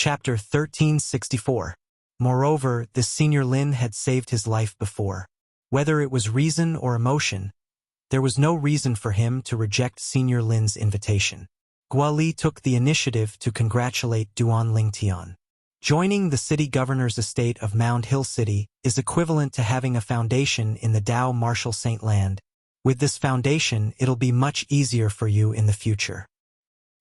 Chapter 1364. Moreover, this Senior Lin had saved his life before. Whether it was reason or emotion, there was no reason for him to reject Senior Lin's invitation. Guoli took the initiative to congratulate Duan Lingtian. Joining the city governor's estate of Mound Hill City is equivalent to having a foundation in the Dao Martial Saint Land. With this foundation, it'll be much easier for you in the future.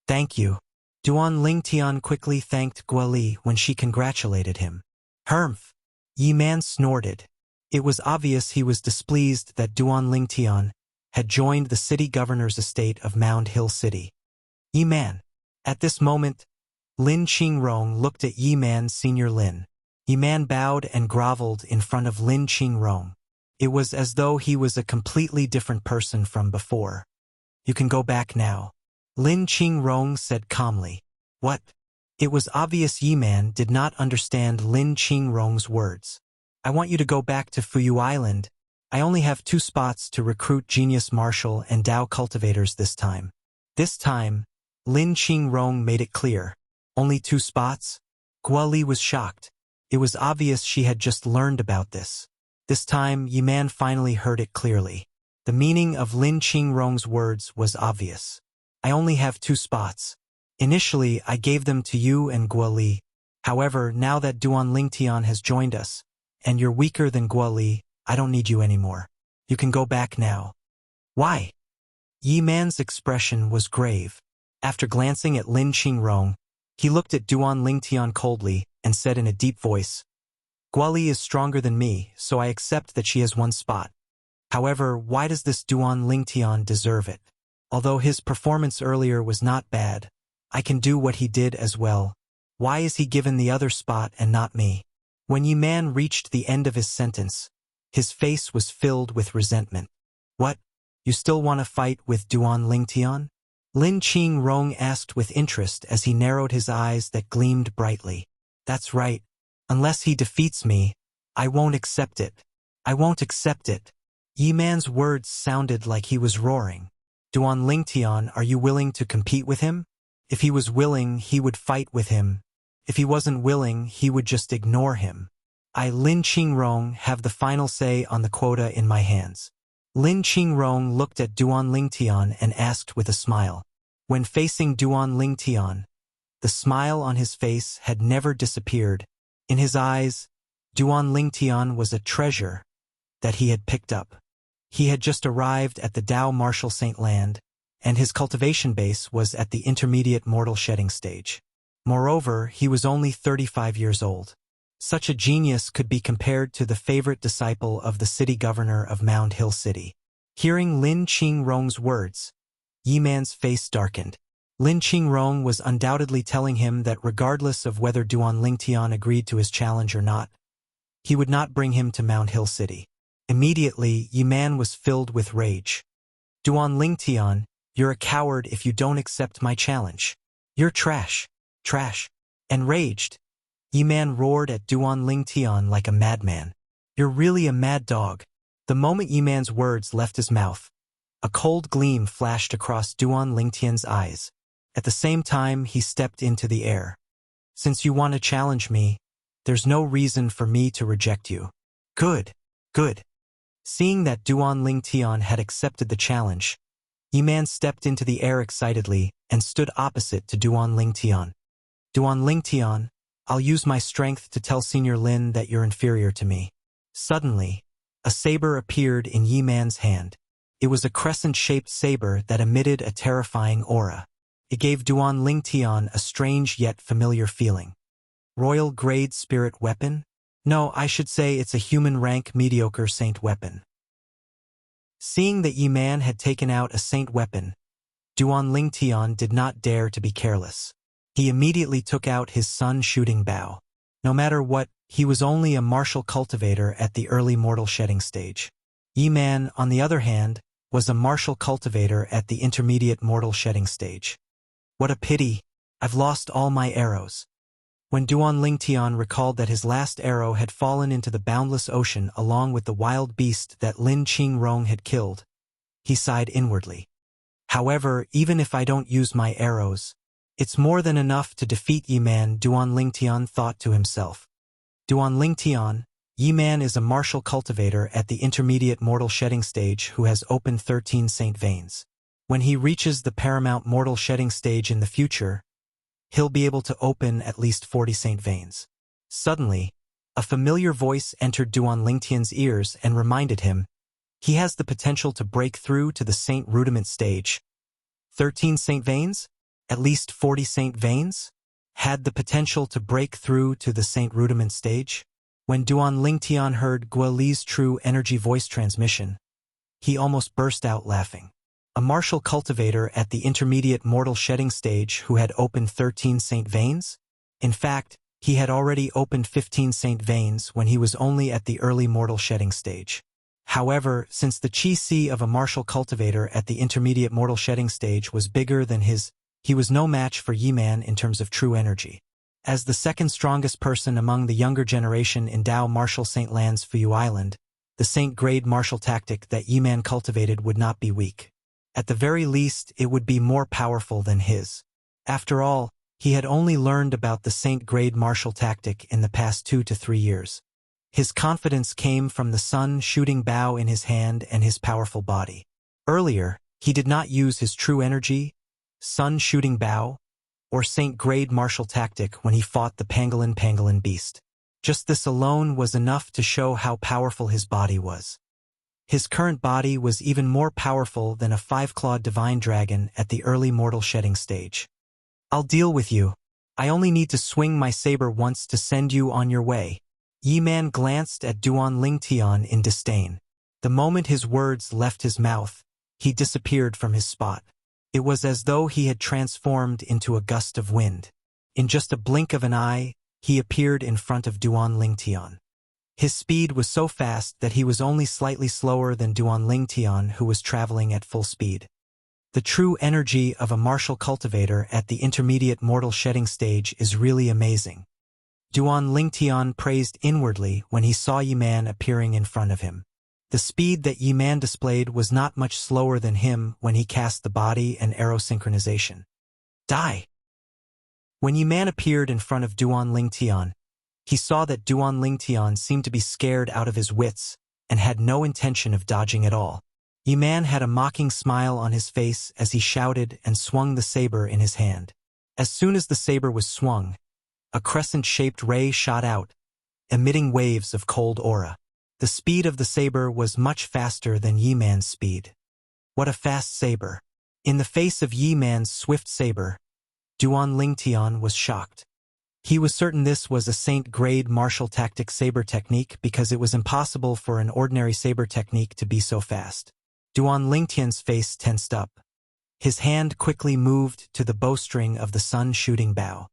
Thank you. Duan Lingtian quickly thanked Guoli when she congratulated him. Humph! Yi Man snorted. It was obvious he was displeased that Duan Lingtian had joined the city governor's estate of Mound Hill City. Yi Man. At this moment, Lin Qingrong looked at Yi Man Senior Lin. Yi Man bowed and groveled in front of Lin Qingrong. It was as though he was a completely different person from before. You can go back now. Lin Qingrong said calmly. What? It was obvious Yi Man did not understand Lin Qingrong's words. I want you to go back to Fuyu Island. I only have 2 spots to recruit genius martial and Dao cultivators this time. This time, Lin Qingrong made it clear. Only 2 spots? Guoli was shocked. It was obvious she had just learned about this. This time, Yi Man finally heard it clearly. The meaning of Lin Qingrong's words was obvious. I only have 2 spots. Initially, I gave them to you and Guoli. However, now that Duan Lingtian has joined us, and you're weaker than Guoli, I don't need you anymore. You can go back now. Why? Yi Man's expression was grave. After glancing at Lin Qingrong, he looked at Duan Lingtian coldly and said in a deep voice, Guoli is stronger than me, so I accept that she has 1 spot. However, why does this Duan Lingtian deserve it? Although his performance earlier was not bad, I can do what he did as well. Why is he given the other spot and not me? When Yi Man reached the end of his sentence, his face was filled with resentment. What? You still want to fight with Duan Lingtian? Lin Qingrong asked with interest as he narrowed his eyes that gleamed brightly. That's right. Unless he defeats me, I won't accept it. I won't accept it. Yi Man's words sounded like he was roaring. Duan Lingtian, are you willing to compete with him? If he was willing, he would fight with him. If he wasn't willing, he would just ignore him. I, Lin Qingrong, have the final say on the quota in my hands. Lin Qingrong looked at Duan Lingtian and asked with a smile. When facing Duan Lingtian, the smile on his face had never disappeared. In his eyes, Duan Lingtian was a treasure that he had picked up. He had just arrived at the Dao Martial Saint Land, and his cultivation base was at the intermediate mortal shedding stage. Moreover, he was only 35 years old. Such a genius could be compared to the favorite disciple of the city governor of Mound Hill City. Hearing Lin Qingrong's words, Yi Man's face darkened. Lin Qingrong was undoubtedly telling him that regardless of whether Duan Lingtian agreed to his challenge or not, he would not bring him to Mound Hill City. Immediately, Yi Man was filled with rage. Duan Lingtian, you're a coward if you don't accept my challenge. You're trash. Trash. Enraged, Yi Man roared at Duan Lingtian like a madman. You're really a mad dog. The moment Yi Man's words left his mouth, a cold gleam flashed across Duan Lingtian's eyes. At the same time, he stepped into the air. Since you want to challenge me, there's no reason for me to reject you. Good. Good. Seeing that Duan Lingtian had accepted the challenge, Yi Man stepped into the air excitedly and stood opposite to Duan Lingtian. Duan Lingtian, I'll use my strength to tell Senior Lin that you're inferior to me. Suddenly, a saber appeared in Yi Man's hand. It was a crescent-shaped saber that emitted a terrifying aura. It gave Duan Lingtian a strange yet familiar feeling. Royal grade spirit weapon? No, I should say it's a human rank mediocre saint weapon. Seeing that Yi Man had taken out a saint weapon, Duan Lingtian did not dare to be careless. He immediately took out his sun-shooting bow. No matter what, he was only a martial cultivator at the early mortal shedding stage. Yi Man, on the other hand, was a martial cultivator at the intermediate mortal shedding stage. What a pity! I've lost all my arrows. When Duan Lingtian recalled that his last arrow had fallen into the boundless ocean along with the wild beast that Lin Qingrong had killed, he sighed inwardly. However, even if I don't use my arrows, It's more than enough to defeat Yi-Man, Duan Lingtian thought to himself. Duan Lingtian, Yi-Man is a martial cultivator at the intermediate mortal shedding stage who has opened 13 saint veins. When he reaches the paramount mortal shedding stage in the future, he'll be able to open at least 40 saint veins. Suddenly, a familiar voice entered Duan Lingtian's ears and reminded him he has the potential to break through to the saint rudiment stage. 13 saint veins? At least 40 saint veins? Had the potential to break through to the saint rudiment stage? When Duan Lingtian heard Guo Li's true energy voice transmission, he almost burst out laughing. A martial cultivator at the intermediate mortal shedding stage who had opened 13 saint veins? In fact, he had already opened 15 saint veins when he was only at the early mortal shedding stage. However, since the chi-si of a martial cultivator at the intermediate mortal shedding stage was bigger than his, he was no match for Yi-Man in terms of true energy. As the second strongest person among the younger generation in Dao martial Saint Lan's Fuyu Island, the saint-grade martial tactic that Yi-Man cultivated would not be weak. At the very least, it would be more powerful than his. After all, he had only learned about the saint-grade martial tactic in the past 2 to 3 years. His confidence came from the sun shooting bow in his hand and his powerful body. Earlier, he did not use his true energy, sun shooting bow, or saint-grade martial tactic when he fought the pangolin beast. Just this alone was enough to show how powerful his body was. His current body was even more powerful than a 5-clawed divine dragon at the early mortal shedding stage. I'll deal with you. I only need to swing my saber once to send you on your way. Yi-Man glanced at Duan Lingtian in disdain. The moment his words left his mouth, he disappeared from his spot. It was as though he had transformed into a gust of wind. In just a blink of an eye, he appeared in front of Duan Lingtian. His speed was so fast that he was only slightly slower than Duan Lingtian, who was traveling at full speed. The true energy of a martial cultivator at the intermediate mortal shedding stage is really amazing. Duan Lingtian praised inwardly when he saw Yi-Man appearing in front of him. The speed that Yi-Man displayed was not much slower than him when he cast the body and arrow synchronization. Die! When Yi-Man appeared in front of Duan Lingtian, he saw that Duan Lingtian seemed to be scared out of his wits and had no intention of dodging at all. Yi-Man had a mocking smile on his face as he shouted and swung the saber in his hand. As soon as the saber was swung, a crescent-shaped ray shot out, emitting waves of cold aura. The speed of the saber was much faster than Yi-Man's speed. What a fast saber! In the face of Yi-Man's swift saber, Duan Lingtian was shocked. He was certain this was a saint-grade martial tactic saber technique because it was impossible for an ordinary saber technique to be so fast. Duan Lingtian's face tensed up. His hand quickly moved to the bowstring of the sun-shooting bow.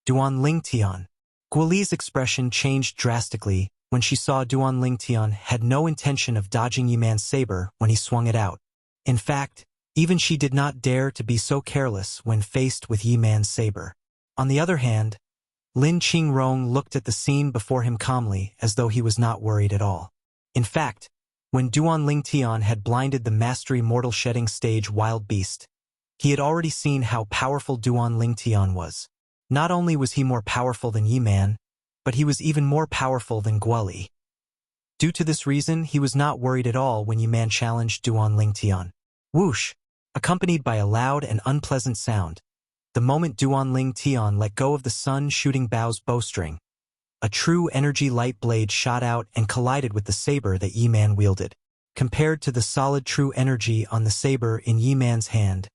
Duan Lingtian. Guo Li's expression changed drastically when she saw Duan Lingtian had no intention of dodging Yi-Man's saber when he swung it out. In fact, even she did not dare to be so careless when faced with Yi-Man's saber. On the other hand, Lin Qingrong looked at the scene before him calmly as though he was not worried at all. In fact, when Duan Lingtian had blinded the mastery mortal shedding stage wild beast, he had already seen how powerful Duan Lingtian was. Not only was he more powerful than Yi-Man, but he was even more powerful than Guo Li. Due to this reason, he was not worried at all when Yi-Man challenged Duan Lingtian. Whoosh! Accompanied by a loud and unpleasant sound, the moment Duan Lingtian let go of the sun-shooting bow's bowstring, a true energy light blade shot out and collided with the saber that Yi-Man wielded. Compared to the solid true energy on the saber in Yi-Man's hand,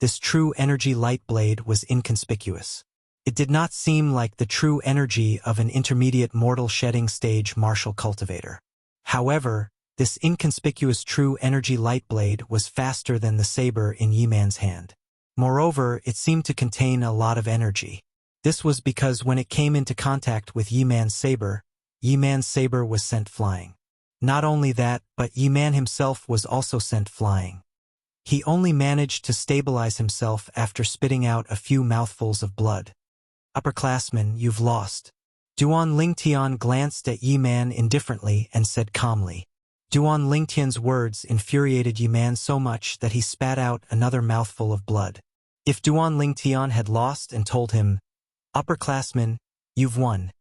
this true energy light blade was inconspicuous. It did not seem like the true energy of an intermediate mortal shedding stage martial cultivator. However, this inconspicuous true energy light blade was faster than the saber in Yi-Man's hand. Moreover, it seemed to contain a lot of energy. This was because when it came into contact with Yi-Man's saber was sent flying. Not only that, but Yi-Man himself was also sent flying. He only managed to stabilize himself after spitting out a few mouthfuls of blood. Upperclassman, you've lost. Duan Lingtian glanced at Yi-Man indifferently and said calmly. Duan Lingtian's words infuriated Yi-Man so much that he spat out another mouthful of blood. If Duan Lingtian had lost and told him, "Upperclassman, you've won,"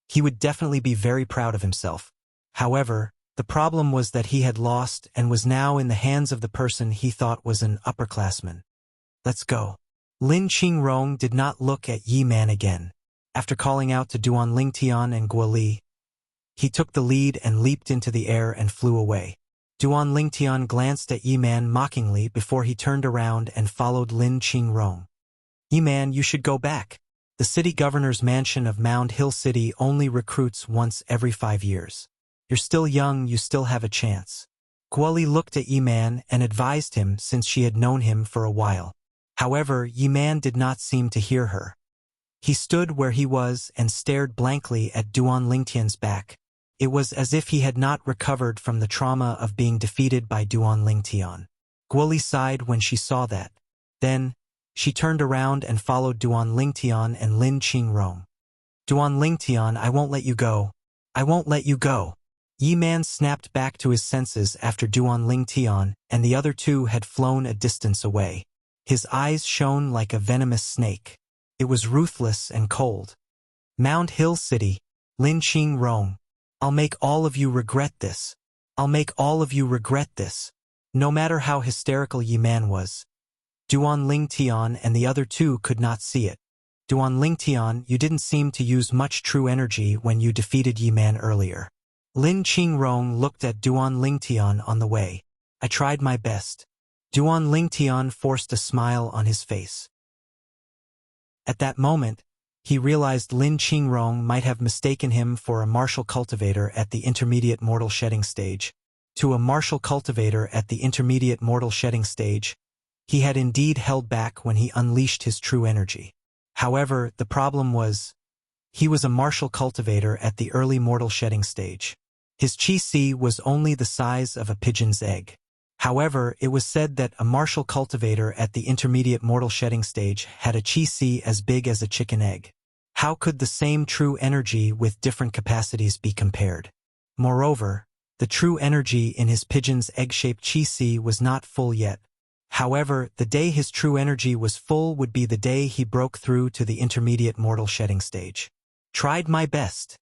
he would definitely be very proud of himself. However, the problem was that he had lost and was now in the hands of the person he thought was an upperclassman. "Let's go." Lin Qingrong did not look at Yi Man again. After calling out to Duan Lingtian and Guoli, he took the lead and leaped into the air and flew away. Duan Lingtian glanced at Yi Man mockingly before he turned around and followed Lin Qingrong. "Yi Man, you should go back. The city governor's mansion of Mound Hill City only recruits once every 5 years. You're still young, you still have a chance." Guoli looked at Yi Man and advised him since she had known him for a while. However, Yi Man did not seem to hear her. He stood where he was and stared blankly at Duan Lingtian's back. It was as if he had not recovered from the trauma of being defeated by Duan Lingtian. Guoli sighed when she saw that. Then, she turned around and followed Duan Lingtian and Lin Qingrong. "Duan Lingtian, I won't let you go. I won't let you go." Yi Man snapped back to his senses after Duan Lingtian and the other two had flown a distance away. His eyes shone like a venomous snake. It was ruthless and cold. "Mound Hill City, Lin Qingrong. I'll make all of you regret this. I'll make all of you regret this." No matter how hysterical Yi Man was, Duan Lingtian and the other two could not see it. "Duan Lingtian, you didn't seem to use much true energy when you defeated Yi Man earlier." Lin Qingrong looked at Duan Lingtian on the way. "I tried my best." Duan Lingtian forced a smile on his face. At that moment, he realized Lin Qingrong might have mistaken him for a martial cultivator at the intermediate mortal shedding stage. To a martial cultivator at the intermediate mortal shedding stage, he had indeed held back when he unleashed his true energy. However, the problem was, he was a martial cultivator at the early mortal shedding stage. His chi-si was only the size of a pigeon's egg. However, it was said that a martial cultivator at the intermediate mortal shedding stage had a chi-si as big as a chicken egg. How could the same true energy with different capacities be compared? Moreover, the true energy in his pigeon's egg-shaped chi-si was not full yet. However, the day his true energy was full would be the day he broke through to the intermediate mortal shedding stage. Tried my best.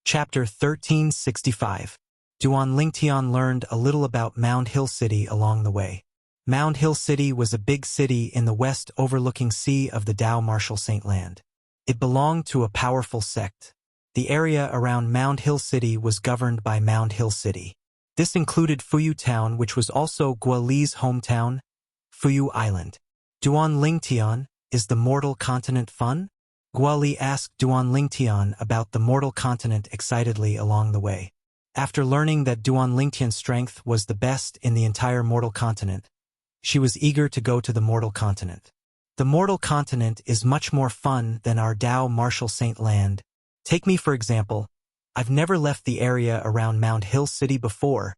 Chapter 1365. Duan Lingtian learned a little about Mound Hill City along the way. Mound Hill City was a big city in the west overlooking sea of the Dao Martial Saint Land. It belonged to a powerful sect. The area around Mound Hill City was governed by Mound Hill City. This included Fuyu Town, which was also Guoli's hometown, Fuyu Island. "Duan Lingtian, is the mortal continent fun?" Guoli asked Duan Lingtian about the mortal continent excitedly along the way. After learning that Duan Lingtian's strength was the best in the entire mortal continent, she was eager to go to the mortal continent. "The mortal continent is much more fun than our Dao Martial Saint Land. Take me for example. I've never left the area around Mound Hill City before,"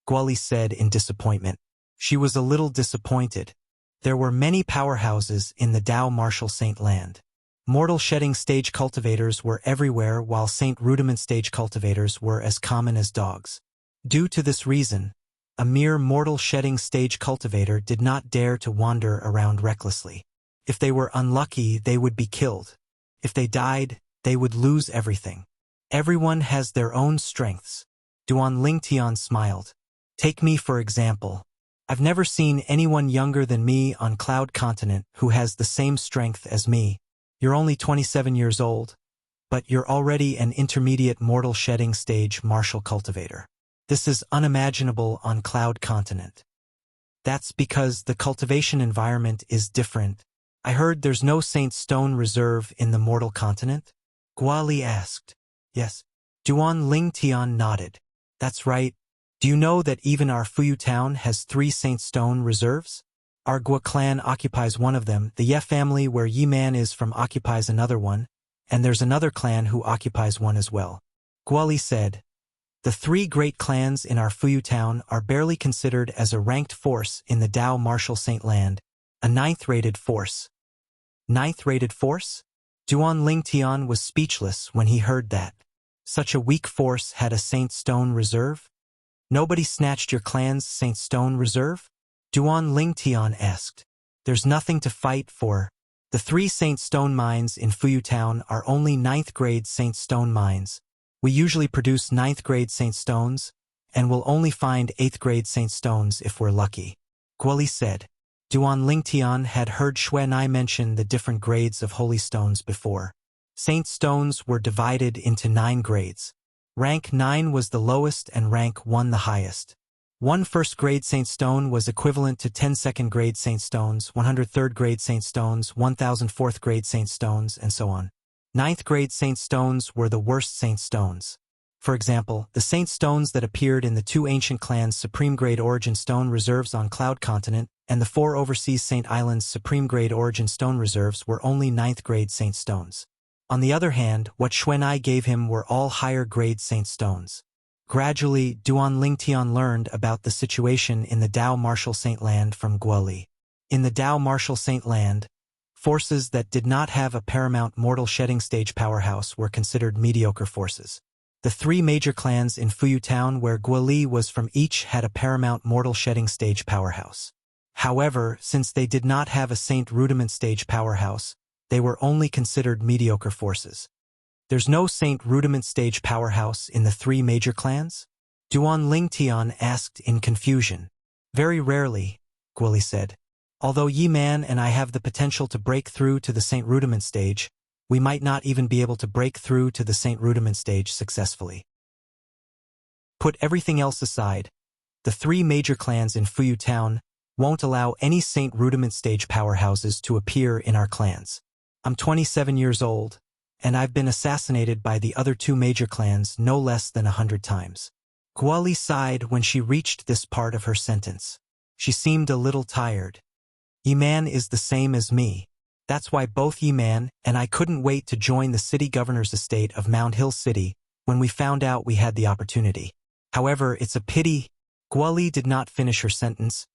Guoli said in disappointment. She was a little disappointed. There were many powerhouses in the Dao Martial Saint Land. Mortal shedding stage cultivators were everywhere while Saint Rudiment stage cultivators were as common as dogs. Due to this reason, a mere mortal shedding stage cultivator did not dare to wander around recklessly. If they were unlucky, they would be killed. If they died, they would lose everything. Everyone has their own strengths. Duan Lingtian smiled. "Take me for example. I've never seen anyone younger than me on Cloud Continent who has the same strength as me. You're only 27 years old, but you're already an intermediate mortal shedding stage martial cultivator. This is unimaginable on Cloud Continent." "That's because the cultivation environment is different. I heard there's no Saint Stone Reserve in the mortal continent?" Guoli asked. "Yes." Duan Lingtian nodded. "That's right. Do you know that even our Fuyu town has 3 Saint Stone Reserves? Our Gua clan occupies one of them, the Ye family where Yi Man is from occupies another one, and there's another clan who occupies one as well." Guoli said, "The 3 great clans in our Fuyu town are barely considered as a ranked force in the Dao Martial Saint Land, a 9th-rated force." 9th-rated force? Duan Lingtian was speechless when he heard that. Such a weak force had a Saint Stone Reserve? Nobody snatched your clan's Saint Stone Reserve? Duan Lingtian asked. There's nothing to fight for. The 3 Saint Stone mines in Fuyu Town are only 9th grade Saint Stone mines. We usually produce 9th grade Saint Stones, and we'll only find 8th grade Saint Stones if we're lucky. Guoli said. Duan Lingtian had heard Xuanai mention the different grades of holy stones before. Saint Stones were divided into 9 grades. Rank 9 was the lowest and rank 1 the highest. 1 first grade Saint Stone was equivalent to 10 second grade Saint Stones, 103rd grade Saint Stones, 1004th grade Saint Stones, and so on. 9th grade Saint Stones were the worst Saint Stones. For example, the Saint Stones that appeared in the 2 ancient clans' Supreme Grade Origin Stone reserves on Cloud Continent and the 4 overseas Saint Islands' Supreme Grade Origin Stone reserves were only 9th grade Saint Stones. On the other hand, what Xuanai gave him were all higher grade Saint Stones. Gradually, Duan Lingtian learned about the situation in the Dao Martial Saint Land from Guoli. In the Dao Martial Saint Land, forces that did not have a paramount mortal shedding stage powerhouse were considered mediocre forces. The 3 major clans in Fuyu Town where Guoli was from each had a paramount mortal shedding stage powerhouse. However, since they did not have a Saint Rudiment stage powerhouse, they were only considered mediocre forces. There's no Saint Rudiment stage powerhouse in the 3 major clans? Duan Lingtian asked in confusion. Very rarely, Guoli said. Although Yi Man and I have the potential to break through to the Saint Rudiment stage, we might not even be able to break through to the Saint Rudiment stage successfully. Put everything else aside, the 3 major clans in Fuyu Town won't allow any Saint Rudiment stage powerhouses to appear in our clans. I'm 27 years old, and I've been assassinated by the other 2 major clans no less than 100 times. Guoli sighed when she reached this part of her sentence. She seemed a little tired. Yi Man is the same as me. That's why both Yi Man and I couldn't wait to join the city governor's estate of Mount Hill City when we found out we had the opportunity. However, it's a pity. Guoli did not finish her sentence,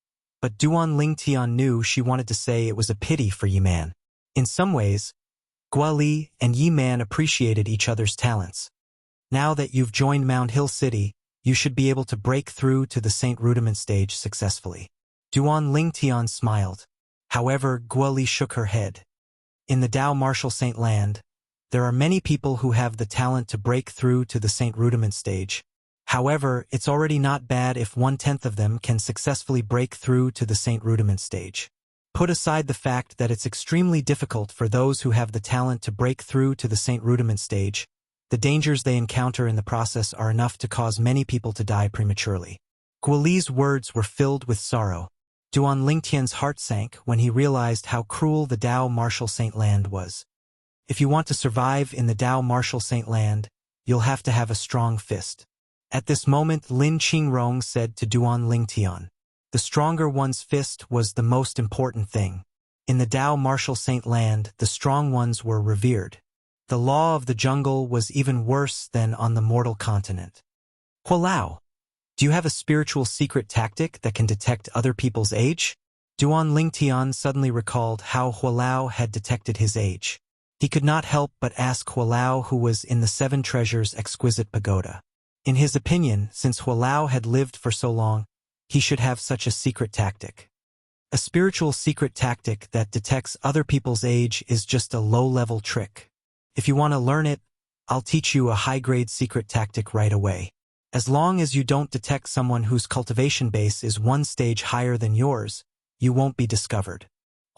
but Duan Lingtian knew she wanted to say it was a pity for Yi Man. In some ways, Guoli and Yi Man appreciated each other's talents. Now that you've joined Mount Hill City, you should be able to break through to the Saint Rudiment stage successfully. Duan Lingtian smiled. However, Guoli shook her head. In the Dao Martial Saint Land, there are many people who have the talent to break through to the Saint Rudiment stage. However, it's already not bad if 1/10 of them can successfully break through to the Saint Rudiment stage. Put aside the fact that it's extremely difficult for those who have the talent to break through to the Saint Rudiment stage, the dangers they encounter in the process are enough to cause many people to die prematurely. Guoli's words were filled with sorrow. Duan Lingtian's heart sank when he realized how cruel the Dao Martial Saint Land was. If you want to survive in the Dao Martial Saint Land, you'll have to have a strong fist. At this moment, Lin Qingrong said to Duan Lingtian, the stronger one's fist was the most important thing. In the Dao Martial Saint Land, the strong ones were revered. The law of the jungle was even worse than on the mortal continent. Hualao, do you have a spiritual secret tactic that can detect other people's age? Duan Lingtian suddenly recalled how Hualao had detected his age. He could not help but ask Hualao, who was in the 7 Treasures Exquisite Pagoda. In his opinion, since Hualao had lived for so long, he should have such a secret tactic. A spiritual secret tactic that detects other people's age is just a low-level trick. If you want to learn it, I'll teach you a high-grade secret tactic right away. As long as you don't detect someone whose cultivation base is 1 stage higher than yours, you won't be discovered.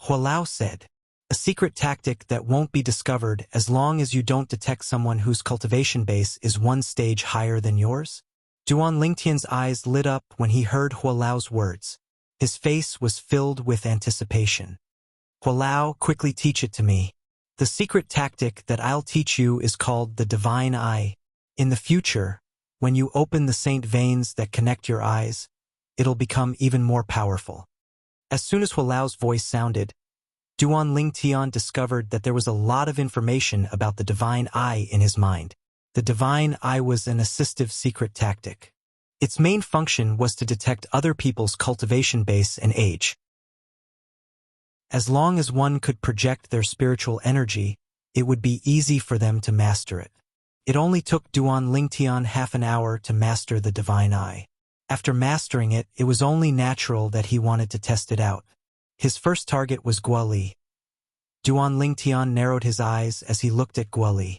Hualao said. A secret tactic that won't be discovered as long as you don't detect someone whose cultivation base is 1 stage higher than yours? Duan Lingtian's eyes lit up when he heard Hualao's words. His face was filled with anticipation. Hualao, quickly teach it to me. The secret tactic that I'll teach you is called the Divine Eye. In the future, when you open the saint veins that connect your eyes, it'll become even more powerful. As soon as Hualao's voice sounded, Duan Lingtian discovered that there was a lot of information about the Divine Eye in his mind. The Divine Eye was an assistive secret tactic. Its main function was to detect other people's cultivation base and age. As long as one could project their spiritual energy, it would be easy for them to master it. It only took Duan Lingtian half an hour to master the Divine Eye. After mastering it, it was only natural that he wanted to test it out. His first target was Guoli. Duan Lingtian narrowed his eyes as he looked at Guoli.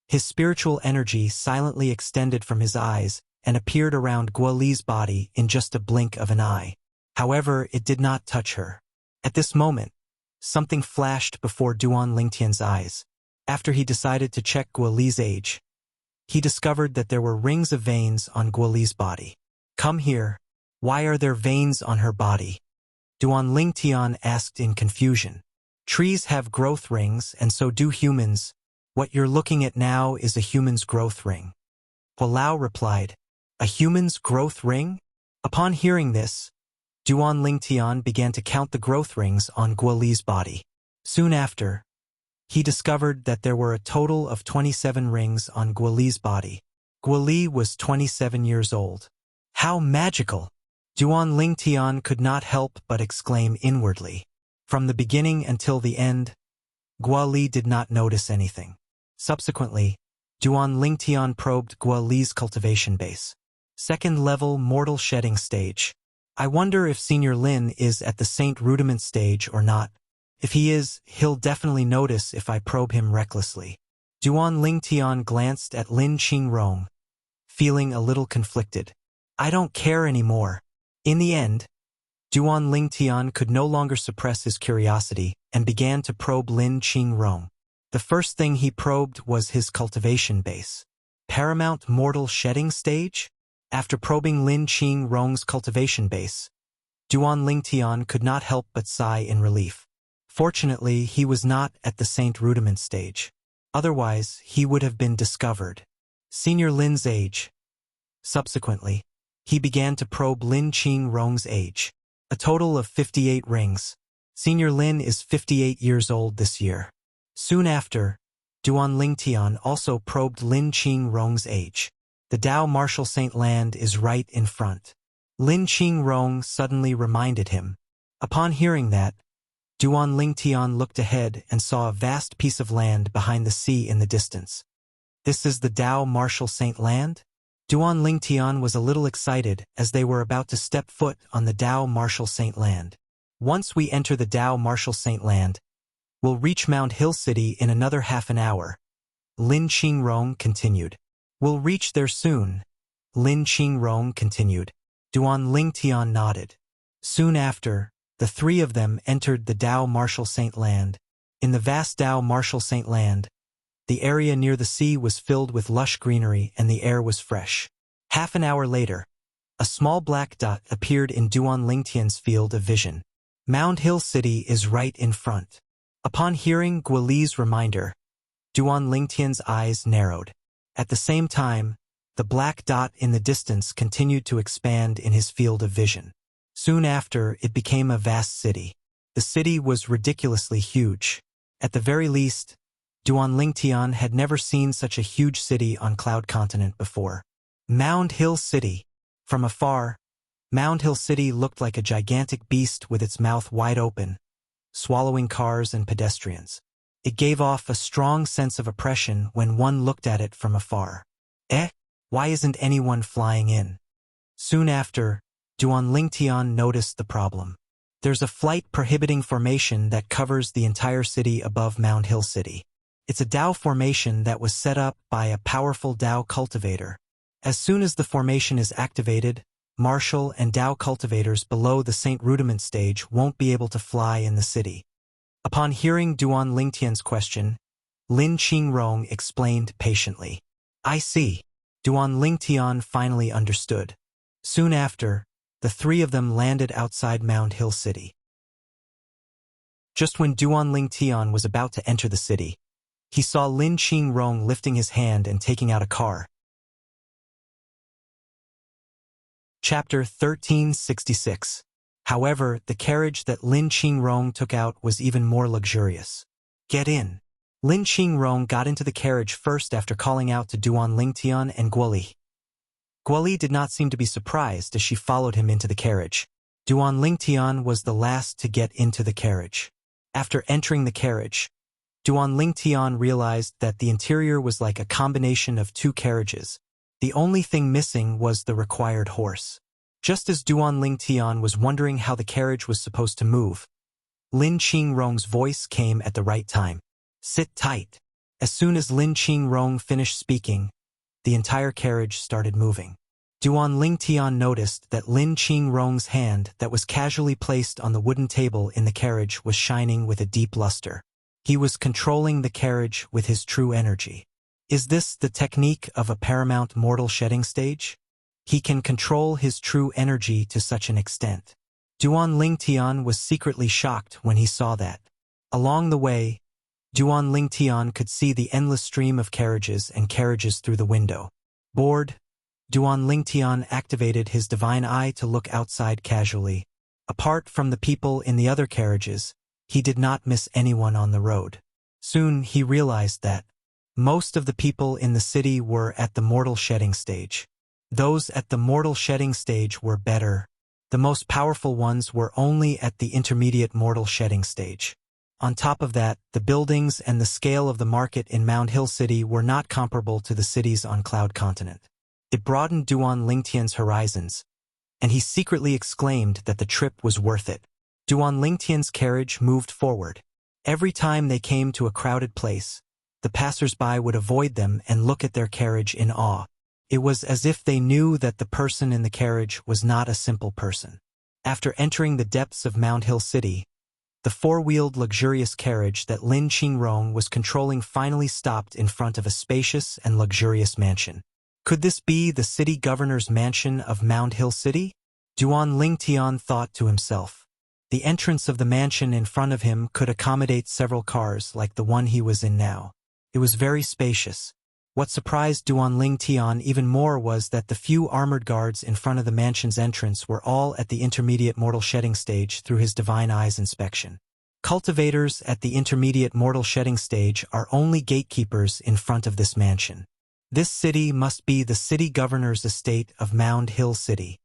His spiritual energy silently extended from his eyes and appeared around Guoli's body in just a blink of an eye. However, it did not touch her. At this moment, something flashed before Duan Lingtian's eyes. After he decided to check Guoli's age, he discovered that there were rings of veins on Guoli's body. "Come here. Why are there veins on her body?" Duan Lingtian asked in confusion. "Trees have growth rings, and so do humans. What you're looking at now is a human's growth ring." Hualao replied, "A human's growth ring?" Upon hearing this, Duan Lingtian began to count the growth rings on Guoli's body. Soon after, he discovered that there were a total of 27 rings on Guoli's body. Guoli was 27 years old. How magical! Duan Lingtian could not help but exclaim inwardly. From the beginning until the end, Guoli did not notice anything. Subsequently, Duan Lingtian probed Guoli's cultivation base. Second level mortal shedding stage. I wonder if Senior Lin is at the Saint Rudiment stage or not. If he is, he'll definitely notice if I probe him recklessly. Duan Lingtian glanced at Lin Qingrong, feeling a little conflicted. I don't care anymore. In the end, Duan Lingtian could no longer suppress his curiosity and began to probe Lin Qingrong. The first thing he probed was his cultivation base. Paramount mortal shedding stage? After probing Lin Qingrong's cultivation base, Duan Lingtian could not help but sigh in relief. Fortunately, he was not at the Saint Rudiment stage. Otherwise, he would have been discovered. Senior Lin's age. Subsequently, he began to probe Lin Qingrong's age. A total of 58 rings. Senior Lin is 58 years old this year. Soon after, Duan Lingtian also probed Lin Qingrong's age. The Dao Martial Saint Land is right in front. Lin Qingrong suddenly reminded him. Upon hearing that, Duan Lingtian looked ahead and saw a vast piece of land behind the sea in the distance. This is the Dao Martial Saint Land? Duan Lingtian was a little excited as they were about to step foot on the Dao Martial Saint Land. Once we enter the Dao Martial Saint Land, we'll reach Mount Hill City in another half an hour. Lin Qingrong continued. We'll reach there soon. Lin Qingrong continued. Duan Lingtian nodded. Soon after, the three of them entered the Dao Martial Saint Land. In the vast Dao Martial Saint Land, the area near the sea was filled with lush greenery and the air was fresh. Half an hour later, a small black dot appeared in Duan Lingtian's field of vision. Mount Hill City is right in front. Upon hearing Guoli's reminder, Duan Lingtian's eyes narrowed. At the same time, the black dot in the distance continued to expand in his field of vision. Soon after, it became a vast city. The city was ridiculously huge. At the very least, Duan Lingtian had never seen such a huge city on Cloud Continent before. Mound Hill City. From afar, Mound Hill City looked like a gigantic beast with its mouth wide open, swallowing cars and pedestrians. It gave off a strong sense of oppression when one looked at it from afar. Why isn't anyone flying in? Soon after, Duan Lingtian noticed the problem. There's a flight prohibiting formation that covers the entire city above Mound Hill City. It's a Dao formation that was set up by a powerful Dao cultivator. As soon as the formation is activated, martial and Dao cultivators below the Saint Rudiment stage won't be able to fly in the city. Upon hearing Duan Lingtian's question, Lin Qingrong explained patiently. I see. Duan Lingtian finally understood. Soon after, the three of them landed outside Mound Hill City. Just when Duan Lingtian was about to enter the city, he saw Lin Qingrong lifting his hand and taking out a car. Chapter 1366. However, the carriage that Lin Qingrong took out was even more luxurious. Get in. Lin Qingrong got into the carriage first after calling out to Duan Lingtian and Guoli. Guoli did not seem to be surprised as she followed him into the carriage. Duan Lingtian was the last to get into the carriage. After entering the carriage, Duan Lingtian realized that the interior was like a combination of two carriages. The only thing missing was the required horse. Just as Duan Lingtian was wondering how the carriage was supposed to move, Lin Qingrong's voice came at the right time. "Sit tight." As soon as Lin Qingrong finished speaking, the entire carriage started moving. Duan Lingtian noticed that Lin Qingrong's hand that was casually placed on the wooden table in the carriage was shining with a deep luster. He was controlling the carriage with his true energy. Is this the technique of a paramount mortal shedding stage? He can control his true energy to such an extent. Duan Lingtian was secretly shocked when he saw that. Along the way, Duan Lingtian could see the endless stream of carriages and carriages through the window. Bored, Duan Lingtian activated his divine eye to look outside casually. Apart from the people in the other carriages, he did not miss anyone on the road. Soon he realized that most of the people in the city were at the mortal shedding stage. Those at the mortal shedding stage were better. The most powerful ones were only at the intermediate mortal shedding stage. On top of that, the buildings and the scale of the market in Mound Hill City were not comparable to the cities on Cloud Continent. It broadened Duan Lingtian's horizons, and he secretly exclaimed that the trip was worth it. Duan Lingtian's carriage moved forward. Every time they came to a crowded place, the passers-by would avoid them and look at their carriage in awe. It was as if they knew that the person in the carriage was not a simple person. After entering the depths of Mound Hill City, the four-wheeled luxurious carriage that Lin Qingrong was controlling finally stopped in front of a spacious and luxurious mansion. Could this be the city governor's mansion of Mound Hill City? Duan Lingtian thought to himself. The entrance of the mansion in front of him could accommodate several cars like the one he was in now. It was very spacious. What surprised Duan Lingtian even more was that the few armored guards in front of the mansion's entrance were all at the intermediate mortal shedding stage through his divine eye's inspection. Cultivators at the intermediate mortal shedding stage are only gatekeepers in front of this mansion. This city must be the city governor's estate of Mound Hill City.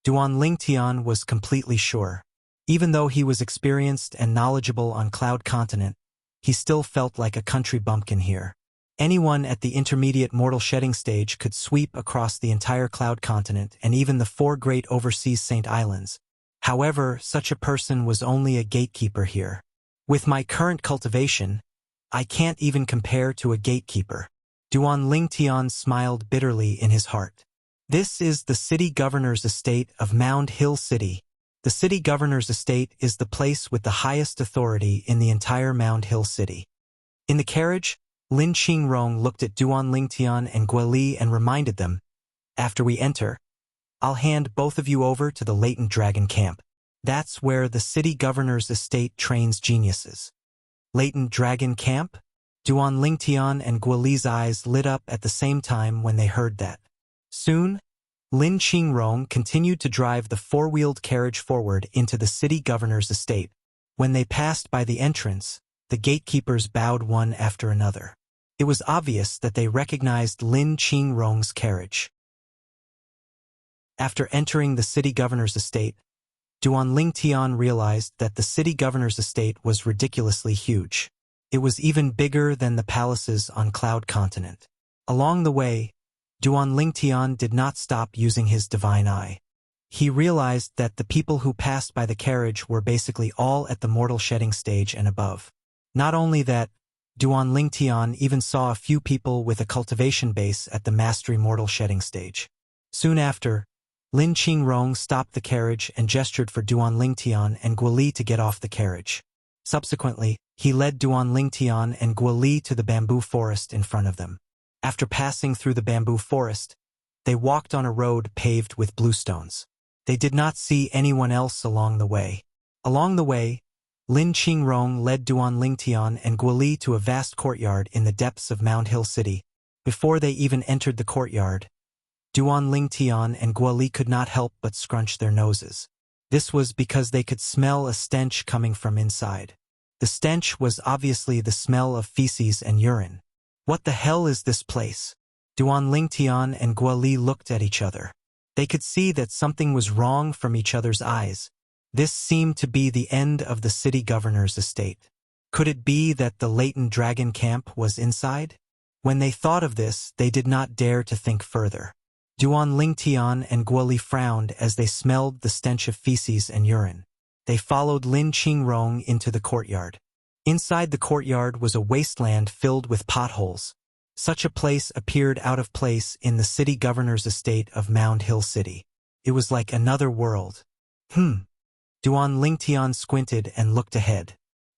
Duan Lingtian was completely sure. Even though he was experienced and knowledgeable on Cloud Continent, he still felt like a country bumpkin here. Anyone at the intermediate mortal shedding stage could sweep across the entire Cloud Continent and even the four great overseas Saint Islands. However, such a person was only a gatekeeper here. With my current cultivation, I can't even compare to a gatekeeper. Duan Lingtian smiled bitterly in his heart. This is the city governor's estate of Mound Hill City. The city governor's estate is the place with the highest authority in the entire Mound Hill City. In the carriage, Lin Qingrong looked at Duan Lingtian and Guoli and reminded them, "After we enter, I'll hand both of you over to the Latent Dragon Camp. That's where the city governor's estate trains geniuses." Latent Dragon Camp? Duan Lingtian and Guoli's eyes lit up at the same time when they heard that. Soon, Lin Qingrong continued to drive the four-wheeled carriage forward into the city governor's estate. When they passed by the entrance, the gatekeepers bowed one after another. It was obvious that they recognized Lin Qingrong's carriage. After entering the city governor's estate, Duan Lingtian realized that the city governor's estate was ridiculously huge. It was even bigger than the palaces on Cloud Continent. Along the way, Duan Lingtian did not stop using his divine eye. He realized that the people who passed by the carriage were basically all at the mortal shedding stage and above. Not only that, Duan Lingtian even saw a few people with a cultivation base at the mastery mortal shedding stage. Soon after, Lin Qingrong stopped the carriage and gestured for Duan Lingtian and Guoli to get off the carriage. Subsequently, he led Duan Lingtian and Guoli to the bamboo forest in front of them. After passing through the bamboo forest, they walked on a road paved with bluestones. They did not see anyone else along the way. Along the way, Lin Qingrong led Duan Lingtian and Guoli to a vast courtyard in the depths of Mound Hill City. Before they even entered the courtyard, Duan Lingtian and Guoli could not help but scrunch their noses. This was because they could smell a stench coming from inside. The stench was obviously the smell of feces and urine. What the hell is this place? Duan Lingtian and Guoli looked at each other. They could see that something was wrong from each other's eyes. This seemed to be the end of the city governor's estate. Could it be that the Latent Dragon Camp was inside? When they thought of this, they did not dare to think further. Duan Lingtian and Guoli frowned as they smelled the stench of feces and urine. They followed Lin Qingrong into the courtyard. Inside the courtyard was a wasteland filled with potholes. Such a place appeared out of place in the city governor's estate of Mound Hill City. It was like another world. Duan Lingtian squinted and looked ahead.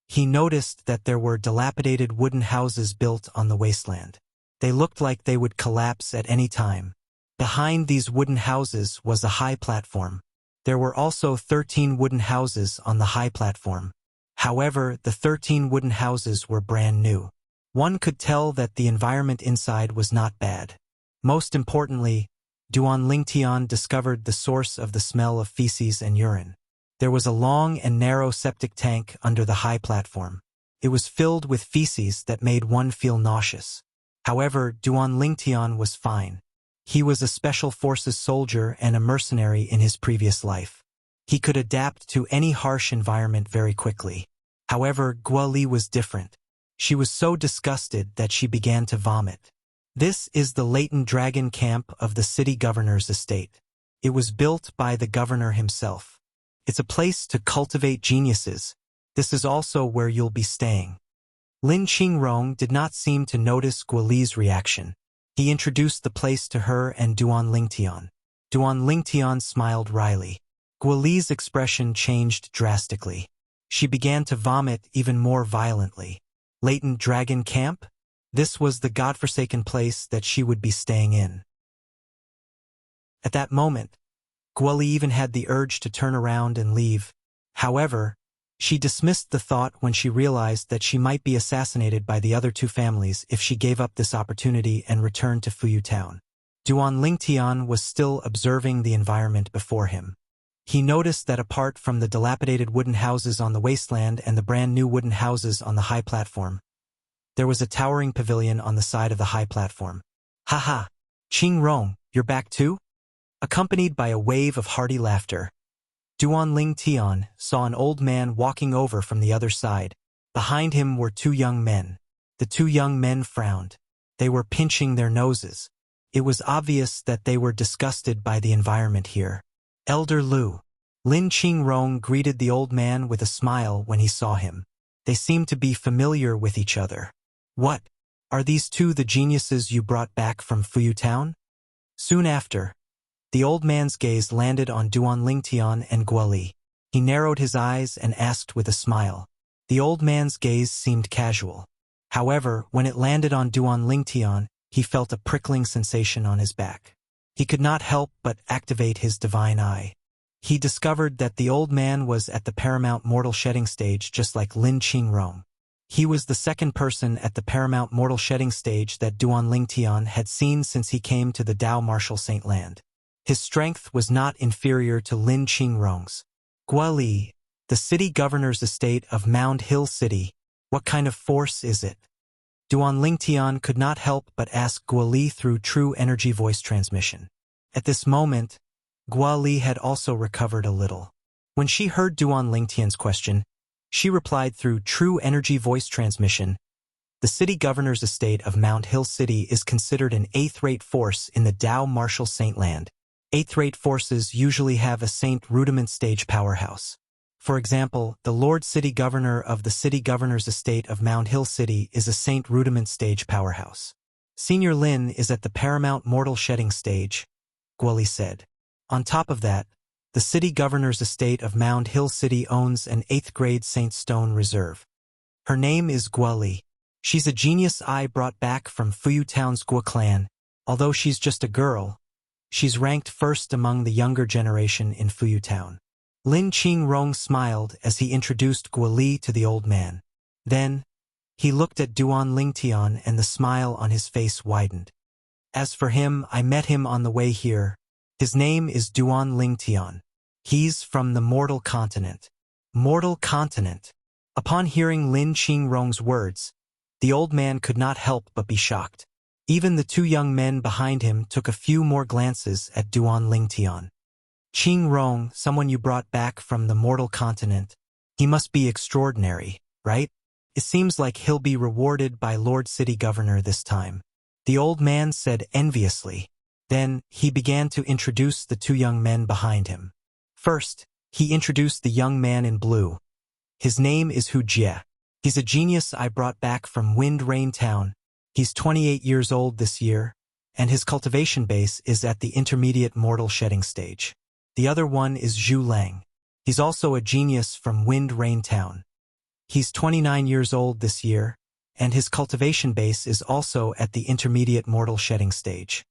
He noticed that there were dilapidated wooden houses built on the wasteland. They looked like they would collapse at any time. Behind these wooden houses was a high platform. There were also 13 wooden houses on the high platform. However, the 13 wooden houses were brand new. One could tell that the environment inside was not bad. Most importantly, Duan Lingtian discovered the source of the smell of feces and urine. There was a long and narrow septic tank under the high platform. It was filled with feces that made one feel nauseous. However, Duan Lingtian was fine. He was a special forces soldier and a mercenary in his previous life. He could adapt to any harsh environment very quickly. However, Guoli was different. She was so disgusted that she began to vomit. This is the latent dragon camp of the city governor's estate. It was built by the governor himself. It's a place to cultivate geniuses. This is also where you'll be staying. Lin Qingrong did not seem to notice Guoli's reaction. He introduced the place to her and Duan Lingtian. Duan Lingtian smiled wryly. Guoli's expression changed drastically. She began to vomit even more violently. Latent Dragon Camp? This was the godforsaken place that she would be staying in. At that moment, Guoli even had the urge to turn around and leave. However, she dismissed the thought when she realized that she might be assassinated by the other two families if she gave up this opportunity and returned to Fuyu Town. Duan Lingtian was still observing the environment before him. He noticed that apart from the dilapidated wooden houses on the wasteland and the brand new wooden houses on the high platform, there was a towering pavilion on the side of the high platform. "Haha, Qingrong, you're back too?" Accompanied by a wave of hearty laughter, Duan Lingtian saw an old man walking over from the other side. Behind him were two young men. The two young men frowned. They were pinching their noses. It was obvious that they were disgusted by the environment here. Elder Lu. Lin Qingrong greeted the old man with a smile when he saw him. They seemed to be familiar with each other. "What? Are these two the geniuses you brought back from Fuyu Town?" Soon after, the old man's gaze landed on Duan Lingtian and Guoli. He narrowed his eyes and asked with a smile. The old man's gaze seemed casual. However, when it landed on Duan Lingtian, he felt a prickling sensation on his back. He could not help but activate his divine eye. He discovered that the old man was at the paramount mortal shedding stage just like Lin Qingrong. He was the second person at the paramount mortal shedding stage that Duan Lingtian had seen since he came to the Dao Martial Saint Land. His strength was not inferior to Lin Qingrong's. "Guoli, the city governor's estate of Mound Hill City, what kind of force is it?" Duan Lingtian could not help but ask Guoli through true energy voice transmission. At this moment, Guoli had also recovered a little. When she heard Duan Lingtian's question, she replied through true energy voice transmission. The city governor's estate of Mount Hill City is considered an 8th-rate force in the Dao Martial Saint Land. 8th-rate forces usually have a Saint Rudiment stage powerhouse. For example, the Lord City Governor of the City Governor's Estate of Mount Hill City is a Saint Rudiment stage powerhouse. Senior Lin is at the Paramount Mortal Shedding stage, Guoli said. On top of that, the City Governor's Estate of Mound Hill City owns an 8th-grade Saint Stone Reserve. Her name is Guoli. She's a genius I brought back from Fuyu Town's Guo clan. Although she's just a girl, she's ranked first among the younger generation in Fuyu Town. Lin Qingrong smiled as he introduced Guoli to the old man. Then, he looked at Duan Lingtian and the smile on his face widened. "As for him, I met him on the way here. His name is Duan Lingtian. He's from the Mortal Continent." Mortal Continent. Upon hearing Lin Qingrong's words, the old man could not help but be shocked. Even the two young men behind him took a few more glances at Duan Lingtian. "Qingrong, someone you brought back from the Mortal Continent. He must be extraordinary, right? It seems like he'll be rewarded by Lord City Governor this time." The old man said enviously. Then, he began to introduce the two young men behind him. First, he introduced the young man in blue. His name is Wuxia. He's a genius I brought back from Wind Rain Town. He's 28 years old this year, and his cultivation base is at the intermediate mortal shedding stage. The other one is Zhu Lang. He's also a genius from Wind Rain Town. He's 29 years old this year, and his cultivation base is also at the intermediate mortal shedding stage.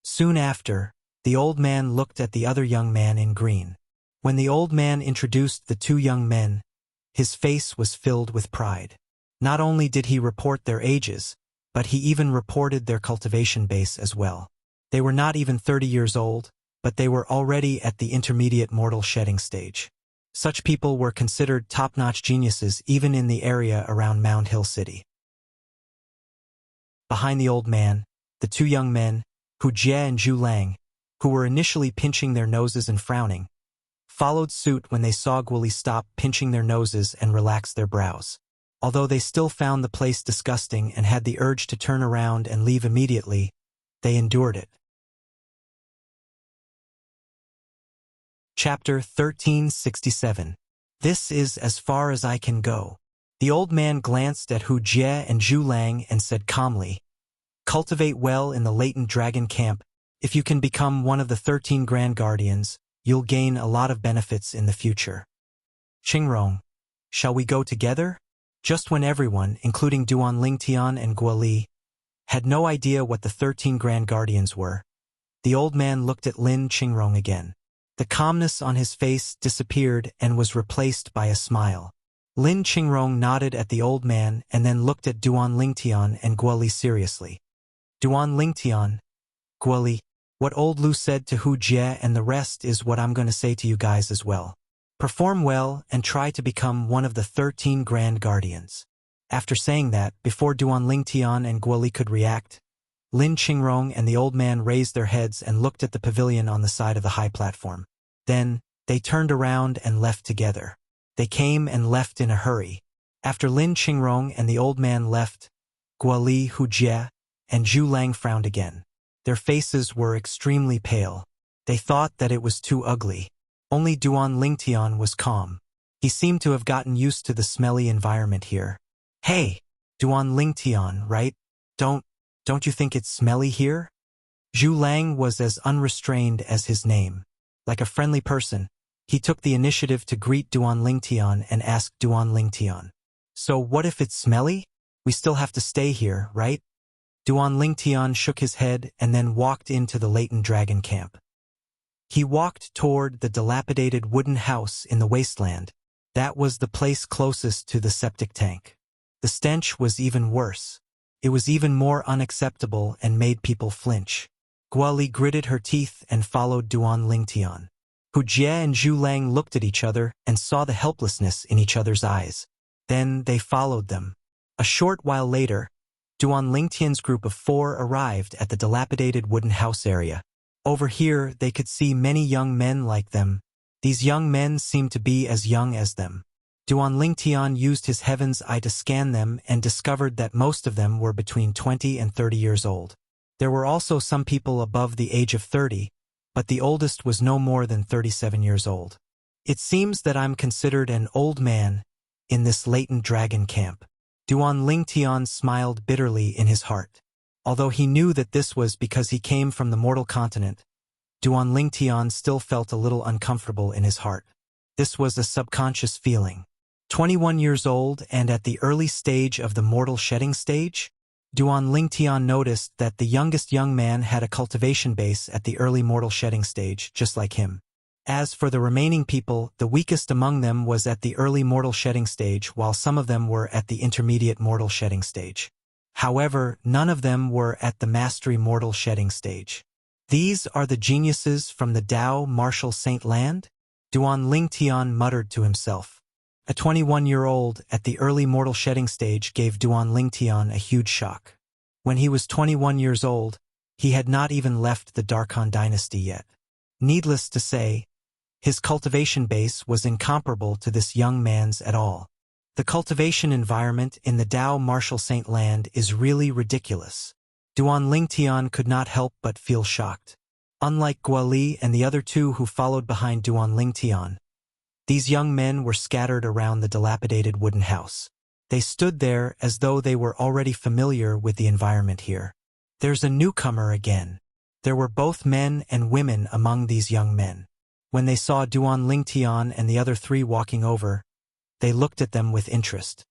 Soon after, the old man looked at the other young man in green. When the old man introduced the two young men, his face was filled with pride. Not only did he report their ages, but he even reported their cultivation base as well. They were not even 30 years old, but they were already at the intermediate mortal shedding stage. Such people were considered top-notch geniuses even in the area around Mound Hill City. Behind the old man, the two young men, Wuxia and Zhu Lang, who were initially pinching their noses and frowning, followed suit when they saw Guoli stop pinching their noses and relax their brows. Although they still found the place disgusting and had the urge to turn around and leave immediately, they endured it. Chapter 1367. This is as far as I can go. The old man glanced at Wuxia and Zhu Lang and said calmly, "Cultivate well in the latent dragon camp. If you can become one of the 13 Grand Guardians, you'll gain a lot of benefits in the future." "Qingrong, shall we go together?" Just when everyone, including Duan Lingtian and Guoli, had no idea what the 13 Grand Guardians were, the old man looked at Lin Qingrong again. The calmness on his face disappeared and was replaced by a smile. Lin Qingrong nodded at the old man and then looked at Duan Lingtian and Guoli seriously. "Duan Lingtian, Guoli, what old Lu said to Wuxia and the rest is what I'm going to say to you guys as well. Perform well and try to become one of the 13 Grand Guardians." After saying that, before Duan Lingtian and Guoli could react, Lin Qingrong and the old man raised their heads and looked at the pavilion on the side of the high platform. Then, they turned around and left together. They came and left in a hurry. After Lin Qingrong and the old man left, Guoli, Wuxia, and Zhu Lang frowned again. Their faces were extremely pale. They thought that it was too ugly. Only Duan Lingtian was calm. He seemed to have gotten used to the smelly environment here. "Hey, Duan Lingtian, right? Don't you think it's smelly here?" Zhu Lang was as unrestrained as his name. Like a friendly person, he took the initiative to greet Duan Lingtian and ask Duan Lingtian, "So what if it's smelly? We still have to stay here, right?" Duan Lingtian shook his head and then walked into the latent dragon camp. He walked toward the dilapidated wooden house in the wasteland. That was the place closest to the septic tank. The stench was even worse. It was even more unacceptable and made people flinch. Guoli gritted her teeth and followed Duan Lingtian. Wuxia and Zhu Lang looked at each other and saw the helplessness in each other's eyes. Then they followed them. A short while later, Duan Lingtian's group of 4 arrived at the dilapidated wooden house area. Over here, they could see many young men like them. These young men seemed to be as young as them. Duan Lingtian used his heaven's eye to scan them and discovered that most of them were between 20 and 30 years old. There were also some people above the age of 30, but the oldest was no more than 37 years old. "It seems that I'm considered an old man in this latent dragon camp." Duan Lingtian smiled bitterly in his heart. Although he knew that this was because he came from the mortal continent, Duan Lingtian still felt a little uncomfortable in his heart. This was a subconscious feeling. 21 years old and at the early stage of the mortal shedding stage? Duan Lingtian noticed that the youngest young man had a cultivation base at the early mortal shedding stage, just like him. As for the remaining people, the weakest among them was at the early mortal shedding stage, while some of them were at the intermediate mortal shedding stage. However, none of them were at the mastery mortal shedding stage. "These are the geniuses from the Tao Martial Saint Land?" Duan Lingtian muttered to himself. A 21-year-old at the early mortal shedding stage gave Duan Lingtian a huge shock. When he was 21 years old, he had not even left the Darkhan dynasty yet. Needless to say, his cultivation base was incomparable to this young man's at all. The cultivation environment in the Tao Martial Saint Land is really ridiculous. Duan Lingtian could not help but feel shocked. Unlike Guoli and the other two who followed behind Duan Lingtian, these young men were scattered around the dilapidated wooden house. They stood there as though they were already familiar with the environment here. There's a newcomer again. There were both men and women among these young men. When they saw Duan Lingtian and the other three walking over, they looked at them with interest.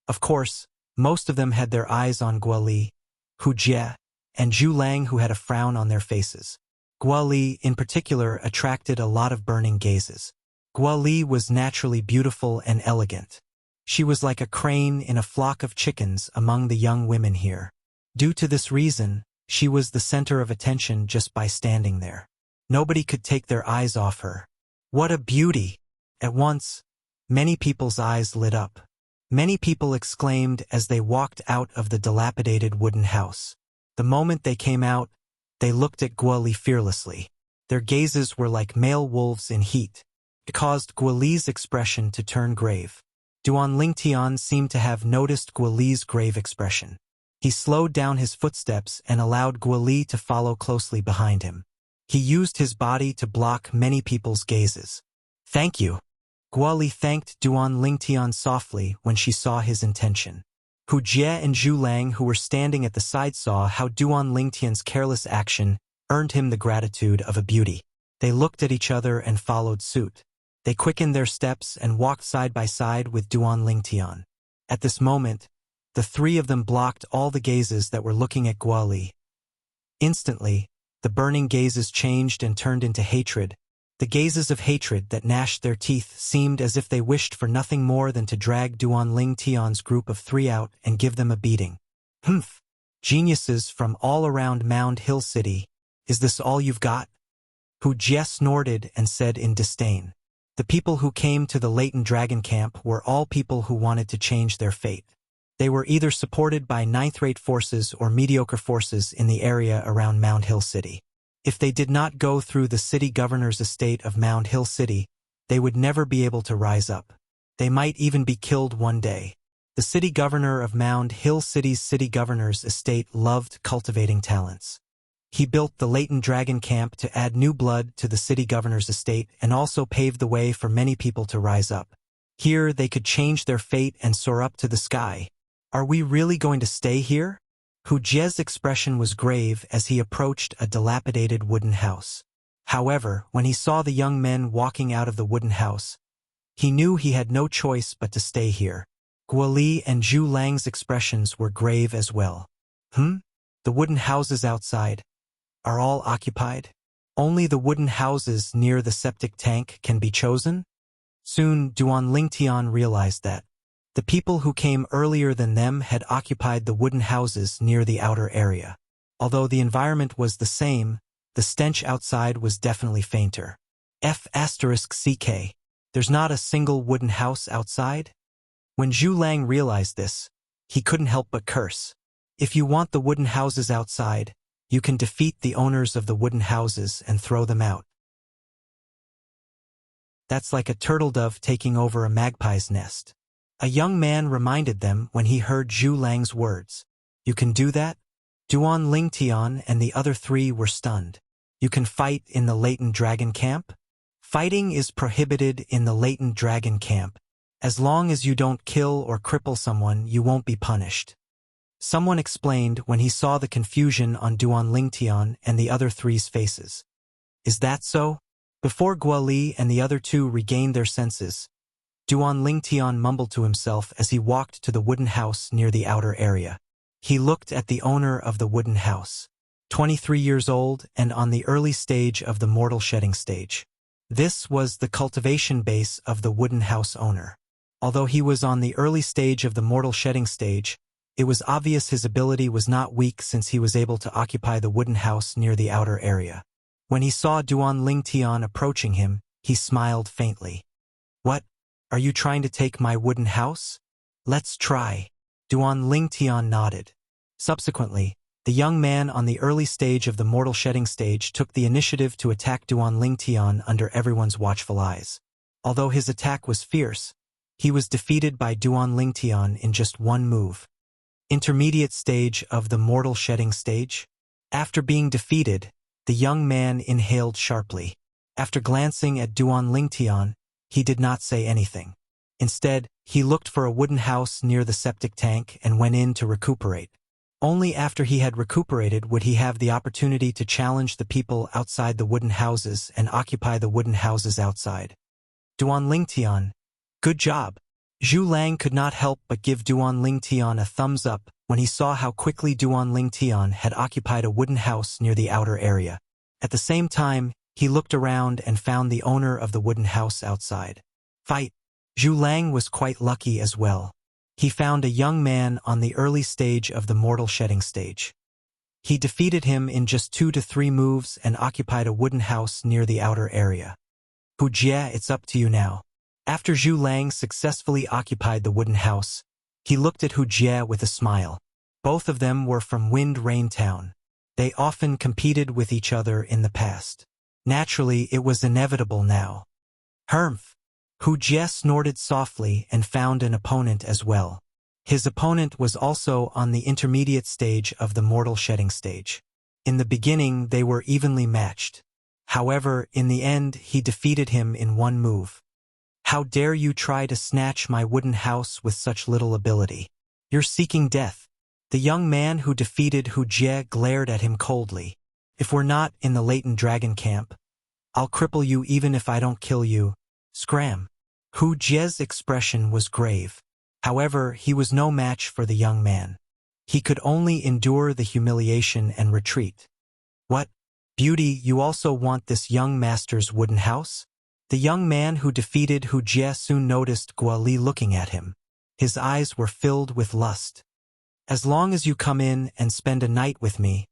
Of course, most of them had their eyes on Guoli, Hu Jie, and Zhu Lang, who had a frown on their faces. Guoli, in particular, attracted a lot of burning gazes. Guoli was naturally beautiful and elegant. She was like a crane in a flock of chickens among the young women here. Due to this reason, she was the center of attention just by standing there. Nobody could take their eyes off her. What a beauty! At once, many people's eyes lit up. Many people exclaimed as they walked out of the dilapidated wooden house. The moment they came out, they looked at Guoli fearlessly. Their gazes were like male wolves in heat. It caused Guoli's expression to turn grave. Duan Lingtian seemed to have noticed Guoli's grave expression. He slowed down his footsteps and allowed Guoli to follow closely behind him. He used his body to block many people's gazes. "Thank you." Guoli thanked Duan Lingtian softly when she saw his intention. Hu Jie and Zhu Lang, who were standing at the side, saw how Duan Lingtian's careless action earned him the gratitude of a beauty. They looked at each other and followed suit. They quickened their steps and walked side by side with Duan Lingtian. At this moment, the three of them blocked all the gazes that were looking at Guoli. Instantly, the burning gazes changed and turned into hatred. The gazes of hatred that gnashed their teeth seemed as if they wished for nothing more than to drag Duan Lingtian's group of three out and give them a beating. "Humph! Geniuses from all around Mound Hill City. Is this all you've got?" Hu Jie snorted and said in disdain. The people who came to the Latent Dragon Camp were all people who wanted to change their fate. They were either supported by ninth-rate forces or mediocre forces in the area around Mound Hill City. If they did not go through the city governor's estate of Mound Hill City, they would never be able to rise up. They might even be killed one day. The city governor of Mound Hill City's city governor's estate loved cultivating talents. He built the Latent Dragon Camp to add new blood to the city governor's estate and also paved the way for many people to rise up. Here they could change their fate and soar up to the sky. "Are we really going to stay here?" Hu Jie's expression was grave as he approached a dilapidated wooden house. However, when he saw the young men walking out of the wooden house, he knew he had no choice but to stay here. Guoli and Zhu Lang's expressions were grave as well. The wooden houses outside are all occupied? Only the wooden houses near the septic tank can be chosen? Soon, Duan Lingtian realized that the people who came earlier than them had occupied the wooden houses near the outer area. Although the environment was the same, the stench outside was definitely fainter. F***CK. There's not a single wooden house outside? When Zhu Lang realized this, he couldn't help but curse. If you want the wooden houses outside, you can defeat the owners of the wooden houses and throw them out. That's like a turtle dove taking over a magpie's nest. A young man reminded them when he heard Zhu Lang's words. "You can do that?" Duan Lingtian and the other three were stunned. "You can fight in the Latent Dragon Camp?" "Fighting is prohibited in the Latent Dragon Camp. As long as you don't kill or cripple someone, you won't be punished." Someone explained when he saw the confusion on Duan Lingtian and the other three's faces. "Is that so?" Before Guoli and the other two regained their senses, Duan Lingtian mumbled to himself as he walked to the wooden house near the outer area. He looked at the owner of the wooden house, 23 years old and on the early stage of the mortal shedding stage. This was the cultivation base of the wooden house owner. Although he was on the early stage of the mortal shedding stage, it was obvious his ability was not weak since he was able to occupy the wooden house near the outer area. When he saw Duan Lingtian approaching him, he smiled faintly. "What? Are you trying to take my wooden house?" "Let's try." Duan Lingtian nodded. Subsequently, the young man on the early stage of the mortal shedding stage took the initiative to attack Duan Lingtian under everyone's watchful eyes. Although his attack was fierce, he was defeated by Duan Lingtian in just one move. Intermediate stage of the mortal shedding stage? After being defeated, the young man inhaled sharply. After glancing at Duan Lingtian, he did not say anything. Instead, he looked for a wooden house near the septic tank and went in to recuperate. Only after he had recuperated would he have the opportunity to challenge the people outside the wooden houses and occupy the wooden houses outside. Duan Lingtian, good job. Zhu Lang could not help but give Duan Lingtian a thumbs up when he saw how quickly Duan Lingtian had occupied a wooden house near the outer area. At the same time, he looked around and found the owner of the wooden house outside. Fight! Zhu Lang was quite lucky as well. He found a young man on the early stage of the mortal shedding stage. He defeated him in just 2 to 3 moves and occupied a wooden house near the outer area. Hu Jie, it's up to you now. After Zhu Lang successfully occupied the wooden house, he looked at Hu Jie with a smile. Both of them were from Wind Rain Town. They often competed with each other in the past. Naturally, it was inevitable now. Humph! Hu Jie snorted softly and found an opponent as well. His opponent was also on the intermediate stage of the mortal shedding stage. In the beginning, they were evenly matched. However, in the end, he defeated him in 1 move. How dare you try to snatch my wooden house with such little ability? You're seeking death. The young man who defeated Hu Jie glared at him coldly. If we're not in the latent dragon camp, I'll cripple you even if I don't kill you. Scram. Hu Jie's expression was grave. However, he was no match for the young man. He could only endure the humiliation and retreat. What? Beauty, you also want this young master's wooden house? The young man who defeated Hu Jie soon noticed Guo Li looking at him. His eyes were filled with lust. As long as you come in and spend a night with me,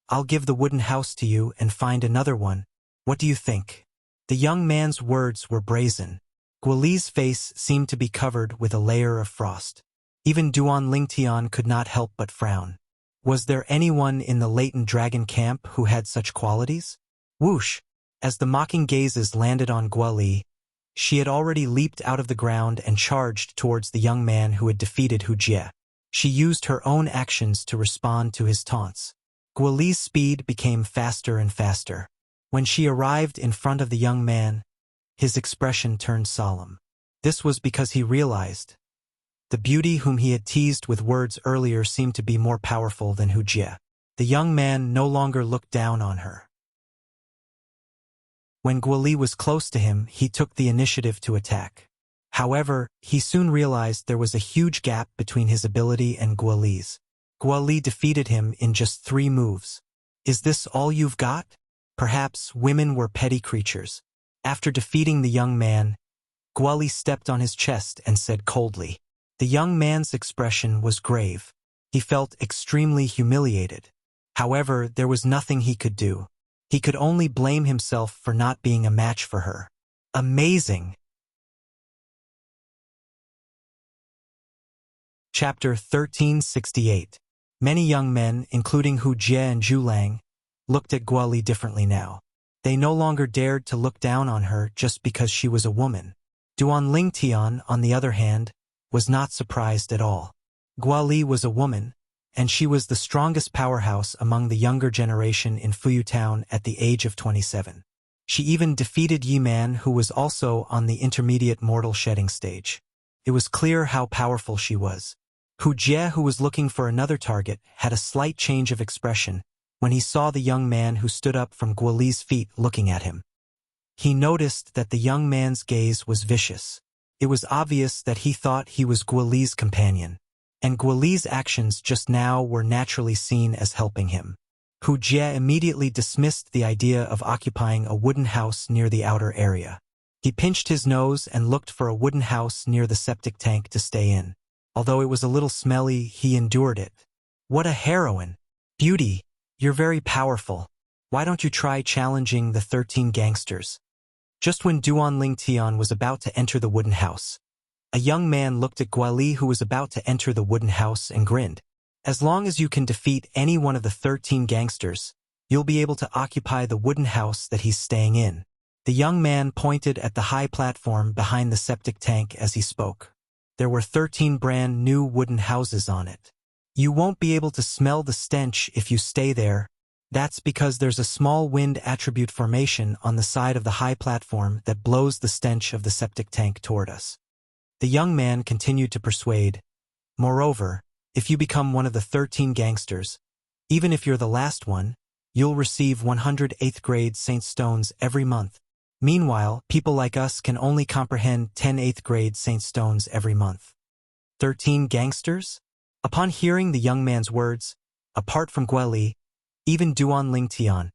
I'll give the wooden house to you and find another one. What do you think? The young man's words were brazen. Guo Li's face seemed to be covered with a layer of frost. Even Duan Lingtian could not help but frown. Was there anyone in the latent dragon camp who had such qualities? Whoosh! As the mocking gazes landed on Guo Li, she had already leaped out of the ground and charged towards the young man who had defeated Hu Jie. She used her own actions to respond to his taunts. Guo Li's speed became faster and faster. When she arrived in front of the young man, his expression turned solemn. This was because he realized the beauty whom he had teased with words earlier seemed to be more powerful than Hu Jie. The young man no longer looked down on her. When Guo Li was close to him, he took the initiative to attack. However, he soon realized there was a huge gap between his ability and Guo Li's. Guo Li defeated him in just 3 moves. Is this all you've got? Perhaps women were petty creatures. After defeating the young man, Guo Li stepped on his chest and said coldly. The young man's expression was grave. He felt extremely humiliated. However, there was nothing he could do. He could only blame himself for not being a match for her. Amazing! Chapter 1368. Many young men, including Hu Jie and Zhu Lang, looked at Guo Li differently now. They no longer dared to look down on her just because she was a woman. Duan Lingtian, on the other hand, was not surprised at all. Guo Li was a woman, and she was the strongest powerhouse among the younger generation in Fuyu Town at the age of 27. She even defeated Yi Man, who was also on the intermediate mortal shedding stage. It was clear how powerful she was. Hu Jie, who was looking for another target, had a slight change of expression when he saw the young man who stood up from Guo Li's feet looking at him. He noticed that the young man's gaze was vicious. It was obvious that he thought he was Guo Li's companion, and Guo Li's actions just now were naturally seen as helping him. Hu Jie immediately dismissed the idea of occupying a wooden house near the outer area. He pinched his nose and looked for a wooden house near the septic tank to stay in. Although it was a little smelly, he endured it. What a heroine! Beauty, you're very powerful. Why don't you try challenging the 13 gangsters? Just when Duan Lingtian was about to enter the wooden house, a young man looked at Guo Li, who was about to enter the wooden house, and grinned. As long as you can defeat any one of the 13 gangsters, you'll be able to occupy the wooden house that he's staying in. The young man pointed at the high platform behind the septic tank as he spoke. There were 13 brand new wooden houses on it. You won't be able to smell the stench if you stay there, That's because there's a small wind attribute formation on the side of the high platform that blows the stench of the septic tank toward us. The young man continued to persuade. Moreover, if you become one of the 13 gangsters, even if you're the last one, you'll receive 100 8th grade Saint Stones every month. Meanwhile, people like us can only comprehend 10 8th grade Saint Stones every month. 13 gangsters? Upon hearing the young man's words, apart from Gueli, even Duan Lingtian,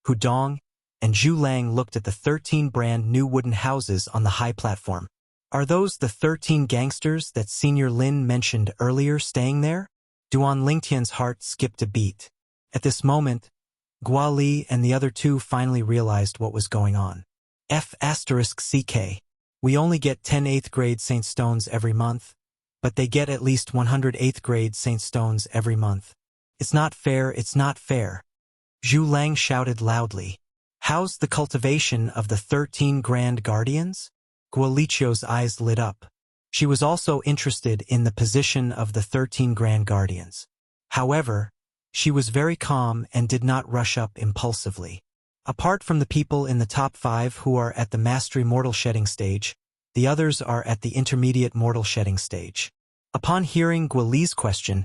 Hudong, and Zhu Lang looked at the 13 brand new wooden houses on the high platform. Are those the 13 gangsters that Senior Lin mentioned earlier staying there? Duan Lingtian's heart skipped a beat. At this moment, Guali and the other two finally realized what was going on. F***CK. We only get 10 8th grade Saint Stones every month, but they get at least 100 8th grade Saint Stones every month. It's not fair, it's not fair. Zhu Lang shouted loudly. How's the cultivation of the 13 Grand Guardians? Gualichio's eyes lit up. She was also interested in the position of the 13 Grand Guardians. However, she was very calm and did not rush up impulsively. Apart from the people in the top 5 who are at the Mastery Mortal Shedding stage, the others are at the Intermediate Mortal Shedding stage. Upon hearing Guali's question,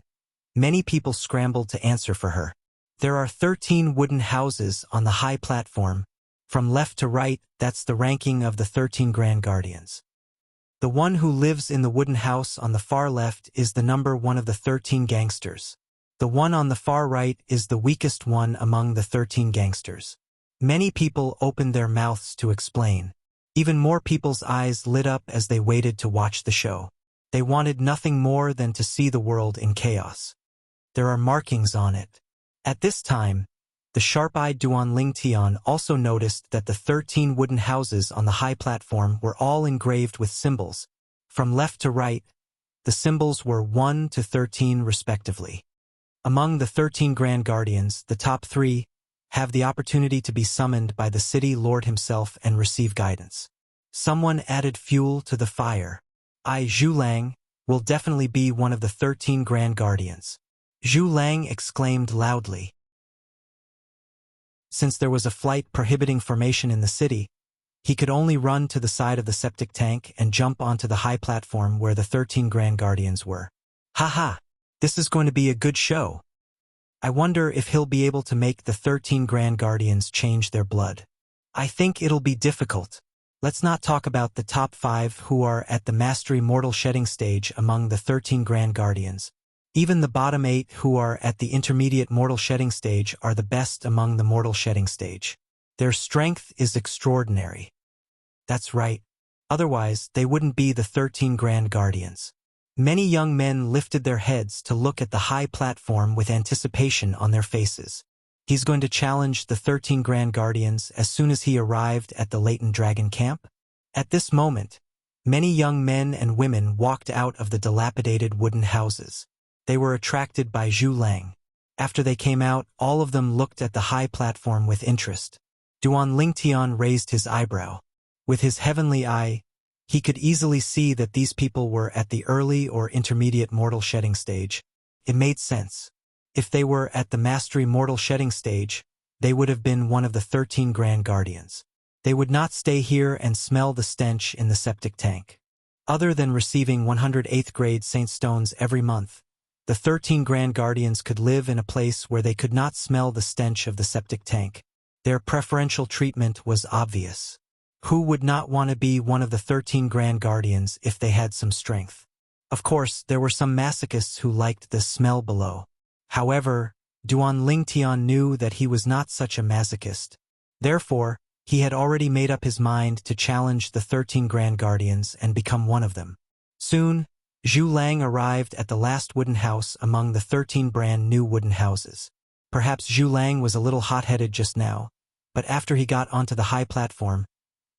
many people scrambled to answer for her. There are 13 wooden houses on the high platform. From left to right, that's the ranking of the 13 Grand Guardians. The one who lives in the wooden house on the far left is the number 1 of the 13 gangsters. The one on the far right is the weakest one among the 13 gangsters. Many people opened their mouths to explain. Even more people's eyes lit up as they waited to watch the show. They wanted nothing more than to see the world in chaos. There are markings on it. At this time, the sharp-eyed Duan Lingtian also noticed that the 13 wooden houses on the high platform were all engraved with symbols. From left to right, the symbols were 1 to 13 respectively. Among the 13 Grand Guardians, the top 3 have the opportunity to be summoned by the city lord himself and receive guidance. Someone added fuel to the fire. Zhu Lang will definitely be one of the 13 Grand Guardians. Zhu Lang exclaimed loudly. Since there was a flight prohibiting formation in the city, he could only run to the side of the septic tank and jump onto the high platform where the 13 Grand Guardians were. Haha, this is going to be a good show. I wonder if he'll be able to make the 13 Grand Guardians change their blood. I think it'll be difficult. Let's not talk about the top 5 who are at the Mastery Mortal Shedding stage among the 13 Grand Guardians. Even the bottom 8 who are at the Intermediate Mortal Shedding stage are the best among the Mortal Shedding stage. Their strength is extraordinary. That's right. Otherwise, they wouldn't be the 13 Grand Guardians. Many young men lifted their heads to look at the high platform with anticipation on their faces. He's going to challenge the 13 Grand Guardians as soon as he arrived at the Latent Dragon camp? At this moment, many young men and women walked out of the dilapidated wooden houses. They were attracted by Zhu Lang. After they came out, all of them looked at the high platform with interest. Duan Lingtian raised his eyebrow. With his heavenly eye, he could easily see that these people were at the early or intermediate mortal shedding stage. It made sense. If they were at the Mastery Mortal Shedding stage, they would have been one of the 13 Grand Guardians. They would not stay here and smell the stench in the septic tank. Other than receiving 108th grade Saint Stones every month, the 13 Grand Guardians could live in a place where they could not smell the stench of the septic tank. Their preferential treatment was obvious. Who would not want to be one of the 13 Grand Guardians if they had some strength? Of course, there were some masochists who liked the smell below. However, Duan Lingtian knew that he was not such a masochist. Therefore, he had already made up his mind to challenge the 13 Grand Guardians and become one of them. Soon, Zhu Lang arrived at the last wooden house among the 13 brand new wooden houses. Perhaps Zhu Lang was a little hot-headed just now, but after he got onto the high platform,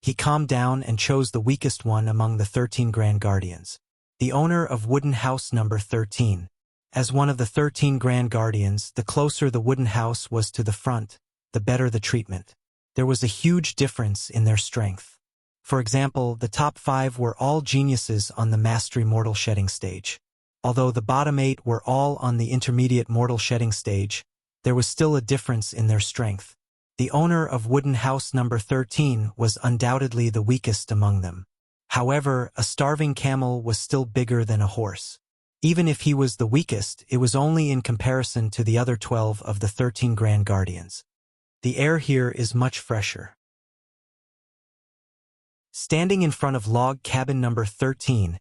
he calmed down and chose the weakest one among the 13 Grand Guardians, the owner of wooden house number 13. As one of the 13 Grand Guardians, the closer the wooden house was to the front, the better the treatment. There was a huge difference in their strength. For example, the top 5 were all geniuses on the Mastery Mortal Shedding stage. Although the bottom 8 were all on the Intermediate Mortal Shedding stage, there was still a difference in their strength. The owner of wooden house number 13 was undoubtedly the weakest among them. However, a starving camel was still bigger than a horse. Even if he was the weakest, it was only in comparison to the other 12 of the 13 Grand Guardians. The air here is much fresher. Standing in front of log cabin number 13,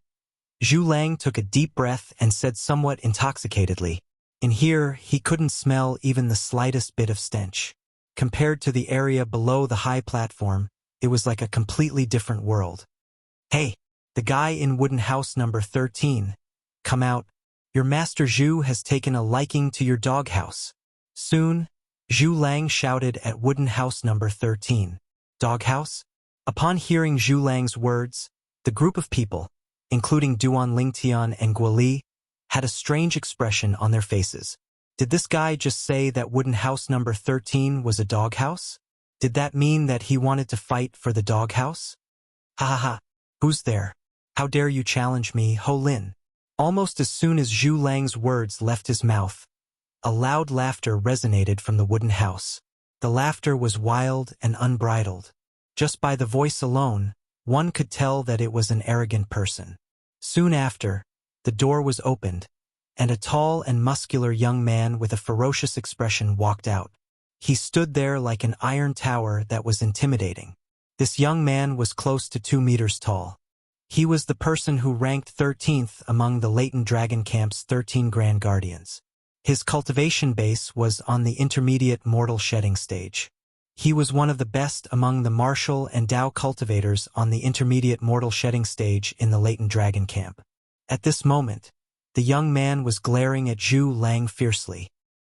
Zhu Lang took a deep breath and said somewhat intoxicatedly, "In here, he couldn't smell even the slightest bit of stench. Compared to the area below the high platform, it was like a completely different world." "Hey, the guy in wooden house number 13, come out. Your master Zhu has taken a liking to your doghouse." Soon, Zhu Lang shouted at wooden house number 13. "Doghouse?" Upon hearing Zhu Lang's words, the group of people, including Duan Lingtian and Guoli, had a strange expression on their faces. Did this guy just say that wooden house number 13 was a doghouse? Did that mean that he wanted to fight for the doghouse? "Ha ha ha, who's there? How dare you challenge me, Ho Lin?" Almost as soon as Zhu Lang's words left his mouth, a loud laughter resonated from the wooden house. The laughter was wild and unbridled. Just by the voice alone, one could tell that it was an arrogant person. Soon after, the door was opened, and a tall and muscular young man with a ferocious expression walked out. He stood there like an iron tower that was intimidating. This young man was close to 2 meters tall. He was the person who ranked 13th among the Latent Dragon Camp's 13 Grand Guardians. His cultivation base was on the intermediate mortal shedding stage. He was one of the best among the martial and Dao cultivators on the intermediate mortal shedding stage in the Latent Dragon Camp. At this moment, the young man was glaring at Zhu Lang fiercely.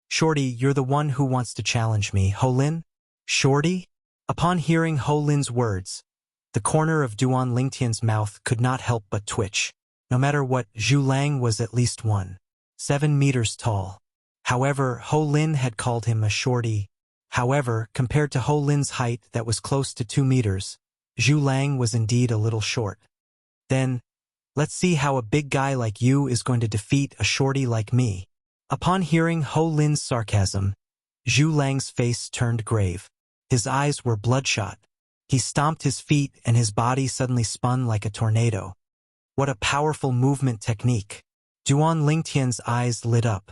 "Shorty, you're the one who wants to challenge me, Ho Lin?" "Shorty?" Upon hearing Ho Lin's words, the corner of Duan Lingtian's mouth could not help but twitch. No matter what, Zhu Lang was at least 1.7 meters tall. However, Ho Lin had called him a shorty. However, compared to Ho Lin's height that was close to 2 meters, Zhu Lang was indeed a little short. "Then, let's see how a big guy like you is going to defeat a shorty like me." Upon hearing Ho Lin's sarcasm, Zhu Lang's face turned grave. His eyes were bloodshot. He stomped his feet and his body suddenly spun like a tornado. What a powerful movement technique! Duan Lingtian's eyes lit up.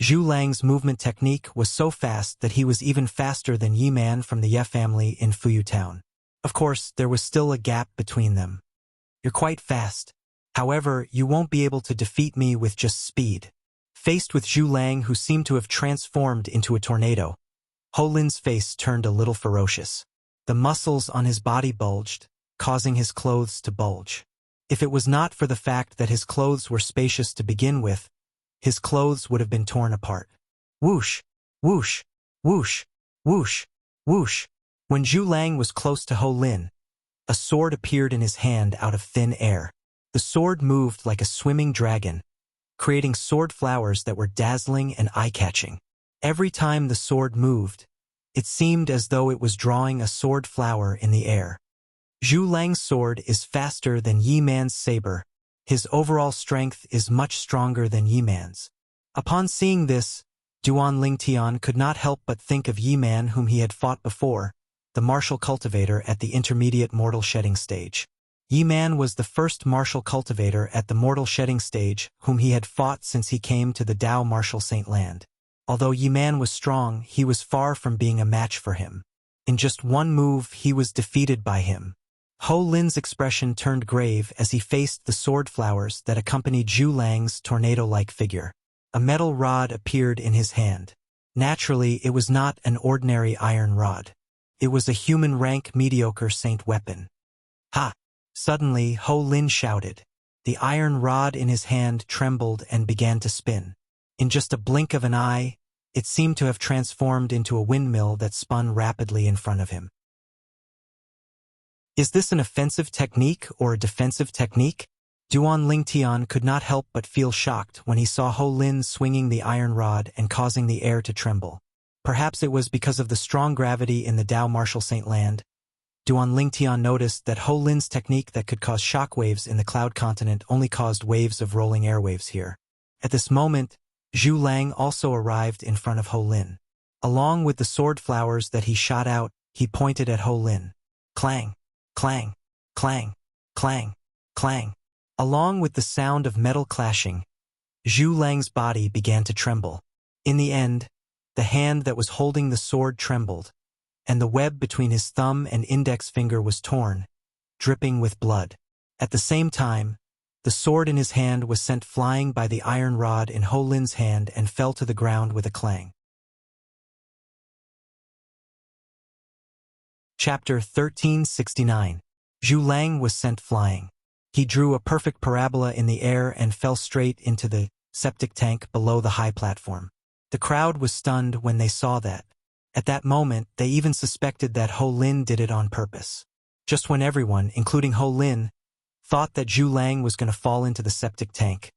Zhu Lang's movement technique was so fast that he was even faster than Yi Man from the Ye family in Fuyu Town. Of course, there was still a gap between them. "You're quite fast. However, you won't be able to defeat me with just speed." Faced with Zhu Lang, who seemed to have transformed into a tornado, Ho Lin's face turned a little ferocious. The muscles on his body bulged, causing his clothes to bulge. If it was not for the fact that his clothes were spacious to begin with, his clothes would have been torn apart. Whoosh, whoosh, whoosh, whoosh, whoosh. When Zhu Lang was close to Ho Lin, a sword appeared in his hand out of thin air. The sword moved like a swimming dragon, creating sword flowers that were dazzling and eye-catching. Every time the sword moved, it seemed as though it was drawing a sword flower in the air. Zhu Lang's sword is faster than Yi Man's saber. His overall strength is much stronger than Yi Man's. Upon seeing this, Duan Lingtian could not help but think of Yi Man, whom he had fought before, the martial cultivator at the intermediate mortal shedding stage. Yi Man was the first martial cultivator at the mortal shedding stage whom he had fought since he came to the Dao martial Saint Land. Although Yi Man was strong, he was far from being a match for him. In just one move, he was defeated by him. Ho Lin's expression turned grave as he faced the sword flowers that accompanied Zhu Lang's tornado-like figure. A metal rod appeared in his hand. Naturally, it was not an ordinary iron rod. It was a human-rank mediocre saint weapon. "Ha!" Suddenly, Ho Lin shouted. The iron rod in his hand trembled and began to spin. In just a blink of an eye, it seemed to have transformed into a windmill that spun rapidly in front of him. Is this an offensive technique or a defensive technique? Duan Lingtian could not help but feel shocked when he saw Ho Lin swinging the iron rod and causing the air to tremble. Perhaps it was because of the strong gravity in the Dao martial Saint Land. Duan Lingtian noticed that Ho Lin's technique that could cause shockwaves in the Cloud Continent only caused waves of rolling airwaves here. At this moment, Zhu Lang also arrived in front of Ho Lin. Along with the sword flowers that he shot out, he pointed at Ho Lin. Clang, clang, clang, clang, clang. Along with the sound of metal clashing, Zhu Lang's body began to tremble. In the end, the hand that was holding the sword trembled, and the web between his thumb and index finger was torn, dripping with blood. At the same time, the sword in his hand was sent flying by the iron rod in Ho Lin's hand and fell to the ground with a clang. Chapter 1369. Zhu Lang was sent flying. He drew a perfect parabola in the air and fell straight into the septic tank below the high platform. The crowd was stunned when they saw that. At that moment, they even suspected that Ho Lin did it on purpose. Just when everyone, including Ho Lin, thought that Zhu Lang was going to fall into the septic tank,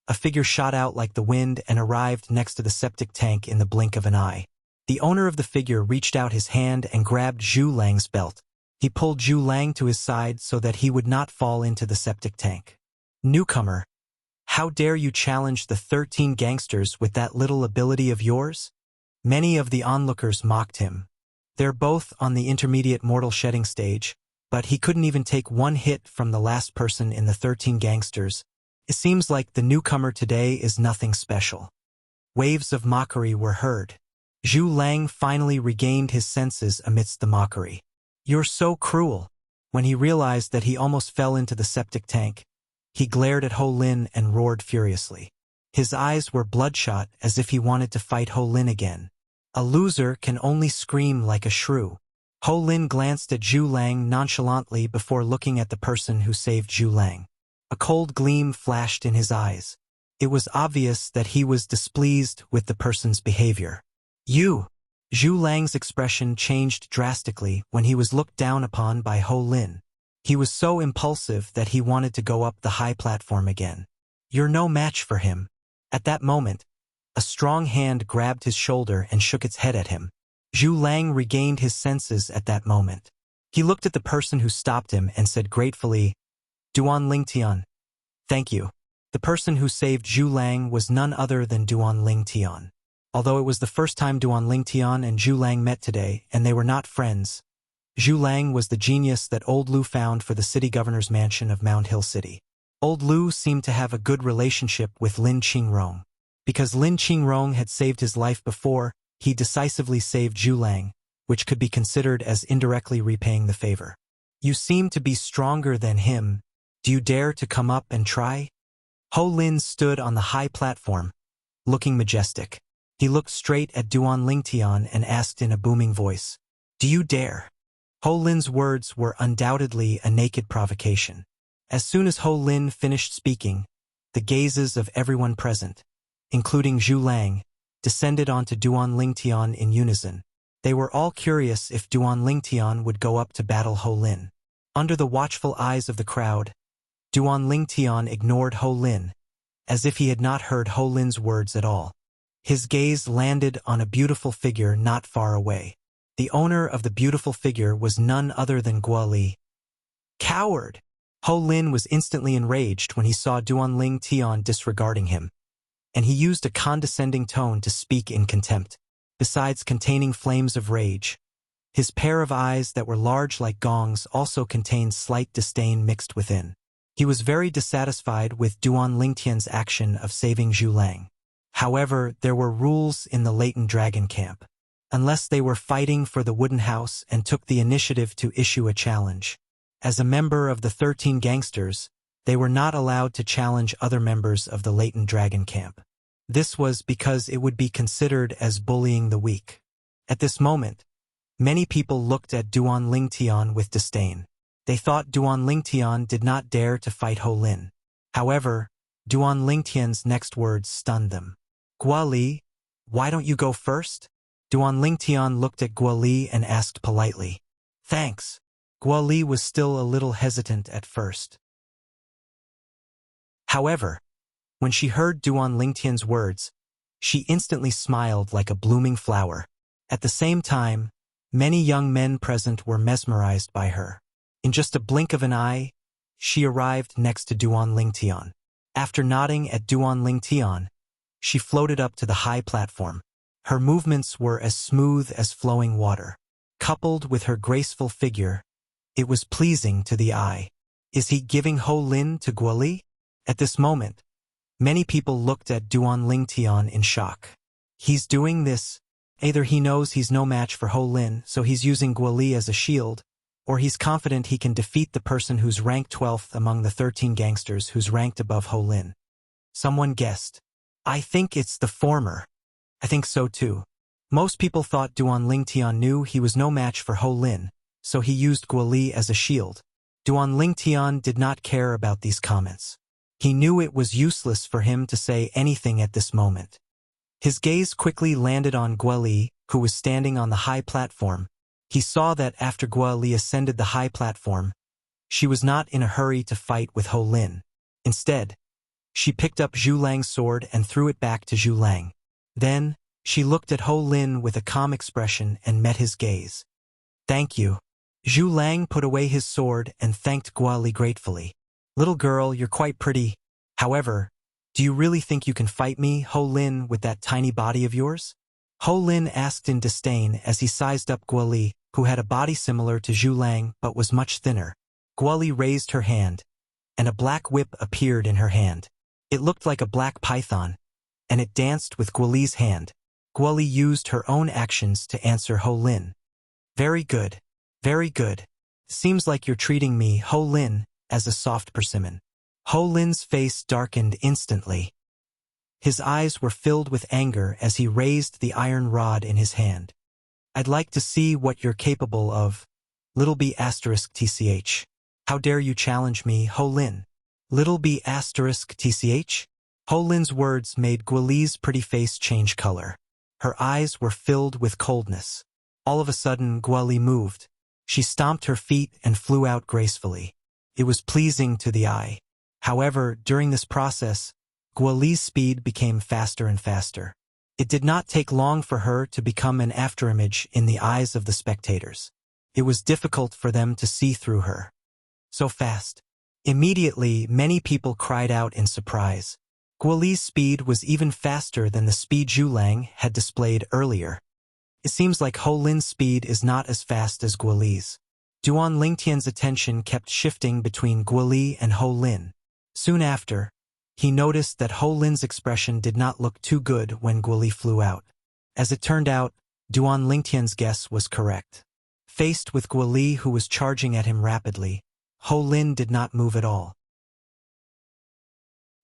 a figure shot out like the wind and arrived next to the septic tank in the blink of an eye. The owner of the figure reached out his hand and grabbed Zhu Lang's belt. He pulled Zhu Lang to his side so that he would not fall into the septic tank. Newcomer, how dare you challenge the 13 gangsters with that little ability of yours? Many of the onlookers mocked him. They're both on the intermediate mortal shedding stage, but he couldn't even take one hit from the last person in the 13 gangsters. It seems like the newcomer today is nothing special. Waves of mockery were heard. Zhu Lang finally regained his senses amidst the mockery. You're so cruel. When he realized that he almost fell into the septic tank, he glared at Ho Lin and roared furiously. His eyes were bloodshot as if he wanted to fight Ho Lin again. A loser can only scream like a shrew. Ho Lin glanced at Zhu Lang nonchalantly before looking at the person who saved Zhu Lang. A cold gleam flashed in his eyes. It was obvious that he was displeased with the person's behavior. You! Zhu Lang's expression changed drastically when he was looked down upon by Ho Lin. He was so impulsive that he wanted to go up the high platform again. You're no match for him. At that moment, a strong hand grabbed his shoulder and shook its head at him. Zhu Lang regained his senses at that moment. He looked at the person who stopped him and said gratefully, Duan Lingtian. Thank you. The person who saved Zhu Lang was none other than Duan Lingtian. Although it was the first time Duan Lingtian and Zhu Lang met today, and they were not friends, Zhu Lang was the genius that Old Lu found for the city governor's mansion of Mount Hill City. Old Lu seemed to have a good relationship with Lin Qingrong. Because Lin Qingrong had saved his life before, he decisively saved Zhu Lang, which could be considered as indirectly repaying the favor. You seem to be stronger than him. Do you dare to come up and try? Ho Lin stood on the high platform, looking majestic. He looked straight at Duan Lingtian and asked in a booming voice, Do you dare? Ho Lin's words were undoubtedly a naked provocation. As soon as Ho Lin finished speaking, the gazes of everyone present, including Zhu Lang, descended onto Duan Lingtian in unison. They were all curious if Duan Lingtian would go up to battle Ho Lin. Under the watchful eyes of the crowd, Duan Lingtian ignored Ho Lin, as if he had not heard Ho Lin's words at all. His gaze landed on a beautiful figure not far away. The owner of the beautiful figure was none other than Guo Li. Coward! Ho Lin was instantly enraged when he saw Duan Lingtian disregarding him, and he used a condescending tone to speak in contempt. Besides containing flames of rage, his pair of eyes that were large like gongs also contained slight disdain mixed within. He was very dissatisfied with Duan Lingtian's action of saving Zhu Lang. However, there were rules in the Latent Dragon camp. Unless they were fighting for the Wooden House and took the initiative to issue a challenge. As a member of the 13 gangsters, they were not allowed to challenge other members of the Latent Dragon camp. This was because it would be considered as bullying the weak. At this moment, many people looked at Duan Lingtian with disdain. They thought Duan Lingtian did not dare to fight Ho Lin. However, Duan Lingtian's next words stunned them. Guo Li, why don't you go first? Duan Lingtian looked at Guo Li and asked politely. Thanks. Guo Li was still a little hesitant at first. However, when she heard Duan Lingtian's words, she instantly smiled like a blooming flower. At the same time, many young men present were mesmerized by her. In just a blink of an eye, she arrived next to Duan Lingtian. After nodding at Duan Lingtian, she floated up to the high platform. Her movements were as smooth as flowing water. Coupled with her graceful figure, it was pleasing to the eye. Is he giving Ho Lin to Guoli? At this moment, many people looked at Duan Lingtian in shock. He's doing this. Either he knows he's no match for Ho Lin, so he's using Guoli as a shield, or he's confident he can defeat the person who's ranked 12th among the 13 gangsters who's ranked above Ho Lin. Someone guessed. I think it's the former. I think so too. Most people thought Duan Lingtian knew he was no match for Ho Lin, so he used Guoli as a shield. Duan Lingtian did not care about these comments. He knew it was useless for him to say anything at this moment. His gaze quickly landed on Guoli, who was standing on the high platform. He saw that after Guoli ascended the high platform, she was not in a hurry to fight with Ho Lin. Instead, she picked up Zhu Lang's sword and threw it back to Zhu Lang. Then, she looked at Ho Lin with a calm expression and met his gaze. Thank you. Zhu Lang put away his sword and thanked Guoli gratefully. Little girl, you're quite pretty. However, do you really think you can fight me, Ho Lin, with that tiny body of yours? Ho Lin asked in disdain as he sized up Guoli, who had a body similar to Zhu Lang but was much thinner. Guoli raised her hand, and a black whip appeared in her hand. It looked like a black python, and it danced with Guoli's hand. Guoli used her own actions to answer Ho Lin. Very good. Very good. Seems like you're treating me, Ho Lin, as a soft persimmon. Ho Lin's face darkened instantly. His eyes were filled with anger as he raised the iron rod in his hand. I'd like to see what you're capable of, little b asterisk tch. How dare you challenge me, Ho Lin? Little b asterisk tch? Ho Lin's words made Guoli's pretty face change color. Her eyes were filled with coldness. All of a sudden, Guoli moved. She stomped her feet and flew out gracefully. It was pleasing to the eye. However, during this process, Guoli's speed became faster and faster. It did not take long for her to become an afterimage in the eyes of the spectators. It was difficult for them to see through her. So fast. Immediately, many people cried out in surprise. Guoli's speed was even faster than the speed Zhu Lang had displayed earlier. It seems like Ho Lin's speed is not as fast as Guoli's. Duan Lingtian's attention kept shifting between Guoli and Ho Lin. Soon after, he noticed that Ho Lin's expression did not look too good when Guoli flew out. As it turned out, Duan Lingtian's guess was correct. Faced with Guoli, who was charging at him rapidly, Ho Lin did not move at all.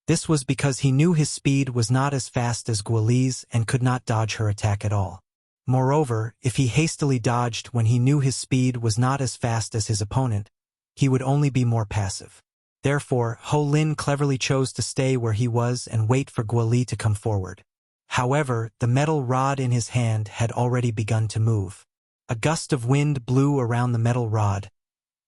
This was because he knew his speed was not as fast as Guoli's and could not dodge her attack at all. Moreover, if he hastily dodged when he knew his speed was not as fast as his opponent, he would only be more passive. Therefore, Ho Lin cleverly chose to stay where he was and wait for Guoli to come forward. However, the metal rod in his hand had already begun to move. A gust of wind blew around the metal rod,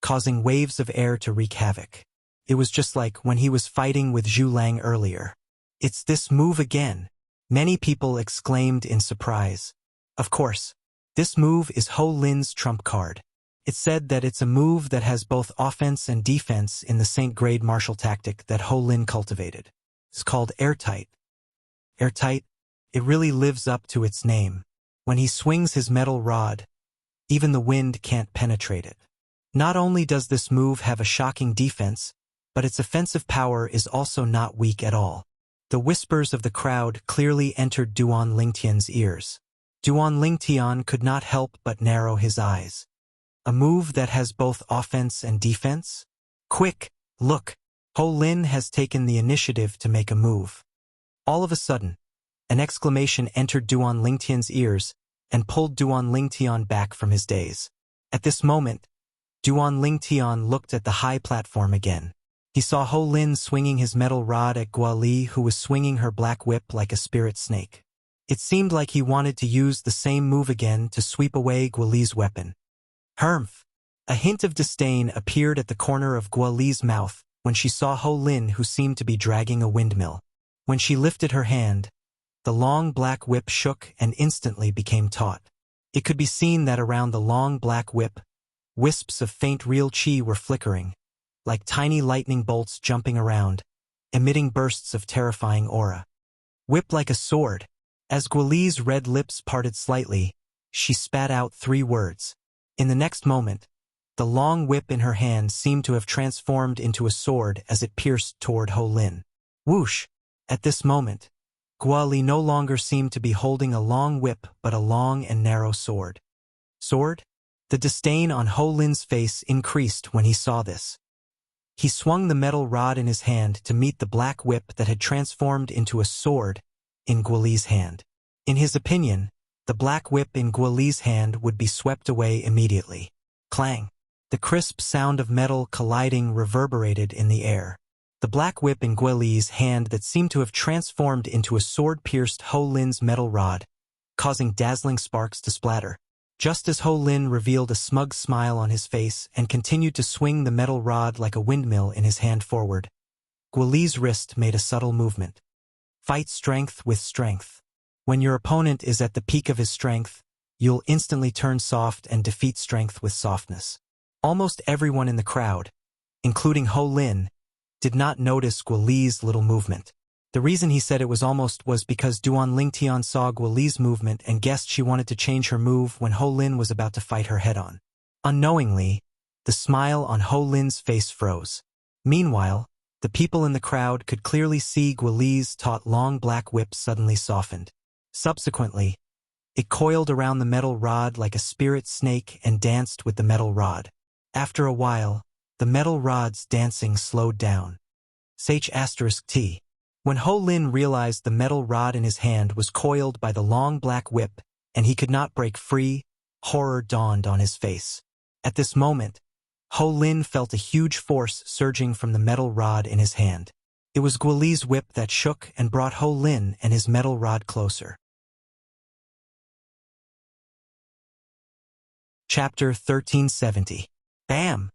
causing waves of air to wreak havoc. It was just like when he was fighting with Zhu Lang earlier. It's this move again. Many people exclaimed in surprise. Of course, this move is Ho Lin's trump card. It's said that it's a move that has both offense and defense in the Saint grade martial tactic that Ho Lin cultivated. It's called airtight. Airtight? It really lives up to its name. When he swings his metal rod, even the wind can't penetrate it. Not only does this move have a shocking defense, but its offensive power is also not weak at all. The whispers of the crowd clearly entered Duan Lingtian's ears. Duan Lingtian could not help but narrow his eyes. A move that has both offense and defense? Quick, look! Ho Lin has taken the initiative to make a move. All of a sudden, an exclamation entered Duan Lingtian's ears and pulled Duan Lingtian back from his daze. At this moment, Duan Lingtian looked at the high platform again. He saw Ho Lin swinging his metal rod at Guoli, who was swinging her black whip like a spirit snake. It seemed like he wanted to use the same move again to sweep away Guoli's weapon. Humph! A hint of disdain appeared at the corner of Guoli's mouth when she saw Ho Lin, who seemed to be dragging a windmill. When she lifted her hand, the long black whip shook and instantly became taut. It could be seen that around the long black whip, wisps of faint real chi were flickering, like tiny lightning bolts jumping around, emitting bursts of terrifying aura. Whip like a sword. As Guoli's red lips parted slightly, she spat out 3 words. In the next moment, the long whip in her hand seemed to have transformed into a sword as it pierced toward Ho Lin. Whoosh! At this moment, Guoli no longer seemed to be holding a long whip but a long and narrow sword. Sword? The disdain on Ho Lin's face increased when he saw this. He swung the metal rod in his hand to meet the black whip that had transformed into a sword in Guoli's hand. In his opinion, the black whip in Guoli's hand would be swept away immediately. Clang! The crisp sound of metal colliding reverberated in the air. The black whip in Guoli's hand that seemed to have transformed into a sword pierced Ho Lin's metal rod, causing dazzling sparks to splatter. Just as Ho Lin revealed a smug smile on his face and continued to swing the metal rod like a windmill in his hand forward, Guoli's wrist made a subtle movement. Fight strength with strength. When your opponent is at the peak of his strength, you'll instantly turn soft and defeat strength with softness. Almost everyone in the crowd, including Ho Lin, did not notice Guoli's little movement. The reason he said it was almost was because Duan Lingtian saw Guoli's movement and guessed she wanted to change her move when Ho Lin was about to fight her head-on. Unknowingly, the smile on Ho Lin's face froze. Meanwhile, the people in the crowd could clearly see Guoli's taut long black whip suddenly softened. Subsequently, it coiled around the metal rod like a spirit snake and danced with the metal rod. After a while, the metal rod's dancing slowed down. T. When Ho Lin realized the metal rod in his hand was coiled by the long black whip and he could not break free, horror dawned on his face. At this moment, Ho Lin felt a huge force surging from the metal rod in his hand. It was Guoli's whip that shook and brought Ho Lin and his metal rod closer. Chapter 1370. Bam!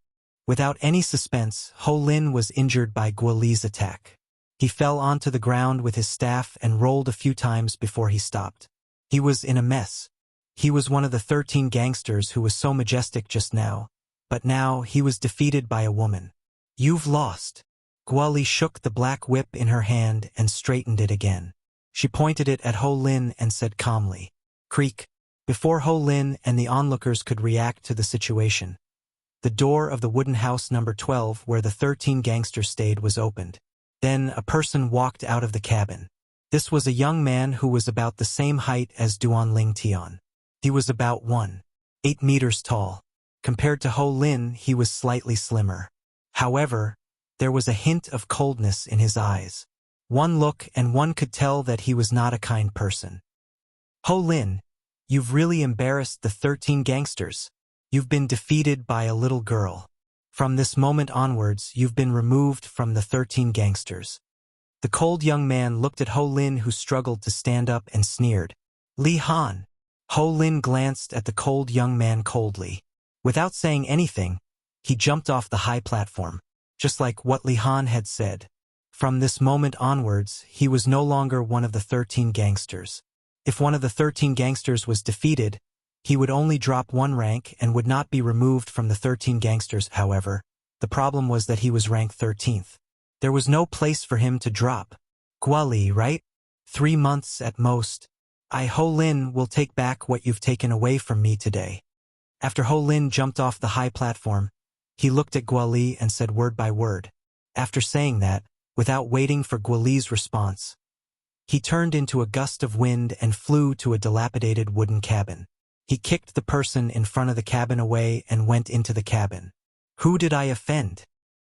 Without any suspense, Ho Lin was injured by Guoli's attack. He fell onto the ground with his staff and rolled a few times before he stopped. He was in a mess. He was one of the 13 gangsters who was so majestic just now, but now he was defeated by a woman. You've lost. Guoli shook the black whip in her hand and straightened it again. She pointed it at Ho Lin and said calmly, "Creak." Before Ho Lin and the onlookers could react to the situation, the door of the wooden house number 12 where the 13 gangsters stayed was opened. Then a person walked out of the cabin. This was a young man who was about the same height as Duan Lingtian. He was about 1.8 meters tall. Compared to Ho Lin, he was slightly slimmer. However, there was a hint of coldness in his eyes. One look and one could tell that he was not a kind person. "Ho Lin, you've really embarrassed the 13 gangsters. You've been defeated by a little girl. From this moment onwards, you've been removed from the 13 gangsters." The cold young man looked at Ho Lin, who struggled to stand up, and sneered. "Li Han." Ho Lin glanced at the cold young man coldly. Without saying anything, he jumped off the high platform, just like what Li Han had said. From this moment onwards, he was no longer one of the 13 gangsters. If one of the 13 gangsters was defeated, he would only drop 1 rank and would not be removed from the 13 gangsters. However, the problem was that he was ranked 13th. There was no place for him to drop. Guoli, right? 3 months at most. Ho Lin will take back what you've taken away from me today. After Ho Lin jumped off the high platform, he looked at Guoli and said word by word. After saying that, without waiting for Guoli's response, he turned into a gust of wind and flew to a dilapidated wooden cabin. He kicked the person in front of the cabin away and went into the cabin. Who did I offend?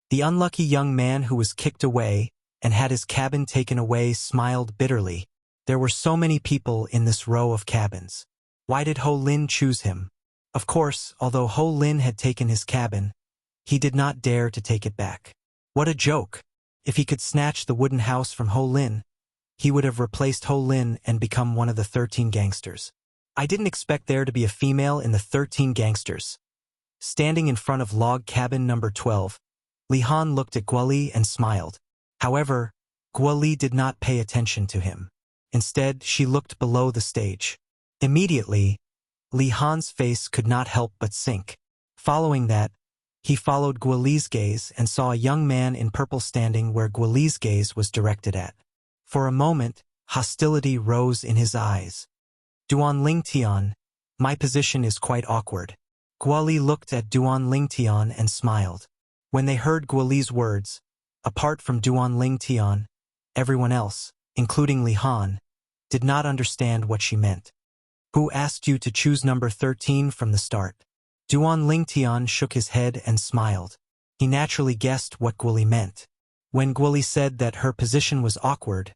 The unlucky young man who was kicked away and had his cabin taken away smiled bitterly. There were so many people in this row of cabins. Why did Ho Lin choose him? Of course, although Ho Lin had taken his cabin, he did not dare to take it back. What a joke! If he could snatch the wooden house from Ho Lin, he would have replaced Ho Lin and become one of the 13 gangsters. I didn't expect there to be a female in the 13 gangsters. Standing in front of log cabin number 12, Li Han looked at Guoli and smiled. However, Guoli did not pay attention to him. Instead, she looked below the stage. Immediately, Li Han's face could not help but sink. Following that, he followed Guoli's gaze and saw a young man in purple standing where Guoli's gaze was directed at. For a moment, Hostility rose in his eyes. Duan Lingtian, my position is quite awkward. Guoli looked at Duan Lingtian and smiled. When they heard Guoli's words, apart from Duan Lingtian, everyone else, including Li Han, did not understand what she meant. Who asked you to choose number 13 from the start? Duan Lingtian shook his head and smiled. He naturally guessed what Guoli meant. When Guoli said that her position was awkward,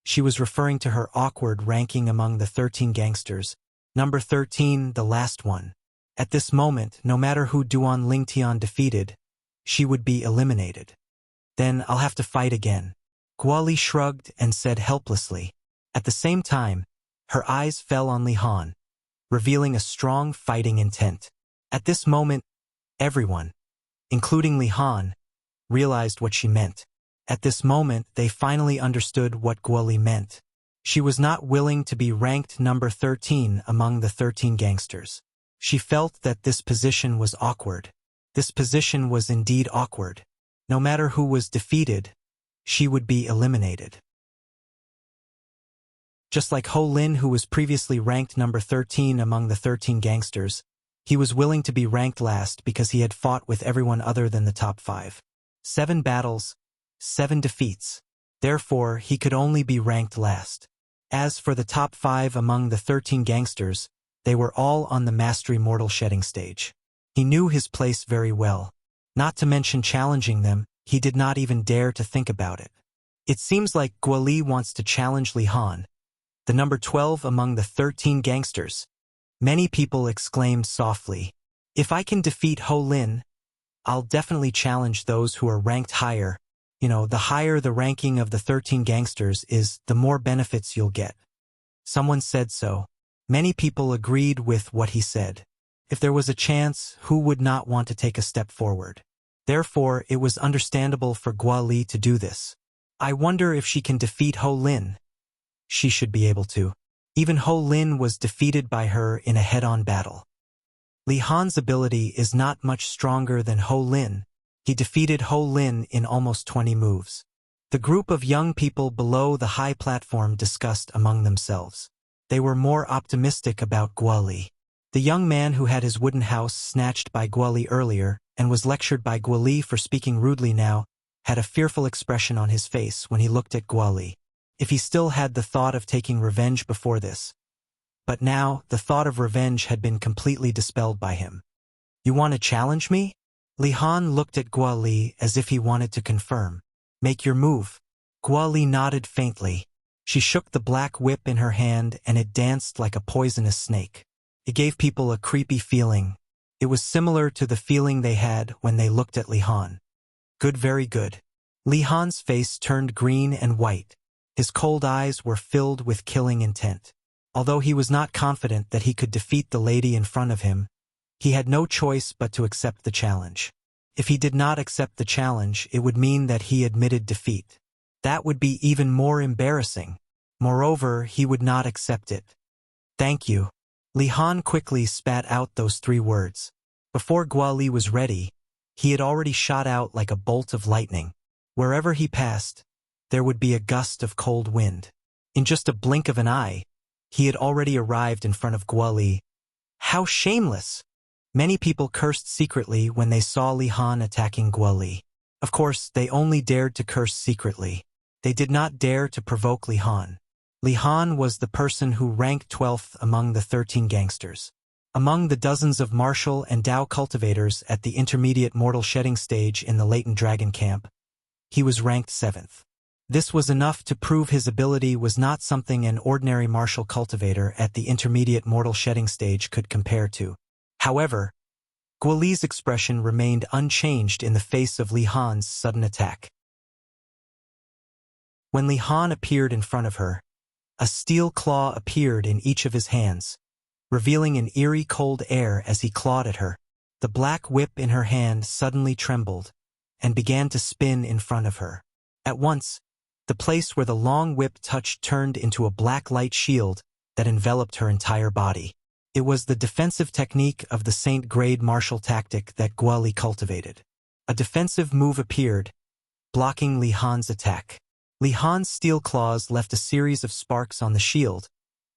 she was referring to her awkward ranking among the 13 gangsters. Number 13, the last one. At this moment, no matter who Duan Lingtian defeated, she would be eliminated. Then I'll have to fight again. Guoli shrugged and said helplessly. At the same time, her eyes fell on Li Han, revealing a strong fighting intent. At this moment, everyone, including Li Han, realized what she meant. At this moment, they finally understood what Guoli meant. She was not willing to be ranked number 13 among the 13 gangsters. She felt that this position was awkward. This position was indeed awkward. No matter who was defeated, she would be eliminated. Just like Ho Lin, who was previously ranked number 13 among the 13 gangsters, he was willing to be ranked last because he had fought with everyone other than the top 5. 7 battles, 7 defeats. Therefore, he could only be ranked last. As for the top 5 among the 13 gangsters, they were all on the mastery mortal shedding stage. He knew his place very well. Not to mention challenging them, he did not even dare to think about it. It seems like Guoli wants to challenge Li Han, the number 12 among the 13 gangsters. Many people exclaimed softly, "If I can defeat Ho Lin, I'll definitely challenge those who are ranked higher. The higher the ranking of the 13 gangsters is, the more benefits you'll get." Someone said so. Many people agreed with what he said. If there was a chance, who would not want to take a step forward? Therefore, it was understandable for Guoli to do this. I wonder if she can defeat Ho Lin. She should be able to. Even Ho Lin was defeated by her in a head-on battle. Li Han's ability is not much stronger than Ho Lin. He defeated Ho Lin in almost 20 moves. The group of young people below the high platform discussed among themselves. They were more optimistic about Guoli. The young man who had his wooden house snatched by Guoli earlier and was lectured by Guoli for speaking rudely now had a fearful expression on his face when he looked at Guoli. If he still had the thought of taking revenge before this. But now, the thought of revenge had been completely dispelled by him. You want to challenge me? Li Han looked at Guoli as if he wanted to confirm. Make your move. Guoli nodded faintly. She shook the black whip in her hand and it danced like a poisonous snake. It gave people a creepy feeling. It was similar to the feeling they had when they looked at Li Han. Good, very good. Li Han's face turned green and white. His cold eyes were filled with killing intent. Although he was not confident that he could defeat the lady in front of him, he had no choice but to accept the challenge. If he did not accept the challenge, it would mean that he admitted defeat. That would be even more embarrassing. Moreover, he would not accept it. Thank you. Li Han quickly spat out those 3 words. Before Guoli was ready, he had already shot out like a bolt of lightning. Wherever he passed, there would be a gust of cold wind. In just a blink of an eye, he had already arrived in front of Guoli. How shameless! Many people cursed secretly when they saw Li Han attacking Guoli. Of course, they only dared to curse secretly. They did not dare to provoke Li Han. Li Han was the person who ranked 12th among the 13 gangsters. Among the dozens of martial and Dao cultivators at the intermediate mortal shedding stage in the latent dragon camp, he was ranked 7th. This was enough to prove his ability was not something an ordinary martial cultivator at the intermediate mortal shedding stage could compare to. However, Guoli's expression remained unchanged in the face of Li Han's sudden attack. When Li Han appeared in front of her, a steel claw appeared in each of his hands, revealing an eerie cold air as he clawed at her. The black whip in her hand suddenly trembled and began to spin in front of her. At once, the place where the long whip touched turned into a black light shield that enveloped her entire body. It was the defensive technique of the Saint-grade martial tactic that Guoli cultivated. A defensive move appeared, blocking Li Han's attack. Li Han's steel claws left a series of sparks on the shield,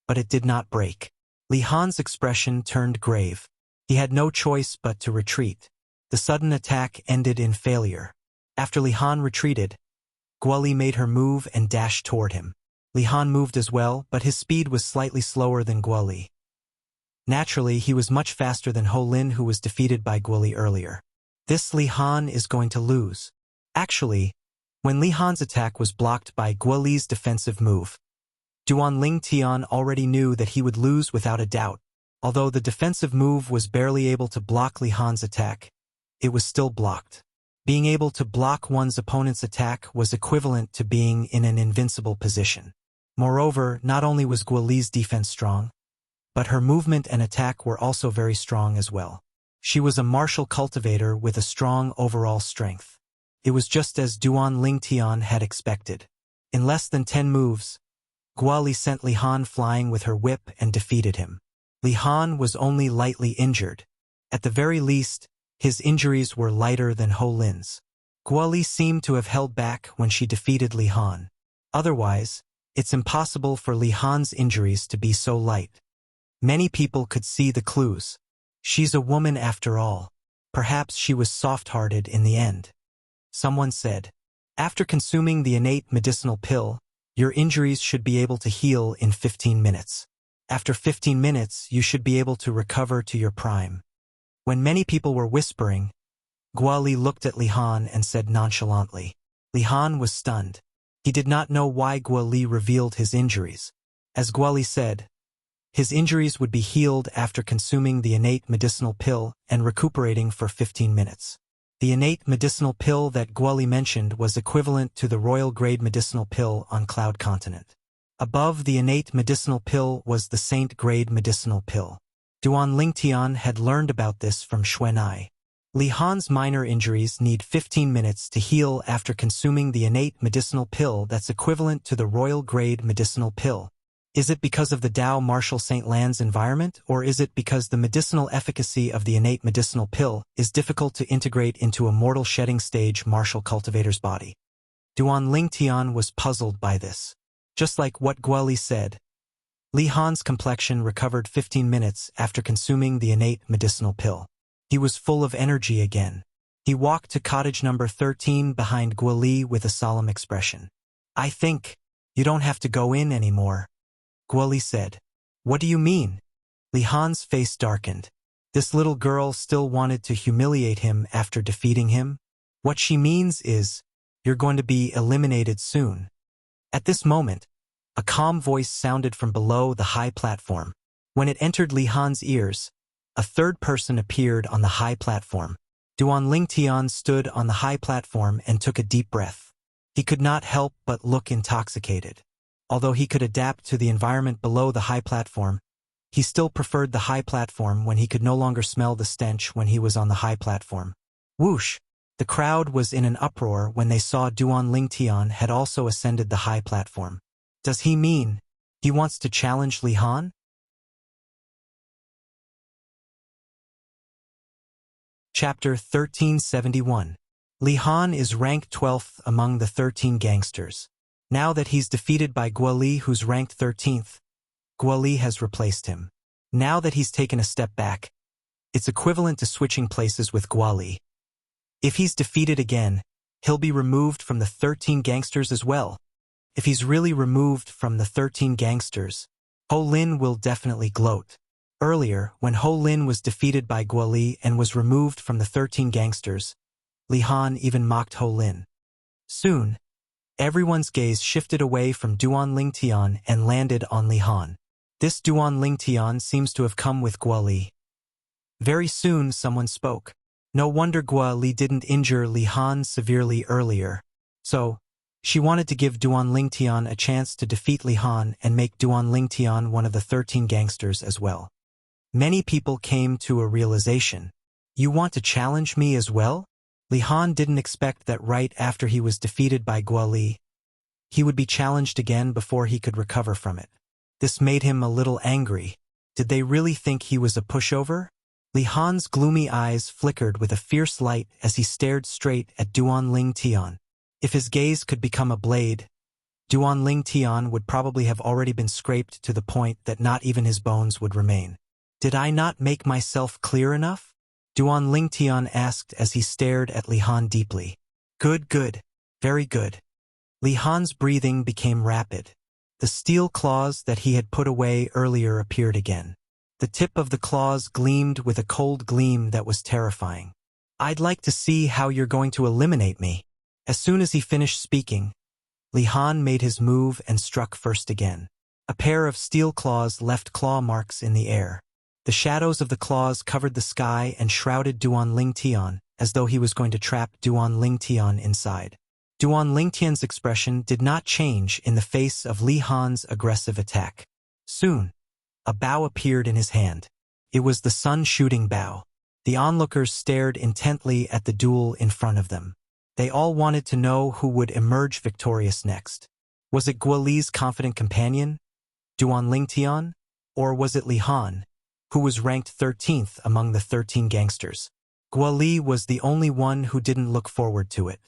but it did not break. Li Han's expression turned grave. He had no choice but to retreat. The sudden attack ended in failure. After Li Han retreated, Guoli made her move and dashed toward him. Li Han moved as well, but his speed was slightly slower than Guoli. Naturally, he was much faster than Ho Lin, who was defeated by Guoli earlier. This Li Han is going to lose. Actually, when Li Han's attack was blocked by Guoli's defensive move, Duan Ling Tian already knew that he would lose without a doubt. Although the defensive move was barely able to block Li Han's attack, it was still blocked. Being able to block one's opponent's attack was equivalent to being in an invincible position. Moreover, not only was Guoli's defense strong, but her movement and attack were also very strong as well. She was a martial cultivator with a strong overall strength. It was just as Duan Ling Tian had expected. In less than 10 moves, Guoli sent Li Han flying with her whip and defeated him. Li Han was only lightly injured. At the very least, his injuries were lighter than Ho Lin's. Guoli seemed to have held back when she defeated Li Han. Otherwise, it's impossible for Li Han's injuries to be so light. Many people could see the clues. She's a woman after all. Perhaps she was soft-hearted in the end. Someone said, after consuming the innate medicinal pill, your injuries should be able to heal in 15 minutes. After 15 minutes, you should be able to recover to your prime. When many people were whispering, Guoli looked at Li Han and said nonchalantly. Li Han was stunned. He did not know why Guoli revealed his injuries. As Guoli said, his injuries would be healed after consuming the innate medicinal pill and recuperating for 15 minutes. The innate medicinal pill that Guoli mentioned was equivalent to the royal-grade medicinal pill on Cloud Continent. Above the innate medicinal pill was the saint-grade medicinal pill. Duan Ling Tian had learned about this from Xuanai. Li Han's minor injuries need 15 minutes to heal after consuming the innate medicinal pill that's equivalent to the royal-grade medicinal pill. Is it because of the Dao Martial Saint Lan's environment, or is it because the medicinal efficacy of the innate medicinal pill is difficult to integrate into a mortal shedding stage martial cultivator's body? Duan Ling Tian was puzzled by this. Just like what Guoli said, Li Han's complexion recovered 15 minutes after consuming the innate medicinal pill. He was full of energy again. He walked to cottage number 13 behind Guoli with a solemn expression. I think you don't have to go in anymore, Guoli said. What do you mean? Li Han's face darkened. This little girl still wanted to humiliate him after defeating him? What she means is, you're going to be eliminated soon. At this moment, a calm voice sounded from below the high platform. When it entered Li Han's ears, a third person appeared on the high platform. Duan Ling Tian stood on the high platform and took a deep breath. He could not help but look intoxicated. Although he could adapt to the environment below the high platform, he still preferred the high platform when he could no longer smell the stench when he was on the high platform. Whoosh! The crowd was in an uproar when they saw Duan Ling Tian had also ascended the high platform. Does he mean he wants to challenge Li Han? Chapter 1371. Li Han is ranked 12th among the 13 gangsters. Now that he's defeated by Guoli, who's ranked 13th, Guoli has replaced him. Now that he's taken a step back, it's equivalent to switching places with Guoli. If he's defeated again, he'll be removed from the 13 gangsters as well. If he's really removed from the 13 gangsters, Ho Lin will definitely gloat. Earlier, when Ho Lin was defeated by Guoli and was removed from the 13 gangsters, Li Han even mocked Ho Lin. Soon, everyone's gaze shifted away from Duan Ling Tian and landed on Li Han. This Duan Ling Tian seems to have come with Guoli. Very soon someone spoke. No wonder Guoli didn't injure Li Han severely earlier. So, she wanted to give Duan Ling Tian a chance to defeat Li Han and make Duan Ling Tian one of the 13 gangsters as well. Many people came to a realization. You want to challenge me as well? Li Han didn't expect that right after he was defeated by Guoli, he would be challenged again before he could recover from it. This made him a little angry. Did they really think he was a pushover? Li Han's gloomy eyes flickered with a fierce light as he stared straight at Duan Ling Tian. If his gaze could become a blade, Duan Ling Tian would probably have already been scraped to the point that not even his bones would remain. Did I not make myself clear enough? Duan Ling Tian asked as he stared at Li Han deeply. Good, good. Very good. Li Han's breathing became rapid. The steel claws that he had put away earlier appeared again. The tip of the claws gleamed with a cold gleam that was terrifying. I'd like to see how you're going to eliminate me. As soon as he finished speaking, Li Han made his move and struck first again. A pair of steel claws left claw marks in the air. The shadows of the claws covered the sky and shrouded Duan Ling Tian, as though he was going to trap Duan Ling Tian inside. Duan Ling Tian's expression did not change in the face of Li Han's aggressive attack. Soon, a bow appeared in his hand. It was the sun-shooting bow. The onlookers stared intently at the duel in front of them. They all wanted to know who would emerge victorious next. Was it Guo Li's confident companion, Duan Ling Tian, or was it Li Han, who was ranked 13th among the 13 gangsters? Guo Li was the only one who didn't look forward to it,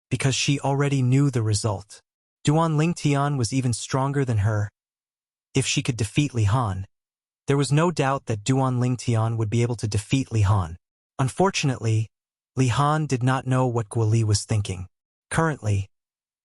because she already knew the result. Duan Ling Tian was even stronger than her. If she could defeat Li Han, there was no doubt that Duan Ling Tian would be able to defeat Li Han. Unfortunately, Li Han did not know what Guo Li was thinking. Currently,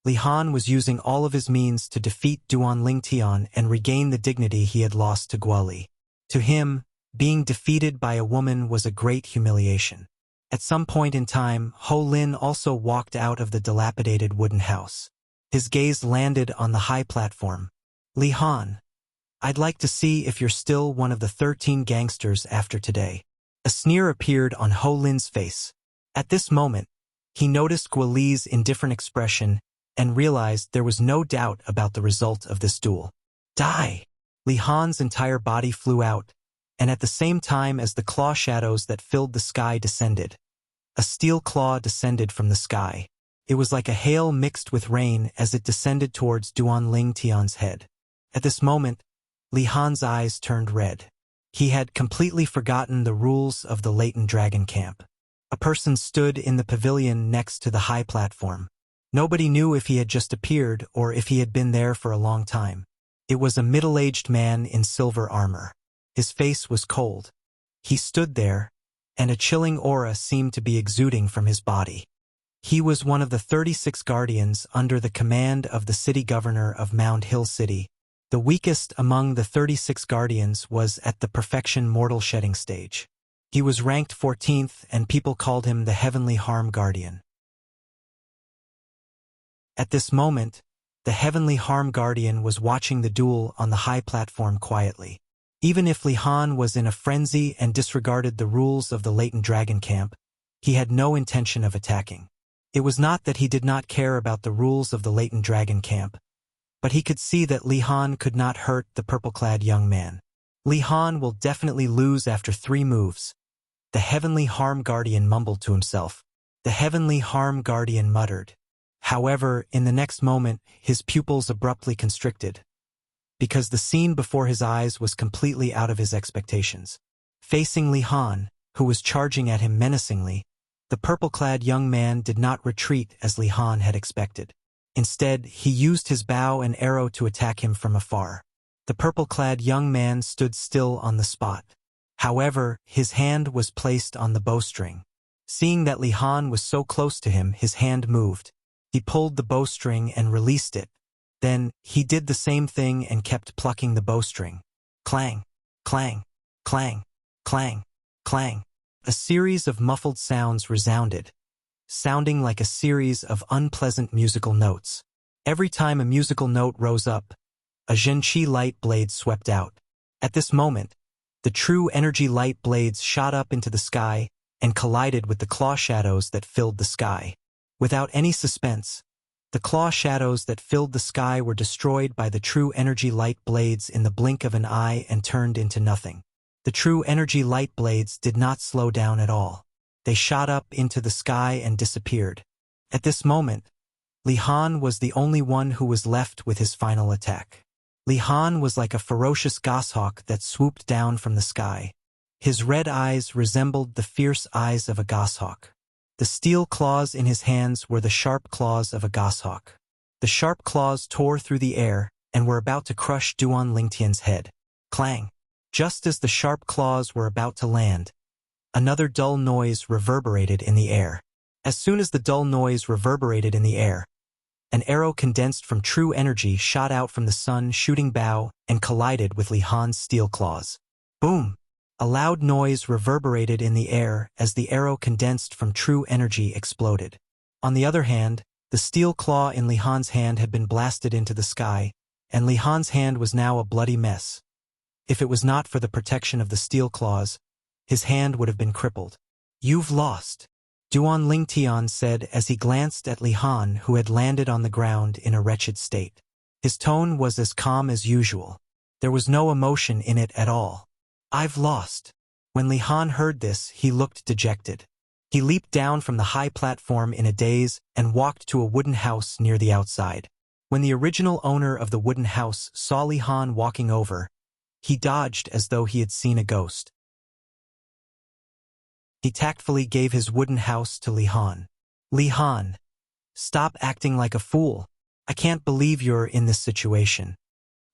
Li Han was using all of his means to defeat Duan Ling Tian and regain the dignity he had lost to Guo Li. To him, being defeated by a woman was a great humiliation. At some point in time, Ho Lin also walked out of the dilapidated wooden house. His gaze landed on the high platform. Li Han, I'd like to see if you're still one of the 13 gangsters after today. A sneer appeared on Ho Lin's face. At this moment, he noticed Guo Li's indifferent expression and realized there was no doubt about the result of this duel. Die! Li Han's entire body flew out, and at the same time as the claw shadows that filled the sky descended, a steel claw descended from the sky. It was like a hail mixed with rain as it descended towards Duan Ling Tian's head. At this moment, Li Han's eyes turned red. He had completely forgotten the rules of the latent dragon camp. A person stood in the pavilion next to the high platform. Nobody knew if he had just appeared or if he had been there for a long time. It was a middle-aged man in silver armor. His face was cold. He stood there, and a chilling aura seemed to be exuding from his body. He was one of the 36 guardians under the command of the city governor of Mound Hill City. The weakest among the 36 guardians was at the perfection mortal shedding stage. He was ranked 14th and people called him the Heavenly Harm Guardian. At this moment, the Heavenly Harm Guardian was watching the duel on the high platform quietly. Even if Li Han was in a frenzy and disregarded the rules of the latent dragon camp, he had no intention of attacking. It was not that he did not care about the rules of the latent dragon camp, but he could see that Li Han could not hurt the purple-clad young man. Li Han will definitely lose after 3 moves. The Heavenly Harm Guardian mumbled to himself. The Heavenly Harm Guardian muttered. However, in the next moment, his pupils abruptly constricted, because the scene before his eyes was completely out of his expectations. Facing Li Han, who was charging at him menacingly, the purple-clad young man did not retreat as Li Han had expected. Instead, he used his bow and arrow to attack him from afar. The purple-clad young man stood still on the spot. However, his hand was placed on the bowstring. Seeing that Li Han was so close to him, his hand moved. He pulled the bowstring and released it. Then, he did the same thing and kept plucking the bowstring. Clang, clang, clang, clang, clang. A series of muffled sounds resounded, sounding like a series of unpleasant musical notes. Every time a musical note rose up, a Zhenqi light blade swept out. At this moment, the true energy light blades shot up into the sky and collided with the claw shadows that filled the sky. Without any suspense, the claw shadows that filled the sky were destroyed by the true energy light blades in the blink of an eye and turned into nothing. The true energy light blades did not slow down at all. They shot up into the sky and disappeared. At this moment, Li Han was the only one who was left with his final attack. Li Han was like a ferocious goshawk that swooped down from the sky. His red eyes resembled the fierce eyes of a goshawk. The steel claws in his hands were the sharp claws of a goshawk. The sharp claws tore through the air and were about to crush Duan Lingtian's head. Clang! Just as the sharp claws were about to land, another dull noise reverberated in the air. As soon as the dull noise reverberated in the air, an arrow condensed from true energy shot out from the sun, shooting bow and collided with Li Han's steel claws. Boom! A loud noise reverberated in the air as the arrow condensed from true energy exploded. On the other hand, the steel claw in Li Han's hand had been blasted into the sky, and Li Han's hand was now a bloody mess. If it was not for the protection of the steel claws, his hand would have been crippled. "You've lost," Duan Lingtian said as he glanced at Li Han, who had landed on the ground in a wretched state. His tone was as calm as usual. There was no emotion in it at all. "I've lost." When Li Han heard this, he looked dejected. He leaped down from the high platform in a daze and walked to a wooden house near the outside. When the original owner of the wooden house saw Li Han walking over, he dodged as though he had seen a ghost. He tactfully gave his wooden house to Li Han. "Li Han, stop acting like a fool. I can't believe you're in this situation."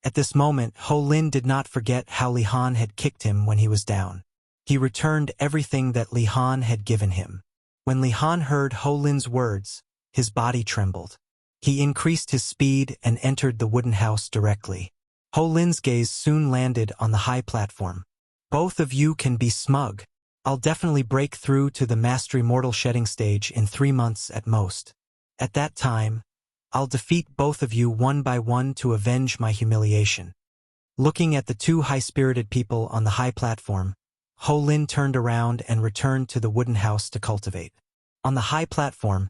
At this moment, Ho Lin did not forget how Li Han had kicked him when he was down. He returned everything that Li Han had given him. When Li Han heard Ho Lin's words, his body trembled. He increased his speed and entered the wooden house directly. Ho Lin's gaze soon landed on the high platform. "Both of you can be smug. I'll definitely break through to the Mastery Mortal Shedding stage in 3 months at most. At that time, I'll defeat both of you one by one to avenge my humiliation." Looking at the two high-spirited people on the high platform, Ho Lin turned around and returned to the wooden house to cultivate. On the high platform,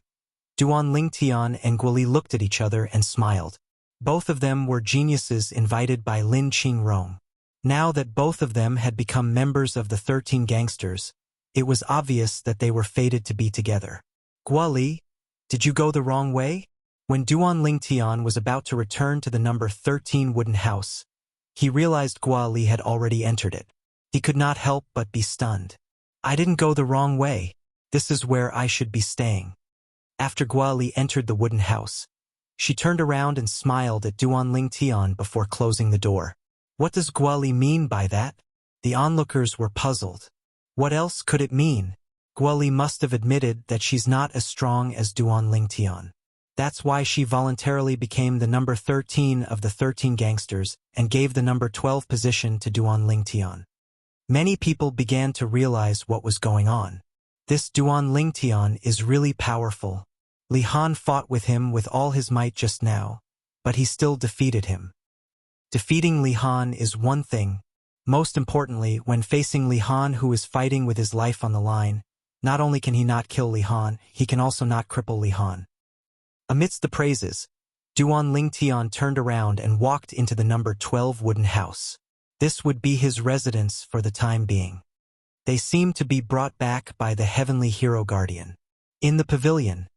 Duan Lingtian and Guoli looked at each other and smiled. Both of them were geniuses invited by Lin Qingrong. Now that both of them had become members of the 13 gangsters, it was obvious that they were fated to be together. "Guoli, did you go the wrong way?" When Duan Lingtian was about to return to the number 13 wooden house, he realized Guoli had already entered it. He could not help but be stunned. "I didn't go the wrong way. This is where I should be staying." After Guoli entered the wooden house, she turned around and smiled at Duan Lingtian before closing the door. What does Guoli mean by that? The onlookers were puzzled. What else could it mean? Guoli must have admitted that she's not as strong as Duan Lingtian. That's why she voluntarily became the number 13 of the 13 gangsters and gave the number 12 position to Duan Lingtian. Many people began to realize what was going on. This Duan Lingtian is really powerful. Li Han fought with him with all his might just now, but he still defeated him. Defeating Li Han is one thing. Most importantly, when facing Li Han, who is fighting with his life on the line, not only can he not kill Li Han, he can also not cripple Li Han. Amidst the praises, Duan Lingtian turned around and walked into the number 12 wooden house. This would be his residence for the time being. They seemed to be brought back by the Heavenly Hero Guardian. In the pavilion,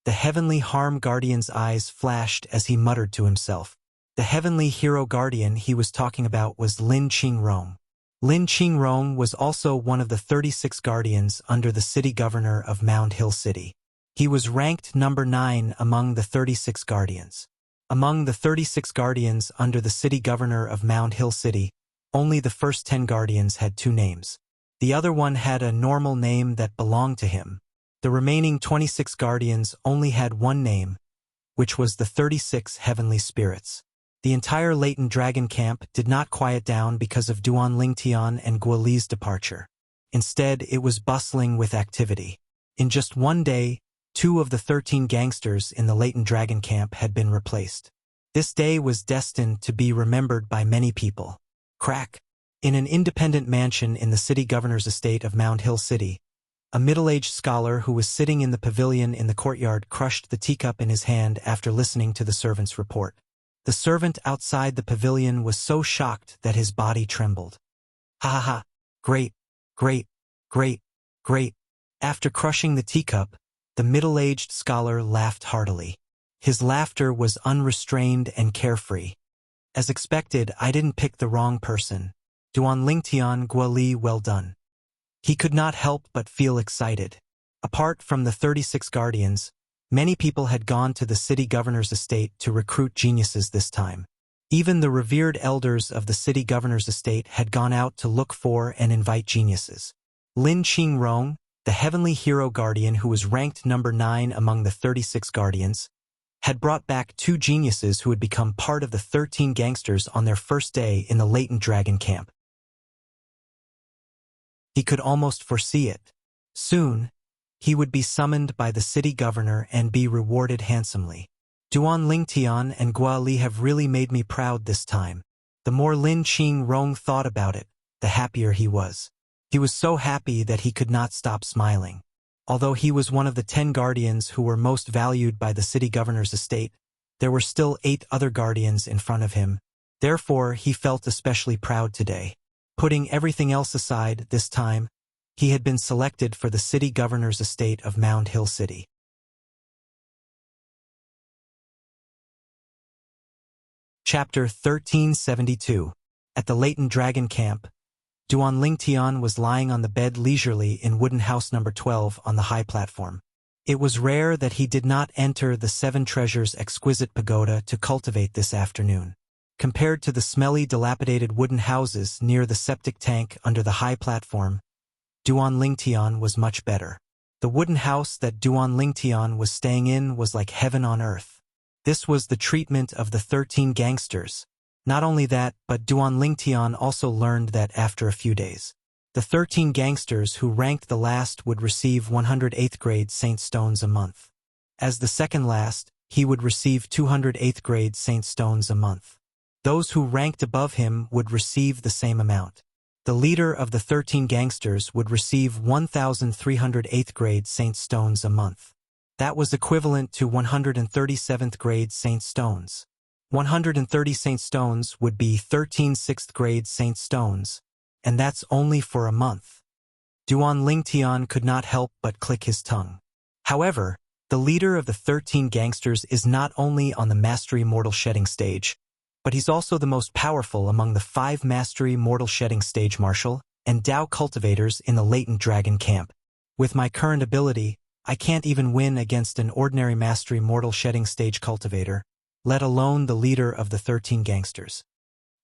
the Heavenly Harm Guardian's eyes flashed as he muttered to himself. The Heavenly Hero Guardian he was talking about was Lin Qingrong. Lin Qingrong was also one of the 36 guardians under the city governor of Mound Hill City. He was ranked number 9 among the 36 guardians. Among the 36 guardians under the city governor of Mound Hill City, only the first 10 guardians had 2 names. The other one had a normal name that belonged to him. The remaining 26 guardians only had one name, which was the 36 heavenly spirits. The entire Leighton Dragon camp did not quiet down because of Duan Lingtian and Guoli's departure. Instead, it was bustling with activity. In just one day, 2 of the 13 gangsters in the Leighton Dragon camp had been replaced. This day was destined to be remembered by many people. Crack. In an independent mansion in the city governor's estate of Mound Hill City, a middle-aged scholar who was sitting in the pavilion in the courtyard crushed the teacup in his hand after listening to the servant's report. The servant outside the pavilion was so shocked that his body trembled. "Ha ha ha! Great, great, great, great!" After crushing the teacup, the middle-aged scholar laughed heartily. His laughter was unrestrained and carefree. "As expected, I didn't pick the wrong person. Duan Lingtian, Guoli, well done." He could not help but feel excited. Apart from the 36 guardians, Many people had gone to the city governor's estate to recruit geniuses this time. Even the revered elders of the city governor's estate had gone out to look for and invite geniuses. Lin Qingrong, the heavenly hero guardian who was ranked number 9 among the 36 guardians, had brought back 2 geniuses who had become part of the 13 gangsters on their first day in the latent dragon camp. He could almost foresee it. Soon, he would be summoned by the city governor and be rewarded handsomely. Duan Lingtian and Gua Li have really made me proud this time. The more Lin Qingrong thought about it, the happier he was. He was so happy that he could not stop smiling. Although he was one of the 10 guardians who were most valued by the city governor's estate, there were still 8 other guardians in front of him. Therefore, he felt especially proud today. Putting everything else aside this time, he had been selected for the city governor's estate of Mound Hill City. Chapter 1372. At the latent dragon camp, Duan Lingtian was lying on the bed leisurely in wooden house number 12 on the high platform. It was rare that he did not enter the 7 treasures exquisite pagoda to cultivate this afternoon. Compared to the smelly, dilapidated wooden houses near the septic tank under the high platform, Duan Lingtian was much better. The wooden house that Duan Lingtian was staying in was like heaven on earth. This was the treatment of the 13 gangsters. Not only that, but Duan Lingtian also learned that after a few days, the 13 gangsters who ranked the last would receive 108th grade Saint Stones a month. As the second last, he would receive 208th grade Saint Stones a month. Those who ranked above him would receive the same amount. The leader of the 13 gangsters would receive 1,308th grade Saint Stones a month. That was equivalent to 137th grade Saint Stones. 130 Saint Stones would be 13 6th grade Saint Stones, and that's only for a month. Duan Lingtian could not help but click his tongue. However, the leader of the 13 gangsters is not only on the Mastery Mortal Shedding stage, but he's also the most powerful among the 5 Mastery Mortal Shedding stage martial and Dao cultivators in the latent dragon camp. With my current ability, I can't even win against an ordinary Mastery Mortal Shedding stage cultivator, let alone the leader of the 13 gangsters.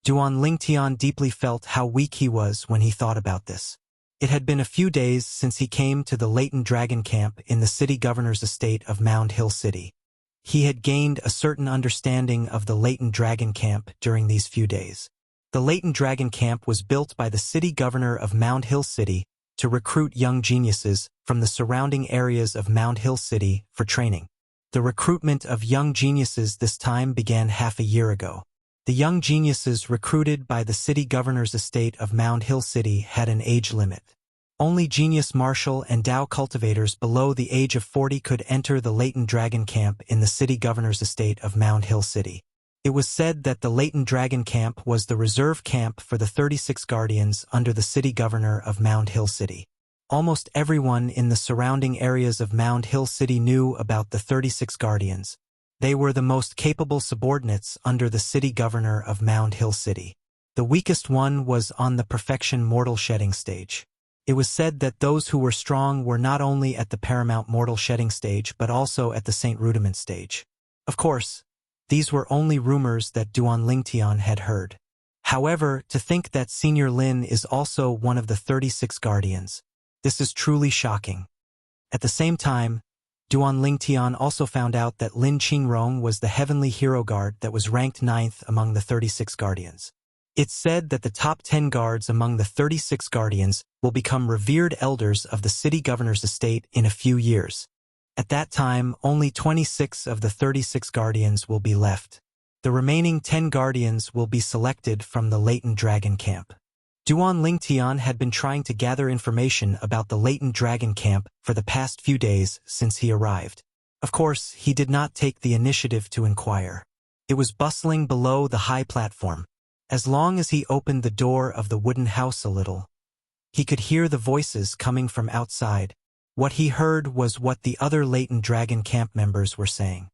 Duan Lingtian deeply felt how weak he was when he thought about this. It had been a few days since he came to the latent dragon camp in the city governor's estate of Mound Hill City. He had gained a certain understanding of the latent dragon camp during these few days. The latent dragon camp was built by the city governor of Mound Hill City to recruit young geniuses from the surrounding areas of Mound Hill City for training. The recruitment of young geniuses this time began half a year ago. The young geniuses recruited by the city governor's estate of Mound Hill City had an age limit. Only genius martial and Dao cultivators below the age of 40 could enter the latent dragon camp in the city governor's estate of Mound Hill City. It was said that the latent dragon camp was the reserve camp for the 36 guardians under the city governor of Mound Hill City. Almost everyone in the surrounding areas of Mound Hill City knew about the 36 guardians. They were the most capable subordinates under the city governor of Mound Hill City. The weakest one was on the perfection mortal shedding stage. It was said that those who were strong were not only at the paramount mortal shedding stage but also at the Saint Rudiment stage. Of course, these were only rumors that Duan Lingtian had heard. However, to think that Senior Lin is also one of the 36 guardians, this is truly shocking. At the same time, Duan Lingtian also found out that Lin Qingrong was the heavenly hero guard that was ranked 9th among the 36 guardians. It's said that the top 10 guards among the 36 guardians will become revered elders of the city governor's estate in a few years. At that time, only 26 of the 36 guardians will be left. The remaining 10 guardians will be selected from the latent dragon camp. Duan Lingtian had been trying to gather information about the latent dragon camp for the past few days since he arrived. Of course, he did not take the initiative to inquire. It was bustling below the high platform. As long as he opened the door of the wooden house a little, he could hear the voices coming from outside. What he heard was what the other latent dragon camp members were saying.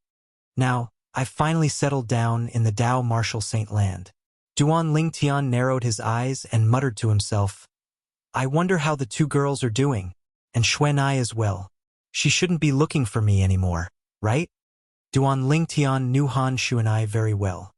Now, I've finally settled down in the Dao Martial Saint Land. Duan Lingtian narrowed his eyes and muttered to himself, I wonder how the 2 girls are doing, and Xuanai as well. She shouldn't be looking for me anymore, right? Duan Lingtian knew Han Shuanai very well.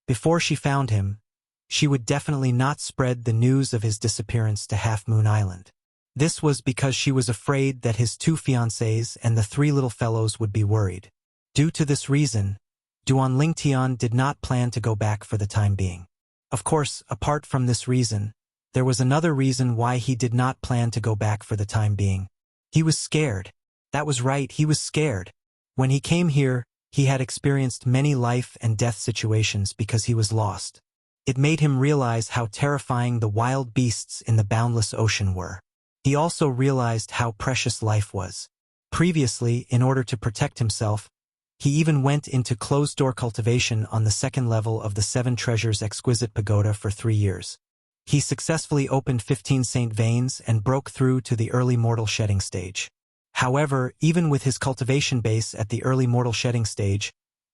Before she found him, she would definitely not spread the news of his disappearance to Half Moon Island. This was because she was afraid that his 2 fiancés and the 3 little fellows would be worried. Due to this reason, Duan Lingtian did not plan to go back for the time being. Of course, apart from this reason, there was another reason why he did not plan to go back for the time being. He was scared. That was right, he was scared. When he came here, he had experienced many life and death situations because he was lost. It made him realize how terrifying the wild beasts in the boundless ocean were. He also realized how precious life was. Previously, in order to protect himself, he even went into closed-door cultivation on the 2nd level of the 7 Treasures Exquisite Pagoda for 3 years. He successfully opened 15 Saint Veins and broke through to the early mortal shedding stage. However, even with his cultivation base at the early mortal shedding stage,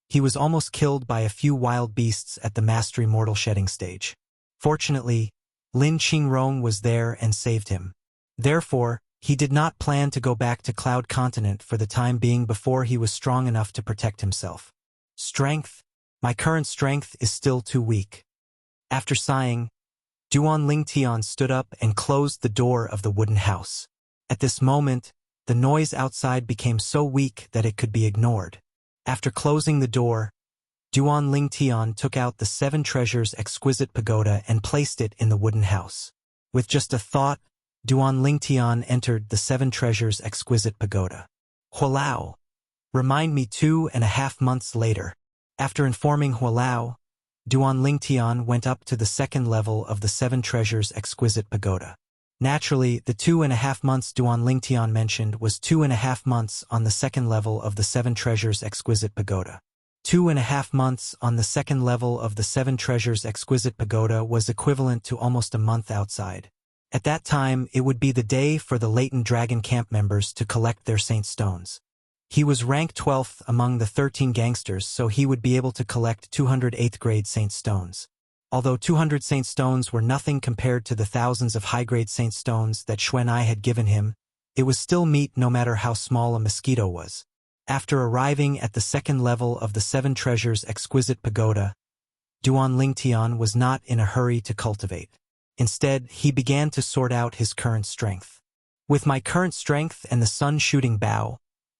he was almost killed by a few wild beasts at the mastery mortal shedding stage. Fortunately, Lin Qingrong was there and saved him. Therefore, he did not plan to go back to Cloud Continent for the time being before he was strong enough to protect himself. Strength? My current strength is still too weak. After sighing, Duan Lingtian stood up and closed the door of the wooden house. At this moment, the noise outside became so weak that it could be ignored. After closing the door, Duan Lingtian took out the 7 Treasures Exquisite Pagoda and placed it in the wooden house. With just a thought, Duan Lingtian entered the 7 Treasures Exquisite Pagoda. Hualao. Remind me 2.5 months later. After informing Hualao, Duan Lingtian went up to the 2nd level of the 7 Treasures Exquisite Pagoda. Naturally, the 2.5 months Duan Lingtian mentioned was 2.5 months on the 2nd level of the 7 Treasures Exquisite Pagoda. 2.5 months on the 2nd level of the 7 Treasures Exquisite Pagoda was equivalent to almost a month outside. At that time, it would be the day for the latent Dragon Camp members to collect their Saint Stones. He was ranked 12th among the 13 gangsters, so he would be able to collect 200 8th grade Saint Stones. Although 200 Saint Stones were nothing compared to the thousands of high-grade Saint Stones that Xuanai had given him, it was still meat no matter how small a mosquito was. After arriving at the 2nd level of the 7 Treasures Exquisite Pagoda, Duan Lingtian was not in a hurry to cultivate. Instead, he began to sort out his current strength. With my current strength and the sun-shooting bow,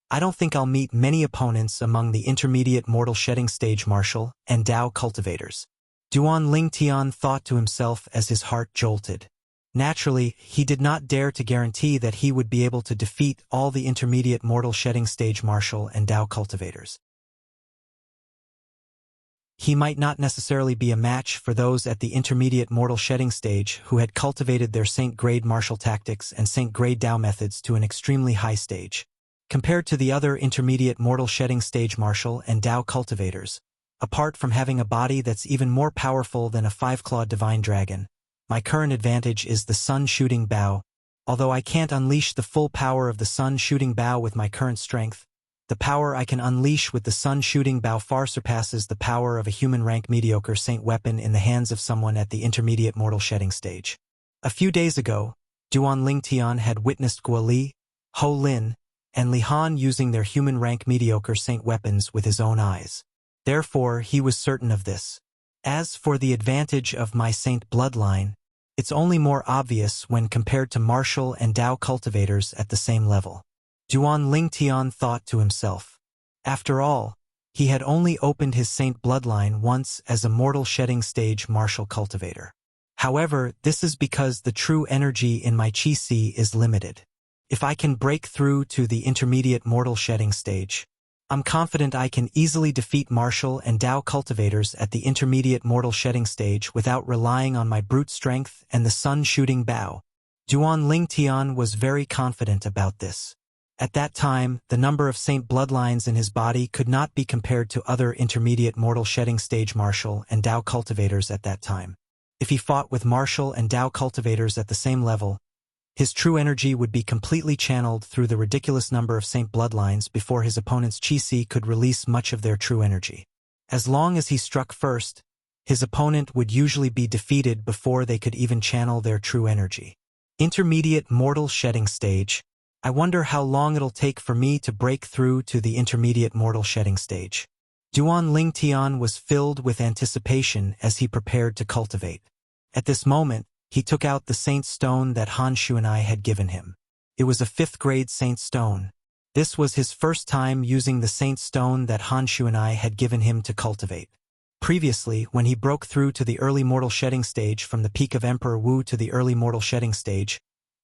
I don't think I'll meet many opponents among the intermediate mortal shedding stage martial and Dao cultivators. Duan Lingtian thought to himself as his heart jolted. Naturally, he did not dare to guarantee that he would be able to defeat all the intermediate mortal shedding stage martial and Dao cultivators. He might not necessarily be a match for those at the intermediate mortal shedding stage who had cultivated their Saint-grade martial tactics and Saint-grade Dao methods to an extremely high stage. Compared to the other intermediate mortal shedding stage martial and Dao cultivators, apart from having a body that's even more powerful than a 5-clawed divine dragon, my current advantage is the sun-shooting bow. Although I can't unleash the full power of the sun-shooting bow with my current strength, the power I can unleash with the sun-shooting bow far surpasses the power of a human-rank mediocre saint weapon in the hands of someone at the intermediate mortal shedding stage. A few days ago, Duan Lingtian had witnessed Guo Li, Ho Lin, and Li Han using their human-rank mediocre saint weapons with his own eyes. Therefore, he was certain of this. As for the advantage of my saint bloodline, it's only more obvious when compared to martial and Dao cultivators at the same level. Duan Lingtian thought to himself. After all, he had only opened his saint bloodline once as a mortal shedding stage martial cultivator. However, this is because the true energy in my Qi is limited. If I can break through to the intermediate mortal shedding stage, I'm confident I can easily defeat martial and Dao cultivators at the intermediate mortal shedding stage without relying on my brute strength and the sun-shooting bow. Duan Lingtian was very confident about this. At that time, the number of saint bloodlines in his body could not be compared to other intermediate mortal shedding stage martial and Dao cultivators at that time. If he fought with martial and Dao cultivators at the same level, his true energy would be completely channeled through the ridiculous number of saint bloodlines before his opponent's Qi could release much of their true energy. As long as he struck first, his opponent would usually be defeated before they could even channel their true energy. Intermediate mortal shedding stage. I wonder how long it'll take for me to break through to the intermediate mortal shedding stage. Duan Lingtian was filled with anticipation as he prepared to cultivate. At this moment, he took out the saint stone that Han Shuanai had given him. It was a 5th-grade saint stone. This was his first time using the saint stone that Han Shuanai had given him to cultivate. Previously, when he broke through to the early mortal shedding stage from the peak of Emperor Wu to the early mortal shedding stage,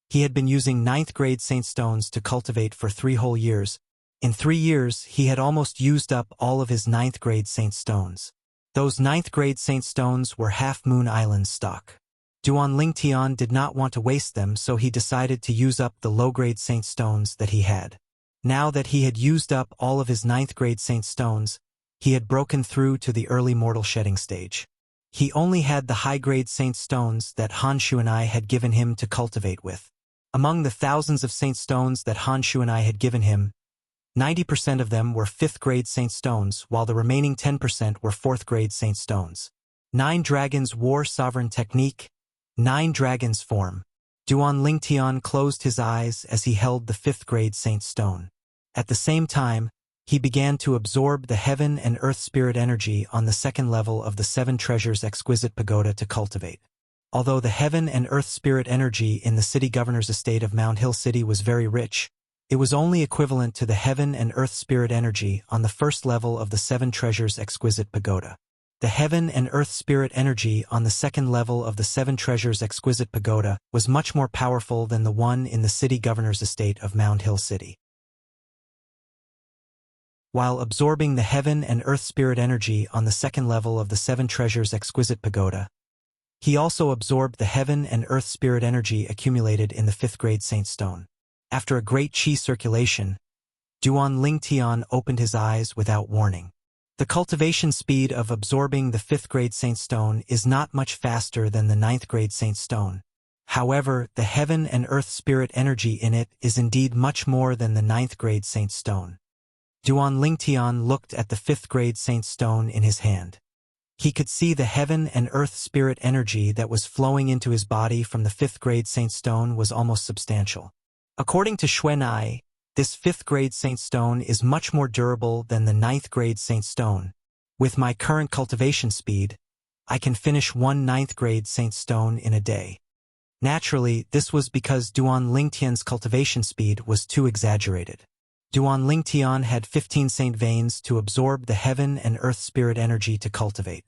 he had been using 9th-grade saint stones to cultivate for 3 whole years. In 3 years, he had almost used up all of his 9th-grade saint stones. Those 9th-grade saint stones were Half Moon Island stock. Duan Lingtian did not want to waste them, so he decided to use up the low-grade saint stones that he had. Now that he had used up all of his 9th-grade saint stones, he had broken through to the early mortal shedding stage. He only had the high-grade saint stones that Han Shuanai had given him to cultivate with. Among the thousands of saint stones that Han Shuanai had given him, 90% of them were 5th-grade saint stones, while the remaining 10% were 4th-grade saint stones. 9 Dragons War Sovereign Technique, 9 Dragons Form. Duan Lingtian closed his eyes as he held the 5th-grade saint stone. At the same time, he began to absorb the heaven and earth spirit energy on the 2nd level of the 7 Treasures Exquisite Pagoda to cultivate. Although the heaven and earth spirit energy in the city governor's estate of Mount Hill City was very rich, it was only equivalent to the heaven and earth spirit energy on the 1st level of the 7 Treasures Exquisite Pagoda. The heaven and earth spirit energy on the 2nd level of the 7 Treasures Exquisite Pagoda was much more powerful than the one in the city governor's estate of Mount Hill City. While absorbing the heaven and earth spirit energy on the 2nd level of the 7 Treasures Exquisite Pagoda, he also absorbed the heaven and earth spirit energy accumulated in the 5th-grade saint stone. After a great qi circulation, Duan Lingtian opened his eyes without warning. The cultivation speed of absorbing the 5th-grade saint stone is not much faster than the 9th-grade saint stone. However, the heaven and earth spirit energy in it is indeed much more than the 9th-grade saint stone. Duan Lingtian looked at the 5th-grade saint stone in his hand. He could see the heaven and earth spirit energy that was flowing into his body from the 5th-grade saint stone was almost substantial. According to Xuanai, this 5th-grade saint stone is much more durable than the 9th-grade saint stone. With my current cultivation speed, I can finish 1 9th-grade saint stone in a day. Naturally, this was because Duan Lingtian's cultivation speed was too exaggerated. Duan Lingtian had 15 saint veins to absorb the heaven and earth spirit energy to cultivate.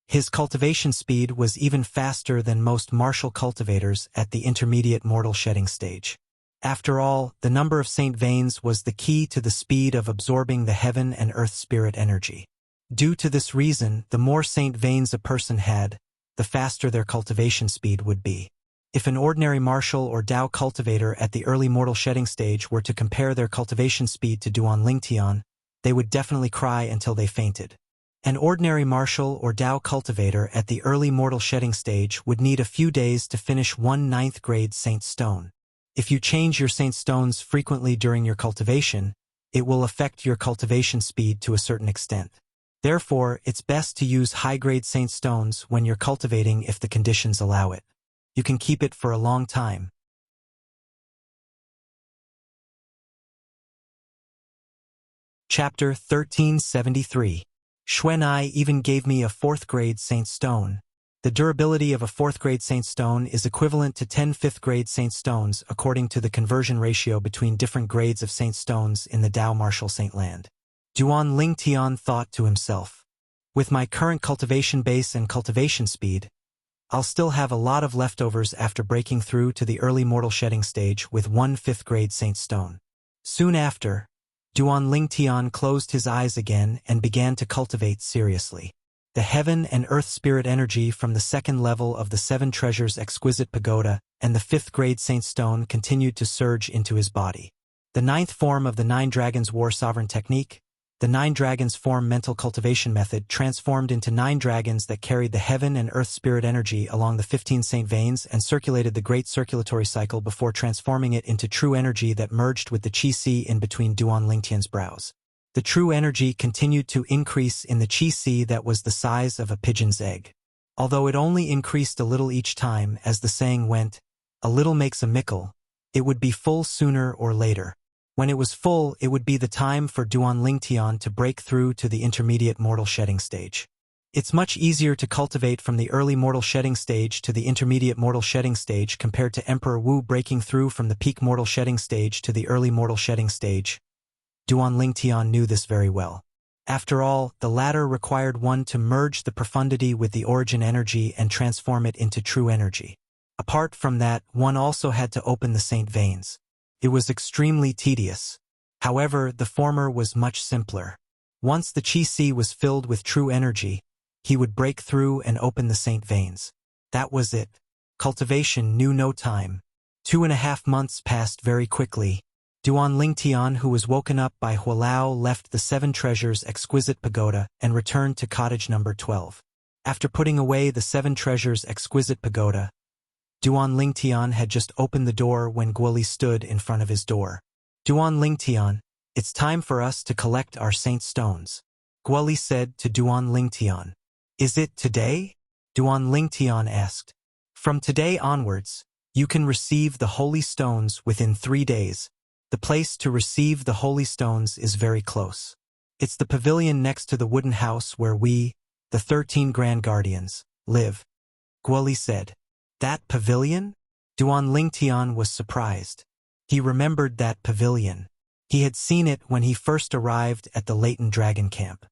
His cultivation speed was even faster than most martial cultivators at the intermediate mortal shedding stage. After all, the number of saint veins was the key to the speed of absorbing the heaven and earth spirit energy. Due to this reason, the more saint veins a person had, the faster their cultivation speed would be. If an ordinary martial or Dao cultivator at the early mortal shedding stage were to compare their cultivation speed to Duan Lingtian, they would definitely cry until they fainted. An ordinary martial or Dao cultivator at the early mortal shedding stage would need a few days to finish 1 9th-grade saint stone. If you change your saint stones frequently during your cultivation, it will affect your cultivation speed to a certain extent. Therefore, it's best to use high-grade saint stones when you're cultivating if the conditions allow it. You can keep it for a long time. Chapter 1373. Xuanai even gave me a 4th-grade saint stone. The durability of a 4th-grade saint stone is equivalent to 10 5th-grade saint stones according to the conversion ratio between different grades of saint stones in the Dao martial saint land. Duan Lingtian thought to himself, with my current cultivation base and cultivation speed, I'll still have a lot of leftovers after breaking through to the early mortal shedding stage with 1 5th-grade saint stone. Soon after, Duan Lingtian closed his eyes again and began to cultivate seriously. The heaven and earth spirit energy from the 2nd level of the 7 Treasures Exquisite Pagoda and the 5th-grade saint stone continued to surge into his body. The 9th form of the 9 Dragons War Sovereign Technique, the 9 Dragons Form mental cultivation method, transformed into 9 dragons that carried the heaven and earth spirit energy along the 15 saint veins and circulated the great circulatory cycle before transforming it into true energy that merged with the qi in between Duan Lingtian's brows. The true energy continued to increase in the qi that was the size of a pigeon's egg. Although it only increased a little each time, as the saying went, a little makes a mickle, It would be full sooner or later. When it was full, it would be the time for Duan Lingtian to break through to the intermediate mortal shedding stage. It's much easier to cultivate from the early mortal shedding stage to the intermediate mortal shedding stage compared to Emperor Wu breaking through from the peak mortal shedding stage to the early mortal shedding stage. Duan Lingtian knew this very well. After all, the latter required one to merge the profundity with the origin energy and transform it into true energy. Apart from that, one also had to open the saint veins. It was extremely tedious. However, the former was much simpler. Once the Qi Si was filled with true energy, he would break through and open the saint veins. That was it. Cultivation knew no time. 2.5 months passed very quickly. Duan Lingtian, who was woken up by Hualao, left the Seven Treasures Exquisite Pagoda and returned to cottage number 12. After putting away the Seven Treasures Exquisite Pagoda, Duan Lingtian had just opened the door when Guoli stood in front of his door. Duan Lingtian, it's time for us to collect our saint stones. Guoli said to Duan Lingtian. Is it today? Duan Lingtian asked. From today onwards, you can receive the holy stones within 3 days. The place to receive the holy stones is very close. It's the pavilion next to the wooden house where we, the 13 Grand Guardians, live. Guoli said. That pavilion? Duan Lingtian was surprised. He remembered that pavilion. He had seen it when he first arrived at the Latent Dragon Camp.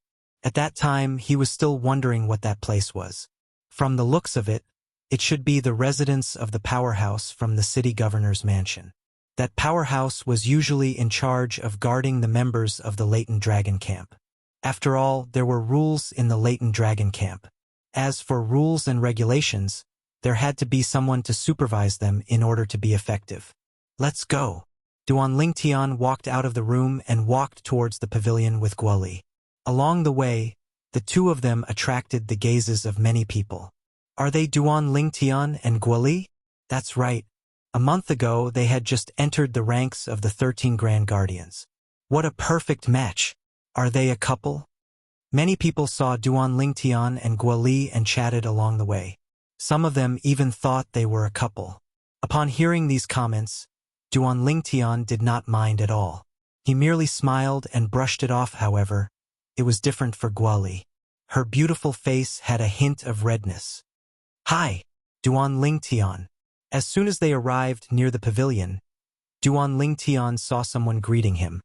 At that time, he was still wondering what that place was. From the looks of it, it should be the residence of the powerhouse from the city governor's mansion. That powerhouse was usually in charge of guarding the members of the Latent Dragon Camp. After all, there were rules in the Latent Dragon Camp. As for rules and regulations, there had to be someone to supervise them in order to be effective. Let's go. Duan Lingtian walked out of the room and walked towards the pavilion with Guoli. Along the way, the two of them attracted the gazes of many people. Are they Duan Lingtian and Guoli? That's right. A month ago, they had just entered the ranks of the 13 Grand Guardians. What a perfect match! Are they a couple? Many people saw Duan Lingtian and Guoli and chatted along the way. Some of them even thought they were a couple. Upon hearing these comments, Duan Lingtian did not mind at all. He merely smiled and brushed it off. However, it was different for Guoli. Her beautiful face had a hint of redness. Hi, Duan Lingtian. As soon as they arrived near the pavilion, Duan Lingtian saw someone greeting him.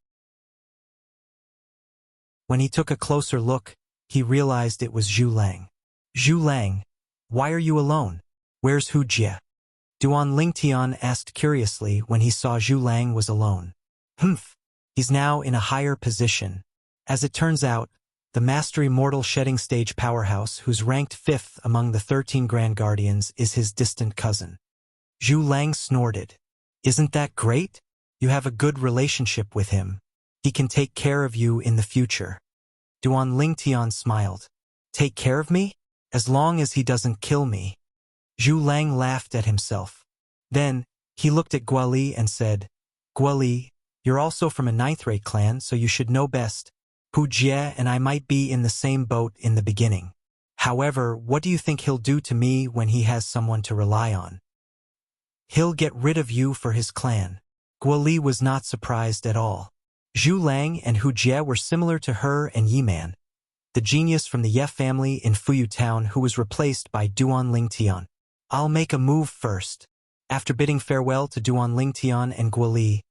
When he took a closer look, he realized it was Zhu Lang. Zhu Lang, why are you alone? Where's Wuxia? Duan Lingtian asked curiously when he saw Zhu Lang was alone. Humph, he's now in a higher position. As it turns out, the Mastery Mortal Shedding Stage powerhouse, who's ranked 5th among the 13 Grand Guardians, is his distant cousin. Zhu Lang snorted. Isn't that great? You have a good relationship with him. He can take care of you in the future. Duan Lingtian smiled. Take care of me? As long as he doesn't kill me. Zhu Lang laughed at himself. Then, he looked at Guoli and said, Guoli, you're also from a 9th-rate clan, so you should know best. Wuxia and I might be in the same boat in the beginning. However, what do you think he'll do to me when he has someone to rely on? He'll get rid of you for his clan. Guoli was not surprised at all. Zhu Lang and Wuxia were similar to her and Yiman, the genius from the Ye family in Fuyu Town who was replaced by Duan Lingtian. I'll make a move first. After bidding farewell to Duan Lingtian and Guoli,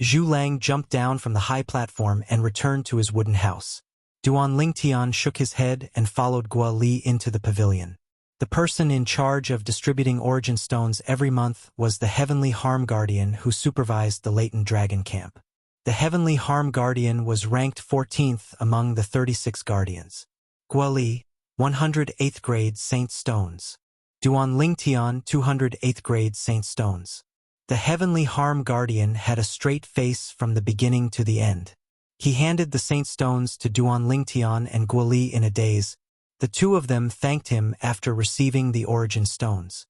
Zhu Lang jumped down from the high platform and returned to his wooden house. Duan Lingtian shook his head and followed Guoli into the pavilion. The person in charge of distributing origin stones every month was the Heavenly Harm Guardian who supervised the Latent Dragon Camp. The Heavenly Harm Guardian was ranked 14th among the 36 Guardians. Guoli, 108th grade Saint Stones. Duan Lingtian, 208th grade Saint Stones. The Heavenly Harm Guardian had a straight face from the beginning to the end. He handed the Saint Stones to Duan Lingtian and Guoli in a daze. The two of them thanked him after receiving the origin stones.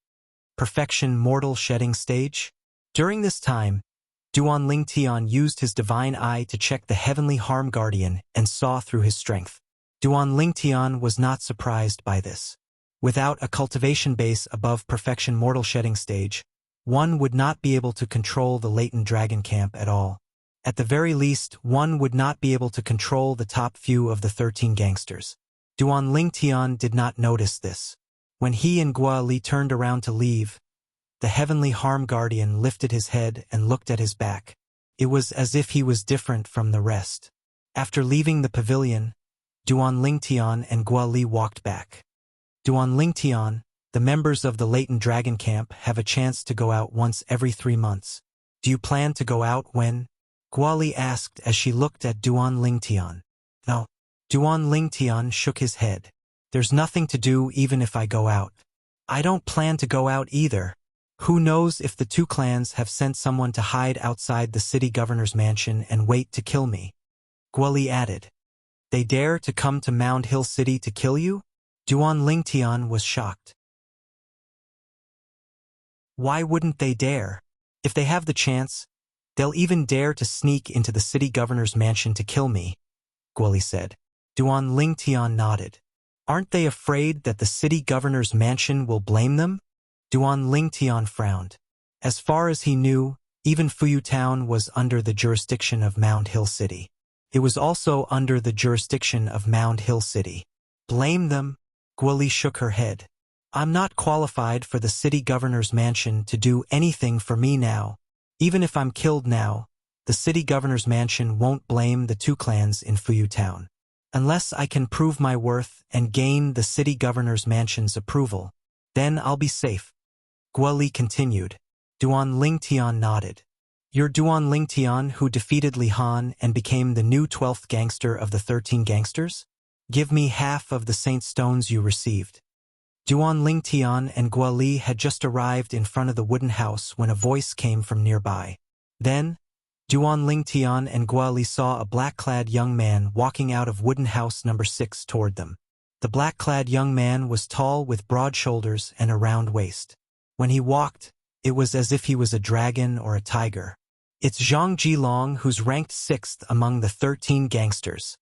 Perfection Mortal Shedding Stage? During this time, Duan Lingtian used his divine eye to check the Heavenly Harm Guardian and saw through his strength. Duan Lingtian was not surprised by this. Without a cultivation base above Perfection Mortal Shedding Stage, one would not be able to control the latent dragon camp at all. At the very least, one would not be able to control the top few of the 13 gangsters. Duan Lingtian did not notice this. When he and Gua Li turned around to leave, the heavenly harm guardian lifted his head and looked at his back. It was as if he was different from the rest. After leaving the pavilion, Duan Lingtian and Gua Li walked back. Duan Lingtian, the members of the latent dragon camp have a chance to go out once every 3 months. Do you plan to go out when? Gua Li asked as she looked at Duan Lingtian. No. Duan Lingtian shook his head. There's nothing to do even if I go out. I don't plan to go out either. Who knows if the 2 clans have sent someone to hide outside the city governor's mansion and wait to kill me. Gua Li added. They dare to come to Mound Hill City to kill you? Duan Lingtian was shocked. Why wouldn't they dare? If they have the chance, they'll even dare to sneak into the city governor's mansion to kill me, Gua Li said. Duan Lingtian nodded. Aren't they afraid that the city governor's mansion will blame them? Duan Lingtian frowned. As far as he knew, even Fuyu Town was under the jurisdiction of Mound Hill City. It was also under the jurisdiction of Mound Hill City. Blame them? Gua Li shook her head. I'm not qualified for the city governor's mansion to do anything for me now. Even if I'm killed now, the city governor's mansion won't blame the 2 clans in Fuyu Town. Unless I can prove my worth and gain the city governor's mansion's approval, then I'll be safe. Gua Li continued. Duan Lingtian nodded. You're Duan Lingtian who defeated Li Han and became the new 12th gangster of the 13 gangsters? Give me half of the saint stones you received. Duan Lingtian and Gua Li had just arrived in front of the wooden house when a voice came from nearby. Then, Duan Lingtian and Gua Li saw a black-clad young man walking out of wooden house number 6 toward them. The black-clad young man was tall with broad shoulders and a round waist. When he walked, it was as if he was a dragon or a tiger. It's Zhang Jilong, who's ranked 6th among the 13 gangsters.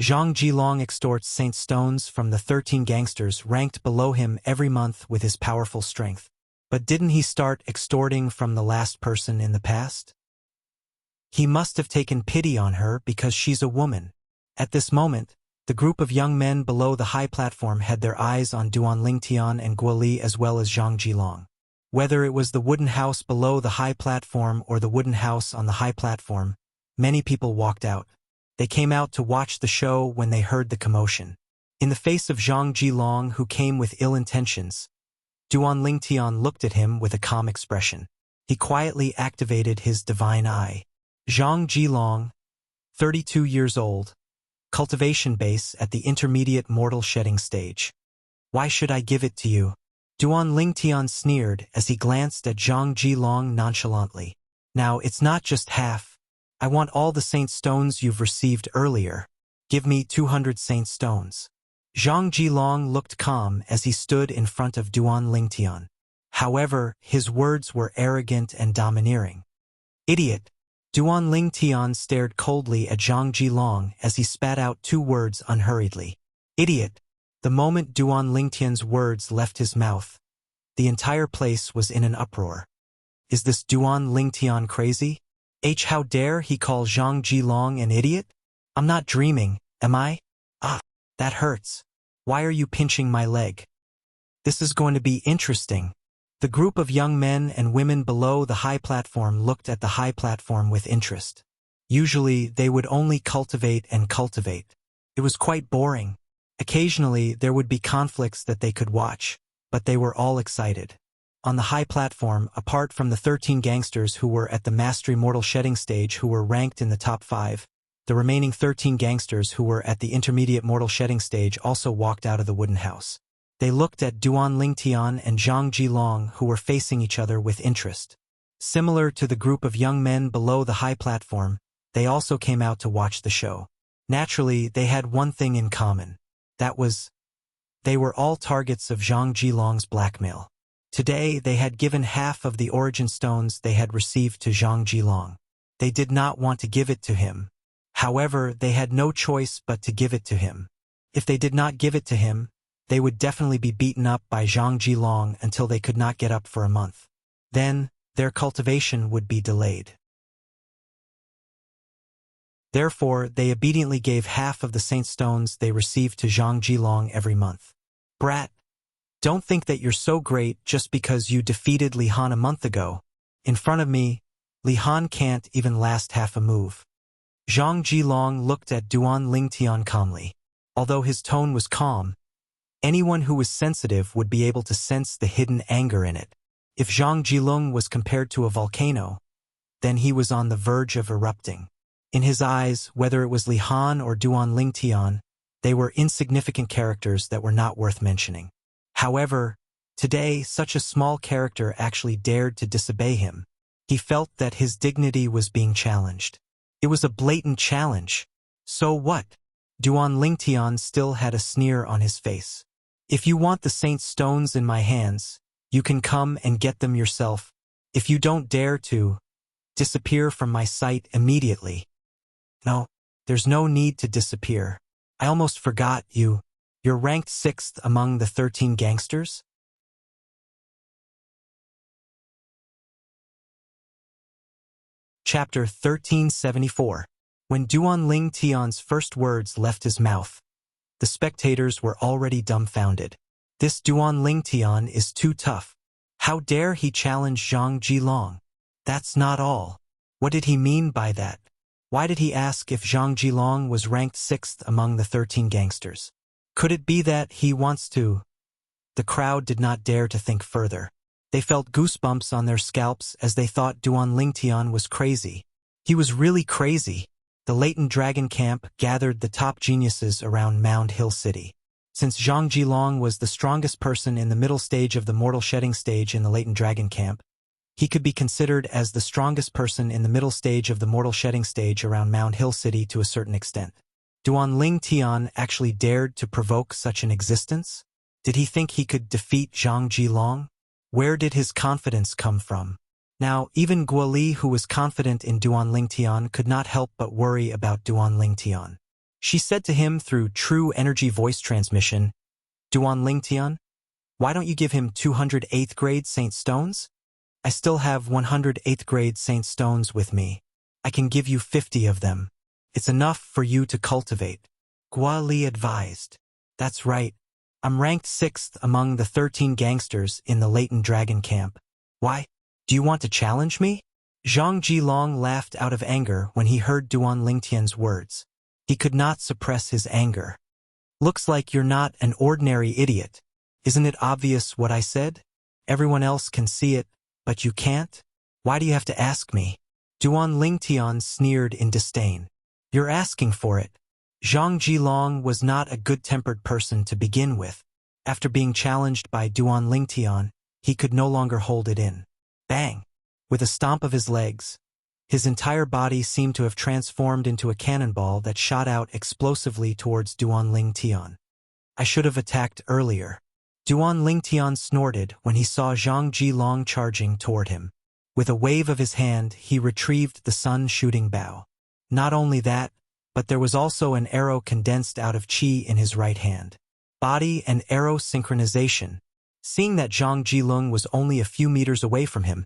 Zhang Jilong extorts saint stones from the 13 gangsters ranked below him every month with his powerful strength. But didn't he start extorting from the last person in the past? He must have taken pity on her because she's a woman. At this moment, the group of young men below the high platform had their eyes on Duan Lingtian and Gua Li as well as Zhang Jilong. Whether it was the wooden house below the high platform or the wooden house on the high platform, many people walked out. They came out to watch the show when they heard the commotion. In the face of Zhang Jilong, who came with ill intentions, Duan Lingtian looked at him with a calm expression. He quietly activated his divine eye. Zhang Jilong, 32 years old, cultivation base at the intermediate mortal shedding stage. Why should I give it to you? Duan Lingtian sneered as he glanced at Zhang Jilong nonchalantly. Now, it's not just half. I want all the saint stones you've received earlier. Give me 200 saint stones. Zhang Jilong looked calm as he stood in front of Duan Lingtian. However, his words were arrogant and domineering. Idiot! Duan Lingtian stared coldly at Zhang Jilong as he spat out 2 words unhurriedly. Idiot! The moment Duan Lingtian's words left his mouth, the entire place was in an uproar. Is this Duan Lingtian crazy? How dare he call Zhang Jilong an idiot? I'm not dreaming, am I? Ah, that hurts. Why are you pinching my leg? This is going to be interesting. The group of young men and women below the high platform looked at the high platform with interest. Usually, they would only cultivate and cultivate. It was quite boring. Occasionally, there would be conflicts that they could watch, but they were all excited. On the high platform, apart from the 13 gangsters who were at the Mastery Mortal Shedding stage who were ranked in the top 5, the remaining 13 gangsters who were at the Intermediate Mortal Shedding stage also walked out of the wooden house. They looked at Duan Lingtian and Zhang Jilong who were facing each other with interest. Similar to the group of young men below the high platform, they also came out to watch the show. Naturally, they had one thing in common. That was, they were all targets of Zhang Jilong's blackmail. Today, they had given half of the origin stones they had received to Zhang Jilong. They did not want to give it to him. However, they had no choice but to give it to him. If they did not give it to him, they would definitely be beaten up by Zhang Jilong until they could not get up for a month. Then their cultivation would be delayed. Therefore, they obediently gave half of the saint stones they received to Zhang Jilong every month. Brat, don't think that you're so great just because you defeated Li Han a month ago. In front of me, Li Han can't even last half a move. Zhang Jilong looked at Duan Lingtian calmly. Although his tone was calm, anyone who was sensitive would be able to sense the hidden anger in it. If Zhang Jilong was compared to a volcano, then he was on the verge of erupting. In his eyes, whether it was Li Han or Duan Lingtian, they were insignificant characters that were not worth mentioning. However, today such a small character actually dared to disobey him. He felt that his dignity was being challenged. It was a blatant challenge. So what? Duan Lingtian still had a sneer on his face. If you want the saint stones in my hands, you can come and get them yourself. If you don't dare to, disappear from my sight immediately. No, there's no need to disappear. I almost forgot you. You're ranked 6th among the 13 gangsters? Chapter 1374. When Duan Lingtian's first words left his mouth, the spectators were already dumbfounded. This Duan Lingtian is too tough. How dare he challenge Zhang Jilong? That's not all. What did he mean by that? Why did he ask if Zhang Jilong was ranked 6th among the 13 gangsters? Could it be that he wants to? The crowd did not dare to think further. They felt goosebumps on their scalps as they thought Duan Lingtian was crazy. He was really crazy. The latent dragon camp gathered the top geniuses around Mound Hill City. Since Zhang Jilong was the strongest person in the middle stage of the mortal shedding stage in the latent dragon camp, he could be considered as the strongest person in the middle stage of the mortal shedding stage around Mound Hill City to a certain extent. Duan Lingtian actually dared to provoke such an existence? Did he think he could defeat Zhang Jilong? Where did his confidence come from? Now, even Guoli, who was confident in Duan Lingtian, could not help but worry about Duan Lingtian. She said to him through true energy voice transmission, Duan Lingtian, why don't you give him 208th grade saint stones? I still have 108th grade saint stones with me. I can give you 50 of them. It's enough for you to cultivate. Guoli advised. That's right. I'm ranked 6th among the 13 gangsters in the latent dragon camp. Why? Do you want to challenge me? Zhang Jilong laughed out of anger when he heard Duan Lingtian's words. He could not suppress his anger. Looks like you're not an ordinary idiot. Isn't it obvious what I said? Everyone else can see it, but you can't? Why do you have to ask me? Duan Lingtian sneered in disdain. You're asking for it. Zhang Jilong was not a good-tempered person to begin with. After being challenged by Duan Lingtian, he could no longer hold it in. Bang! With a stomp of his legs, his entire body seemed to have transformed into a cannonball that shot out explosively towards Duan Lingtian. I should have attacked earlier. Duan Lingtian snorted when he saw Zhang Jilong charging toward him. With a wave of his hand, he retrieved the sun-shooting bow. Not only that, but there was also an arrow condensed out of qi in his right hand. Body and arrow synchronization. Seeing that Zhang Jilong was only a few meters away from him,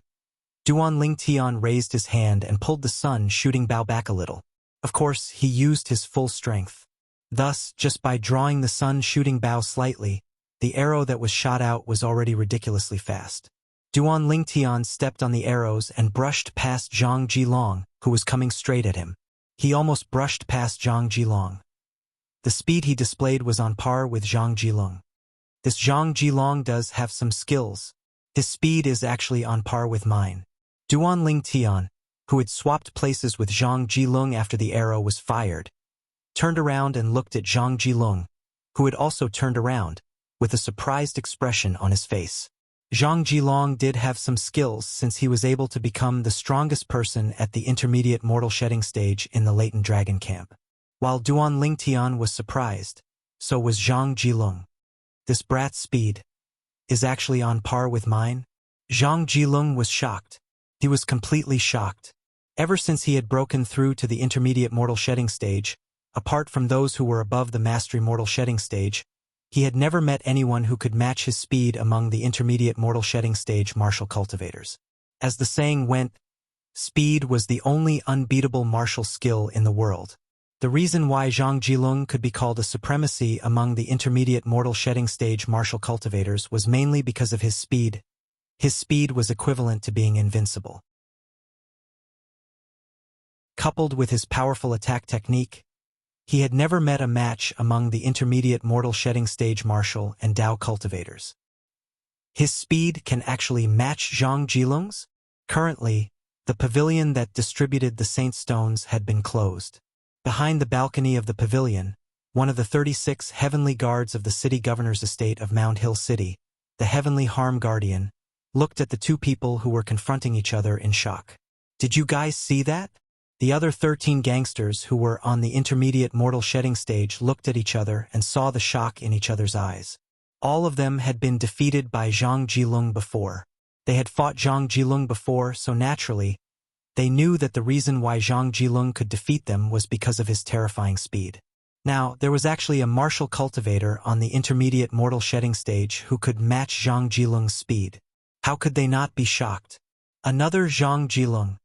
Duan Lingtian raised his hand and pulled the sun-shooting bow back a little. Of course, he used his full strength. Thus, just by drawing the sun-shooting bow slightly, the arrow that was shot out was already ridiculously fast. Duan Lingtian stepped on the arrows and brushed past Zhang Jilong, who was coming straight at him. He almost brushed past Zhang Jilong. The speed he displayed was on par with Zhang Jilong. This Zhang Jilong does have some skills. His speed is actually on par with mine. Duan Lingtian, who had swapped places with Zhang Jilong after the arrow was fired, turned around and looked at Zhang Jilong, who had also turned around, with a surprised expression on his face. Zhang Jilong did have some skills since he was able to become the strongest person at the intermediate mortal shedding stage in the latent dragon camp. While Duan Lingtian was surprised, so was Zhang Jilong. This brat's speed is actually on par with mine? Zhang Jilong was shocked. He was completely shocked. Ever since he had broken through to the intermediate mortal shedding stage, apart from those who were above the mastery mortal shedding stage, he had never met anyone who could match his speed among the intermediate mortal shedding stage martial cultivators. As the saying went, speed was the only unbeatable martial skill in the world. The reason why Zhang Jilung could be called a supremacy among the intermediate mortal shedding stage martial cultivators was mainly because of his speed. His speed was equivalent to being invincible. Coupled with his powerful attack technique, he had never met a match among the intermediate mortal shedding stage martial and Dao cultivators. His speed can actually match Zhang Jilung's? Currently, the pavilion that distributed the Saint Stones had been closed. Behind the balcony of the pavilion, one of the 36 heavenly guards of the city governor's estate of Mount Hill City, the heavenly harm guardian, looked at the two people who were confronting each other in shock. Did you guys see that? The other 13 gangsters who were on the intermediate mortal shedding stage looked at each other and saw the shock in each other's eyes. All of them had been defeated by Zhang Jilung before. They had fought Zhang Jilung before, so naturally, they knew that the reason why Zhang Jilung could defeat them was because of his terrifying speed. Now, there was actually a martial cultivator on the intermediate mortal shedding stage who could match Zhang Jilung's speed. How could they not be shocked? Another Zhang Jilung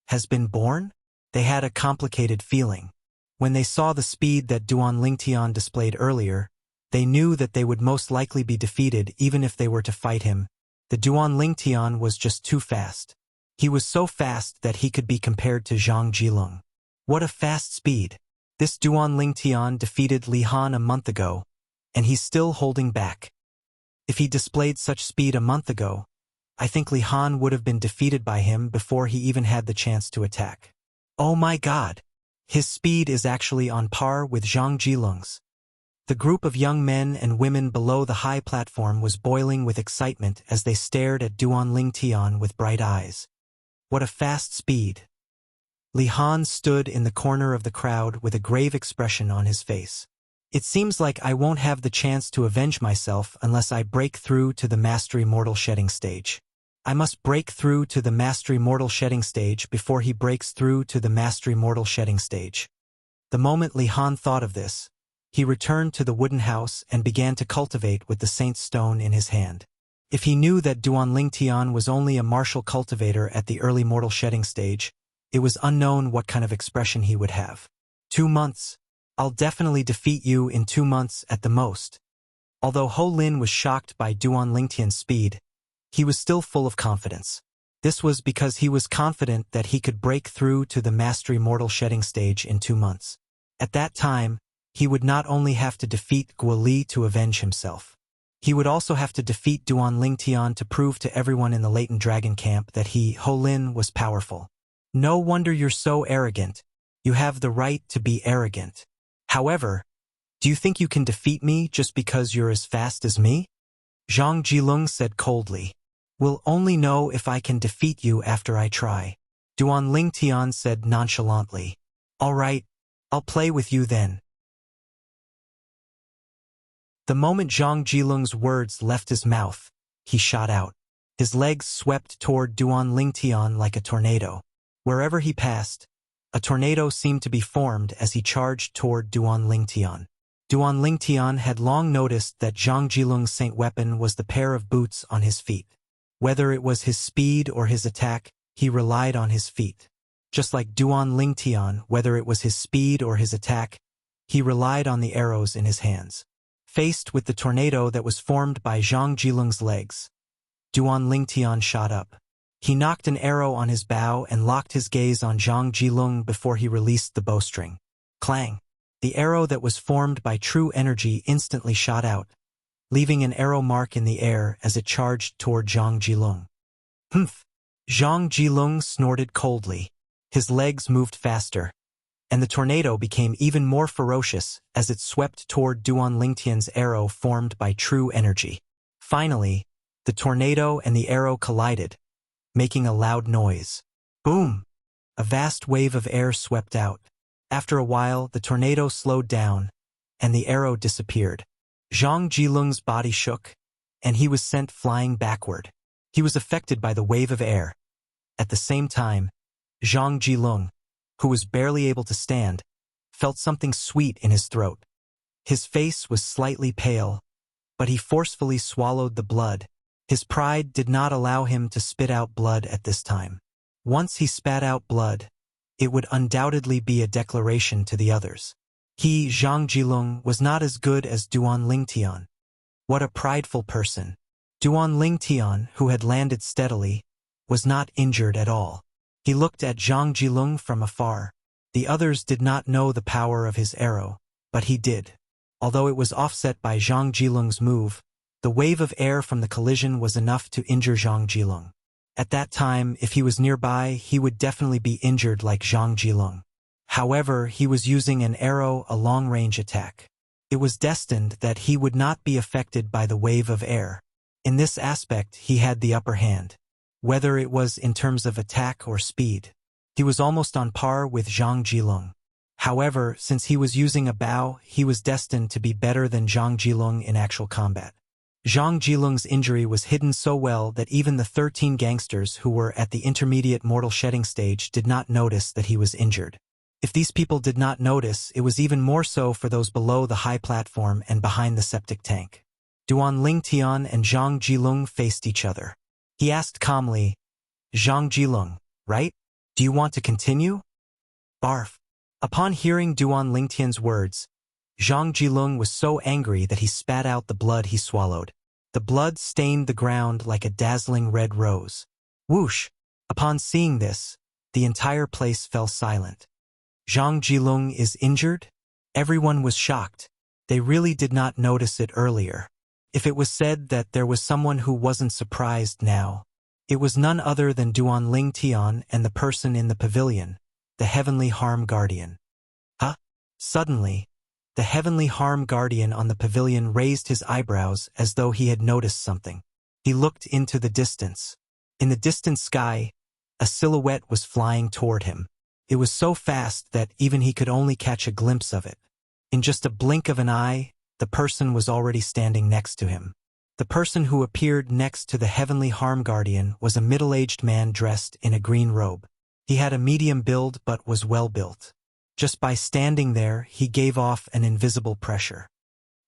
has been born? They had a complicated feeling. When they saw the speed that Duan Lingtian displayed earlier, they knew that they would most likely be defeated even if they were to fight him. The Duan Lingtian was just too fast. He was so fast that he could be compared to Zhang Jilung. What a fast speed! This Duan Lingtian defeated Li Han a month ago, and he's still holding back. If he displayed such speed a month ago, I think Li Han would have been defeated by him before he even had the chance to attack. Oh my god! His speed is actually on par with Zhang Jilung's. The group of young men and women below the high platform was boiling with excitement as they stared at Duan Lingtian with bright eyes. What a fast speed! Li Han stood in the corner of the crowd with a grave expression on his face. It seems like I won't have the chance to avenge myself unless I break through to the Mastery Mortal Shedding stage. I must break through to the Mastery Mortal Shedding stage before he breaks through to the Mastery Mortal Shedding stage. The moment Li Han thought of this, he returned to the wooden house and began to cultivate with the Saint's Stone in his hand. If he knew that Duan Lingtian was only a martial cultivator at the early mortal shedding stage, it was unknown what kind of expression he would have. 2 months. I'll definitely defeat you in 2 months at the most. Although Ho Lin was shocked by Duan Lingtian's speed, he was still full of confidence. This was because he was confident that he could break through to the Mastery Mortal Shedding stage in 2 months. At that time, he would not only have to defeat Guo Li to avenge himself. He would also have to defeat Duan Lingtian to prove to everyone in the latent dragon camp that he, Ho Lin, was powerful. No wonder you're so arrogant. You have the right to be arrogant. However, do you think you can defeat me just because you're as fast as me? Zhang Jilung said coldly. We'll only know if I can defeat you after I try. Duan Lingtian said nonchalantly. All right, I'll play with you then. The moment Zhang Jilung's words left his mouth, he shot out. His legs swept toward Duan Lingtian like a tornado. Wherever he passed, a tornado seemed to be formed as he charged toward Duan Lingtian. Duan Lingtian had long noticed that Zhang Jilung's saint weapon was the pair of boots on his feet. Whether it was his speed or his attack, he relied on his feet. Just like Duan Lingtian, whether it was his speed or his attack, he relied on the arrows in his hands. Faced with the tornado that was formed by Zhang Jilung's legs, Duan Lingtian shot up. He knocked an arrow on his bow and locked his gaze on Zhang Jilung before he released the bowstring. Clang! The arrow that was formed by true energy instantly shot out, leaving an arrow mark in the air as it charged toward Zhang Jilung. Humph! Zhang Jilung snorted coldly. His legs moved faster, and the tornado became even more ferocious as it swept toward Duan Lingtian's arrow formed by true energy. Finally, the tornado and the arrow collided, making a loud noise. Boom! A vast wave of air swept out. After a while, the tornado slowed down, and the arrow disappeared. Zhang Jilung's body shook, and he was sent flying backward. He was affected by the wave of air. At the same time, Zhang Jilung, who was barely able to stand, felt something sweet in his throat. His face was slightly pale, but he forcefully swallowed the blood, His pride did not allow him to spit out blood at this time. Once he spat out blood, it would undoubtedly be a declaration to the others. He, Zhang Jilong, was not as good as Duan Lingtian. What a prideful person. Duan Lingtian, who had landed steadily, was not injured at all. He looked at Zhang Jilong from afar. The others did not know the power of his arrow, but he did. Although it was offset by Zhang Jilong's move, the wave of air from the collision was enough to injure Zhang Jilong. At that time, if he was nearby, he would definitely be injured like Zhang Jilong. However, he was using an arrow, a long-range attack. It was destined that he would not be affected by the wave of air. In this aspect, he had the upper hand. Whether it was in terms of attack or speed, he was almost on par with Zhang Jilong. However, since he was using a bow, he was destined to be better than Zhang Jilong in actual combat. Zhang Jilong's injury was hidden so well that even the 13 gangsters who were at the intermediate mortal shedding stage did not notice that he was injured. If these people did not notice, it was even more so for those below the high platform and behind the septic tank. Duan Lingtian and Zhang Jilong faced each other. He asked calmly, "Zhang Jilong, right? Do you want to continue?" Barf. Upon hearing Duan Lingtian's words, Zhang Jilong was so angry that he spat out the blood he swallowed. The blood stained the ground like a dazzling red rose. Whoosh! Upon seeing this, the entire place fell silent. Zhang Jilong is injured? Everyone was shocked. They really did not notice it earlier. If it was said that there was someone who wasn't surprised now, it was none other than Duan Lingtian and the person in the pavilion, the Heavenly Harm Guardian. Huh? Suddenly, the Heavenly Harm Guardian on the pavilion raised his eyebrows as though he had noticed something. He looked into the distance. In the distant sky, a silhouette was flying toward him. It was so fast that even he could only catch a glimpse of it. In just a blink of an eye, the person was already standing next to him. The person who appeared next to the Heavenly Harm Guardian was a middle-aged man dressed in a green robe. He had a medium build but was well built. Just by standing there, he gave off an invisible pressure.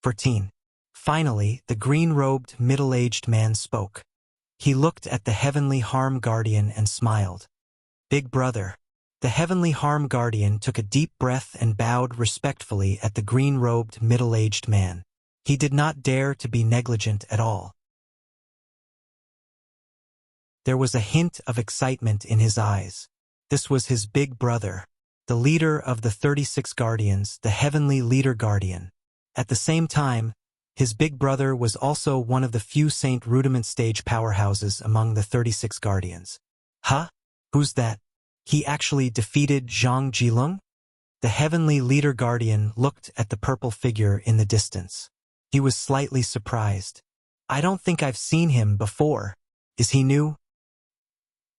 14. Finally, the green-robed, middle-aged man spoke. He looked at the Heavenly Harm Guardian and smiled. "Big brother." The Heavenly Harm Guardian took a deep breath and bowed respectfully at the green-robed, middle-aged man. He did not dare to be negligent at all. There was a hint of excitement in his eyes. This was his big brother, the leader of the 36 Guardians, the Heavenly Leader Guardian. At the same time, his big brother was also one of the few Saint Rudiment stage powerhouses among the 36 Guardians. Huh? Who's that? He actually defeated Zhang Jilong? The Heavenly Leader Guardian looked at the purple figure in the distance. He was slightly surprised. "I don't think I've seen him before. Is he new?"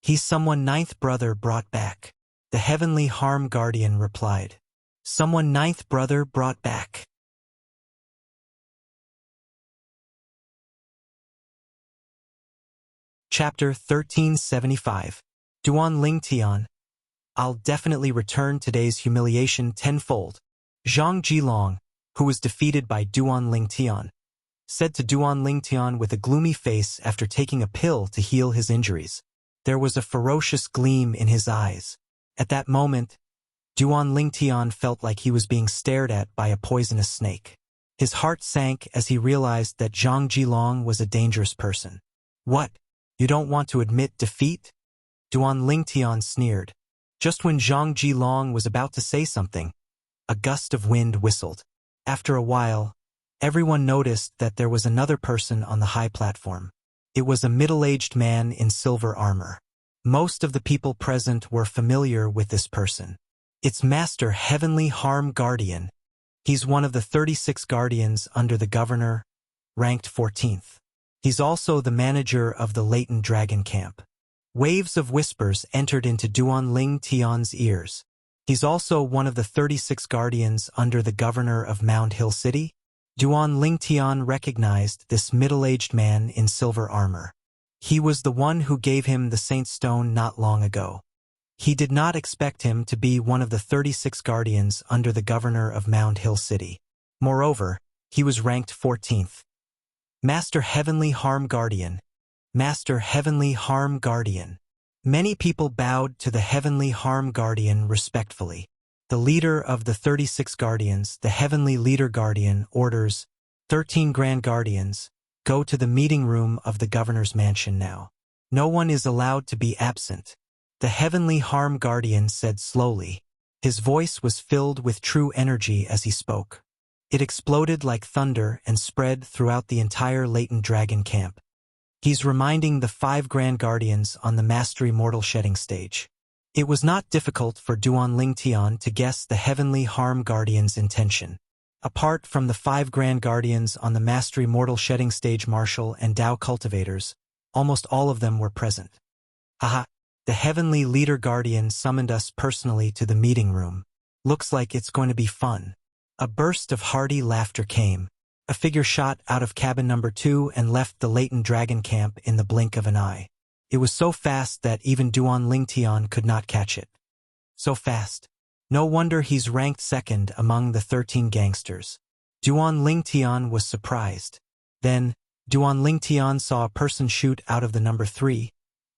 "He's someone ninth brother brought back," the Heavenly Harm Guardian replied. "Someone ninth brother brought back." Chapter 1375. Duan Lingtian. "I'll definitely return today's humiliation tenfold." Zhang Jilong, who was defeated by Duan Lingtian, said to Duan Lingtian with a gloomy face after taking a pill to heal his injuries. There was a ferocious gleam in his eyes. At that moment, Duan Lingtian felt like he was being stared at by a poisonous snake. His heart sank as he realized that Zhang Jilong was a dangerous person. "What? You don't want to admit defeat?" Duan Lingtian sneered. Just when Zhang Jilong was about to say something, a gust of wind whistled. After a while, everyone noticed that there was another person on the high platform. It was a middle-aged man in silver armor. Most of the people present were familiar with this person. It's Master Heavenly Harm Guardian. He's one of the 36 guardians under the governor, ranked 14th. He's also the manager of the latent dragon camp. Waves of whispers entered into Duan Lingtian's ears. He's also one of the 36 guardians under the governor of Mound Hill City. Duan Lingtian recognized this middle-aged man in silver armor. He was the one who gave him the Saint Stone not long ago. He did not expect him to be one of the 36 guardians under the governor of Mound Hill City. Moreover, he was ranked 14th. Master Heavenly Harm Guardian, Master Heavenly Harm Guardian. Many people bowed to the Heavenly Harm Guardian respectfully. The leader of the 36 Guardians, the Heavenly Leader Guardian, orders, 13 Grand Guardians, go to the meeting room of the governor's mansion now. No one is allowed to be absent. The Heavenly Harm Guardian said slowly. His voice was filled with true energy as he spoke. It exploded like thunder and spread throughout the entire latent dragon camp. He's reminding the 5 Grand Guardians on the Mastery Mortal Shedding stage. It was not difficult for Duan Lingtian to guess the Heavenly Harm Guardian's intention. Apart from the 5 Grand Guardians on the Mastery Mortal Shedding stage, Martial and Dao cultivators, almost all of them were present. Haha, the Heavenly Leader Guardian summoned us personally to the meeting room. Looks like it's going to be fun. A burst of hearty laughter came. A figure shot out of cabin number 2 and left the latent dragon camp in the blink of an eye. It was so fast that even Duan Lingtian could not catch it. So fast. No wonder he's ranked second among the 13 gangsters. Duan Lingtian was surprised. Then, Duan Lingtian saw a person shoot out of the number 3,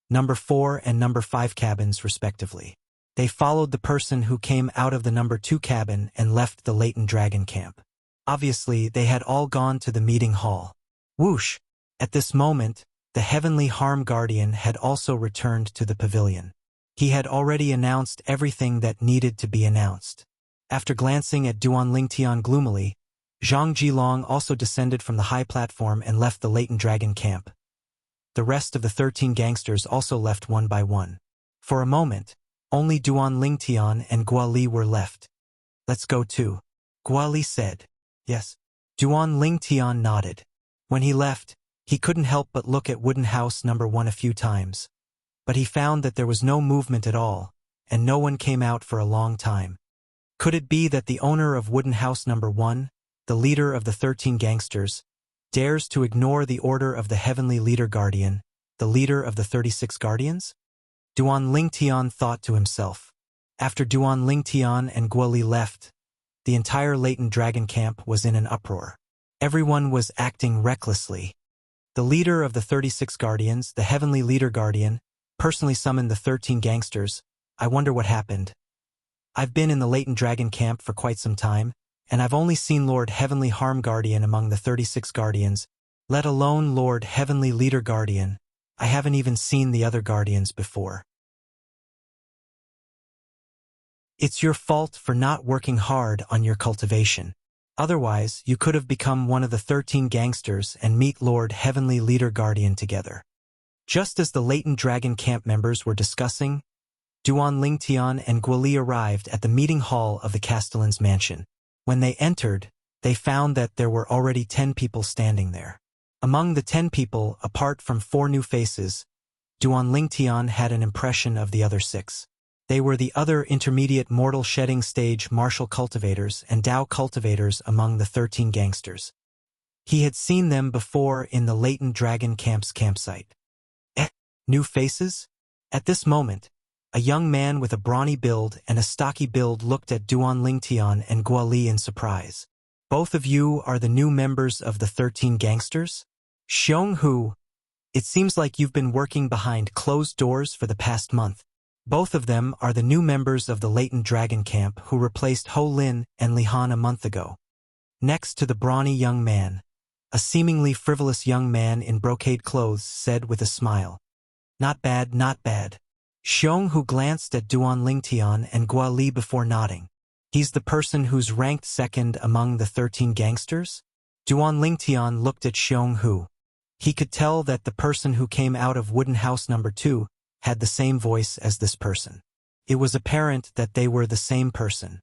number 4 and number 5 cabins respectively. They followed the person who came out of the number 2 cabin and left the latent dragon camp. Obviously, they had all gone to the meeting hall. Whoosh! At this moment, the Heavenly Harm Guardian had also returned to the pavilion. He had already announced everything that needed to be announced. After glancing at Duan Lingtian gloomily, Zhang Jilong also descended from the high platform and left the latent dragon camp. The rest of the 13 gangsters also left one by one. For a moment, only Duan Lingtian and Guali were left. Let's go too, Guali said. Yes. Duan Lingtian nodded. When he left, he couldn't help but look at Wooden House number 1 a few times. But he found that there was no movement at all, and no one came out for a long time. Could it be that the owner of Wooden House number 1, the leader of the 13 gangsters, dares to ignore the order of the Heavenly Leader Guardian, the leader of the 36 Guardians? Duan Lingtian thought to himself. After Duan Lingtian and Guoli left, the entire latent dragon camp was in an uproar. Everyone was acting recklessly. The leader of the 36 Guardians, the Heavenly Leader Guardian, personally summoned the 13 gangsters. I wonder what happened. I've been in the latent dragon camp for quite some time, and I've only seen Lord Heavenly Harm Guardian among the 36 Guardians, let alone Lord Heavenly Leader Guardian. I haven't even seen the other Guardians before. It's your fault for not working hard on your cultivation. Otherwise, you could have become one of the 13 gangsters and meet Lord Heavenly Leader Guardian together. Just as the latent dragon camp members were discussing, Duan Lingtian and Guoli arrived at the meeting hall of the Castellan's mansion. When they entered, they found that there were already 10 people standing there. Among the 10 people, apart from 4 new faces, Duan Lingtian had an impression of the other 6. They were the other intermediate mortal shedding stage martial cultivators and Dao cultivators among the 13 gangsters. He had seen them before in the latent dragon camp's campsite. New faces? At this moment, a young man with a brawny build and a stocky build looked at Duan Lingtian and Guoli in surprise. Both of you are the new members of the 13 gangsters? Xiong Hu. It seems like you've been working behind closed doors for the past month. Both of them are the new members of the latent dragon camp who replaced Ho Lin and Li Han a month ago. Next to the brawny young man, a seemingly frivolous young man in brocade clothes said with a smile. Not bad, not bad. Xiong Hu glanced at Duan Lingtian and Guali before nodding. He's the person who's ranked second among the 13 gangsters? Duan Lingtian looked at Xiong Hu. He could tell that the person who came out of Wooden House number 2 had the same voice as this person. It was apparent that they were the same person.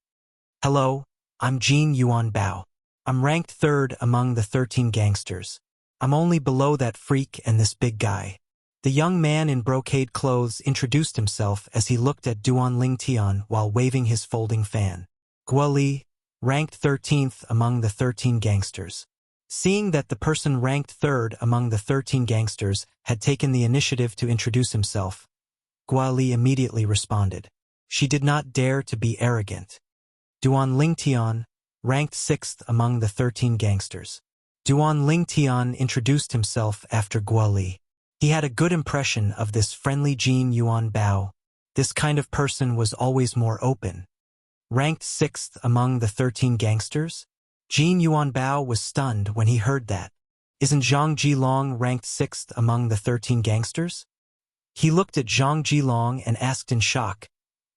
Hello, I'm Jin Yuan Bao. I'm ranked 3rd among the 13 gangsters. I'm only below that freak and this big guy. The young man in brocade clothes introduced himself as he looked at Duan Lingtian while waving his folding fan. Guoli, ranked 13th among the 13 gangsters. Seeing that the person ranked 3rd among the 13 gangsters had taken the initiative to introduce himself, Guali immediately responded. She did not dare to be arrogant. Duan Lingtian, ranked 6th among the 13 gangsters. Duan Lingtian introduced himself after Guali. He had a good impression of this friendly Jin Yuan Bao. This kind of person was always more open. Ranked 6th among the 13 gangsters? Jin Yuan Bao was stunned when he heard that. Isn't Zhang Jilong ranked 6th among the 13 gangsters? He looked at Zhang Jilong and asked in shock,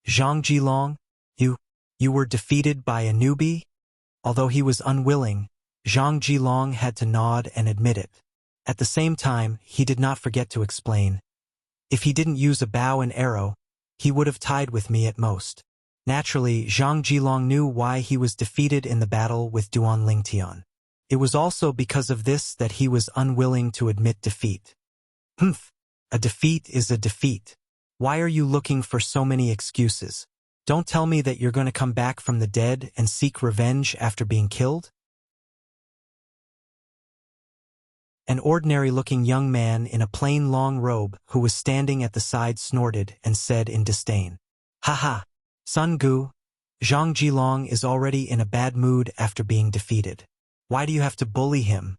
Zhang Jilong, you were defeated by a newbie? Although he was unwilling, Zhang Jilong had to nod and admit it. At the same time, he did not forget to explain. If he didn't use a bow and arrow, he would have tied with me at most. Naturally, Zhang Jilong knew why he was defeated in the battle with Duan Lingtian. It was also because of this that he was unwilling to admit defeat. Humph, a defeat is a defeat. Why are you looking for so many excuses? Don't tell me that you're going to come back from the dead and seek revenge after being killed? An ordinary-looking young man in a plain long robe who was standing at the side snorted and said in disdain, "Ha, Sun Gu, Zhang Jilong is already in a bad mood after being defeated. Why do you have to bully him?"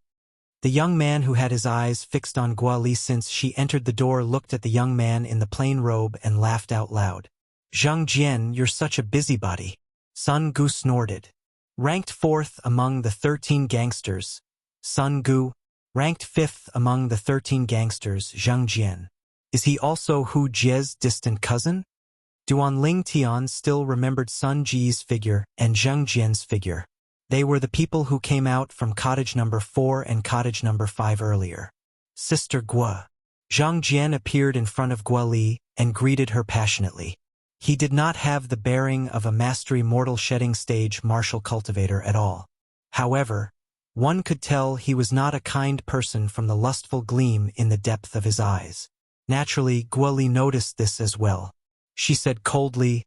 The young man who had his eyes fixed on Guali since she entered the door looked at the young man in the plain robe and laughed out loud. "Zhang Jian, you're such a busybody." Sun Gu snorted. Ranked 4th among the 13 gangsters, Sun Gu. Ranked 5th among the 13 gangsters, Zhang Jian. Is he also Hu Jie's distant cousin? Duan Lingtian still remembered Sun Ji's figure and Zhang Jian's figure. They were the people who came out from cottage number 4 and cottage number 5 earlier. Sister Gua. Zhang Jian appeared in front of Guali and greeted her passionately. He did not have the bearing of a mastery mortal shedding stage martial cultivator at all. However, one could tell he was not a kind person from the lustful gleam in the depth of his eyes. Naturally, Guali noticed this as well. She said coldly,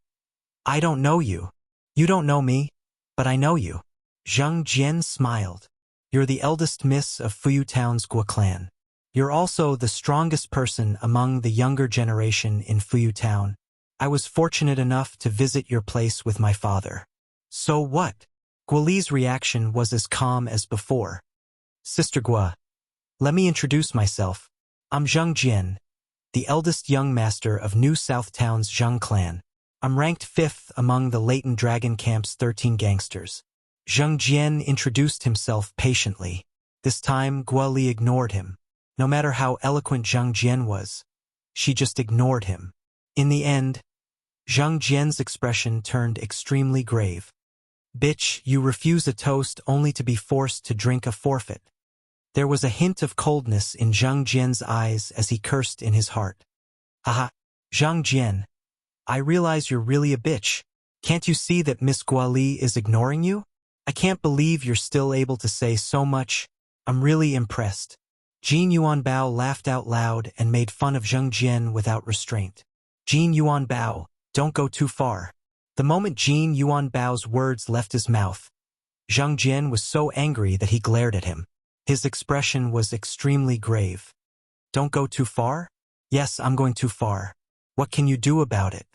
"I don't know you. You don't know me, but I know you." Zhang Jian smiled. "You're the eldest miss of Fuyu Town's Gua clan. You're also the strongest person among the younger generation in Fuyu Town. I was fortunate enough to visit your place with my father." "So what?" Guali's reaction was as calm as before. "Sister Gua, let me introduce myself. I'm Zhang Jian, the eldest young master of New South Town's Zhang clan. I'm ranked 5th among the Leighton Dragon Camp's 13 gangsters." Zhang Jian introduced himself patiently. This time, Guali ignored him. No matter how eloquent Zhang Jian was, she just ignored him. In the end, Zhang Jian's expression turned extremely grave. "Bitch, you refuse a toast only to be forced to drink a forfeit." There was a hint of coldness in Zhang Jian's eyes as he cursed in his heart. "Haha, Zhang Jian, I realize you're really a bitch. Can't you see that Miss Guali is ignoring you? I can't believe you're still able to say so much. I'm really impressed." Jin Yuan Bao laughed out loud and made fun of Zhang Jian without restraint. "Jin Yuan Bao, don't go too far." The moment Jin Yuan Bao's words left his mouth, Zhang Jian was so angry that he glared at him. His expression was extremely grave. "Don't go too far?" "Yes, I'm going too far. What can you do about it?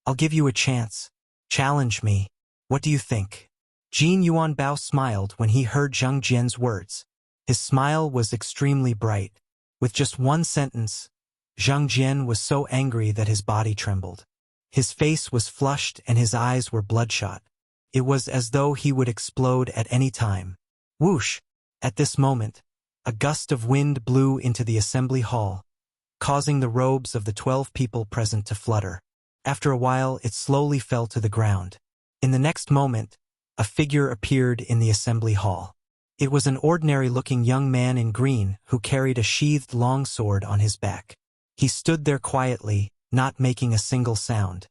I'll give you a chance. Challenge me. What do you think?" Jin Yuan Bao smiled when he heard Zhang Jian's words. His smile was extremely bright. With just one sentence, Zhang Jian was so angry that his body trembled. His face was flushed and his eyes were bloodshot. It was as though he would explode at any time. Whoosh! At this moment, a gust of wind blew into the assembly hall, causing the robes of the 12 people present to flutter. After a while, it slowly fell to the ground. In the next moment, a figure appeared in the assembly hall. It was an ordinary-looking young man in green who carried a sheathed longsword on his back. He stood there quietly, not making a single sound.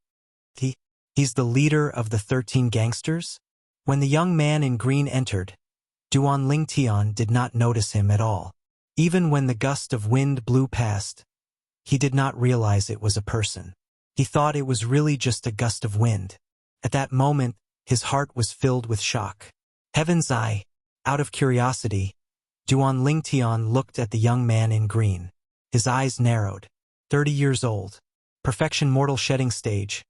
He's the leader of the 13 gangsters? When the young man in green entered, Duan Lingtian did not notice him at all. Even when the gust of wind blew past, he did not realize it was a person. He thought it was really just a gust of wind. At that moment, his heart was filled with shock. Heaven's eye! Out of curiosity, Duan Lingtian looked at the young man in green. His eyes narrowed. 30 years old. Perfection mortal shedding stage.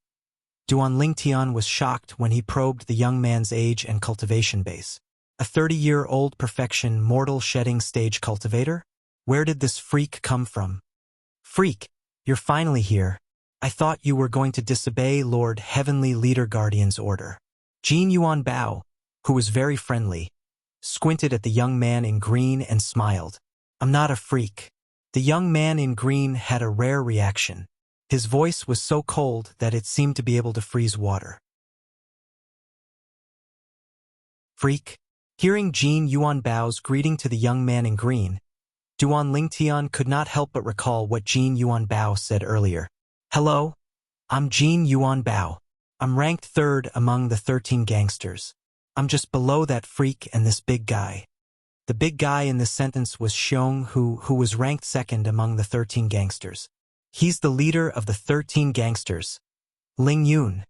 Duan Lingtian was shocked when he probed the young man's age and cultivation base. A 30-year-old perfection mortal shedding stage cultivator? Where did this freak come from? Freak, you're finally here. I thought you were going to disobey Lord Heavenly Leader Guardian's order. Jin Yuan Bao, who was very friendly, squinted at the young man in green and smiled. I'm not a freak. The young man in green had a rare reaction. His voice was so cold that it seemed to be able to freeze water. Freak. Hearing Jin Yuan Bao's greeting to the young man in green, Duan Lingtian could not help but recall what Jin Yuan Bao said earlier. Hello, I'm Jin Yuan Bao. I'm ranked 3rd among the 13 gangsters. I'm just below that freak and this big guy. The big guy in this sentence was Xiong, who was ranked 2nd among the 13 gangsters. He's the leader of the 13 gangsters, Ling Yun.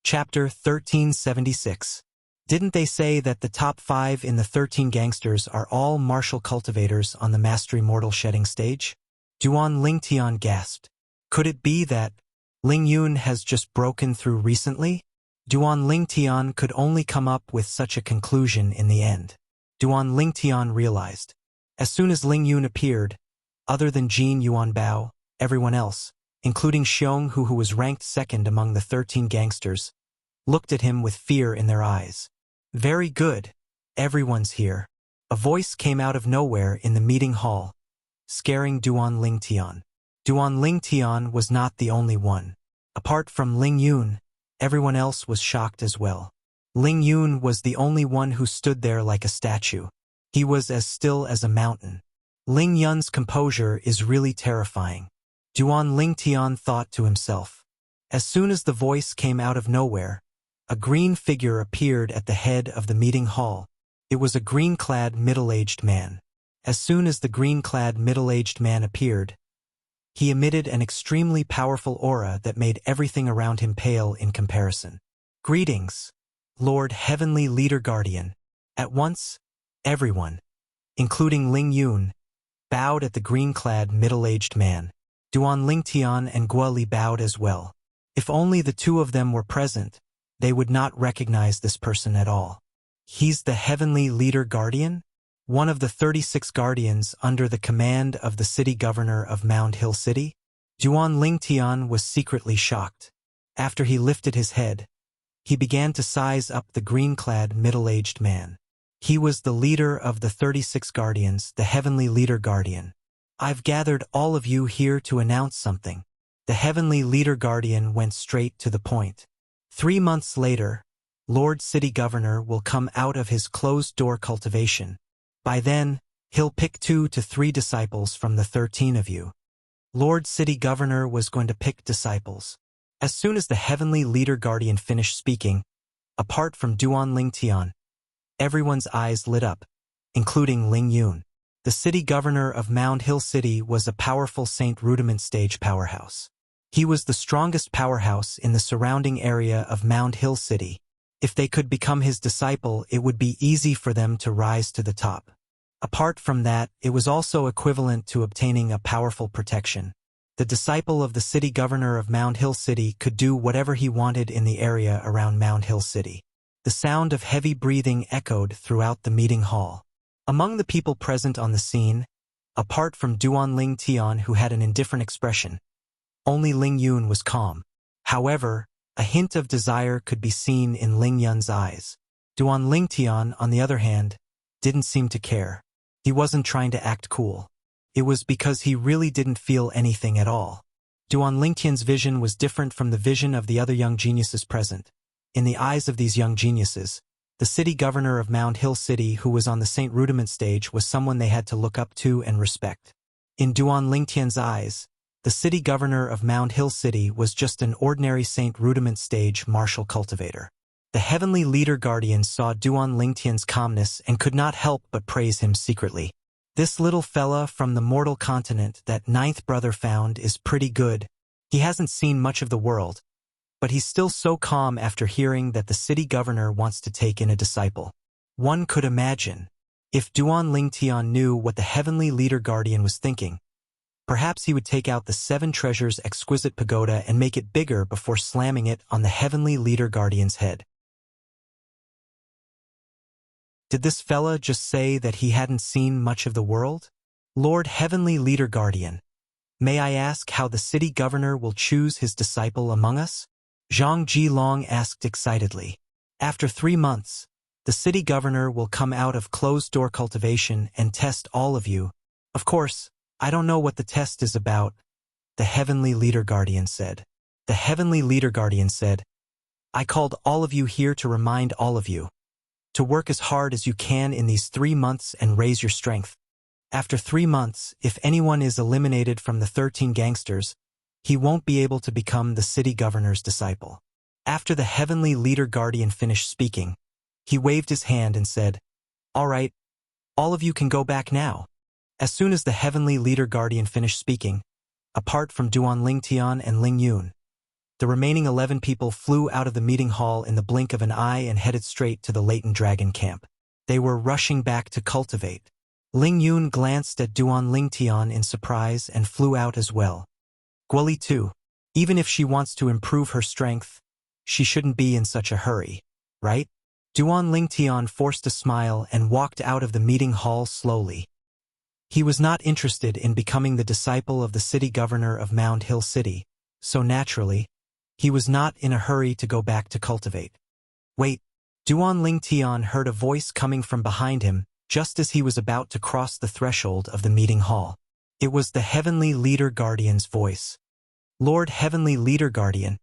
Chapter 1376. Didn't they say that the top 5 in the 13 gangsters are all martial cultivators on the Mastery Mortal Shedding stage? Duan Lingtian gasped. Could it be that Ling Yun has just broken through recently? Duan Lingtian could only come up with such a conclusion in the end. Duan Lingtian realized. As soon as Ling Yun appeared, other than Jin Yuan Bao, everyone else, including Xiong who was ranked 2nd among the 13 gangsters, looked at him with fear in their eyes. Very good. Everyone's here. A voice came out of nowhere in the meeting hall, scaring Duan Lingtian. Duan Lingtian was not the only one. Apart from Ling Yun, everyone else was shocked as well. Ling Yun was the only one who stood there like a statue. He was as still as a mountain. Ling Yun's composure is really terrifying. Duan Lingtian thought to himself. As soon as the voice came out of nowhere, a green figure appeared at the head of the meeting hall. It was a green-clad middle-aged man. As soon as the green-clad middle-aged man appeared, he emitted an extremely powerful aura that made everything around him pale in comparison. Greetings, Lord Heavenly Leader Guardian. At once, everyone, including Ling Yun, bowed at the green-clad middle-aged man. Duan Lingtian and Guo Li bowed as well. If only the two of them were present, they would not recognize this person at all. He's the Heavenly Leader Guardian? One of the 36 guardians under the command of the city governor of Mound Hill City? Duan Lingtian was secretly shocked. After he lifted his head, he began to size up the green-clad middle-aged man. He was the leader of the 36 guardians, the Heavenly Leader Guardian. I've gathered all of you here to announce something. The Heavenly Leader Guardian went straight to the point. 3 months later, Lord City Governor will come out of his closed-door cultivation. By then, he'll pick 2 to 3 disciples from the 13 of you. Lord City Governor was going to pick disciples. As soon as the Heavenly Leader Guardian finished speaking, apart from Duan Lingtian, everyone's eyes lit up, including Ling Yun. The city governor of Mound Hill City was a powerful Saint Rudiment stage powerhouse. He was the strongest powerhouse in the surrounding area of Mound Hill City. If they could become his disciple, it would be easy for them to rise to the top. Apart from that, it was also equivalent to obtaining a powerful protection. The disciple of the city governor of Mound Hill City could do whatever he wanted in the area around Mound Hill City. The sound of heavy breathing echoed throughout the meeting hall. Among the people present on the scene, apart from Duan Lingtian who had an indifferent expression, only Ling Yun was calm. However, a hint of desire could be seen in Ling Yun's eyes. Duan Lingtian, on the other hand, didn't seem to care. He wasn't trying to act cool. It was because he really didn't feel anything at all. Duan Lingtian's vision was different from the vision of the other young geniuses present. In the eyes of these young geniuses, the city governor of Mound Hill City who was on the Saint Rudiment stage was someone they had to look up to and respect. In Duan Lingtian's eyes, the city governor of Mound Hill City was just an ordinary Saint Rudiment stage martial cultivator. The Heavenly Leader Guardian saw Duan Lingtian's calmness and could not help but praise him secretly. This little fella from the mortal continent that 9th brother found is pretty good. He hasn't seen much of the world, but he's still so calm after hearing that the city governor wants to take in a disciple. One could imagine, if Duan Lingtian knew what the Heavenly Leader Guardian was thinking, perhaps he would take out the 7 treasures exquisite pagoda and make it bigger before slamming it on the Heavenly Leader Guardian's head. Did this fella just say that he hadn't seen much of the world? Lord Heavenly Leader Guardian, may I ask how the city governor will choose his disciple among us? Zhang Jilong asked excitedly. After 3 months, the city governor will come out of closed-door cultivation and test all of you. Of course, I don't know what the test is about, the Heavenly Leader Guardian said. The Heavenly Leader Guardian said, I called all of you here to remind all of you to work as hard as you can in these 3 months and raise your strength. After 3 months, if anyone is eliminated from the 13 gangsters, he won't be able to become the city governor's disciple. After the Heavenly Leader Guardian finished speaking, he waved his hand and said, All right, all of you can go back now. As soon as the Heavenly Leader Guardian finished speaking, apart from Duan Lingtian and Ling Yun, the remaining 11 people flew out of the meeting hall in the blink of an eye and headed straight to the latent dragon camp. They were rushing back to cultivate. Ling Yun glanced at Duan Lingtian in surprise and flew out as well. Guoli too. Even if she wants to improve her strength, she shouldn't be in such a hurry, right? Duan Lingtian forced a smile and walked out of the meeting hall slowly. He was not interested in becoming the disciple of the city governor of Mound Hill City, so naturally, he was not in a hurry to go back to cultivate. Wait, Duan Lingtian heard a voice coming from behind him just as he was about to cross the threshold of the meeting hall. It was the Heavenly Leader Guardian's voice. Lord Heavenly Leader Guardian,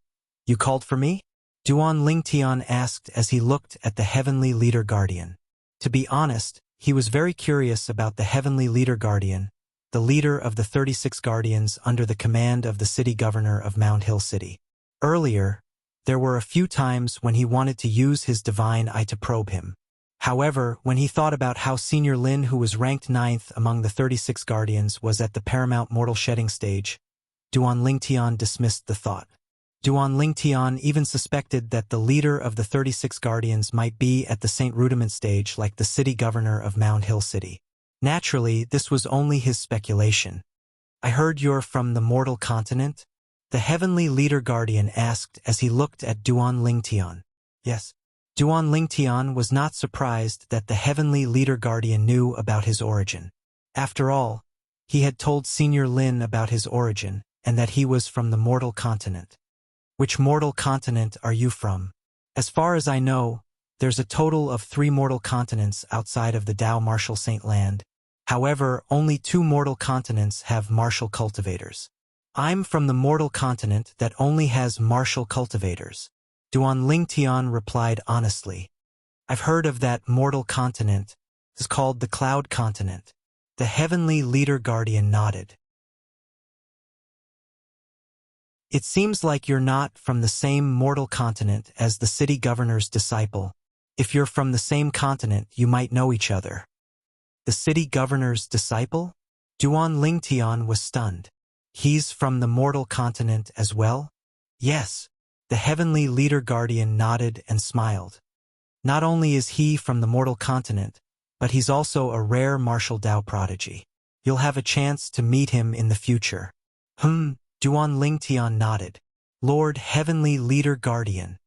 you called for me? Duan Lingtian asked as he looked at the Heavenly Leader Guardian. To be honest, he was very curious about the Heavenly Leader Guardian, the leader of the 36 guardians under the command of the city governor of Mound Hill City. Earlier, there were a few times when he wanted to use his divine eye to probe him. However, when he thought about how Senior Lin, who was ranked 9th among the 36 guardians, was at the paramount mortal shedding stage, Duan Lingtian dismissed the thought. Duan Lingtian even suspected that the leader of the 36 guardians might be at the Saint Rudiment stage like the city governor of Mound Hill City. Naturally, this was only his speculation. I heard you're from the mortal continent? The Heavenly Leader Guardian asked as he looked at Duan Lingtian. Yes. Duan Lingtian was not surprised that the Heavenly Leader Guardian knew about his origin. After all, he had told Senior Lin about his origin and that he was from the mortal continent. Which mortal continent are you from? As far as I know, there's a total of 3 mortal continents outside of the Dao Martial Saint Land. However, only 2 mortal continents have martial cultivators. I'm from the mortal continent that only has martial cultivators. Duan Lingtian replied honestly. I've heard of that mortal continent. It's called the Cloud Continent. The Heavenly Leader Guardian nodded. It seems like you're not from the same mortal continent as the city governor's disciple. If you're from the same continent, you might know each other. The city governor's disciple? Duan Lingtian was stunned. He's from the mortal continent as well? Yes. The Heavenly Leader Guardian nodded and smiled. Not only is he from the mortal continent, but he's also a rare martial Dao prodigy. You'll have a chance to meet him in the future. Duan Lingtian nodded. Lord Heavenly Leader Guardian.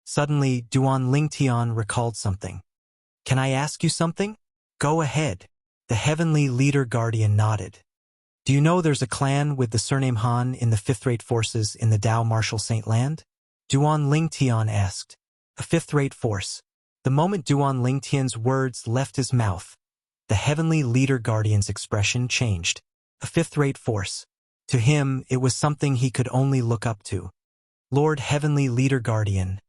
Suddenly, Duan Lingtian recalled something. Can I ask you something? Go ahead. The Heavenly Leader Guardian nodded. Do you know there's a clan with the surname Han in the 5th-rate forces in the Dao Martial Saint Land? Duan Lingtian asked. A 5th-rate force. The moment Duan Lingtian's words left his mouth, the Heavenly Leader Guardian's expression changed. A 5th-rate force. To him, it was something he could only look up to. Lord Heavenly Leader Guardian,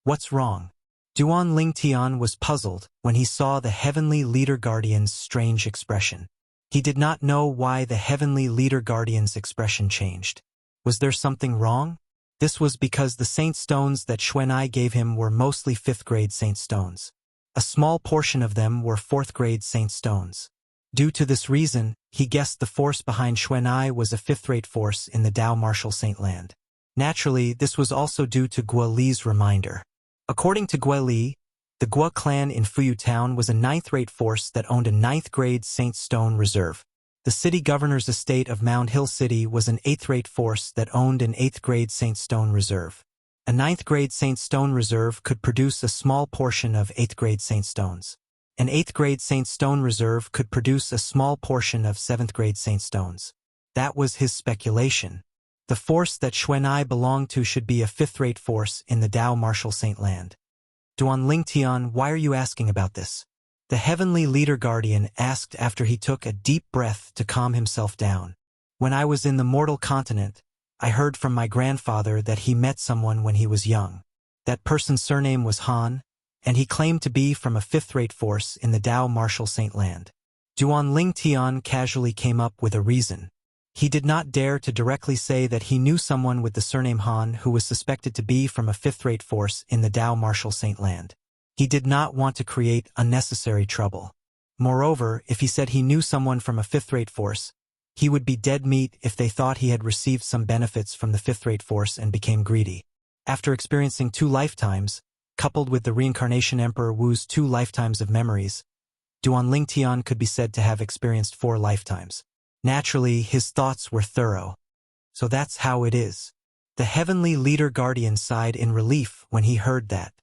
what's wrong? Duan Lingtian was puzzled when he saw the Heavenly Leader Guardian's strange expression. He did not know why the Heavenly Leader Guardian's expression changed. Was there something wrong? This was because the Saint Stones that Xuan'ai gave him were mostly 5th-grade Saint Stones. A small portion of them were 4th-grade Saint Stones. Due to this reason, he guessed the force behind Xuan'ai was a 5th-rate force in the Dao Martial Saint Land. Naturally, this was also due to Guo Li's reminder. According to Guo Li, the Guo clan in Fuyu Town was a 9th-rate force that owned a 9th-grade Saint Stone reserve. The city governor's estate of Mound Hill City was an 8th-rate force that owned an 8th-grade Saint Stone reserve. A 9th-grade Saint Stone reserve could produce a small portion of 8th-grade Saint Stones. An 8th grade Saint Stone reserve could produce a small portion of 7th grade Saint Stones. That was his speculation. The force that Xuan'ai belonged to should be a 5th-rate force in the Dao Martial Saint Land. Duan Lingtian, why are you asking about this? The heavenly leader guardian asked after he took a deep breath to calm himself down. When I was in the mortal continent, I heard from my grandfather that he met someone when he was young. That person's surname was Han, and he claimed to be from a 5th-rate force in the Dao Martial Saint Land. Duan Lingtian casually came up with a reason. He did not dare to directly say that he knew someone with the surname Han who was suspected to be from a 5th-rate force in the Dao Martial Saint Land. He did not want to create unnecessary trouble. Moreover, if he said he knew someone from a 5th-rate force, he would be dead meat if they thought he had received some benefits from the 5th-rate force and became greedy. After experiencing 2 lifetimes, coupled with the reincarnation Emperor Wu's 2 lifetimes of memories, Duan Lingtian could be said to have experienced 4 lifetimes. Naturally, his thoughts were thorough. So that's how it is. The heavenly leader guardian sighed in relief when he heard that.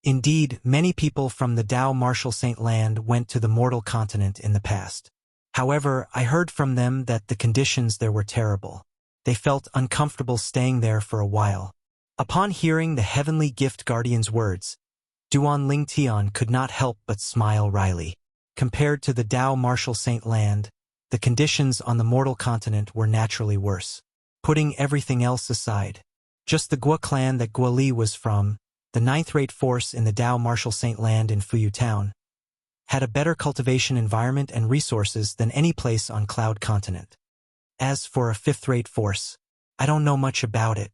Indeed, many people from the Dao Martial Saint Land went to the mortal continent in the past. However, I heard from them that the conditions there were terrible. They felt uncomfortable staying there for a while. Upon hearing the heavenly gift guardian's words, Duan Lingtian could not help but smile wryly. Compared to the Dao Martial Saint Land, the conditions on the mortal continent were naturally worse. Putting everything else aside, just the Gua clan that Gua Li was from, the 9th-rate force in the Dao Martial Saint Land in Fuyu Town, had a better cultivation environment and resources than any place on Cloud Continent. As for a 5th-rate force, I don't know much about it.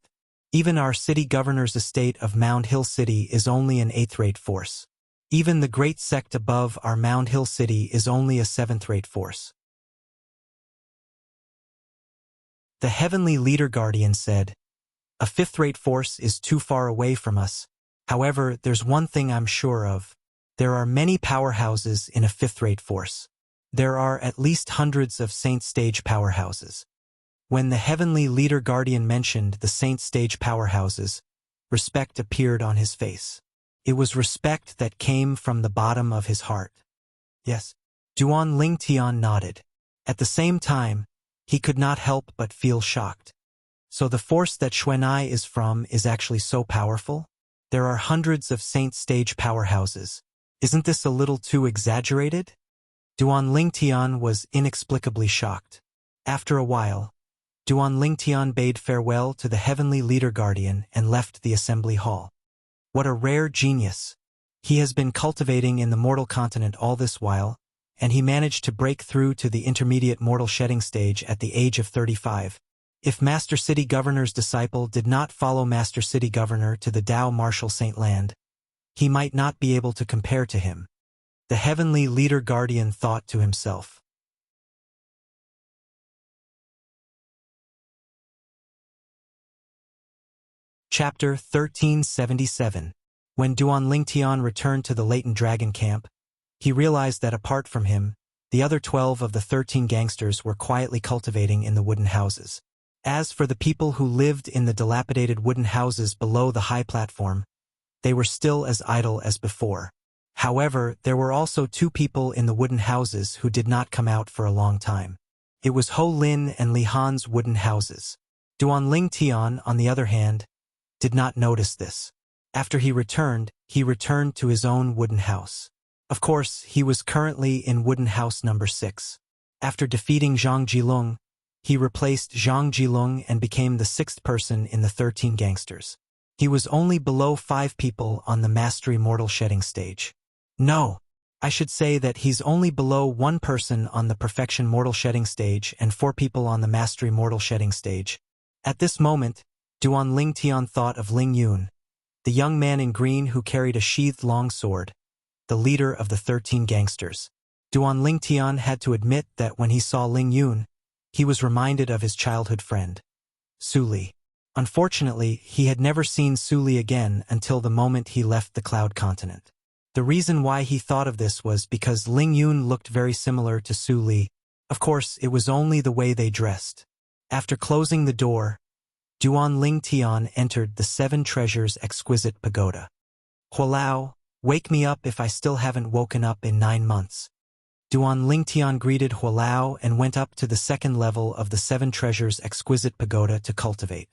Even our city governor's estate of Mound Hill City is only an 8th-rate force. Even the great sect above our Mound Hill City is only a 7th-rate force. The heavenly leader guardian said, a 5th-rate force is too far away from us. However, there's one thing I'm sure of. There are many powerhouses in a 5th-rate force. There are at least hundreds of Saint Stage powerhouses. When the heavenly leader guardian mentioned the Saint Stage powerhouses, respect appeared on his face. It was respect that came from the bottom of his heart. Yes. Duan Lingtian nodded. At the same time, he could not help but feel shocked. So the force that Xuan'ai is from is actually so powerful? There are hundreds of Saint Stage powerhouses. Isn't this a little too exaggerated? Duan Lingtian was inexplicably shocked. After a while, Duan Lingtian bade farewell to the heavenly leader guardian and left the assembly hall. What a rare genius! He has been cultivating in the mortal continent all this while, and he managed to break through to the intermediate mortal shedding stage at the age of 35. If Master City Governor's disciple did not follow Master City Governor to the Dao Martial Saint Land, he might not be able to compare to him. The heavenly leader guardian thought to himself. Chapter 1377. When Duan Lingtian returned to the latent dragon camp, he realized that apart from him, the other 12 of the 13 gangsters were quietly cultivating in the wooden houses. As for the people who lived in the dilapidated wooden houses below the high platform, they were still as idle as before. However, there were also 2 people in the wooden houses who did not come out for a long time. It was Ho Lin and Li Han's wooden houses. Duan Lingtian, on the other hand, did not notice this. After he returned to his own wooden house. Of course, he was currently in wooden house number 6. After defeating Zhang Jilung, he replaced Zhang Jilung and became the 6th person in the 13 gangsters. He was only below 5 people on the Mastery Mortal Shedding stage. No, I should say that he's only below 1 person on the Perfection Mortal Shedding stage and 4 people on the Mastery Mortal Shedding stage. At this moment, Duan Lingtian thought of Ling Yun, the young man in green who carried a sheathed long sword, the leader of the 13 gangsters. Duan Lingtian had to admit that when he saw Ling Yun, he was reminded of his childhood friend, Su Li. Unfortunately, he had never seen Su Li again until the moment he left the Cloud Continent. The reason why he thought of this was because Ling Yun looked very similar to Su Li. Of course, it was only the way they dressed. After closing the door, Duan Lingtian entered the 7 Treasures Exquisite Pagoda. Hualao, Wake me up if I still haven't woken up in 9 months. Duan Lingtian greeted Hualao and went up to the second level of the Seven Treasures Exquisite Pagoda to cultivate.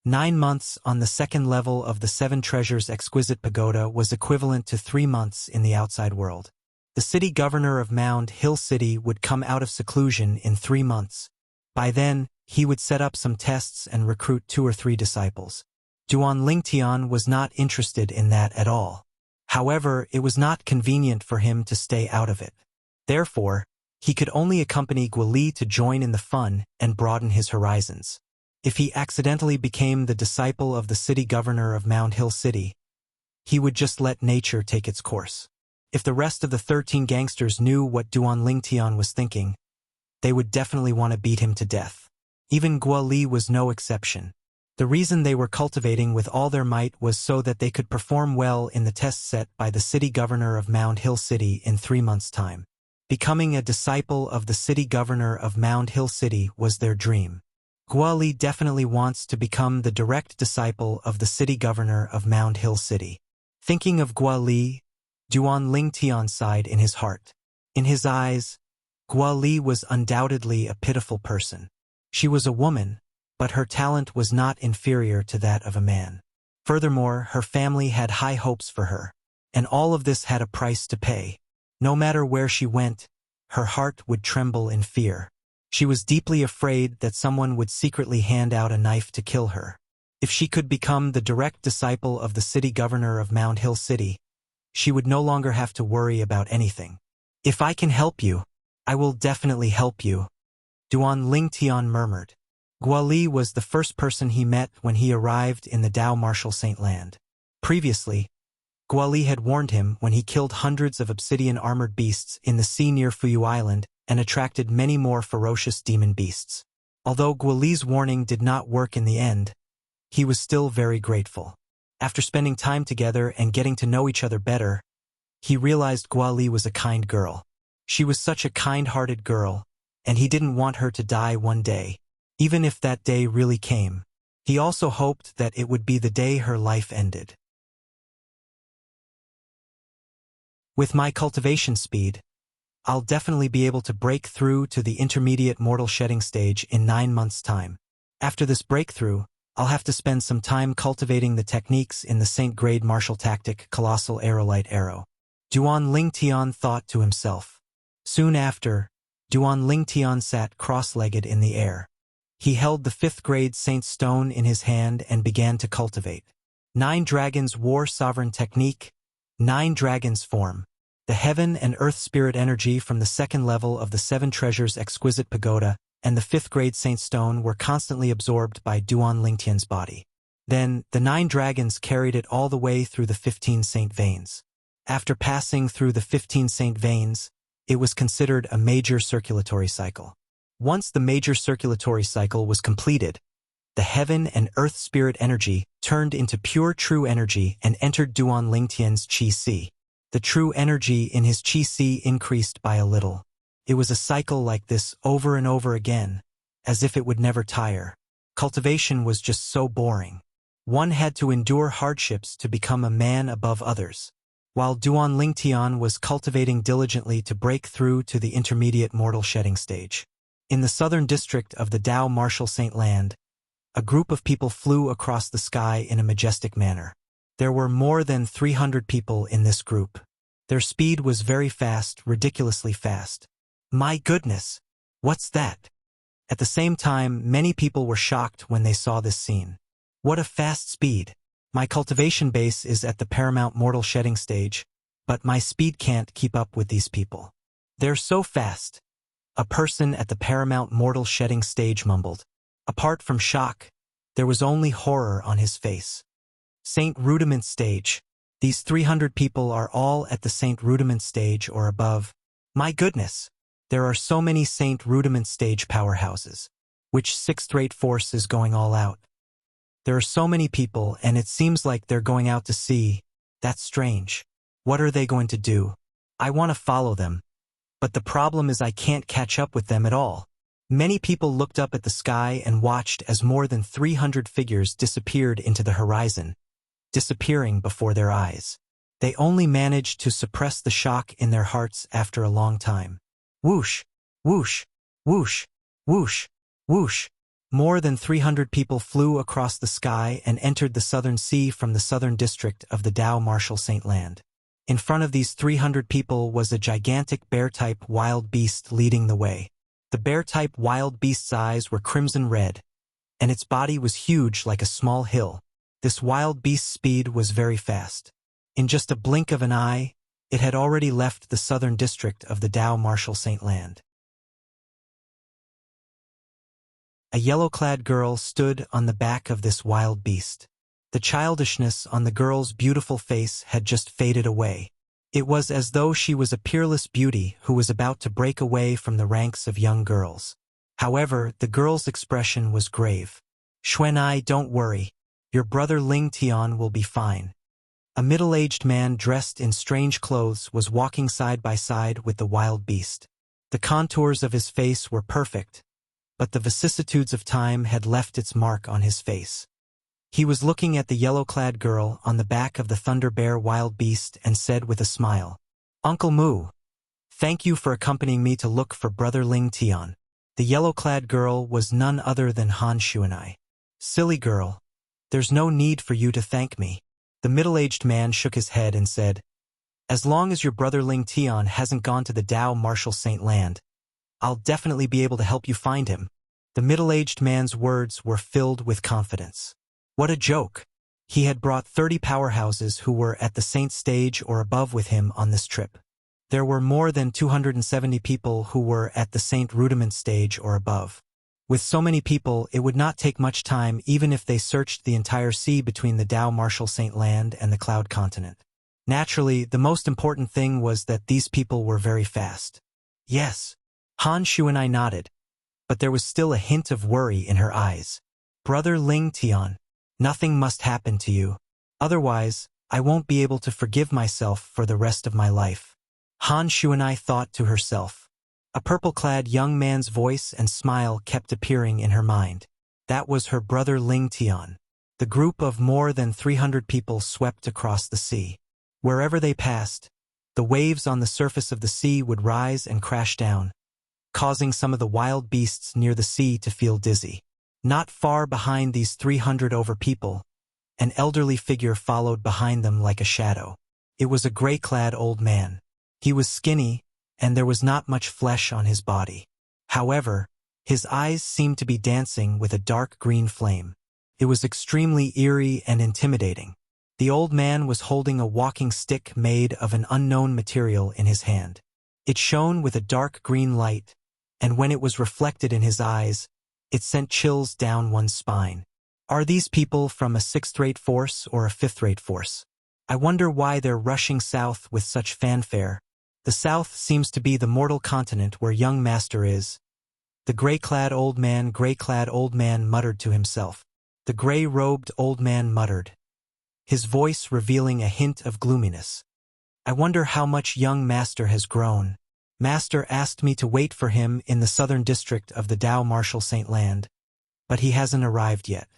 9 months on the second level of the Seven Treasures Exquisite Pagoda was equivalent to 3 months in the outside world. The city governor of Mound Hill City would come out of seclusion in 3 months. By then, he would set up some tests and recruit 2 or 3 disciples. Duan Lingtian was not interested in that at all. However, it was not convenient for him to stay out of it. Therefore, he could only accompany Guoli to join in the fun and broaden his horizons. If he accidentally became the disciple of the city governor of Mound Hill City, he would just let nature take its course. If the rest of the 13 gangsters knew what Duan Lingtian was thinking, they would definitely want to beat him to death. Even Guoli was no exception. The reason they were cultivating with all their might was so that they could perform well in the test set by the city governor of Mound Hill City in 3 months' time. Becoming a disciple of the city governor of Mound Hill City was their dream. Guoli definitely wants to become the direct disciple of the city governor of Mound Hill City. Thinking of Guoli, Duan Lingtian sighed in his heart. In his eyes, Guoli was undoubtedly a pitiful person. She was a woman, but her talent was not inferior to that of a man. Furthermore, her family had high hopes for her, and all of this had a price to pay. No matter where she went, her heart would tremble in fear. She was deeply afraid that someone would secretly hand out a knife to kill her. If she could become the direct disciple of the city governor of Mound Hill City, she would no longer have to worry about anything. If I can help you, I will definitely help you, Duan Lingtian murmured. Guoli was the first person he met when he arrived in the Dao Martial Saint Land. Previously, Guoli had warned him when he killed hundreds of obsidian-armored beasts in the sea near Fuyu Island and attracted many more ferocious demon beasts. Although Guoli's warning did not work in the end, he was still very grateful. After spending time together and getting to know each other better, he realized Guoli was a kind girl. She was such a kind-hearted girl, and he didn't want her to die one day, even if that day really came. He also hoped that it would be the day her life ended. With my cultivation speed, I'll definitely be able to break through to the intermediate mortal shedding stage in 9 months' time. After this breakthrough, I'll have to spend some time cultivating the techniques in the Saint Grade martial tactic Colossal Aerolite Arrow. Duan Lingtian thought to himself. Soon after, Duan Lingtian sat cross-legged in the air. He held the 5th grade Saint Stone in his hand and began to cultivate. 9 Dragons War Sovereign Technique, 9 Dragons Form. The heaven and earth spirit energy from the 2nd level of the 7 Treasures Exquisite Pagoda and the 5th grade Saint Stone were constantly absorbed by Duan Lingtian's body. Then, the 9 dragons carried it all the way through the 15 Saint Veins. After passing through the 15 Saint Veins, it was considered a major circulatory cycle. Once the major circulatory cycle was completed, the heaven and earth spirit energy turned into pure true energy and entered Duan Lingtian's Qi-Si. The true energy in his Qi-Si increased by a little. It was a cycle like this over and over again, as if it would never tire. Cultivation was just so boring. One had to endure hardships to become a man above others. While Duan Lingtian was cultivating diligently to break through to the intermediate mortal shedding stage. In the southern district of the Dao Martial Saint Land, a group of people flew across the sky in a majestic manner. There were more than 300 people in this group. Their speed was very fast, ridiculously fast. My goodness, what's that? At the same time, many people were shocked when they saw this scene. What a fast speed! My cultivation base is at the paramount mortal shedding stage, but my speed can't keep up with these people. They're so fast. A person at the paramount mortal shedding stage mumbled. Apart from shock, there was only horror on his face. Saint Rudiment stage. These 300 people are all at the Saint Rudiment stage or above. My goodness! There are so many Saint Rudiment stage powerhouses. Which 6th rate force is going all out? There are so many people and it seems like they're going out to sea. That's strange. What are they going to do? I want to follow them. But the problem is I can't catch up with them at all. Many people looked up at the sky and watched as more than 300 figures disappeared into the horizon, disappearing before their eyes. They only managed to suppress the shock in their hearts after a long time. Whoosh, whoosh, whoosh, whoosh, whoosh. More than 300 people flew across the sky and entered the southern sea from the southern district of the Tao Marshal Saint Land. In front of these 300 people was a gigantic bear-type wild beast leading the way. The bear-type wild beast's eyes were crimson red, and its body was huge like a small hill. This wild beast's speed was very fast. In just a blink of an eye, it had already left the southern district of the Tao Marshal Saint Land. A yellow-clad girl stood on the back of this wild beast. The childishness on the girl's beautiful face had just faded away. It was as though she was a peerless beauty who was about to break away from the ranks of young girls. However, the girl's expression was grave. "Xuanai, don't worry. Your brother Ling Tian will be fine." A middle-aged man dressed in strange clothes was walking side by side with the wild beast. The contours of his face were perfect, but the vicissitudes of time had left its mark on his face. He was looking at the yellow-clad girl on the back of the Thunder Bear wild beast and said with a smile, "Uncle Mu, thank you for accompanying me to look for brother Ling Tian." The yellow-clad girl was none other than Han Xuanai. "Silly girl, there's no need for you to thank me." The middle-aged man shook his head and said, "As long as your brother Ling Tian hasn't gone to the Tao Marshal Saint Land, I'll definitely be able to help you find him." The middle-aged man's words were filled with confidence. What a joke! He had brought 30 powerhouses who were at the Saint stage or above with him on this trip. There were more than 270 people who were at the Saint Rudiment stage or above. With so many people, it would not take much time even if they searched the entire sea between the Tao Marshal Saint Land and the Cloud Continent. Naturally, the most important thing was that these people were very fast. Yes, Han Xuanai nodded, but there was still a hint of worry in her eyes. "Brother Ling Tian, nothing must happen to you. Otherwise, I won't be able to forgive myself for the rest of my life." Han Xuanai thought to herself. A purple-clad young man's voice and smile kept appearing in her mind. That was her brother Ling Tian. The group of more than 300 people swept across the sea. Wherever they passed, the waves on the surface of the sea would rise and crash down, causing some of the wild beasts near the sea to feel dizzy. Not far behind these 300 over people, an elderly figure followed behind them like a shadow. It was a gray-clad old man. He was skinny, and there was not much flesh on his body. However, his eyes seemed to be dancing with a dark green flame. It was extremely eerie and intimidating. The old man was holding a walking stick made of an unknown material in his hand. It shone with a dark green light, and when it was reflected in his eyes, it sent chills down one's spine. Are these people from a 6th-rate force or a 5th-rate force? I wonder why they're rushing south with such fanfare. The south seems to be the mortal continent where young master is. The gray-clad old man muttered to himself. The gray-robed old man muttered, his voice revealing a hint of gloominess. I wonder how much young master has grown. Master asked me to wait for him in the southern district of the Tao Marshal Saint Land, but he hasn't arrived yet.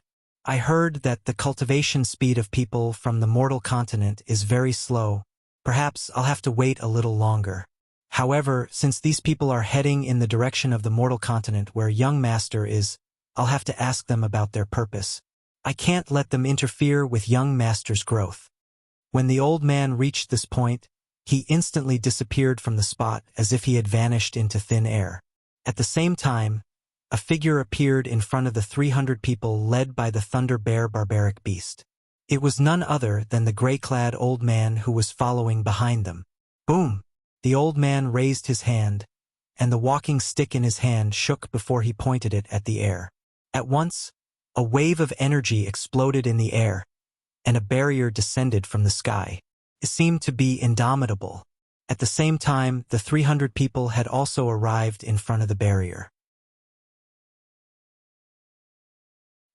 I heard that the cultivation speed of people from the mortal continent is very slow. Perhaps I'll have to wait a little longer. However, since these people are heading in the direction of the mortal continent where young master is, I'll have to ask them about their purpose. I can't let them interfere with young master's growth." When the old man reached this point, he instantly disappeared from the spot as if he had vanished into thin air. At the same time, a figure appeared in front of the 300 people led by the Thunder Bear barbaric beast. It was none other than the gray-clad old man who was following behind them. Boom! The old man raised his hand, and the walking stick in his hand shook before he pointed it at the air. At once, a wave of energy exploded in the air, and a barrier descended from the sky. It seemed to be indomitable. At the same time, the 300 people had also arrived in front of the barrier.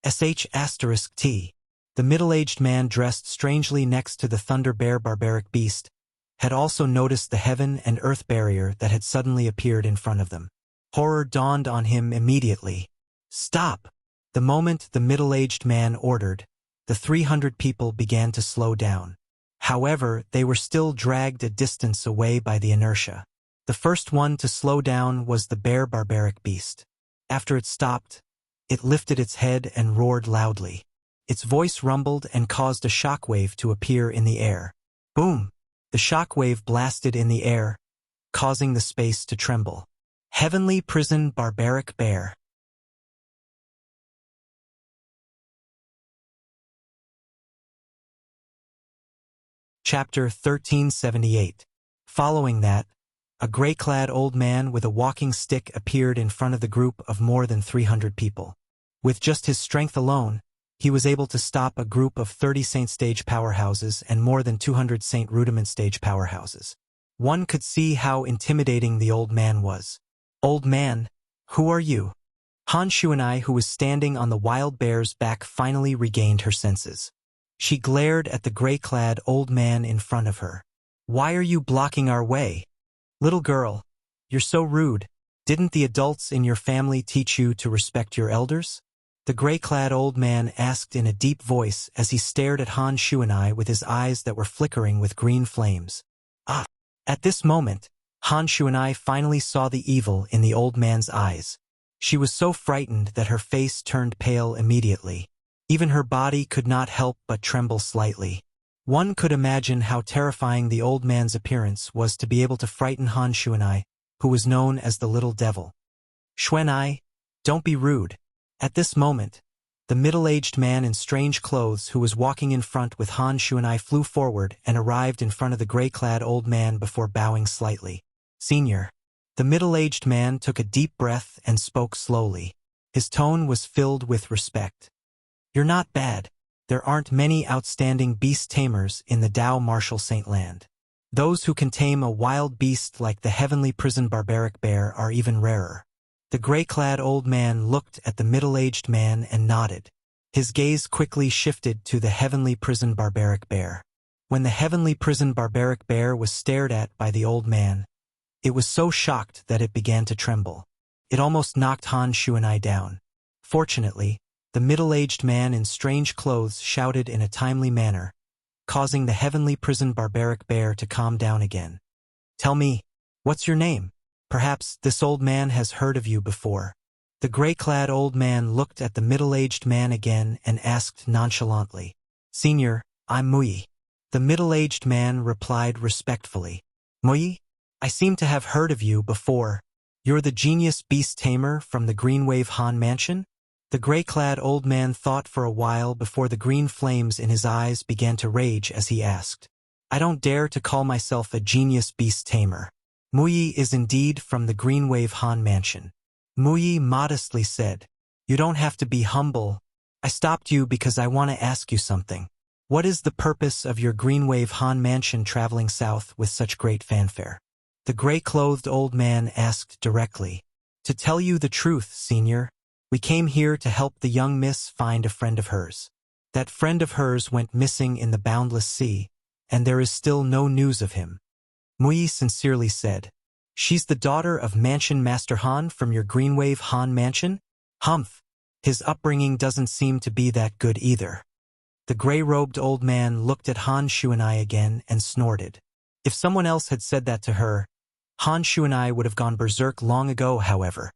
**T. The middle-aged man dressed strangely next to the Thunder Bear barbaric beast had also noticed the heaven and earth barrier that had suddenly appeared in front of them. Horror dawned on him immediately. "Stop!" The moment the middle-aged man ordered, the 300 people began to slow down. However, they were still dragged a distance away by the inertia. The first one to slow down was the bear barbaric beast. After it stopped, it lifted its head and roared loudly. Its voice rumbled and caused a shockwave to appear in the air. Boom! The shockwave blasted in the air, causing the space to tremble. Heavenly Prison Barbaric Bear. Chapter 1378. Following that, a gray-clad old man with a walking stick appeared in front of the group of more than 300 people. With just his strength alone, he was able to stop a group of 30 Saint Stage powerhouses and more than 200 Saint Rudiment Stage powerhouses. One could see how intimidating the old man was. "Old man, who are you?" Han Shuanai, who was standing on the wild bear's back, finally regained her senses. She glared at the gray-clad old man in front of her. "Why are you blocking our way? Little girl, you're so rude. Didn't the adults in your family teach you to respect your elders?" The gray-clad old man asked in a deep voice as he stared at Han Shuanai with his eyes that were flickering with green flames. Ah! At this moment, Han Shuanai finally saw the evil in the old man's eyes. She was so frightened that her face turned pale immediately. Even her body could not help but tremble slightly. One could imagine how terrifying the old man's appearance was to be able to frighten Han Shuanai, who was known as the Little Devil. "Shuanai, don't be rude." At this moment, the middle-aged man in strange clothes who was walking in front with Han Shuanai flew forward and arrived in front of the gray-clad old man before bowing slightly. "Senior." The middle-aged man took a deep breath and spoke slowly. His tone was filled with respect. "You're not bad. There aren't many outstanding beast tamers in the Dao Martial Saint Land. Those who can tame a wild beast like the Heavenly Prison Barbaric Bear are even rarer." The gray-clad old man looked at the middle-aged man and nodded. His gaze quickly shifted to the Heavenly Prison Barbaric Bear. When the Heavenly Prison Barbaric Bear was stared at by the old man, it was so shocked that it began to tremble. It almost knocked Han Shuanai down. Fortunately, the middle-aged man in strange clothes shouted in a timely manner, causing the Heavenly Prison Barbaric Bear to calm down again. "Tell me, what's your name? Perhaps this old man has heard of you before." The gray-clad old man looked at the middle-aged man again and asked nonchalantly, "Senior, I'm Mui." The middle-aged man replied respectfully, "Mui, I seem to have heard of you before. You're the genius beast tamer from the Greenwave Han Mansion?" The gray-clad old man thought for a while before the green flames in his eyes began to rage as he asked, "I don't dare to call myself a genius beast tamer. Mui is indeed from the Greenwave Han Mansion." Mui modestly said, "You don't have to be humble. I stopped you because I want to ask you something. What is the purpose of your Greenwave Han Mansion traveling south with such great fanfare?" The gray-clothed old man asked directly, "To tell you the truth, senior, we came here to help the young miss find a friend of hers. That friend of hers went missing in the boundless sea, and there is still no news of him." Mui sincerely said, "She's the daughter of Mansion Master Han from your Greenwave Han Mansion?" "Humph, his upbringing doesn't seem to be that good either." The gray-robed old man looked at Han Shuanai again and snorted. If someone else had said that to her, Han Shuanai would have gone berserk long ago, however.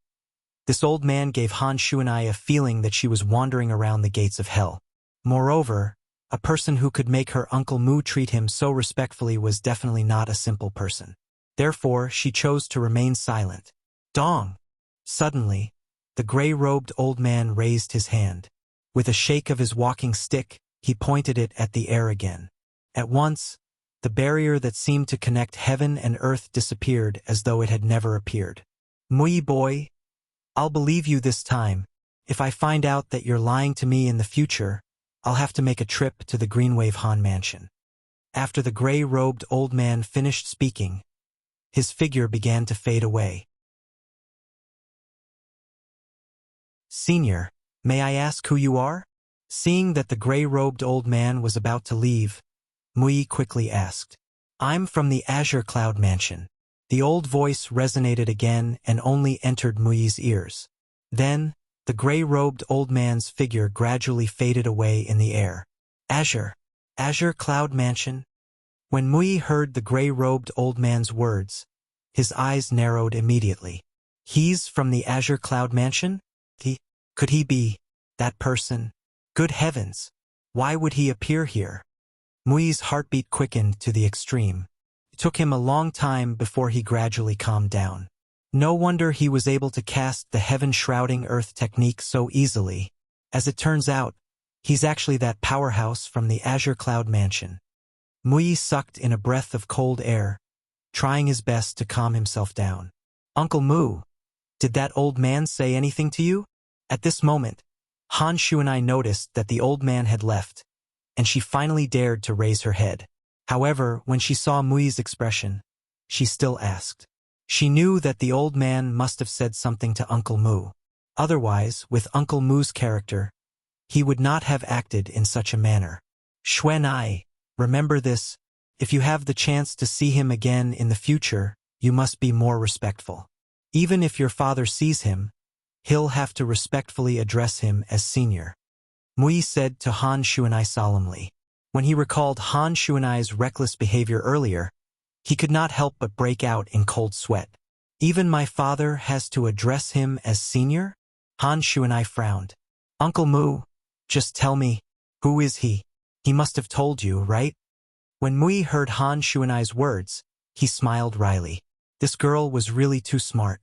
This old man gave Han Shuanai a feeling that she was wandering around the gates of hell. Moreover, a person who could make her Uncle Mu treat him so respectfully was definitely not a simple person. Therefore, she chose to remain silent. Dong! Suddenly, the gray-robed old man raised his hand. With a shake of his walking stick, he pointed it at the air again. At once, the barrier that seemed to connect heaven and earth disappeared as though it had never appeared. "Mui boy, I'll believe you this time. If I find out that you're lying to me in the future, I'll have to make a trip to the Greenwave Han Mansion." After the gray-robed old man finished speaking, his figure began to fade away. "Senior, may I ask who you are?" Seeing that the gray-robed old man was about to leave, Mui quickly asked. "I'm from the Azure Cloud Mansion." The old voice resonated again and only entered Mui's ears. Then, the gray-robed old man's figure gradually faded away in the air. "Azure Cloud Mansion? When Mui heard the gray-robed old man's words, his eyes narrowed immediately. He's from the Azure Cloud Mansion? Could he be that person? Good heavens! Why would he appear here? Mui's heartbeat quickened to the extreme. It took him a long time before he gradually calmed down. No wonder he was able to cast the heaven-shrouding earth technique so easily. As it turns out, he's actually that powerhouse from the Azure Cloud Mansion. Mui sucked in a breath of cold air, trying his best to calm himself down. Uncle Mu, did that old man say anything to you? At this moment, Han Shu and I noticed that the old man had left, and she finally dared to raise her head. However, when she saw Mui's expression, she still asked. She knew that the old man must have said something to Uncle Mu. Otherwise, with Uncle Mu's character, he would not have acted in such a manner. Xuan, remember this, if you have the chance to see him again in the future, you must be more respectful. Even if your father sees him, he'll have to respectfully address him as senior. Mui said to Han Xuanai solemnly. When he recalled Han Xuanai's reckless behavior earlier, he could not help but break out in cold sweat. Even my father has to address him as senior? Han Xuanai frowned. Uncle Mu, just tell me, who is he? He must have told you, right? When Mui heard Han Xuanai's words, he smiled wryly. This girl was really too smart.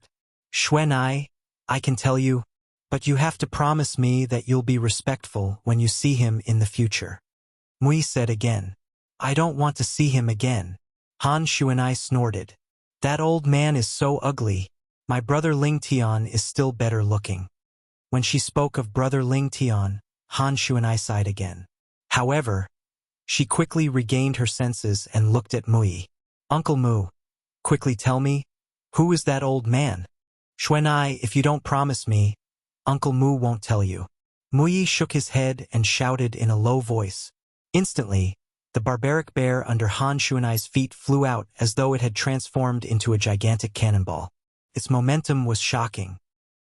Xuanai, I can tell you, but you have to promise me that you'll be respectful when you see him in the future. Mui said again. I don't want to see him again. Han Xuanai snorted. That old man is so ugly. My brother Ling Tian is still better looking. When she spoke of brother Ling Tian, Han Xuanai sighed again. However, she quickly regained her senses and looked at Mui. Uncle Mu, quickly tell me, who is that old man? Xuanai, if you don't promise me, Uncle Mu won't tell you. Mui shook his head and shouted in a low voice. Instantly, the barbaric bear under Han Xuanai's feet flew out as though it had transformed into a gigantic cannonball. Its momentum was shocking.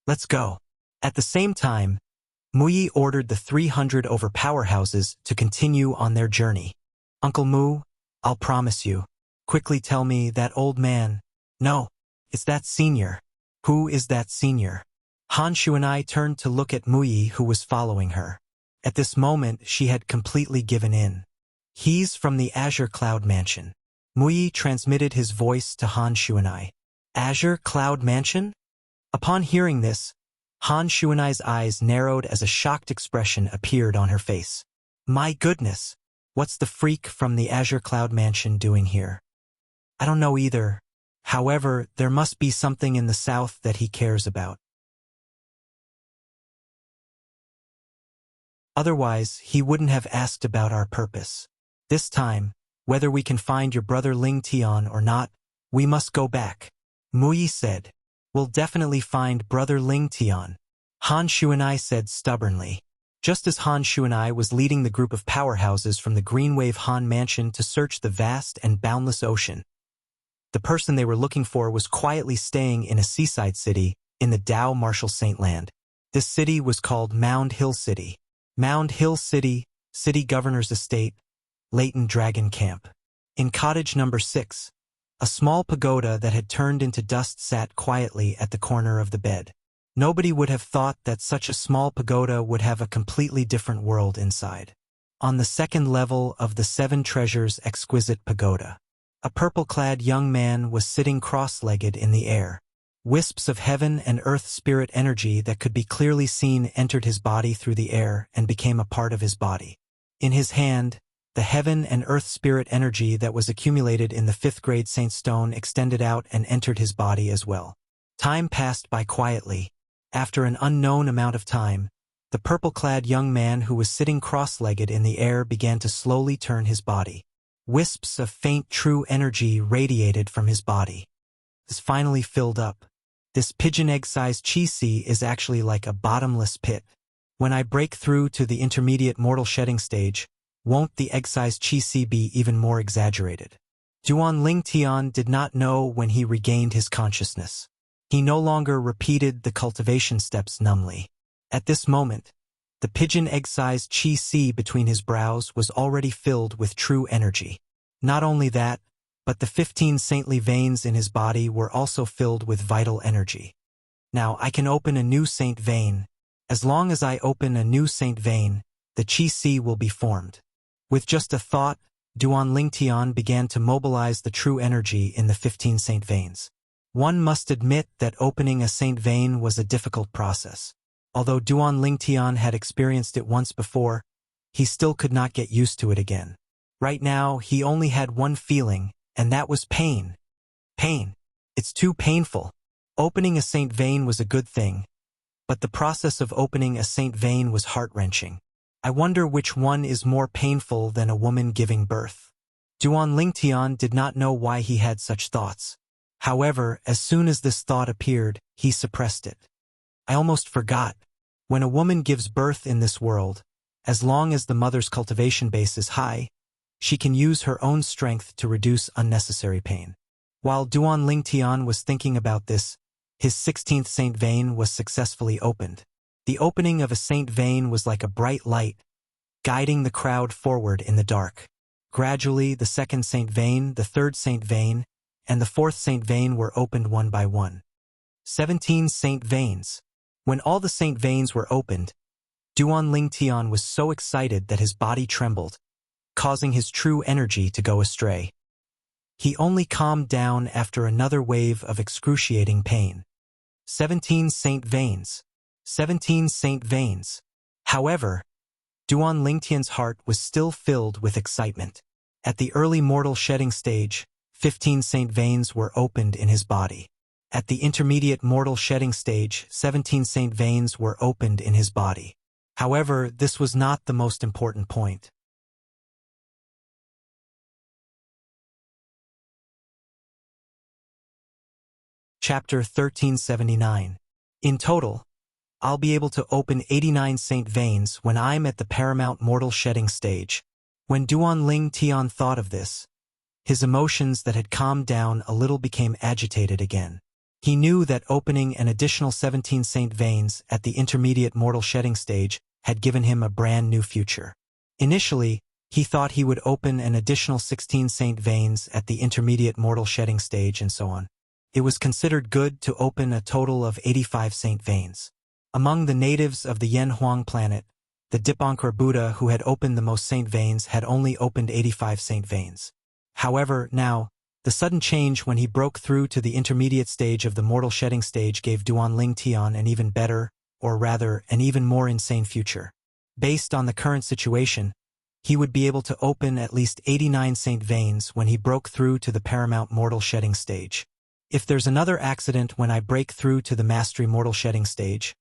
Let's go. At the same time, Mui ordered the 300 over powerhouses to continue on their journey. Uncle Mu, I'll promise you. Quickly tell me that old man. No, it's that senior. Who is that senior? Han Xuanai turned to look at Mui, who was following her. At this moment, she had completely given in. He's from the Azure Cloud Mansion. Mui transmitted his voice to Han Xuanai. Azure Cloud Mansion? Upon hearing this, Han Xuanai's eyes narrowed as a shocked expression appeared on her face. My goodness, what's the freak from the Azure Cloud Mansion doing here? I don't know either. However, there must be something in the south that he cares about. Otherwise, he wouldn't have asked about our purpose. This time, whether we can find your brother Ling Tian or not, we must go back. Mui said. We'll definitely find brother Ling Tian. Han Xuanai said stubbornly. Just as Han Xuanai was leading the group of powerhouses from the Greenwave Han Mansion to search the vast and boundless ocean, the person they were looking for was quietly staying in a seaside city in the Dao Marshall Saint Land. This city was called Mound Hill City. Mound Hill City, City Governor's Estate, Leighton Dragon Camp. In cottage number 6, a small pagoda that had turned into dust sat quietly at the corner of the bed. Nobody would have thought that such a small pagoda would have a completely different world inside. On the second level of the 7 Treasures exquisite pagoda, a purple-clad young man was sitting cross-legged in the air. Wisps of heaven and earth spirit energy that could be clearly seen entered his body through the air and became a part of his body. In his hand, the heaven and earth spirit energy that was accumulated in the 5th grade Saint Stone extended out and entered his body as well. Time passed by quietly. After an unknown amount of time, the purple-clad young man who was sitting cross-legged in the air began to slowly turn his body. Wisps of faint true energy radiated from his body. This finally filled up. This pigeon egg-sized chi sea is actually like a bottomless pit. When I break through to the intermediate mortal shedding stage, won't the egg-sized chi sea be even more exaggerated? Duan Ling Tian did not know when he regained his consciousness. He no longer repeated the cultivation steps numbly. At this moment, the pigeon egg-sized chi sea between his brows was already filled with true energy. Not only that, but the 15 saintly veins in his body were also filled with vital energy. Now I can open a new saint vein. As long as I open a new saint vein, the Qi will be formed. With just a thought, Duan Lingtian began to mobilize the true energy in the 15 saint veins. One must admit that opening a saint vein was a difficult process. Although Duan Lingtian had experienced it once before, he still could not get used to it again. Right now, he only had one feeling, and that was pain. Pain. It's too painful. Opening a saint vein was a good thing, but the process of opening a saint vein was heart-wrenching. I wonder which one is more painful than a woman giving birth. Duan Lingtian did not know why he had such thoughts. However, as soon as this thought appeared, he suppressed it. I almost forgot. When a woman gives birth in this world, as long as the mother's cultivation base is high, she can use her own strength to reduce unnecessary pain. While Duan Lingtian was thinking about this, his 16th saint vein was successfully opened. The opening of a saint vein was like a bright light, guiding the crowd forward in the dark. Gradually, the 2nd saint vein, the 3rd saint vein, and the 4th saint vein were opened one by one. 17 saint veins. When all the saint veins were opened, Duan Lingtian was so excited that his body trembled, causing his true energy to go astray. He only calmed down after another wave of excruciating pain. 17 saint veins. 17 saint veins. However, Duan Lingtian's heart was still filled with excitement. At the early mortal shedding stage, 15 saint veins were opened in his body. At the intermediate mortal shedding stage, 17 saint veins were opened in his body. However, this was not the most important point. Chapter 1379. In total, I'll be able to open 89 saint veins when I'm at the paramount mortal shedding stage. When Duan Lingtian thought of this, his emotions that had calmed down a little became agitated again. He knew that opening an additional 17 saint veins at the intermediate mortal shedding stage had given him a brand new future. Initially, he thought he would open an additional 16 saint veins at the intermediate mortal shedding stage and so on. It was considered good to open a total of 85 saint veins. Among the natives of the Yanhuang planet, the Dipankar Buddha who had opened the most saint veins had only opened 85 saint veins. However, now, the sudden change when he broke through to the intermediate stage of the mortal shedding stage gave Duan Lingtian an even better, or rather, an even more insane future. Based on the current situation, he would be able to open at least 89 saint veins when he broke through to the paramount mortal shedding stage. If there's another accident when I break through to the mastery mortal shedding stage,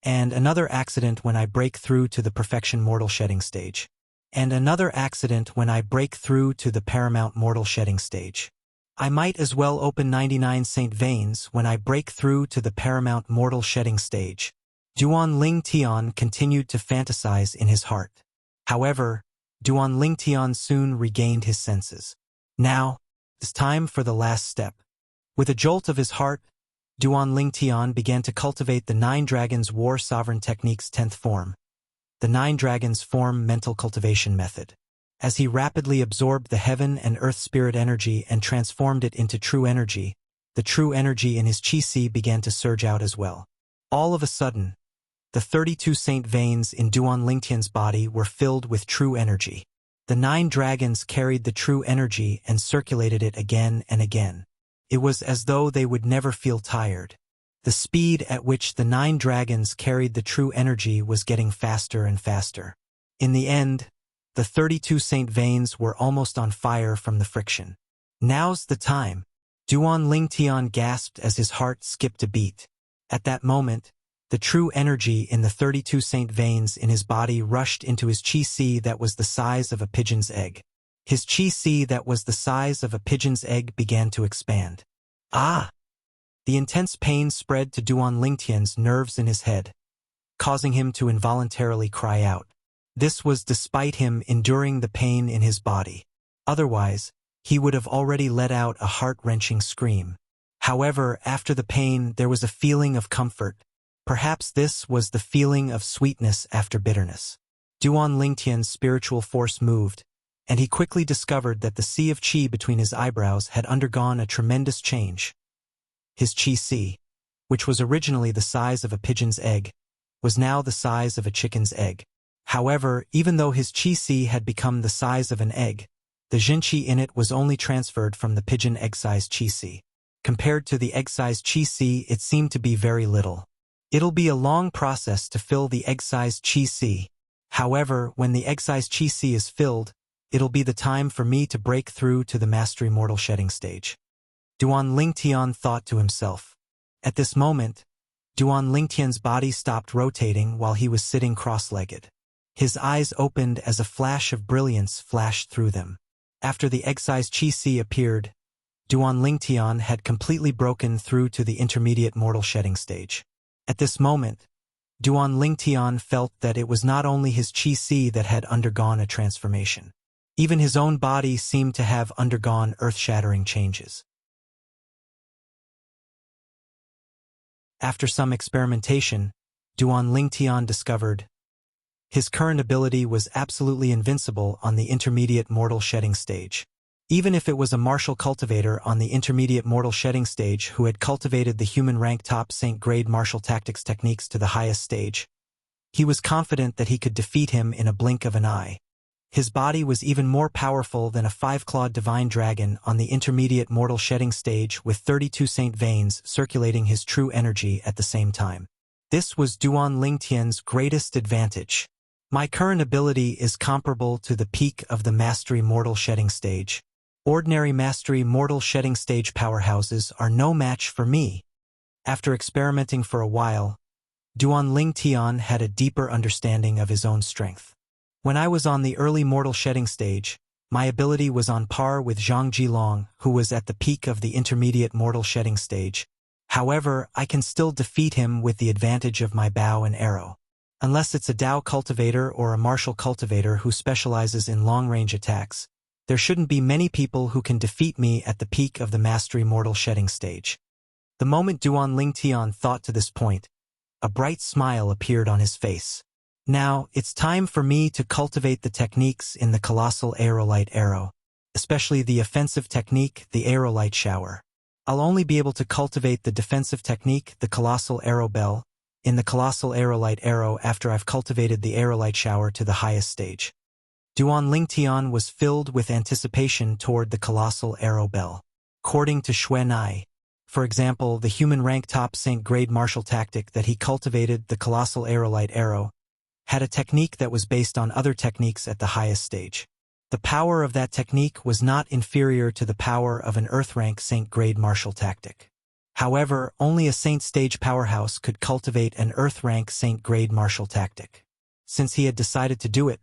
and another accident when I break through to the perfection mortal shedding stage, and another accident when I break through to the paramount mortal shedding stage, I might as well open 99 saint veins when I break through to the paramount mortal shedding stage. Duan Lingtian continued to fantasize in his heart. However, Duan Lingtian soon regained his senses. Now, it's time for the last step. With a jolt of his heart, Duan Lingtian began to cultivate the 9 Dragons War Sovereign Technique's 10th form, the 9 Dragons Form Mental Cultivation Method. As he rapidly absorbed the heaven and earth spirit energy and transformed it into true energy, the true energy in his Qi began to surge out as well. All of a sudden, the 32 saint veins in Duan Lingtian's body were filled with true energy. The 9 dragons carried the true energy and circulated it again and again. It was as though they would never feel tired. The speed at which the 9 dragons carried the true energy was getting faster and faster. In the end, the 32 saint veins were almost on fire from the friction. Now's the time. Duan Lingtian gasped as his heart skipped a beat. At that moment, the true energy in the 32 saint veins in his body rushed into his Qi that was the size of a pigeon's egg. His Qi that was the size of a pigeon's egg began to expand. Ah! The intense pain spread to Duan Lingtian's nerves in his head, causing him to involuntarily cry out. This was despite him enduring the pain in his body. Otherwise, he would have already let out a heart-wrenching scream. However, after the pain, there was a feeling of comfort. Perhaps this was the feeling of sweetness after bitterness. Duan Lingtian's spiritual force moved, and he quickly discovered that the sea of qi between his eyebrows had undergone a tremendous change. His qi sea, which was originally the size of a pigeon's egg, was now the size of a chicken's egg. However, even though his qi sea had become the size of an egg, the jinqi in it was only transferred from the pigeon egg-sized qi sea. Compared to the egg-sized qi sea, it seemed to be very little. It'll be a long process to fill the egg-sized qi sea. However, when the egg-sized qi sea is filled, it'll be the time for me to break through to the mastery mortal shedding stage. Duan Lingtian thought to himself. At this moment, Duan Lingtian's body stopped rotating while he was sitting cross-legged. His eyes opened as a flash of brilliance flashed through them. After the egg-sized qi sea appeared, Duan Lingtian had completely broken through to the intermediate mortal shedding stage. At this moment, Duan Lingtian felt that it was not only his qi sea that had undergone a transformation. Even his own body seemed to have undergone earth-shattering changes. After some experimentation, Duan Lingtian discovered his current ability was absolutely invincible on the intermediate mortal shedding stage. Even if it was a martial cultivator on the intermediate mortal shedding stage who had cultivated the human rank top Saint-grade martial tactics techniques to the highest stage, he was confident that he could defeat him in a blink of an eye. His body was even more powerful than a 5-clawed divine dragon on the intermediate mortal shedding stage with 32 saint veins circulating his true energy at the same time. This was Duan Lingtian's greatest advantage. My current ability is comparable to the peak of the mastery mortal shedding stage. Ordinary mastery mortal shedding stage powerhouses are no match for me. After experimenting for a while, Duan Lingtian had a deeper understanding of his own strength. When I was on the early mortal shedding stage, my ability was on par with Zhang Jilong, who was at the peak of the intermediate mortal shedding stage. However, I can still defeat him with the advantage of my bow and arrow. Unless it's a Dao cultivator or a martial cultivator who specializes in long-range attacks, there shouldn't be many people who can defeat me at the peak of the mastery mortal shedding stage. The moment Duan Lingtian thought to this point, a bright smile appeared on his face. Now, it's time for me to cultivate the techniques in the colossal aerolite arrow, especially the offensive technique, the aerolite shower. I'll only be able to cultivate the defensive technique, the colossal arrow bell, in the colossal aerolite arrow after I've cultivated the aerolite shower to the highest stage. Duan Lingtian was filled with anticipation toward the colossal arrow bell. According to Xuanai, for example, the human rank top Saint-grade martial tactic that he cultivated, the colossal aerolite arrow, had a technique that was based on other techniques at the highest stage. The power of that technique was not inferior to the power of an earth rank Saint-grade martial tactic. However, only a Saint stage powerhouse could cultivate an earth rank Saint-grade martial tactic. Since he had decided to do it,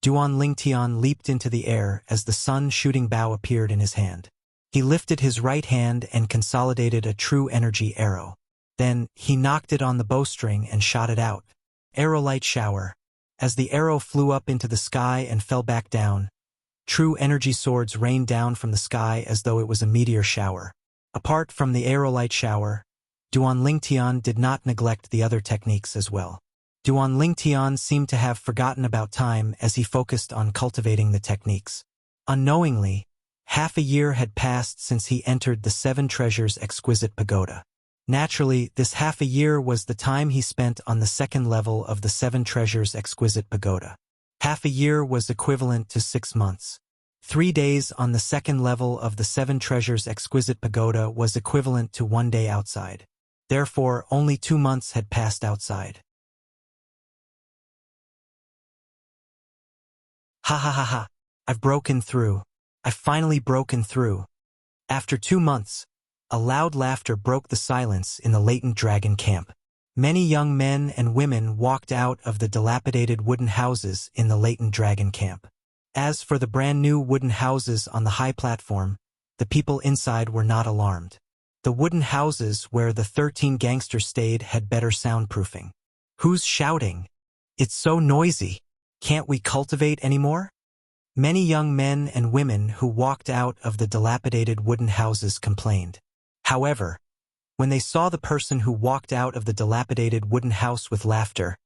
Duan Lingtian leaped into the air as the sun-shooting bow appeared in his hand. He lifted his right hand and consolidated a true energy arrow. Then, he knocked it on the bowstring and shot it out. Aerolite shower. As the arrow flew up into the sky and fell back down, true energy swords rained down from the sky as though it was a meteor shower. Apart from the aerolite shower, Duan Lingtian did not neglect the other techniques as well. Duan Lingtian seemed to have forgotten about time as he focused on cultivating the techniques. Unknowingly, half a year had passed since he entered the Seven Treasures Exquisite Pagoda. Naturally, this half a year was the time he spent on the second level of the Seven Treasures Exquisite Pagoda. Half a year was equivalent to 6 months. 3 days on the second level of the Seven Treasures Exquisite Pagoda was equivalent to 1 day outside. Therefore, only 2 months had passed outside. Ha ha ha ha, I've broken through. I've finally broken through. After 2 months, a loud laughter broke the silence in the latent dragon camp. Many young men and women walked out of the dilapidated wooden houses in the latent dragon camp. As for the brand new wooden houses on the high platform, the people inside were not alarmed. The wooden houses where the 13 gangsters stayed had better soundproofing. Who's shouting? It's so noisy. Can't we cultivate anymore? Many young men and women who walked out of the dilapidated wooden houses complained. However, when they saw the person who walked out of the dilapidated wooden house with laughter,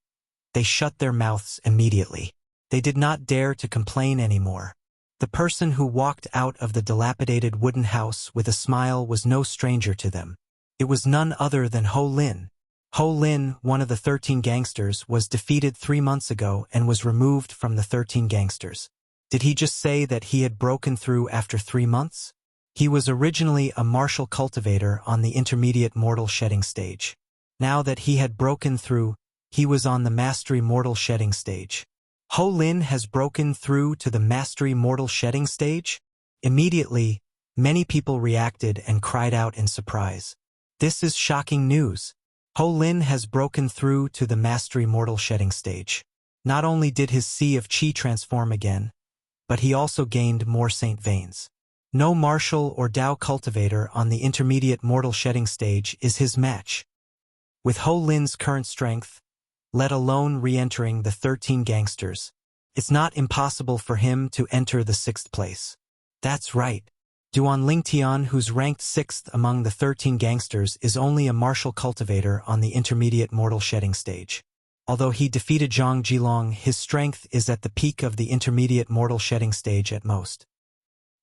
they shut their mouths immediately. They did not dare to complain anymore. The person who walked out of the dilapidated wooden house with a smile was no stranger to them. It was none other than Ho Lin. Ho Lin, one of the 13 gangsters, was defeated 3 months ago and was removed from the 13 gangsters. Did he just say that he had broken through after 3 months? He was originally a martial cultivator on the intermediate mortal shedding stage. Now that he had broken through, he was on the mastery mortal shedding stage. Ho Lin has broken through to the mastery mortal shedding stage? Immediately, many people reacted and cried out in surprise. This is shocking news. Ho Lin has broken through to the mastery mortal shedding stage. Not only did his sea of qi transform again, but he also gained more saint veins. No martial or Dao cultivator on the intermediate mortal shedding stage is his match. With Ho Lin's current strength, let alone re-entering the 13 gangsters, it's not impossible for him to enter the 6th place. That's right. Duan Lingtian, who's ranked 6th among the 13 gangsters, is only a martial cultivator on the intermediate mortal shedding stage. Although he defeated Zhang Jilong, his strength is at the peak of the intermediate mortal shedding stage at most.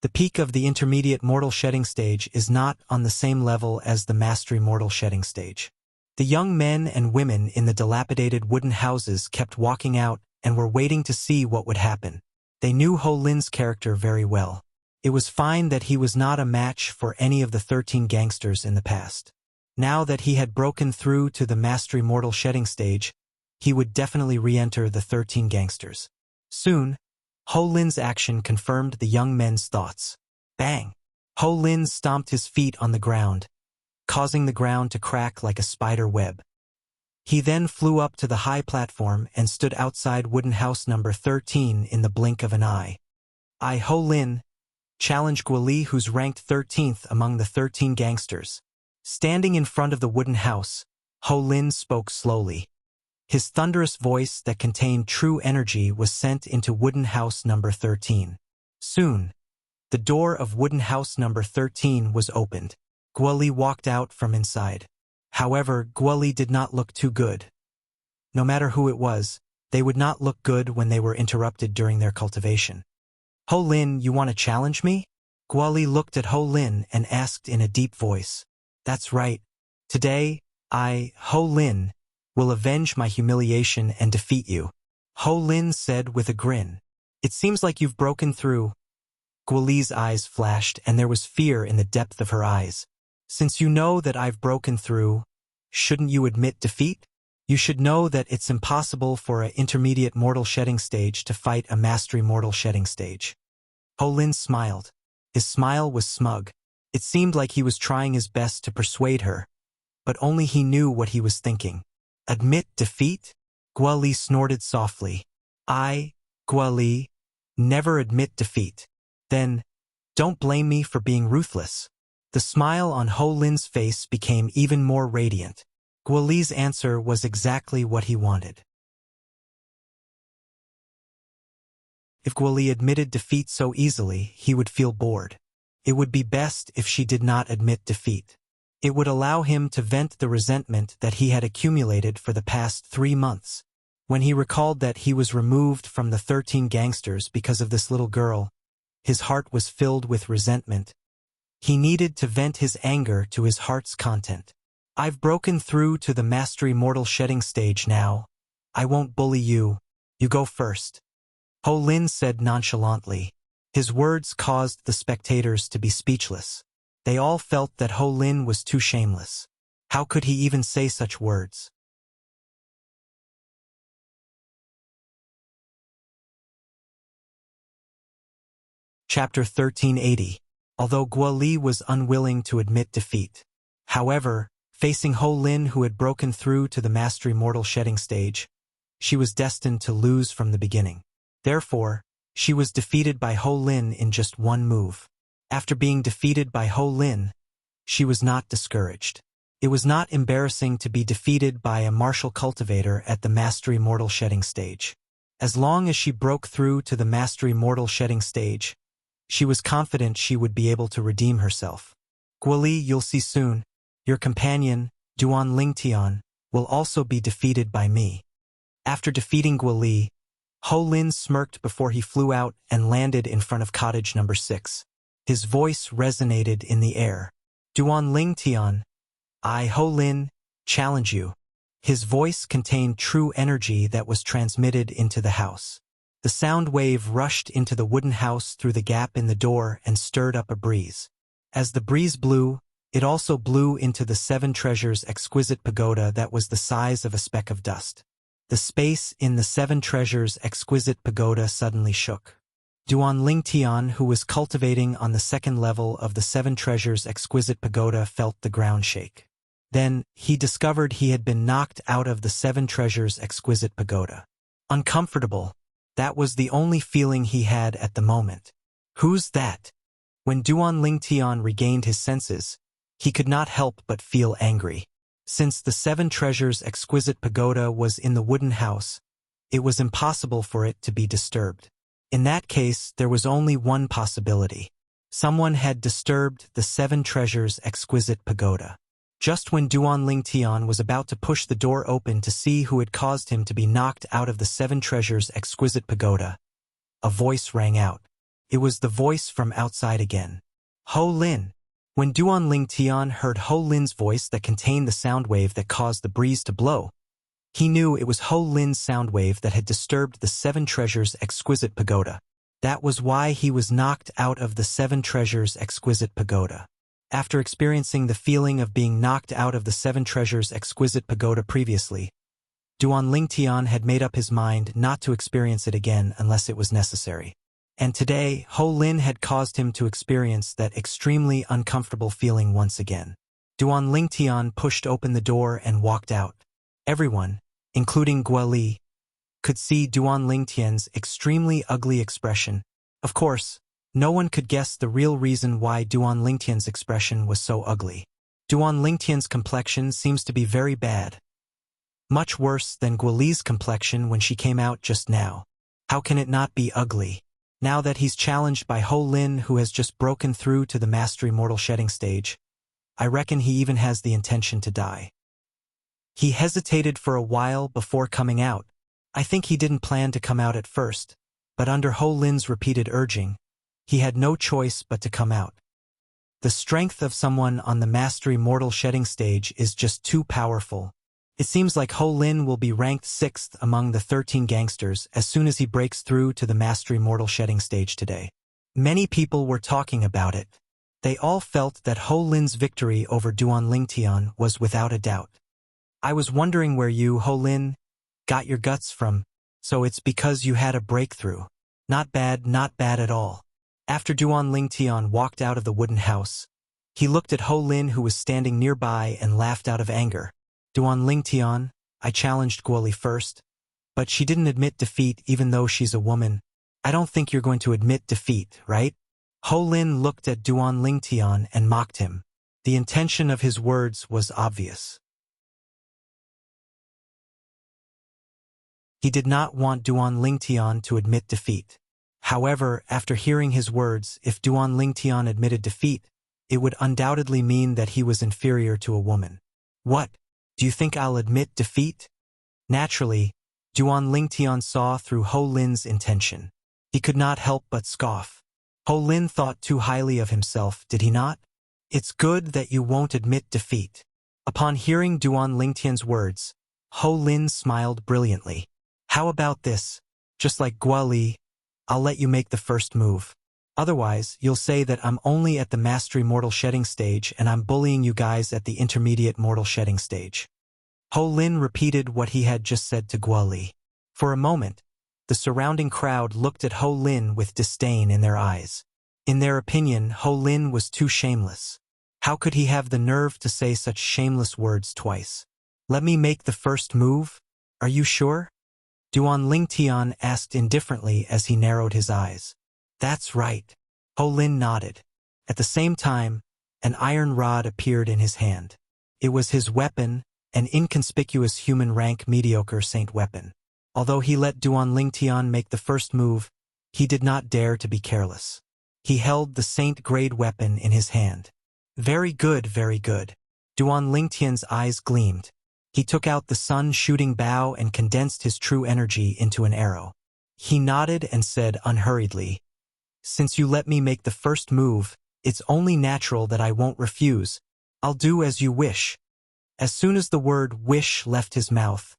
The peak of the intermediate mortal shedding stage is not on the same level as the mastery mortal shedding stage. The young men and women in the dilapidated wooden houses kept walking out and were waiting to see what would happen. They knew Ho Lin's character very well. It was fine that he was not a match for any of the 13 gangsters in the past. Now that he had broken through to the mastery mortal shedding stage, he would definitely re-enter the 13 gangsters. Soon, Ho Lin's action confirmed the young men's thoughts. Bang! Ho Lin stomped his feet on the ground, causing the ground to crack like a spider web. He then flew up to the high platform and stood outside wooden house number 13 in the blink of an eye. I, Ho Lin, challenge Guoli, who's ranked 13th among the 13 gangsters. Standing in front of the wooden house, Ho Lin spoke slowly. His thunderous voice that contained true energy was sent into wooden house number 13. Soon, the door of wooden house number 13 was opened. Guoli walked out from inside. However, Guoli did not look too good. No matter who it was, they would not look good when they were interrupted during their cultivation. Ho Lin, you want to challenge me? Guoli looked at Ho Lin and asked in a deep voice. That's right. Today, I, Ho Lin, will avenge my humiliation and defeat you. Ho Lin said with a grin. It seems like you've broken through. Guoli's eyes flashed and there was fear in the depth of her eyes. Since you know that I've broken through, shouldn't you admit defeat? You should know that it's impossible for an intermediate mortal shedding stage to fight a mastery mortal shedding stage. Ho Lin smiled. His smile was smug. It seemed like he was trying his best to persuade her, but only he knew what he was thinking. Admit defeat? Guoli snorted softly. I, Guoli, never admit defeat. Then, don't blame me for being ruthless. The smile on Ho Lin's face became even more radiant. Guoli's answer was exactly what he wanted. If Guoli admitted defeat so easily, he would feel bored. It would be best if she did not admit defeat. It would allow him to vent the resentment that he had accumulated for the past 3 months. When he recalled that he was removed from the 13 gangsters because of this little girl, his heart was filled with resentment. He needed to vent his anger to his heart's content. I've broken through to the mastery mortal shedding stage now. I won't bully you. You go first. Ho Lin said nonchalantly. His words caused the spectators to be speechless. They all felt that Ho Lin was too shameless. How could he even say such words? Chapter 1380. Although Guoli was unwilling to admit defeat. However, facing Ho Lin, who had broken through to the mastery mortal shedding stage, she was destined to lose from the beginning. Therefore, she was defeated by Ho Lin in just one move. After being defeated by Ho Lin, she was not discouraged. It was not embarrassing to be defeated by a martial cultivator at the mastery mortal shedding stage. As long as she broke through to the mastery mortal shedding stage, she was confident she would be able to redeem herself. Guoli, you'll see soon. Your companion, Duan Lingtian, will also be defeated by me. After defeating Guoli, Ho Lin smirked before he flew out and landed in front of cottage number 6. His voice resonated in the air. Duan Ling Tian, I, Ho Lin, challenge you. His voice contained true energy that was transmitted into the house. The sound wave rushed into the wooden house through the gap in the door and stirred up a breeze. As the breeze blew, it also blew into the 7 Treasures' exquisite pagoda that was the size of a speck of dust. The space in the 7 Treasures' exquisite pagoda suddenly shook. Duan Ling Tian, who was cultivating on the 2nd level of the 7 Treasures' exquisite pagoda, felt the ground shake. Then, he discovered he had been knocked out of the 7 Treasures' exquisite pagoda. Uncomfortable. That was the only feeling he had at the moment. Who's that? When Duan Ling Tian regained his senses, he could not help but feel angry. Since the 7 Treasures' exquisite pagoda was in the wooden house, it was impossible for it to be disturbed. In that case, there was only one possibility. Someone had disturbed the 7 Treasures' exquisite pagoda. Just when Duan Ling Tian was about to push the door open to see who had caused him to be knocked out of the 7 Treasures' exquisite pagoda, a voice rang out. It was the voice from outside again. Ho Lin. When Duan Ling Tian heard Ho Lin's voice that contained the sound wave that caused the breeze to blow, he knew it was Ho Lin's sound wave that had disturbed the 7 Treasures' exquisite pagoda. That was why he was knocked out of the 7 Treasures' exquisite pagoda. After experiencing the feeling of being knocked out of the 7 Treasures' exquisite pagoda previously, Duan Ling Tian had made up his mind not to experience it again unless it was necessary. And today, Ho Lin had caused him to experience that extremely uncomfortable feeling once again. Duan Ling Tian pushed open the door and walked out. Everyone, including Guo Li, could see Duan Ling Tian's extremely ugly expression. Of course, no one could guess the real reason why Duan Ling Tian's expression was so ugly. Duan Ling Tian's complexion seems to be very bad. Much worse than Guo Li's complexion when she came out just now. How can it not be ugly? Now that he's challenged by Ho Lin, who has just broken through to the Mastery Mortal Shedding stage, I reckon he even has the intention to die. He hesitated for a while before coming out. I think he didn't plan to come out at first, but under Ho Lin's repeated urging, he had no choice but to come out. The strength of someone on the Mastery Mortal Shedding stage is just too powerful. It seems like Ho Lin will be ranked 6th among the 13 gangsters as soon as he breaks through to the Mastery Mortal Shedding stage today. Many people were talking about it. They all felt that Ho Lin's victory over Duan Ling Tian was without a doubt. I was wondering where you, Ho Lin, got your guts from, so it's because you had a breakthrough. Not bad at all. After Duan Ling Tian walked out of the wooden house, he looked at Ho Lin, who was standing nearby, and laughed out of anger. Duan Ling Tian, I challenged Guo Li first, but she didn't admit defeat even though she's a woman. I don't think you're going to admit defeat, right? Ho Lin looked at Duan Ling Tian and mocked him. The intention of his words was obvious. He did not want Duan Ling Tian to admit defeat. However, after hearing his words, if Duan Ling Tian admitted defeat, it would undoubtedly mean that he was inferior to a woman. What? Do you think I'll admit defeat? Naturally, Duan Ling Tian saw through Ho Lin's intention. He could not help but scoff. Ho Lin thought too highly of himself, did he not? It's good that you won't admit defeat. Upon hearing Duan Ling Tian's words, Ho Lin smiled brilliantly. How about this? Just like Guo Li, I'll let you make the first move. Otherwise, you'll say that I'm only at the Mastery Mortal Shedding stage and I'm bullying you guys at the Intermediate Mortal Shedding stage. Ho Lin repeated what he had just said to Guo Li. For a moment, the surrounding crowd looked at Ho Lin with disdain in their eyes. In their opinion, Ho Lin was too shameless. How could he have the nerve to say such shameless words twice? Let me make the first move? Are you sure? Duan Ling Tian asked indifferently as he narrowed his eyes. That's right. Ho Lin nodded. At the same time, an iron rod appeared in his hand. It was his weapon, an inconspicuous human rank mediocre saint weapon. Although he let Duan Ling Tian make the first move, he did not dare to be careless. He held the saint-grade weapon in his hand. Very good, very good. Duan Ling Tian's eyes gleamed. He took out the sun-shooting bow and condensed his true energy into an arrow. He nodded and said unhurriedly, "Since you let me make the first move, it's only natural that I won't refuse. I'll do as you wish." As soon as the word wish left his mouth,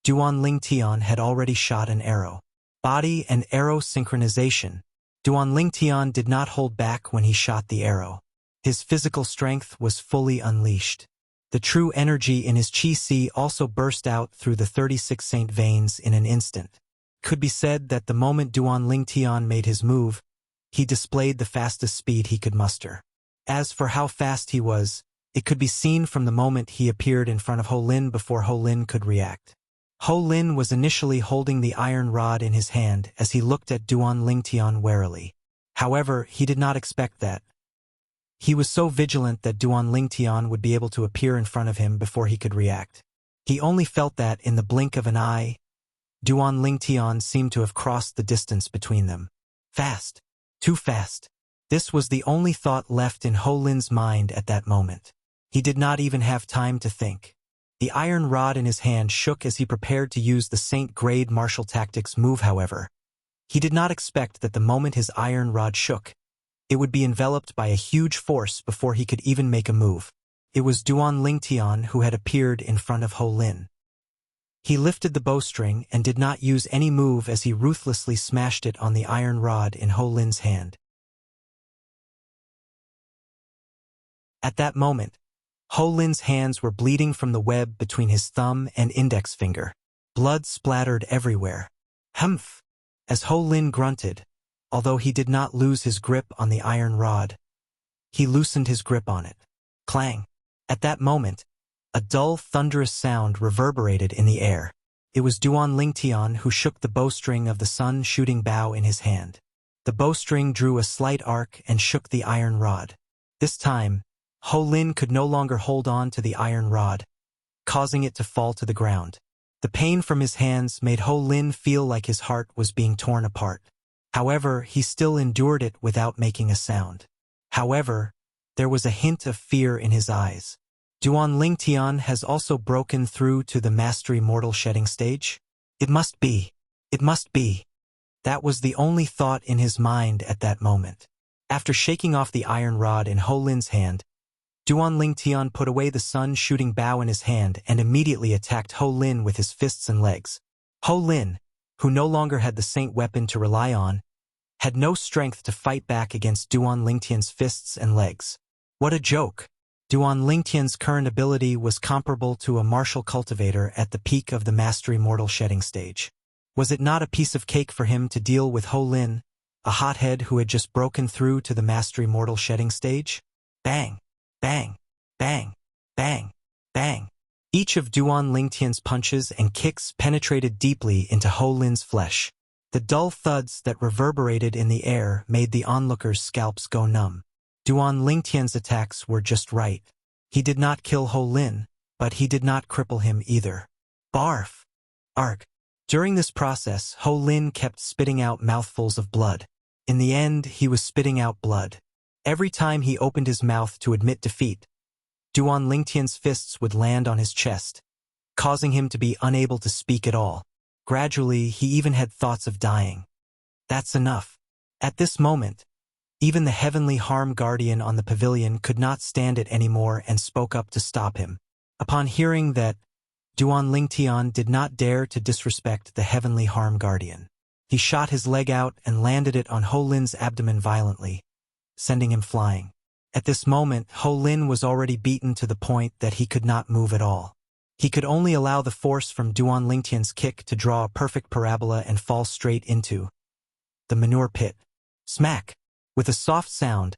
Duan Lingtian had already shot an arrow. Body and arrow synchronization. Duan Lingtian did not hold back when he shot the arrow. His physical strength was fully unleashed. The true energy in his chi also burst out through the 36 saint veins in an instant. Could be said that the moment Duan Lingtian made his move, he displayed the fastest speed he could muster. As for how fast he was, it could be seen from the moment he appeared in front of Ho Lin before Ho Lin could react. Ho Lin was initially holding the iron rod in his hand as he looked at Duan Lingtian warily. However, he did not expect that. He was so vigilant that Duan Lingtian would be able to appear in front of him before he could react. He only felt that, in the blink of an eye, Duan Lingtian seemed to have crossed the distance between them. Fast. Too fast. This was the only thought left in Ho Lin's mind at that moment. He did not even have time to think. The iron rod in his hand shook as he prepared to use the Saint-grade martial tactics move. However, he did not expect that the moment his iron rod shook, it would be enveloped by a huge force before he could even make a move. It was Duan Lingtian who had appeared in front of Ho Lin. He lifted the bowstring and did not use any move as he ruthlessly smashed it on the iron rod in Ho Lin's hand. At that moment, Ho Lin's hands were bleeding from the web between his thumb and index finger. Blood splattered everywhere. Humph! As Ho Lin grunted, although he did not lose his grip on the iron rod, he loosened his grip on it. Clang! At that moment, a dull, thunderous sound reverberated in the air. It was Duan Lingtian who shook the bowstring of the sun-shooting bow in his hand. The bowstring drew a slight arc and shook the iron rod. This time, Ho Lin could no longer hold on to the iron rod, causing it to fall to the ground. The pain from his hands made Ho Lin feel like his heart was being torn apart. However, he still endured it without making a sound. However, there was a hint of fear in his eyes. Duan Lingtian has also broken through to the mastery mortal shedding stage? It must be. It must be. That was the only thought in his mind at that moment. After shaking off the iron rod in Ho Lin's hand, Duan Lingtian put away the sun-shooting bow in his hand and immediately attacked Ho Lin with his fists and legs. Ho Lin, who no longer had the saint weapon to rely on, had no strength to fight back against Duan Lingtian's fists and legs. What a joke! Duan Lingtian's current ability was comparable to a martial cultivator at the peak of the mastery mortal shedding stage. Was it not a piece of cake for him to deal with Ho Lin, a hothead who had just broken through to the mastery mortal shedding stage? Bang! Bang! Bang! Bang! Bang! Each of Duan Lingtian's punches and kicks penetrated deeply into Ho Lin's flesh. The dull thuds that reverberated in the air made the onlookers' scalps go numb. Duan Lingtian's attacks were just right. He did not kill Ho Lin, but he did not cripple him either. Barf! Arg! During this process, Ho Lin kept spitting out mouthfuls of blood. In the end, he was spitting out blood. Every time he opened his mouth to admit defeat, Duan Lingtian's fists would land on his chest, causing him to be unable to speak at all. Gradually, he even had thoughts of dying. That's enough. At this moment, even the heavenly harm guardian on the pavilion could not stand it anymore and spoke up to stop him. Upon hearing that, Duan Lingtian did not dare to disrespect the heavenly harm guardian. He shot his leg out and landed it on Ho Lin's abdomen violently, sending him flying. At this moment, Ho Lin was already beaten to the point that he could not move at all. He could only allow the force from Duan Lingtian's kick to draw a perfect parabola and fall straight into the manure pit. Smack! With a soft sound,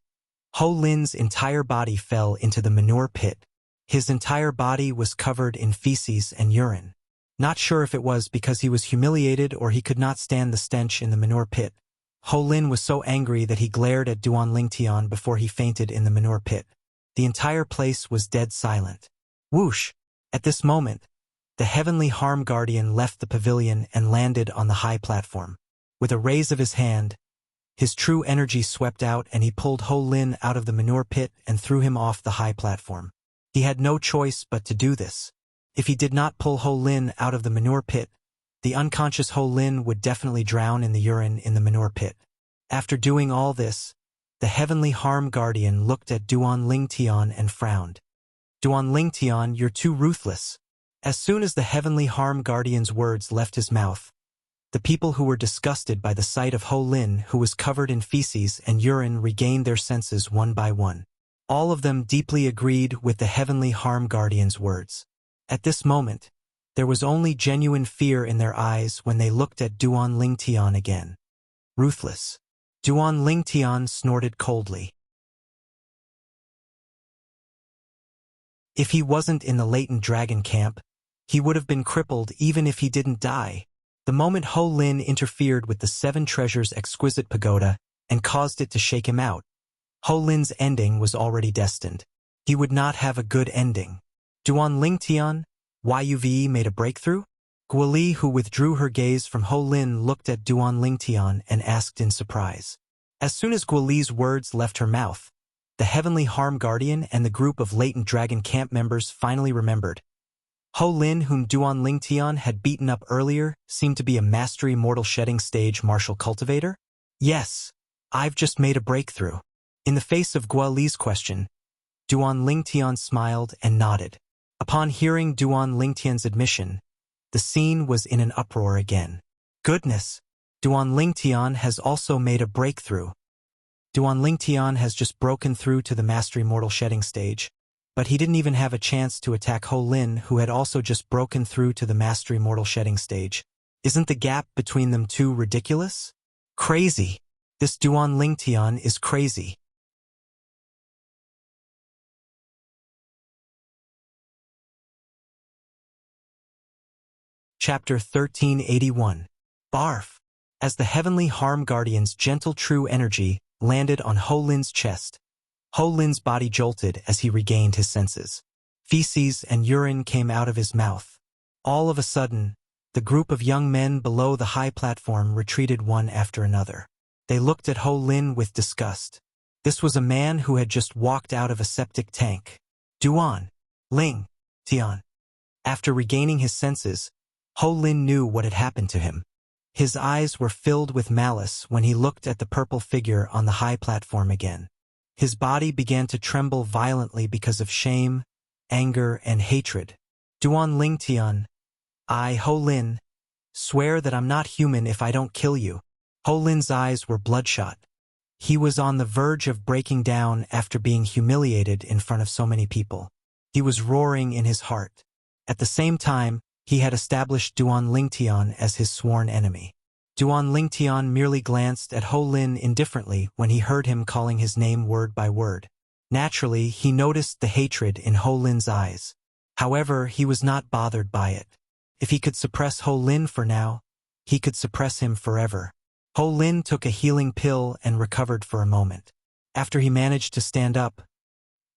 Ho Lin's entire body fell into the manure pit. His entire body was covered in feces and urine. Not sure if it was because he was humiliated or he could not stand the stench in the manure pit. Ho Lin was so angry that he glared at Duan Lingtian before he fainted in the manure pit. The entire place was dead silent. Whoosh! At this moment, the heavenly harm guardian left the pavilion and landed on the high platform. With a raise of his hand, his true energy swept out and he pulled Ho Lin out of the manure pit and threw him off the high platform. He had no choice but to do this. If he did not pull Ho Lin out of the manure pit, the unconscious Ho Lin would definitely drown in the urine in the manure pit. After doing all this, the heavenly harm guardian looked at Duan Lingtian and frowned. Duan Lingtian, you're too ruthless. As soon as the heavenly harm guardian's words left his mouth, the people who were disgusted by the sight of Ho Lin, who was covered in feces and urine, regained their senses one by one. All of them deeply agreed with the heavenly harm guardian's words. At this moment, there was only genuine fear in their eyes when they looked at Duan Lingtian again. Ruthless. Duan Lingtian snorted coldly. If he wasn't in the latent dragon camp, he would have been crippled even if he didn't die. The moment Ho Lin interfered with the Seven Treasures' exquisite pagoda and caused it to shake him out, Ho Lin's ending was already destined. He would not have a good ending. Duan Lingtian, YUVE made a breakthrough? Guoli, who withdrew her gaze from Ho Lin, looked at Duan Lingtian and asked in surprise. As soon as Guoli's words left her mouth, the heavenly harm guardian and the group of latent dragon camp members finally remembered. Ho Lin, whom Duan Lingtian had beaten up earlier, seemed to be a mastery mortal shedding stage martial cultivator? Yes, I've just made a breakthrough. In the face of Guoli's question, Duan Lingtian smiled and nodded. Upon hearing Duan Lingtian's admission, the scene was in an uproar again. Goodness! Duan Lingtian has also made a breakthrough. Duan Lingtian has just broken through to the mastery mortal shedding stage. But he didn't even have a chance to attack Ho Lin, who had also just broken through to the mastery mortal shedding stage. Isn't the gap between them two ridiculous? Crazy. This Duan Lingtian is crazy. Chapter 1381. Barf. As the heavenly harm guardian's gentle true energy landed on Ho Lin's chest, Ho Lin's body jolted as he regained his senses. Feces and urine came out of his mouth. All of a sudden, the group of young men below the high platform retreated one after another. They looked at Ho Lin with disgust. This was a man who had just walked out of a septic tank. Duan Lingtian. After regaining his senses, Ho Lin knew what had happened to him. His eyes were filled with malice when he looked at the purple figure on the high platform again. His body began to tremble violently because of shame, anger, and hatred. Duan Lingtian, I, Ho Lin, swear that I'm not human if I don't kill you. Ho Lin's eyes were bloodshot. He was on the verge of breaking down after being humiliated in front of so many people. He was roaring in his heart. At the same time, he had established Duan Lingtian as his sworn enemy. Duan Lingtian merely glanced at Ho Lin indifferently when he heard him calling his name word by word. Naturally, he noticed the hatred in Ho Lin's eyes. However, he was not bothered by it. If he could suppress Ho Lin for now, he could suppress him forever. Ho Lin took a healing pill and recovered for a moment. After he managed to stand up,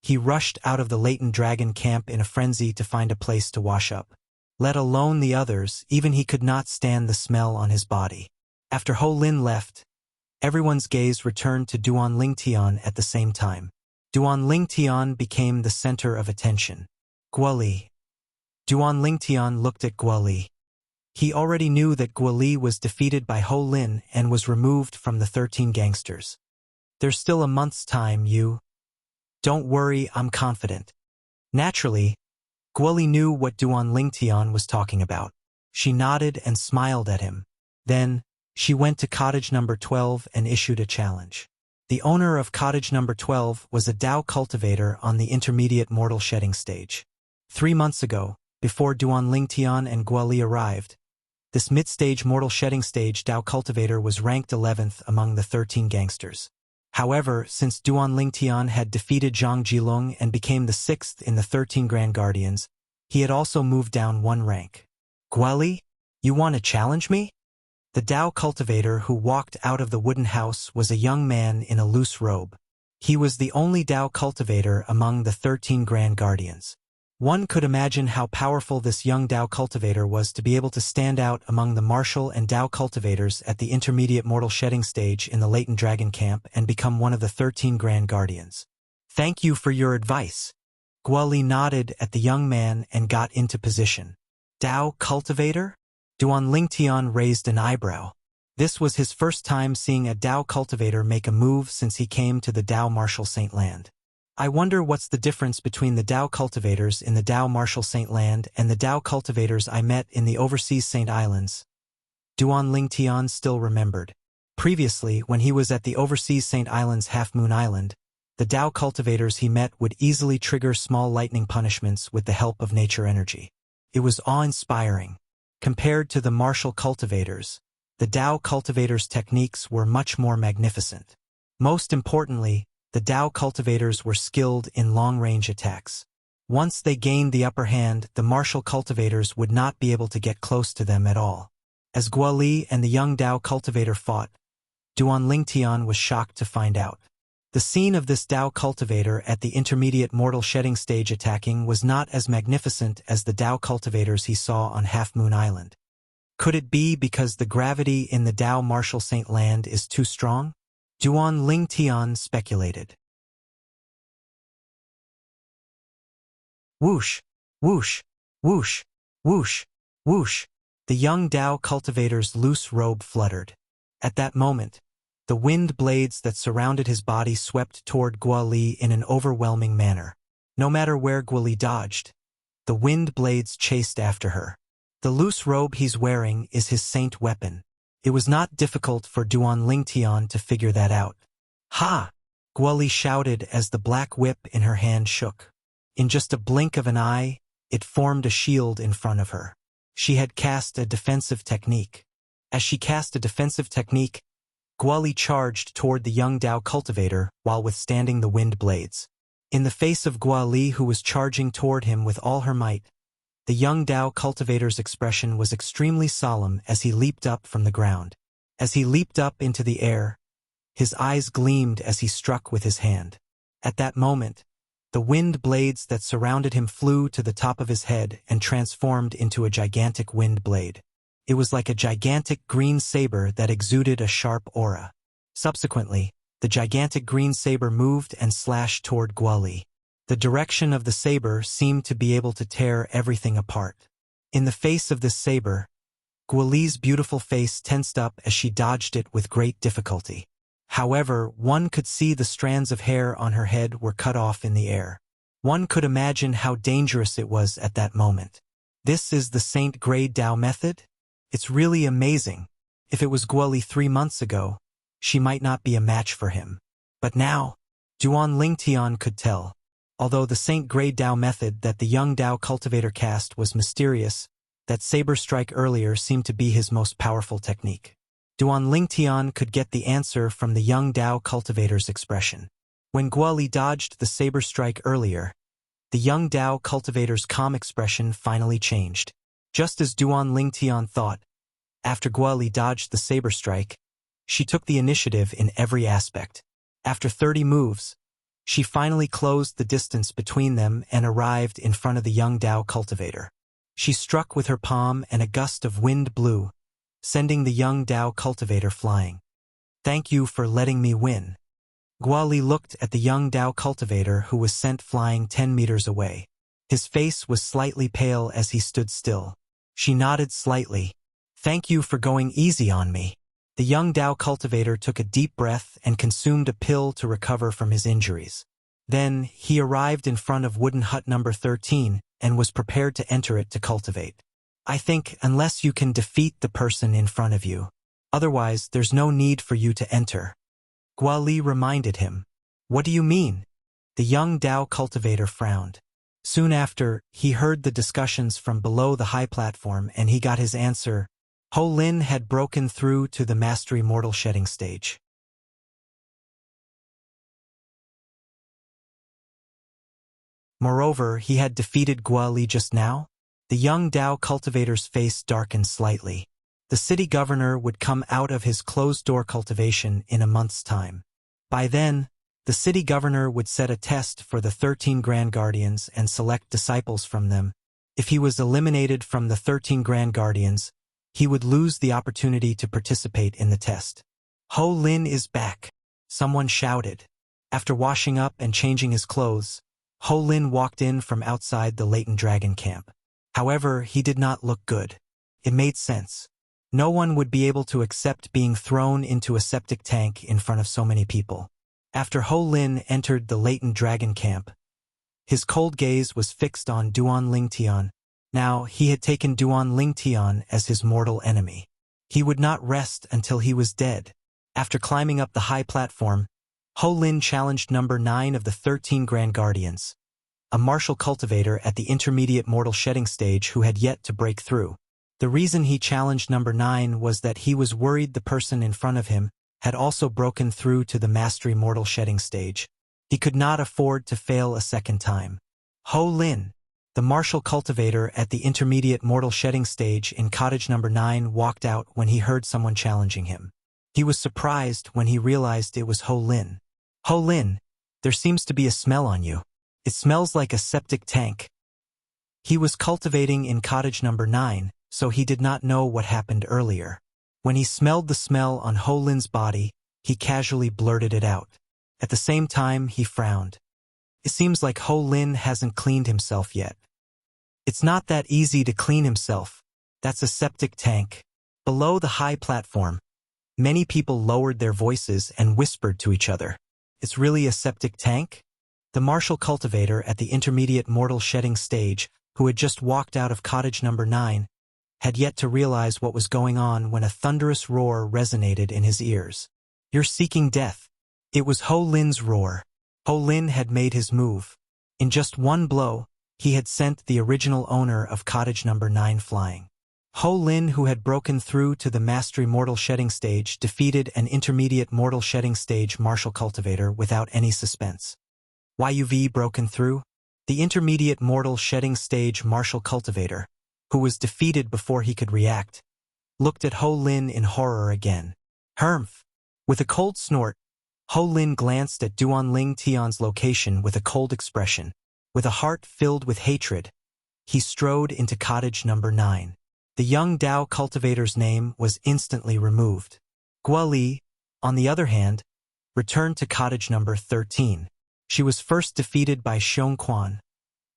he rushed out of the latent dragon camp in a frenzy to find a place to wash up. Let alone the others, even he could not stand the smell on his body. After Ho Lin left, everyone's gaze returned to Duan Lingtian at the same time. Duan Lingtian became the center of attention. Guoli. Duan Lingtian looked at Guoli. He already knew that Guoli was defeated by Ho Lin and was removed from the 13 gangsters. There's still a month's time, you. Don't worry, I'm confident. Naturally, Guoli knew what Duan Lingtian was talking about. She nodded and smiled at him. Then, she went to cottage number 12 and issued a challenge. The owner of cottage number 12 was a Dao cultivator on the intermediate mortal shedding stage. 3 months ago, before Duan Lingtian and Guoli arrived, this mid-stage mortal shedding stage Dao cultivator was ranked 11th among the 13 gangsters. However, since Duan Lingtian had defeated Zhang Jilong and became the 6th in the 13 Grand Guardians, he had also moved down 1 rank. Guoli, you want to challenge me? The Dao cultivator who walked out of the wooden house was a young man in a loose robe. He was the only Dao cultivator among the 13 Grand Guardians. One could imagine how powerful this young Dao cultivator was to be able to stand out among the martial and Dao cultivators at the intermediate mortal shedding stage in the latent dragon camp and become one of the 13 Grand Guardians. Thank you for your advice. Guoli nodded at the young man and got into position. Dao cultivator? Duan Lingtian raised an eyebrow. This was his first time seeing a Dao cultivator make a move since he came to the Dao Martial Saint Land. I wonder what's the difference between the Dao cultivators in the Dao Martial Saint Land and the Dao cultivators I met in the overseas Saint Islands. Duan Lingtian still remembered. Previously, when he was at the overseas Saint Islands Half Moon Island, the Dao cultivators he met would easily trigger small lightning punishments with the help of nature energy. It was awe-inspiring. Compared to the martial cultivators, the Dao cultivators' techniques were much more magnificent. Most importantly, the Dao cultivators were skilled in long-range attacks. Once they gained the upper hand, the martial cultivators would not be able to get close to them at all. As Guoli and the young Dao cultivator fought, Duan Lingtian was shocked to find out. The scene of this Dao cultivator at the intermediate mortal shedding stage attacking was not as magnificent as the Dao cultivators he saw on Half Moon Island. Could it be because the gravity in the Dao Martial Saint Land is too strong? Duan Lingtian speculated. Whoosh, whoosh, whoosh, whoosh, whoosh. The young Dao cultivator's loose robe fluttered. At that moment, the wind blades that surrounded his body swept toward Guoli in an overwhelming manner. No matter where Guoli dodged, the wind blades chased after her. The loose robe he's wearing is his saint weapon. It was not difficult for Duan Lingtian to figure that out. Ha! Guoli shouted as the black whip in her hand shook. In just a blink of an eye, it formed a shield in front of her. She had cast a defensive technique. As she cast a defensive technique, Guoli charged toward the young Dao cultivator while withstanding the wind blades. In the face of Guoli, who was charging toward him with all her might, the young Dao cultivator's expression was extremely solemn as he leaped up from the ground. As he leaped up into the air, his eyes gleamed as he struck with his hand. At that moment, the wind blades that surrounded him flew to the top of his head and transformed into a gigantic wind blade. It was like a gigantic green saber that exuded a sharp aura. Subsequently, the gigantic green saber moved and slashed toward Guoli. The direction of the saber seemed to be able to tear everything apart. In the face of this saber, Guoli's beautiful face tensed up as she dodged it with great difficulty. However, one could see the strands of hair on her head were cut off in the air. One could imagine how dangerous it was at that moment. This is the Saint Grade Dao method? It's really amazing. If it was Guoli 3 months ago, she might not be a match for him. But now, Duan Lingtian could tell. Although the Saint Grade Dao method that the young Dao cultivator cast was mysterious, that saber strike earlier seemed to be his most powerful technique. Duan Lingtian could get the answer from the young Dao cultivator's expression. When Guoli dodged the saber strike earlier, the young Dao cultivator's calm expression finally changed. Just as Duan Lingtian thought, after Guoli dodged the saber strike, she took the initiative in every aspect. After 30 moves, she finally closed the distance between them and arrived in front of the young Dao cultivator. She struck with her palm and a gust of wind blew, sending the young Dao cultivator flying. "Thank you for letting me win." Guoli looked at the young Dao cultivator who was sent flying 10 meters away. His face was slightly pale as he stood still. She nodded slightly. "Thank you for going easy on me." The young Dao cultivator took a deep breath and consumed a pill to recover from his injuries. Then, he arrived in front of wooden hut number 13 and was prepared to enter it to cultivate. "I think unless you can defeat the person in front of you, otherwise there's no need for you to enter." Guoli reminded him. "What do you mean?" The young Dao cultivator frowned. Soon after, he heard the discussions from below the high platform and he got his answer. Ho Lin had broken through to the Mastery Mortal Shedding stage. Moreover, he had defeated Guoli just now. The young Dao cultivator's face darkened slightly. The city governor would come out of his closed-door cultivation in a month's time. By then, the city governor would set a test for the 13 Grand Guardians and select disciples from them. If he was eliminated from the 13 Grand Guardians, he would lose the opportunity to participate in the test. "Ho Lin is back," someone shouted. After washing up and changing his clothes, Ho Lin walked in from outside the latent dragon camp. However, he did not look good. It made sense. No one would be able to accept being thrown into a septic tank in front of so many people. After Ho Lin entered the latent dragon camp, his cold gaze was fixed on Duan Lingtian. Now, he had taken Duan Lingtian as his mortal enemy. He would not rest until he was dead. After climbing up the high platform, Ho Lin challenged number 9 of the 13 Grand Guardians, a martial cultivator at the intermediate mortal shedding stage who had yet to break through. The reason he challenged number 9 was that he was worried the person in front of him had also broken through to the mastery mortal shedding stage. He could not afford to fail a second time. Ho Lin, the martial cultivator at the intermediate mortal shedding stage in cottage number 9, walked out when he heard someone challenging him. He was surprised when he realized it was Ho Lin. Ho Lin, there seems to be a smell on you. It smells like a septic tank. He was cultivating in cottage number 9, so he did not know what happened earlier. When he smelled the smell on Ho Lin's body, he casually blurted it out. At the same time, he frowned. It seems like Ho Lin hasn't cleaned himself yet. It's not that easy to clean himself. That's a septic tank. Below the high platform, many people lowered their voices and whispered to each other. It's really a septic tank? The martial cultivator at the intermediate mortal shedding stage, who had just walked out of cottage number 9, had yet to realize what was going on when a thunderous roar resonated in his ears. You're seeking death. It was Ho Lin's roar. Ho Lin had made his move. In just one blow, he had sent the original owner of cottage number 9 flying. Ho Lin, who had broken through to the mastery mortal shedding stage, defeated an intermediate mortal shedding stage martial cultivator without any suspense. YUV broken through? The intermediate mortal shedding stage martial cultivator, who was defeated before he could react, looked at Ho Lin in horror again. Hermph! With a cold snort, Ho Lin glanced at Duan Lingtian's location with a cold expression. With a heart filled with hatred, he strode into cottage number 9. The young Dao cultivator's name was instantly removed. Guo Li, on the other hand, returned to cottage number 13. She was first defeated by Xiong Quan.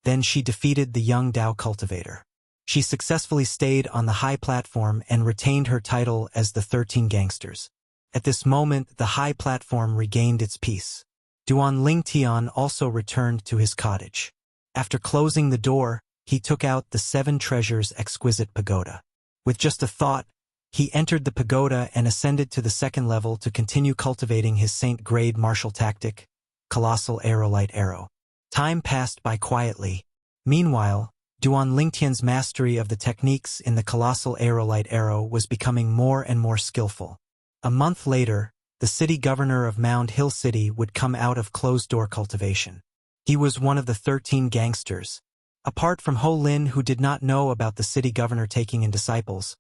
Then she defeated the young Dao cultivator. She successfully stayed on the high platform and retained her title as the 13 Gangsters. At this moment, the high platform regained its peace. Duan Lingtian also returned to his cottage. After closing the door, he took out the 7 treasures exquisite pagoda. With just a thought, he entered the pagoda and ascended to the 2nd level to continue cultivating his Saint-grade martial tactic, Colossal Aerolite Arrow. Time passed by quietly. Meanwhile, Duan Lingtian's mastery of the techniques in the Colossal Aerolite Arrow was becoming more and more skillful. A month later, the city governor of Mound Hill City would come out of closed-door cultivation. He was one of the 13 gangsters. Apart from Ho Lin, who did not know about the city governor taking in disciples,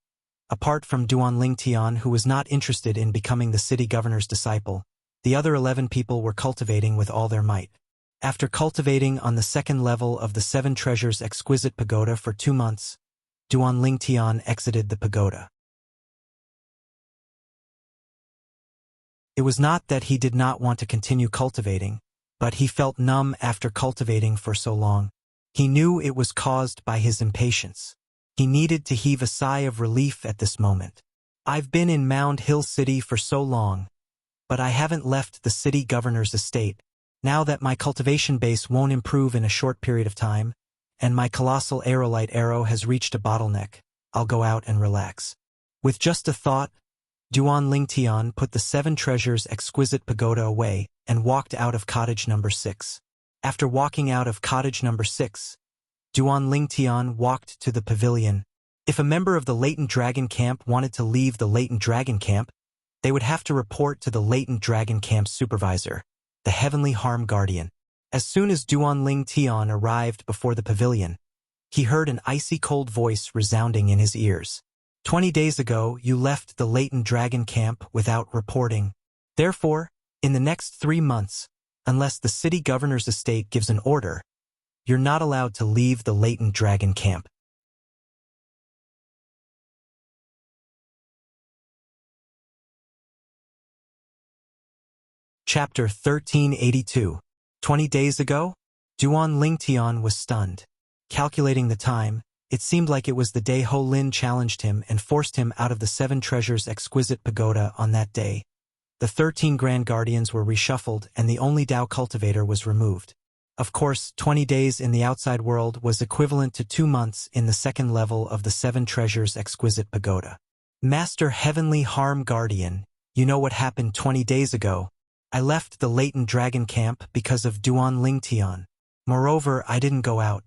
apart from Duan Lingtian, who was not interested in becoming the city governor's disciple, the other 11 people were cultivating with all their might. After cultivating on the 2nd level of the 7 treasures exquisite pagoda for 2 months, Duan Lingtian exited the pagoda. It was not that he did not want to continue cultivating, but he felt numb after cultivating for so long. He knew it was caused by his impatience. He needed to heave a sigh of relief at this moment. I've been in Mound Hill City for so long, but I haven't left the city governor's estate. Now that my cultivation base won't improve in a short period of time, and my colossal aerolite arrow has reached a bottleneck, I'll go out and relax. With just a thought, Duan Lingtian put the 7 treasures exquisite pagoda away and walked out of cottage number 6. After walking out of cottage number 6, Duan Lingtian walked to the pavilion. If a member of the latent dragon camp wanted to leave the latent dragon camp, they would have to report to the latent dragon camp supervisor, the heavenly harm guardian. As soon as Duan Lingtian arrived before the pavilion, he heard an icy cold voice resounding in his ears. 20 days ago, you left the latent dragon camp without reporting. Therefore, in the next 3 months, unless the city governor's estate gives an order, you're not allowed to leave the latent dragon camp. Chapter 1382. 20 days ago? Duan Lingtian was stunned. Calculating the time, It seemed like it was the day Ho Lin challenged him and forced him out of the 7 Treasures exquisite pagoda on that day. The 13 Grand Guardians were reshuffled and the only Tao cultivator was removed. Of course, 20 days in the outside world was equivalent to 2 months in the second level of the 7 Treasures exquisite pagoda. Master Heavenly Harm Guardian, you know what happened 20 days ago? I left the latent dragon camp because of Duan Lingtian. Moreover, I didn't go out.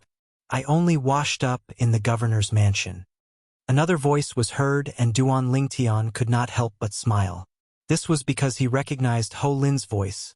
I only washed up in the governor's mansion. Another voice was heard and Duan Lingtian could not help but smile. This was because he recognized Ho Lin's voice.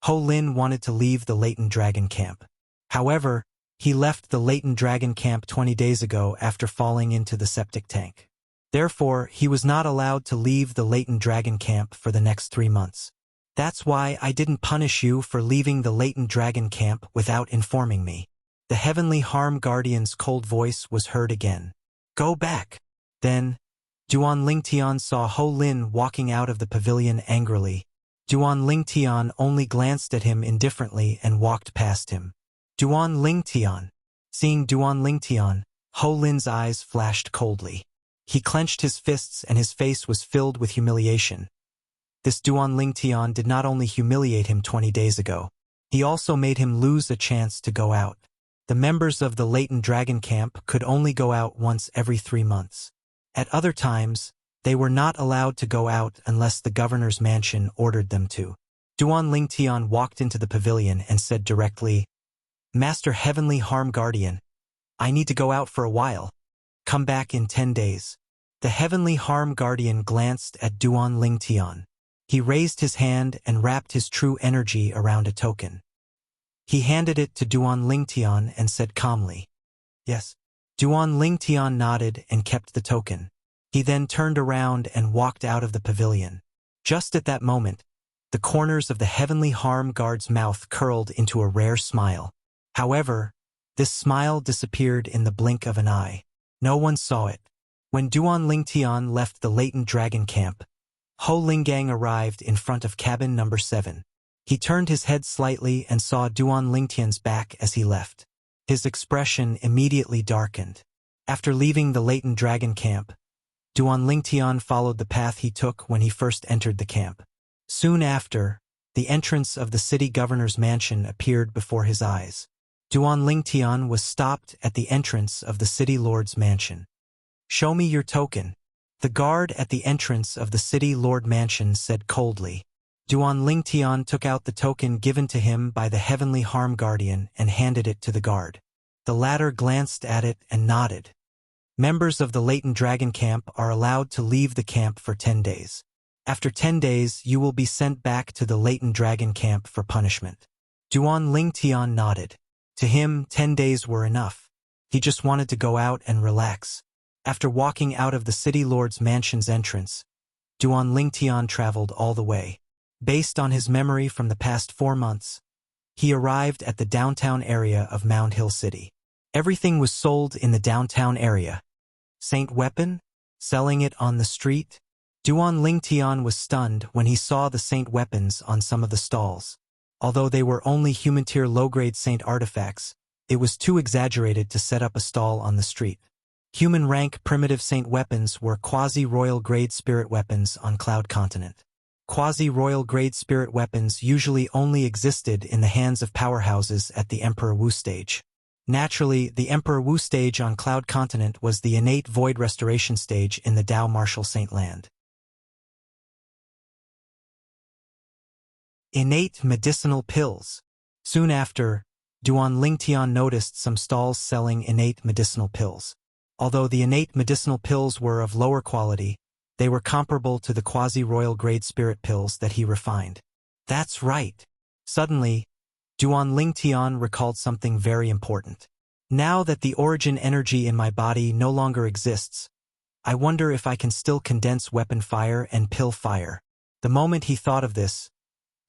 Ho Lin wanted to leave the latent dragon camp. However, he left the latent dragon camp 20 days ago after falling into the septic tank. Therefore, he was not allowed to leave the latent dragon camp for the next 3 months. That's why I didn't punish you for leaving the latent dragon camp without informing me. The Heavenly Harm Guardian's cold voice was heard again. Go back. Then, Duan Lingtian saw Ho Lin walking out of the pavilion angrily. Duan Lingtian only glanced at him indifferently and walked past him. Duan Lingtian. Seeing Duan Lingtian, Ho Lin's eyes flashed coldly. He clenched his fists and his face was filled with humiliation. This Duan Lingtian did not only humiliate him 20 days ago, he also made him lose a chance to go out. The members of the latent dragon camp could only go out once every 3 months. At other times, they were not allowed to go out unless the governor's mansion ordered them to. Duan Lingtian walked into the pavilion and said directly, Master Heavenly Harm Guardian, I need to go out for a while. Come back in 10 days. The Heavenly Harm Guardian glanced at Duan Lingtian. He raised his hand and wrapped his true energy around a token. He handed it to Duan Lingtian and said calmly, Yes. Duan Lingtian nodded and kept the token. He then turned around and walked out of the pavilion. Just at that moment, the corners of the Heavenly Harm Guard's mouth curled into a rare smile. However, this smile disappeared in the blink of an eye. No one saw it. When Duan Lingtian left the latent dragon camp, Ho Lingang arrived in front of cabin number 7. He turned his head slightly and saw Duan Lingtian's back as he left. His expression immediately darkened. After leaving the latent dragon camp, Duan Lingtian followed the path he took when he first entered the camp. Soon after, the entrance of the city governor's mansion appeared before his eyes. Duan Lingtian was stopped at the entrance of the city lord's mansion. Show me your token. The guard at the entrance of the city lord mansion said coldly. Duan Lingtian took out the token given to him by the Heavenly Harm Guardian and handed it to the guard. The latter glanced at it and nodded. Members of the latent dragon camp are allowed to leave the camp for 10 days. After 10 days, you will be sent back to the latent dragon camp for punishment. Duan Lingtian nodded. To him, 10 days were enough. He just wanted to go out and relax. After walking out of the city lord's mansion's entrance, Duan Lingtian traveled all the way. Based on his memory from the past 4 months, he arrived at the downtown area of Mound Hill City. Everything was sold in the downtown area. Saint weapon? Selling it on the street? Duan Lingtian was stunned when he saw the saint weapons on some of the stalls. Although they were only human-tier low-grade saint artifacts, it was too exaggerated to set up a stall on the street. Human-rank primitive saint weapons were quasi-royal grade spirit weapons on Cloud Continent. Quasi-royal grade spirit weapons usually only existed in the hands of powerhouses at the Emperor Wu stage. Naturally, the Emperor Wu stage on Cloud Continent was the innate void restoration stage in the Dao Martial Saint Land. Innate medicinal pills. Soon after, Duan Lingtian noticed some stalls selling innate medicinal pills. Although the innate medicinal pills were of lower quality, they were comparable to the quasi-royal grade spirit pills that he refined. That's right. Suddenly, Duan Lingtian recalled something very important. Now that the origin energy in my body no longer exists, I wonder if I can still condense weapon fire and pill fire. The moment he thought of this,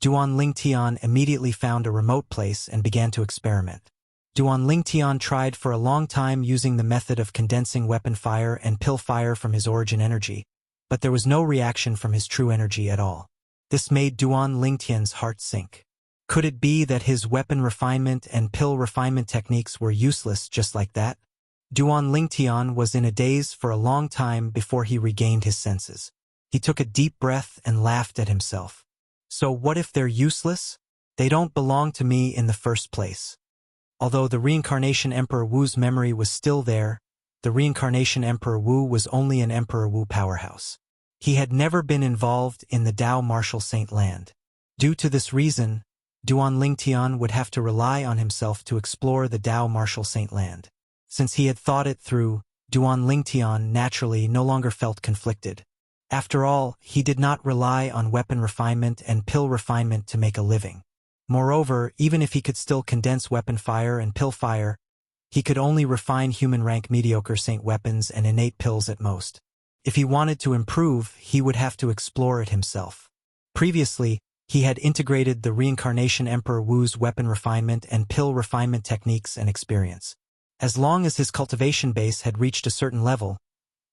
Duan Lingtian immediately found a remote place and began to experiment. Duan Lingtian tried for a long time using the method of condensing weapon fire and pill fire from his origin energy, but there was no reaction from his true energy at all. This made Duan Lingtian's heart sink. Could it be that his weapon refinement and pill refinement techniques were useless just like that? Duan Lingtian was in a daze for a long time before he regained his senses. He took a deep breath and laughed at himself. So what if they're useless? They don't belong to me in the first place. Although the reincarnation Emperor Wu's memory was still there, the reincarnation Emperor Wu was only an Emperor Wu powerhouse. He had never been involved in the Dao martial saint land. Due to this reason, Duan Lingtian would have to rely on himself to explore the Dao martial saint land. Since he had thought it through, Duan Lingtian naturally no longer felt conflicted. After all, he did not rely on weapon refinement and pill refinement to make a living. Moreover, even if he could still condense weapon fire and pill fire, he could only refine human rank mediocre saint weapons and innate pills at most. If he wanted to improve, he would have to explore it himself. Previously, he had integrated the reincarnation Emperor Wu's weapon refinement and pill refinement techniques and experience. As long as his cultivation base had reached a certain level,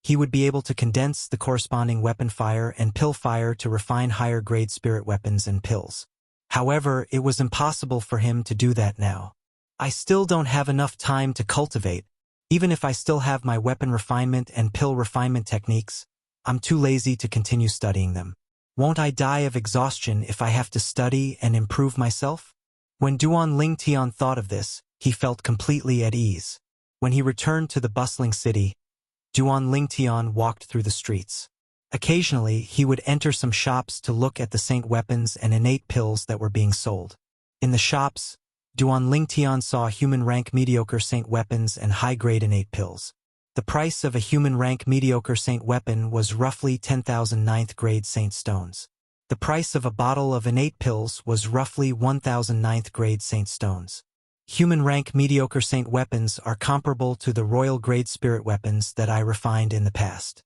he would be able to condense the corresponding weapon fire and pill fire to refine higher-grade spirit weapons and pills. However, it was impossible for him to do that now. I still don't have enough time to cultivate. Even if I still have my weapon refinement and pill refinement techniques, I'm too lazy to continue studying them. Won't I die of exhaustion if I have to study and improve myself? When Duan Lingtian thought of this, he felt completely at ease. When he returned to the bustling city, Duan Lingtian walked through the streets. Occasionally, he would enter some shops to look at the saint weapons and innate pills that were being sold. In the shops, Duan Lingtian saw human rank mediocre saint weapons and high-grade innate pills. The price of a human rank mediocre saint weapon was roughly 10,000 ninth grade saint stones. The price of a bottle of innate pills was roughly 1,000 ninth grade saint stones. Human rank mediocre saint weapons are comparable to the royal grade spirit weapons that I refined in the past.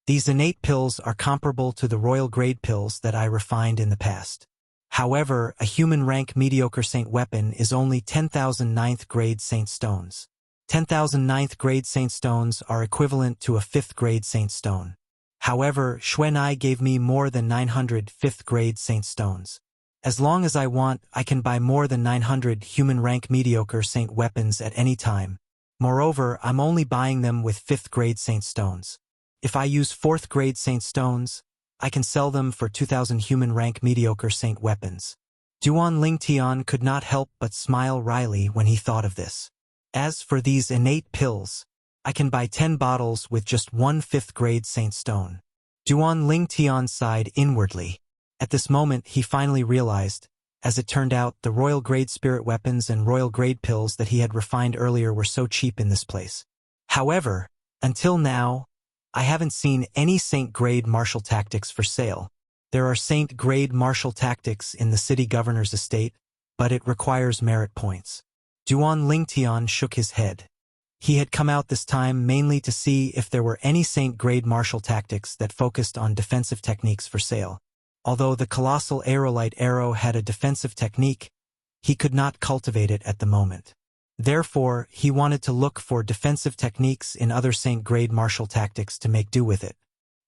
These innate pills are comparable to the royal grade pills that I refined in the past. However, a human rank mediocre saint weapon is only 10,000 ninth grade saint stones. 10,000 ninth grade saint stones are equivalent to a 5th grade saint stone. However, Xuanai gave me more than 900 5th grade saint stones. As long as I want, I can buy more than 900 human rank mediocre saint weapons at any time. Moreover, I'm only buying them with 5th grade saint stones. If I use 4th grade saint stones, I can sell them for 2,000 human rank mediocre saint weapons. Duan Lingtian could not help but smile wryly when he thought of this. As for these innate pills, I can buy 10 bottles with just 1 5th grade saint stone. Duan Lingtian sighed inwardly. At this moment, he finally realized, as it turned out, the royal grade spirit weapons and royal grade pills that he had refined earlier were so cheap in this place. However, until now, I haven't seen any saint grade martial tactics for sale. There are saint grade martial tactics in the city governor's estate, but it requires merit points. Duan Lingtian shook his head. He had come out this time mainly to see if there were any saint grade martial tactics that focused on defensive techniques for sale. Although the colossal aerolite arrow had a defensive technique, he could not cultivate it at the moment. Therefore, he wanted to look for defensive techniques in other saint-grade martial tactics to make do with it.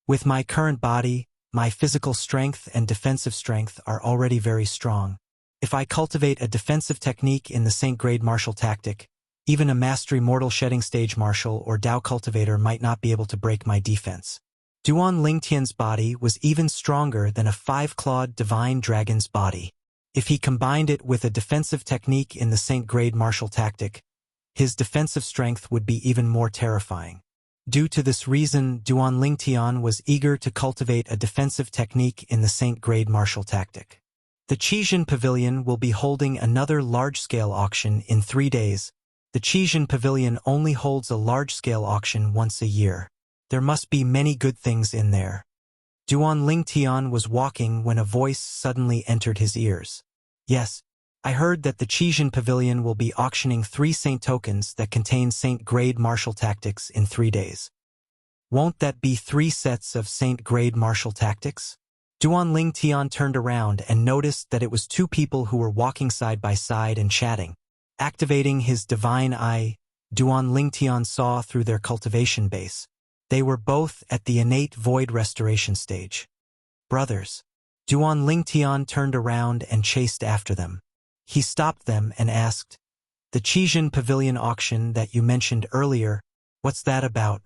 With my current body, my physical strength and defensive strength are already very strong. If I cultivate a defensive technique in the saint-grade martial tactic, even a mastery mortal shedding stage martial or Dao cultivator might not be able to break my defense. Duan Lingtian's body was even stronger than a 5-clawed divine dragon's body. If he combined it with a defensive technique in the saint-grade martial tactic, his defensive strength would be even more terrifying. Due to this reason, Duan Lingtian was eager to cultivate a defensive technique in the saint-grade martial tactic. The Qijin Pavilion will be holding another large-scale auction in 3 days. The Qijin Pavilion only holds a large-scale auction once a year. There must be many good things in there. Duan Lingtian was walking when a voice suddenly entered his ears. Yes, I heard that the Qijin Pavilion will be auctioning 3 saint tokens that contain saint-grade martial tactics in 3 days. Won't that be 3 sets of saint-grade martial tactics? Duan Lingtian turned around and noticed that it was 2 people who were walking side by side and chatting. Activating his divine eye, Duan Lingtian saw through their cultivation base. They were both at the innate void restoration stage. Brothers. Duan Lingtian turned around and chased after them. He stopped them and asked, The Qijin Pavilion auction that you mentioned earlier, what's that about?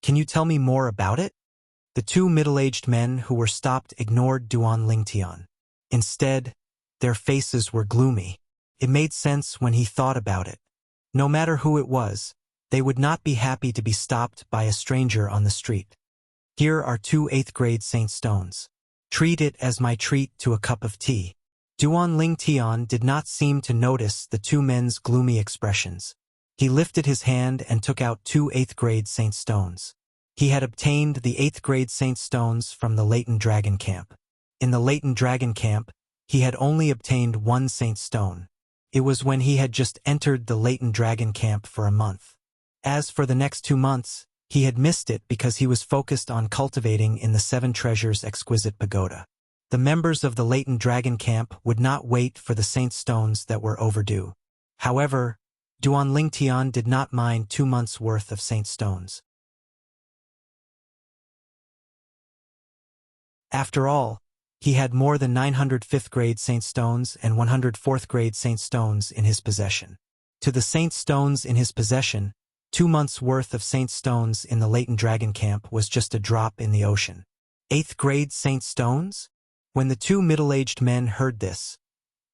Can you tell me more about it? The two middle-aged men who were stopped ignored Duan Lingtian. Instead, their faces were gloomy. It made sense when he thought about it. No matter who it was, they would not be happy to be stopped by a stranger on the street. Here are 2 8th-grade saint stones. Treat it as my treat to a cup of tea. Duan Lingtian did not seem to notice the two men's gloomy expressions. He lifted his hand and took out 2 8th-grade saint stones. He had obtained the 8th-grade saint stones from the Latent Dragon Camp. In the Latent Dragon Camp, he had only obtained 1 saint stone. It was when he had just entered the Latent Dragon Camp for a month. As for the next 2 months, he had missed it because he was focused on cultivating in the 7 Treasures exquisite pagoda. The members of the Latent Dragon Camp would not wait for the saint stones that were overdue. However, Duan Lingtian did not mind 2 months' worth of saint stones. After all, he had more than 900 5th-grade saint stones and 100 4th-grade saint stones in his possession. To the saint stones in his possession, 2 months' worth of saint stones in the Latent Dragon Camp was just a drop in the ocean. 8th-grade saint stones? When the two middle-aged men heard this,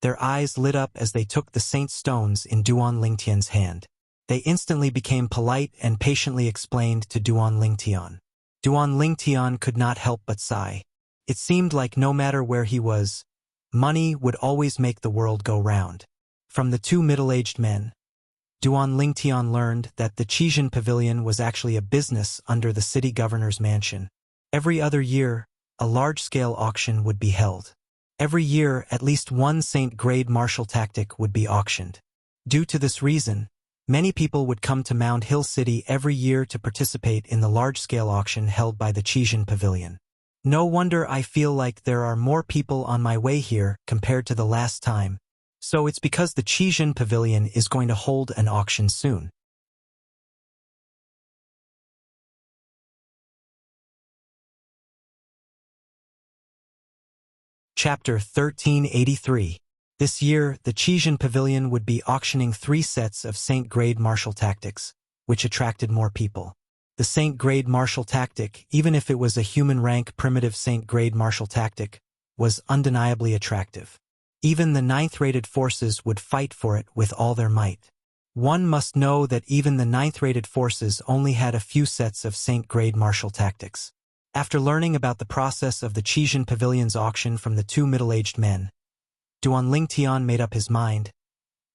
their eyes lit up as they took the saint stones in Duan Lingtian's hand. They instantly became polite and patiently explained to Duan Lingtian. Duan Lingtian could not help but sigh. It seemed like no matter where he was, money would always make the world go round. From the two middle-aged men, Duan Lingtian learned that the Qijin Pavilion was actually a business under the city governor's mansion. Every other year, a large-scale auction would be held. Every year, at least 1 saint-grade martial tactic would be auctioned. Due to this reason, many people would come to Mound Hill City every year to participate in the large-scale auction held by the Qijin Pavilion. No wonder I feel like there are more people on my way here compared to the last time. So it's because the Qijin Pavilion is going to hold an auction soon. Chapter 1383. This year, the Qijin Pavilion would be auctioning 3 sets of saint-grade martial tactics, which attracted more people. The saint-grade martial tactic, even if it was a human-rank primitive saint-grade martial tactic, was undeniably attractive. Even the 9th-rated forces would fight for it with all their might. One must know that even the 9th-rated forces only had a few sets of saint-grade martial tactics. After learning about the process of the Qijin Pavilion's auction from the two middle-aged men, Duan Lingtian made up his mind.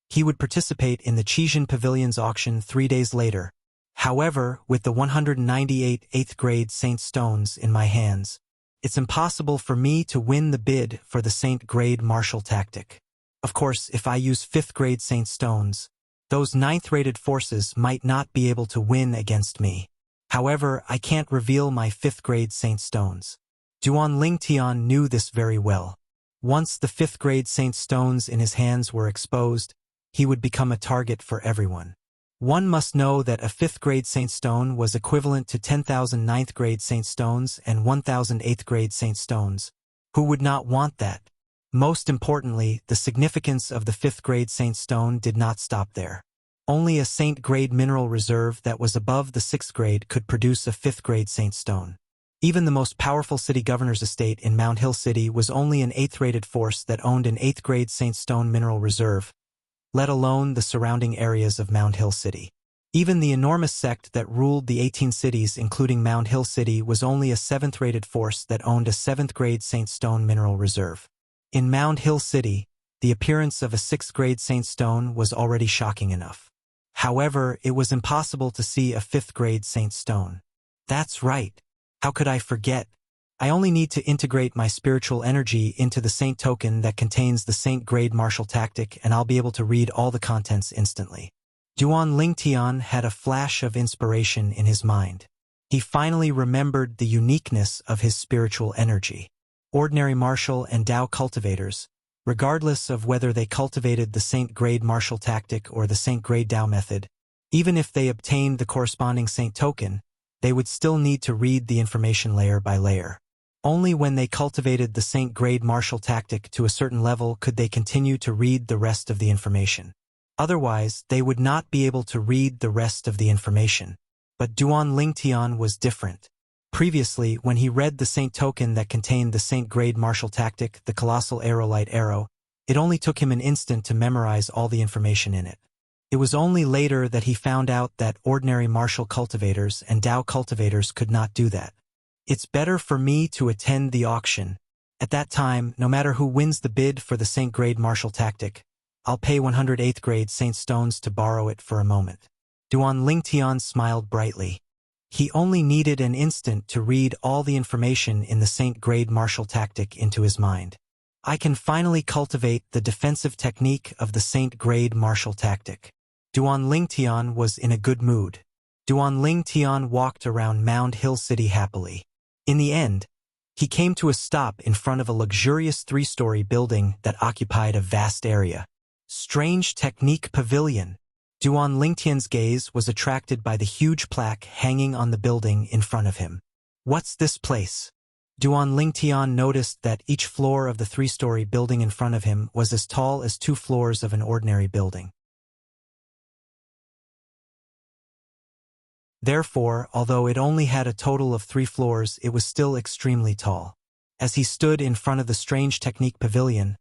He would participate in the Qijin Pavilion's auction 3 days later. However, with the 198 8th-grade saint stones in my hands, it's impossible for me to win the bid for the saint-grade martial tactic. Of course, if I use 5th-grade saint stones, those 9th-rated forces might not be able to win against me. However, I can't reveal my 5th-grade saint stones. Duan Lingtian knew this very well. Once the 5th-grade saint stones in his hands were exposed, he would become a target for everyone. One must know that a 5th-grade saint stone was equivalent to 10,000 9th-grade saint stones and 1,000 8th-grade saint stones. Who would not want that? Most importantly, the significance of the 5th-grade saint stone did not stop there. Only a saint-grade mineral reserve that was above the 6th grade could produce a 5th-grade saint stone. Even the most powerful city governor's estate in Mound Hill City was only an 8th-rated force that owned an 8th-grade saint stone mineral reserve, let alone the surrounding areas of Mound Hill City. Even the enormous sect that ruled the 18 cities including Mound Hill City was only a 7th-rated force that owned a 7th-grade saint stone mineral reserve. In Mound Hill City, the appearance of a 6th-grade saint stone was already shocking enough. However, it was impossible to see a 5th-grade saint stone. That's right. How could I forget? I only need to integrate my spiritual energy into the saint token that contains the saint-grade martial tactic and I'll be able to read all the contents instantly. Duan Lingtian had a flash of inspiration in his mind. He finally remembered the uniqueness of his spiritual energy. Ordinary martial and Tao cultivators, regardless of whether they cultivated the saint-grade martial tactic or the saint-grade Tao method, even if they obtained the corresponding saint token, they would still need to read the information layer by layer. Only when they cultivated the saint-grade martial tactic to a certain level could they continue to read the rest of the information. Otherwise, they would not be able to read the rest of the information. But Duan Lingtian was different. Previously, when he read the Saint token that contained the Saint grade martial tactic, the colossal aerolite arrow, it only took him an instant to memorize all the information in it. It was only later that he found out that ordinary martial cultivators and Dao cultivators could not do that. It's better for me to attend the auction. At that time, no matter who wins the bid for the Saint grade martial tactic, I'll pay 108th grade Saint stones to borrow it for a moment. Duan Lingtian smiled brightly. He only needed an instant to read all the information in the Saint grade martial tactic into his mind. I can finally cultivate the defensive technique of the Saint grade martial tactic. Duan Lingtian was in a good mood. Duan Lingtian walked around Mound Hill City happily. In the end, he came to a stop in front of a luxurious 3-story building that occupied a vast area. Strange Technique Pavilion. Duan Lingtian's gaze was attracted by the huge plaque hanging on the building in front of him. What's this place? Duan Lingtian noticed that each floor of the 3-story building in front of him was as tall as 2 floors of an ordinary building. Therefore, although it only had a total of 3 floors, it was still extremely tall. As he stood in front of the Strange Technique Pavilion,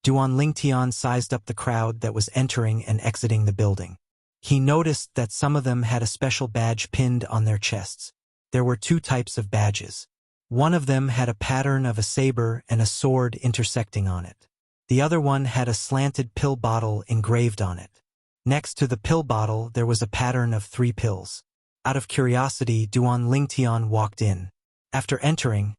Duan Lingtian sized up the crowd that was entering and exiting the building. He noticed that some of them had a special badge pinned on their chests. There were 2 types of badges. One of them had a pattern of a saber and a sword intersecting on it. The other one had a slanted pill bottle engraved on it. Next to the pill bottle there was a pattern of 3 pills. Out of curiosity, Duan Lingtian walked in. After entering,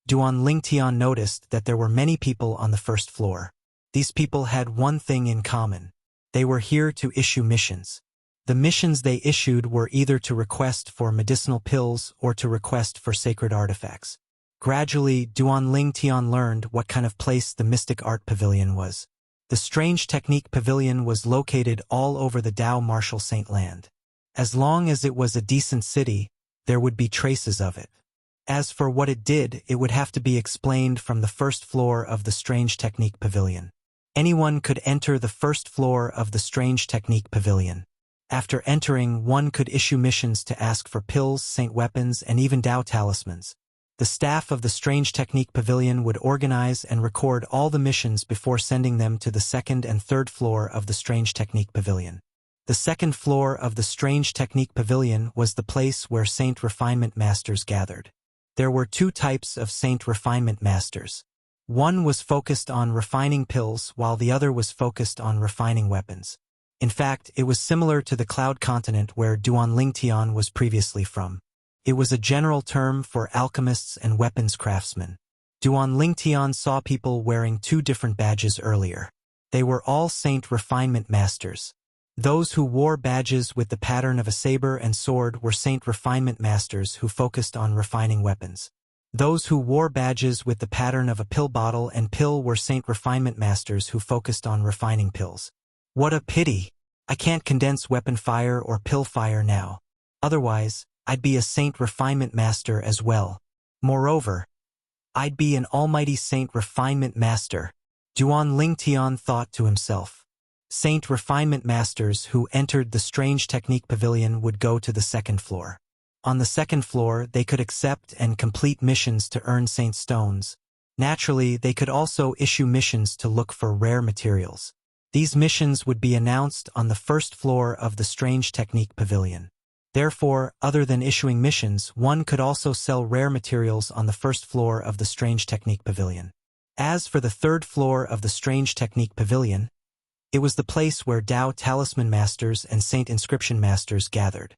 Duan Lingtian noticed that there were many people on the first floor. These people had one thing in common. They were here to issue missions. The missions they issued were either to request for medicinal pills or to request for sacred artifacts. Gradually, Duan Lingtian learned what kind of place the Mystic Art Pavilion was. The Strange Technique Pavilion was located all over the Dao Martial Saint Land. As long as it was a decent city, there would be traces of it. As for what it did, it would have to be explained from the first floor of the Strange Technique Pavilion. Anyone could enter the first floor of the Strange Technique Pavilion. After entering, one could issue missions to ask for pills, saint weapons, and even Dao talismans. The staff of the Strange Technique Pavilion would organize and record all the missions before sending them to the second and third floor of the Strange Technique Pavilion. The second floor of the Strange Technique Pavilion was the place where Saint Refinement Masters gathered. There were 2 types of Saint Refinement Masters. One was focused on refining pills, while the other was focused on refining weapons. In fact, it was similar to the Cloud Continent where Duan Lingtian was previously from. It was a general term for alchemists and weapons craftsmen. Duan Lingtian saw people wearing 2 different badges earlier. They were all Saint Refinement Masters. Those who wore badges with the pattern of a saber and sword were Saint Refinement Masters who focused on refining weapons. Those who wore badges with the pattern of a pill bottle and pill were Saint Refinement Masters who focused on refining pills. What a pity! I can't condense weapon fire or pill fire now. Otherwise, I'd be a Saint Refinement Master as well. Moreover, I'd be an almighty Saint Refinement Master. Duan Lingtian thought to himself. Saint Refinement Masters who entered the Strange Technique Pavilion would go to the second floor. On the second floor, they could accept and complete missions to earn Saint Stones. Naturally, they could also issue missions to look for rare materials. These missions would be announced on the first floor of the Strange Technique Pavilion. Therefore, other than issuing missions, one could also sell rare materials on the first floor of the Strange Technique Pavilion. As for the third floor of the Strange Technique Pavilion, it was the place where Dao Talisman Masters and Saint Inscription Masters gathered.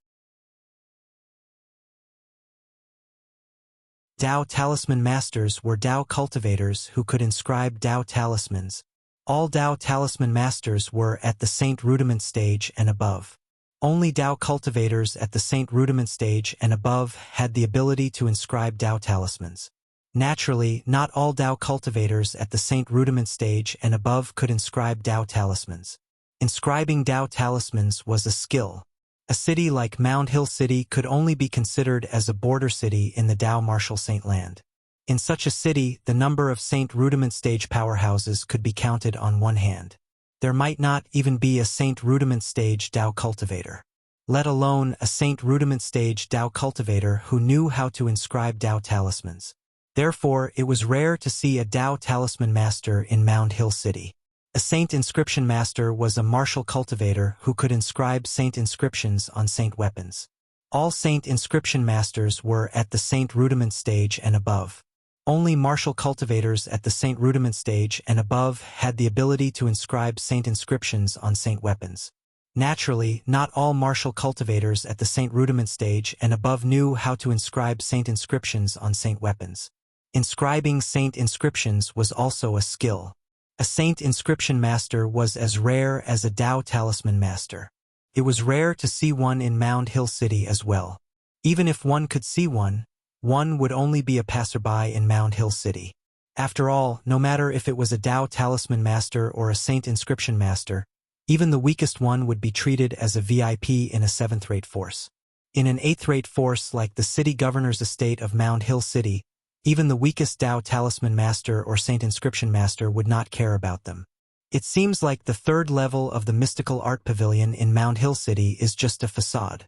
Dao Talisman Masters were Dao cultivators who could inscribe Dao talismans. All Dao Talisman Masters were at the Saint Rudiment stage and above. Only Dao cultivators at the Saint Rudiment stage and above had the ability to inscribe Dao talismans. Naturally, not all Dao cultivators at the Saint Rudiment stage and above could inscribe Dao talismans. Inscribing Dao talismans was a skill. A city like Mound Hill City could only be considered as a border city in the Dao Martial Saint Land. In such a city, the number of Saint Rudiment stage powerhouses could be counted on one hand. There might not even be a Saint Rudiment stage Dao cultivator. Let alone a Saint Rudiment stage Dao cultivator who knew how to inscribe Dao talismans. Therefore, it was rare to see a Dao talisman master in Mound Hill City. A Saint Inscription Master was a martial cultivator who could inscribe Saint inscriptions on Saint weapons. All Saint Inscription Masters were at the Saint Rudiment stage and above. Only martial cultivators at the Saint Rudiment stage and above had the ability to inscribe Saint inscriptions on Saint weapons. Naturally, not all martial cultivators at the Saint Rudiment stage and above knew how to inscribe Saint inscriptions on Saint weapons. Inscribing Saint inscriptions was also a skill. A Saint Inscription Master was as rare as a Dao Talisman Master. It was rare to see one in Mound Hill City as well. Even if one could see one would only be a passerby in Mound Hill City. After all, no matter if it was a Dao Talisman Master or a Saint Inscription Master, even the weakest one would be treated as a VIP in a 7th-rate force. In an 8th-rate force like the city governor's estate of Mound Hill City, even the weakest Dao Talisman Master or Saint Inscription Master would not care about them. It seems like the 3rd level of the Mystical Art Pavilion in Mound Hill City is just a facade.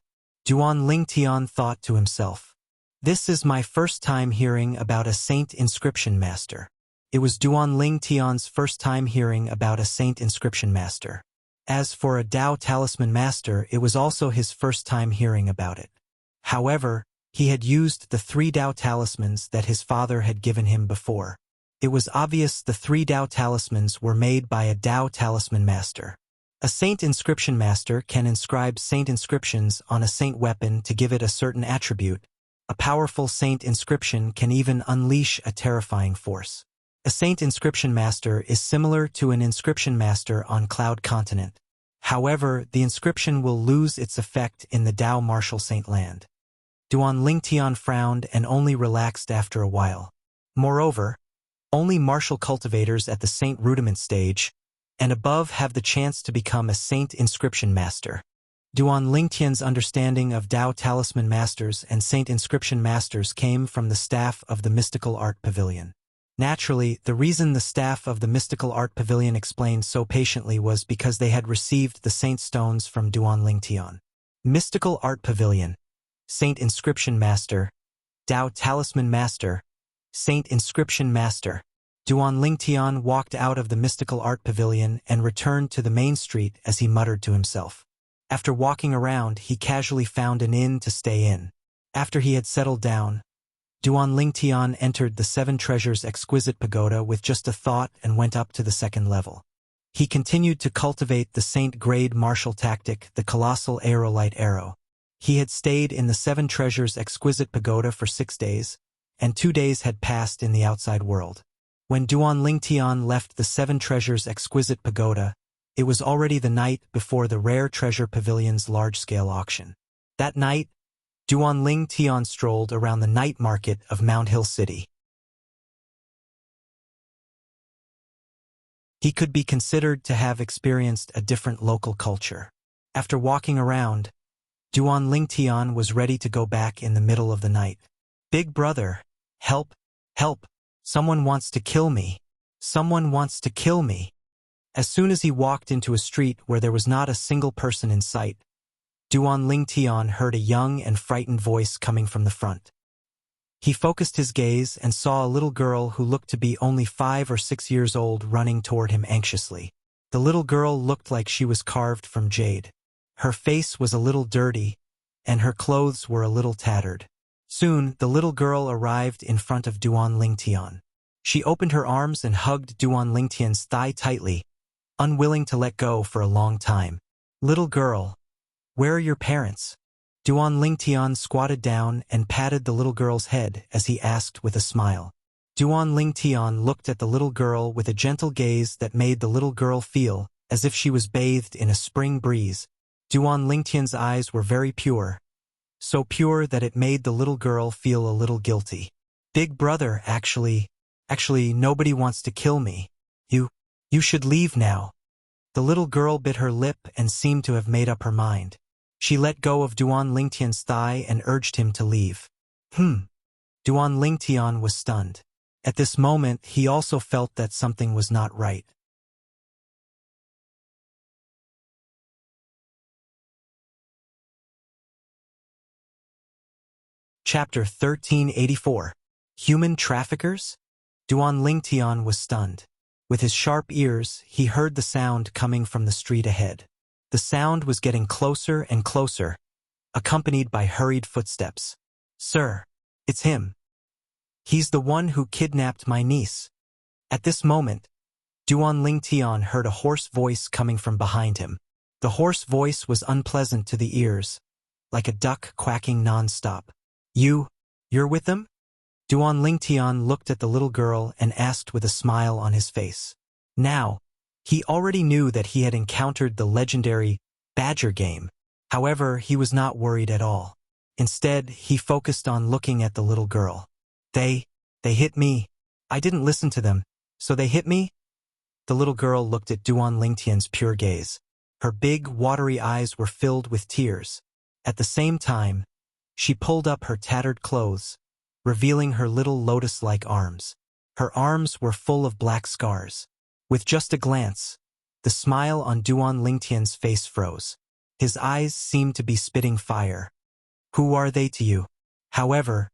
Duan Lingtian thought to himself. This is my first time hearing about a Saint Inscription Master. It was Duan Lingtian's first time hearing about a Saint Inscription Master. As for a Dao Talisman Master, it was also his first time hearing about it. However, he had used the 3 Dao talismans that his father had given him before. It was obvious the 3 Dao talismans were made by a Dao Talisman Master. A Saint Inscription Master can inscribe Saint inscriptions on a Saint weapon to give it a certain attribute. A powerful Saint inscription can even unleash a terrifying force. A Saint Inscription Master is similar to an Inscription Master on Cloud Continent. However, the inscription will lose its effect in the Dao Martial Saint Land. Duan Lingtian frowned and only relaxed after a while. Moreover, only martial cultivators at the Saint Rudiment stage and above have the chance to become a Saint Inscription Master. Duan Lingtian's understanding of Dao Talisman Masters and Saint Inscription Masters came from the staff of the Mystical Art Pavilion. Naturally, the reason the staff of the Mystical Art Pavilion explained so patiently was because they had received the Saint Stones from Duan Lingtian. Mystical Art Pavilion, Saint Inscription Master, Dao Talisman Master, Saint Inscription Master. Duan Lingtian walked out of the Mystical Art Pavilion and returned to the main street as he muttered to himself. After walking around, he casually found an inn to stay in. After he had settled down, Duan Lingtian entered the 7 Treasures Exquisite Pagoda with just a thought and went up to the 2nd level. He continued to cultivate the Saint Grade martial tactic, the Colossal Aerolite Arrow. He had stayed in the 7 Treasures Exquisite Pagoda for 6 days, and 2 days had passed in the outside world. When Duan Lingtian left the 7 Treasures Exquisite Pagoda, it was already the night before the Rare Treasure Pavilion's large-scale auction. That night, Duan Lingtian strolled around the night market of Mound Hill City. He could be considered to have experienced a different local culture. After walking around, Duan Lingtian was ready to go back in the middle of the night. "Big brother, help, help, someone wants to kill me. Someone wants to kill me." As soon as he walked into a street where there was not a single person in sight, Duan Lingtian heard a young and frightened voice coming from the front. He focused his gaze and saw a little girl who looked to be only 5 or 6 years old running toward him anxiously. The little girl looked like she was carved from jade. Her face was a little dirty, and her clothes were a little tattered. Soon, the little girl arrived in front of Duan Lingtian. She opened her arms and hugged Duan Lingtian's thigh tightly, unwilling to let go for a long time. "Little girl, where are your parents?" Duan Lingtian squatted down and patted the little girl's head as he asked with a smile. Duan Lingtian looked at the little girl with a gentle gaze that made the little girl feel as if she was bathed in a spring breeze. Duan Lingtian's eyes were very pure, so pure that it made the little girl feel a little guilty. "Big brother, actually, nobody wants to kill me. You should leave now." The little girl bit her lip and seemed to have made up her mind. She let go of Duan Lingtian's thigh and urged him to leave. Duan Lingtian was stunned. At this moment, he also felt that something was not right. Chapter 1384. Human Traffickers? Duan Lingtian was stunned. With his sharp ears, he heard the sound coming from the street ahead. The sound was getting closer and closer, accompanied by hurried footsteps. "Sir, it's him. He's the one who kidnapped my niece." At this moment, Duan Lingtian heard a hoarse voice coming from behind him. The hoarse voice was unpleasant to the ears, like a duck quacking non-stop. You're with them?" Duan Lingtian looked at the little girl and asked with a smile on his face. Now, he already knew that he had encountered the legendary Badger game. However, he was not worried at all. Instead, he focused on looking at the little girl. They hit me. I didn't listen to them, so they hit me?" The little girl looked at Duan Lingtian's pure gaze. Her big, watery eyes were filled with tears. At the same time, she pulled up her tattered clothes, revealing her little lotus-like arms. Her arms were full of black scars. With just a glance, the smile on Duan Lingtian's face froze. His eyes seemed to be spitting fire. "Who are they to you?" However,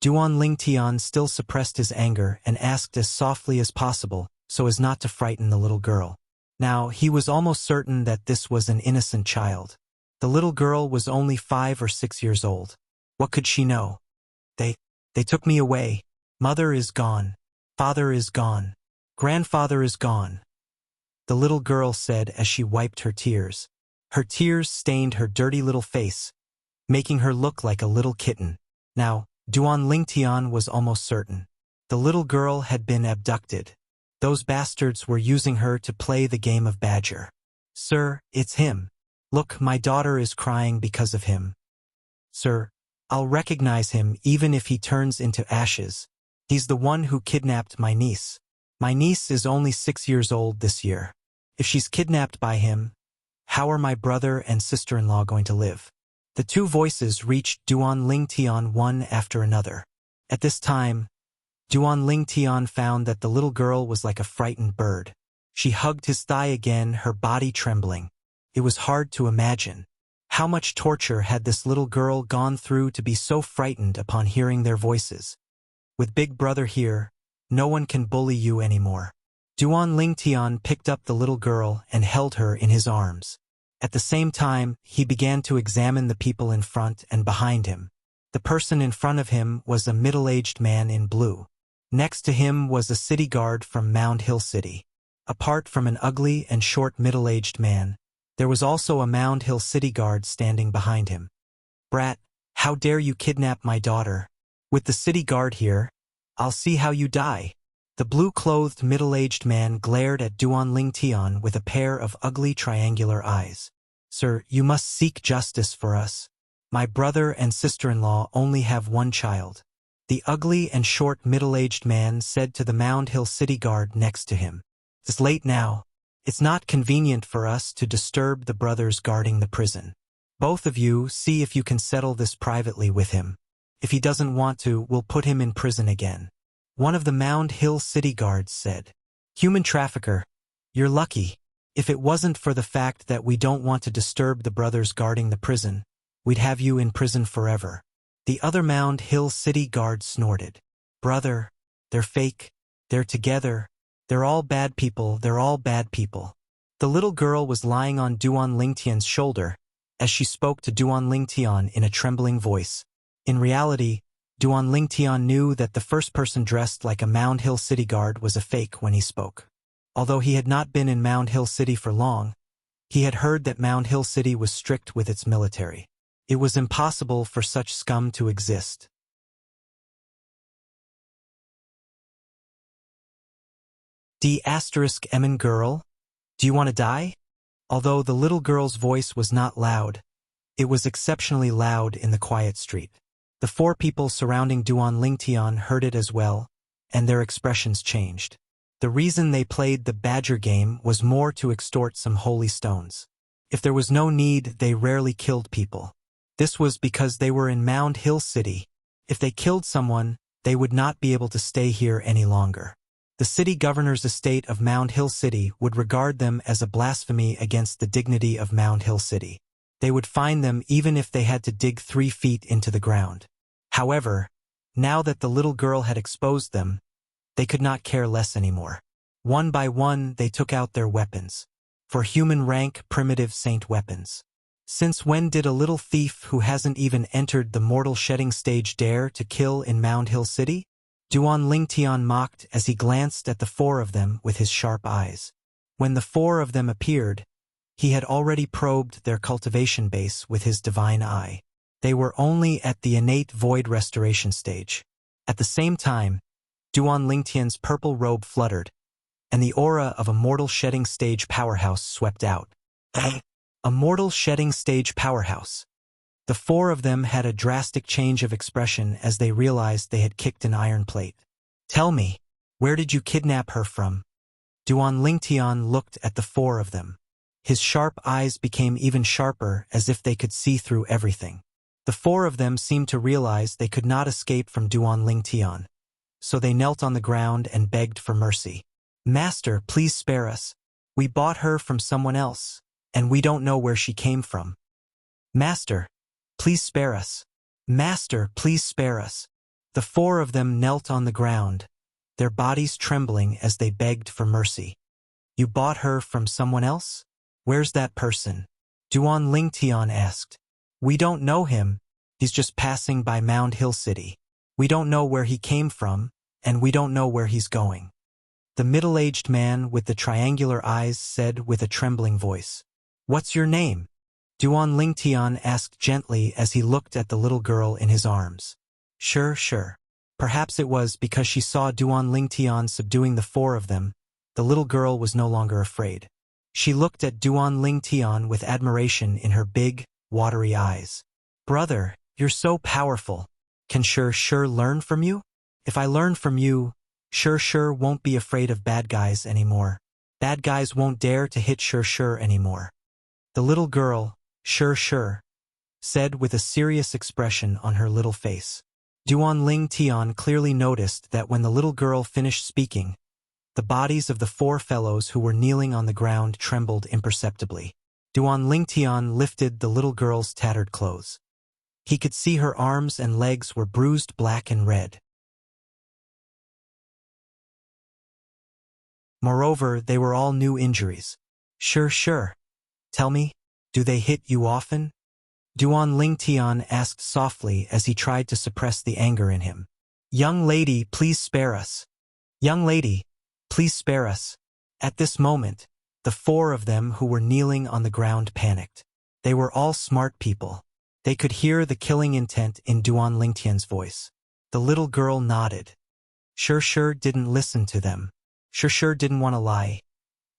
Duan Lingtian still suppressed his anger and asked as softly as possible so as not to frighten the little girl. Now, he was almost certain that this was an innocent child. The little girl was only 5 or 6 years old. What could she know? They took me away. Mother is gone. Father is gone. Grandfather is gone," the little girl said as she wiped her tears. Her tears stained her dirty little face, making her look like a little kitten. Now, Duan Lingtian was almost certain. The little girl had been abducted. Those bastards were using her to play the game of Badger. "Sir, it's him. Look, my daughter is crying because of him. Sir, I'll recognize him even if he turns into ashes. He's the one who kidnapped my niece. My niece is only 6 years old this year. If she's kidnapped by him, how are my brother and sister-in-law going to live?" The two voices reached Duan Lingtian one after another. At this time, Duan Lingtian found that the little girl was like a frightened bird. She hugged his thigh again, her body trembling. It was hard to imagine. How much torture had this little girl gone through to be so frightened upon hearing their voices? With Big Brother here, no one can bully you anymore. Duan Lingtian picked up the little girl and held her in his arms. At the same time, he began to examine the people in front and behind him. The person in front of him was a middle-aged man in blue. Next to him was a city guard from Mound Hill City. Apart from an ugly and short middle-aged man, there was also a Mound Hill City guard standing behind him. "Brat, how dare you kidnap my daughter? With the city guard here, I'll see how you die." The blue-clothed middle-aged man glared at Duan Lingtian with a pair of ugly triangular eyes. "Sir, you must seek justice for us. My brother and sister-in-law only have one child," the ugly and short middle-aged man said to the Mound Hill City guard next to him. "It's late now. It's not convenient for us to disturb the brothers guarding the prison. Both of you see if you can settle this privately with him. If he doesn't want to, we'll put him in prison again," one of the Mound Hill City guards said. "Human trafficker, you're lucky. If it wasn't for the fact that we don't want to disturb the brothers guarding the prison, we'd have you in prison forever." The other Mound Hill City guard snorted. "Brother, they're fake. They're together. They're all bad people. They're all bad people." The little girl was lying on Duan Lingtian's shoulder as she spoke to Duan Lingtian in a trembling voice. In reality, Duan Lingtian knew that the first person dressed like a Mound Hill City guard was a fake when he spoke. Although he had not been in Mound Hill City for long, he had heard that Mound Hill City was strict with its military. It was impossible for such scum to exist. D*Emin girl, do you want to die? Although the little girl's voice was not loud, it was exceptionally loud in the quiet street. The 4 people surrounding Duan Lingtian heard it as well, and their expressions changed. The reason they played the Badger game was more to extort some holy stones. If there was no need, they rarely killed people. This was because they were in Mound Hill City. If they killed someone, they would not be able to stay here any longer. The city governor's estate of Mound Hill City would regard them as a blasphemy against the dignity of Mound Hill City. They would fine them even if they had to dig 3 feet into the ground. However, now that the little girl had exposed them, they could not care less anymore. One by one, they took out their weapons. For human rank, primitive saint weapons. Since when did a little thief who hasn't even entered the mortal shedding stage dare to kill in Mound Hill City? Duan Lingtian mocked as he glanced at the four of them with his sharp eyes. When the four of them appeared, he had already probed their cultivation base with his divine eye. They were only at the innate void restoration stage. At the same time, Duan Lingtian's purple robe fluttered, and the aura of a mortal shedding stage powerhouse swept out. A mortal shedding stage powerhouse. The four of them had a drastic change of expression as they realized they had kicked an iron plate. Tell me, where did you kidnap her from? Duan Lingtian looked at the four of them. His sharp eyes became even sharper as if they could see through everything. The four of them seemed to realize they could not escape from Duan Lingtian, so they knelt on the ground and begged for mercy. Master, please spare us. We bought her from someone else, and we don't know where she came from. Master, please spare us. Master, please spare us. The four of them knelt on the ground, their bodies trembling as they begged for mercy. You bought her from someone else? Where's that person? Duan Lingtian asked. We don't know him. He's just passing by Mound Hill City. We don't know where he came from, and we don't know where he's going. The middle-aged man with the triangular eyes said with a trembling voice. What's your name? Duan Lingtian asked gently as he looked at the little girl in his arms. Sure. Perhaps it was because she saw Duan Lingtian subduing the four of them. The little girl was no longer afraid. She looked at Duan Lingtian with admiration in her big, watery eyes. Brother, you're so powerful. Can sure learn from you? If I learn from you, sure won't be afraid of bad guys anymore. Bad guys won't dare to hit sure anymore. The little girl, sure, said with a serious expression on her little face. Duan Lingtian clearly noticed that when the little girl finished speaking, the bodies of the four fellows who were kneeling on the ground trembled imperceptibly. Duan Lingtian lifted the little girl's tattered clothes. He could see her arms and legs were bruised black and red. Moreover, they were all new injuries. Sure. Tell me, do they hit you often? Duan Lingtian asked softly as he tried to suppress the anger in him. Young lady, please spare us. Young lady, please spare us. At this moment, the four of them who were kneeling on the ground panicked. They were all smart people. They could hear the killing intent in Duan Lingtian's voice. The little girl nodded. Sure didn't listen to them. Sure didn't want to lie.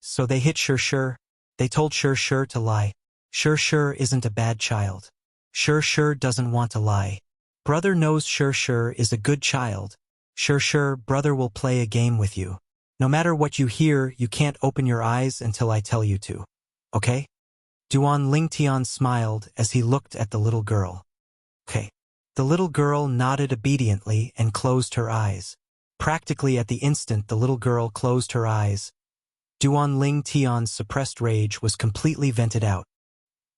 So they hit Sure. They told Sure to lie. Sure isn't a bad child. Sure doesn't want to lie. Brother knows Sure is a good child. Sure, brother will play a game with you. No matter what you hear, you can't open your eyes until I tell you to. Okay? Duan Lingtian smiled as he looked at the little girl. Okay. The little girl nodded obediently and closed her eyes. Practically at the instant the little girl closed her eyes, Duan Lingtian's suppressed rage was completely vented out.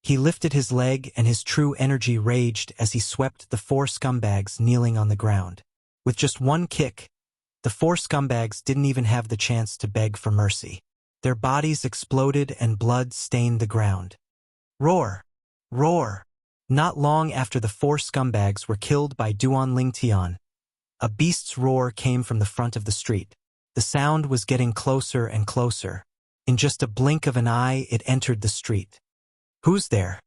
He lifted his leg and his true energy raged as he swept the four scumbags kneeling on the ground. With just one kick, the four scumbags didn't even have the chance to beg for mercy. Their bodies exploded and blood stained the ground. Roar! Roar! Not long after the four scumbags were killed by Duan Lingtian, a beast's roar came from the front of the street. The sound was getting closer and closer. In just a blink of an eye, it entered the street. Who's there?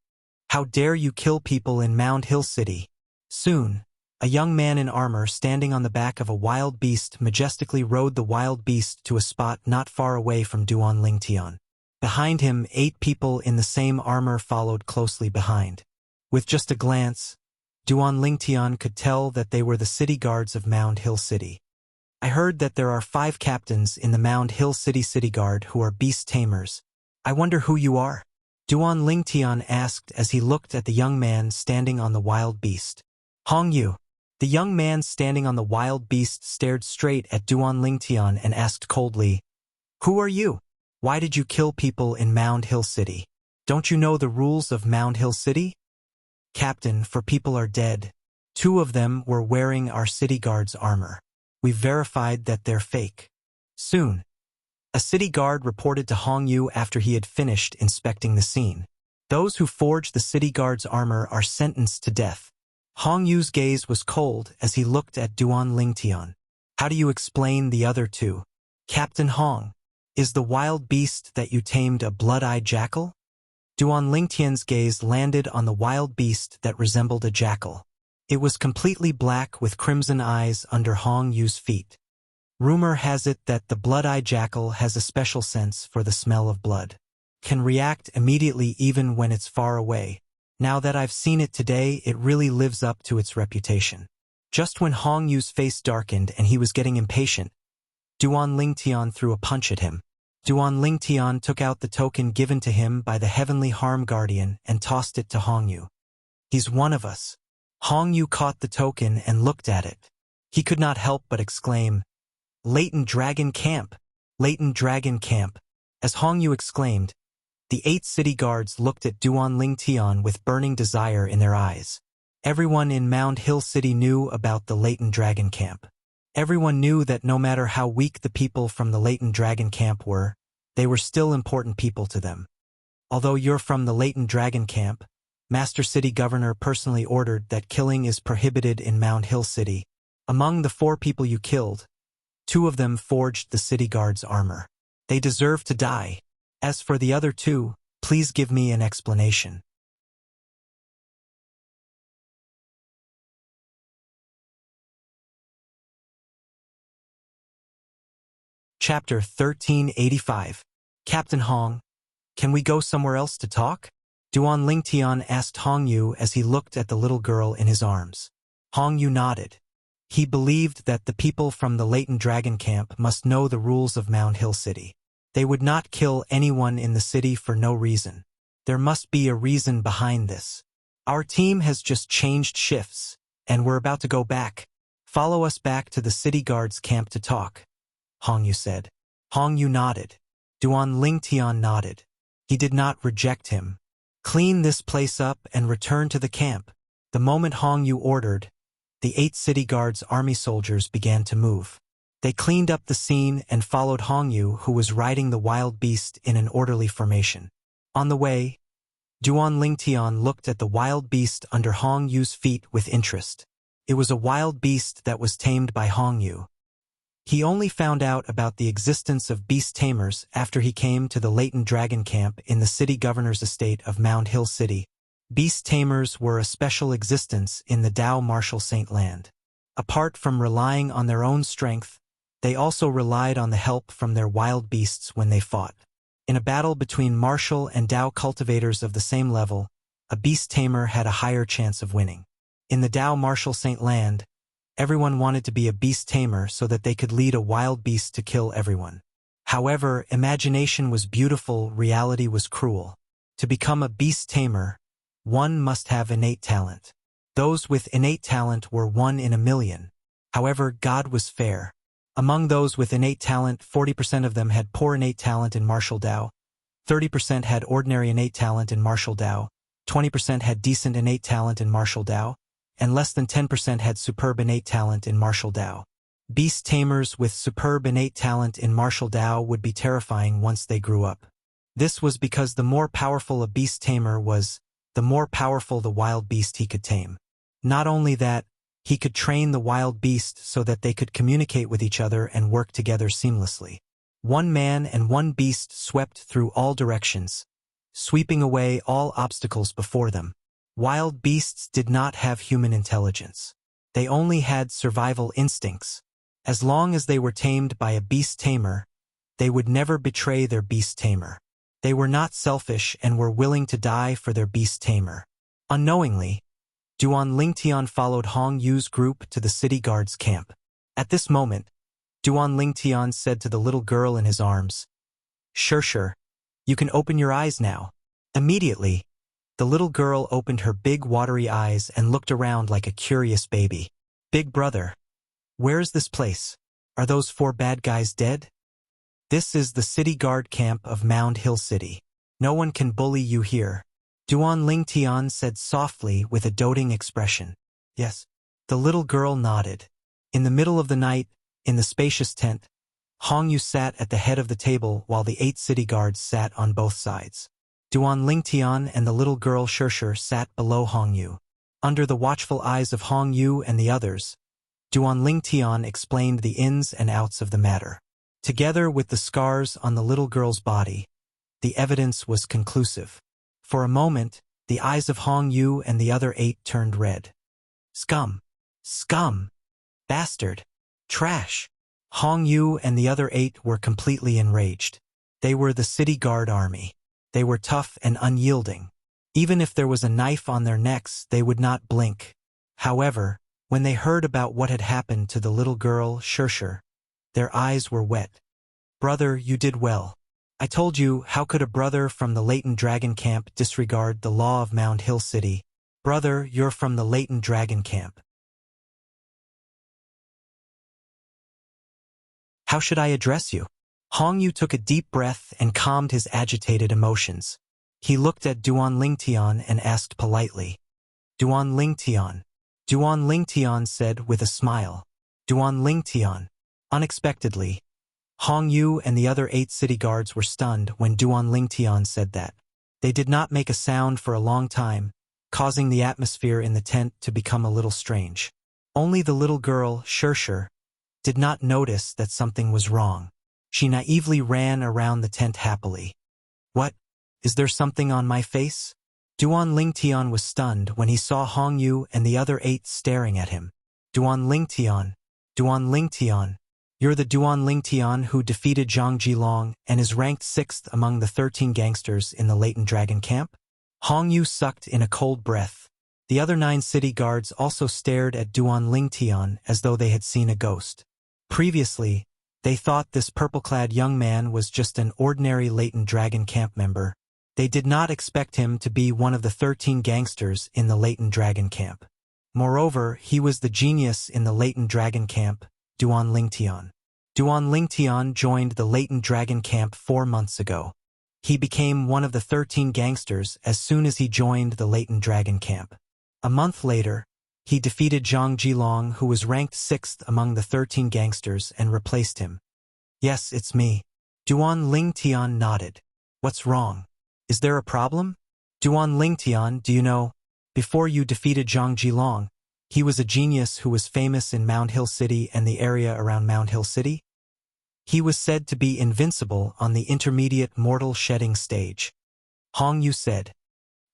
How dare you kill people in Mound Hill City? Soon, a young man in armor standing on the back of a wild beast majestically rode the wild beast to a spot not far away from Duan Lingtian. Behind him, 8 people in the same armor followed closely behind. With just a glance, Duan Lingtian could tell that they were the city guards of Mound Hill City. I heard that there are 5 captains in the Mound Hill City City Guard who are beast tamers. I wonder who you are? Duan Lingtian asked as he looked at the young man standing on the wild beast. Hong Yu. The young man standing on the wild beast stared straight at Duan Lingtian and asked coldly, Who are you? Why did you kill people in Mound Hill City? Don't you know the rules of Mound Hill City? Captain, for people are dead. 2 of them were wearing our city guard's armor. We've verified that they're fake. Soon, a city guard reported to Hong Yu after he had finished inspecting the scene. Those who forged the city guard's armor are sentenced to death. Hong Yu's gaze was cold as he looked at Duan Lingtian. How do you explain the other 2? Captain Hong, is the wild beast that you tamed a blood-eyed jackal? Duan Lingtian's gaze landed on the wild beast that resembled a jackal. It was completely black with crimson eyes under Hong Yu's feet. Rumor has it that the blood-eyed jackal has a special sense for the smell of blood. Can react immediately even when it's far away. Now that I've seen it today, it really lives up to its reputation. Just when Hong Yu's face darkened and he was getting impatient, Duan Lingtian threw a punch at him. Duan Lingtian took out the token given to him by the Heavenly Harm Guardian and tossed it to Hong Yu. He's one of us. Hong Yu caught the token and looked at it. He could not help but exclaim, Latent Dragon Camp! Latent Dragon Camp! As Hong Yu exclaimed, the 8 city guards looked at Duan Lingtian with burning desire in their eyes. Everyone in Mound Hill City knew about the Latent Dragon Camp. Everyone knew that no matter how weak the people from the Latent Dragon Camp were, they were still important people to them. Although you're from the Latent Dragon Camp, Master City Governor personally ordered that killing is prohibited in Mound Hill City. Among the 4 people you killed, 2 of them forged the city guard's armor. They deserve to die. As for the other 2, please give me an explanation. Chapter 1385. Captain Hong, can we go somewhere else to talk? Duan Lingtian asked Hong Yu as he looked at the little girl in his arms. Hong Yu nodded. He believed that the people from the Latent Dragon Camp must know the rules of Mound Hill City. They would not kill anyone in the city for no reason. There must be a reason behind this. Our team has just changed shifts, and we're about to go back. Follow us back to the city guard's camp to talk, Hong Yu said. Hong Yu nodded. Duan Lingtian nodded. He did not reject him. Clean this place up and return to the camp. The moment Hong Yu ordered, the 8 city guards' army soldiers began to move. They cleaned up the scene and followed Hong Yu, who was riding the wild beast in an orderly formation. On the way, Duan Lingtian looked at the wild beast under Hong Yu's feet with interest. It was a wild beast that was tamed by Hong Yu. He only found out about the existence of beast tamers after he came to the Latent Dragon Camp in the city governor's estate of Mound Hill City. Beast tamers were a special existence in the Dao Martial Saint Land. Apart from relying on their own strength, they also relied on the help from their wild beasts when they fought. In a battle between martial and Dao cultivators of the same level, a beast tamer had a higher chance of winning. In the Dao Martial Saint Land, everyone wanted to be a beast tamer so that they could lead a wild beast to kill everyone. However, imagination was beautiful, reality was cruel. To become a beast tamer, one must have innate talent. Those with innate talent were 1 in a million. However, God was fair. Among those with innate talent, 40% of them had poor innate talent in martial Dao, 30% had ordinary innate talent in martial Dao, 20% had decent innate talent in martial Dao, and less than 10% had superb innate talent in martial Dao. Beast tamers with superb innate talent in martial Dao would be terrifying once they grew up. This was because the more powerful a beast tamer was, the more powerful the wild beast he could tame. Not only that, he could train the wild beast so that they could communicate with each other and work together seamlessly. 1 man and 1 beast swept through all directions, sweeping away all obstacles before them. Wild beasts did not have human intelligence. They only had survival instincts. As long as they were tamed by a beast tamer, they would never betray their beast tamer. They were not selfish and were willing to die for their beast tamer. Unknowingly, Duan Lingtian followed Hong Yu's group to the city guard's camp. At this moment, Duan Lingtian said to the little girl in his arms, Sure, you can open your eyes now. Immediately, the little girl opened her big watery eyes and looked around like a curious baby. Big brother, where is this place? Are those 4 bad guys dead? This is the city guard camp of Mound Hill City. No one can bully you here. Duan Lingtian said softly with a doting expression. Yes, The little girl nodded. In the middle of the night, in the spacious tent, Hong Yu sat at the head of the table while the 8 city guards sat on both sides. Duan Lingtian and the little girl Shirshir sat below Hong Yu. Under the watchful eyes of Hong Yu and the others, Duan Lingtian explained the ins and outs of the matter. Together with the scars on the little girl's body, the evidence was conclusive. For a moment, the eyes of Hong Yu and the other 8 turned red. Scum! Scum! Bastard! Trash! Hong Yu and the other 8 were completely enraged. They were the city guard army. They were tough and unyielding. Even if there was a knife on their necks, they would not blink. However, when they heard about what had happened to the little girl, Shirshir, their eyes were wet. Brother, you did well. I told you, how could a brother from the Latent Dragon Camp disregard the law of Mound Hill City? Brother, you're from the Latent Dragon Camp. How should I address you? Hong Yu took a deep breath and calmed his agitated emotions. He looked at Duan Lingtian and asked politely. Duan Lingtian. Duan Lingtian said with a smile. Duan Lingtian. Unexpectedly, Hong Yu and the other 8 city guards were stunned when Duan Lingtian said that. They did not make a sound for a long time, causing the atmosphere in the tent to become a little strange. Only the little girl, Shirshir, did not notice that something was wrong. She naively ran around the tent happily. What? Is there something on my face? Duan Lingtian was stunned when he saw Hong Yu and the other 8 staring at him. Duan Lingtian. Duan Lingtian. You're the Duan Lingtian who defeated Zhang Jilong and is ranked 6th among the 13 gangsters in the Latent Dragon Camp? Hong Yu sucked in a cold breath. The other 9 city guards also stared at Duan Lingtian as though they had seen a ghost. Previously, they thought this purple-clad young man was just an ordinary Latent Dragon Camp member. They did not expect him to be one of the 13 gangsters in the Latent Dragon Camp. Moreover, he was the genius in the Latent Dragon Camp, Duan Lingtian. Duan Lingtian joined the Latent Dragon Camp 4 months ago. He became one of the 13 gangsters as soon as he joined the Latent Dragon Camp. A month later, he defeated Zhang Jilong, who was ranked 6th among the 13 gangsters, and replaced him. Yes, it's me. Duan Lingtian nodded. What's wrong? Is there a problem? Duan Lingtian, do you know, before you defeated Zhang Jilong, he was a genius who was famous in Mound Hill City and the area around Mound Hill City? He was said to be invincible on the intermediate mortal shedding stage. Hong Yu said.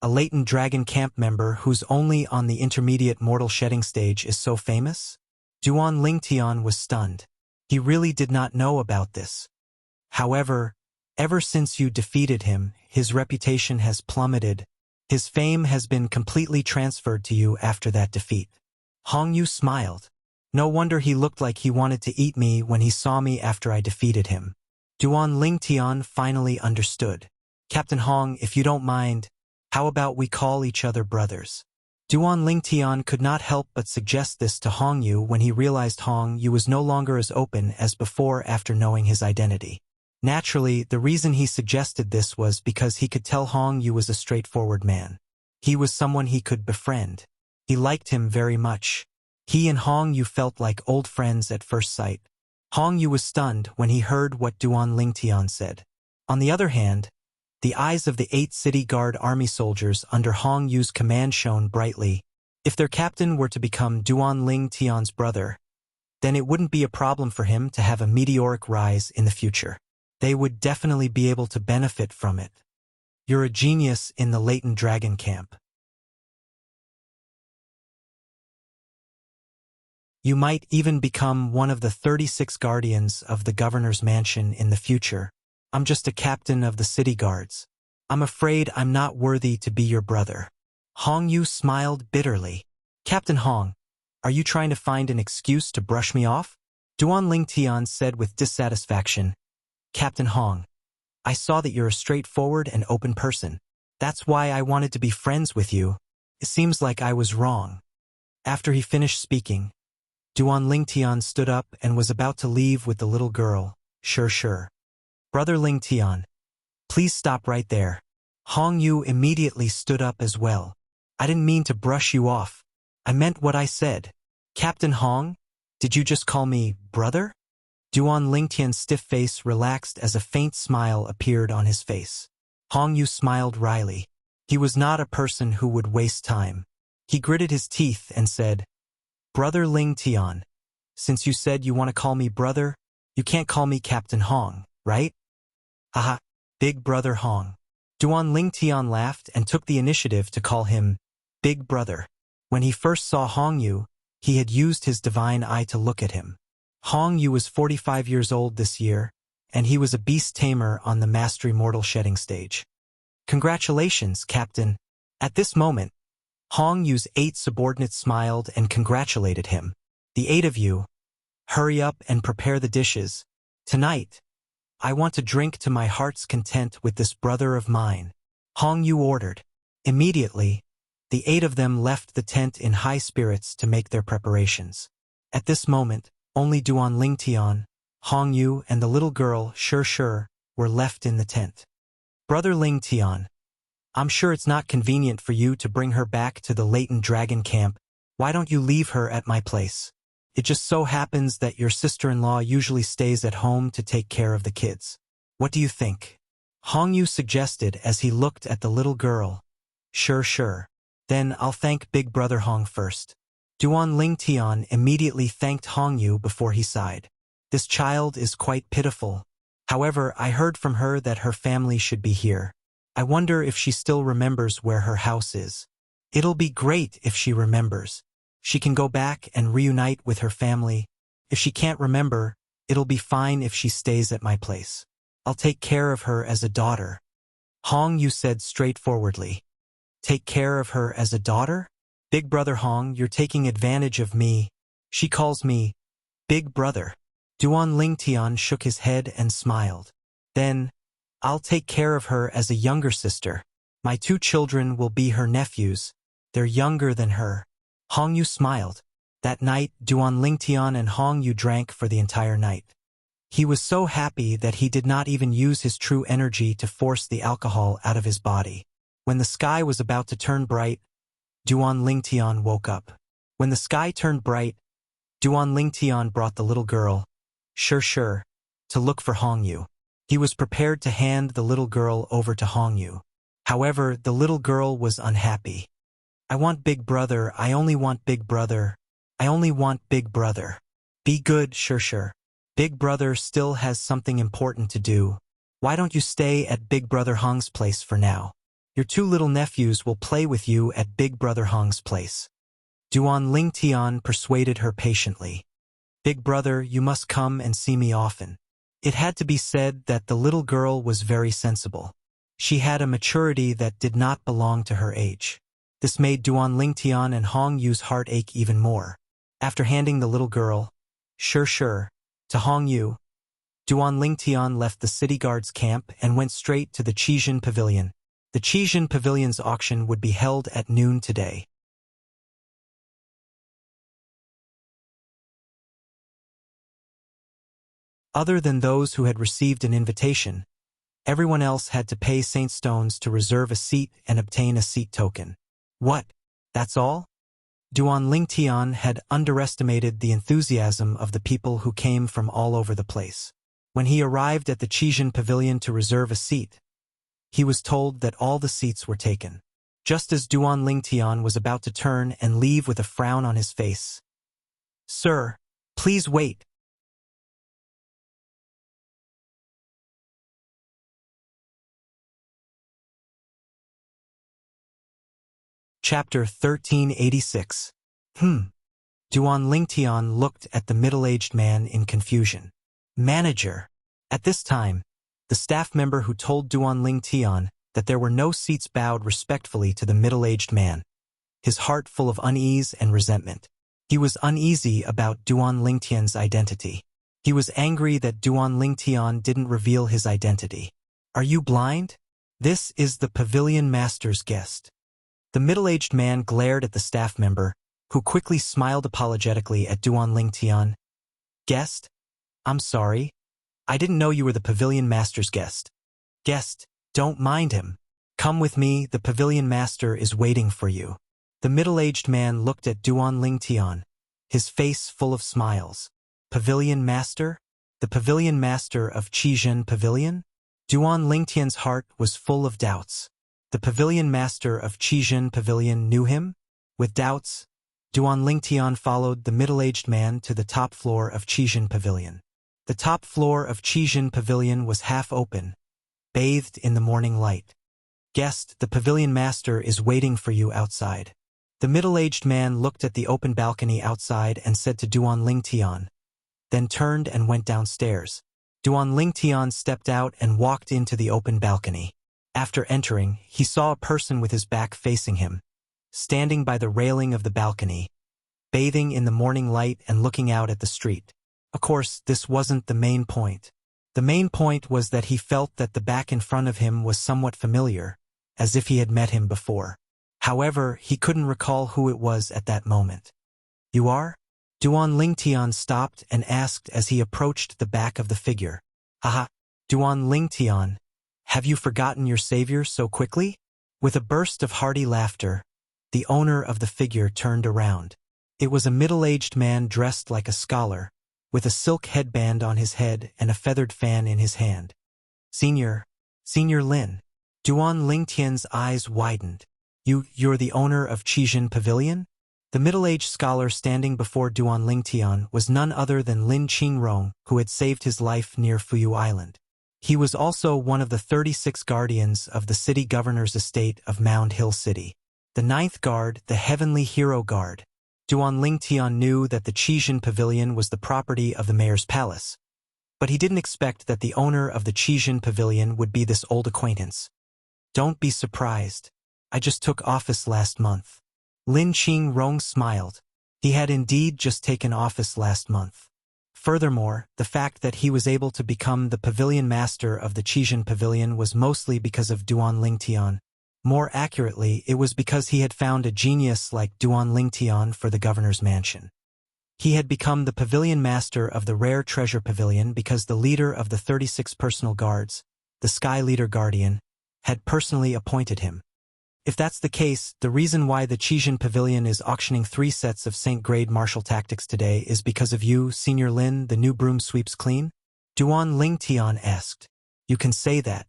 A Latent Dragon Camp member who's only on the intermediate mortal shedding stage is so famous? Duan Lingtian was stunned. He really did not know about this. However, ever since you defeated him, his reputation has plummeted. His fame has been completely transferred to you after that defeat. Hong Yu smiled. No wonder he looked like he wanted to eat me when he saw me after I defeated him. Duan Lingtian finally understood. Captain Hong, if you don't mind, how about we call each other brothers? Duan Lingtian could not help but suggest this to Hong Yu when he realized Hong Yu was no longer as open as before after knowing his identity. Naturally, the reason he suggested this was because he could tell Hong Yu was a straightforward man. He was someone he could befriend. He liked him very much. He and Hong Yu felt like old friends at first sight. Hong Yu was stunned when he heard what Duan Lingtian said. On the other hand, the eyes of the 8 city guard army soldiers under Hong Yu's command shone brightly. If their captain were to become Duan Lingtian's brother, then it wouldn't be a problem for him to have a meteoric rise in the future. They would definitely be able to benefit from it. You're a genius in the Latent Dragon Camp. You might even become one of the 36 guardians of the governor's mansion in the future. I'm just a captain of the city guards. I'm afraid I'm not worthy to be your brother. Hong Yu smiled bitterly. Captain Hong, are you trying to find an excuse to brush me off? Duan Lingtian said with dissatisfaction. Captain Hong, I saw that you're a straightforward and open person. That's why I wanted to be friends with you. It seems like I was wrong. After he finished speaking, Duan Lingtian stood up and was about to leave with the little girl, Shirshir. Brother Lingtian, please stop right there. Hong Yu immediately stood up as well. I didn't mean to brush you off. I meant what I said. Captain Hong? Did you just call me brother? Duan Lingtian's stiff face relaxed as a faint smile appeared on his face. Hong Yu smiled wryly. He was not a person who would waste time. He gritted his teeth and said, Brother Ling Tian, since you said you want to call me brother, you can't call me Captain Hong, right? Haha, Big Brother Hong. Duan Ling Tian laughed and took the initiative to call him Big Brother. When he first saw Hong Yu, he had used his divine eye to look at him. Hong Yu was 45 years old this year, and he was a beast tamer on the Mastery Mortal Shedding stage. Congratulations, Captain. At this moment, Hong Yu's 8 subordinates smiled and congratulated him. The 8 of you, hurry up and prepare the dishes. Tonight, I want to drink to my heart's content with this brother of mine. Hong Yu ordered. Immediately, the 8 of them left the tent in high spirits to make their preparations. At this moment, only Duan Lingtian, Hong Yu, and the little girl, Shi were left in the tent. Brother Lingtian, I'm sure it's not convenient for you to bring her back to the latent dragon camp. Why don't you leave her at my place? It just so happens that your sister-in-law usually stays at home to take care of the kids. What do you think? Hong Yu suggested as he looked at the little girl. Sure. Then I'll thank Big Brother Hong first. Duan Lingtian immediately thanked Hong Yu before he sighed. This child is quite pitiful. However, I heard from her that her family should be here. I wonder if she still remembers where her house is. It'll be great if she remembers. She can go back and reunite with her family. If she can't remember, it'll be fine if she stays at my place. I'll take care of her as a daughter. Hong Yu said straightforwardly. Take care of her as a daughter? Big Brother Hong, you're taking advantage of me. She calls me Big Brother. Duan Lingtian shook his head and smiled. Then, I'll take care of her as a younger sister. My 2 children will be her nephews. They're younger than her. Hong Yu smiled. That night, Duan Lingtian and Hong Yu drank for the entire night. He was so happy that he did not even use his true energy to force the alcohol out of his body. When the sky was about to turn bright, Duan Lingtian woke up. When the sky turned bright, Duan Lingtian brought the little girl, Shi, to look for Hong Yu. He was prepared to hand the little girl over to Hong Yu. However, the little girl was unhappy. I want Big Brother, I only want Big Brother. I only want Big Brother. Be good, Shi. Big Brother still has something important to do. Why don't you stay at Big Brother Hong's place for now? Your 2 little nephews will play with you at Big Brother Hong's place. Duan Lingtian persuaded her patiently. Big Brother, you must come and see me often. It had to be said that the little girl was very sensible. She had a maturity that did not belong to her age. This made Duan Lingtian and Hong Yu's heart ache even more. After handing the little girl, Shi, to Hong Yu, Duan Lingtian left the city guard's camp and went straight to the Qijin Pavilion. The Qijin Pavilion's auction would be held at noon today. Other than those who had received an invitation, everyone else had to pay Saint Stones to reserve a seat and obtain a seat token. What? That's all? Duan Lingtian had underestimated the enthusiasm of the people who came from all over the place. When he arrived at the Qijin Pavilion to reserve a seat, he was told that all the seats were taken. Just as Duan Lingtian was about to turn and leave with a frown on his face. Sir, please wait. Chapter 1386. Duan Lingtian looked at the middle-aged man in confusion. Manager. At this time, the staff member who told Duan Lingtian that there were no seats bowed respectfully to the middle-aged man, his heart full of unease and resentment. He was uneasy about Duan Lingtian's identity. He was angry that Duan Lingtian didn't reveal his identity. Are you blind? This is the pavilion master's guest. The middle-aged man glared at the staff member, who quickly smiled apologetically at Duan Lingtian. Guest? I'm sorry. I didn't know you were the pavilion master's guest. Guest, don't mind him. Come with me, the pavilion master is waiting for you. The middle-aged man looked at Duan Lingtian. his face full of smiles. Pavilion Master? The Pavilion Master of Qizhen Pavilion? Duan Lingtian's heart was full of doubts. The Pavilion Master of Qizhen Pavilion knew him? With doubts, Duan Lingtian followed the middle-aged man to the top floor of Qizhen Pavilion. The top floor of Qizhen Pavilion was half open, bathed in the morning light. Guest, the Pavilion Master is waiting for you outside. The middle-aged man looked at the open balcony outside and said to Duan Lingtian, then turned and went downstairs. Duan Lingtian stepped out and walked into the open balcony. After entering, he saw a person with his back facing him, standing by the railing of the balcony, bathing in the morning light and looking out at the street. Of course, this wasn't the main point. The main point was that he felt that the back in front of him was somewhat familiar, as if he had met him before. However, he couldn't recall who it was at that moment. You are? Duan Lingtian stopped and asked as he approached the back of the figure. Haha, Duan Lingtian, have you forgotten your savior so quickly? With a burst of hearty laughter, the owner of the figure turned around. It was a middle-aged man dressed like a scholar, with a silk headband on his head and a feathered fan in his hand. Senior Lin. Duan Lingtian's eyes widened. You're the owner of Qizhen Pavilion? The middle-aged scholar standing before Duan Lingtian was none other than Lin Qingrong, who had saved his life near Fuyu Island. He was also one of the 36 guardians of the city governor's estate of Mound Hill City. The 9th Guard, the Heavenly Hero Guard. Duan Lingtian knew that the Qizhen Pavilion was the property of the mayor's palace, but he didn't expect that the owner of the Qizhen Pavilion would be this old acquaintance. Don't be surprised. I just took office last month. Lin Qingrong smiled. He had indeed just taken office last month. Furthermore, the fact that he was able to become the Pavilion Master of the Qizhen Pavilion was mostly because of Duan Lingtian. More accurately, it was because he had found a genius like Duan Lingtian for the governor's mansion. He had become the Pavilion Master of the Rare Treasure Pavilion because the leader of the 36 personal guards, the Sky Leader Guardian, had personally appointed him. If that's the case, the reason why the Qizhen Pavilion is auctioning 3 sets of Saint-grade martial tactics today is because of you, Senior Lin, the new broom sweeps clean? Duan Lingtian asked. You can say that.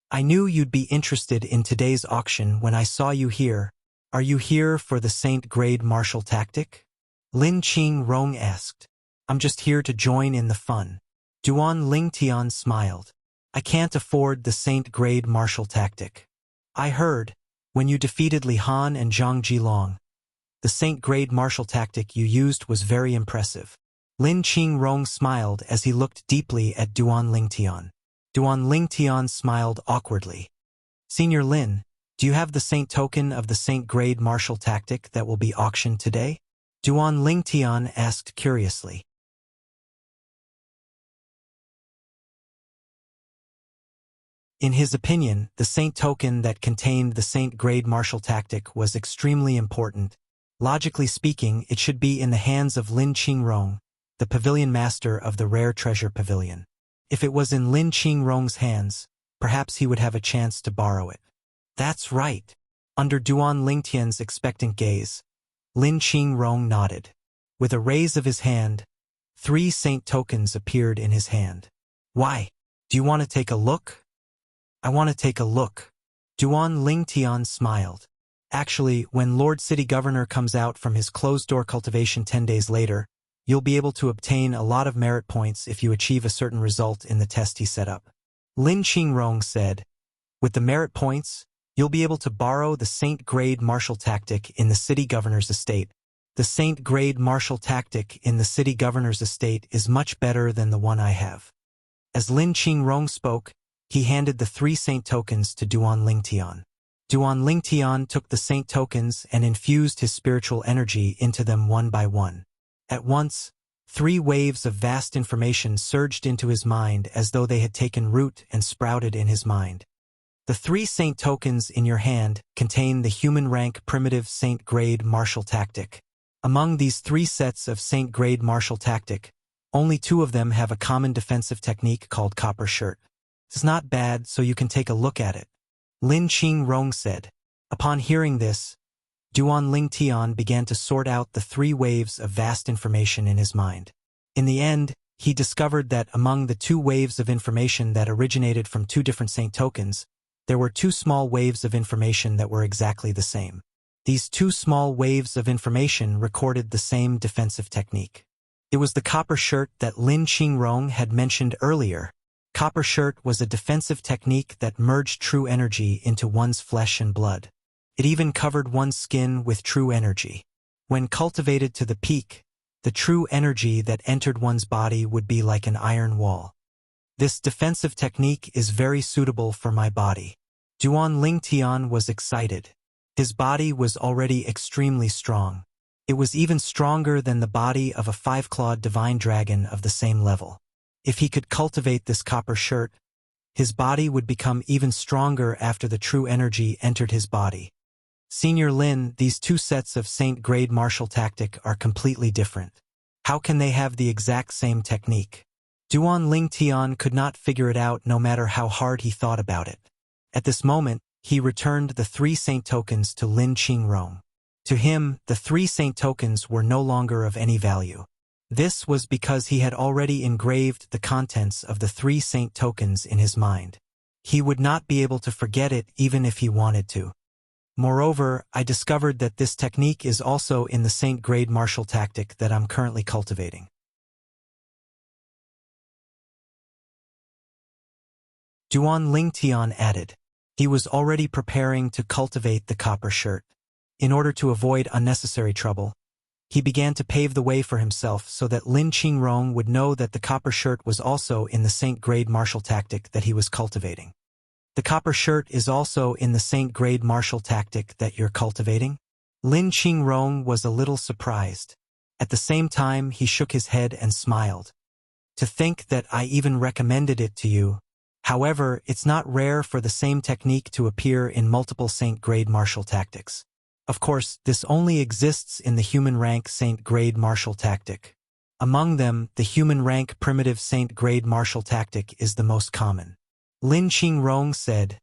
I knew you'd be interested in today's auction when I saw you here. Are you here for the Saint-grade martial tactic? Lin Qingrong asked. I'm just here to join in the fun. Duan Lingtian smiled. I can't afford the Saint-grade martial tactic. I heard, when you defeated Li Han and Zhang Jilong, the Saint-grade martial tactic you used was very impressive. Lin Qingrong smiled as he looked deeply at Duan Lingtian. Duan Lingtian smiled awkwardly. Senior Lin, do you have the Saint token of the Saint-grade martial tactic that will be auctioned today? Duan Lingtian asked curiously. In his opinion, the Saint token that contained the Saint-grade martial tactic was extremely important. Logically speaking, it should be in the hands of Lin Qingrong, the Pavilion Master of the Rare Treasure Pavilion. If it was in Lin Qingrong's hands, perhaps he would have a chance to borrow it. That's right. Under Duan Lingtian's expectant gaze, Lin Qingrong nodded. With a raise of his hand, 3 Saint tokens appeared in his hand. Why? Do you want to take a look? I want to take a look. Duan Lingtian smiled. Actually, when Lord City Governor comes out from his closed-door cultivation 10 days later, you'll be able to obtain a lot of merit points if you achieve a certain result in the test he set up. Lin Qingrong said, with the merit points, you'll be able to borrow the Saint-grade martial tactic in the city governor's estate. The Saint-grade martial tactic in the city governor's estate is much better than the one I have. As Lin Qingrong spoke, he handed the 3 Saint tokens to Duan Lingtian. Duan Lingtian took the Saint tokens and infused his spiritual energy into them one by one. At once, 3 waves of vast information surged into his mind as though they had taken root and sprouted in his mind. The 3 Saint tokens in your hand contain the human rank primitive Saint-grade martial tactic. Among these 3 sets of Saint-grade martial tactic, only 2 of them have a common defensive technique called Copper Shirt. It's not bad, so you can take a look at it. Lin Qingrong said. Upon hearing this, Duan Ling Tian began to sort out the three waves of vast information in his mind. In the end, he discovered that among the two waves of information that originated from two different saint tokens, there were two small waves of information that were exactly the same. These two small waves of information recorded the same defensive technique. It was the copper shirt that Lin Qingrong had mentioned earlier. Copper shirt was a defensive technique that merged true energy into one's flesh and blood. It even covered one's skin with true energy. When cultivated to the peak, the true energy that entered one's body would be like an iron wall. This defensive technique is very suitable for my body. Duan Ling Tian was excited. His body was already extremely strong. It was even stronger than the body of a five-clawed divine dragon of the same level. If he could cultivate this copper shirt, his body would become even stronger after the true energy entered his body. Senior Lin, these two sets of saint-grade martial tactic are completely different. How can they have the exact same technique? Duan Ling Tian could not figure it out no matter how hard he thought about it. At this moment, he returned the three saint tokens to Lin Qingrong. To him, the three saint tokens were no longer of any value. This was because he had already engraved the contents of the three saint tokens in his mind. He would not be able to forget it even if he wanted to. Moreover, I discovered that this technique is also in the saint-grade martial tactic that I'm currently cultivating. Duan Ling Tian added. He was already preparing to cultivate the copper shirt. In order to avoid unnecessary trouble, he began to pave the way for himself so that Lin Qingrong would know that the copper shirt was also in the saint-grade martial tactic that he was cultivating. The copper shirt is also in the saint-grade martial tactic that you're cultivating? Lin Qingrong was a little surprised. At the same time, he shook his head and smiled. To think that I even recommended it to you. However, it's not rare for the same technique to appear in multiple saint-grade martial tactics. Of course, this only exists in the human rank saint-grade martial tactic. Among them, the human rank primitive saint-grade martial tactic is the most common. Lin Qingrong said,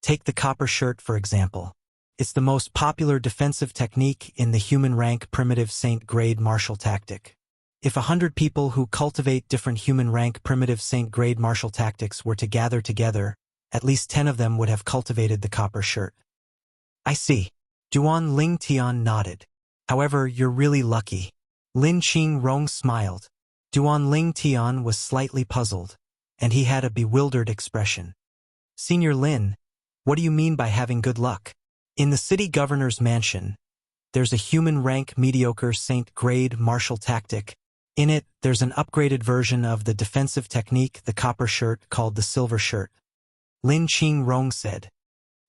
take the copper shirt for example. It's the most popular defensive technique in the human rank primitive saint-grade martial tactic. If 100 people who cultivate different human rank primitive saint-grade martial tactics were to gather together, at least 10 of them would have cultivated the copper shirt. I see. Duan Ling Tian nodded. However, you're really lucky. Lin Qingrong smiled. Duan Ling Tian was slightly puzzled, and he had a bewildered expression. Senior Lin, what do you mean by having good luck? In the city governor's mansion, there's a human rank mediocre saint-grade martial tactic. In it, there's an upgraded version of the defensive technique, the copper shirt, called the silver shirt. Lin Qingrong said.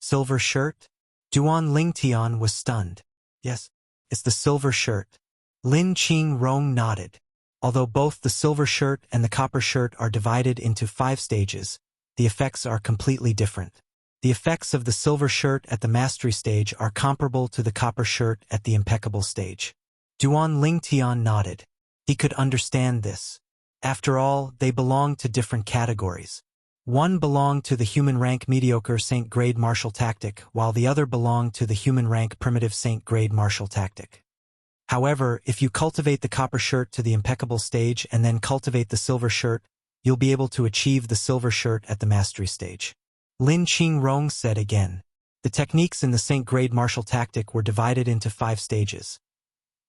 Silver shirt? Duan Ling Tian was stunned. Yes, it's the silver shirt. Lin Qingrong nodded. Although both the silver shirt and the copper shirt are divided into 5 stages, the effects are completely different. The effects of the silver shirt at the mastery stage are comparable to the copper shirt at the impeccable stage. Duan Ling Tian nodded. He could understand this. After all, they belonged to different categories. One belonged to the human rank mediocre saint-grade martial tactic, while the other belonged to the human rank primitive saint-grade martial tactic. However, if you cultivate the copper shirt to the impeccable stage and then cultivate the silver shirt, you'll be able to achieve the silver shirt at the mastery stage. Lin Qingrong said again. The techniques in the saint-grade martial tactic were divided into 5 stages.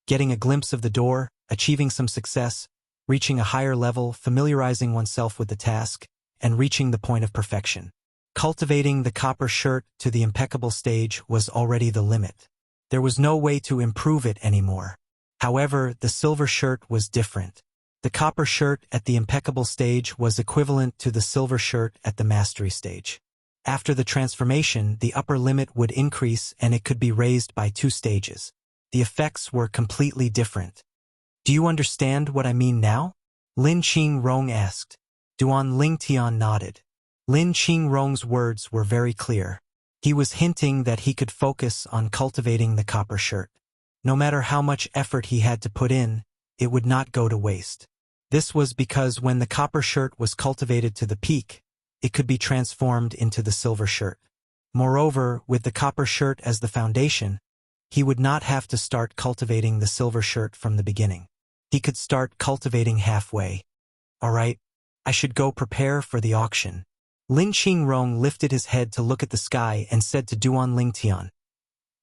Getting a glimpse of the door, achieving some success, reaching a higher level, familiarizing oneself with the task, and reaching the point of perfection. Cultivating the copper shirt to the impeccable stage was already the limit. There was no way to improve it anymore. However, the silver shirt was different. The copper shirt at the impeccable stage was equivalent to the silver shirt at the mastery stage. After the transformation, the upper limit would increase and it could be raised by 2 stages. The effects were completely different. Do you understand what I mean now? Lin Qingrong asked. Duan Ling Tian nodded. Lin Qingrong's words were very clear. He was hinting that he could focus on cultivating the copper shirt. No matter how much effort he had to put in, it would not go to waste. This was because when the copper shirt was cultivated to the peak, it could be transformed into the silver shirt. Moreover, with the copper shirt as the foundation, He would not have to start cultivating the silver shirt from the beginning. He could start cultivating halfway. All right, I should go prepare for the auction. Lin Qingrong lifted his head to look at the sky and said to Duan Lingtian,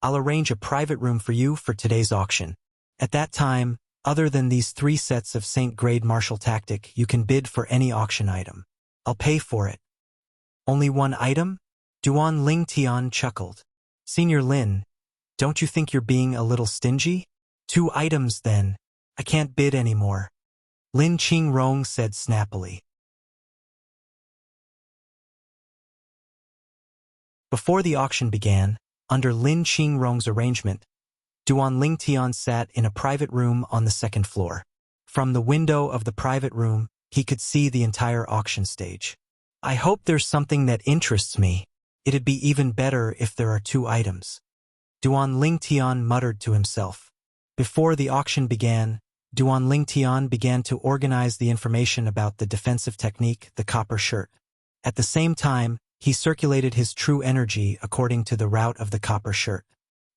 I'll arrange a private room for you for today's auction. At that time, other than these 3 sets of Saint-grade martial tactic, you can bid for any auction item. I'll pay for it. Only 1 item? Duan Lingtian chuckled. Senior Lin, don't you think you're being a little stingy? 2 items then. I can't bid anymore. Lin Qingrong said snappily. Before the auction began, under Lin Qingrong's arrangement, Duan Lingtian sat in a private room on the 2nd floor. From the window of the private room, he could see the entire auction stage. I hope there's something that interests me. It'd be even better if there are 2 items. Duan Lingtian muttered to himself. Before the auction began, Duan Lingtian began to organize the information about the defensive technique, the copper shirt. At the same time, he circulated his true energy according to the route of the copper shirt.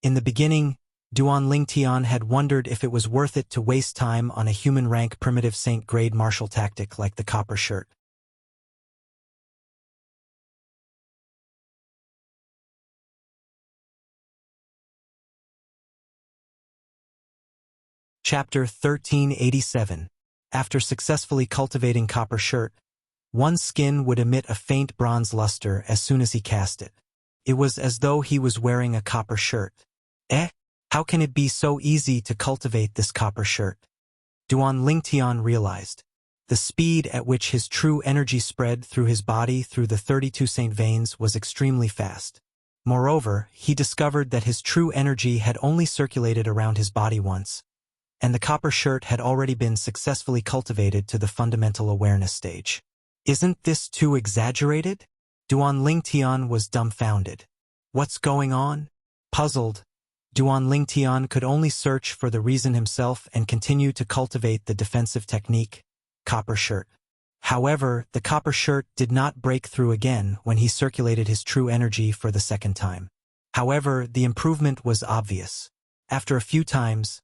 In the beginning, Duan Lingtian had wondered if it was worth it to waste time on a human rank primitive Saint-grade martial tactic like the copper shirt. Chapter 1387. After successfully cultivating copper shirt, one's skin would emit a faint bronze luster as soon as he cast it. It was as though he was wearing a copper shirt. How can it be so easy to cultivate this copper shirt? Duan Lingtian realized. The speed at which his true energy spread through his body through the 32 saint veins was extremely fast. Moreover, he discovered that his true energy had only circulated around his body once, and the copper shirt had already been successfully cultivated to the fundamental awareness stage. Isn't this too exaggerated? Duan Lingtian was dumbfounded. What's going on? Puzzled, Duan Lingtian could only search for the reason himself and continue to cultivate the defensive technique, copper shirt. However, the copper shirt did not break through again when he circulated his true energy for the 2nd time. However, the improvement was obvious. After a few times,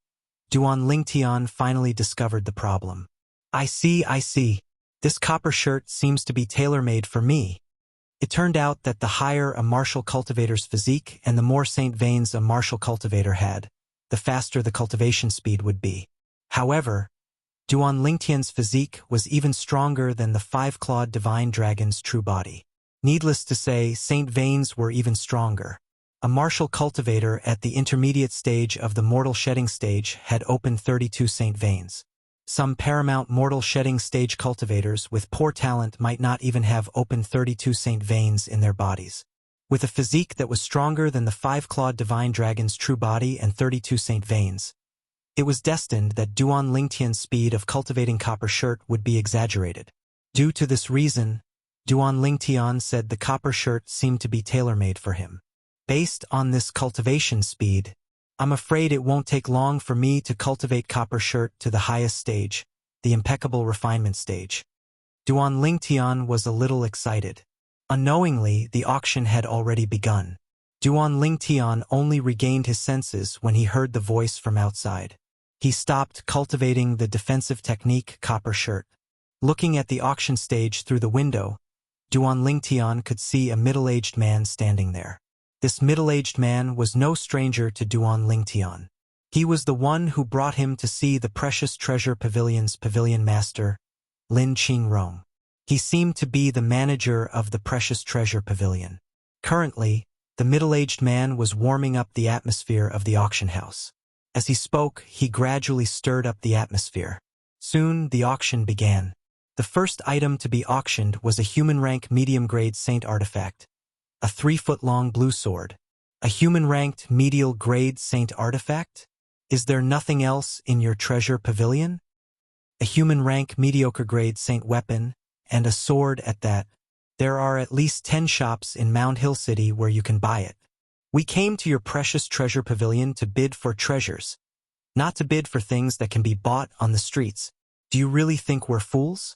Duan Lingtian finally discovered the problem. I see. This copper shirt seems to be tailor-made for me. It turned out that the higher a martial cultivator's physique and the more saint veins a martial cultivator had, the faster the cultivation speed would be. However, Duan Lingtian's physique was even stronger than the 5-clawed divine dragon's true body. Needless to say, saint veins were even stronger. A martial cultivator at the intermediate stage of the mortal shedding stage had opened 32 saint veins. Some paramount mortal shedding stage cultivators with poor talent might not even have opened 32 saint veins in their bodies. With a physique that was stronger than the 5-clawed divine dragon's true body and 32 saint veins, it was destined that Duan Lingtian's speed of cultivating copper shirt would be exaggerated. Due to this reason, Duan Lingtian said the copper shirt seemed to be tailor-made for him. Based on this cultivation speed, I'm afraid it won't take long for me to cultivate copper shirt to the highest stage, the impeccable refinement stage. Duan Lingtian was a little excited. Unknowingly, the auction had already begun. Duan Lingtian only regained his senses when he heard the voice from outside. He stopped cultivating the defensive technique copper shirt. Looking at the auction stage through the window, Duan Lingtian could see a middle-aged man standing there. This middle-aged man was no stranger to Duan Lingtian. He was the one who brought him to see the Precious Treasure Pavilion's pavilion master, Lin Qingrong. He seemed to be the manager of the Precious Treasure Pavilion. Currently, the middle-aged man was warming up the atmosphere of the auction house. As he spoke, he gradually stirred up the atmosphere. Soon, the auction began. The first item to be auctioned was a human-rank medium-grade saint artifact, a 3-foot-long blue sword. A human-ranked medial-grade saint artifact? Is there nothing else in your treasure pavilion? A human-rank mediocre-grade saint weapon, and a sword at that. There are at least 10 shops in Mound Hill City where you can buy it. We came to your Precious Treasure Pavilion to bid for treasures, not to bid for things that can be bought on the streets. Do you really think we're fools?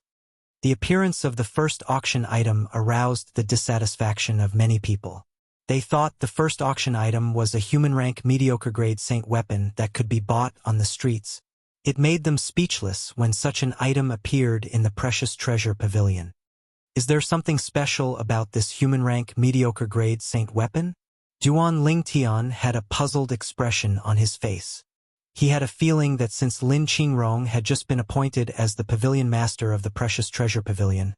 The appearance of the first auction item aroused the dissatisfaction of many people. They thought the first auction item was a human-rank mediocre-grade saint weapon that could be bought on the streets. It made them speechless when such an item appeared in the precious treasure pavilion. Is there something special about this human-rank mediocre-grade saint weapon? Duan Lingtian had a puzzled expression on his face. He had a feeling that since Lin Qingrong had just been appointed as the pavilion master of the precious treasure pavilion,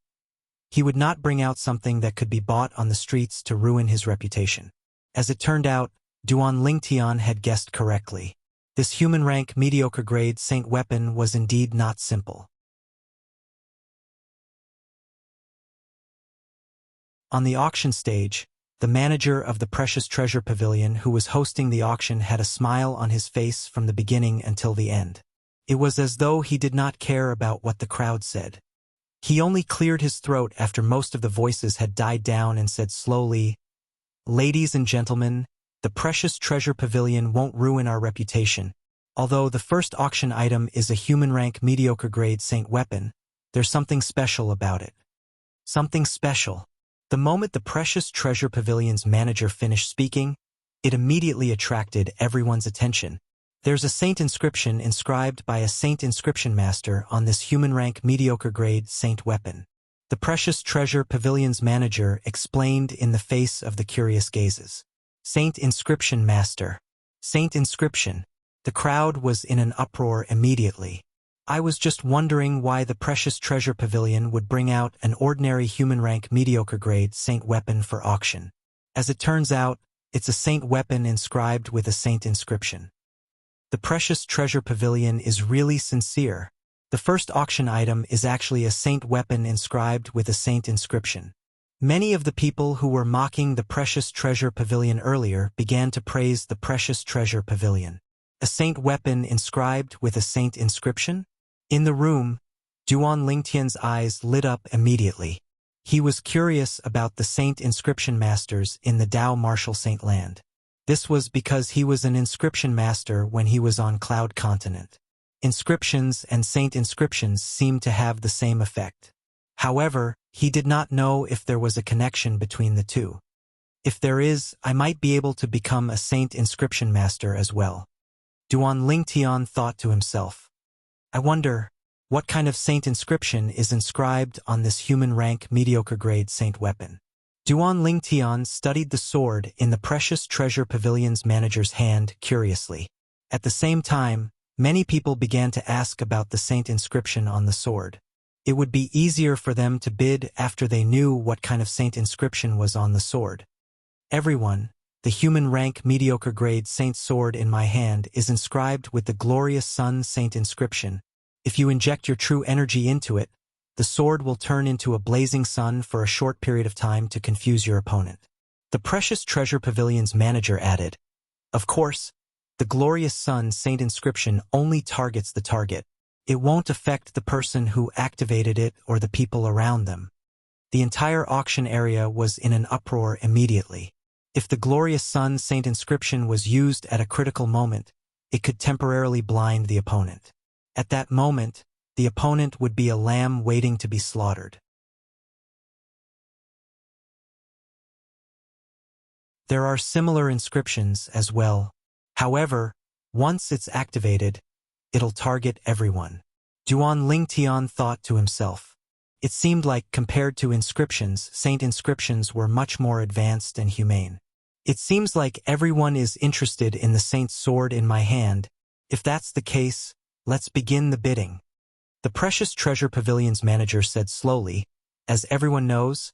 he would not bring out something that could be bought on the streets to ruin his reputation. As it turned out, Duan Lingtian had guessed correctly. This human-rank mediocre-grade saint weapon was indeed not simple. On the auction stage, the manager of the precious treasure pavilion who was hosting the auction had a smile on his face from the beginning until the end. It was as though he did not care about what the crowd said. He only cleared his throat after most of the voices had died down and said slowly, "Ladies and gentlemen, the precious treasure pavilion won't ruin our reputation. Although the first auction item is a human-rank mediocre-grade saint weapon, there's something special about it. Something special." The moment the precious treasure pavilion's manager finished speaking, it immediately attracted everyone's attention. There's a saint inscription inscribed by a saint inscription master on this human-rank mediocre-grade saint weapon. The precious treasure pavilion's manager explained in the face of the curious gazes. Saint inscription master. Saint inscription. The crowd was in an uproar immediately. I was just wondering why the precious treasure pavilion would bring out an ordinary human-rank mediocre-grade saint weapon for auction. As it turns out, it's a saint weapon inscribed with a saint inscription. The precious treasure pavilion is really sincere. The first auction item is actually a saint weapon inscribed with a saint inscription. Many of the people who were mocking the precious treasure pavilion earlier began to praise the precious treasure pavilion. A saint weapon inscribed with a saint inscription? In the room, Duan Lingtian's eyes lit up immediately. He was curious about the saint inscription masters in the Dao Martial Saint Land. This was because he was an inscription master when he was on Cloud Continent. Inscriptions and saint inscriptions seemed to have the same effect. However, he did not know if there was a connection between the two. If there is, I might be able to become a saint inscription master as well. Duan Lingtian thought to himself. I wonder, what kind of saint inscription is inscribed on this human-rank mediocre-grade saint weapon? Duan Lingtian studied the sword in the precious treasure pavilion's manager's hand curiously. At the same time, many people began to ask about the saint inscription on the sword. It would be easier for them to bid after they knew what kind of saint inscription was on the sword. Everyone, the human-rank mediocre-grade saint sword in my hand is inscribed with the glorious sun saint inscription. If you inject your true energy into it, the sword will turn into a blazing sun for a short period of time to confuse your opponent. The precious treasure pavilion's manager added, Of course, the glorious sun saint inscription only targets the target. It won't affect the person who activated it or the people around them. The entire auction area was in an uproar immediately. If the glorious sun saint inscription was used at a critical moment, it could temporarily blind the opponent. At that moment, the opponent would be a lamb waiting to be slaughtered. There are similar inscriptions as well. However, once it's activated, it'll target everyone. Duan Lingtian thought to himself. It seemed like, compared to inscriptions, saint inscriptions were much more advanced and humane. It seems like everyone is interested in the saint's sword in my hand. If that's the case, let's begin the bidding. The precious treasure pavilion's manager said slowly, As everyone knows,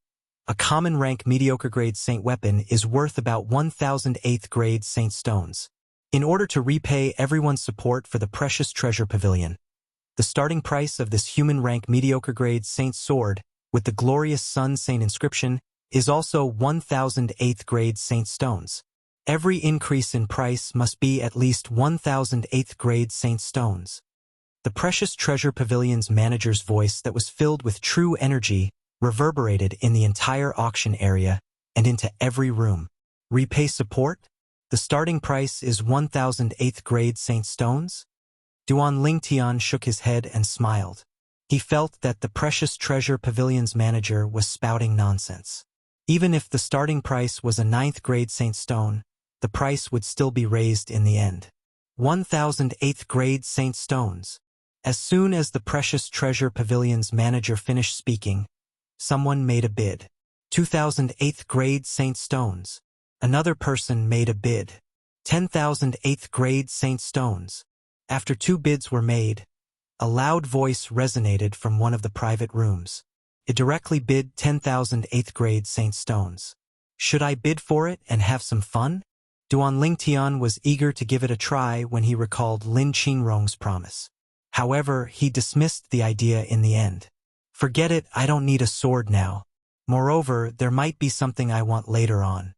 a common rank mediocre-grade saint weapon is worth about 1,000 8th-grade saint stones. In order to repay everyone's support for the precious treasure pavilion, the starting price of this human-rank mediocre-grade saint sword with the glorious sun saint inscription is also 1,000 8th-grade saint stones. Every increase in price must be at least 1,000 8th-grade saint stones. The precious treasure pavilion's manager's voice that was filled with true energy reverberated in the entire auction area and into every room. Repay support? The starting price is 1,000 8th-grade saint stones? Duan Lingtian shook his head and smiled. He felt that the precious treasure pavilion's manager was spouting nonsense. Even if the starting price was a 9th-grade Saint Stone, the price would still be raised in the end. 1,000 8th-grade Saint Stones. As soon as the Precious Treasure Pavilion's manager finished speaking, someone made a bid. 2,000 8th-grade Saint Stones. Another person made a bid. 10,000 8th-grade Saint Stones. After 2 bids were made, a loud voice resonated from one of the private rooms. It directly bid 10,000 8th-grade Saint Stones. Should I bid for it and have some fun? Duan Lingtian was eager to give it a try when he recalled Lin Qingrong's promise. However, he dismissed the idea in the end. Forget it, I don't need a sword now. Moreover, there might be something I want later on.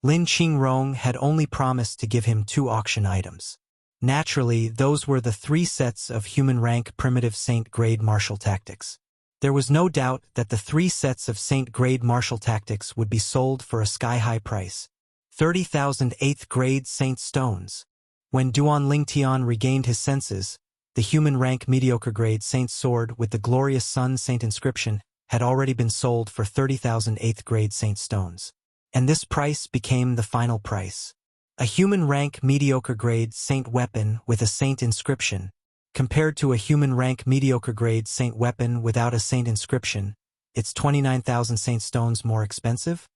Lin Qingrong had only promised to give him 2 auction items. Naturally, those were the 3 sets of human-rank primitive Saint-grade martial tactics. There was no doubt that the 3 sets of Saint-grade martial tactics would be sold for a sky-high price. 30,000 8th-grade Saint Stones. When Duan Lingtian regained his senses, the human-rank mediocre-grade Saint Sword with the Glorious Sun Saint inscription had already been sold for 30,000 8th-grade Saint Stones. And this price became the final price. A human-rank mediocre-grade Saint weapon with a Saint inscription, compared to a human-rank mediocre-grade Saint weapon without a Saint inscription, it's 29,000 Saint Stones more expensive?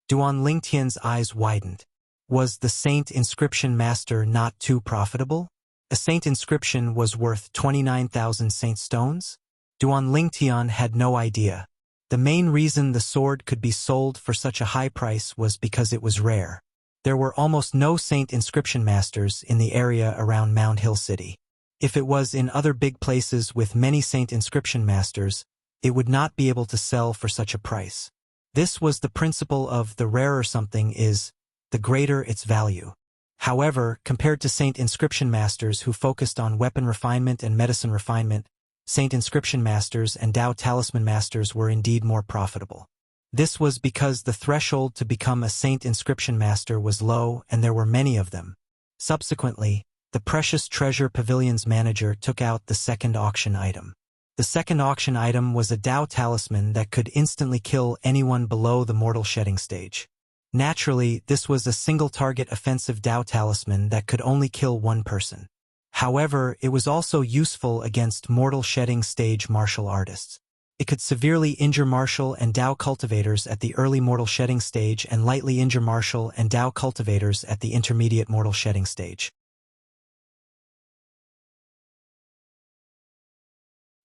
Duan Lingtian's eyes widened. Was the Saint inscription master not too profitable? A Saint inscription was worth 29,000 Saint Stones? Duan Lingtian had no idea. The main reason the sword could be sold for such a high price was because it was rare. There were almost no Saint inscription masters in the area around Mound Hill City. If it was in other big places with many Saint inscription masters, it would not be able to sell for such a price. This was the principle of the rarer something is, the greater its value. However, compared to Saint inscription masters who focused on weapon refinement and medicine refinement, Saint inscription masters and Dao talisman masters were indeed more profitable. This was because the threshold to become a Saint inscription master was low and there were many of them. Subsequently, the Precious Treasure Pavilion's manager took out the second auction item. The second auction item was a Dao talisman that could instantly kill anyone below the mortal shedding stage. Naturally, this was a single-target offensive Dao talisman that could only kill one person. However, it was also useful against mortal shedding stage martial artists. It could severely injure martial and Dao cultivators at the early mortal shedding stage and lightly injure martial and Dao cultivators at the intermediate mortal shedding stage.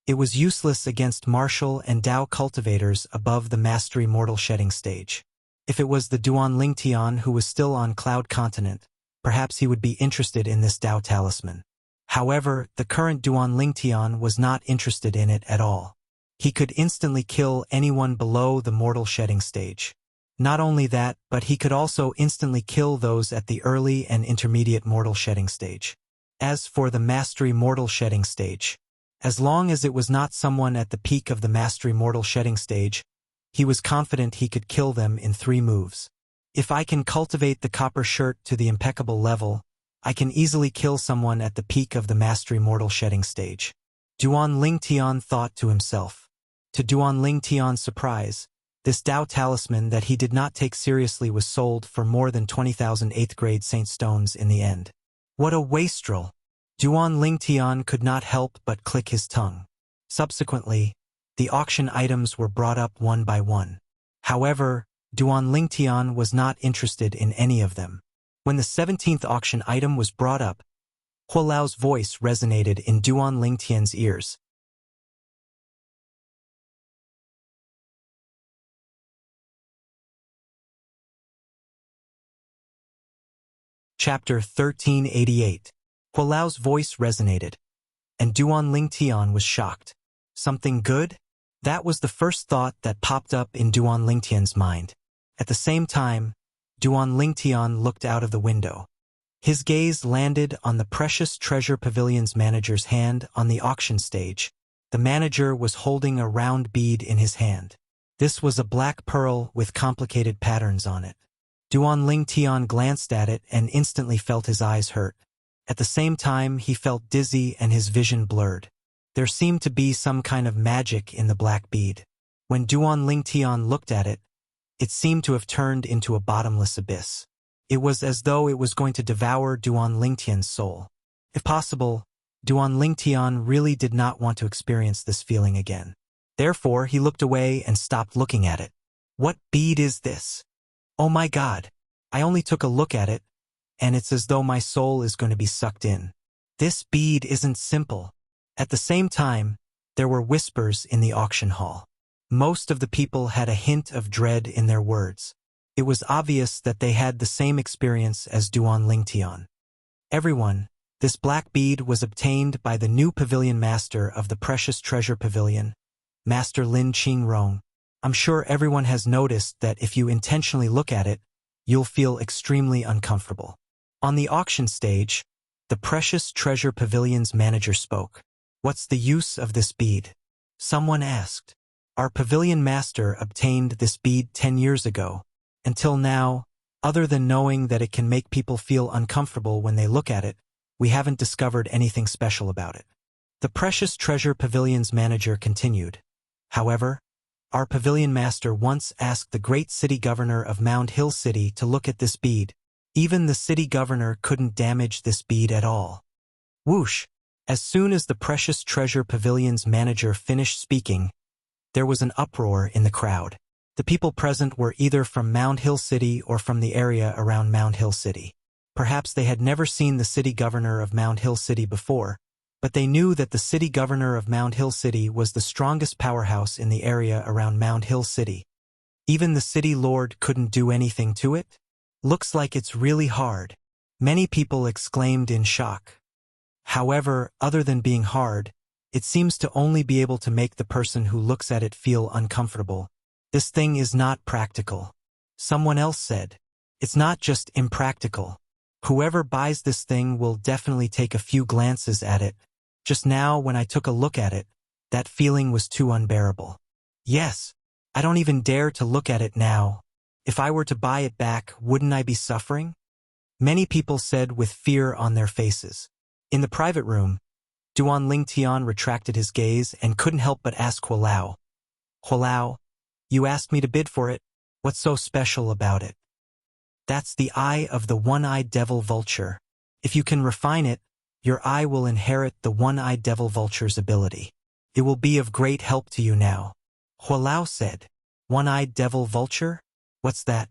It was useless against martial and Dao cultivators above the mastery mortal shedding stage. If it was the Duan Lingtian who was still on Cloud Continent, perhaps he would be interested in this Dao talisman. However, the current Duan Lingtian was not interested in it at all. He could instantly kill anyone below the mortal shedding stage. Not only that, but he could also instantly kill those at the early and intermediate mortal shedding stage. As for the mastery mortal shedding stage, as long as it was not someone at the peak of the mastery mortal shedding stage, he was confident he could kill them in 3 moves. If I can cultivate the copper shirt to the impeccable level, I can easily kill someone at the peak of the mastery mortal shedding stage. Duan Lingtian thought to himself. To Duan Lingtian's surprise, this Dao talisman that he did not take seriously was sold for more than 20,000 8th-grade Saint Stones in the end. What a wastrel! Duan Lingtian could not help but click his tongue. Subsequently, the auction items were brought up one by one. However, Duan Lingtian was not interested in any of them. When the 17th auction item was brought up, Hualao's voice resonated in Duan Lingtian's ears. Chapter 1388. Hualao's voice resonated, and Duan Lingtian was shocked. Something good? That was the first thought that popped up in Duan Lingtian's mind. At the same time, Duan Lingtian looked out of the window. His gaze landed on the Precious Treasure Pavilion's manager's hand on the auction stage. The manager was holding a round bead in his hand. This was a black pearl with complicated patterns on it. Duan Lingtian glanced at it and instantly felt his eyes hurt. At the same time, he felt dizzy and his vision blurred. There seemed to be some kind of magic in the black bead. When Duan Lingtian looked at it, It seemed to have turned into a bottomless abyss. It was as though it was going to devour Duan Lingtian's soul. If possible, Duan Lingtian really did not want to experience this feeling again. Therefore, he looked away and stopped looking at it. What bead is this? Oh my God! I only took a look at it, and it's as though my soul is going to be sucked in. This bead isn't simple. At the same time, there were whispers in the auction hall. Most of the people had a hint of dread in their words. It was obvious that they had the same experience as Duan Lingtian. Everyone, this black bead was obtained by the new pavilion master of the Precious Treasure Pavilion, Master Lin Qingrong. I'm sure everyone has noticed that if you intentionally look at it, you'll feel extremely uncomfortable. On the auction stage, the Precious Treasure Pavilion's manager spoke. What's the use of this bead? Someone asked. Our pavilion master obtained this bead 10 years ago. Until now, other than knowing that it can make people feel uncomfortable when they look at it, we haven't discovered anything special about it. The Precious Treasure Pavilion's manager continued. However, our pavilion master once asked the great city governor of Mound Hill City to look at this bead. Even the city governor couldn't damage this bead at all. Whoosh! As soon as the Precious Treasure Pavilion's manager finished speaking, there was an uproar in the crowd. The people present were either from Mound Hill City or from the area around Mound Hill City. Perhaps they had never seen the city governor of Mound Hill City before, but they knew that the city governor of Mound Hill City was the strongest powerhouse in the area around Mound Hill City. Even the city lord couldn't do anything to it? Looks like it's really hard. Many people exclaimed in shock. However, other than being hard, it seems to only be able to make the person who looks at it feel uncomfortable. This thing is not practical. Someone else said. It's not just impractical. Whoever buys this thing will definitely take a few glances at it. Just now, when I took a look at it, that feeling was too unbearable. Yes, I don't even dare to look at it now. If I were to buy it back, wouldn't I be suffering? Many people said with fear on their faces. In the private room, Duan Lingtian retracted his gaze and couldn't help but ask Hualao. Hualao, you asked me to bid for it. What's so special about it? That's the eye of the one-eyed devil vulture. If you can refine it, your eye will inherit the one-eyed devil vulture's ability. It will be of great help to you now. Hualao said. One-eyed devil vulture? What's that?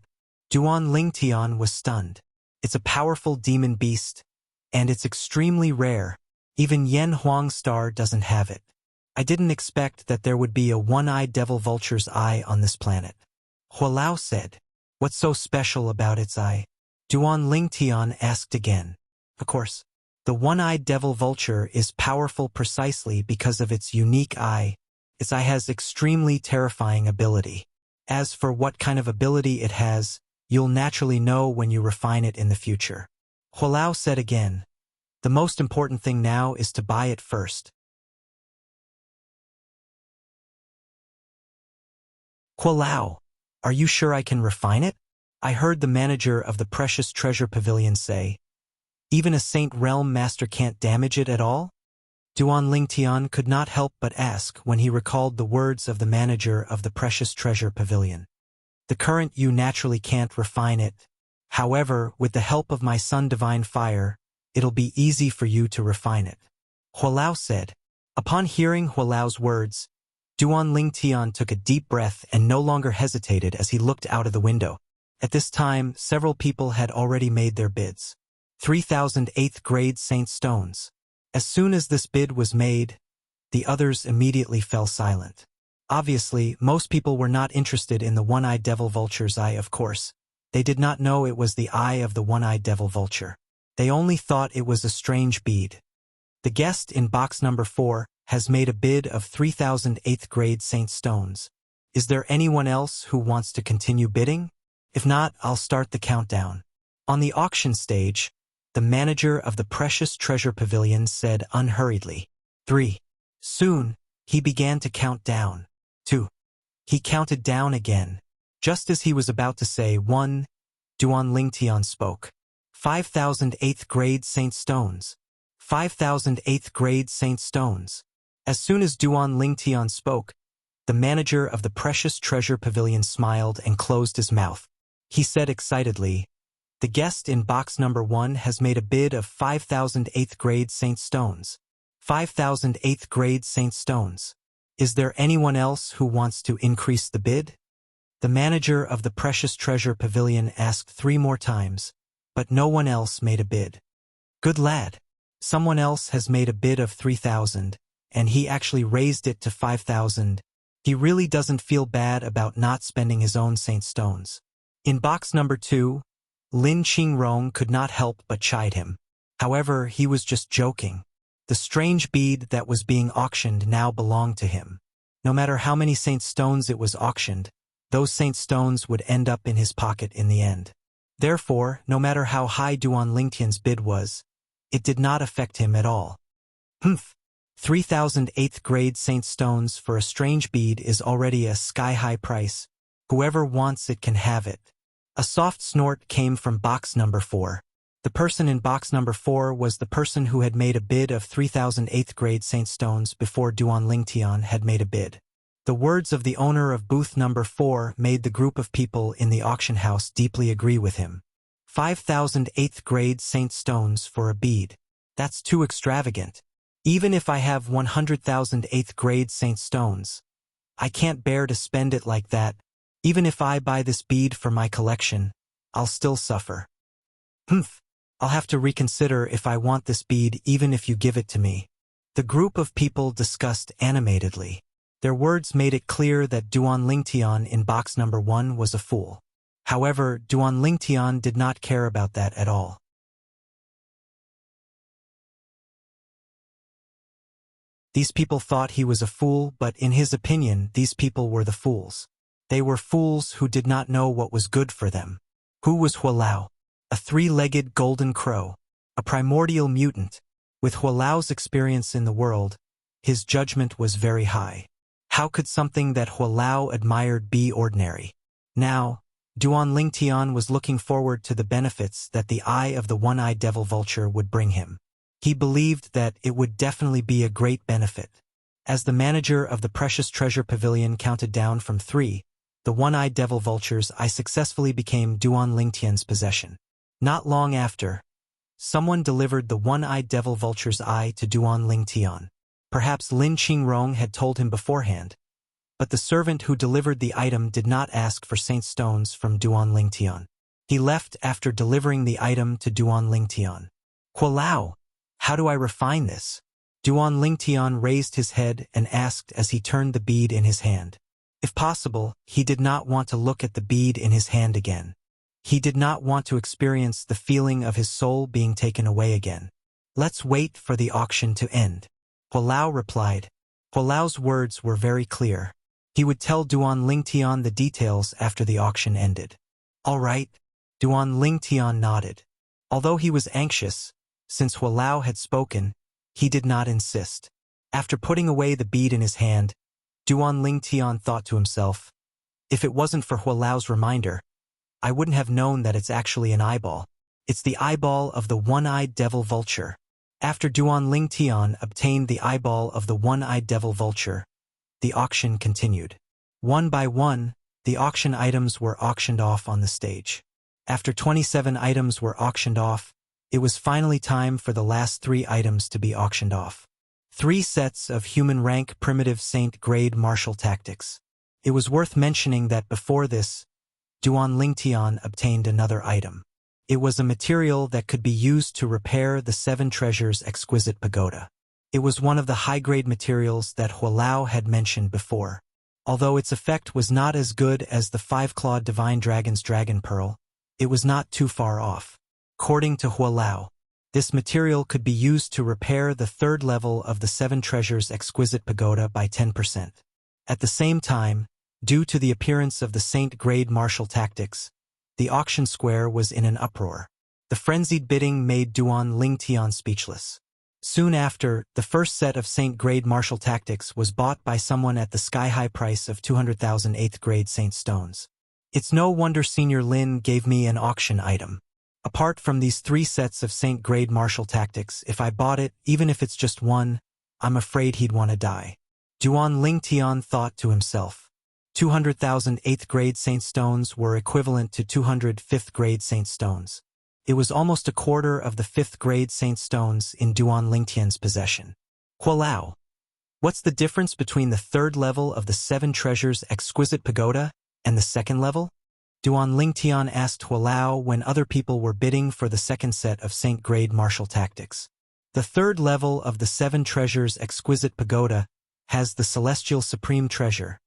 Duan Lingtian was stunned. It's a powerful demon beast, and it's extremely rare. Even Yen Huang Star doesn't have it. I didn't expect that there would be a one-eyed devil vulture's eye on this planet. Hualao said. What's so special about its eye? Duan Lingtian asked again. Of course, the one-eyed devil vulture is powerful precisely because of its unique eye. Its eye has extremely terrifying ability. As for what kind of ability it has, you'll naturally know when you refine it in the future. Hualao said again. The most important thing now is to buy it first. Hualao, are you sure I can refine it? I heard the manager of the Precious Treasure Pavilion say. Even a Saint Realm Master can't damage it at all? Duan Lingtian could not help but ask when he recalled the words of the manager of the Precious Treasure Pavilion. The current you naturally can't refine it. However, with the help of my son Divine Fire, it'll be easy for you to refine it. Hualao said. Upon hearing Hualao's words, Duan Lingtian took a deep breath and no longer hesitated as he looked out of the window. At this time, several people had already made their bids. 3,000 8th grade Saint Stones. As soon as this bid was made, the others immediately fell silent. Obviously, most people were not interested in the one-eyed devil vulture's eye, of course. They did not know it was the eye of the one-eyed devil vulture. They only thought it was a strange bead. The guest in box number 4 has made a bid of 3,000 8th grade Saint Stones. Is there anyone else who wants to continue bidding? If not, I'll start the countdown. On the auction stage, the manager of the Precious Treasure Pavilion said unhurriedly, 3. Soon, he began to count down. 2. He counted down again. Just as he was about to say 1, Duan Lingtian spoke. 5,000 8th grade Saint Stones. 5,000 8th grade Saint Stones. As soon as Duan Lingtian spoke, The manager of the Precious Treasure Pavilion smiled and closed his mouth. He said excitedly, "The guest in box number 1 has made a bid of 5,000 8th grade Saint Stones. 5,000 8th grade Saint Stones. Is there anyone else who wants to increase the bid?" The manager of the Precious Treasure Pavilion asked 3 more times, but no one else made a bid. "Good lad. Someone else has made a bid of 3,000, and he actually raised it to 5,000. He really doesn't feel bad about not spending his own Saint Stones." In box number 2, Lin Qingrong could not help but chide him. However, he was just joking. The strange bead that was being auctioned now belonged to him. No matter how many Saint Stones it was auctioned, those Saint Stones would end up in his pocket in the end. Therefore, no matter how high Duan Lingtian's bid was, it did not affect him at all. 3,000 8th grade Saint Stones for a strange bead is already a sky-high price. Whoever wants it can have it. A soft snort came from box number 4. The person in box number 4 was the person who had made a bid of 3,000 8th grade Saint Stones before Duan Lingtian had made a bid. The words of the owner of booth number 4 made the group of people in the auction house deeply agree with him. 5,000 8th grade Saint Stones for a bead. That's too extravagant. Even if I have 100,000 8th grade Saint Stones, I can't bear to spend it like that. Even if I buy this bead for my collection, I'll still suffer. I'll have to reconsider if I want this bead even if you give it to me. The group of people discussed animatedly. Their words made it clear that Duan Lingtian in box number 1 was a fool. However, Duan Lingtian did not care about that at all. These people thought he was a fool, but in his opinion, these people were the fools. They were fools who did not know what was good for them. Who was Hualao? A 3-legged golden crow. A primordial mutant. With Hualao's experience in the world, his judgment was very high. How could something that Hualao admired be ordinary? Now, Duan Lingtian was looking forward to the benefits that the eye of the one-eyed devil vulture would bring him. He believed that it would definitely be a great benefit. As the manager of the Precious Treasure Pavilion counted down from 3, the one-eyed devil vulture's eye successfully became Duan Lingtian's possession. Not long after, someone delivered the one-eyed devil vulture's eye to Duan Lingtian. Perhaps Lin Qingrong had told him beforehand, but the servant who delivered the item did not ask for Saint Stones from Duan Lingtian. He left after delivering the item to Duan Lingtian. "Hualao, how do I refine this?" Duan Lingtian raised his head and asked as he turned the bead in his hand. If possible, he did not want to look at the bead in his hand again. He did not want to experience the feeling of his soul being taken away again. "Let's wait for the auction to end." Hualao replied. Hualao's words were very clear. He would tell Duan Lingtian the details after the auction ended. "All right." Duan Lingtian nodded. Although he was anxious, since Hualao had spoken, he did not insist. After putting away the bead in his hand, Duan Lingtian thought to himself, "If it wasn't for Hualao's reminder, I wouldn't have known that it's actually an eyeball. It's the eyeball of the one-eyed devil vulture." After Duan Lingtian obtained the eyeball of the one-eyed devil vulture, the auction continued. One by one, the auction items were auctioned off on the stage. After 27 items were auctioned off, it was finally time for the last 3 items to be auctioned off. 3 sets of human-rank primitive Saint grade martial tactics. It was worth mentioning that before this, Duan Lingtian obtained another item. It was a material that could be used to repair the 7 treasures exquisite pagoda. It was one of the high-grade materials that Hualao had mentioned before. Although its effect was not as good as the 5-clawed divine dragon's dragon pearl, it was not too far off. According to Hualao, this material could be used to repair the 3rd level of the 7 treasures exquisite pagoda by 10%. At the same time, due to the appearance of the Saint grade martial tactics, the auction square was in an uproar. The frenzied bidding made Duan Lingtian speechless. Soon after, the first set of Saint grade martial tactics was bought by someone at the sky-high price of 200,000 8th grade Saint Stones. It's no wonder Senior Lin gave me an auction item. Apart from these 3 sets of Saint grade martial tactics, if I bought it, even if it's just one, I'm afraid he'd want to die. Duan Lingtian thought to himself. 200,000 8th grade saint stones were equivalent to 200 5th grade saint stones. It was almost a quarter of the 5th grade saint stones in Duan Lingtian's possession. Hualao. What's the difference between the third level of the 7 treasures exquisite pagoda and the second level? Duan Lingtian asked Hualao when other people were bidding for the second set of saint grade martial tactics. The third level of the 7 treasures exquisite pagoda has the celestial supreme treasure,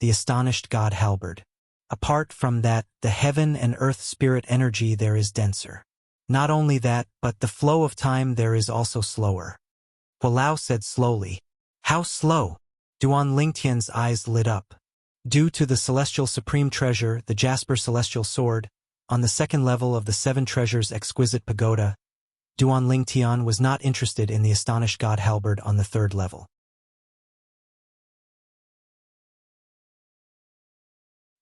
the astonished god halberd. Apart from that, the heaven and earth spirit energy there is denser. Not only that, but the flow of time there is also slower. Hualao said slowly. How slow? Duan Lingtian's eyes lit up. Due to the celestial supreme treasure, the jasper celestial sword, on the second level of the 7 treasures exquisite pagoda, Duan Lingtian was not interested in the astonished god halberd on the third level.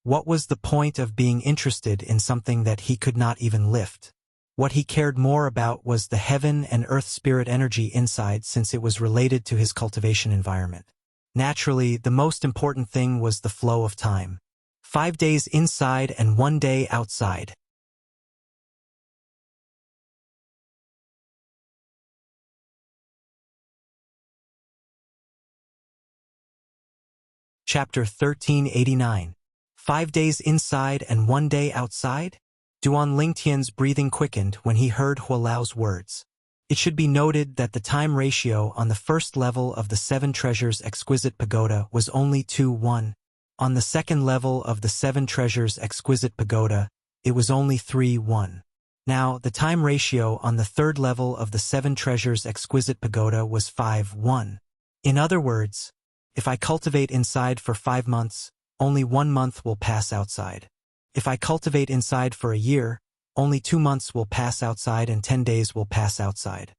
What was the point of being interested in something that he could not even lift? What he cared more about was the heaven and earth spirit energy inside, since it was related to his cultivation environment. Naturally, the most important thing was the flow of time. 5 days inside and 1 day outside. Chapter 1389. 5 days inside and 1 day outside? Duan Lingtian's breathing quickened when he heard Hualao's words. It should be noted that the time ratio on the first level of the 7 treasures exquisite pagoda was only 2:1. On the second level of the 7 treasures exquisite pagoda, it was only 3:1. Now, the time ratio on the third level of the 7 treasures exquisite pagoda was 5:1. In other words, if I cultivate inside for 5 months, only 1 month will pass outside. If I cultivate inside for a year, only 2 months will pass outside and 10 days will pass outside.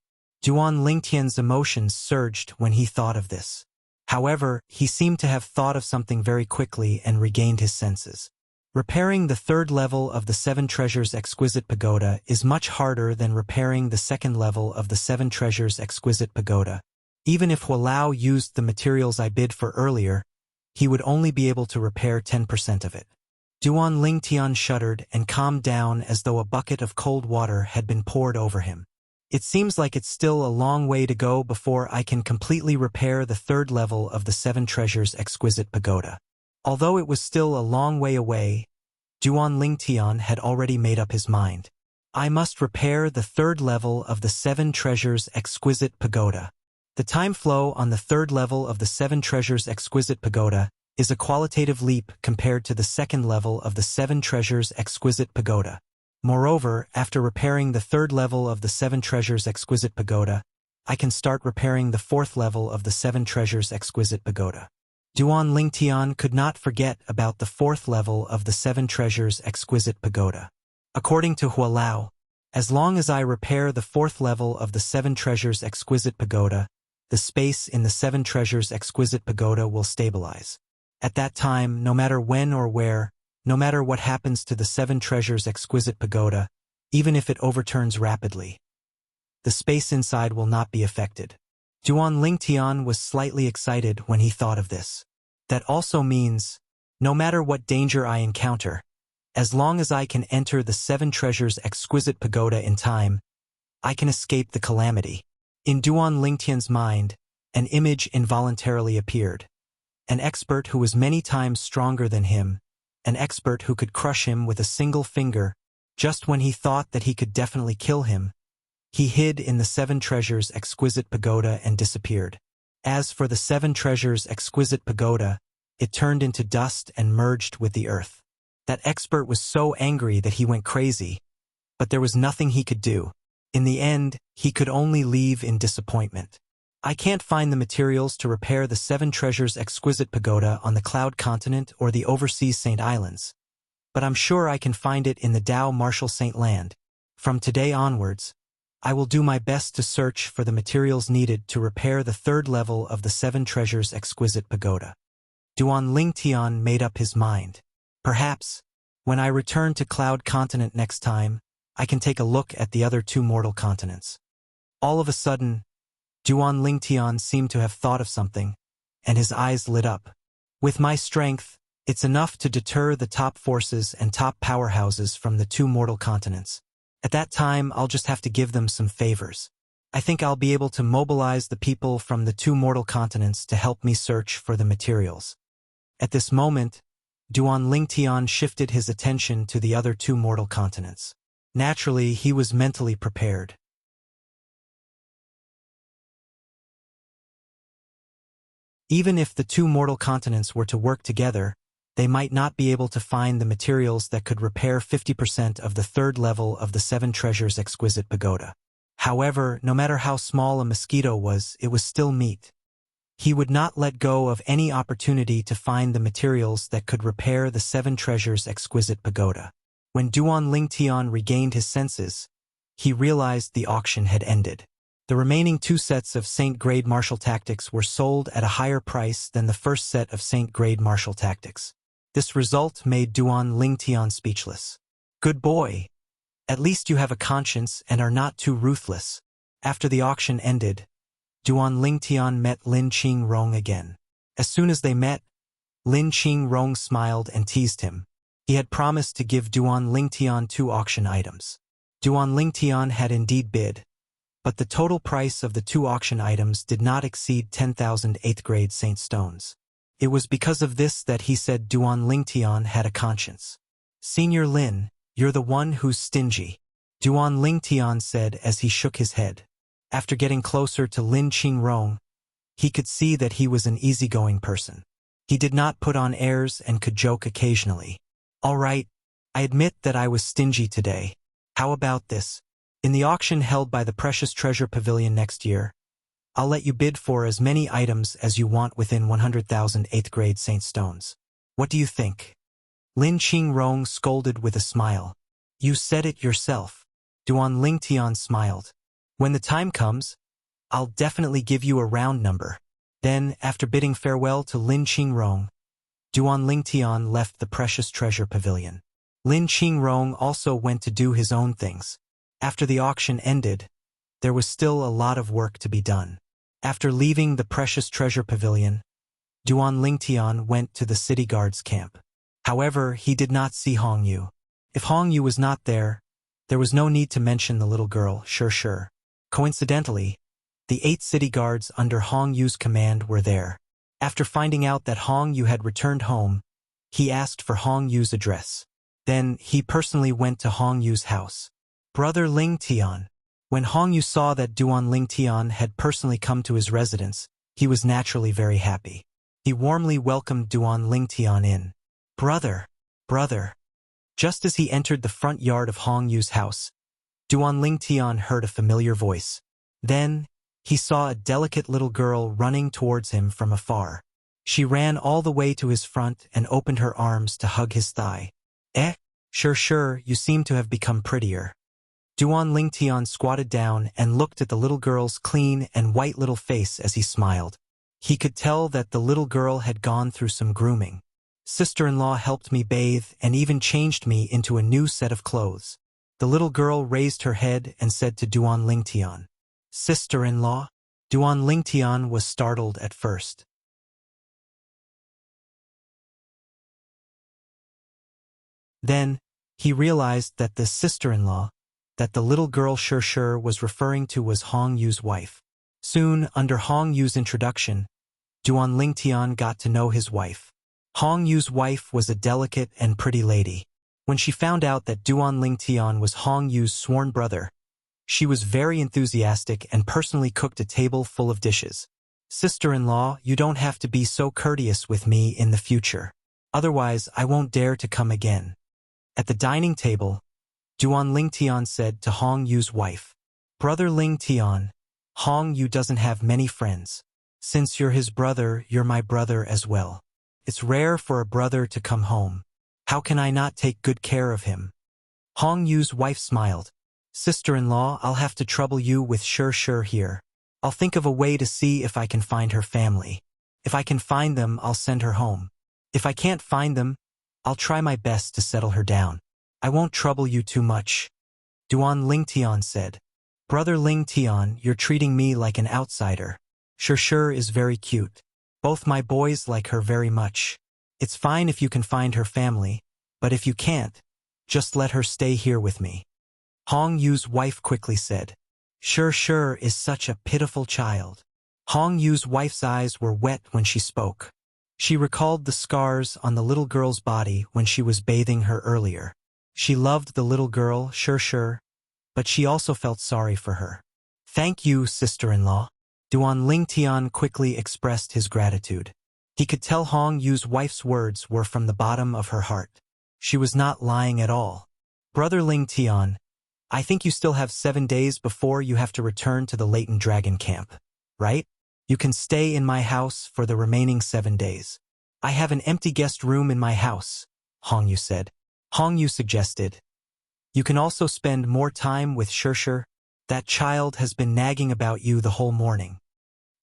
Duan Lingtian's emotions surged when he thought of this. However, he seemed to have thought of something very quickly and regained his senses. Repairing the third level of the 7 treasures exquisite pagoda is much harder than repairing the second level of the 7 treasures exquisite pagoda. Even if Hualao used the materials I bid for earlier, he would only be able to repair 10% of it. Duan Lingtian shuddered and calmed down as though a bucket of cold water had been poured over him. It seems like it's still a long way to go before I can completely repair the third level of the 7 treasures exquisite pagoda. Although it was still a long way away, Duan Lingtian had already made up his mind. I must repair the third level of the 7 treasures exquisite pagoda. The time flow on the third level of the 7 treasures exquisite pagoda is a qualitative leap compared to the second level of the 7 treasures exquisite pagoda. Moreover, after repairing the third level of the 7 treasures exquisite pagoda, I can start repairing the fourth level of the 7 treasures exquisite pagoda. Duan Lingtian could not forget about the fourth level of the 7 treasures exquisite pagoda. According to Hualao, as long as I repair the fourth level of the 7 treasures exquisite pagoda, the space in the 7 treasures exquisite pagoda will stabilize. At that time, no matter when or where, no matter what happens to the 7 treasures exquisite pagoda, even if it overturns rapidly, the space inside will not be affected. Duan Lingtian was slightly excited when he thought of this. That also means, no matter what danger I encounter, as long as I can enter the 7 treasures exquisite pagoda in time, I can escape the calamity. In Duan Lingtian's mind, an image involuntarily appeared. An expert who was many times stronger than him, an expert who could crush him with a single finger, just when he thought that he could definitely kill him, he hid in the 7 treasures exquisite pagoda and disappeared. As for the 7 treasures exquisite pagoda, it turned into dust and merged with the earth. That expert was so angry that he went crazy, but there was nothing he could do. In the end, he could only leave in disappointment. I can't find the materials to repair the 7 treasures exquisite pagoda on the Cloud Continent or the overseas Saint Islands, but I'm sure I can find it in the Tao Martial Saint Land. From today onwards, I will do my best to search for the materials needed to repair the third level of the 7 treasures exquisite pagoda. Duan Lingtian made up his mind. Perhaps, when I return to Cloud Continent next time, I can take a look at the other 2 mortal continents. All of a sudden, Duan Lingtian seemed to have thought of something, and his eyes lit up. With my strength, it's enough to deter the top forces and top powerhouses from the two mortal continents. At that time, I'll just have to give them some favors. I think I'll be able to mobilize the people from the two mortal continents to help me search for the materials. At this moment, Duan Lingtian shifted his attention to the other two mortal continents. Naturally, he was mentally prepared. Even if the two mortal continents were to work together, they might not be able to find the materials that could repair 50% of the third level of the Seven Treasures Exquisite Pagoda. However, no matter how small a mosquito was, it was still meat. He would not let go of any opportunity to find the materials that could repair the Seven Treasures Exquisite Pagoda. When Duan Lingtian regained his senses, he realized the auction had ended. The remaining two sets of Saint-grade martial tactics were sold at a higher price than the first set of Saint-grade martial tactics. This result made Duan Lingtian speechless. Good boy. At least you have a conscience and are not too ruthless. After the auction ended, Duan Lingtian met Lin Qingrong again. As soon as they met, Lin Qingrong smiled and teased him. He had promised to give Duan Lingtian 2 auction items. Duan Lingtian had indeed bid, but the total price of the 2 auction items did not exceed 10,000 8th-grade Saint Stones. It was because of this that he said Duan Lingtian had a conscience. Senior Lin, you're the one who's stingy, Duan Lingtian said as he shook his head. After getting closer to Lin Qingrong, he could see that he was an easygoing person. He did not put on airs and could joke occasionally. All right, I admit that I was stingy today. How about this? In the auction held by the Precious Treasure Pavilion next year, I'll let you bid for as many items as you want within 100,000 8th-grade Saint Stones. What do you think? Lin Qingrong scolded with a smile. You said it yourself. Duan Lingtian smiled. When the time comes, I'll definitely give you a round number. Then, after bidding farewell to Lin Qingrong, Duan Lingtian left the Precious Treasure Pavilion. Lin Qingrong also went to do his own things. After the auction ended, there was still a lot of work to be done. After leaving the Precious Treasure Pavilion, Duan Lingtian went to the city guard's camp. However, he did not see Hong Yu. If Hong Yu was not there was no need to mention the little girl, sure. Coincidentally, the 8 city guards under Hong Yu's command were there. After finding out that Hong Yu had returned home, he asked for Hong Yu's address. Then, he personally went to Hong Yu's house. Brother Lingtian. When Hong Yu saw that Duan Lingtian had personally come to his residence, he was naturally very happy. He warmly welcomed Duan Lingtian in. Brother. Just as he entered the front yard of Hong Yu's house, Duan Lingtian heard a familiar voice. Then, he saw a delicate little girl running towards him from afar. She ran all the way to his front and opened her arms to hug his thigh. Sure, you seem to have become prettier. Duan Lingtian squatted down and looked at the little girl's clean and white little face as he smiled. He could tell that the little girl had gone through some grooming. Sister-in-law helped me bathe and even changed me into a new set of clothes. The little girl raised her head and said to Duan Lingtian, Sister-in-law? Duan Lingtian was startled at first. Then, he realized that the sister-in-law that the little girl sure was referring to was Hong Yu's wife. Soon, under Hong Yu's introduction, Duan Lingtian got to know his wife. Hong Yu's wife was a delicate and pretty lady. When she found out that Duan Lingtian was Hong Yu's sworn brother, she was very enthusiastic and personally cooked a table full of dishes. Sister-in-law, you don't have to be so courteous with me in the future. Otherwise, I won't dare to come again. At the dining table, Duan Lingtian said to Hong Yu's wife, Brother Lingtian, Hong Yu doesn't have many friends. Since you're his brother, you're my brother as well. It's rare for a brother to come home. How can I not take good care of him? Hong Yu's wife smiled. Sister-in-law, I'll have to trouble you with sure here. I'll think of a way to see if I can find her family. If I can find them, I'll send her home. If I can't find them, I'll try my best to settle her down. I won't trouble you too much. Duan Lingtian said. Brother Lingtian, you're treating me like an outsider. Sure is very cute. Both my boys like her very much. It's fine if you can find her family, but if you can't, just let her stay here with me. Hong Yu's wife quickly said. Sure is such a pitiful child. Hong Yu's wife's eyes were wet when she spoke. She recalled the scars on the little girl's body when she was bathing her earlier. She loved the little girl, sure, but she also felt sorry for her. Thank you, sister-in-law. Duan Lingtian quickly expressed his gratitude. He could tell Hong Yu's wife's words were from the bottom of her heart. She was not lying at all. Brother Lingtian, I think you still have 7 days before you have to return to the Leighton Dragon Camp, right? You can stay in my house for the remaining 7 days. I have an empty guest room in my house, Hong Yu said. Hong Yu suggested. You can also spend more time with Sure. That child has been nagging about you the whole morning.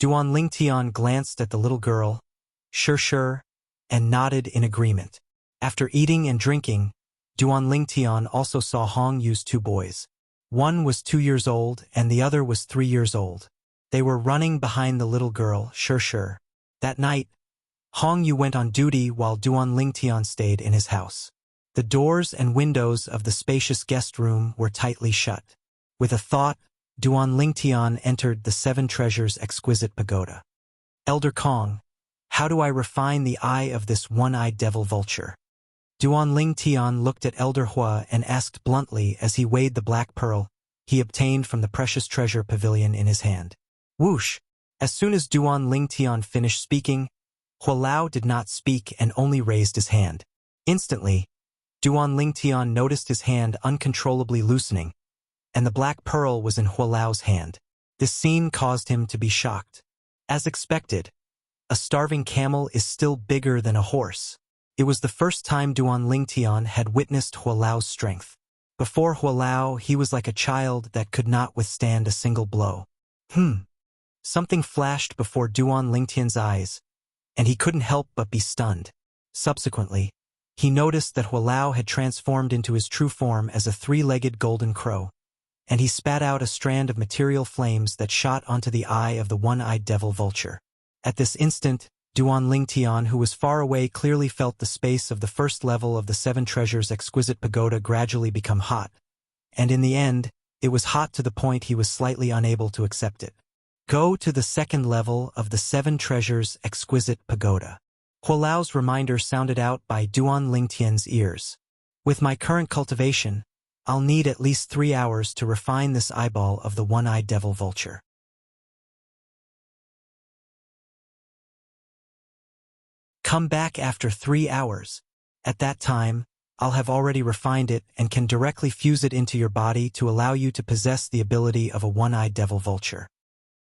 Duan Lingtian glanced at the little girl, Sure, and nodded in agreement. After eating and drinking, Duan Lingtian also saw Hong Yu's 2 boys. One was 2 years old and the other was 3 years old. They were running behind the little girl, Sure. That night, Hong Yu went on duty while Duan Lingtian stayed in his house. The doors and windows of the spacious guest room were tightly shut. With a thought, Duan Lingtian entered the 7 Treasures exquisite pagoda. Elder Kong, how do I refine the eye of this one-eyed devil vulture? Duan Lingtian looked at Elder Hua and asked bluntly as he weighed the black pearl he obtained from the precious treasure pavilion in his hand. Whoosh! As soon as Duan Lingtian finished speaking, Hualao did not speak and only raised his hand. Instantly, Duan Lingtian noticed his hand uncontrollably loosening, and the black pearl was in Hualao's hand. This scene caused him to be shocked. As expected, a starving camel is still bigger than a horse. It was the first time Duan Lingtian had witnessed Hualao's strength. Before Hualao, he was like a child that could not withstand a single blow. Something flashed before Duan Lingtian's eyes, and he couldn't help but be stunned. Subsequently, he noticed that Hualao had transformed into his true form as a 3-legged golden crow, and he spat out a strand of material flames that shot onto the eye of the one-eyed devil vulture. At this instant, Duan Lingtian, who was far away, clearly felt the space of the first level of the 7 Treasures exquisite pagoda gradually become hot, and in the end, it was hot to the point he was slightly unable to accept it. Go to the 2nd level of the 7 Treasures exquisite pagoda. Hualao's reminder sounded out by Duan Lingtian's ears. With my current cultivation, I'll need at least 3 hours to refine this eyeball of the one-eyed devil vulture. Come back after 3 hours. At that time, I'll have already refined it and can directly fuse it into your body to allow you to possess the ability of a one-eyed devil vulture.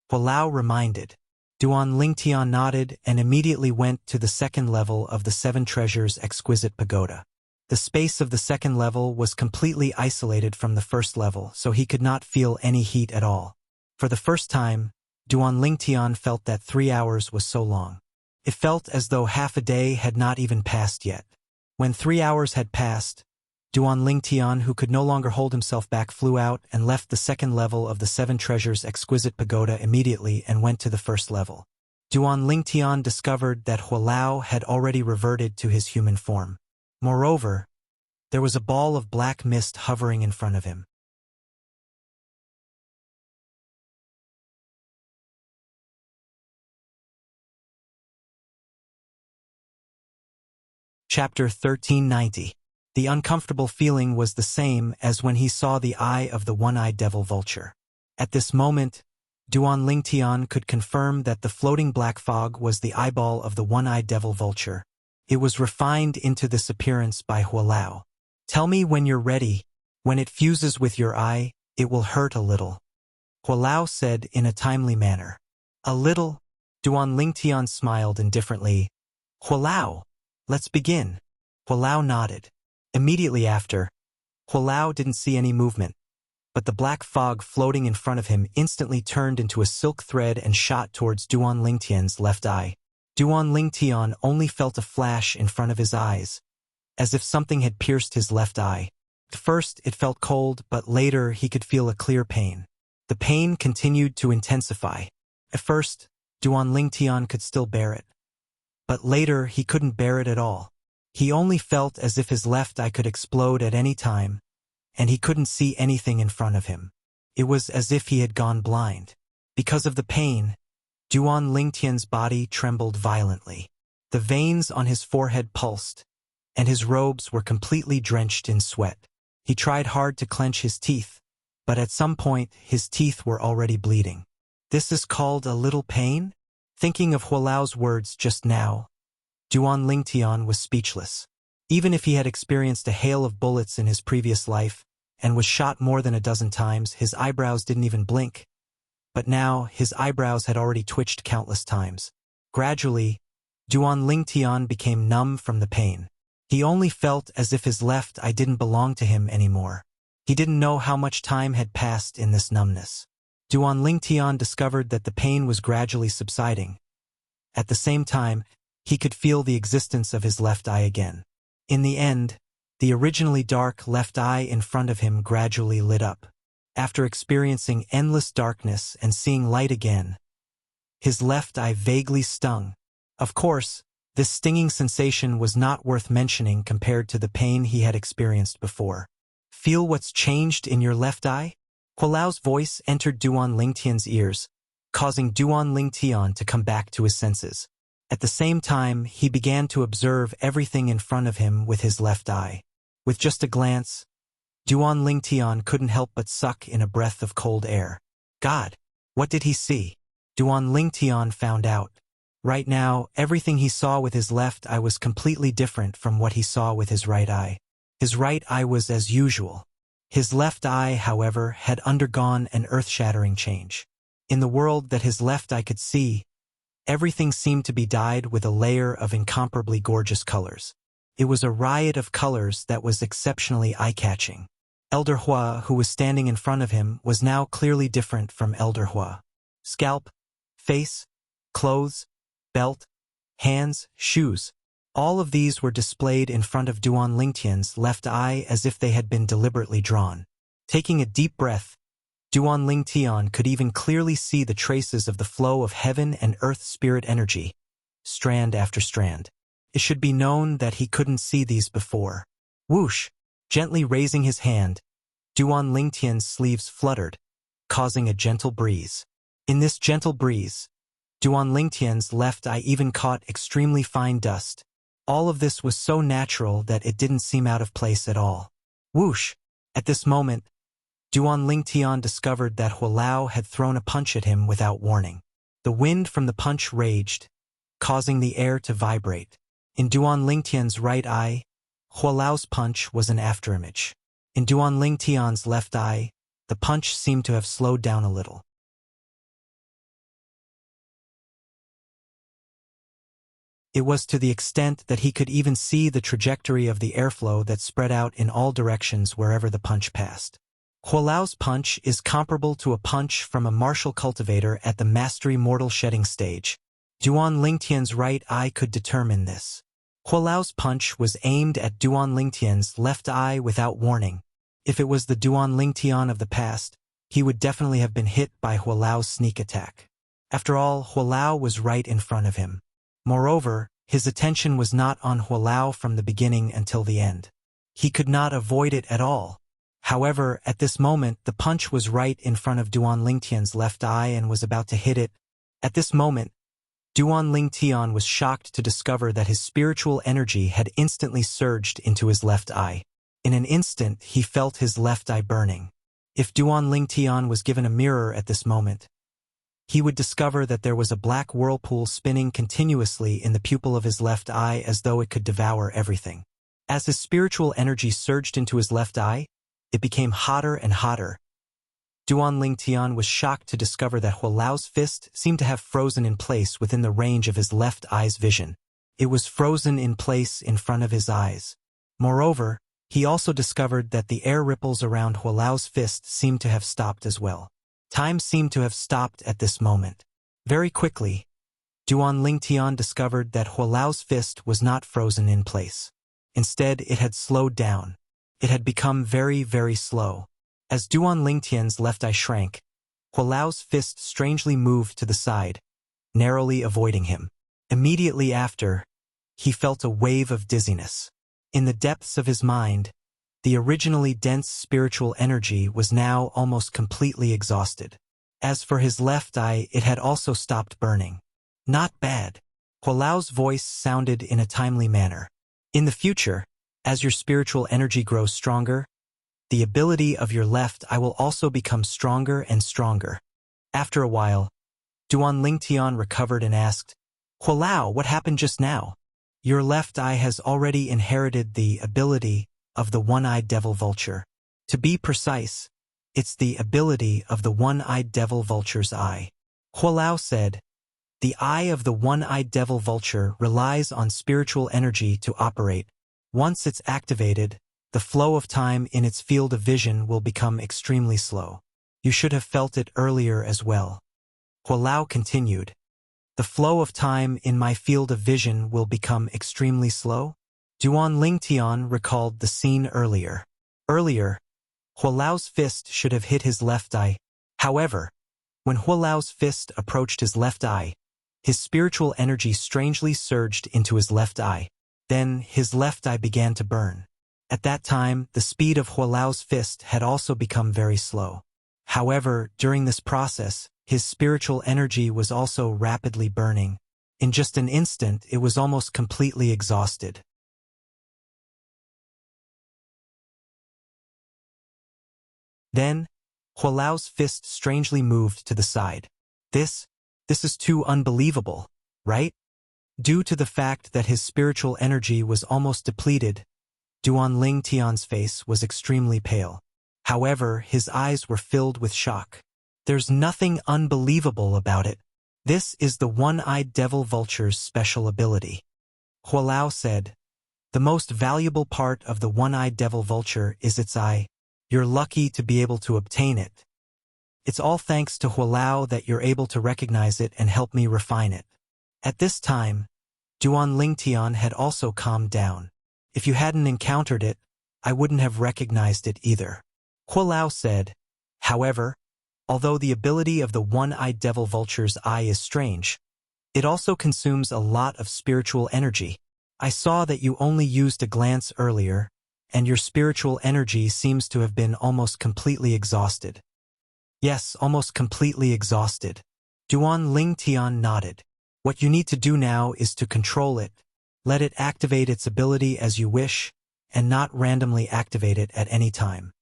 Hualao reminded. Duan Lingtian nodded and immediately went to the 2nd level of the 7 Treasures exquisite pagoda. The space of the 2nd level was completely isolated from the 1st level, so he could not feel any heat at all. For the first time, Duan Lingtian felt that 3 hours was so long. It felt as though half a day had not even passed yet. When 3 hours had passed, Duan Lingtian, who could no longer hold himself back, flew out and left the 2nd level of the 7 Treasures exquisite pagoda immediately and went to the 1st level. Duan Lingtian discovered that Hualao had already reverted to his human form. Moreover, there was a ball of black mist hovering in front of him. Chapter 1390. The uncomfortable feeling was the same as when he saw the eye of the one-eyed devil vulture. At this moment, Duan Lingtian could confirm that the floating black fog was the eyeball of the one-eyed devil vulture. It was refined into this appearance by Hualao. Tell me when you're ready. When it fuses with your eye, it will hurt a little. Hualao said in a timely manner. A little? Duan Lingtian smiled indifferently. Hualao, let's begin. Hualao nodded. Immediately after, Hualao didn't see any movement, but the black fog floating in front of him instantly turned into a silk thread and shot towards Duan Lingtian's left eye. Duan Lingtian only felt a flash in front of his eyes, as if something had pierced his left eye. At first, it felt cold, but later he could feel a clear pain. The pain continued to intensify. At first, Duan Lingtian could still bear it, But later he couldn't bear it at all. He only felt as if his left eye could explode at any time, and he couldn't see anything in front of him. It was as if he had gone blind. Because of the pain, Duan Lingtian's body trembled violently. The veins on his forehead pulsed, and his robes were completely drenched in sweat. He tried hard to clench his teeth, but at some point his teeth were already bleeding. This is called a little pain? Thinking of Hualao's words just now, Duan Lingtian was speechless. Even if he had experienced a hail of bullets in his previous life and was shot more than a dozen times, his eyebrows didn't even blink. But now his eyebrows had already twitched countless times. Gradually, Duan Lingtian became numb from the pain. He only felt as if his left eye didn't belong to him anymore. He didn't know how much time had passed in this numbness. Duan Lingtian discovered that the pain was gradually subsiding. At the same time, he could feel the existence of his left eye again. In the end, the originally dark left eye in front of him gradually lit up. After experiencing endless darkness and seeing light again, his left eye vaguely stung. Of course, this stinging sensation was not worth mentioning compared to the pain he had experienced before. Feel what's changed in your left eye? Hualao's voice entered Duan Lingtian's ears, causing Duan Lingtian to come back to his senses. At the same time, he began to observe everything in front of him with his left eye. With just a glance, Duan Lingtian couldn't help but suck in a breath of cold air. God, what did he see? Duan Lingtian found out. Right now, everything he saw with his left eye was completely different from what he saw with his right eye. His right eye was as usual. His left eye, however, had undergone an earth-shattering change. In the world that his left eye could see, everything seemed to be dyed with a layer of incomparably gorgeous colors. It was a riot of colors that was exceptionally eye-catching. Elder Hua, who was standing in front of him, was now clearly different from Elder Hua. Scalp, face, clothes, belt, hands, shoes. All of these were displayed in front of Duan Lingtian's left eye as if they had been deliberately drawn. Taking a deep breath, Duan Lingtian could even clearly see the traces of the flow of heaven and earth spirit energy, strand after strand. It should be known that he couldn't see these before. Whoosh! Gently raising his hand, Duan Lingtian's sleeves fluttered, causing a gentle breeze. In this gentle breeze, Duan Lingtian's left eye even caught extremely fine dust. All of this was so natural that it didn't seem out of place at all. Whoosh! At this moment, Duan Lingtian discovered that Hualao had thrown a punch at him without warning. The wind from the punch raged, causing the air to vibrate. In Duan Lingtian's right eye, Hualao's punch was an afterimage. In Duan Lingtian's left eye, the punch seemed to have slowed down a little. It was to the extent that he could even see the trajectory of the airflow that spread out in all directions wherever the punch passed. Hualao's punch is comparable to a punch from a martial cultivator at the mastery mortal shedding stage. Duan Lingtian's right eye could determine this. Hualao's punch was aimed at Duan Lingtian's left eye without warning. If it was the Duan Lingtian of the past, he would definitely have been hit by Hualao's sneak attack. After all, Hualao was right in front of him. Moreover, his attention was not on Hualao from the beginning until the end. He could not avoid it at all. However, at this moment, the punch was right in front of Duan Lingtian's left eye and was about to hit it. At this moment, Duan Lingtian was shocked to discover that his spiritual energy had instantly surged into his left eye. In an instant, he felt his left eye burning. If Duan Lingtian was given a mirror at this moment, he would discover that there was a black whirlpool spinning continuously in the pupil of his left eye as though it could devour everything. As his spiritual energy surged into his left eye, it became hotter and hotter. Duan Lingtian was shocked to discover that Hualao's fist seemed to have frozen in place within the range of his left eye's vision. It was frozen in place in front of his eyes. Moreover, he also discovered that the air ripples around Hualao's fist seemed to have stopped as well. Time seemed to have stopped at this moment. Very quickly, Duan Lingtian discovered that Hualao's fist was not frozen in place. Instead, it had slowed down. It had become very, very slow. As Duan Lingtian's left eye shrank, Hualao's fist strangely moved to the side, narrowly avoiding him. Immediately after, he felt a wave of dizziness. In the depths of his mind, the originally dense spiritual energy was now almost completely exhausted. As for his left eye, it had also stopped burning. Not bad. Hualao's voice sounded in a timely manner. In the future, as your spiritual energy grows stronger, the ability of your left eye will also become stronger and stronger. After a while, Duan Lingtian recovered and asked, Hualao, what happened just now? Your left eye has already inherited the ability of the one-eyed devil vulture. To be precise, it's the ability of the one-eyed devil vulture's eye. Hualao said, the eye of the one-eyed devil vulture relies on spiritual energy to operate. Once it's activated, the flow of time in its field of vision will become extremely slow. You should have felt it earlier as well. Hualao continued, the flow of time in my field of vision will become extremely slow? Duan Lingtian recalled the scene earlier. Earlier, Hualao's fist should have hit his left eye. However, when Hualao's fist approached his left eye, his spiritual energy strangely surged into his left eye. Then his left eye began to burn. At that time, the speed of Hualao's fist had also become very slow. However, during this process, his spiritual energy was also rapidly burning. In just an instant, it was almost completely exhausted. Then, Hualao's fist strangely moved to the side. This is too unbelievable, right? Due to the fact that his spiritual energy was almost depleted, Duan Lingtian's face was extremely pale. However, his eyes were filled with shock. There's nothing unbelievable about it. This is the one-eyed devil vulture's special ability. Hualao said, the most valuable part of the one-eyed devil vulture is its eye. You're lucky to be able to obtain it. It's all thanks to Hualao that you're able to recognize it and help me refine it. At this time, Duan Lingtian had also calmed down. If you hadn't encountered it, I wouldn't have recognized it either. Hualao said, however, although the ability of the one-eyed devil vulture's eye is strange, it also consumes a lot of spiritual energy. I saw that you only used a glance earlier, and your spiritual energy seems to have been almost completely exhausted. Yes, almost completely exhausted. Duan Lingtian nodded. What you need to do now is to control it. Let it activate its ability as you wish, and not randomly activate it at any time.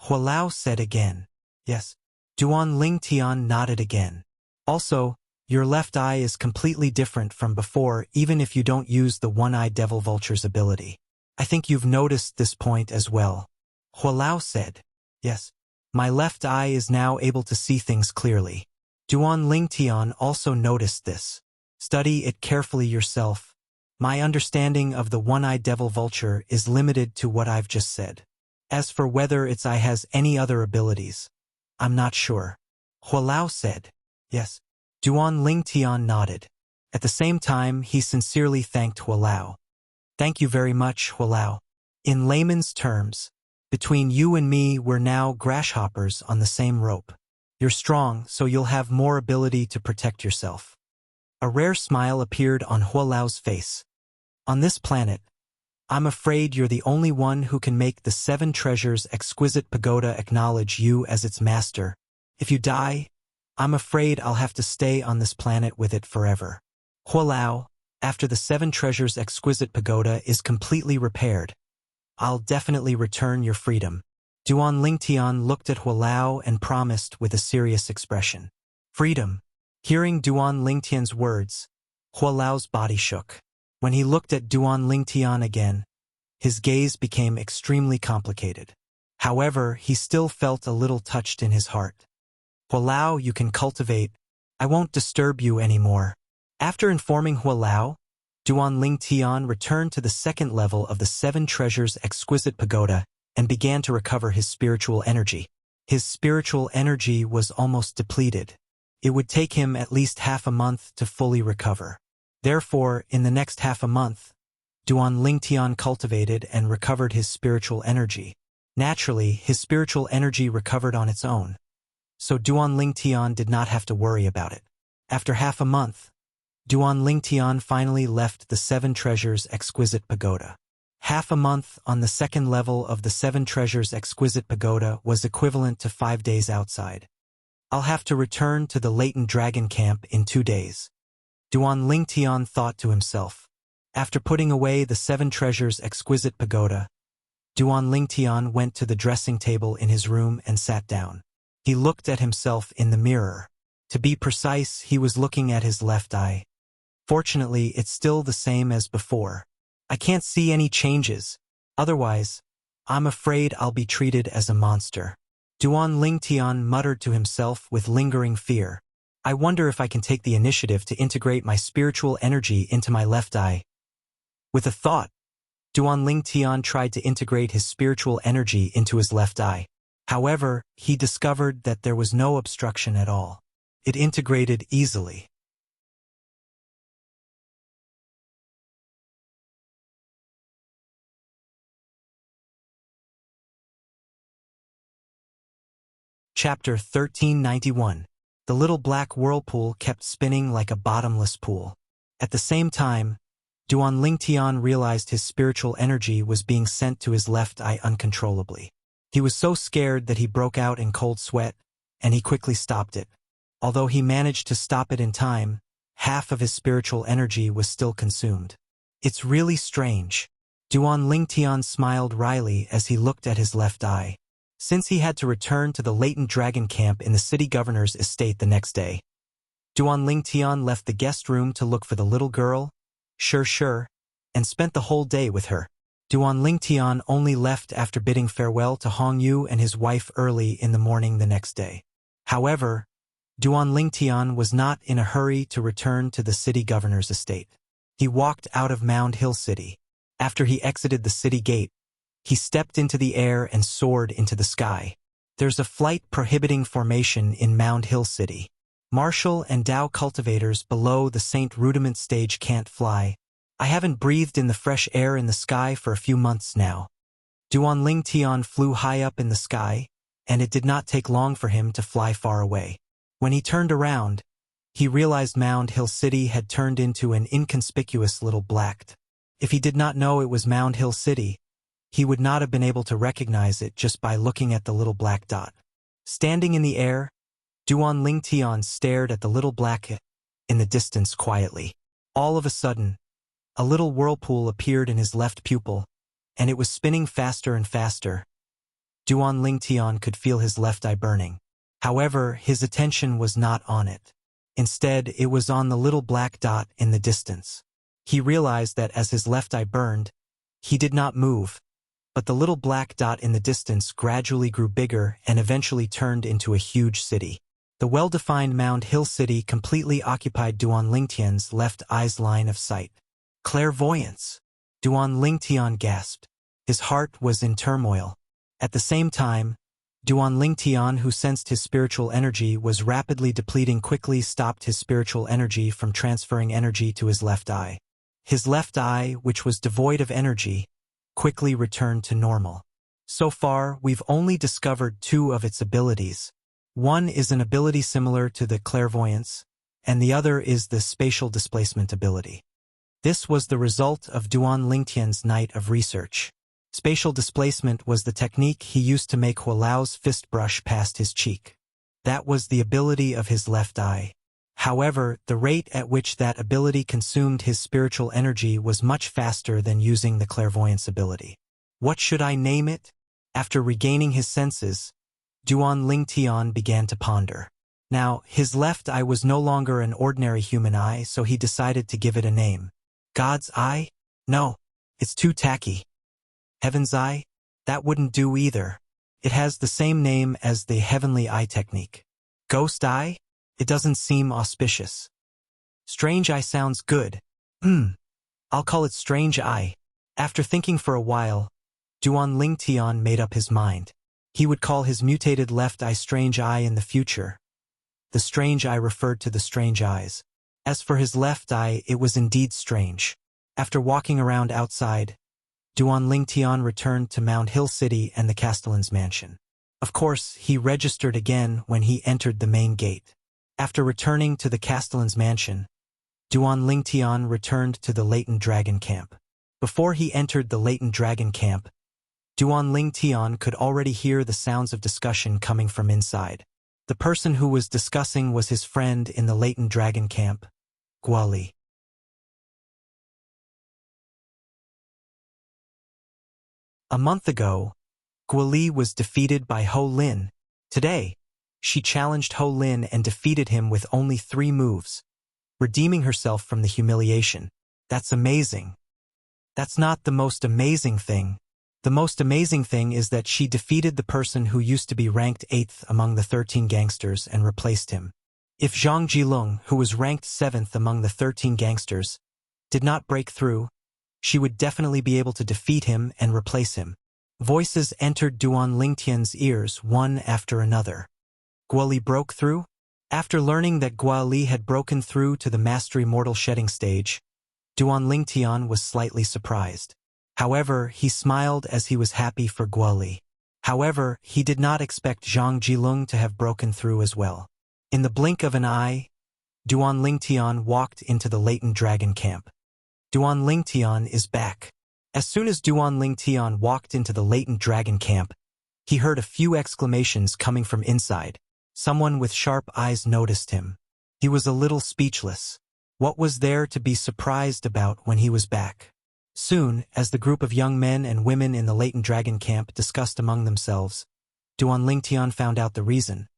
Hualao said again. Yes. Duan Lingtian nodded again. Also, your left eye is completely different from before even if you don't use the one-eyed devil vulture's ability. I think you've noticed this point as well. Hualao said. Yes. My left eye is now able to see things clearly. Duan Lingtian also noticed this. Study it carefully yourself. My understanding of the one-eyed devil vulture is limited to what I've just said. As for whether its eye has any other abilities, I'm not sure. Hualao said. Yes. Duan Lingtian nodded. At the same time, he sincerely thanked Hualao. Thank you very much, Hualao. In layman's terms, between you and me we're now grasshoppers on the same rope. You're strong, so you'll have more ability to protect yourself. A rare smile appeared on Hualao's face. On this planet, I'm afraid you're the only one who can make the 7 treasures exquisite pagoda acknowledge you as its master. If you die, I'm afraid I'll have to stay on this planet with it forever. Hualao, after the 7 treasures exquisite pagoda is completely repaired, I'll definitely return your freedom. Duan Lingtian looked at Hualao and promised with a serious expression. Freedom. Hearing Duan Lingtian's words, Hualao's body shook. When he looked at Duan Lingtian again, his gaze became extremely complicated. However, he still felt a little touched in his heart. Hualao, you can cultivate. I won't disturb you anymore. After informing Hualao, Duan Lingtian returned to the 2nd level of the 7 treasures exquisite pagoda and began to recover his spiritual energy. His spiritual energy was almost depleted. It would take him at least half a month to fully recover. Therefore, in the next half a month, Duan Lingtian cultivated and recovered his spiritual energy. Naturally, his spiritual energy recovered on its own, so Duan Lingtian did not have to worry about it. After half a month, Duan Lingtian finally left the Seven Treasures Exquisite Pagoda. Half a month on the second level of the Seven Treasures Exquisite Pagoda was equivalent to 5 days outside. I'll have to return to the latent dragon camp in 2 days. Duan Lingtian thought to himself. After putting away the Seven Treasures Exquisite Pagoda, Duan Lingtian went to the dressing table in his room and sat down. He looked at himself in the mirror. To be precise, he was looking at his left eye. Fortunately, it's still the same as before. I can't see any changes. Otherwise, I'm afraid I'll be treated as a monster. Duan Lingtian muttered to himself with lingering fear. I wonder if I can take the initiative to integrate my spiritual energy into my left eye. With a thought, Duan Lingtian tried to integrate his spiritual energy into his left eye. However, he discovered that there was no obstruction at all. It integrated easily. Chapter 1391. The little black whirlpool kept spinning like a bottomless pool. At the same time, Duan Lingtian realized his spiritual energy was being sent to his left eye uncontrollably. He was so scared that he broke out in cold sweat, and he quickly stopped it. Although he managed to stop it in time, half of his spiritual energy was still consumed. It's really strange. Duan Lingtian smiled wryly as he looked at his left eye. Since he had to return to the latent dragon camp in the city governor's estate the next day, Duan Lingtian left the guest room to look for the little girl, sure, and spent the whole day with her. Duan Lingtian only left after bidding farewell to Hongyu and his wife early in the morning the next day. However, Duan Lingtian was not in a hurry to return to the city governor's estate. He walked out of Mound Hill City. After he exited the city gate, he stepped into the air and soared into the sky. There's a flight-prohibiting formation in Mound Hill City. Martial and Dao cultivators below the Saint Rudiment stage can't fly. I haven't breathed in the fresh air in the sky for a few months now. Duan Lingtian flew high up in the sky, and it did not take long for him to fly far away. When he turned around, he realized Mound Hill City had turned into an inconspicuous little black dot. If he did not know it was Mound Hill City, he would not have been able to recognize it just by looking at the little black dot. Standing in the air, Duan Lingtian stared at the little black dot in the distance quietly. All of a sudden, a little whirlpool appeared in his left pupil, and it was spinning faster and faster. Duan Lingtian could feel his left eye burning. However, his attention was not on it. Instead, it was on the little black dot in the distance. He realized that as his left eye burned, he did not move, but the little black dot in the distance gradually grew bigger and eventually turned into a huge city. The well-defined Mound Hill City completely occupied Duan Lingtian's left eye's line of sight. Clairvoyance! Duan Lingtian gasped. His heart was in turmoil. At the same time, Duan Lingtian, who sensed his spiritual energy was rapidly depleting, quickly stopped his spiritual energy from transferring energy to his left eye. His left eye, which was devoid of energy, quickly returned to normal. So far, we've only discovered 2 of its abilities. One is an ability similar to the clairvoyance, and the other is the spatial displacement ability. This was the result of Duan Lingtian's night of research. Spatial displacement was the technique he used to make Hualao's fist brush past his cheek. That was the ability of his left eye. However, the rate at which that ability consumed his spiritual energy was much faster than using the clairvoyance ability. What should I name it? After regaining his senses, Duan Lingtian began to ponder. Now, his left eye was no longer an ordinary human eye, so he decided to give it a name. God's eye? No, it's too tacky. Heaven's eye? That wouldn't do either. It has the same name as the heavenly eye technique. Ghost eye? It doesn't seem auspicious. Strange eye sounds good. I'll call it strange eye. After thinking for a while, Duan Lingtian made up his mind. He would call his mutated left eye strange eye in the future. The strange eye referred to the strange eyes. As for his left eye, it was indeed strange. After walking around outside, Duan Lingtian returned to Mound Hill City and the Castellan's mansion. Of course, he registered again when he entered the main gate. After returning to the Castellan's mansion, Duan Lingtian returned to the latent dragon camp. Before he entered the latent dragon camp, Duan Lingtian could already hear the sounds of discussion coming from inside. The person who was discussing was his friend in the latent dragon camp, Guali. A month ago, Guali was defeated by Ho Lin. Today, she challenged Ho Lin and defeated him with only 3 moves, redeeming herself from the humiliation. That's amazing. That's not the most amazing thing. The most amazing thing is that she defeated the person who used to be ranked 8th among the 13 gangsters and replaced him. If Zhang Jilong, who was ranked 7th among the 13 gangsters, did not break through, she would definitely be able to defeat him and replace him. Voices entered Duan Lingtian's ears one after another. Guali broke through? After learning that Guali had broken through to the Mastery Mortal Shedding stage, Duan Lingtian was slightly surprised. However, he smiled as he was happy for Guali. However, he did not expect Zhang Jilong to have broken through as well. In the blink of an eye, Duan Lingtian walked into the latent dragon camp. Duan Lingtian is back. As soon as Duan Lingtian walked into the latent dragon camp, he heard a few exclamations coming from inside. Someone with sharp eyes noticed him. He was a little speechless. What was there to be surprised about when he was back? Soon, as the group of young men and women in the latent dragon camp discussed among themselves, Duan Lingtian found out the reason.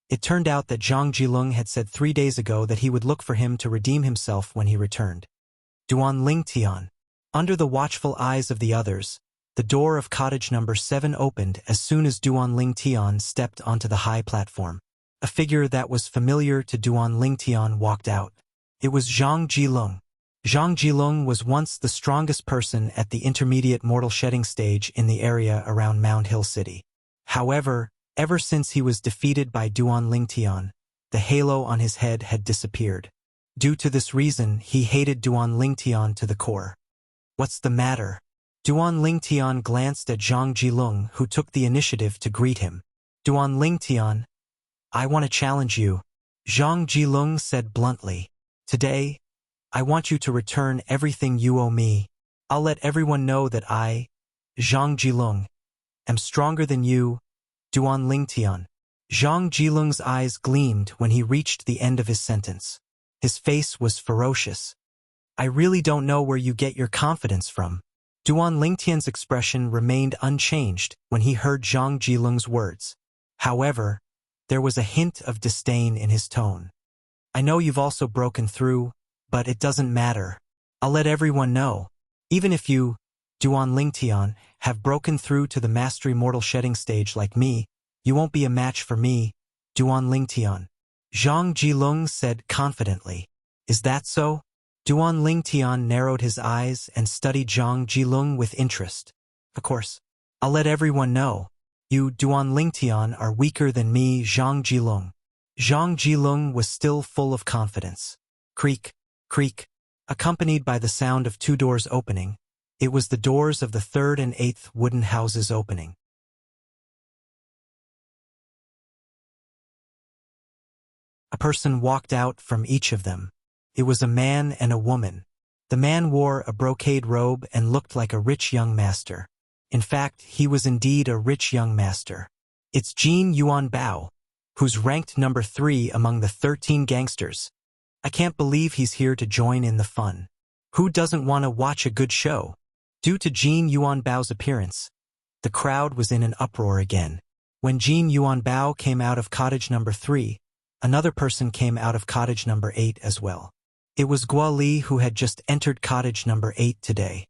It turned out that Zhang Jilong had said 3 days ago that he would look for him to redeem himself when he returned. Duan Lingtian. Under the watchful eyes of the others, the door of cottage number 7 opened as soon as Duan Lingtian stepped onto the high platform. A figure that was familiar to Duan Lingtian walked out. It was Zhang Jilong. Zhang Jilong was once the strongest person at the intermediate mortal shedding stage in the area around Mound Hill City. However, ever since he was defeated by Duan Lingtian, the halo on his head had disappeared. Due to this reason, he hated Duan Lingtian to the core. What's the matter? Duan Lingtian glanced at Zhang Jilong, who took the initiative to greet him. Duan Lingtian, I want to challenge you, Zhang Jilong said bluntly. Today, I want you to return everything you owe me. I'll let everyone know that I, Zhang Jilong, am stronger than you, Duan Lingtian. Zhang Jilong's eyes gleamed when he reached the end of his sentence. His face was ferocious. I really don't know where you get your confidence from. Duan Lingtian's expression remained unchanged when he heard Zhang Jilong's words. However, there was a hint of disdain in his tone. I know you've also broken through, but it doesn't matter. I'll let everyone know. Even if you, Duan Lingtian, have broken through to the Mastery Mortal Shedding stage like me, you won't be a match for me, Duan Lingtian. Zhang Jilong said confidently. Is that so? Duan Lingtian narrowed his eyes and studied Zhang Jilong with interest. Of course. I'll let everyone know. You, Duan Lingtian, are weaker than me, Zhang Jilong. Zhang Jilong was still full of confidence. Creak, creak, accompanied by the sound of 2 doors opening. It was the doors of the 3rd and 8th wooden houses opening. A person walked out from each of them. It was a man and a woman. The man wore a brocade robe and looked like a rich young master. In fact, he was indeed a rich young master. It's Jin Yuan Bao, who's ranked number 3 among the 13 gangsters. I can't believe he's here to join in the fun. Who doesn't want to watch a good show? Due to Jin Yuan Bao's appearance, the crowd was in an uproar again. When Jin Yuan Bao came out of cottage number 3, another person came out of cottage number 8 as well. It was Guali who had just entered cottage number 8 today.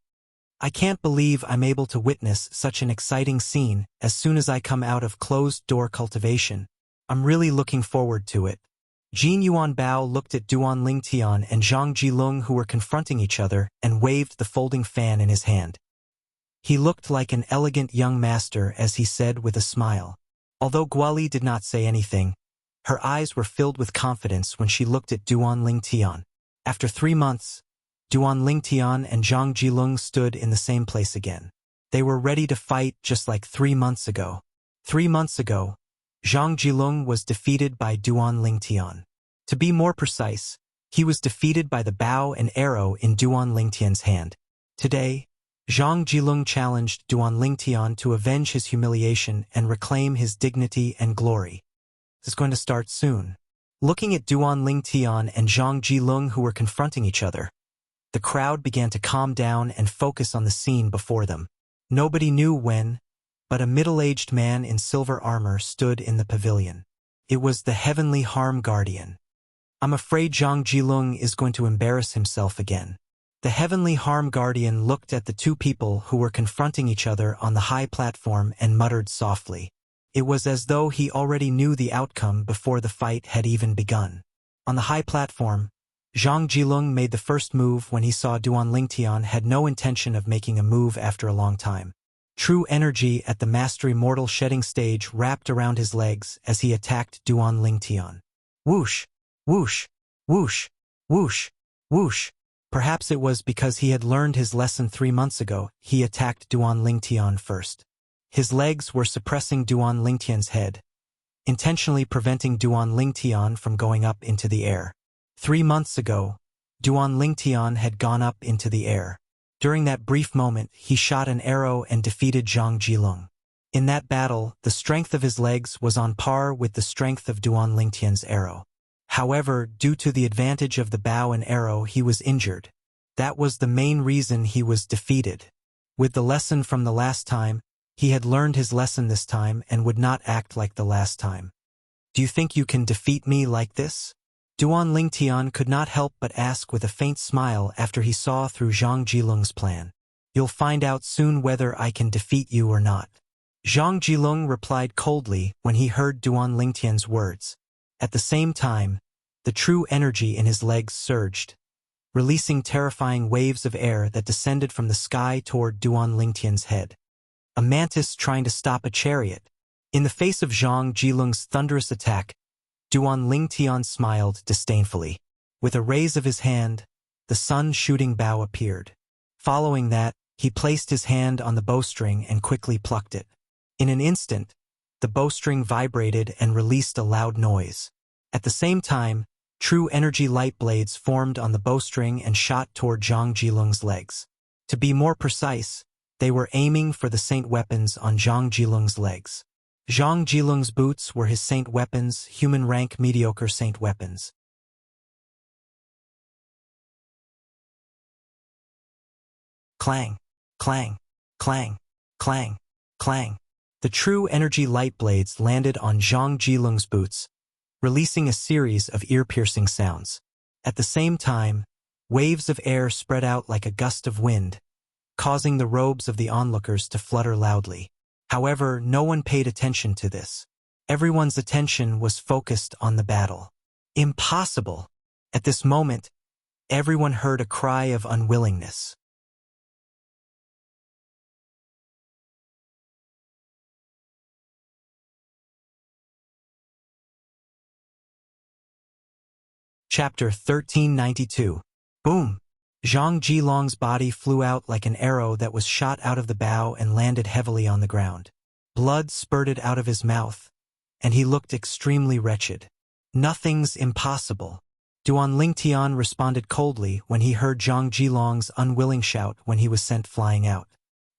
I can't believe I'm able to witness such an exciting scene as soon as I come out of closed-door cultivation. I'm really looking forward to it. Jin Yuan Bao looked at Duan Lingtian and Zhang Jilong, who were confronting each other, and waved the folding fan in his hand. He looked like an elegant young master as he said with a smile. Although Guali did not say anything, her eyes were filled with confidence when she looked at Duan Lingtian. After 3 months, Duan Lingtian and Zhang Jilong stood in the same place again. They were ready to fight just like 3 months ago. 3 months ago, Zhang Jilong was defeated by Duan Lingtian. To be more precise, He was defeated by the bow and arrow in Duan Lingtian's hand. Today, Zhang Jilung challenged Duan Lingtian to avenge his humiliation and reclaim his dignity and glory. This is going to start soon. Looking at Duan Lingtian and Zhang Jilung, who were confronting each other, the crowd began to calm down and focus on the scene before them. Nobody knew when, but a middle-aged man in silver armor stood in the pavilion. It was the Heavenly Harm Guardian. I'm afraid Zhang Jilung is going to embarrass himself again. The Heavenly Harm Guardian looked at the two people who were confronting each other on the high platform and muttered softly. It was as though he already knew the outcome before the fight had even begun. On the high platform, Zhang Jilung made the first move when he saw Duan Lingtian had no intention of making a move after a long time. True energy at the Mastery Mortal Shedding stage wrapped around his legs as he attacked Duan Lingtian. Whoosh! Whoosh! Whoosh! Whoosh! Whoosh! Perhaps it was because he had learned his lesson 3 months ago, he attacked Duan Lingtian first. His legs were suppressing Duan Lingtian's head, intentionally preventing Duan Lingtian from going up into the air. 3 months ago, Duan Lingtian had gone up into the air. During that brief moment, he shot an arrow and defeated Zhang Jilung. In that battle, the strength of his legs was on par with the strength of Duan Lingtian's arrow. However, due to the advantage of the bow and arrow, he was injured. That was the main reason he was defeated. With the lesson from the last time, he had learned his lesson this time and would not act like the last time. Do you think you can defeat me like this? Duan Lingtian could not help but ask with a faint smile after he saw through Zhang Jilung's plan. You'll find out soon whether I can defeat you or not. Zhang Jilung replied coldly when he heard Duan Lingtian's words. At the same time, the true energy in his legs surged, releasing terrifying waves of air that descended from the sky toward Duan Lingtian's head. A mantis trying to stop a chariot. In the face of Zhang Jilung's thunderous attack, Duan Lingtian smiled disdainfully. With a raise of his hand, the sun-shooting bow appeared. Following that, he placed his hand on the bowstring and quickly plucked it. In an instant, the bowstring vibrated and released a loud noise. At the same time, true energy light blades formed on the bowstring and shot toward Zhang Jilung's legs. To be more precise, they were aiming for the saint weapons on Zhang Jilung's legs. Zhang Jilung's boots were his saint weapons, human rank mediocre saint weapons. Clang, clang, clang, clang, clang. The true energy light blades landed on Zhang Jilung's boots, releasing a series of ear-piercing sounds. At the same time, waves of air spread out like a gust of wind, causing the robes of the onlookers to flutter loudly. However, no one paid attention to this. Everyone's attention was focused on the battle. Impossible! At this moment, everyone heard a cry of unwillingness. Chapter 1392. Boom! Zhang Jilong's body flew out like an arrow that was shot out of the bow and landed heavily on the ground. Blood spurted out of his mouth, and he looked extremely wretched. Nothing's impossible. Duan Lingtian responded coldly when he heard Zhang Jilong's unwilling shout when he was sent flying out.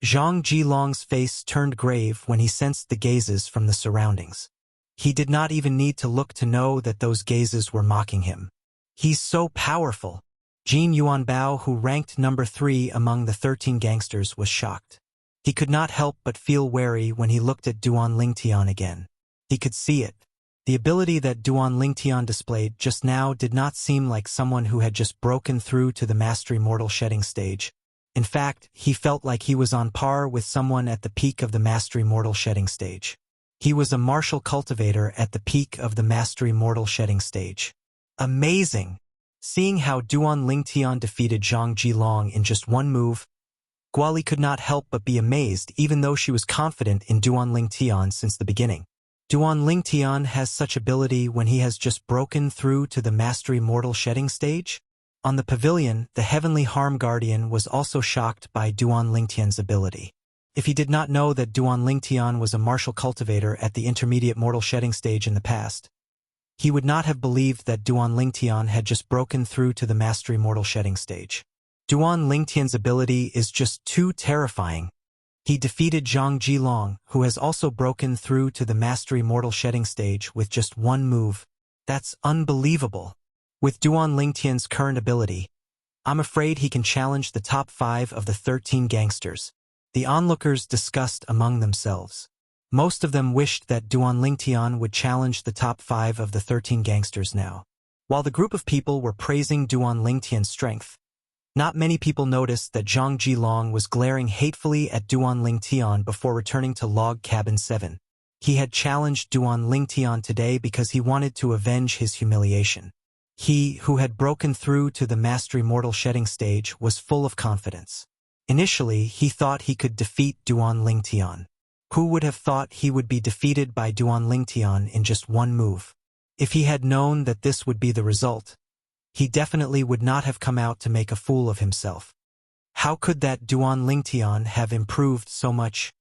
Zhang Jilong's face turned grave when he sensed the gazes from the surroundings. He did not even need to look to know that those gazes were mocking him. He's so powerful. Jin Yuanbao, who ranked number 3 among the 13 gangsters, was shocked. He could not help but feel wary when he looked at Duan Lingtian again. He could see it. The ability that Duan Lingtian displayed just now did not seem like someone who had just broken through to the Mastery Mortal Shedding stage. In fact, he felt like he was on par with someone at the peak of the Mastery Mortal Shedding stage. He was a martial cultivator at the peak of the Mastery Mortal Shedding stage. Amazing! Seeing how Duan Lingtian defeated Zhang Jilong in just one move, Guali could not help but be amazed even though she was confident in Duan Lingtian since the beginning. Duan Lingtian has such ability when he has just broken through to the Mastery Mortal Shedding stage? On the pavilion, the Heavenly Harm Guardian was also shocked by Duan Lingtian's ability. If he did not know that Duan Lingtian was a martial cultivator at the Intermediate Mortal Shedding stage in the past, He would not have believed that Duan Lingtian had just broken through to the Mastery Mortal Shedding stage. Duan Lingtian's ability is just too terrifying. He defeated Zhang Jilong, who has also broken through to the Mastery Mortal Shedding stage with just one move. That's unbelievable. With Duan Lingtian's current ability, I'm afraid he can challenge the top 5 of the 13 gangsters. The onlookers discussed among themselves. Most of them wished that Duan Lingtian would challenge the top 5 of the 13 gangsters now. While the group of people were praising Duan Lingtian's strength, not many people noticed that Zhang Jilong was glaring hatefully at Duan Lingtian before returning to log cabin 7. He had challenged Duan Lingtian today because he wanted to avenge his humiliation. He, who had broken through to the Mastery Mortal Shedding stage, was full of confidence. Initially, he thought he could defeat Duan Lingtian. Who would have thought he would be defeated by Duan Lingtian in just one move? If he had known that this would be the result, he definitely would not have come out to make a fool of himself. How could that Duan Lingtian have improved so much?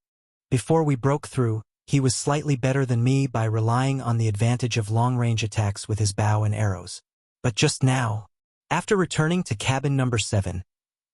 Before we broke through, he was slightly better than me by relying on the advantage of long-range attacks with his bow and arrows. But just now, after returning to cabin number 7,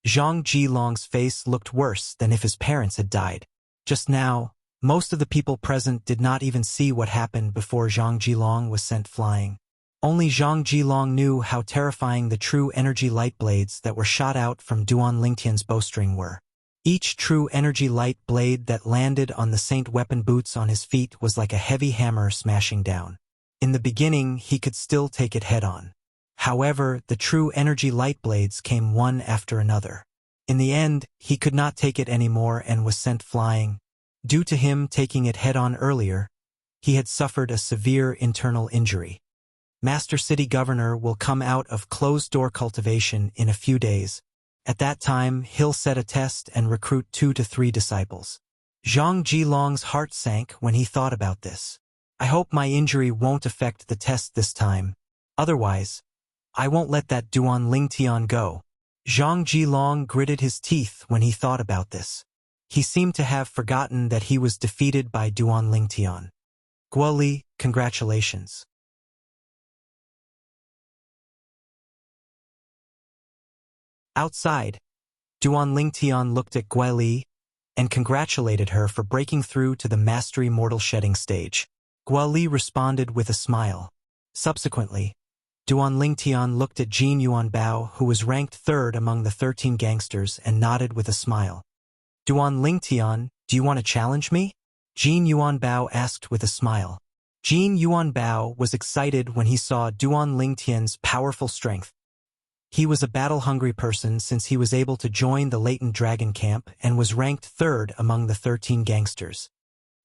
Zhang Jilong's face looked worse than if his parents had died. Just now, most of the people present did not even see what happened before Zhang Jilong was sent flying. Only Zhang Jilong knew how terrifying the true energy light blades that were shot out from Duan Lingtian's bowstring were. Each true energy light blade that landed on the Saint weapon boots on his feet was like a heavy hammer smashing down. In the beginning, he could still take it head-on. However, the true energy light blades came one after another. In the end, he could not take it anymore and was sent flying. Due to him taking it head-on earlier, he had suffered a severe internal injury. Master City Governor will come out of closed-door cultivation in a few days. At that time, he'll set a test and recruit 2 to 3 disciples. Zhang Jilong's heart sank when he thought about this. I hope my injury won't affect the test this time. Otherwise, I won't let that Duan Lingtian go. Zhang Jilong gritted his teeth when he thought about this. He seemed to have forgotten that he was defeated by Duan Lingtian. Guoli, congratulations. Outside, Duan Lingtian looked at Guoli and congratulated her for breaking through to the Mastery Mortal Shedding stage. Guoli responded with a smile. Subsequently, Duan Lingtian looked at Jin Yuanbao, who was ranked 3rd among the 13 gangsters, and nodded with a smile. Duan Lingtian, do you want to challenge me? Jin Yuanbao asked with a smile. Jin Yuanbao was excited when he saw Duan Lingtian's powerful strength. He was a battle-hungry person since he was able to join the latent dragon camp and was ranked 3rd among the 13 gangsters.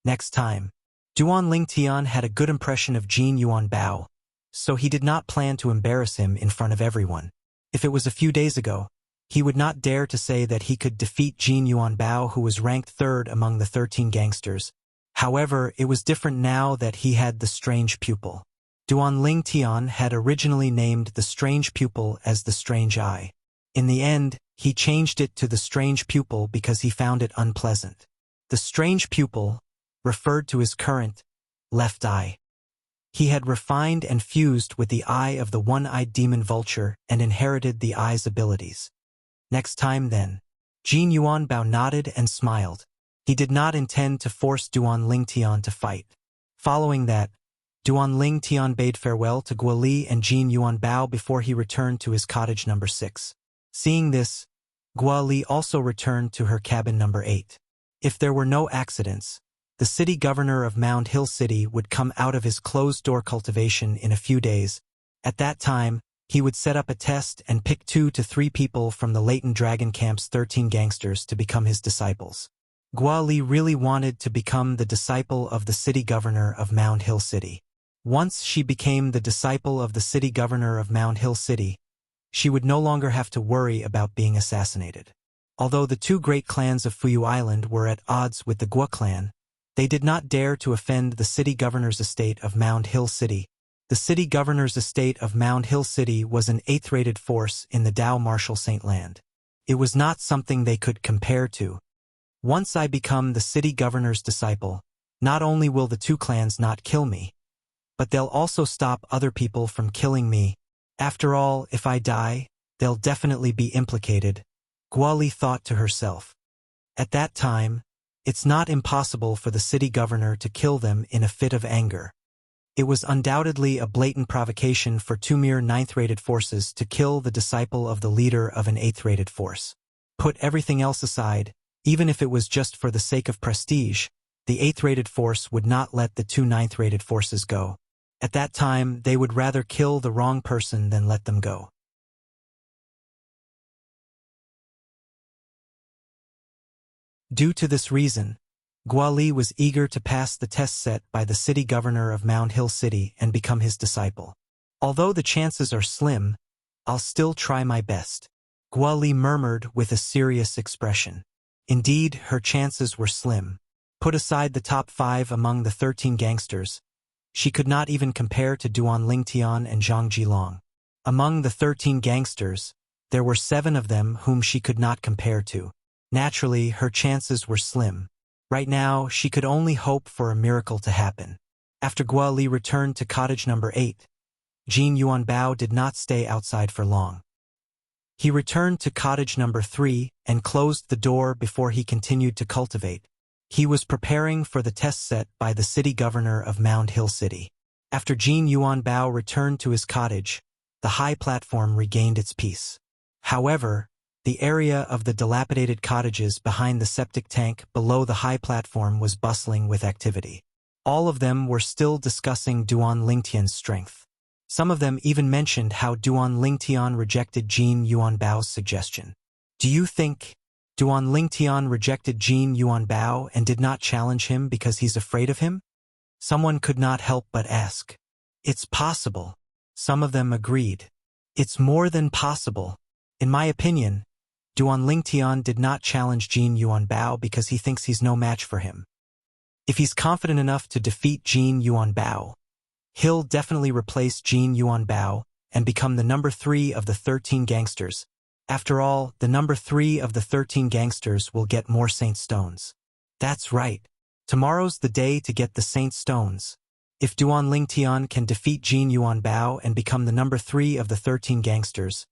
Next time, Duan Lingtian had a good impression of Jin Yuanbao, so he did not plan to embarrass him in front of everyone. If it was a few days ago, he would not dare to say that he could defeat Jin Yuanbao, who was ranked 3rd among the 13 gangsters. However, it was different now that he had the strange pupil. Duan Lingtian had originally named the strange pupil as the strange eye. In the end, he changed it to the strange pupil because he found it unpleasant. The strange pupil referred to his current left eye. He had refined and fused with the eye of the one-eyed demon vulture and inherited the eye's abilities. Next time then, Jin Yuanbao nodded and smiled. He did not intend to force Duan Lingtian to fight. Following that, Duan Lingtian bade farewell to Guoli and Jin Yuanbao before he returned to his cottage number 6. Seeing this, Guoli also returned to her cabin number 8. If there were no accidents, the city governor of Mound Hill City would come out of his closed-door cultivation in a few days. At that time, he would set up a test and pick 2 to 3 people from the latent dragon camp's 13 gangsters to become his disciples. Guoli really wanted to become the disciple of the city governor of Mound Hill City. Once she became the disciple of the city governor of Mound Hill City, she would no longer have to worry about being assassinated. Although the 2 great clans of Fuyu Island were at odds with the Guo clan, they did not dare to offend the city governor's estate of Mound Hill City. The city governor's estate of Mound Hill City was an 8th-rated force in the Dao Martial Saint Land. It was not something they could compare to. Once I become the city governor's disciple, not only will the 2 clans not kill me, but they'll also stop other people from killing me. After all, if I die, they'll definitely be implicated, Guoli thought to herself. At that time, it's not impossible for the city governor to kill them in a fit of anger. It was undoubtedly a blatant provocation for two mere 9th-rated forces to kill the disciple of the leader of an 8th-rated force. Put everything else aside, even if it was just for the sake of prestige, the 8th-rated force would not let the two 9th-rated forces go. At that time, they would rather kill the wrong person than let them go. Due to this reason, Guoli was eager to pass the test set by the city governor of Mound Hill City and become his disciple. Although the chances are slim, I'll still try my best, Guoli murmured with a serious expression. Indeed, her chances were slim. Put aside the top 5 among the 13 gangsters, she could not even compare to Duan Lingtian and Zhang Jilong. Among the 13 gangsters, there were 7 of them whom she could not compare to. Naturally, her chances were slim. Right now, she could only hope for a miracle to happen. After Guoli returned to cottage number 8, Jin Yuanbao did not stay outside for long. He returned to cottage number 3 and closed the door before he continued to cultivate. He was preparing for the test set by the city governor of Mound Hill City. After Jin Yuanbao returned to his cottage, the high platform regained its peace. However, the area of the dilapidated cottages behind the septic tank below the high platform was bustling with activity. All of them were still discussing Duan Lingtian's strength. Some of them even mentioned how Duan Lingtian rejected Jin Yuanbao's suggestion. Do you think Duan Lingtian rejected Jin Yuanbao and did not challenge him because he's afraid of him? Someone could not help but ask. It's possible. Some of them agreed. It's more than possible. In my opinion, Duan Lingtian did not challenge Jin Yuanbao because he thinks he's no match for him. If he's confident enough to defeat Jin Yuanbao, he'll definitely replace Jin Yuanbao and become the number 3 of the 13 gangsters. After all, the number 3 of the 13 gangsters will get more Saint Stones. That's right. Tomorrow's the day to get the Saint Stones. If Duan Lingtian can defeat Jin Yuanbao and become the number 3 of the 13 gangsters,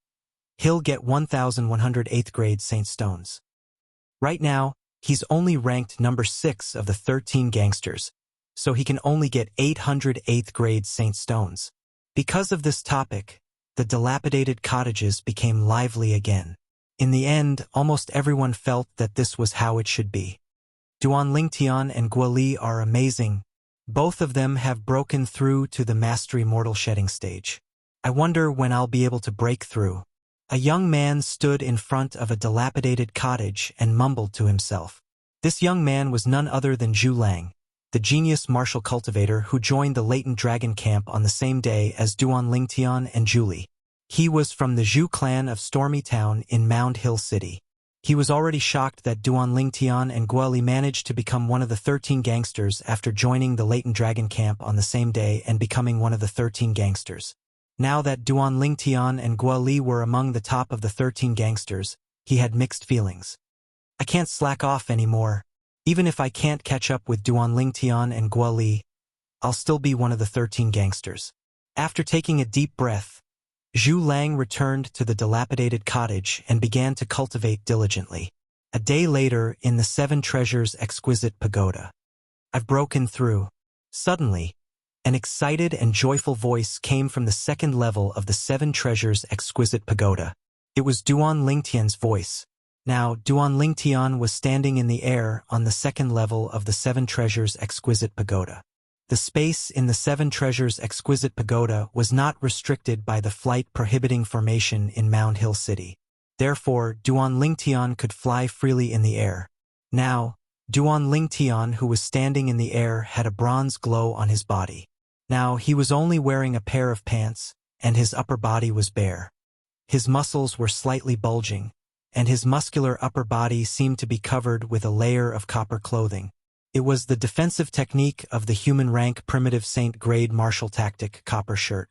he'll get 1,108th grade Saint Stones. Right now, he's only ranked number 6 of the 13 gangsters, so he can only get 808th grade Saint Stones. Because of this topic, the dilapidated cottages became lively again. In the end, almost everyone felt that this was how it should be. Duan Lingtian and Guoli are amazing. Both of them have broken through to the mastery mortal shedding stage. I wonder when I'll be able to break through. A young man stood in front of a dilapidated cottage and mumbled to himself. This young man was none other than Zhu Lang, the genius martial cultivator who joined the latent dragon camp on the same day as Duan Lingtian and Julie. He was from the Zhu clan of Stormy Town in Mound Hill City. He was already shocked that Duan Lingtian and Guoli managed to become one of the 13 gangsters after joining the latent dragon camp on the same day and becoming one of the 13 gangsters. Now that Duan Lingtian and Guoli were among the top of the 13 gangsters, he had mixed feelings. I can't slack off anymore. Even if I can't catch up with Duan Lingtian and Guoli, I'll still be one of the 13 gangsters. After taking a deep breath, Zhu Lang returned to the dilapidated cottage and began to cultivate diligently. A day later, in the 7 Treasures Exquisite Pagoda. I've broken through. Suddenly, an excited and joyful voice came from the 2nd level of the 7 Treasures Exquisite Pagoda. It was Duan Lingtian's voice. Now, Duan Lingtian was standing in the air on the 2nd level of the 7 Treasures Exquisite Pagoda. The space in the 7 Treasures Exquisite Pagoda was not restricted by the flight prohibiting formation in Mound Hill City. Therefore, Duan Lingtian could fly freely in the air. Now, Duan Lingtian, who was standing in the air, had a bronze glow on his body. Now, he was only wearing a pair of pants, and his upper body was bare. His muscles were slightly bulging, and his muscular upper body seemed to be covered with a layer of copper clothing. It was the defensive technique of the human rank primitive saint grade martial tactic copper shirt.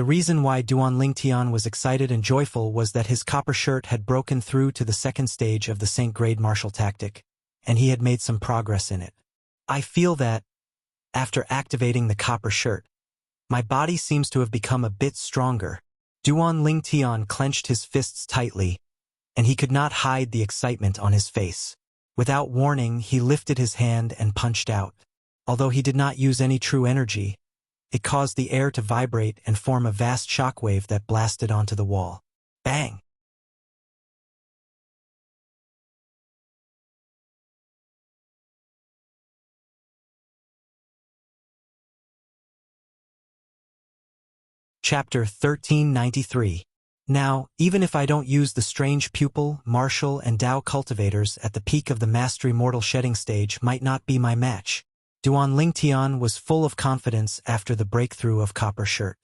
The reason why Duan Lingtian was excited and joyful was that his copper shirt had broken through to the second stage of the Saint Grade martial tactic, and he had made some progress in it. I feel that, after activating the copper shirt, my body seems to have become a bit stronger. Duan Lingtian clenched his fists tightly, and he could not hide the excitement on his face. Without warning, he lifted his hand and punched out. Although he did not use any true energy, it caused the air to vibrate and form a vast shockwave that blasted onto the wall. Bang! Chapter 1393. Now, even if I don't use the strange pupil, martial, and Tao cultivators at the peak of the mastery mortal shedding stage might not be my match. Duan Lingtian was full of confidence after the breakthrough of Copper Shirt.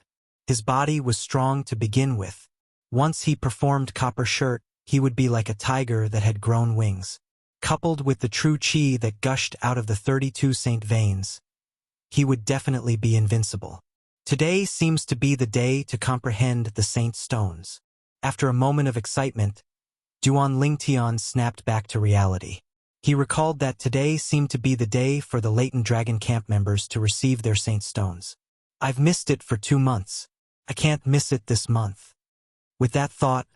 His body was strong to begin with. Once he performed Copper Shirt, he would be like a tiger that had grown wings. Coupled with the true chi that gushed out of the 32 saint veins, he would definitely be invincible. Today seems to be the day to comprehend the saint stones. After a moment of excitement, Duan Lingtian snapped back to reality. He recalled that today seemed to be the day for the latent dragon camp members to receive their saint stones. I've missed it for 2 months. I can't miss it this month. With that thought,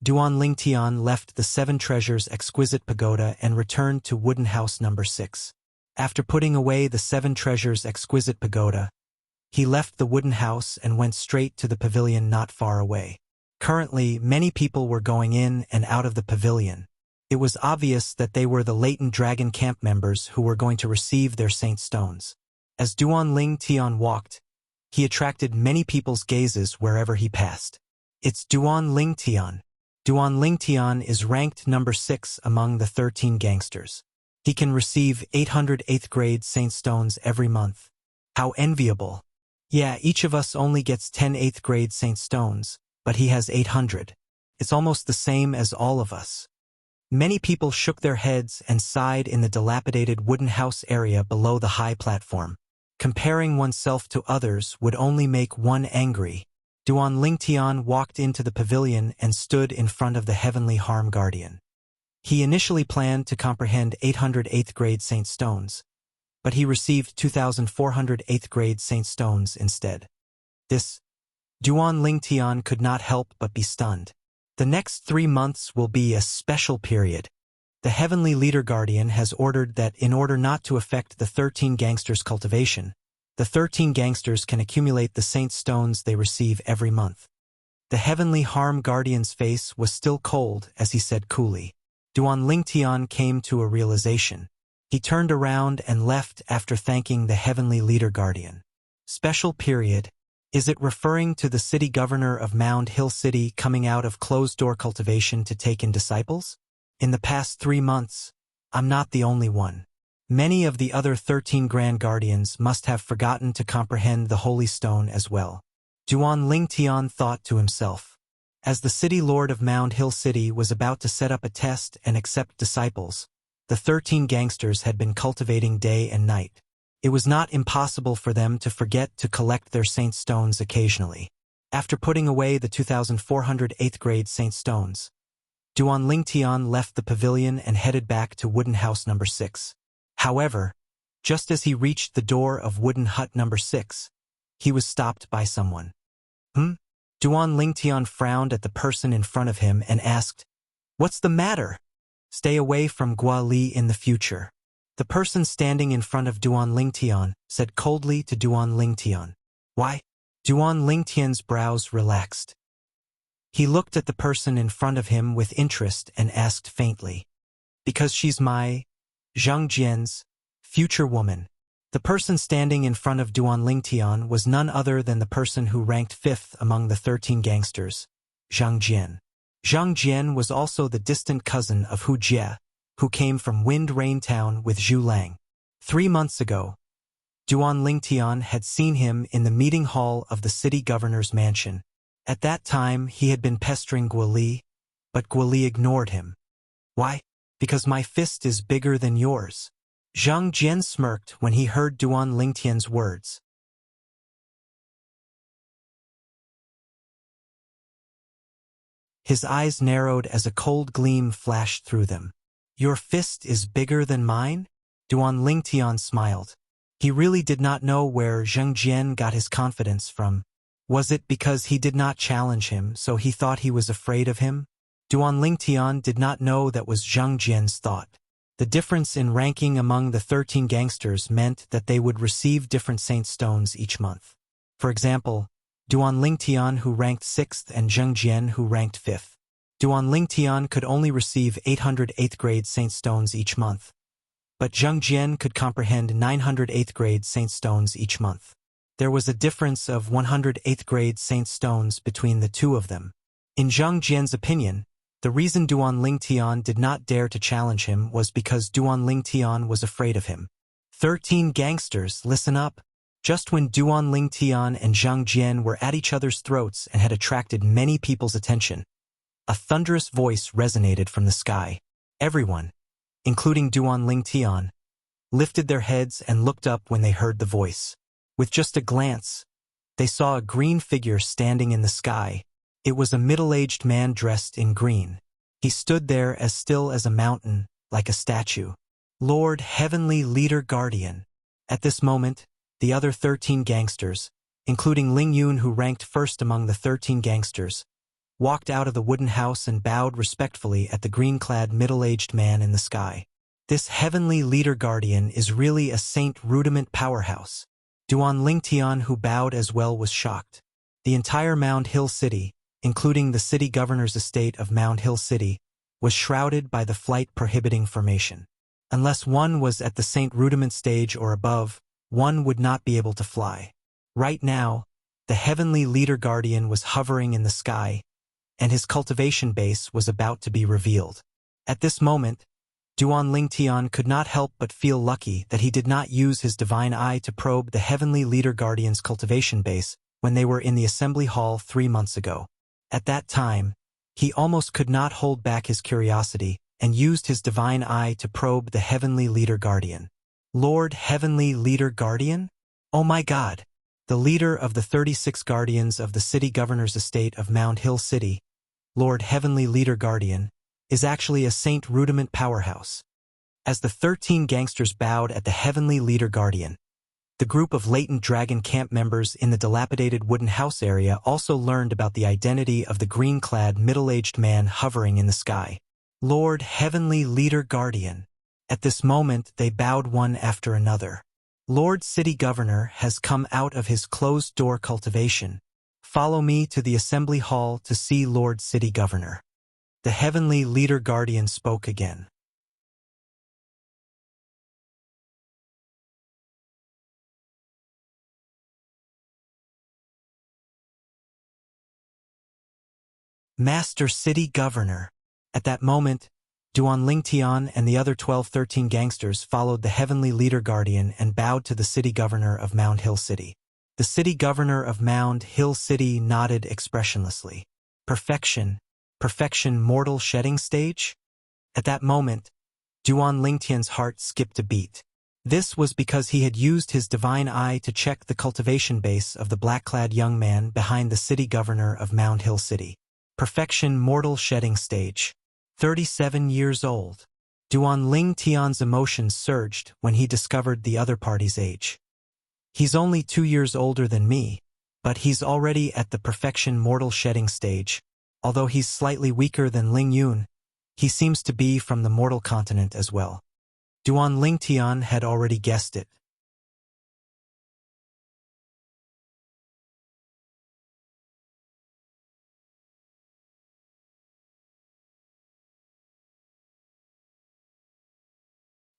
Duan Lingtian left the 7 Treasures Exquisite Pagoda and returned to Wooden House number 6. After putting away the 7 Treasures Exquisite Pagoda, he left the wooden house and went straight to the pavilion not far away. Currently, many people were going in and out of the pavilion. It was obvious that they were the latent dragon camp members who were going to receive their saint stones. As Duan Lingtian walked, he attracted many people's gazes wherever he passed. It's Duan Lingtian. Duan Lingtian is ranked number 6 among the 13 gangsters. He can receive 800 8th grade saint stones every month. How enviable. Yeah, each of us only gets 10 8th grade saint stones, but he has 800. It's almost the same as all of us. Many people shook their heads and sighed in the dilapidated wooden house area below the high platform. Comparing oneself to others would only make one angry. Duan Lingtian walked into the pavilion and stood in front of the Heavenly Harm Guardian. He initially planned to comprehend 800 8th grade saint stones, but he received 2,400 8th grade saint stones instead. Duan Lingtian could not help but be stunned. The next 3 months will be a special period. The Heavenly Leader Guardian has ordered that in order not to affect the 13 gangsters' cultivation, the 13 gangsters can accumulate the saint stones they receive every month. The Heavenly Harm Guardian's face was still cold as he said coolly. Duan Lingtian came to a realization. He turned around and left after thanking the Heavenly Leader Guardian. Special period. Is it referring to the city governor of Mound Hill City coming out of closed-door cultivation to take in disciples? In the past 3 months, I'm not the only one. Many of the other 13 Grand Guardians must have forgotten to comprehend the Holy Stone as well. Duan Lingtian thought to himself. As the city lord of Mound Hill City was about to set up a test and accept disciples, the 13 gangsters had been cultivating day and night. It was not impossible for them to forget to collect their saint stones occasionally. After putting away the 2,400 8th grade saint stones, Duan Lingtian left the pavilion and headed back to Wooden House number 6. However, just as he reached the door of Wooden Hut number 6, he was stopped by someone. Duan Lingtian frowned at the person in front of him and asked, "What's the matter?" "Stay away from Gua Li in the future." The person standing in front of Duan Lingtian said coldly to Duan Lingtian. "Why?" Duan Lingtian's brows relaxed. He looked at the person in front of him with interest and asked faintly, "Because she's my Zhang Jian's future woman." The person standing in front of Duan Lingtian was none other than the person who ranked 5th among the 13 gangsters, Zhang Jian. Zhang Jian was also the distant cousin of Hu Jie, who came from Wind Rain Town with Zhu Lang. 3 months ago, Duan Lingtian had seen him in the meeting hall of the city governor's mansion. At that time, he had been pestering Gua Li, but Gua Li ignored him. "Why?" "Because my fist is bigger than yours." Zhang Jian smirked when he heard Duan Lingtian's words. His eyes narrowed as a cold gleam flashed through them. "Your fist is bigger than mine?" Duan Lingtian smiled. He really did not know where Zheng Jian got his confidence from. Was it because he did not challenge him, so he thought he was afraid of him? Duan Lingtian did not know that was Zheng Jian's thought. The difference in ranking among the 13 gangsters meant that they would receive different saint stones each month. For example, Duan Lingtian, who ranked 6th, and Zheng Jian, who ranked 5th. Duan Lingtian could only receive 800 8th grade saint stones each month, but Zheng Jian could comprehend 900 8th grade saint stones each month. There was a difference of 100 8th grade saint stones between the two of them. In Zheng Jian's opinion, the reason Duan Lingtian did not dare to challenge him was because Duan Lingtian was afraid of him. 13 gangsters, listen up. Just when Duan Lingtian and Zheng Jian were at each other's throats and had attracted many people's attention, a thunderous voice resonated from the sky. Everyone, including Duan Lingtian, lifted their heads and looked up when they heard the voice. With just a glance, they saw a green figure standing in the sky. It was a middle-aged man dressed in green. He stood there as still as a mountain, like a statue. Lord Heavenly Leader Guardian. At this moment, the other 13 gangsters, including Ling Yun, who ranked first among the 13 gangsters, walked out of the wooden house and bowed respectfully at the green-clad middle-aged man in the sky. This Heavenly Leader Guardian is really a Saint Rudiment powerhouse. Duan Lingtian, who bowed as well, was shocked. The entire Mound Hill City, including the city governor's estate of Mound Hill City, was shrouded by the flight-prohibiting formation. Unless one was at the Saint Rudiment stage or above, one would not be able to fly. Right now, the Heavenly Leader Guardian was hovering in the sky, and his cultivation base was about to be revealed. At this moment, Duan Lingtian could not help but feel lucky that he did not use his divine eye to probe the Heavenly Leader Guardian's cultivation base when they were in the assembly hall 3 months ago. At that time, he almost could not hold back his curiosity and used his divine eye to probe the Heavenly Leader Guardian. Lord Heavenly Leader Guardian? Oh my God! The leader of the 36 guardians of the city governor's estate of Mound Hill City, Lord Heavenly Leader Guardian, is actually a Saint Rudiment powerhouse. As the 13 gangsters bowed at the Heavenly Leader Guardian, the group of latent dragon camp members in the dilapidated wooden house area also learned about the identity of the green-clad middle-aged man hovering in the sky. Lord Heavenly Leader Guardian. At this moment, they bowed one after another. Lord City Governor has come out of his closed-door cultivation. Follow me to the assembly hall to see Lord City Governor. The Heavenly Leader Guardian spoke again. Master City Governor. At that moment, Duan Lingtian and the other 12-13 gangsters followed the Heavenly Leader Guardian and bowed to the City Governor of Mound Hill City. The City Governor of Mound Hill City nodded expressionlessly. Perfection. Perfection mortal shedding stage? At that moment, Duan Lingtian's heart skipped a beat. This was because he had used his divine eye to check the cultivation base of the black-clad young man behind the City Governor of Mound Hill City. Perfection mortal shedding stage. 37 years old. Duan Lingtian's emotions surged when he discovered the other party's age. He's only 2 years older than me, but he's already at the perfection mortal shedding stage. Although he's slightly weaker than Ling Yun, he seems to be from the mortal continent as well. Duan Lingtian had already guessed it.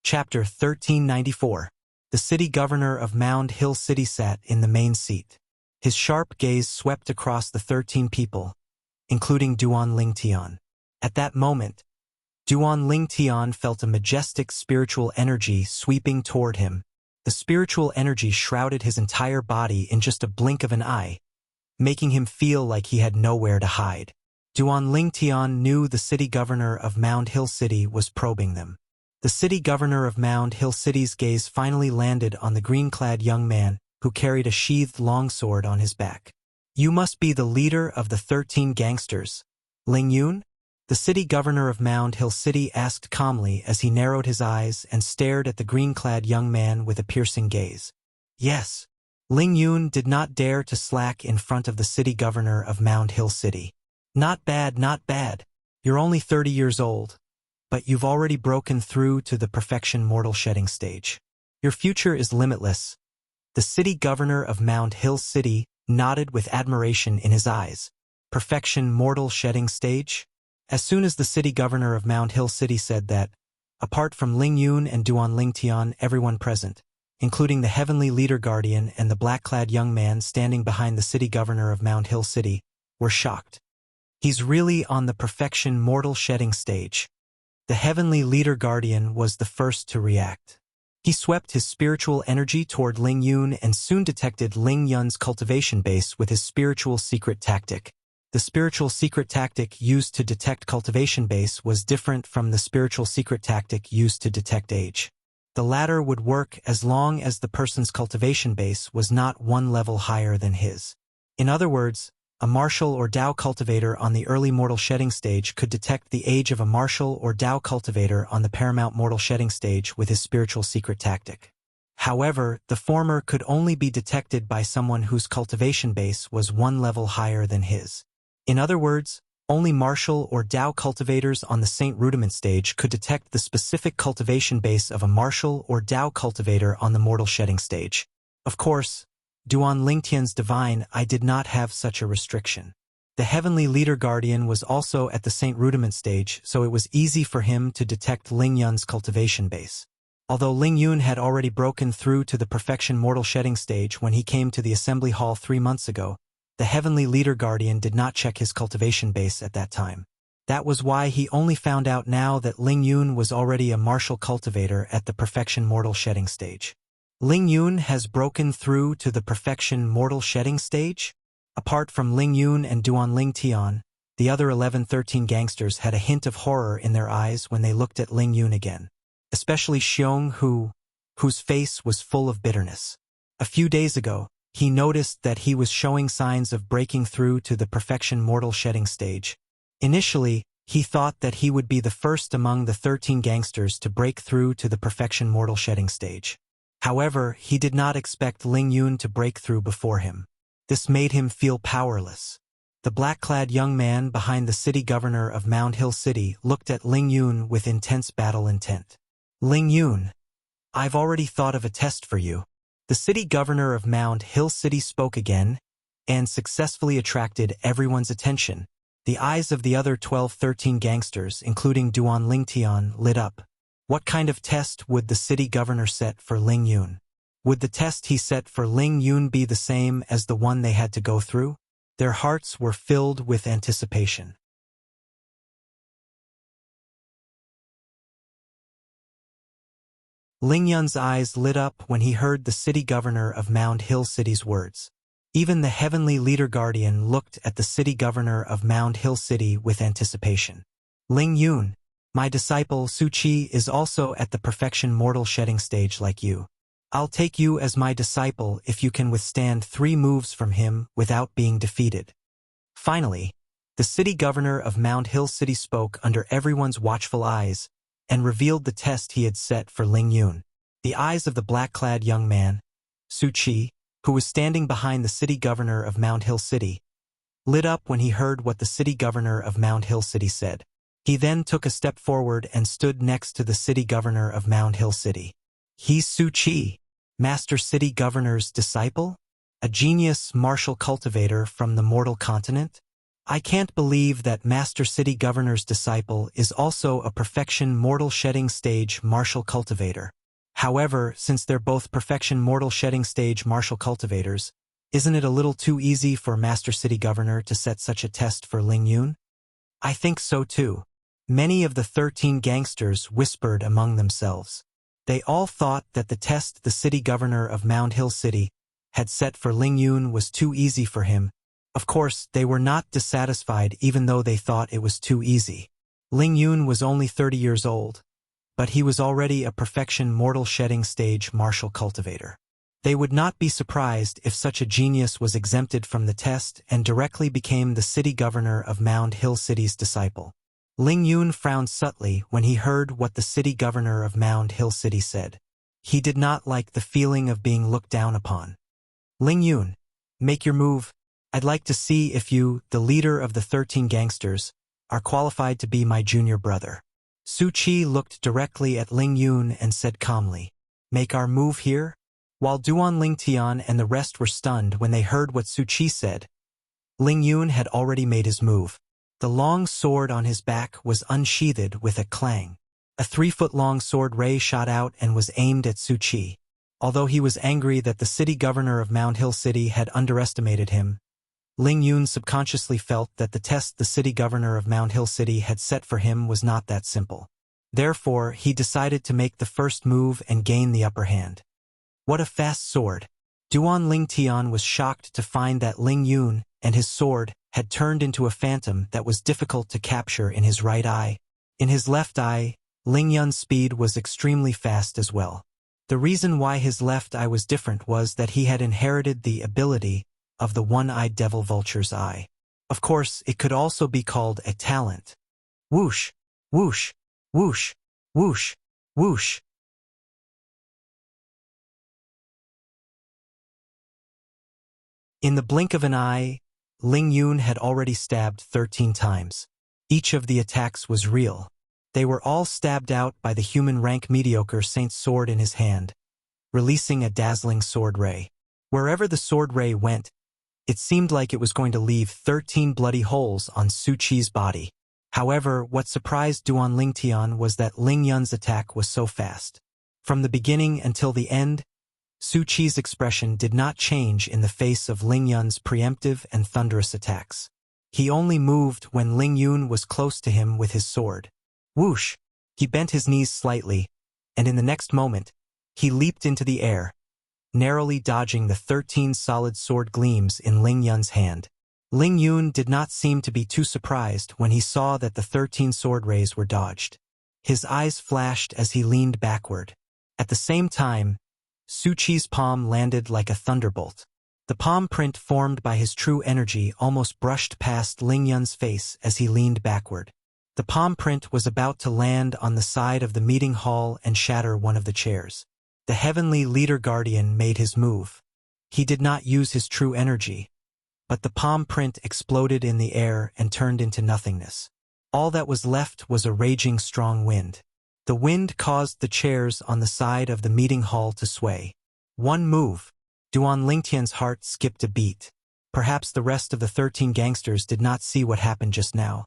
Chapter 1394. The City Governor of Mound Hill City sat in the main seat. His sharp gaze swept across the 13 people, including Duan Lingtian. At that moment, Duan Lingtian felt a majestic spiritual energy sweeping toward him. The spiritual energy shrouded his entire body in just a blink of an eye, making him feel like he had nowhere to hide. Duan Lingtian knew the City Governor of Mound Hill City was probing them. The City Governor of Mound Hill City's gaze finally landed on the green-clad young man who carried a sheathed longsword on his back. You must be the leader of the 13 gangsters, Ling Yun? The city governor of Mound Hill City asked calmly as he narrowed his eyes and stared at the green-clad young man with a piercing gaze. Yes. Ling Yun did not dare to slack in front of the city governor of Mound Hill City. Not bad, not bad. You're only 30 years old, but you've already broken through to the perfection mortal shedding stage. Your future is limitless. The city governor of Mound Hill City nodded with admiration in his eyes. Perfection mortal shedding stage? As soon as the city governor of Mound Hill City said that, apart from Ling Yun and Duan Lingtian, everyone present, including the heavenly leader guardian and the black-clad young man standing behind the city governor of Mound Hill City, were shocked. He's really on the perfection mortal shedding stage. The heavenly leader guardian was the first to react. He swept his spiritual energy toward Ling Yun and soon detected Ling Yun's cultivation base with his spiritual secret tactic. The spiritual secret tactic used to detect cultivation base was different from the spiritual secret tactic used to detect age. The latter would work as long as the person's cultivation base was not one level higher than his. In other words, a martial or Dao cultivator on the early mortal shedding stage could detect the age of a martial or Dao cultivator on the paramount mortal shedding stage with his spiritual secret tactic. However, the former could only be detected by someone whose cultivation base was one level higher than his. In other words, only martial or Dao cultivators on the Saint Rudiment stage could detect the specific cultivation base of a martial or Dao cultivator on the mortal shedding stage. Of course, Duan Lingtian's divine eye did not have such a restriction. The heavenly leader guardian was also at the Saint Rudiment stage, so it was easy for him to detect Ling Yun's cultivation base. Although Ling Yun had already broken through to the perfection mortal shedding stage when he came to the assembly hall 3 months ago, the heavenly leader guardian did not check his cultivation base at that time. That was why he only found out now that Ling Yun was already a martial cultivator at the perfection mortal shedding stage. Ling Yun has broken through to the perfection mortal shedding stage? Apart from Ling Yun and Duan Lingtian, the other 11-13 gangsters had a hint of horror in their eyes when they looked at Ling Yun again. Especially Xiong Hu, whose face was full of bitterness. A few days ago, he noticed that he was showing signs of breaking through to the perfection mortal shedding stage. Initially, he thought that he would be the first among the 13 gangsters to break through to the perfection mortal shedding stage. However, he did not expect Ling Yun to break through before him. This made him feel powerless. The black-clad young man behind the city governor of Mound Hill City looked at Ling Yun with intense battle intent. Ling Yun, I've already thought of a test for you. The city governor of Mound Hill City spoke again, and successfully attracted everyone's attention. The eyes of the other 12-13 gangsters, including Duan Lingtian, lit up. What kind of test would the city governor set for Ling Yun? Would the test he set for Ling Yun be the same as the one they had to go through? Their hearts were filled with anticipation. Ling Yun's eyes lit up when he heard the city governor of Mound Hill City's words. Even the heavenly leader guardian looked at the city governor of Mound Hill City with anticipation. Ling Yun, my disciple Su Qi is also at the perfection mortal shedding stage like you. I'll take you as my disciple if you can withstand 3 moves from him without being defeated. Finally, the city governor of Mound Hill City spoke under everyone's watchful eyes, and revealed the test he had set for Ling Yun. The eyes of the black-clad young man, Su Qi, who was standing behind the city governor of Mound Hill City, lit up when he heard what the city governor of Mound Hill City said. He then took a step forward and stood next to the city governor of Mound Hill City. He's Su Qi, Master City Governor's disciple? A genius martial cultivator from the mortal continent? I can't believe that Master City Governor's disciple is also a perfection mortal shedding stage martial cultivator. However, since they're both perfection mortal shedding stage martial cultivators, isn't it a little too easy for Master City Governor to set such a test for Ling Yun? I think so too. Many of the 13 gangsters whispered among themselves. They all thought that the test the city governor of Mound Hill City had set for Ling Yun was too easy for him. Of course, they were not dissatisfied even though they thought it was too easy. Ling Yun was only 30 years old, but he was already a perfection mortal shedding stage martial cultivator. They would not be surprised if such a genius was exempted from the test and directly became the city governor of Mound Hill City's disciple. Ling Yun frowned subtly when he heard what the city governor of Mound Hill City said. He did not like the feeling of being looked down upon. Ling Yun, make your move. I'd like to see if you, the leader of the 13 gangsters, are qualified to be my junior brother. Su Qi looked directly at Ling Yun and said calmly, make our move here? While Duan Lingtian and the rest were stunned when they heard what Su Qi said, Ling Yun had already made his move. The long sword on his back was unsheathed with a clang. A 3-foot-long sword ray shot out and was aimed at Su Qi. Although he was angry that the city governor of Mound Hill City had underestimated him, Ling Yun subconsciously felt that the test the city governor of Mound Hill City had set for him was not that simple. Therefore, he decided to make the first move and gain the upper hand. What a fast sword! Duan Lingtian was shocked to find that Ling Yun and his sword had turned into a phantom that was difficult to capture in his right eye. In his left eye, Ling Yun's speed was extremely fast as well. The reason why his left eye was different was that he had inherited the ability of the one-eyed devil vulture's eye. Of course, it could also be called a talent. Whoosh, whoosh, whoosh, whoosh, whoosh. In the blink of an eye, Ling Yun had already stabbed 13 times. Each of the attacks was real. They were all stabbed out by the human rank mediocre saint's sword in his hand, releasing a dazzling sword ray. Wherever the sword ray went, it seemed like it was going to leave 13 bloody holes on Su Qi's body. However, what surprised Duan Lingtian was that Ling Yun's attack was so fast. From the beginning until the end, Su Qi's expression did not change in the face of Ling Yun's preemptive and thunderous attacks. He only moved when Ling Yun was close to him with his sword. Whoosh! He bent his knees slightly, and in the next moment, he leaped into the air, narrowly dodging the 13 solid sword gleams in Ling Yun's hand. Ling Yun did not seem to be too surprised when he saw that the 13 sword rays were dodged. His eyes flashed as he leaned backward. At the same time, Su Qi's palm landed like a thunderbolt. The palm print formed by his true energy almost brushed past Ling Yun's face as he leaned backward. The palm print was about to land on the side of the meeting hall and shatter one of the chairs. The heavenly leader guardian made his move. He did not use his true energy, but the palm print exploded in the air and turned into nothingness. All that was left was a raging strong wind. The wind caused the chairs on the side of the meeting hall to sway. One move. Duan Lingtian's heart skipped a beat. Perhaps the rest of the 13 gangsters did not see what happened just now,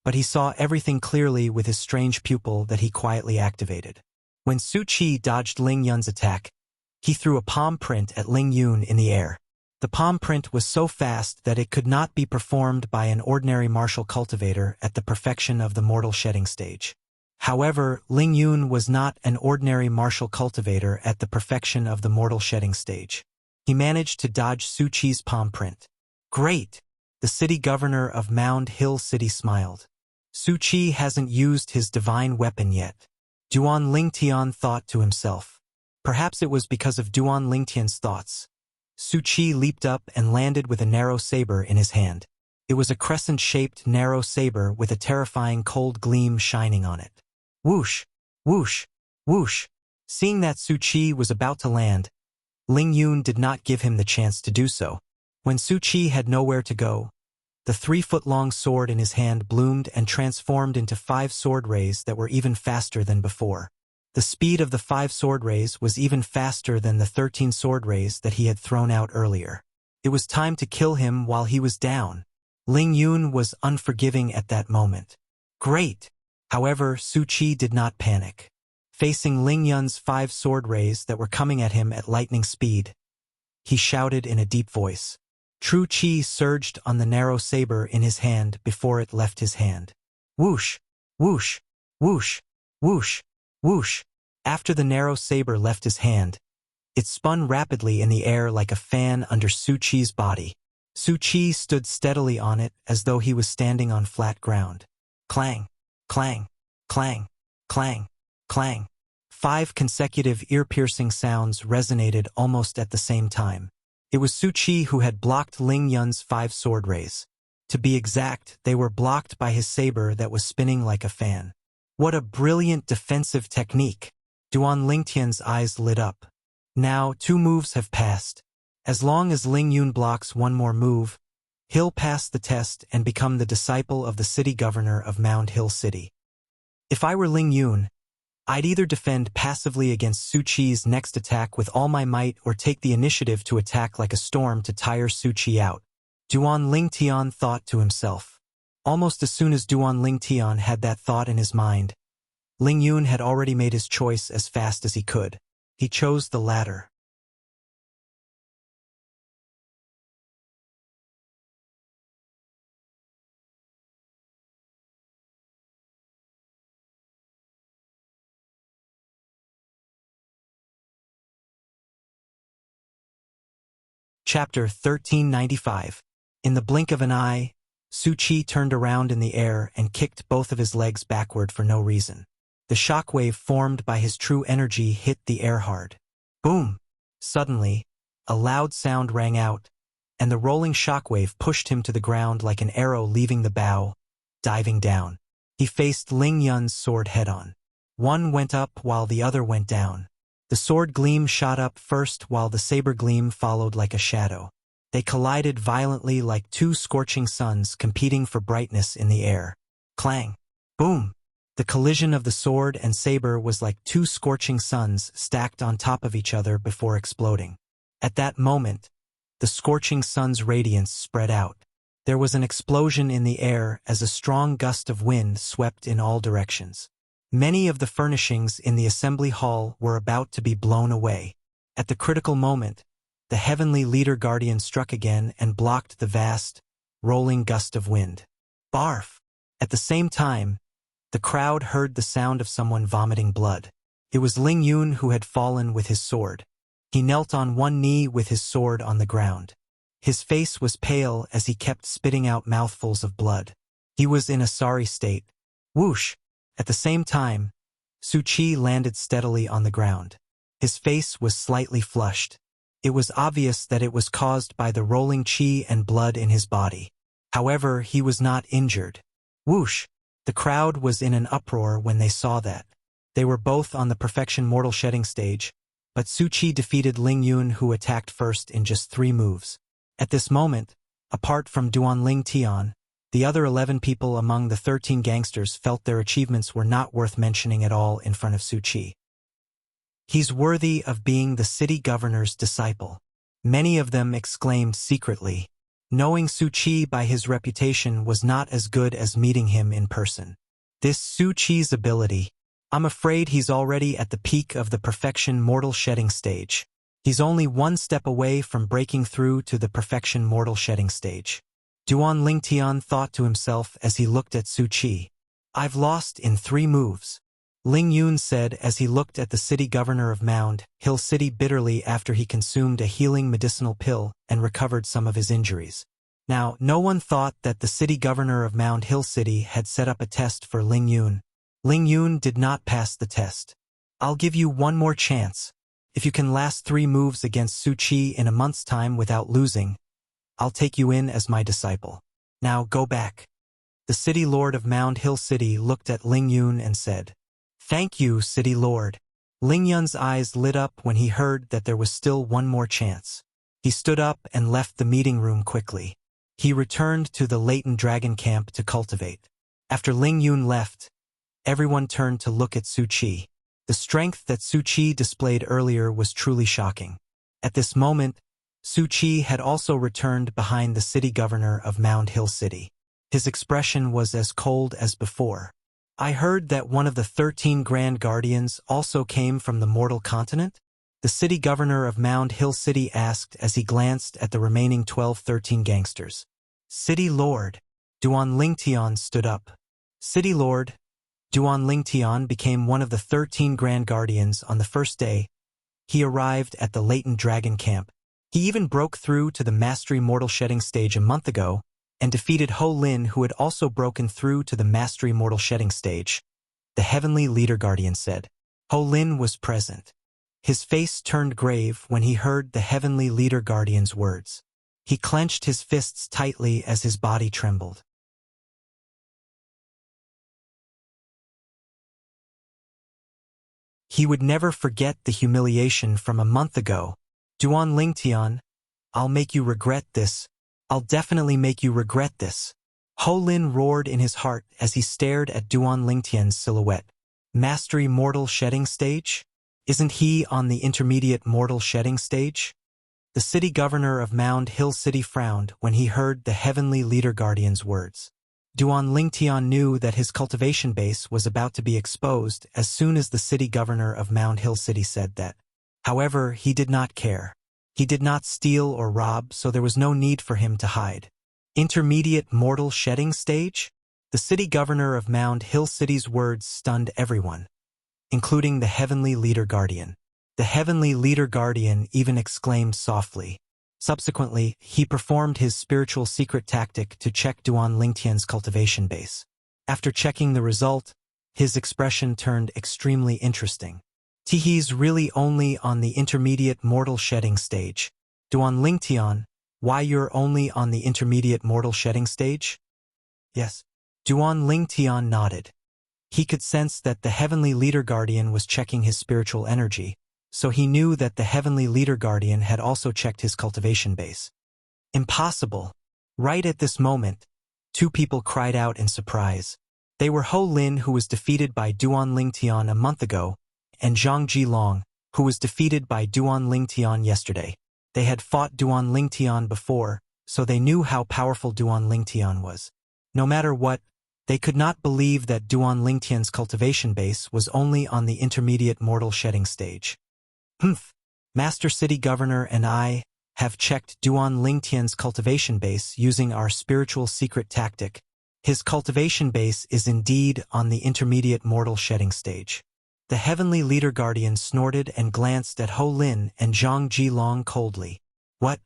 but he saw everything clearly with his strange pupil that he quietly activated. When Su Qi dodged Ling Yun's attack, he threw a palm print at Ling Yun in the air. The palm print was so fast that it could not be performed by an ordinary martial cultivator at the perfection of the mortal shedding stage. However, Ling Yun was not an ordinary martial cultivator at the perfection of the mortal shedding stage. He managed to dodge Su Qi's palm print. Great! The city governor of Mound Hill City smiled. Su Qi hasn't used his divine weapon yet. Duan Lingtian thought to himself. Perhaps it was because of Duan Lingtian's thoughts. Su Qi leaped up and landed with a narrow saber in his hand. It was a crescent-shaped narrow saber with a terrifying cold gleam shining on it. Whoosh! Whoosh! Whoosh! Seeing that Su Qi was about to land, Ling Yun did not give him the chance to do so. When Su Qi had nowhere to go, the 3-foot-long sword in his hand bloomed and transformed into 5 sword rays that were even faster than before. The speed of the 5 sword rays was even faster than the 13 sword rays that he had thrown out earlier. It was time to kill him while he was down. Ling Yun was unforgiving at that moment. Great! However, Su Qi did not panic. Facing Ling Yun's 5 sword rays that were coming at him at lightning speed, he shouted in a deep voice. True Qi surged on the narrow saber in his hand before it left his hand. Whoosh! Whoosh! Whoosh! Whoosh! Whoosh! After the narrow saber left his hand, it spun rapidly in the air like a fan under Su Qi's body. Su Qi stood steadily on it as though he was standing on flat ground. Clang! Clang! Clang! Clang! Clang! 5 consecutive ear-piercing sounds resonated almost at the same time. It was Su Qi who had blocked Ling Yun's 5 sword rays. To be exact, they were blocked by his saber that was spinning like a fan. What a brilliant defensive technique! Duan Lingtian's eyes lit up. Now, 2 moves have passed. As long as Ling Yun blocks one more move, he'll pass the test and become the disciple of the city governor of Mound Hill City. If I were Ling Yun, I'd either defend passively against Su Qi's next attack with all my might or take the initiative to attack like a storm to tire Su Qi out. Duan Lingtian thought to himself. Almost as soon as Duan Lingtian had that thought in his mind, Ling Yun had already made his choice as fast as he could. He chose the latter. Chapter 1395. In the blink of an eye, Su Qi turned around in the air and kicked both of his legs backward for no reason. The shockwave formed by his true energy hit the air hard. Boom! Suddenly, a loud sound rang out, and the rolling shockwave pushed him to the ground like an arrow leaving the bow, diving down. He faced Ling Yun's sword head-on. One went up while the other went down. The sword gleam shot up first while the saber gleam followed like a shadow. They collided violently like 2 scorching suns competing for brightness in the air. Clang! Boom! The collision of the sword and saber was like 2 scorching suns stacked on top of each other before exploding. At that moment, the scorching sun's radiance spread out. There was an explosion in the air as a strong gust of wind swept in all directions. Many of the furnishings in the assembly hall were about to be blown away. At the critical moment, the heavenly leader guardian struck again and blocked the vast, rolling gust of wind. Barf! At the same time, the crowd heard the sound of someone vomiting blood. It was Ling Yun who had fallen with his sword. He knelt on one knee with his sword on the ground. His face was pale as he kept spitting out mouthfuls of blood. He was in a sorry state. Whoosh! At the same time, Su Qi landed steadily on the ground. His face was slightly flushed. It was obvious that it was caused by the rolling qi and blood in his body. However, he was not injured. Whoosh! The crowd was in an uproar when they saw that. They were both on the perfection mortal shedding stage, but Su Qi defeated Ling Yun, who attacked first in just 3 moves. At this moment, apart from Duan Lingtian, the other 11 people among the 13 gangsters felt their achievements were not worth mentioning at all in front of Su Qi. He's worthy of being the city governor's disciple. Many of them exclaimed secretly. Knowing Su Qi by his reputation was not as good as meeting him in person. This Su Qi's ability, I'm afraid he's already at the peak of the perfection mortal shedding stage. He's only 1 step away from breaking through to the perfection mortal shedding stage. Duan Lingtian thought to himself as he looked at Su Qi. I've lost in 3 moves. Ling Yun said as he looked at the city governor of Mound Hill City bitterly after he consumed a healing medicinal pill and recovered some of his injuries. Now, no one thought that the city governor of Mound Hill City had set up a test for Ling Yun. Ling Yun did not pass the test. I'll give you one more chance. If you can last 3 moves against Su Qi in a month's time without losing, I'll take you in as my disciple. Now go back. The city lord of Mound Hill City looked at Ling Yun and said, Thank you, city lord. Ling Yun's eyes lit up when he heard that there was still one more chance. He stood up and left the meeting room quickly. He returned to the latent dragon camp to cultivate. After Ling Yun left, everyone turned to look at Su Qi. The strength that Su Qi displayed earlier was truly shocking. At this moment, Su Qi had also returned behind the city governor of Mound Hill City. His expression was as cold as before. I heard that one of the 13 Grand Guardians also came from the mortal continent? The city governor of Mound Hill City asked as he glanced at the remaining 13 gangsters. City Lord. Duan Lingtian stood up. City Lord. Duan Lingtian became one of the 13 Grand Guardians on the first day. He arrived at the latent dragon camp. He even broke through to the Mastery Mortal Shedding stage a month ago and defeated Ho Lin, who had also broken through to the Mastery Mortal Shedding stage. The Heavenly Leader Guardian said, Ho Lin was present. His face turned grave when he heard the heavenly leader guardian's words. He clenched his fists tightly as his body trembled. He would never forget the humiliation from a month ago. Duan Lingtian, I'll make you regret this. I'll definitely make you regret this. Ho Lin roared in his heart as he stared at Duan Lingtian's silhouette. Mastery mortal shedding stage? Isn't he on the intermediate mortal shedding stage? The city governor of Mound Hill City frowned when he heard the heavenly leader guardian's words. Duan Lingtian knew that his cultivation base was about to be exposed as soon as the city governor of Mound Hill City said that. However, he did not care. He did not steal or rob, so there was no need for him to hide. Intermediate mortal shedding stage? The city governor of Mound Hill City's words stunned everyone, including the heavenly leader guardian. The heavenly leader guardian even exclaimed softly. Subsequently, he performed his spiritual secret tactic to check Duan Lingtian's cultivation base. After checking the result, his expression turned extremely interesting. He's really only on the intermediate mortal shedding stage. Duan Lingtian, why you're only on the intermediate mortal shedding stage? Yes. Duan Lingtian nodded. He could sense that the heavenly leader guardian was checking his spiritual energy, so he knew that the heavenly leader guardian had also checked his cultivation base. Impossible! Right at this moment, two people cried out in surprise. They were Ho Lin, who was defeated by Duan Lingtian a month ago, and Zhang Jilong, who was defeated by Duan Lingtian yesterday. They had fought Duan Lingtian before, so they knew how powerful Duan Lingtian was. No matter what, they could not believe that Duan Lingtian's cultivation base was only on the intermediate mortal shedding stage. Master City Governor and I have checked Duan Lingtian's cultivation base using our spiritual secret tactic. His cultivation base is indeed on the intermediate mortal shedding stage. The heavenly leader guardian snorted and glanced at Ho Lin and Zhang Jilong coldly. What?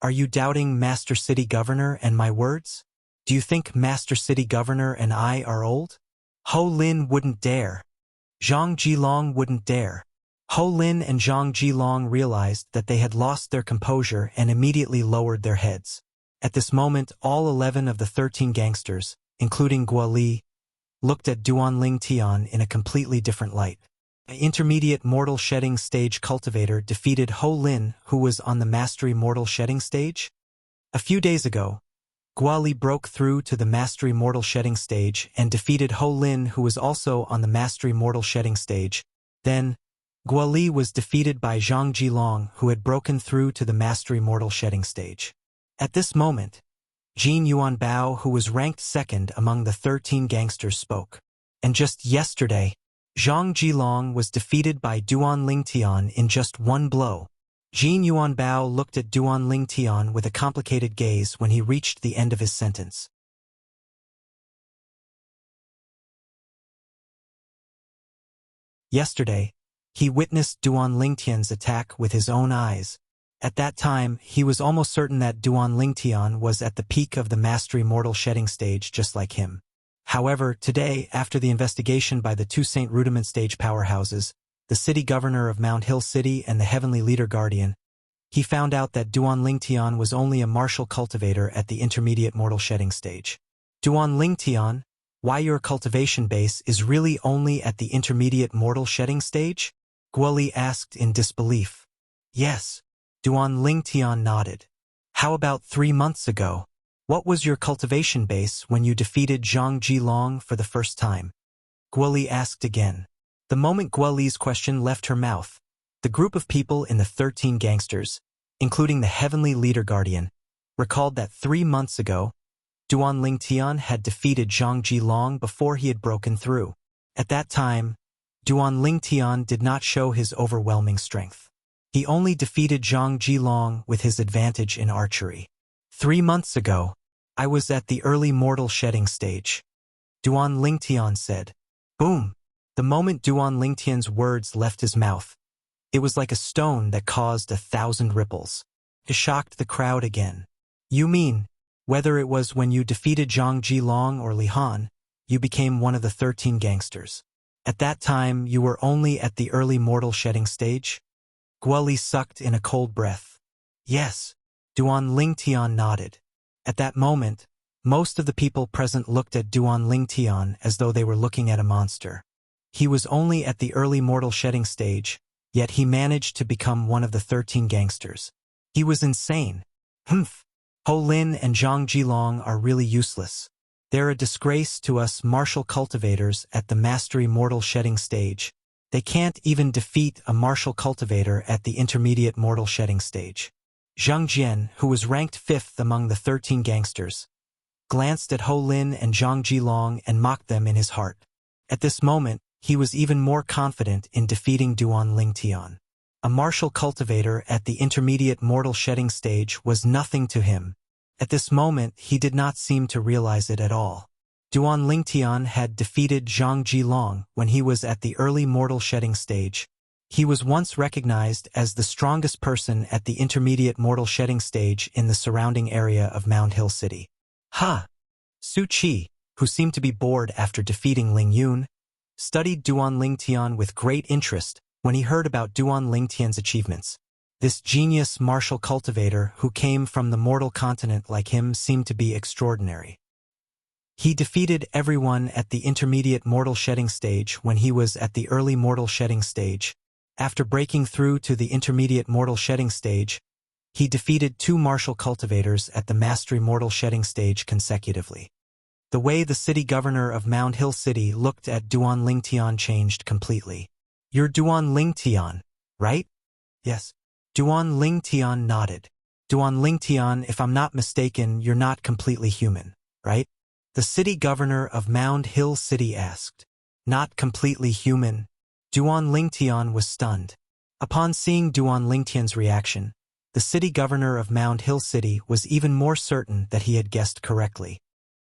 Are you doubting Master City Governor and my words? Do you think Master City Governor and I are old? Ho Lin wouldn't dare. Zhang Jilong wouldn't dare. Ho Lin and Zhang Jilong realized that they had lost their composure and immediately lowered their heads. At this moment, all 11 of the 13 gangsters, including Guo Li, looked at Duan Lingtian in a completely different light. An intermediate mortal shedding stage cultivator defeated Ho Lin, who was on the mastery mortal shedding stage. A few days ago, Guo Li broke through to the mastery mortal shedding stage and defeated Ho Lin, who was also on the mastery mortal shedding stage. Then, Guo Li was defeated by Zhang Jilong, who had broken through to the mastery mortal shedding stage. At this moment, Jin Yuanbao, who was ranked second among the 13 gangsters, spoke. And just yesterday, Zhang Jilong was defeated by Duan Lingtian in just one blow. Jin Yuanbao looked at Duan Lingtian with a complicated gaze when he reached the end of his sentence. Yesterday, he witnessed Duan Lingtian's attack with his own eyes. At that time, he was almost certain that Duan Lingtian was at the peak of the mastery mortal shedding stage just like him. However, today, after the investigation by the two Saint Rudiment stage powerhouses, the city governor of Mount Hill City and the heavenly leader guardian, he found out that Duan Lingtian was only a martial cultivator at the intermediate mortal shedding stage. Duan Lingtian, why your cultivation base is really only at the intermediate mortal shedding stage? Guo Li asked in disbelief. Yes. Duan Lingtian nodded. How about 3 months ago? What was your cultivation base when you defeated Zhang Jilong for the first time? Guo Li asked again. The moment Guo Li's question left her mouth, the group of people in the 13 gangsters, including the heavenly leader guardian, recalled that 3 months ago, Duan Lingtian had defeated Zhang Jilong before he had broken through. At that time, Duan Lingtian did not show his overwhelming strength. He only defeated Zhang Jilong with his advantage in archery. 3 months ago, I was at the early mortal shedding stage. Duan Lingtian said. Boom! The moment Duan Lingtian's words left his mouth, it was like a stone that caused 1,000 ripples. It shocked the crowd again. You mean, whether it was when you defeated Zhang Jilong or Li Han, you became one of the 13 gangsters. At that time, you were only at the early mortal shedding stage? Guoli sucked in a cold breath. Yes. Duan Lingtian nodded. At that moment, most of the people present looked at Duan Lingtian as though they were looking at a monster. He was only at the early mortal shedding stage, yet he managed to become one of the 13 gangsters. He was insane. Humph. Ho Lin and Zhang Jilong are really useless. They're a disgrace to us martial cultivators at the mastery mortal shedding stage. They can't even defeat a martial cultivator at the intermediate mortal shedding stage. Zhang Jian, who was ranked 5th among the 13 gangsters, glanced at Ho Lin and Zhang Jilong and mocked them in his heart. At this moment, he was even more confident in defeating Duan Lingtian. A martial cultivator at the intermediate mortal shedding stage was nothing to him. At this moment, he did not seem to realize it at all. Duan Lingtian had defeated Zhang Jilong when he was at the early mortal shedding stage. He was once recognized as the strongest person at the intermediate mortal shedding stage in the surrounding area of Mound Hill City. Ha! Su Qi, who seemed to be bored after defeating Ling Yun, studied Duan Lingtian with great interest when he heard about Duan Lingtian's achievements. This genius martial cultivator who came from the mortal continent like him seemed to be extraordinary. He defeated everyone at the intermediate mortal shedding stage when he was at the early mortal shedding stage. After breaking through to the intermediate mortal shedding stage, he defeated 2 martial cultivators at the mastery mortal shedding stage consecutively. The way the city governor of Mound Hill City looked at Duan Lingtian changed completely. You're Duan Lingtian, right? Yes. Duan Lingtian nodded. Duan Lingtian, if I'm not mistaken, you're not completely human, right? The city governor of Mound Hill City asked. Not completely human? Duan Lingtian was stunned. Upon seeing Duan Lingtian's reaction, the city governor of Mound Hill City was even more certain that he had guessed correctly.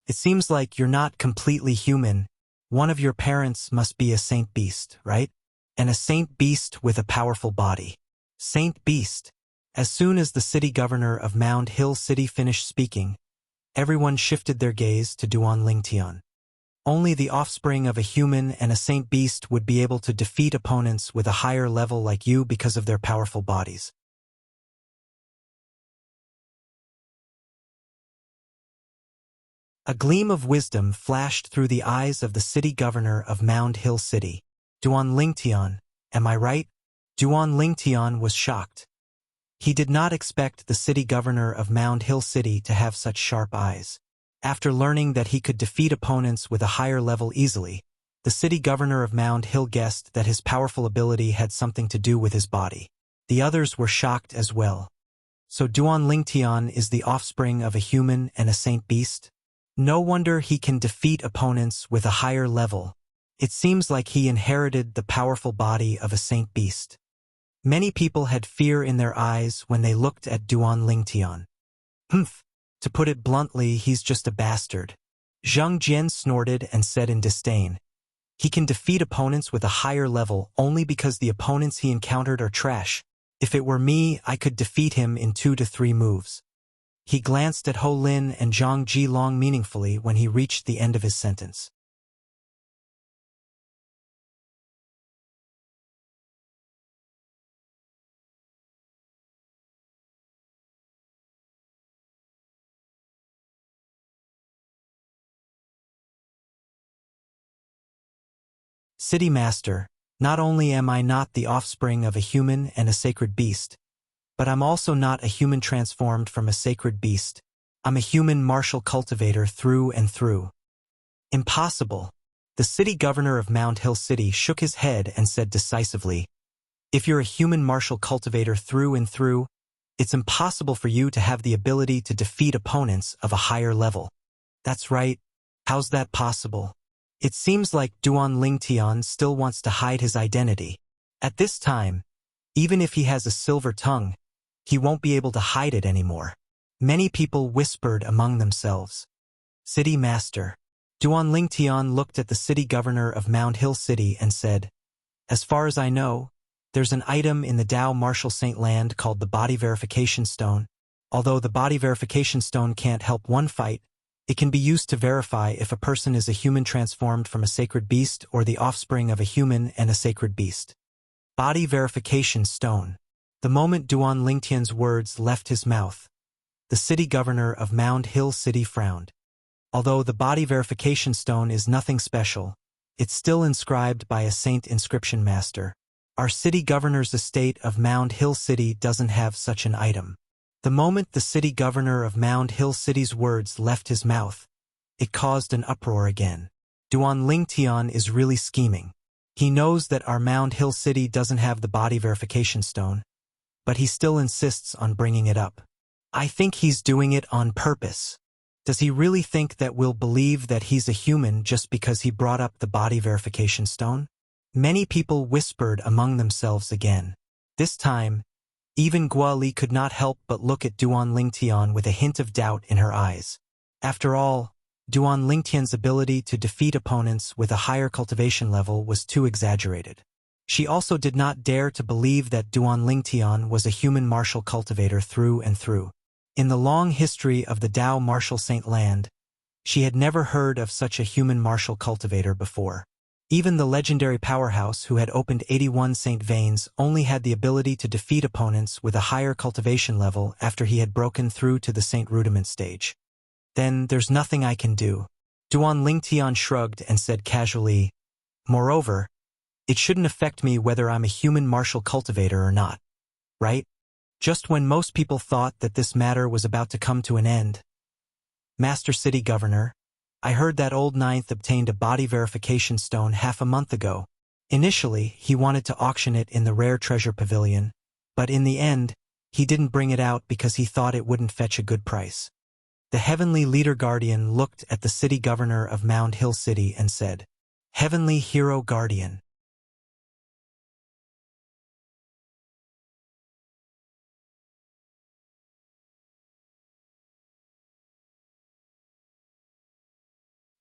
It seems like you're not completely human. One of your parents must be a saint beast, right? And a saint beast with a powerful body. Saint beast. As soon as the city governor of Mound Hill City finished speaking, everyone shifted their gaze to Duan Lingtian. Only the offspring of a human and a saint beast would be able to defeat opponents with a higher level like you because of their powerful bodies. A gleam of wisdom flashed through the eyes of the city governor of Mound Hill City. Duan Lingtian, am I right? Duan Lingtian was shocked. He did not expect the city governor of Mound Hill City to have such sharp eyes. After learning that he could defeat opponents with a higher level easily, the city governor of Mound Hill guessed that his powerful ability had something to do with his body. The others were shocked as well. So Duan Lingtian is the offspring of a human and a saint beast? No wonder he can defeat opponents with a higher level. It seems like he inherited the powerful body of a saint beast. Many people had fear in their eyes when they looked at Duan Lingtian. Humph, to put it bluntly, he's just a bastard. Zhang Jian snorted and said in disdain. He can defeat opponents with a higher level only because the opponents he encountered are trash. If it were me, I could defeat him in 2 to 3 moves. He glanced at Ho Lin and Zhang Jilong meaningfully when he reached the end of his sentence. City Master, not only am I not the offspring of a human and a sacred beast, but I'm also not a human transformed from a sacred beast. I'm a human martial cultivator through and through. Impossible. The city governor of Mound Hill City shook his head and said decisively, if you're a human martial cultivator through and through, it's impossible for you to have the ability to defeat opponents of a higher level. That's right. How's that possible? It seems like Duan Lingtian still wants to hide his identity. At this time, even if he has a silver tongue, he won't be able to hide it anymore. Many people whispered among themselves. City Master. Duan Lingtian looked at the city governor of Mound Hill City and said, as far as I know, there's an item in the Dao Martial Saint Land called the Body Verification Stone. Although the Body Verification Stone can't help one fight, It can be used to verify if a person is a human transformed from a sacred beast or the offspring of a human and a sacred beast. Body verification stone. The moment Duan Lingtian's words left his mouth, the city governor of Mound Hill City frowned. Although the body verification stone is nothing special, it's still inscribed by a saint inscription master. Our city governor's estate of Mound Hill City doesn't have such an item. The moment the city governor of Mound Hill City's words left his mouth, it caused an uproar again. Duan Lingtian is really scheming. He knows that our Mound Hill City doesn't have the body verification stone, but he still insists on bringing it up. I think he's doing it on purpose. Does he really think that we'll believe that he's a human just because he brought up the body verification stone? Many people whispered among themselves again. This time, even Guali could not help but look at Duan Lingtian with a hint of doubt in her eyes. After all, Duan Lingtian's ability to defeat opponents with a higher cultivation level was too exaggerated. She also did not dare to believe that Duan Lingtian was a human martial cultivator through and through. In the long history of the Dao martial saint land, she had never heard of such a human martial cultivator before. Even the legendary powerhouse who had opened 81 saint veins only had the ability to defeat opponents with a higher cultivation level after he had broken through to the saint rudiment stage. Then there's nothing I can do. Duan Lingtian shrugged and said casually, moreover, it shouldn't affect me whether I'm a human martial cultivator or not. Right? Just when most people thought that this matter was about to come to an end. Master City Governor, I heard that old Ninth obtained a body verification stone half a month ago. Initially, he wanted to auction it in the Rare Treasure Pavilion, but in the end, he didn't bring it out because he thought it wouldn't fetch a good price. The Heavenly Leader Guardian looked at the city governor of Mound Hill City and said, Heavenly Hero Guardian.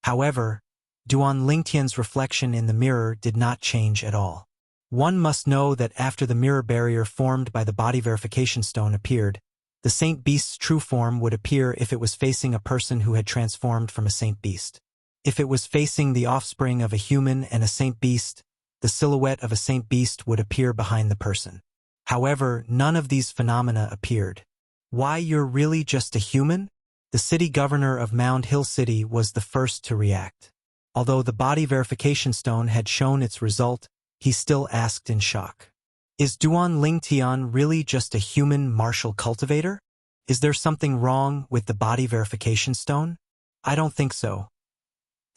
However, Duan Lingtian's reflection in the mirror did not change at all. One must know that after the mirror barrier formed by the body verification stone appeared, the saint beast's true form would appear if it was facing a person who had transformed from a saint beast. If it was facing the offspring of a human and a saint beast, the silhouette of a saint beast would appear behind the person. However, none of these phenomena appeared. Why, you're really just a human? The city governor of Mound Hill City was the first to react. Although the body verification stone had shown its result, he still asked in shock. Is Duan Lingtian really just a human martial cultivator? Is there something wrong with the body verification stone? I don't think so.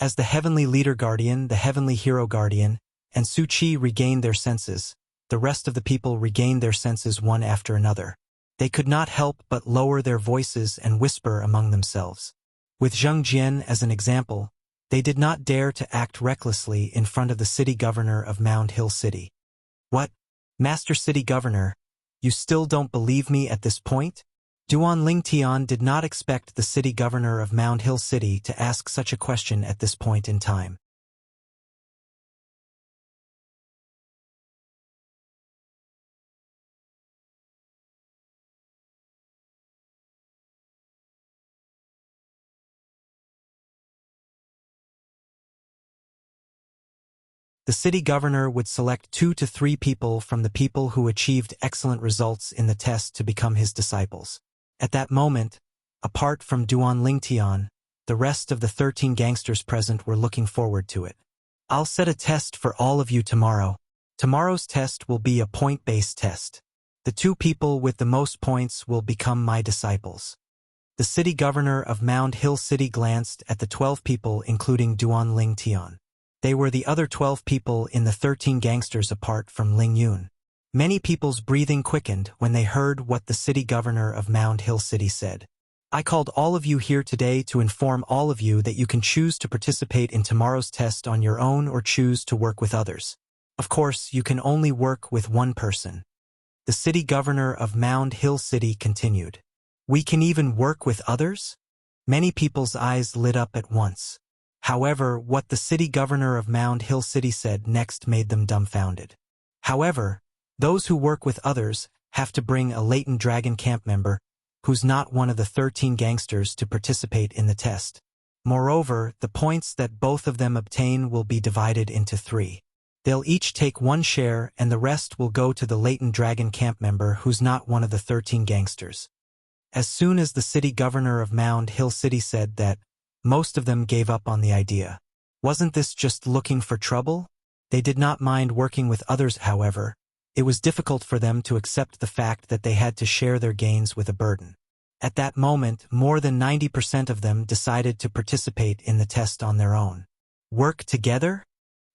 As the Heavenly Leader Guardian, the Heavenly Hero Guardian, and Su Qi regained their senses, the rest of the people regained their senses one after another. They could not help but lower their voices and whisper among themselves. With Zheng Jian as an example, they did not dare to act recklessly in front of the city governor of Mound Hill City. What? Master City Governor, you still don't believe me at this point? Duan Lingtian did not expect the city governor of Mound Hill City to ask such a question at this point in time. The city governor would select 2 to 3 people from the people who achieved excellent results in the test to become his disciples. At that moment, apart from Duan Lingtian, the rest of the 13 gangsters present were looking forward to it. I'll set a test for all of you tomorrow. Tomorrow's test will be a point-based test. The 2 people with the most points will become my disciples. The city governor of Mound Hill City glanced at the 12 people including Duan Lingtian. They were the other 12 people in the 13 gangsters apart from Ling Yun. Many people's breathing quickened when they heard what the city governor of Mound Hill City said. I called all of you here today to inform all of you that you can choose to participate in tomorrow's test on your own or choose to work with others. Of course, you can only work with one person. The city governor of Mound Hill City continued. We can even work with others? Many people's eyes lit up at once. However, what the city governor of Mound Hill City said next made them dumbfounded. However, those who work with others have to bring a latent dragon camp member who's not one of the 13 gangsters to participate in the test. Moreover, the points that both of them obtain will be divided into 3. They'll each take 1 share and the rest will go to the latent dragon camp member who's not one of the 13 gangsters. As soon as the city governor of Mound Hill City said that, most of them gave up on the idea. Wasn't this just looking for trouble? They did not mind working with others, however. It was difficult for them to accept the fact that they had to share their gains with a burden. At that moment, more than 90% of them decided to participate in the test on their own. Work together?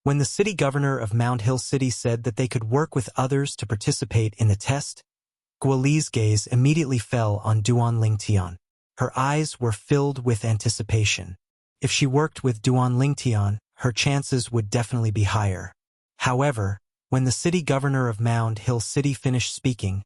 When the city governor of Mound Hill City said that they could work with others to participate in the test, Guoli's gaze immediately fell on Duan Lingtian. Her eyes were filled with anticipation. If she worked with Duan Lingtian, her chances would definitely be higher. However, when the city governor of Mound Hill City finished speaking,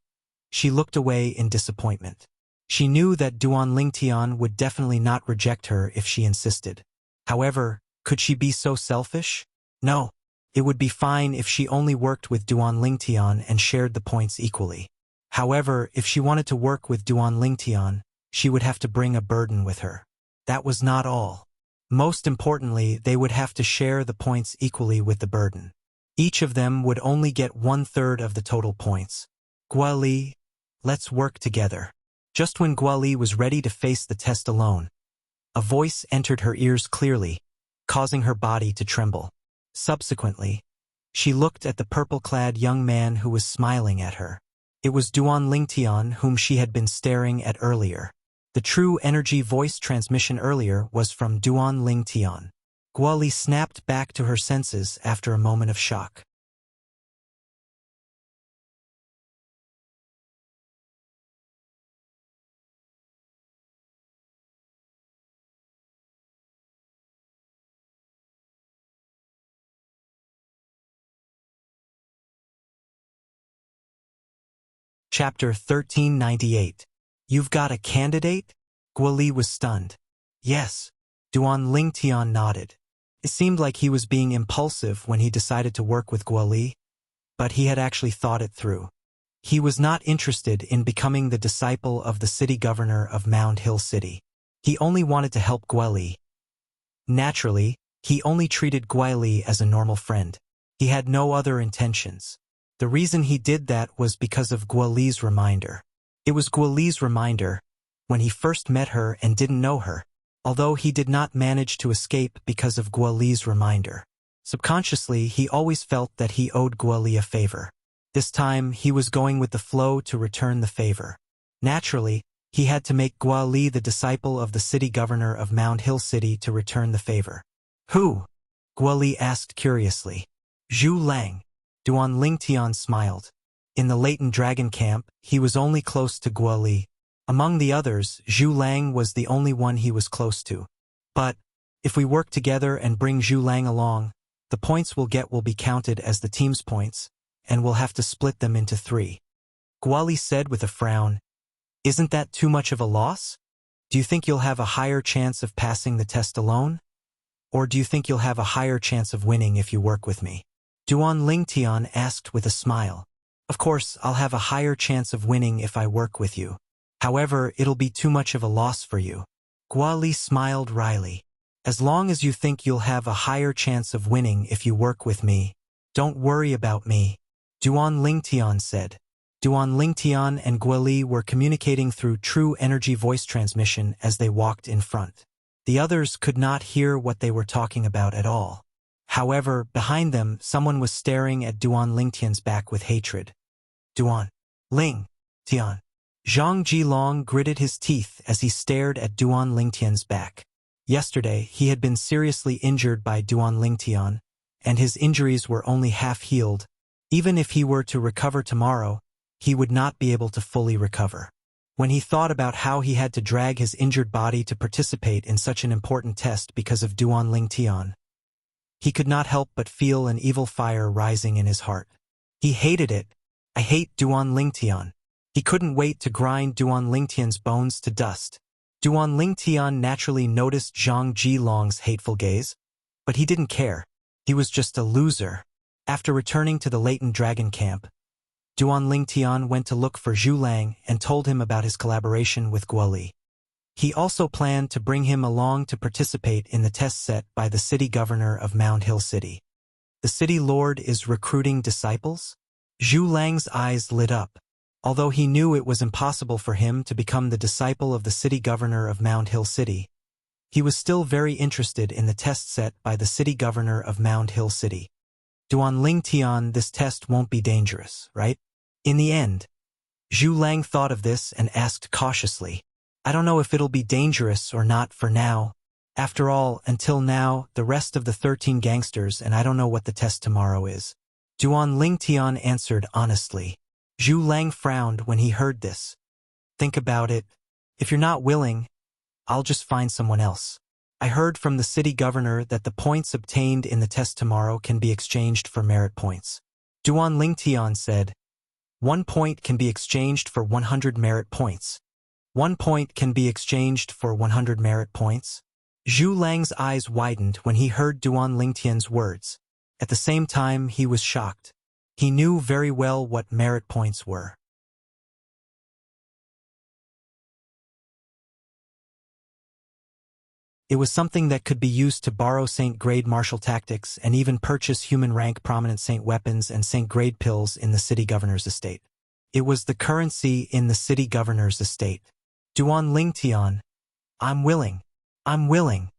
she looked away in disappointment. She knew that Duan Lingtian would definitely not reject her if she insisted. However, could she be so selfish? No. It would be fine if she only worked with Duan Lingtian and shared the points equally. However, if she wanted to work with Duan Lingtian, she would have to bring a burden with her. That was not all. Most importantly, they would have to share the points equally with the burden. Each of them would only get 1/3 of the total points. Guoli, let's work together. Just when Guoli was ready to face the test alone, a voice entered her ears clearly, causing her body to tremble. Subsequently, she looked at the purple-clad young man who was smiling at her. It was Duan Lingtian whom she had been staring at earlier. The true energy voice transmission earlier was from Duan Lingtian. Guoli snapped back to her senses after a moment of shock. Chapter 1398. You've got a candidate? Guoli was stunned. Yes. Duan Lingtian nodded. It seemed like he was being impulsive when he decided to work with Guoli, but he had actually thought it through. He was not interested in becoming the disciple of the city governor of Mound Hill City. He only wanted to help Guoli. Naturally, he only treated Guoli as a normal friend. He had no other intentions. The reason he did that was because of Guoli's reminder. It was Guoli's reminder when he first met her and didn't know her, although he did not manage to escape because of Guoli's reminder. Subconsciously, he always felt that he owed Guoli a favor. This time, he was going with the flow to return the favor. Naturally, he had to make Guoli the disciple of the city governor of Mound Hill City to return the favor. Who? Guoli asked curiously. Zhu Lang. Duan Lingtian smiled. In the latent dragon camp, he was only close to Guoli. Among the others, Zhu Lang was the only one he was close to. But, if we work together and bring Zhu Lang along, the points we'll get will be counted as the team's points, and we'll have to split them into 3. Guoli said with a frown, Isn't that too much of a loss? Do you think you'll have a higher chance of passing the test alone? Or do you think you'll have a higher chance of winning if you work with me? Duan Lingtian asked with a smile. Of course, I'll have a higher chance of winning if I work with you. However, it'll be too much of a loss for you. Guoli smiled wryly. As long as you think you'll have a higher chance of winning if you work with me, don't worry about me, Duan Lingtian said. Duan Lingtian and Guoli were communicating through true energy voice transmission as they walked in front. The others could not hear what they were talking about at all. However, behind them, someone was staring at Duan Lingtian's back with hatred. Duan Lingtian. Zhang Jilong gritted his teeth as he stared at Duan Lingtian's back. Yesterday, he had been seriously injured by Duan Lingtian, and his injuries were only half healed. Even if he were to recover tomorrow, he would not be able to fully recover. When he thought about how he had to drag his injured body to participate in such an important test because of Duan Lingtian, he could not help but feel an evil fire rising in his heart. He hated it. I hate Duan Lingtian. He couldn't wait to grind Duan Lingtian's bones to dust. Duan Lingtian naturally noticed Zhang Jilong's hateful gaze, but he didn't care. He was just a loser. After returning to the latent dragon camp, Duan Lingtian went to look for Zhu Lang and told him about his collaboration with Guoli. He also planned to bring him along to participate in the test set by the city governor of Mount Hill City. The city lord is recruiting disciples? Zhu Lang's eyes lit up. Although he knew it was impossible for him to become the disciple of the city governor of Mount Hill City, he was still very interested in the test set by the city governor of Mount Hill City. Duan Ling Tian, this test won't be dangerous, right? In the end, Zhu Lang thought of this and asked cautiously, I don't know if it'll be dangerous or not for now. After all, until now, the rest of the 13 gangsters and I don't know what the test tomorrow is. Duan Ling Tian answered honestly. Zhu Lang frowned when he heard this. Think about it. If you're not willing, I'll just find someone else. I heard from the city governor that the points obtained in the test tomorrow can be exchanged for merit points. Duan Ling Tian said, 1 point can be exchanged for 100 merit points. 1 point can be exchanged for 100 merit points. Zhu Lang's eyes widened when he heard Duan Ling Tian's words. At the same time, he was shocked. He knew very well what merit points were. It was something that could be used to borrow Saint-grade martial tactics and even purchase human-rank prominent Saint weapons and Saint-grade pills in the city governor's estate. It was the currency in the city governor's estate. Duan Ling Tian, I'm willing. I'm willing.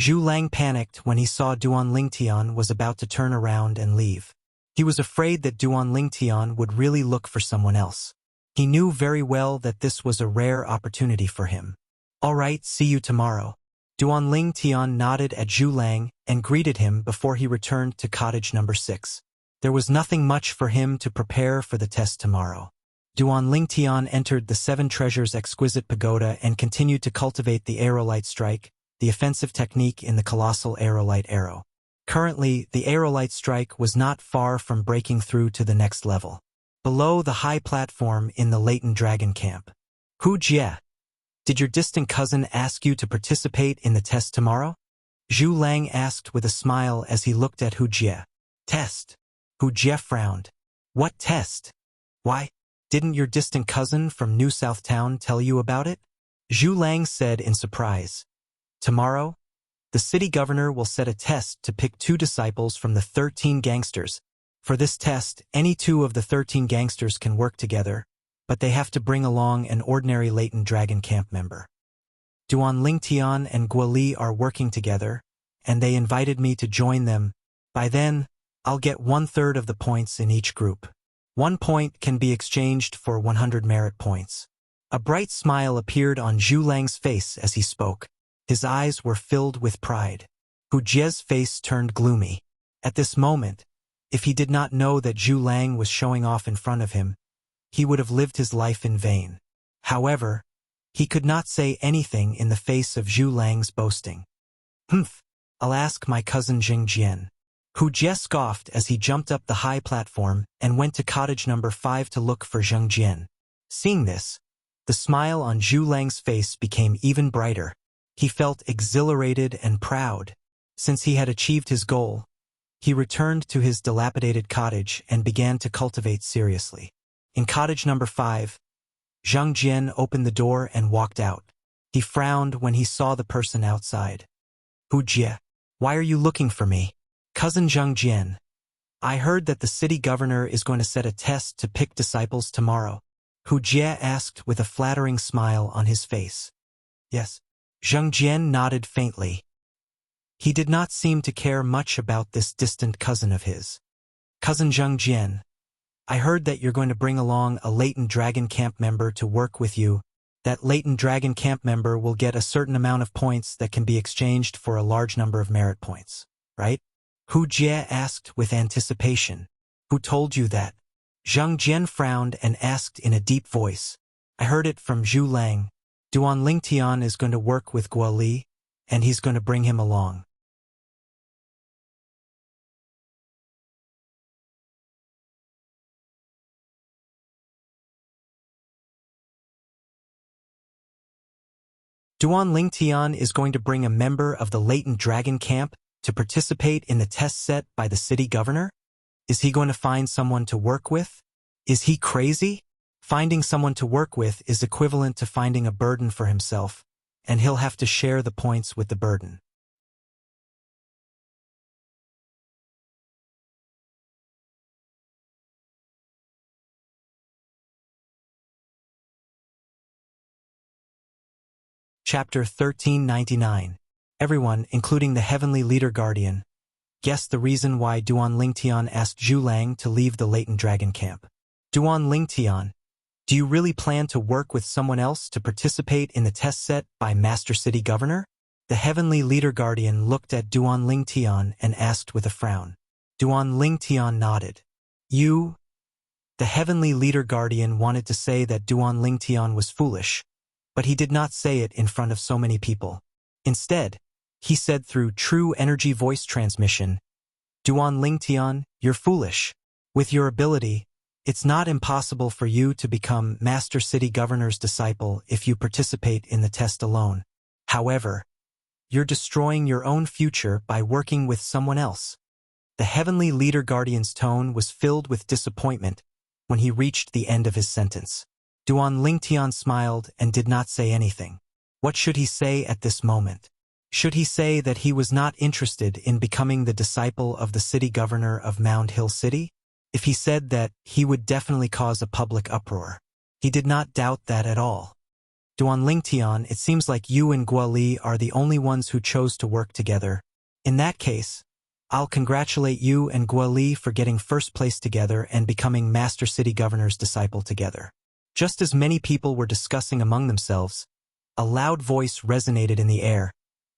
Zhu Lang panicked when he saw Duan Ling Tian was about to turn around and leave. He was afraid that Duan Ling Tian would really look for someone else. He knew very well that this was a rare opportunity for him. All right, see you tomorrow. Duan Ling Tian nodded at Zhu Lang and greeted him before he returned to cottage number 6. There was nothing much for him to prepare for the test tomorrow. Duan Ling Tian entered the 7 Treasures exquisite pagoda and continued to cultivate the aerolite strike, the offensive technique in the colossal aerolite arrow. Currently, the aerolite strike was not far from breaking through to the next level. Below the high platform in the latent dragon camp. Hu Jie, did your distant cousin ask you to participate in the test tomorrow? Zhu Lang asked with a smile as he looked at Hu Jie. Test. Hu Jie frowned. What test? Why? Didn't your distant cousin from New South Town tell you about it? Zhu Lang said in surprise. Tomorrow, the city governor will set a test to pick 2 disciples from the 13 gangsters. For this test, any 2 of the 13 gangsters can work together, but they have to bring along an ordinary latent dragon camp member. Duan Ling Tian and Guo Li are working together, and they invited me to join them. By then, I'll get 1/3 of the points in each group. 1 point can be exchanged for 100 merit points. A bright smile appeared on Zhu Lang's face as he spoke. His eyes were filled with pride. Hu Jie's face turned gloomy. At this moment, if he did not know that Zhu Lang was showing off in front of him, he would have lived his life in vain. However, he could not say anything in the face of Zhu Lang's boasting. I'll ask my cousin Jing Jian. Hu Jie scoffed as he jumped up the high platform and went to cottage number 5 to look for Zheng Jian. Seeing this, the smile on Zhu Lang's face became even brighter. He felt exhilarated and proud. Since he had achieved his goal, he returned to his dilapidated cottage and began to cultivate seriously. In cottage number 5, Zheng Jian opened the door and walked out. He frowned when he saw the person outside. Hu Jie, why are you looking for me? Cousin Zheng Jian, I heard that the city governor is going to set a test to pick disciples tomorrow. Hu Jie asked with a flattering smile on his face. Yes. Zheng Jian nodded faintly. He did not seem to care much about this distant cousin of his. Cousin Zheng Jian, I heard that you're going to bring along a latent dragon camp member to work with you. That latent dragon camp member will get a certain amount of points that can be exchanged for a large number of merit points, right? Hu Jie asked with anticipation. Who told you that? Zheng Jian frowned and asked in a deep voice. I heard it from Zhu Lang. Duan Ling Tian is going to work with Guo Li, and he's going to bring him along. Duan Ling Tian is going to bring a member of the latent dragon camp to participate in the test set by the city governor? Is he going to find someone to work with? Is he crazy? Finding someone to work with is equivalent to finding a burden for himself. and he'll have to share the points with the burden. Chapter 1399. Everyone, including the Heavenly Leader Guardian, guessed the reason why Duan Lingtian asked Zhu Lang to leave the latent dragon camp. Duan Lingtian, do you really plan to work with someone else to participate in the test set by Master City Governor? The Heavenly Leader Guardian looked at Duan Lingtian and asked with a frown. Duan Lingtian nodded. You? The Heavenly Leader Guardian wanted to say that Duan Lingtian was foolish, but he did not say it in front of so many people. Instead, he said through true energy voice transmission, Duan Lingtian, you're foolish. With your ability, it's not impossible for you to become Master City Governor's disciple if you participate in the test alone. However, you're destroying your own future by working with someone else. The Heavenly Leader Guardian's tone was filled with disappointment when he reached the end of his sentence. Duan Lingtian smiled and did not say anything. What should he say at this moment? Should he say that he was not interested in becoming the disciple of the city governor of Mound Hill City? If he said that, he would definitely cause a public uproar. He did not doubt that at all. Duan Lingtian, it seems like you and Guoli are the only ones who chose to work together. In that case, I'll congratulate you and Guoli for getting first place together and becoming Master City Governor's disciple together. Just as many people were discussing among themselves, a loud voice resonated in the air,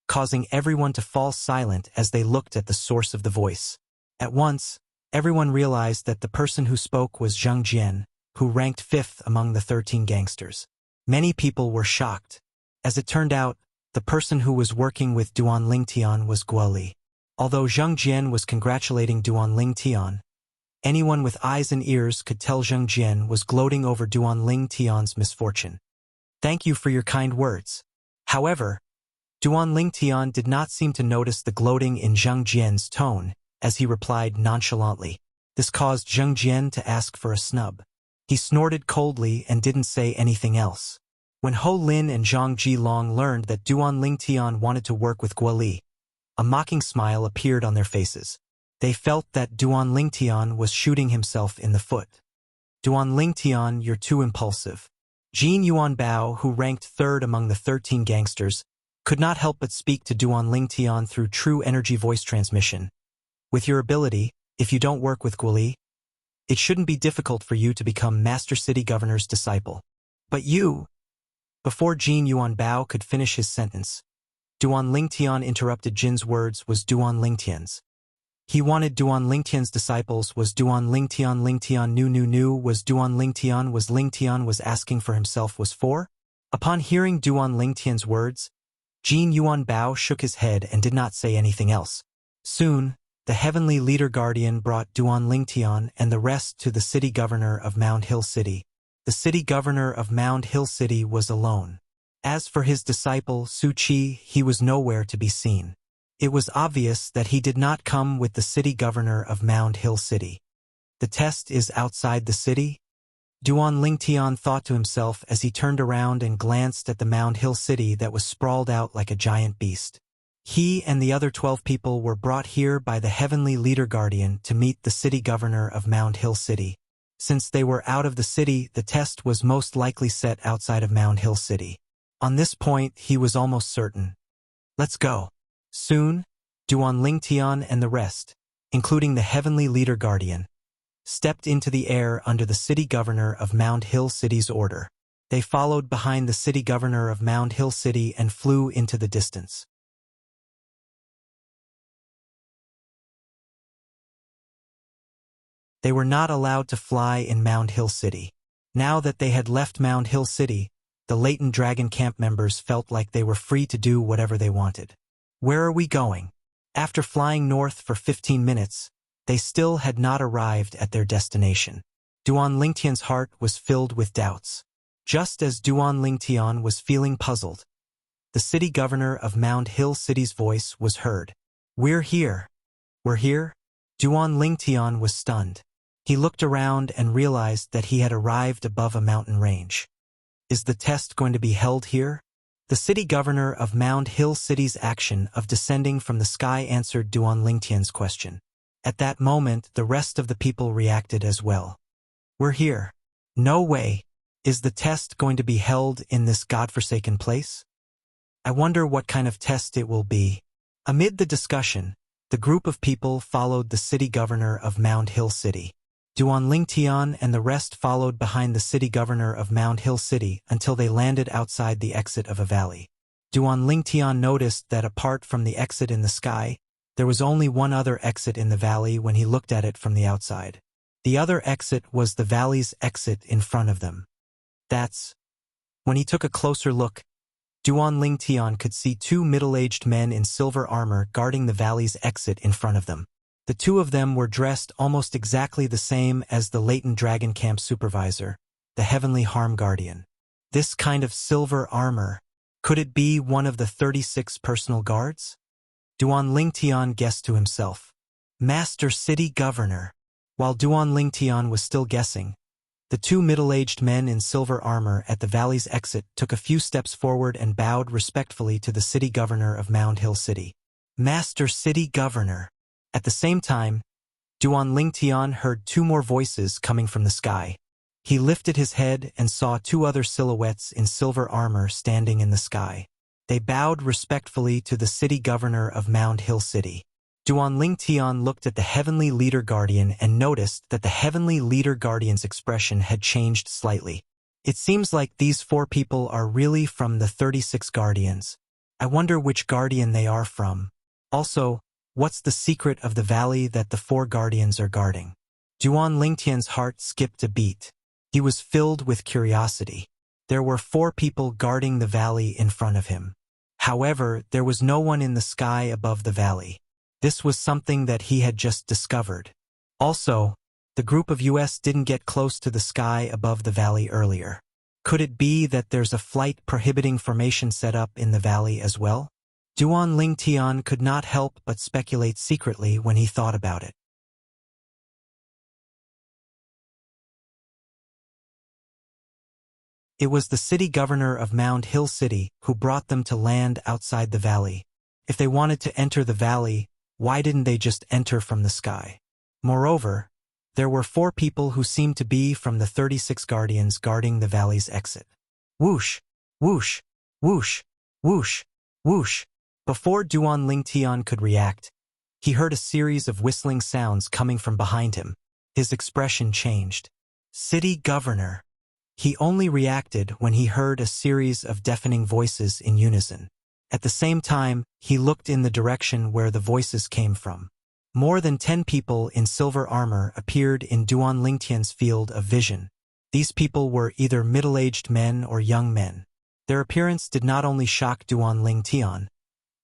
causing everyone to fall silent as they looked at the source of the voice. At once, everyone realized that the person who spoke was Zhang Jian, who ranked 5th among the 13 gangsters. Many people were shocked. As it turned out, the person who was working with Duan Lingtian was Guoli. Although Zhang Jian was congratulating Duan Lingtian, anyone with eyes and ears could tell Zhang Jian was gloating over Duan Lingtian's misfortune. Thank you for your kind words. However, Duan Lingtian did not seem to notice the gloating in Zhang Jian's tone, as he replied nonchalantly. This caused Zhang Jian to ask for a snub. He snorted coldly and didn't say anything else. When Ho Lin and Zhang Jilong learned that Duan Lingtian wanted to work with Guoli, a mocking smile appeared on their faces. They felt that Duan Lingtian was shooting himself in the foot. Duan Lingtian, you're too impulsive. Jin Yuanbao, who ranked 3rd among the 13 gangsters, could not help but speak to Duan Lingtian through true energy voice transmission. With your ability, if you don't work with Guoli, it shouldn't be difficult for you to become Master City Governor's disciple. But you... Before Jin Yuanbao could finish his sentence, Duan Lingtian interrupted Jin's words was Duan Lingtian's. He wanted Duan Lingtian's disciples was Duan Lingtian nu was Duan Lingtian was asking for himself was 4? Upon hearing Duan Lingtian's words, Jin Yuanbao shook his head and did not say anything else. Soon, the Heavenly Leader Guardian brought Duan Lingtian and the rest to the city governor of Mound Hill City. The city governor of Mound Hill City was alone. As for his disciple, Su Qi, he was nowhere to be seen. It was obvious that he did not come with the city governor of Mound Hill City. The test is outside the city? Duan Lingtian thought to himself as he turned around and glanced at the Mound Hill City that was sprawled out like a giant beast. He and the other 12 people were brought here by the Heavenly Leader Guardian to meet the city governor of Mound Hill City. Since they were out of the city, the test was most likely set outside of Mound Hill City. On this point, he was almost certain. Let's go. Soon, Duan Lingtian and the rest, including the Heavenly Leader Guardian, stepped into the air under the city governor of Mound Hill City's order. They followed behind the city governor of Mound Hill City and flew into the distance. They were not allowed to fly in Mound Hill City. Now that they had left Mound Hill City, the latent dragon camp members felt like they were free to do whatever they wanted. Where are we going? After flying north for 15 minutes, they still had not arrived at their destination. Duan Lingtian's heart was filled with doubts. Just as Duan Lingtian was feeling puzzled, the city governor of Mound Hill City's voice was heard. We're here. We're here? Duan Lingtian was stunned. He looked around and realized that he had arrived above a mountain range. Is the test going to be held here? The city governor of Mound Hill City's action of descending from the sky answered Duan Lingtian's question. At that moment, the rest of the people reacted as well. We're here. No way. Is the test going to be held in this godforsaken place? I wonder what kind of test it will be. Amid the discussion, the group of people followed the city governor of Mound Hill City. Duan Lingtian and the rest followed behind the city governor of Mound Hill City until they landed outside the exit of a valley. Duan Lingtian noticed that apart from the exit in the sky, there was only one other exit in the valley when he looked at it from the outside. The other exit was the valley's exit in front of them. When he took a closer look, Duan Lingtian could see two middle-aged men in silver armor guarding the valley's exit in front of them. The two of them were dressed almost exactly the same as the latent dragon camp supervisor, the Heavenly Harm Guardian. This kind of silver armor, could it be one of the 36 personal guards? Duan Lingtian guessed to himself. Master City Governor. While Duan Lingtian was still guessing, the two middle-aged men in silver armor at the valley's exit took a few steps forward and bowed respectfully to the city governor of Mound Hill City. Master City Governor. At the same time, Duan Lingtian heard two more voices coming from the sky. He lifted his head and saw two other silhouettes in silver armor standing in the sky. They bowed respectfully to the city governor of Mound Hill City. Duan Lingtian looked at the Heavenly Leader Guardian and noticed that the Heavenly Leader Guardian's expression had changed slightly. It seems like these four people are really from the 36 Guardians. I wonder which Guardian they are from. Also, what's the secret of the valley that the four Guardians are guarding? Duan Lingtian's heart skipped a beat. He was filled with curiosity. There were four people guarding the valley in front of him. However, there was no one in the sky above the valley. This was something that he had just discovered. Also, the group of US didn't get close to the sky above the valley earlier. Could it be that there's a flight prohibiting formation set up in the valley as well? Duan Lingtian could not help but speculate secretly when he thought about it. It was the city governor of Mound Hill City who brought them to land outside the valley. If they wanted to enter the valley, why didn't they just enter from the sky? Moreover, there were four people who seemed to be from the 36 Guardians guarding the valley's exit. Whoosh! Whoosh! Whoosh! Whoosh! Whoosh! Before Duan Lingtian could react, he heard a series of whistling sounds coming from behind him. His expression changed. City governor. He only reacted when he heard a series of deafening voices in unison. At the same time, he looked in the direction where the voices came from. More than 10 people in silver armor appeared in Duan Lingtian's field of vision. These people were either middle-aged men or young men. Their appearance did not only shock Duan Lingtian,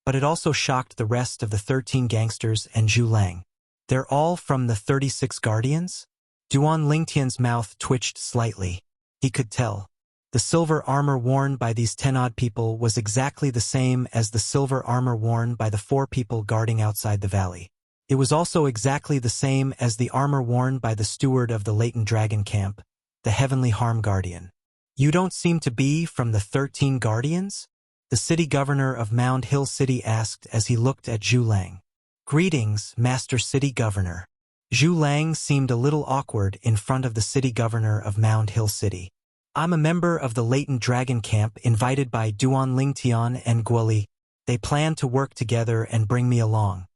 but it also shocked the rest of the 13 gangsters and Zhu Lang. They're all from the 36 Guardians? Duan Lingtian's mouth twitched slightly. He could tell. The silver armor worn by these 10-odd people was exactly the same as the silver armor worn by the four people guarding outside the valley. It was also exactly the same as the armor worn by the steward of the latent dragon camp, the Heavenly Harm Guardian. You don't seem to be from the 13 Guardians? The city governor of Mound Hill City asked as he looked at Zhu Lang. Greetings, Master City Governor. Zhu Lang seemed a little awkward in front of the city governor of Mound Hill City. I'm a member of the latent dragon camp invited by Duan Lingtian and Guoli. They plan to work together and bring me along.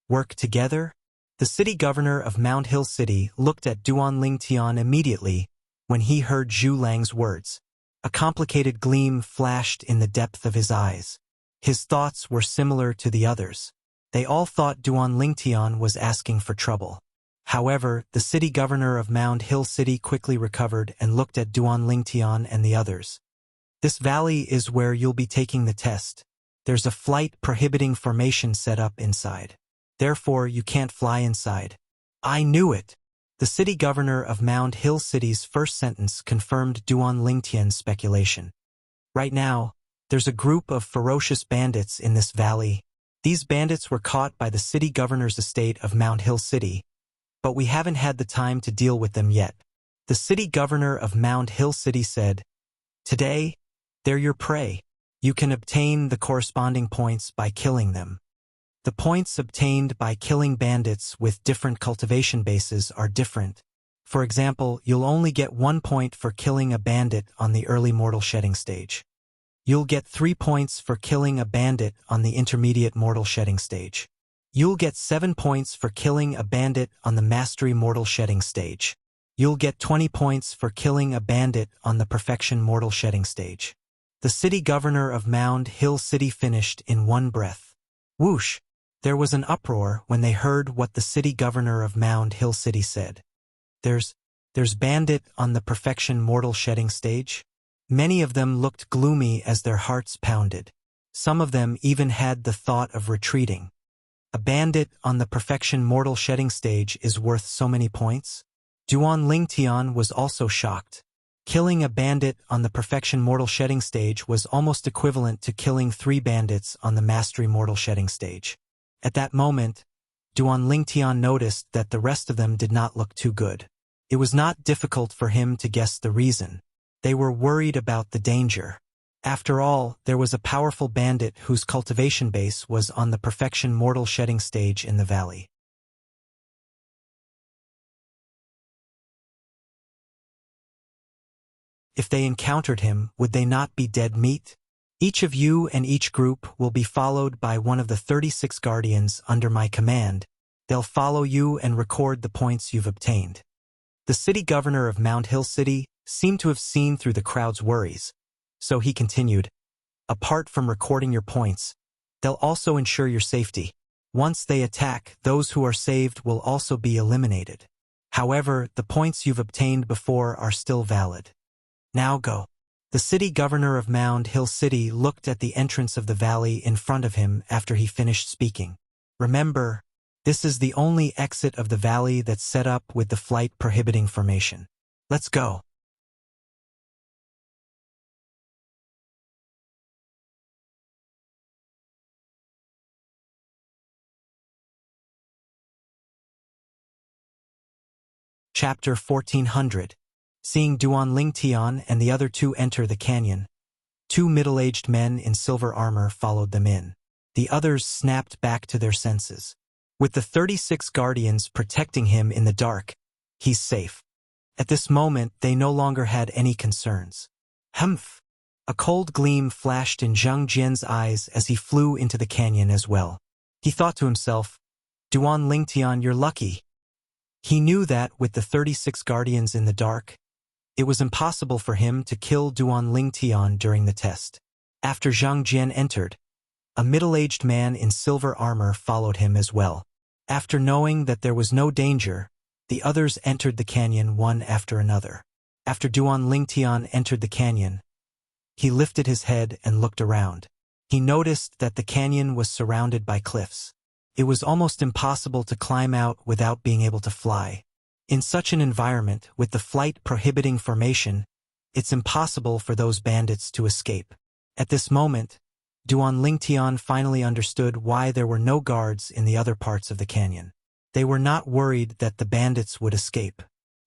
Work together? The city governor of Mound Hill City looked at Duan Lingtian immediately when he heard Zhu Lang's words. A complicated gleam flashed in the depth of his eyes. His thoughts were similar to the others. They all thought Duan Lingtian was asking for trouble. However, the city governor of Mound Hill City quickly recovered and looked at Duan Lingtian and the others. This valley is where you'll be taking the test. There's a flight prohibiting formation set up inside. Therefore, you can't fly inside. I knew it. The city governor of Mound Hill City's first sentence confirmed Duan Lingtian's speculation. Right now, there's a group of ferocious bandits in this valley. These bandits were caught by the city governor's estate of Mound Hill City, but we haven't had the time to deal with them yet. The city governor of Mound Hill City said, Today, they're your prey. You can obtain the corresponding points by killing them. The points obtained by killing bandits with different cultivation bases are different. For example, you'll only get 1 point for killing a bandit on the early mortal shedding stage. You'll get 3 points for killing a bandit on the intermediate mortal shedding stage. You'll get 7 points for killing a bandit on the mastery mortal shedding stage. You'll get 20 points for killing a bandit on the perfection mortal shedding stage. The city governor of Mound Hill City finished in one breath. Whoosh! There was an uproar when they heard what the city governor of Mound Hill City said. There's bandit on the perfection mortal shedding stage? Many of them looked gloomy as their hearts pounded. Some of them even had the thought of retreating. A bandit on the perfection mortal shedding stage is worth so many points? Duan Lingtian was also shocked. Killing a bandit on the perfection mortal shedding stage was almost equivalent to killing 3 bandits on the mastery mortal shedding stage. At that moment, Duan Lingtian noticed that the rest of them did not look too good. It was not difficult for him to guess the reason. They were worried about the danger. After all, there was a powerful bandit whose cultivation base was on the perfection mortal shedding stage in the valley. If they encountered him, would they not be dead meat? Each of you and each group will be followed by one of the 36 guardians under my command. They'll follow you and record the points you've obtained. The city governor of Mount Hill City seemed to have seen through the crowd's worries, so he continued, apart from recording your points, they'll also ensure your safety. Once they attack, those who are saved will also be eliminated. However, the points you've obtained before are still valid. Now go. The city governor of Mound Hill City looked at the entrance of the valley in front of him after he finished speaking. Remember, this is the only exit of the valley that's set up with the flight prohibiting formation. Let's go. Chapter 1400. Seeing Duan Lingtian and the other 2 enter the canyon, 2 middle-aged men in silver armor followed them in. The others snapped back to their senses. With the 36 guardians protecting him in the dark, he's safe. At this moment, they no longer had any concerns. Humph! A cold gleam flashed in Zhang Jian's eyes as he flew into the canyon as well. He thought to himself, Duan Lingtian, you're lucky. He knew that, with the 36 guardians in the dark, it was impossible for him to kill Duan Lingtian during the test. After Zhang Jian entered, a middle-aged man in silver armor followed him as well. After knowing that there was no danger, the others entered the canyon one after another. After Duan Lingtian entered the canyon, he lifted his head and looked around. He noticed that the canyon was surrounded by cliffs. It was almost impossible to climb out without being able to fly. In such an environment, with the flight prohibiting formation, it's impossible for those bandits to escape. At this moment, Duan Lingtian finally understood why there were no guards in the other parts of the canyon. They were not worried that the bandits would escape.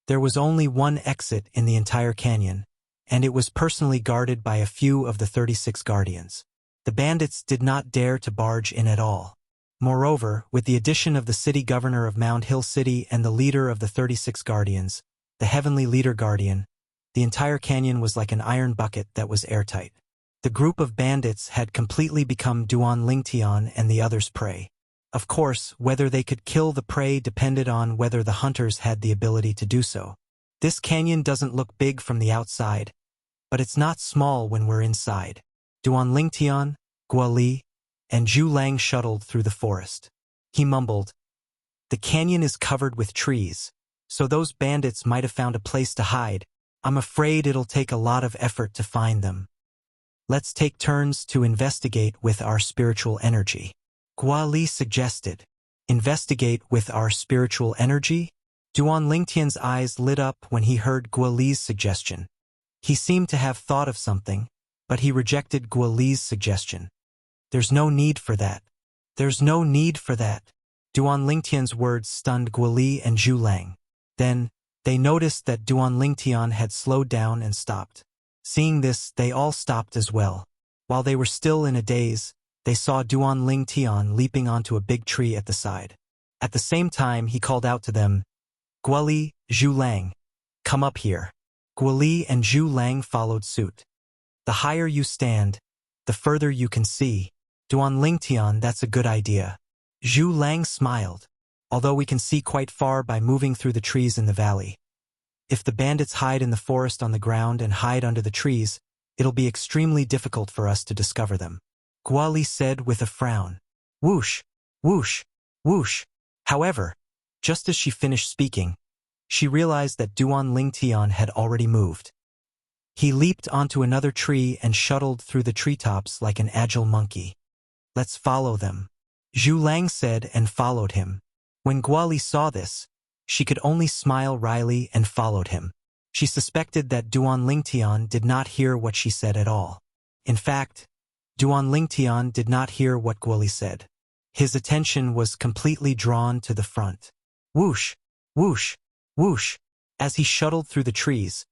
There was only one exit in the entire canyon, and it was personally guarded by a few of the 36 guardians. The bandits did not dare to barge in at all. Moreover, with the addition of the city governor of Mound Hill City and the leader of the 36 guardians, the heavenly leader guardian, the entire canyon was like an iron bucket that was airtight. The group of bandits had completely become Duan Lingtian and the others' prey. Of course, whether they could kill the prey depended on whether the hunters had the ability to do so. This canyon doesn't look big from the outside, but it's not small when we're inside. Duan Lingtian, Guali, and Zhu Lang shuttled through the forest. He mumbled, "The canyon is covered with trees, so those bandits might have found a place to hide. I'm afraid it'll take a lot of effort to find them. Let's take turns to investigate with our spiritual energy." Guali suggested. Investigate with our spiritual energy? Duan Lingtian's eyes lit up when he heard Guali's suggestion. He seemed to have thought of something, but he rejected Guali's suggestion. There's no need for that. There's no need for that. Duan Lingtian's words stunned Guali and Zhu Lang. Then, they noticed that Duan Lingtian had slowed down and stopped. Seeing this, they all stopped as well. While they were still in a daze, they saw Duan Ling Tian leaping onto a big tree at the side. At the same time, he called out to them, Guoli, Zhu Lang, come up here. Guoli and Zhu Lang followed suit. The higher you stand, the further you can see. Duan Ling Tian, that's a good idea. Zhu Lang smiled. Although we can see quite far by moving through the trees in the valley. If the bandits hide in the forest on the ground and hide under the trees, it'll be extremely difficult for us to discover them. Guoli said with a frown. Whoosh, whoosh, whoosh. However, just as she finished speaking, she realized that Duan Ling Tian had already moved. He leaped onto another tree and shuttled through the treetops like an agile monkey. Let's follow them, Zhu Lang said and followed him. When Guoli saw this, she could only smile wryly and followed him. She suspected that Duan Ling Tian did not hear what she said at all. In fact, Duan Ling Tian did not hear what Guoli said. His attention was completely drawn to the front. Whoosh, whoosh, whoosh. As he shuttled through the trees,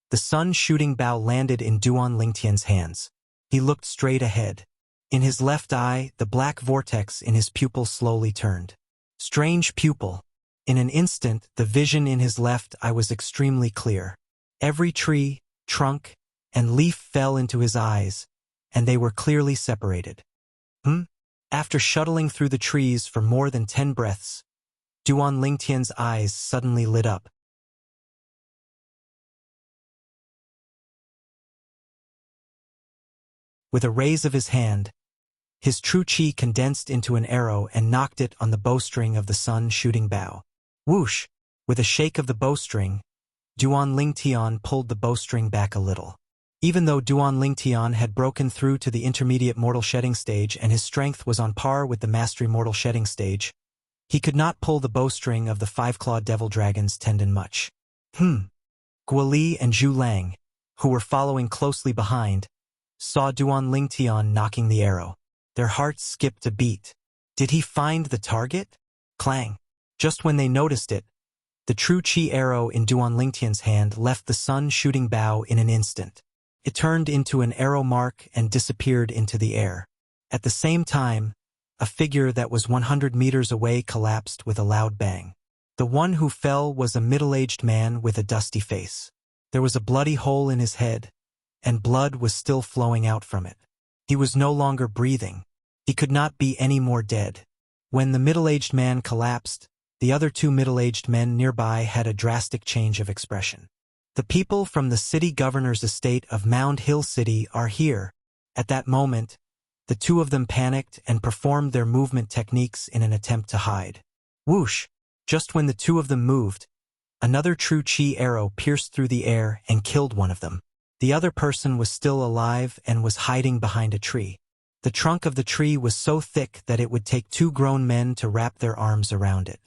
the sun-shooting bow landed in Duan Ling Tian's hands. He looked straight ahead. In his left eye, the black vortex in his pupil slowly turned. Strange pupil. In an instant, the vision in his left eye was extremely clear. Every tree, trunk, and leaf fell into his eyes, and they were clearly separated. After shuttling through the trees for more than 10 breaths, Duan Ling Tian's eyes suddenly lit up. With a raise of his hand, his true chi condensed into an arrow and knocked it on the bowstring of the sun-shooting bow. Whoosh! With a shake of the bowstring, Duan Ling Tian pulled the bowstring back a little. Even though Duan Ling Tian had broken through to the intermediate mortal shedding stage and his strength was on par with the mastery mortal shedding stage, he could not pull the bowstring of the five-clawed devil dragon's tendon much. Guoli and Zhu Lang, who were following closely behind, saw Duan Ling Tian knocking the arrow. Their hearts skipped a beat. Did he find the target? Clang. Just when they noticed it, the true chi arrow in Duan Ling Tian's hand left the sun-shooting bow in an instant. It turned into an arrow mark and disappeared into the air. At the same time, a figure that was 100 meters away collapsed with a loud bang. The one who fell was a middle-aged man with a dusty face. There was a bloody hole in his head, and blood was still flowing out from it. He was no longer breathing. He could not be any more dead. When the middle-aged man collapsed, the other two middle-aged men nearby had a drastic change of expression. The people from the city governor's estate of Mound Hill City are here. At that moment, the two of them panicked and performed their movement techniques in an attempt to hide. Whoosh! Just when the two of them moved, another true chi arrow pierced through the air and killed one of them. The other person was still alive and was hiding behind a tree. The trunk of the tree was so thick that it would take 2 grown men to wrap their arms around it.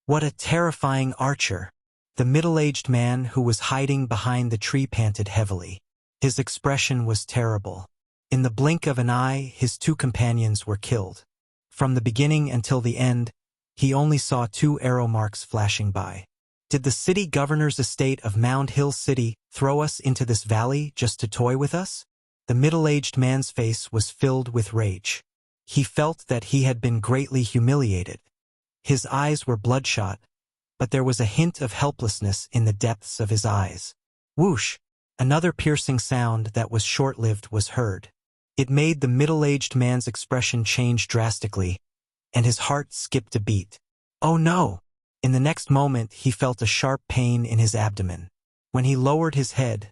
What a terrifying archer! The middle-aged man who was hiding behind the tree panted heavily. His expression was terrible. In the blink of an eye, his 2 companions were killed. From the beginning until the end, he only saw 2 arrow marks flashing by. Did the city governor's estate of Mound Hill City throw us into this valley just to toy with us? The middle-aged man's face was filled with rage. He felt that he had been greatly humiliated. His eyes were bloodshot, but there was a hint of helplessness in the depths of his eyes. Whoosh! Another piercing sound that was short-lived was heard. It made the middle-aged man's expression change drastically, and his heart skipped a beat. Oh no! In the next moment, he felt a sharp pain in his abdomen. When he lowered his head,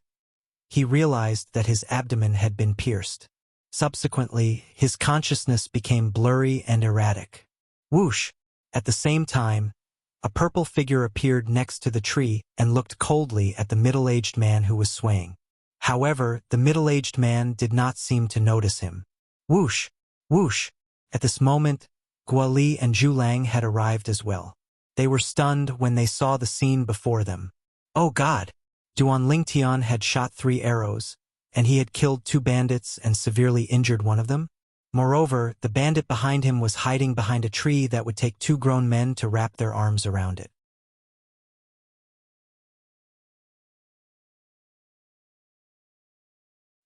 he realized that his abdomen had been pierced. Subsequently, his consciousness became blurry and erratic. Whoosh! At the same time, a purple figure appeared next to the tree and looked coldly at the middle-aged man who was swaying. However, the middle-aged man did not seem to notice him. Whoosh! Whoosh! At this moment, Guoli and Zhu Lang had arrived as well. They were stunned when they saw the scene before them. Oh God! Duan Ling Tian had shot 3 arrows, and he had killed 2 bandits and severely injured one of them. Moreover, the bandit behind him was hiding behind a tree that would take 2 grown men to wrap their arms around it.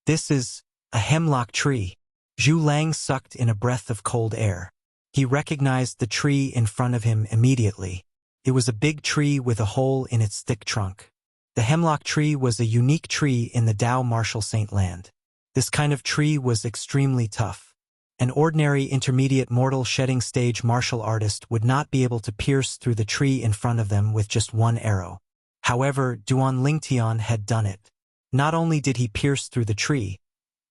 This is a hemlock tree. Zhu Lang sucked in a breath of cold air. He recognized the tree in front of him immediately. It was a big tree with a hole in its thick trunk. The hemlock tree was a unique tree in the Dao Martial Saint land. This kind of tree was extremely tough. An ordinary intermediate mortal shedding stage martial artist would not be able to pierce through the tree in front of them with just one arrow. However, Duan Lingtian had done it. Not only did he pierce through the tree,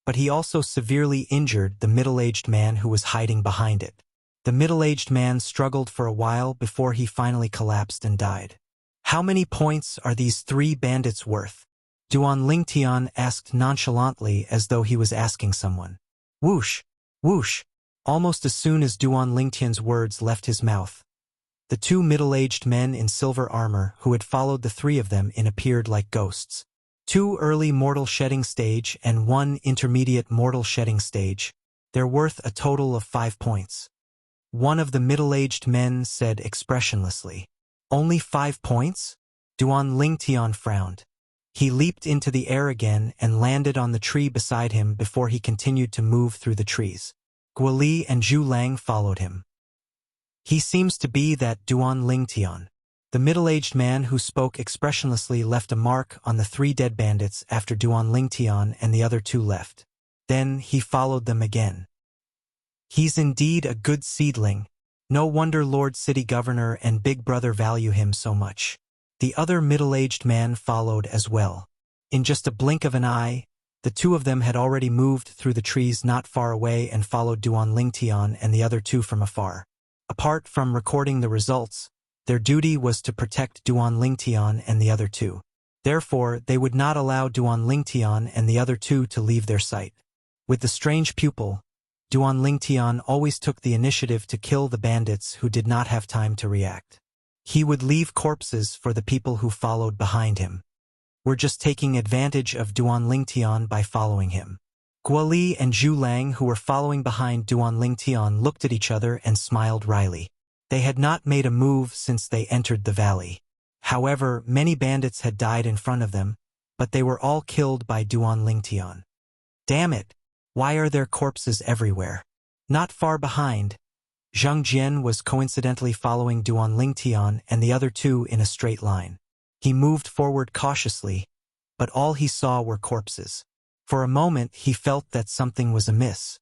but he also severely injured the middle-aged man who was hiding behind it. The middle-aged man struggled for a while before he finally collapsed and died. How many points are these 3 bandits worth? Duan Lingtian asked nonchalantly as though he was asking someone. Whoosh! Whoosh! Almost as soon as Duan Lingtian's words left his mouth, the 2 middle-aged men in silver armor who had followed the 3 of them in appeared like ghosts. 2 early mortal shedding stage and 1 intermediate mortal shedding stage. They're worth a total of 5 points. One of the middle-aged men said expressionlessly. Only 5 points? Duan Lingtian frowned. He leaped into the air again and landed on the tree beside him before he continued to move through the trees. Guoli and Zhu Lang followed him. He seems to be that Duan Lingtian. The middle-aged man who spoke expressionlessly left a mark on the 3 dead bandits after Duan Lingtian and the other 2 left. Then he followed them again. He's indeed a good seedling. No wonder Lord City Governor and Big Brother value him so much. The other middle-aged man followed as well. In just a blink of an eye, the 2 of them had already moved through the trees not far away and followed Duan Lingtian and the other 2 from afar. Apart from recording the results, their duty was to protect Duan Lingtian and the other 2. Therefore, they would not allow Duan Lingtian and the other 2 to leave their sight. With the strange pupil, Duan Lingtian always took the initiative to kill the bandits who did not have time to react. He would leave corpses for the people who followed behind him. We're just taking advantage of Duan Lingtian by following him. Guoli and Zhu Lang, who were following behind Duan Lingtian, looked at each other and smiled wryly. They had not made a move since they entered the valley. However, many bandits had died in front of them, but they were all killed by Duan Lingtian. Damn it! Why are there corpses everywhere? Not far behind, Zhang Jian was coincidentally following Duan Lingtian and the other 2 in a straight line. He moved forward cautiously, but all he saw were corpses. For a moment he felt that something was amiss.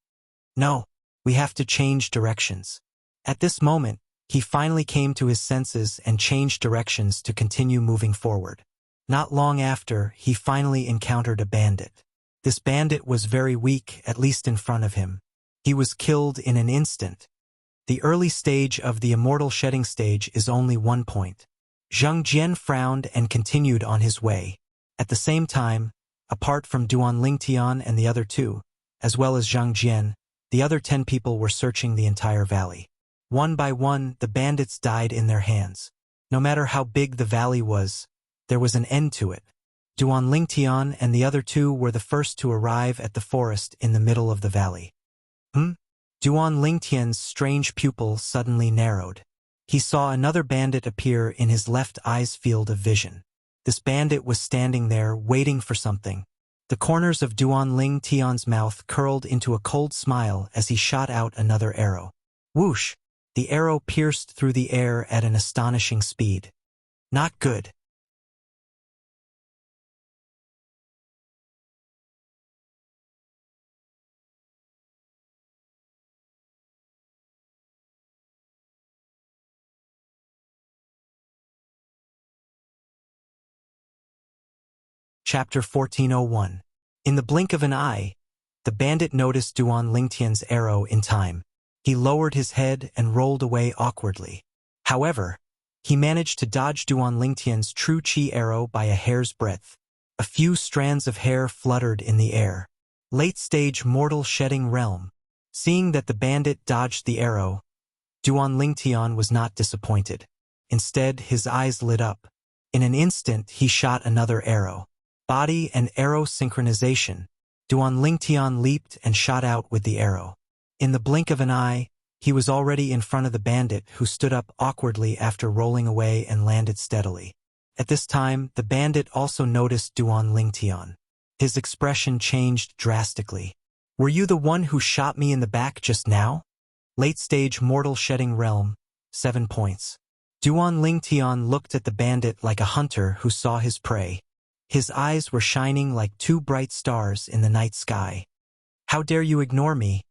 No, we have to change directions. At this moment, he finally came to his senses and changed directions to continue moving forward. Not long after, he finally encountered a bandit. This bandit was very weak, at least in front of him. He was killed in an instant. The early stage of the immortal shedding stage is only 1 point. Zhang Jian frowned and continued on his way. At the same time, apart from Duan Lingtian and the other 2, as well as Zhang Jian, the other 10 people were searching the entire valley. One by one, the bandits died in their hands. No matter how big the valley was, there was an end to it. Duan Lingtian and the other 2 were the first to arrive at the forest in the middle of the valley. Duan Lingtian's strange pupil suddenly narrowed. He saw another bandit appear in his left eye's field of vision. This bandit was standing there, waiting for something. The corners of Duan Lingtian's mouth curled into a cold smile as he shot out another arrow. Whoosh! The arrow pierced through the air at an astonishing speed. Not good. Chapter 1401. In the blink of an eye, the bandit noticed Duan Lingtian's arrow in time. He lowered his head and rolled away awkwardly. However, he managed to dodge Duan Lingtian's true chi arrow by a hair's breadth. A few strands of hair fluttered in the air. Late-stage mortal shedding realm. Seeing that the bandit dodged the arrow, Duan Lingtian was not disappointed. Instead, his eyes lit up. In an instant, he shot another arrow. Body and arrow synchronization. Duan Lingtian leaped and shot out with the arrow. In the blink of an eye, he was already in front of the bandit, who stood up awkwardly after rolling away and landed steadily. At this time, the bandit also noticed Duan Lingtian. His expression changed drastically. Were you the one who shot me in the back just now? Late-stage mortal shedding realm, 7 points. Duan Lingtian looked at the bandit like a hunter who saw his prey. His eyes were shining like two bright stars in the night sky. How dare you ignore me?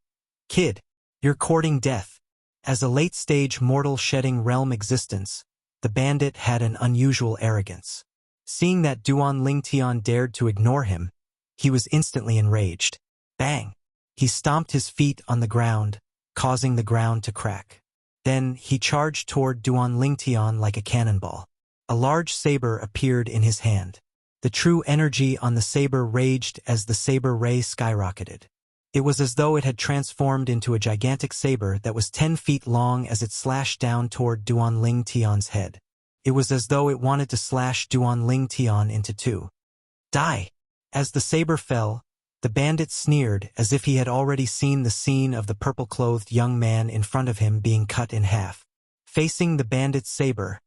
Kid, you're courting death. As a late-stage mortal shedding realm existence, the bandit had an unusual arrogance. Seeing that Duan Lingtian dared to ignore him, he was instantly enraged. Bang! He stomped his feet on the ground, causing the ground to crack. Then he charged toward Duan Lingtian like a cannonball. A large saber appeared in his hand. The true energy on the saber raged as the saber ray skyrocketed. It was as though it had transformed into a gigantic saber that was 10 feet long as it slashed down toward Duan Lingtian's head. It was as though it wanted to slash Duan Lingtian into two. Die! As the saber fell, the bandit sneered as if he had already seen the scene of the purple-clothed young man in front of him being cut in half. Facing the bandit's saber,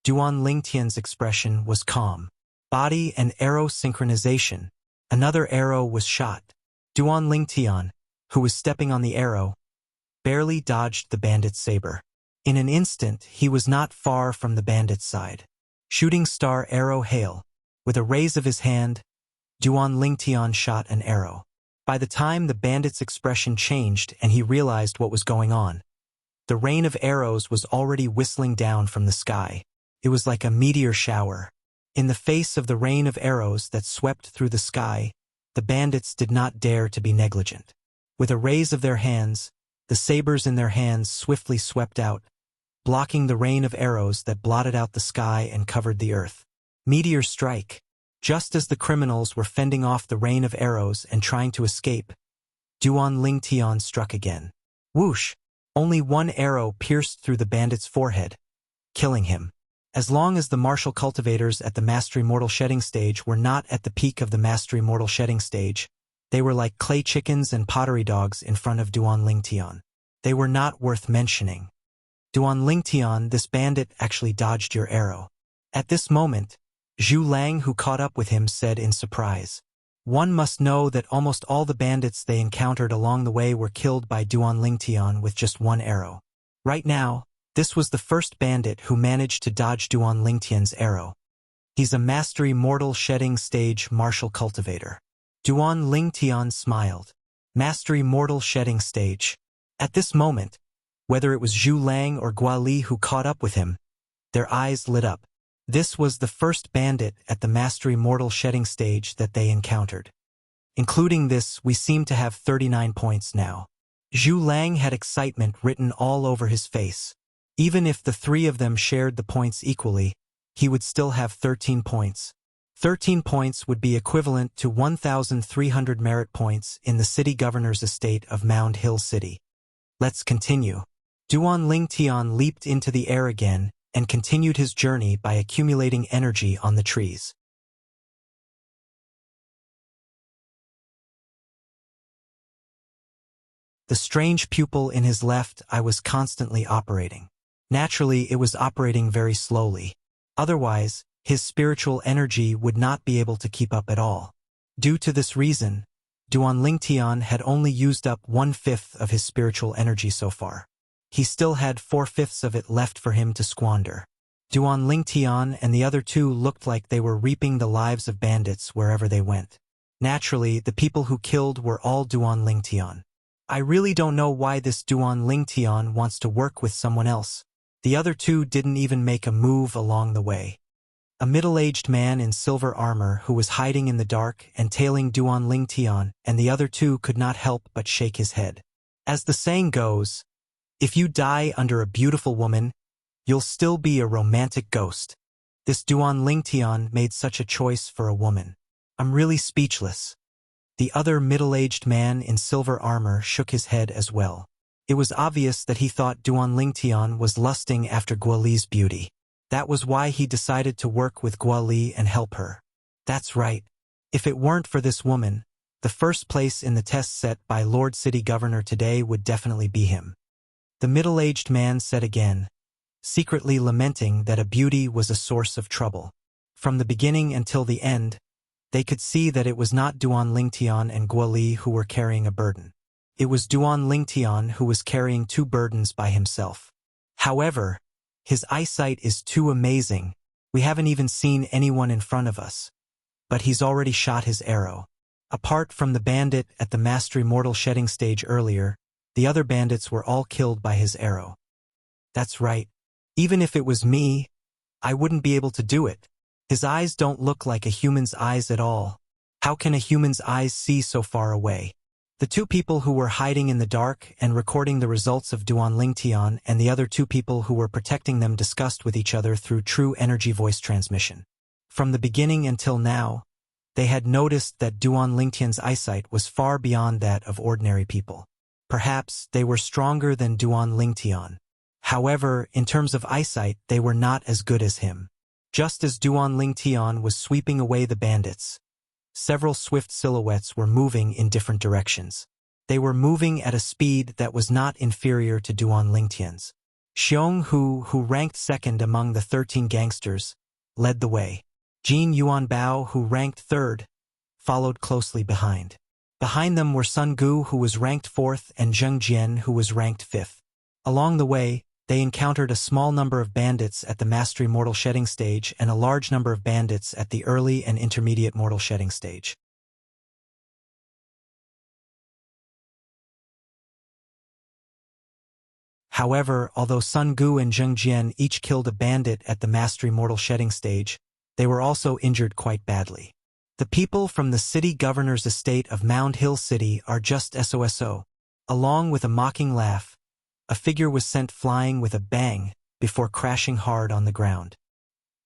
Duan Lingtian's expression was calm. Body and arrow synchronization. Another arrow was shot. Duan Lingtian, who was stepping on the arrow, barely dodged the bandit's saber. In an instant, he was not far from the bandit's side. Shooting star arrow hail. With a raise of his hand, Duan Lingtian shot an arrow. By the time the bandit's expression changed and he realized what was going on, the rain of arrows was already whistling down from the sky. It was like a meteor shower. In the face of the rain of arrows that swept through the sky, the bandits did not dare to be negligent. With a raise of their hands, the sabers in their hands swiftly swept out, blocking the rain of arrows that blotted out the sky and covered the earth. Meteor strike. Just as the criminals were fending off the rain of arrows and trying to escape, Duan Lingtian struck again. Whoosh! Only one arrow pierced through the bandit's forehead, killing him. As long as the martial cultivators at the Mastery Mortal Shedding stage were not at the peak of the Mastery Mortal Shedding stage, they were like clay chickens and pottery dogs in front of Duan Lingtian. They were not worth mentioning. Duan Lingtian, this bandit actually dodged your arrow. At this moment, Zhu Lang, who caught up with him, said in surprise. One must know that almost all the bandits they encountered along the way were killed by Duan Lingtian with just one arrow. Right now, this was the first bandit who managed to dodge Duan Lingtian's arrow. He's a Mastery Mortal Shedding stage martial cultivator. Duan Lingtian smiled. Mastery Mortal Shedding stage. At this moment, whether it was Zhu Lang or Gua Li who caught up with him, their eyes lit up. This was the first bandit at the Mastery Mortal Shedding stage that they encountered. Including this, we seem to have 39 points now. Zhu Lang had excitement written all over his face. Even if the three of them shared the points equally, he would still have 13 points. 13 points would be equivalent to 1,300 merit points in the city governor's estate of Mound Hill City. Let's continue. Duan Lingtian leaped into the air again and continued his journey by accumulating energy on the trees. The strange pupil in his left eye was constantly operating. Naturally, it was operating very slowly. Otherwise, his spiritual energy would not be able to keep up at all. Due to this reason, Duan Lingtian had only used up 1/5 of his spiritual energy so far. He still had 4/5 of it left for him to squander. Duan Lingtian and the other two looked like they were reaping the lives of bandits wherever they went. Naturally, the people who killed were all Duan Lingtian. I really don't know why this Duan Lingtian wants to work with someone else. The other two didn't even make a move along the way. A middle-aged man in silver armor who was hiding in the dark and tailing Duan Lingtian and the other two could not help but shake his head. As the saying goes, if you die under a beautiful woman, you'll still be a romantic ghost. This Duan Lingtian made such a choice for a woman. I'm really speechless. The other middle-aged man in silver armor shook his head as well. It was obvious that he thought Duan Lingtian was lusting after Gua Li's beauty. That was why he decided to work with Gua Li and help her. That's right. If it weren't for this woman, the first place in the test set by Lord City Governor today would definitely be him. The middle-aged man said again, secretly lamenting that a beauty was a source of trouble. From the beginning until the end, They could see that it was not Duan Lingtian and Guo Li who were carrying a burden. It was Duan Lingtian who was carrying 2 burdens by himself. However, his eyesight is too amazing. We haven't even seen anyone in front of us. But he's already shot his arrow. Apart from the bandit at the mastery mortal shedding stage earlier, the other bandits were all killed by his arrow. That's right. Even if it was me, I wouldn't be able to do it. His eyes don't look like a human's eyes at all. How can a human's eyes see so far away? The 2 people who were hiding in the dark and recording the results of Duan Lingtian and the other 2 people who were protecting them discussed with each other through true energy voice transmission. From the beginning until now, they had noticed that Duan Lingtian's eyesight was far beyond that of ordinary people. Perhaps they were stronger than Duan Lingtian. However, in terms of eyesight, they were not as good as him. Just as Duan Lingtian was sweeping away the bandits, several swift silhouettes were moving in different directions. They were moving at a speed that was not inferior to Duan Lingtian's. Xiong Hu, who ranked 2nd among the 13 gangsters, led the way. Jin Yuanbao, who ranked 3rd, followed closely behind. Behind them were Sun Gu, who was ranked 4th, and Zheng Jian, who was ranked 5th. Along the way, they encountered a small number of bandits at the Mastery Mortal Shedding stage and a large number of bandits at the early and intermediate Mortal Shedding stage. However, although Sun Gu and Zheng Jian each killed a bandit at the Mastery Mortal Shedding stage, they were also injured quite badly. The people from the city governor's estate of Mound Hill City are just SOSO. Along with a mocking laugh, a figure was sent flying with a bang before crashing hard on the ground.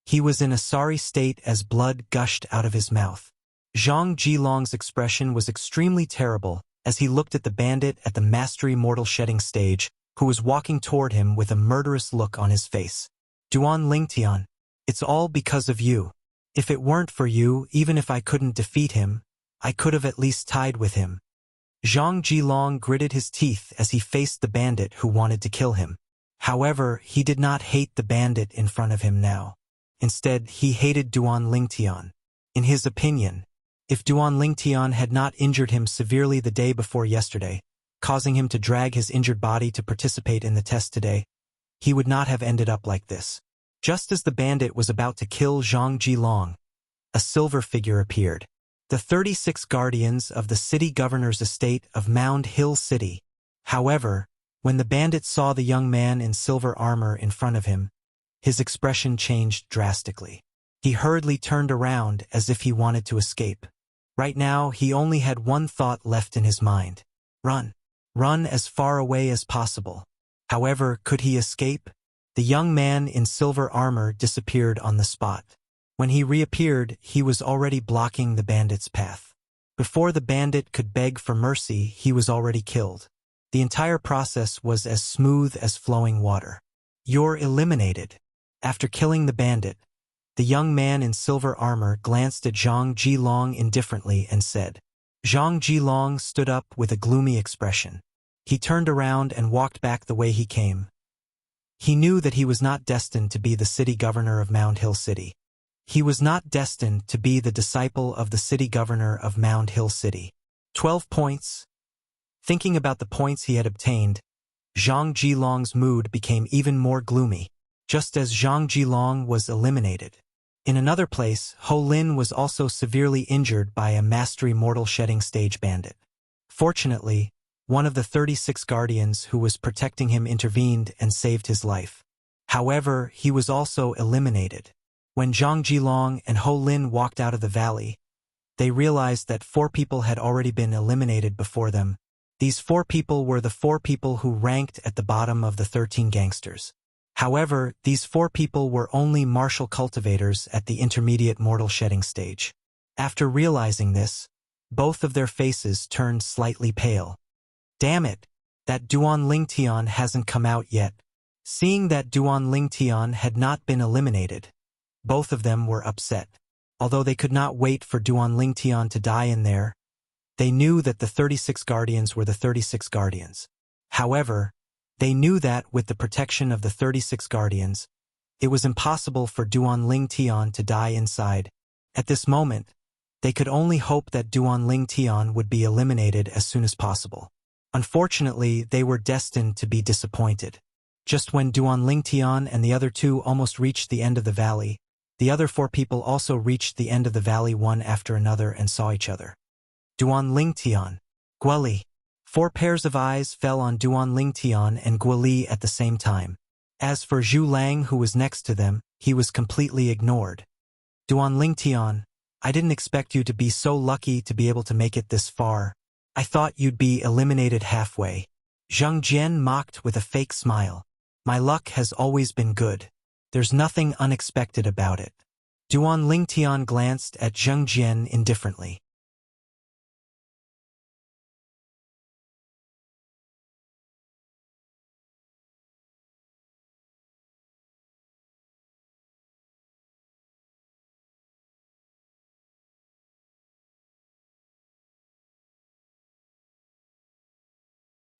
He was in a sorry state as blood gushed out of his mouth. Zhang Jilong's expression was extremely terrible as he looked at the bandit at the Mastery Mortal Shedding stage, who was walking toward him with a murderous look on his face. Duan Lingtian, it's all because of you. If it weren't for you, even if I couldn't defeat him, I could have at least tied with him. Zhang Jilong gritted his teeth as he faced the bandit who wanted to kill him. However, he did not hate the bandit in front of him now. Instead, he hated Duan Lingtian. In his opinion, if Duan Lingtian had not injured him severely the day before yesterday, causing him to drag his injured body to participate in the test today, he would not have ended up like this. Just as the bandit was about to kill Zhang Jilong, a silver figure appeared. The 36 guardians of the city governor's estate of Mound Hill City. However, when the bandit saw the young man in silver armor in front of him, his expression changed drastically. He hurriedly turned around as if he wanted to escape. Right now, he only had one thought left in his mind. Run. Run as far away as possible. However, could he escape? The young man in silver armor disappeared on the spot. When he reappeared, he was already blocking the bandit's path. Before the bandit could beg for mercy, he was already killed. The entire process was as smooth as flowing water. You're eliminated. After killing the bandit, the young man in silver armor glanced at Zhang Jilong indifferently and said. Zhang Jilong stood up with a gloomy expression. He turned around and walked back the way he came. He knew that he was not destined to be the city governor of Mound Hill City. He was not destined to be the disciple of the city governor of Mound Hill City. 12 points. Thinking about the points he had obtained, Zhang Jilong's mood became even more gloomy, just as Zhang Jilong was eliminated. In another place, Ho Lin was also severely injured by a Mastery Mortal Shedding stage bandit. Fortunately, one of the 36 guardians who was protecting him intervened and saved his life. However, he was also eliminated. When Zhang Jilong and Ho Lin walked out of the valley, they realized that 4 people had already been eliminated before them. These 4 people were the 4 people who ranked at the bottom of the 13 gangsters. However, these 4 people were only martial cultivators at the intermediate mortal shedding stage. After realizing this, both of their faces turned slightly pale. Damn it, that Duan Lingtian hasn't come out yet. Seeing that Duan Lingtian had not been eliminated, both of them were upset. Although they could not wait for Duan Lingtian to die in there, they knew that the 36 guardians were the 36 guardians. However, they knew that with the protection of the 36 guardians, it was impossible for Duan Lingtian to die inside. At this moment, They could only hope that Duan Ling Tian would be eliminated as soon as possible. Unfortunately, they were destined to be disappointed. Just when Duan Ling Tian and the other two almost reached the end of the valley, the other 4 people also reached the end of the valley one after another and saw each other. Duan Ling Tian, Guoli. 4 pairs of eyes fell on Duan Ling Tian and Guoli at the same time. As for Zhu Lang, who was next to them, he was completely ignored. Duan Ling Tian, I didn't expect you to be so lucky to be able to make it this far. I thought you'd be eliminated halfway. Zhang Jian mocked with a fake smile. My luck has always been good. There's nothing unexpected about it. Duan Ling Tian glanced at Zhang Jian indifferently.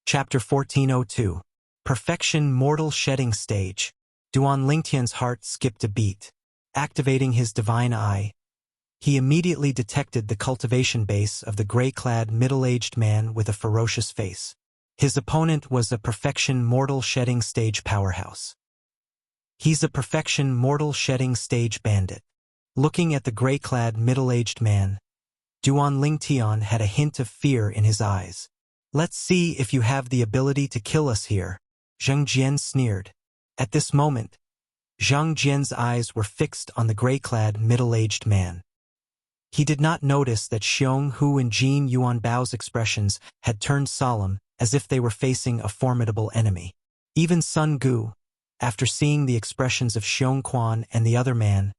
Chapter 1402. Perfection Mortal Shedding Stage. Duan Lingtian's heart skipped a beat. Activating his divine eye, he immediately detected the cultivation base of the gray-clad middle-aged man with a ferocious face. His opponent was a Perfection Mortal Shedding Stage powerhouse. He's a Perfection Mortal Shedding Stage bandit. Looking at the gray-clad middle-aged man, Duan Lingtian had a hint of fear in his eyes. Let's see if you have the ability to kill us here, Zhang Jian sneered. At this moment, Zhang Jian's eyes were fixed on the gray-clad middle-aged man. He did not notice that Xiong Hu and Jin Yuanbao's expressions had turned solemn, as if they were facing a formidable enemy. Even Sun Gu, after seeing the expressions of Xiong Quan and the other man,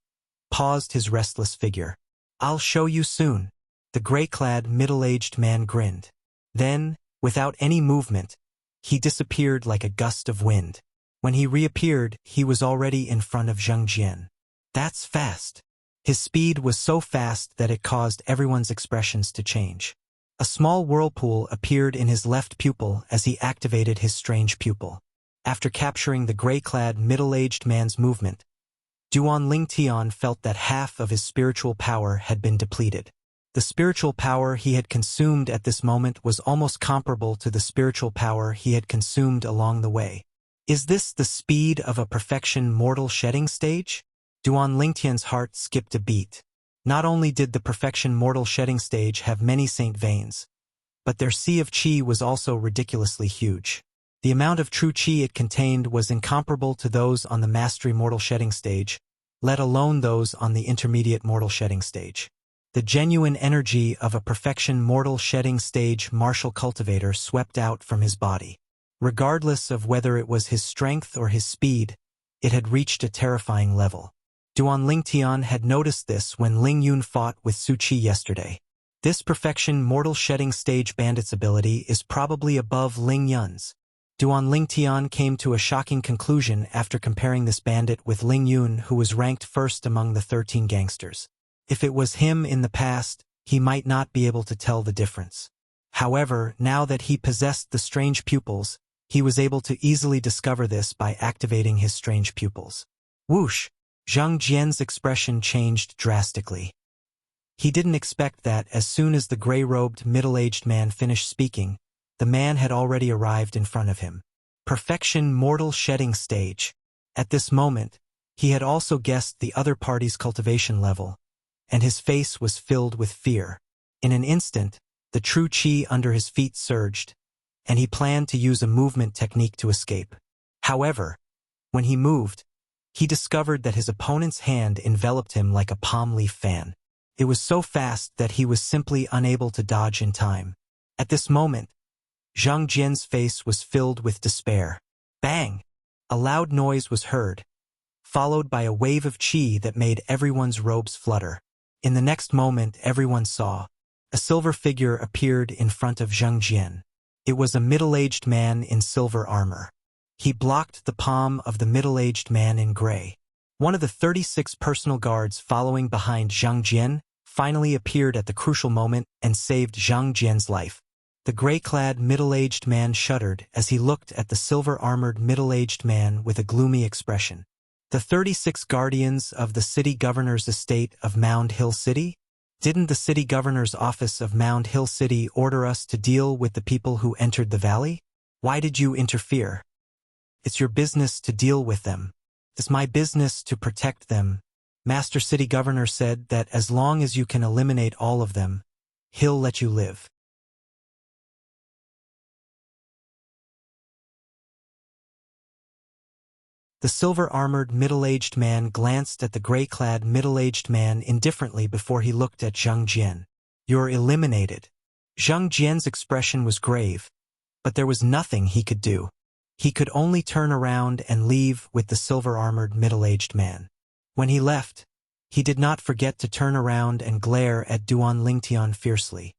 paused his restless figure. I'll show you soon, the gray-clad middle-aged man grinned. Then, without any movement, he disappeared like a gust of wind. When he reappeared, he was already in front of Zhang Jian. That's fast. His speed was so fast that it caused everyone's expressions to change. A small whirlpool appeared in his left pupil as he activated his strange pupil. After capturing the gray-clad middle-aged man's movement, Duan Lingtian felt that half of his spiritual power had been depleted. The spiritual power he had consumed at this moment was almost comparable to the spiritual power he had consumed along the way. Is this the speed of a Perfection Mortal Shedding Stage? Duan Lingtian's heart skipped a beat. Not only did the Perfection Mortal Shedding Stage have many saint veins, but their sea of qi was also ridiculously huge. The amount of true qi it contained was incomparable to those on the Mastery Mortal Shedding Stage, let alone those on the Intermediate Mortal Shedding Stage. The genuine energy of a Perfection Mortal Shedding Stage martial cultivator swept out from his body. Regardless of whether it was his strength or his speed, it had reached a terrifying level. Duan Lingtian had noticed this when Ling Yun fought with Su Qi yesterday. This Perfection Mortal Shedding Stage bandit's ability is probably above Ling Yun's. Duan Lingtian came to a shocking conclusion after comparing this bandit with Ling Yun, who was ranked first among the 13 gangsters. If it was him in the past, he might not be able to tell the difference. However, now that he possessed the strange pupils, he was able to easily discover this by activating his strange pupils. Whoosh! Zhang Jian's expression changed drastically. He didn't expect that as soon as the gray-robed middle-aged man finished speaking, the man had already arrived in front of him. Perfection Mortal Shedding Stage. At this moment, he had also guessed the other party's cultivation level, and his face was filled with fear. In an instant, the true qi under his feet surged, and he planned to use a movement technique to escape. However, when he moved, he discovered that his opponent's hand enveloped him like a palm leaf fan. It was so fast that he was simply unable to dodge in time. At this moment, Zhang Jian's face was filled with despair. Bang! A loud noise was heard, followed by a wave of qi that made everyone's robes flutter. In the next moment, everyone saw. A silver figure appeared in front of Zhang Jian. It was a middle-aged man in silver armor. He blocked the palm of the middle-aged man in gray. One of the 36 personal guards following behind Zhang Jian finally appeared at the crucial moment and saved Zhang Jian's life. The gray-clad middle-aged man shuddered as he looked at the silver-armored middle-aged man with a gloomy expression. The 36 guardians of the city governor's estate of Mound Hill City? Didn't the city governor's office of Mound Hill City order us to deal with the people who entered the valley? Why did you interfere? It's your business to deal with them. It's my business to protect them. Master City Governor said that as long as you can eliminate all of them, he'll let you live. The silver-armored middle-aged man glanced at the gray-clad middle-aged man indifferently before he looked at Zhang Jian. You're eliminated. Zhang Jian's expression was grave, but there was nothing he could do. He could only turn around and leave with the silver-armored middle-aged man. When he left, he did not forget to turn around and glare at Duan Lingtian fiercely.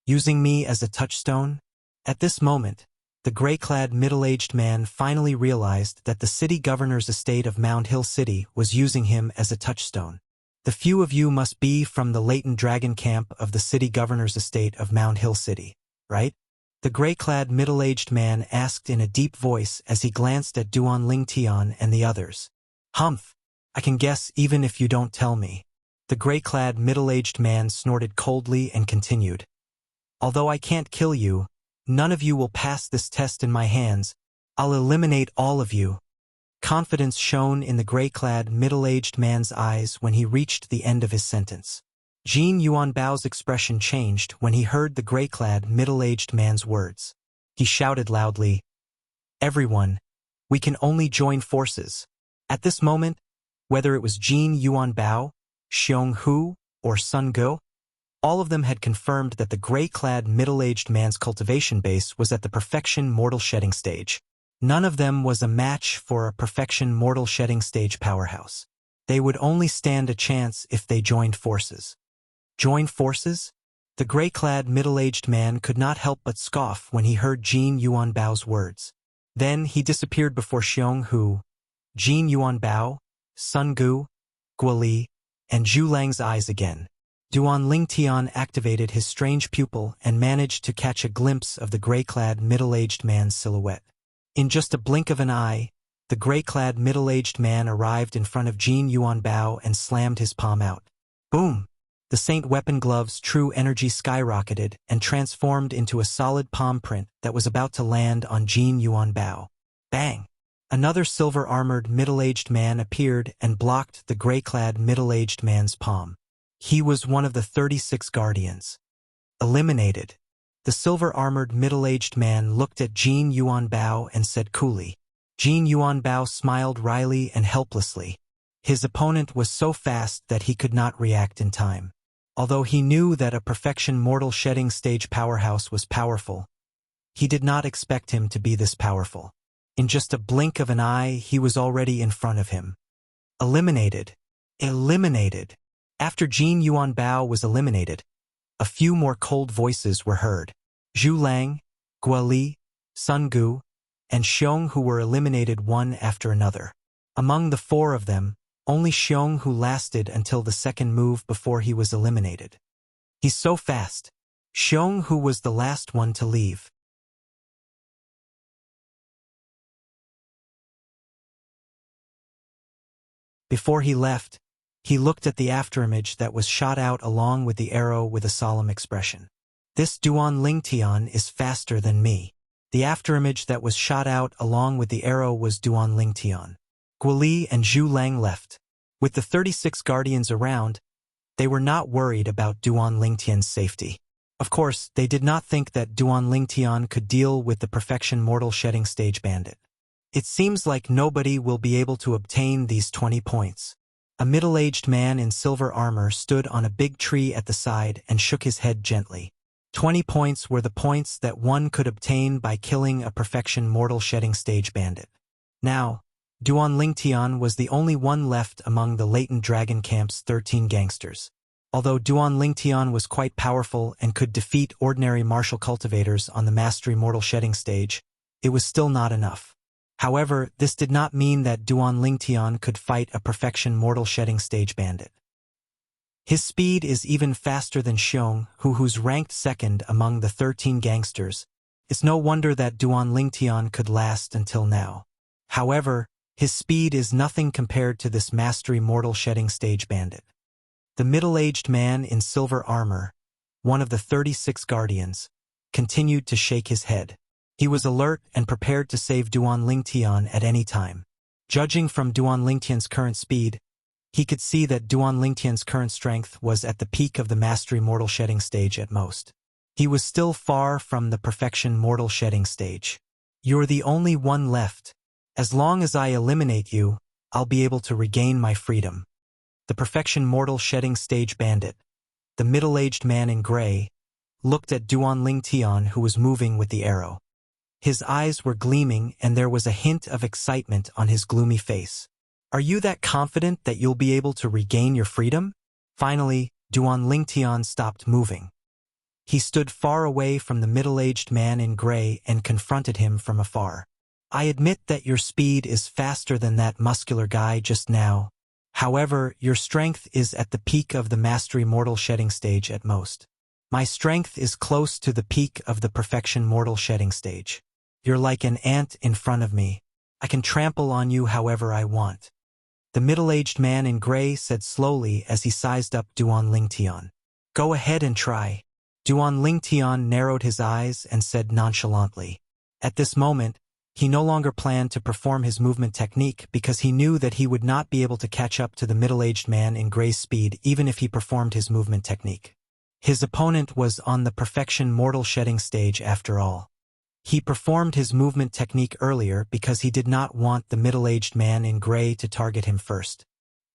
Using me as a touchstone? At this moment, the gray-clad middle-aged man finally realized that the city governor's estate of Mound Hill City was using him as a touchstone. The few of you must be from the latent dragon camp of the city governor's estate of Mound Hill City, right? The gray-clad middle-aged man asked in a deep voice as he glanced at Duan Lingtian and the others. Humph, I can guess even if you don't tell me. The gray-clad middle-aged man snorted coldly and continued. Although I can't kill you, none of you will pass this test in my hands. I'll eliminate all of you. Confidence shone in the gray-clad middle-aged man's eyes when he reached the end of his sentence. Jin Yuanbao's expression changed when he heard the gray-clad middle-aged man's words. He shouted loudly, Everyone, we can only join forces. At this moment, whether it was Jin Yuanbao, Xiong Hu, or Sun Go, all of them had confirmed that the gray-clad middle-aged man's cultivation base was at the perfection mortal shedding stage. None of them was a match for a perfection mortal shedding stage powerhouse. They would only stand a chance if they joined forces. Join forces? The gray-clad middle-aged man could not help but scoff when he heard Jin Yuanbao's words. Then he disappeared before Xiong Hu, Jin Yuanbao, Sun Gu, Guoli, and Zhu Lang's eyes again. Duan Lingtian activated his strange pupil and managed to catch a glimpse of the gray-clad middle-aged man's silhouette. In just a blink of an eye, the gray-clad middle-aged man arrived in front of Jin Yuanbao and slammed his palm out. Boom! The Saint Weapon Glove's true energy skyrocketed and transformed into a solid palm print that was about to land on Jin Yuanbao. Bang! Another silver-armored middle-aged man appeared and blocked the gray-clad middle-aged man's palm. He was one of the 36 guardians. Eliminated. The silver-armored middle-aged man looked at Jin Yuanbao and said coolly. Jin Yuanbao smiled wryly and helplessly. His opponent was so fast that he could not react in time. Although he knew that a perfection mortal shedding stage powerhouse was powerful, he did not expect him to be this powerful. In just a blink of an eye, he was already in front of him. Eliminated. Eliminated. After Jin Yuanbao was eliminated, a few more cold voices were heard. Zhu Lang, Guoli, Sun Gu, and Xiong Hu were eliminated one after another. Among the four of them, only Xiong Hu lasted until the second move before he was eliminated. He's so fast. Xiong Hu was the last one to leave. Before he left, he looked at the afterimage that was shot out along with the arrow with a solemn expression. This Duan Lingtian is faster than me. The afterimage that was shot out along with the arrow was Duan Lingtian. Guoli and Zhu Lang left. With the 36 guardians around, they were not worried about Duan Lingtian's safety. Of course, they did not think that Duan Lingtian could deal with the perfection mortal shedding stage bandit. It seems like nobody will be able to obtain these 20 points. A middle-aged man in silver armor stood on a big tree at the side and shook his head gently. 20 points were the points that one could obtain by killing a perfection mortal shedding stage bandit. Now, Duan Lingtian was the only one left among the latent dragon camp's 13 gangsters. Although Duan Lingtian was quite powerful and could defeat ordinary martial cultivators on the mastery mortal shedding stage, it was still not enough. However, this did not mean that Duan Lingtian could fight a perfection mortal shedding stage bandit. His speed is even faster than Xiong Hu, who's ranked second among the 13 gangsters. It's no wonder that Duan Lingtian could last until now. However, his speed is nothing compared to this mastery mortal shedding stage bandit. The middle-aged man in silver armor, one of the 36 guardians, continued to shake his head. He was alert and prepared to save Duan Lingtian at any time. Judging from Duan Lingtian's current speed, he could see that Duan Lingtian's current strength was at the peak of the mastery mortal shedding stage at most. He was still far from the perfection mortal shedding stage. You're the only one left. As long as I eliminate you, I'll be able to regain my freedom. The perfection mortal shedding stage bandit, the middle-aged man in gray, looked at Duan Lingtian, who was moving with the arrow. His eyes were gleaming and there was a hint of excitement on his gloomy face. Are you that confident that you'll be able to regain your freedom? Finally, Duan Lingtian stopped moving. He stood far away from the middle-aged man in gray and confronted him from afar. I admit that your speed is faster than that muscular guy just now. However, your strength is at the peak of the mastery mortal shedding stage at most. My strength is close to the peak of the perfection mortal shedding stage. You're like an ant in front of me. I can trample on you however I want. The middle-aged man in gray said slowly as he sized up Duan Lingtian. Go ahead and try. Duan Lingtian narrowed his eyes and said nonchalantly. At this moment, he no longer planned to perform his movement technique because he knew that he would not be able to catch up to the middle-aged man in gray's speed even if he performed his movement technique. His opponent was on the perfection mortal shedding stage after all. He performed his movement technique earlier because he did not want the middle-aged man in gray to target him first.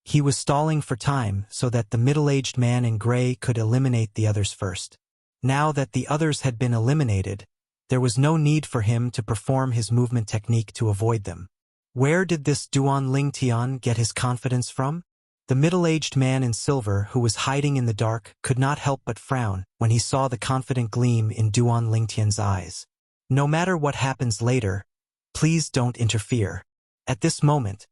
He was stalling for time so that the middle-aged man in gray could eliminate the others first. Now that the others had been eliminated, there was no need for him to perform his movement technique to avoid them. Where did this Duan Lingtian get his confidence from? The middle-aged man in silver who was hiding in the dark could not help but frown when he saw the confident gleam in Duan Lingtian's eyes. No matter what happens later, please don't interfere. At this moment,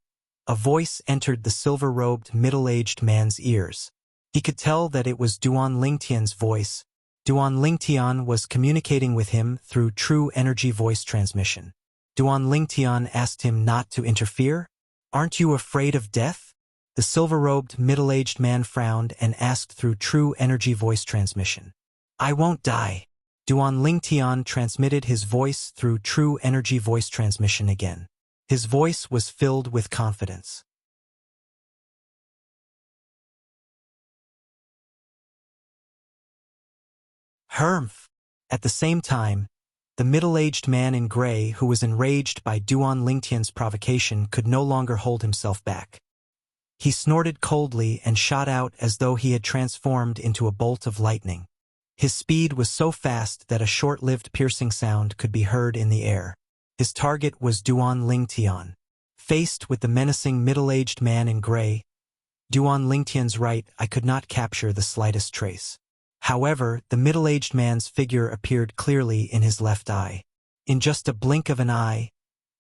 a voice entered the silver-robed middle-aged man's ears. He could tell that it was Duan Lingtian's voice. Duan Lingtian was communicating with him through true energy voice transmission. Duan Lingtian asked him not to interfere. Aren't you afraid of death? The silver-robed middle-aged man frowned and asked through true energy voice transmission. I won't die. Duan Lingtian transmitted his voice through true energy voice transmission again. His voice was filled with confidence. Humph! At the same time, the middle-aged man in gray who was enraged by Duan Lingtian's provocation could no longer hold himself back. He snorted coldly and shot out as though he had transformed into a bolt of lightning. His speed was so fast that a short-lived piercing sound could be heard in the air. His target was Duan Lingtian. Faced with the menacing middle-aged man in gray, Duan Lingtian's right eye could not capture the slightest trace. However, the middle-aged man's figure appeared clearly in his left eye. In just a blink of an eye,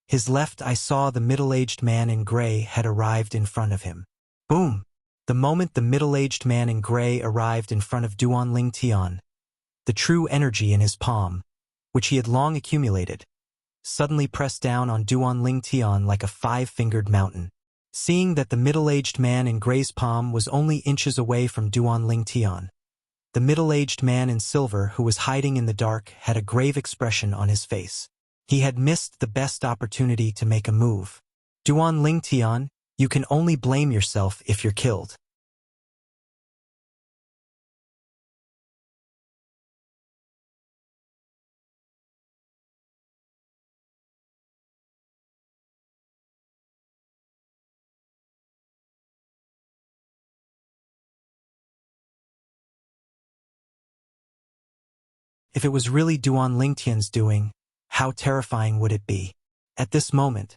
his left eye saw the middle-aged man in gray had arrived in front of him. Boom! The moment the middle-aged man in gray arrived in front of Duan Lingtian, the true energy in his palm, which he had long accumulated, suddenly pressed down on Duan Lingtian like a five-fingered mountain. Seeing that the middle-aged man in gray's palm was only inches away from Duan Lingtian, the middle-aged man in silver who was hiding in the dark had a grave expression on his face. He had missed the best opportunity to make a move. Duan Lingtian, you can only blame yourself if you're killed. If it was really Duan Lingtian's doing, how terrifying would it be? At this moment,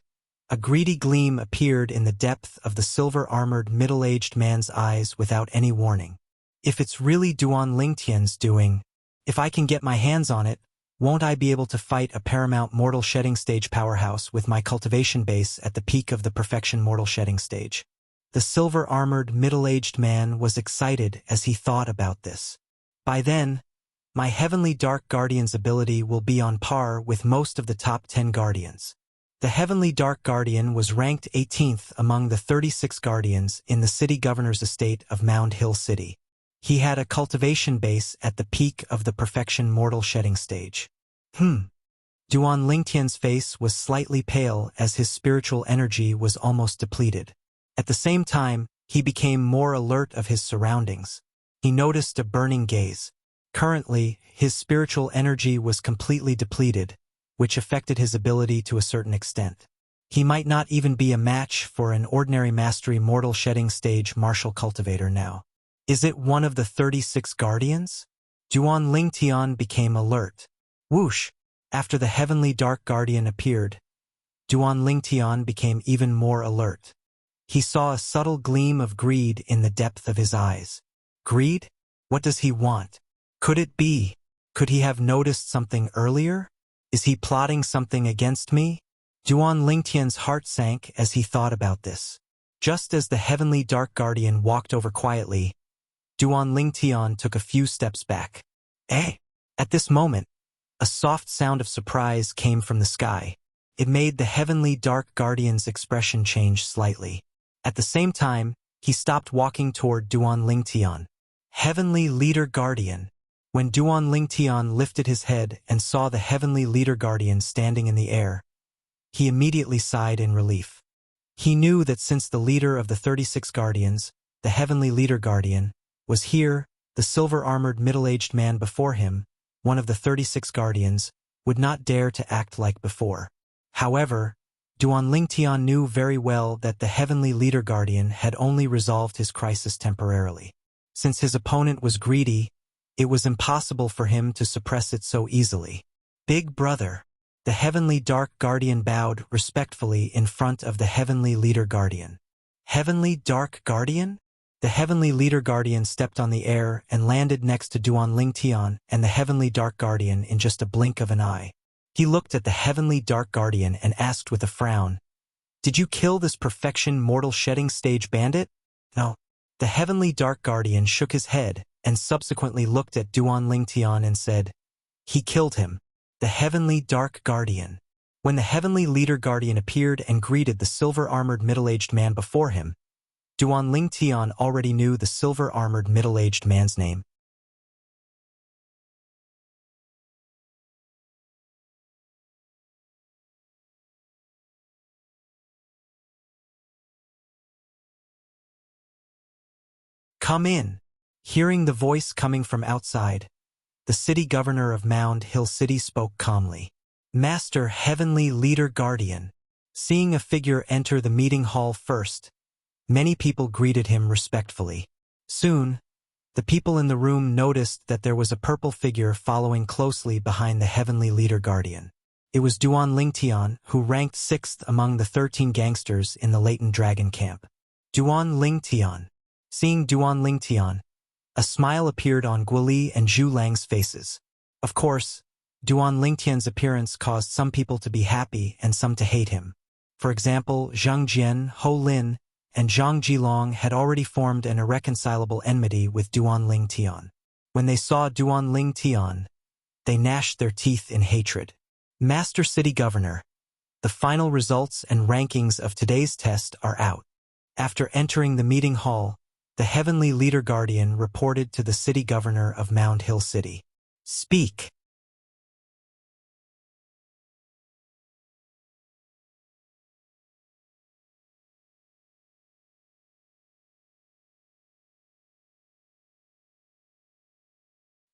a greedy gleam appeared in the depth of the silver-armored middle-aged man's eyes without any warning. If it's really Duan Lingtian's doing, if I can get my hands on it, won't I be able to fight a paramount mortal shedding stage powerhouse with my cultivation base at the peak of the perfection mortal shedding stage? The silver-armored middle-aged man was excited as he thought about this. By then, my Heavenly Dark Guardian's ability will be on par with most of the top 10 Guardians. The Heavenly Dark Guardian was ranked 18th among the 36 guardians in the city governor's estate of Mound Hill City. He had a cultivation base at the peak of the perfection mortal shedding stage. Duan Lingtian's face was slightly pale as his spiritual energy was almost depleted. At the same time, he became more alert of his surroundings. He noticed a burning gaze. Currently, his spiritual energy was completely depleted, which affected his ability to a certain extent. He might not even be a match for an ordinary mastery mortal shedding stage martial cultivator now. Is it one of the 36 guardians? Duan Lingtian became alert. Whoosh! After the Heavenly Dark Guardian appeared, Duan Lingtian became even more alert. He saw a subtle gleam of greed in the depth of his eyes. Greed? What does he want? Could it be? Could he have noticed something earlier? Is he plotting something against me? Duan Lingtian's heart sank as he thought about this. Just as the Heavenly Dark Guardian walked over quietly, Duan Lingtian took a few steps back. At this moment, a soft sound of surprise came from the sky. It made the Heavenly Dark Guardian's expression change slightly. At the same time, he stopped walking toward Duan Lingtian. Heavenly Leader Guardian. When Duan Lingtian lifted his head and saw the Heavenly Leader Guardian standing in the air, he immediately sighed in relief. He knew that since the leader of the 36 guardians, the Heavenly Leader Guardian, was here, the silver-armored middle-aged man before him, one of the 36 guardians, would not dare to act like before. However, Duan Lingtian knew very well that the Heavenly Leader Guardian had only resolved his crisis temporarily. Since his opponent was greedy, it was impossible for him to suppress it so easily. Big brother. The Heavenly Dark Guardian bowed respectfully in front of the Heavenly Leader Guardian. Heavenly Dark Guardian? The Heavenly Leader Guardian stepped on the air and landed next to Duan Lingtian and the Heavenly Dark Guardian in just a blink of an eye. He looked at the Heavenly Dark Guardian and asked with a frown, "Did you kill this perfection mortal shedding stage bandit?" No. The Heavenly Dark Guardian shook his head and subsequently looked at Duan Lingtian and said, "He killed him." The Heavenly Dark Guardian. When the Heavenly Leader Guardian appeared and greeted the silver-armored middle-aged man before him, Duan Lingtian already knew the silver-armored middle-aged man's name. "Come in." Hearing the voice coming from outside, the city governor of Mound Hill City spoke calmly. "Master Heavenly Leader Guardian." Seeing a figure enter the meeting hall first, many people greeted him respectfully. Soon, the people in the room noticed that there was a purple figure following closely behind the Heavenly Leader Guardian. It was Duan Lingtian, who ranked 6th among the 13 gangsters in the latent dragon camp. Duan Lingtian. Seeing Duan Lingtian, a smile appeared on Guoli and Zhu Lang's faces. Of course, Duan Lingtian's appearance caused some people to be happy and some to hate him. For example, Zhang Jian, Ho Lin, and Zhang Jilong had already formed an irreconcilable enmity with Duan Lingtian. When they saw Duan Lingtian, they gnashed their teeth in hatred. Master City Governor. The final results and rankings of today's test are out. After entering the meeting hall, the Heavenly Leader Guardian reported to the city governor of Mound Hill City. "Speak."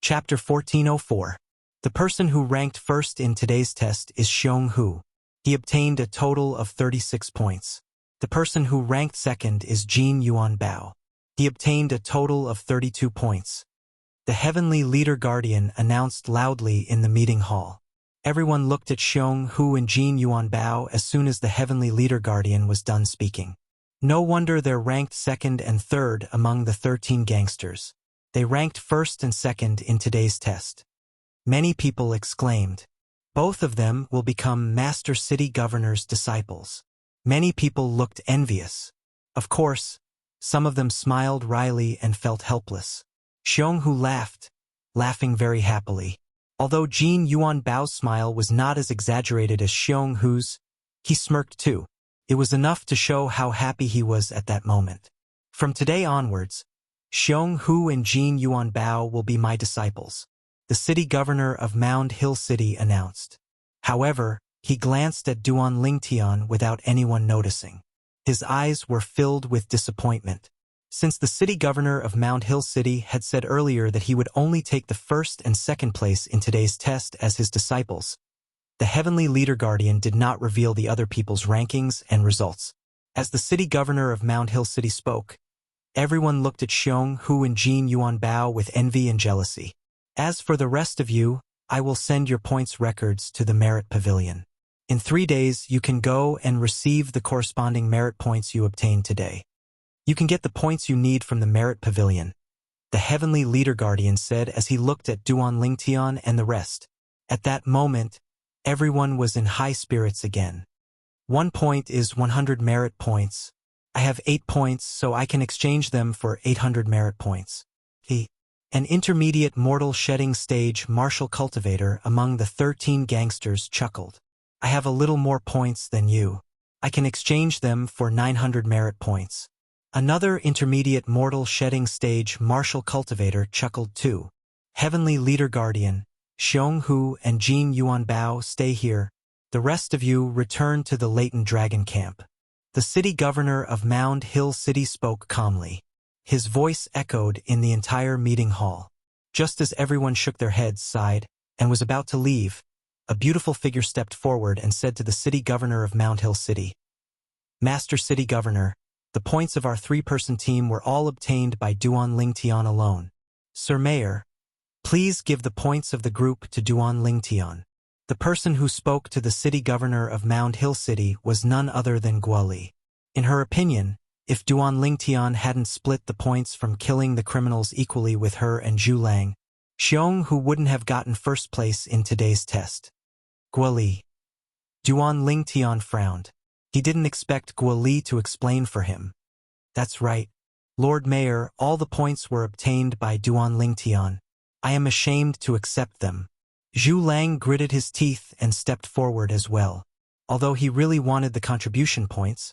Chapter 1404. The person who ranked first in today's test is Xiong Hu. He obtained a total of 36 points. The person who ranked second is Jin Yuan Bao. He obtained a total of 32 points. The Heavenly Leader Guardian announced loudly in the meeting hall. Everyone looked at Xiong Hu and Jin Yuan Bao as soon as the Heavenly Leader Guardian was done speaking. No wonder they're ranked second and third among the 13 gangsters. They ranked first and second in today's test. Many people exclaimed, "Both of them will become Master City Governor's disciples." Many people looked envious. Of course, some of them smiled wryly and felt helpless. Xiong Hu laughed, laughing very happily. Although Jin Yuan Bao's smile was not as exaggerated as Xiong Hu's, He smirked too. It was enough to show how happy he was at that moment. From today onwards, Xiong Hu and Jin Yuan Bao will be my disciples, the city governor of Mound Hill City announced. However, he glanced at Duan Lingtian without anyone noticing. His eyes were filled with disappointment. Since the city governor of Mound Hill City had said earlier that he would only take the first and second place in today's test as his disciples, the heavenly leader guardian did not reveal the other people's rankings and results. As the city governor of Mound Hill City spoke, everyone looked at Xiong Hu and Jin Yuan Bao with envy and jealousy. As for the rest of you, I will send your points records to the Merit Pavilion. In 3 days, you can go and receive the corresponding merit points you obtained today. You can get the points you need from the Merit Pavilion, the heavenly leader guardian said as he looked at Duan Lingtian and the rest. At that moment, everyone was in high spirits again. 1 point is 100 merit points. I have 8 points, so I can exchange them for 800 merit points. An intermediate mortal shedding stage martial cultivator among the 13 gangsters chuckled. I have a little more points than you. I can exchange them for 900 merit points. Another intermediate mortal shedding stage martial cultivator chuckled too. Heavenly leader guardian, Xiong Hu and Jin Yuan Bao stay here. The rest of you return to the latent dragon camp. The city governor of Mound Hill City spoke calmly. His voice echoed in the entire meeting hall. Just as everyone shook their heads, sighed, and was about to leave, a beautiful figure stepped forward and said to the city governor of Mound Hill City, Master City Governor, the points of our 3-person team were all obtained by Duan Lingtian alone. Sir Mayor, please give the points of the group to Duan Lingtian. The person who spoke to the city governor of Mound Hill City was none other than Guoli. In her opinion, if Duan Lingtian hadn't split the points from killing the criminals equally with her and Zhu Lang, Xiong Hu wouldn't have gotten first place in today's test. Guoli. Duan Lingtian frowned. He didn't expect Guoli to explain for him. That's right. Lord Mayor, all the points were obtained by Duan Lingtian. I am ashamed to accept them. Zhu Lang gritted his teeth and stepped forward as well. Although he really wanted the contribution points,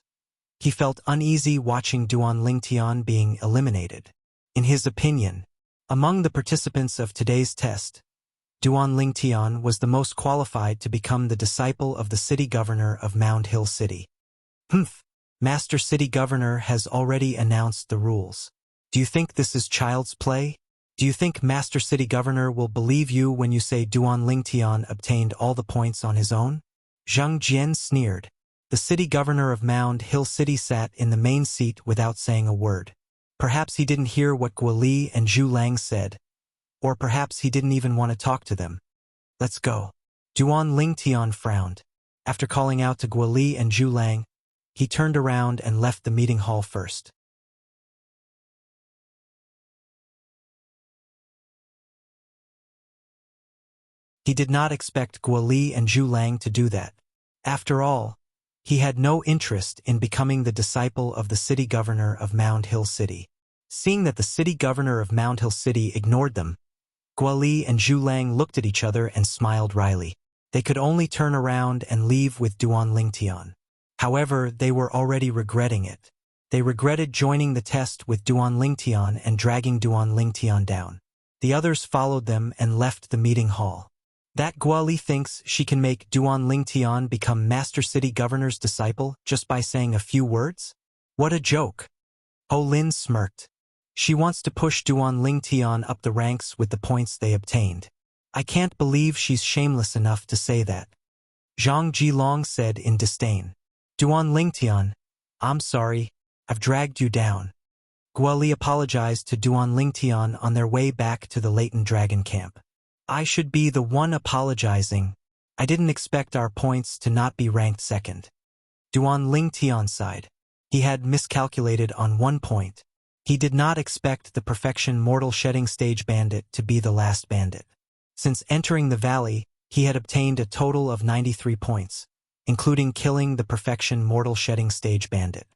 he felt uneasy watching Duan Lingtian being eliminated. In his opinion, among the participants of today's test, Duan Lingtian was the most qualified to become the disciple of the city governor of Mound Hill City. Master City Governor has already announced the rules. Do you think this is child's play? Do you think Master City Governor will believe you when you say Duan Lingtian obtained all the points on his own? Zhang Jian sneered. The city governor of Mound Hill City sat in the main seat without saying a word. Perhaps he didn't hear what Guoli and Zhu Lang said. Or perhaps he didn't even want to talk to them. Let's go. Duan Lingtian frowned. After calling out to Guoli and Zhu Lang, he turned around and left the meeting hall first. He did not expect Guoli and Zhu Lang to do that. After all, he had no interest in becoming the disciple of the city governor of Mound Hill City. Seeing that the city governor of Mound Hill City ignored them, Guoli and Zhu Lang looked at each other and smiled wryly. They could only turn around and leave with Duan Lingtian. However, they were already regretting it. They regretted joining the test with Duan Lingtian and dragging Duan Lingtian down. The others followed them and left the meeting hall. That Guoli thinks she can make Duan Lingtian become Master City Governor's disciple just by saying a few words? What a joke! Ho Lin smirked. She wants to push Duan Lingtian up the ranks with the points they obtained. I can't believe she's shameless enough to say that. Zhang Jilong said in disdain. Duan Lingtian, I'm sorry, I've dragged you down. Guoli apologized to Duan Lingtian on their way back to the latent dragon camp. I should be the one apologizing. I didn't expect our points to not be ranked second. Duan Lingtian sighed. He had miscalculated on 1 point. He did not expect the perfection mortal shedding stage bandit to be the last bandit. Since entering the valley, he had obtained a total of 93 points, including killing the perfection mortal shedding stage bandit.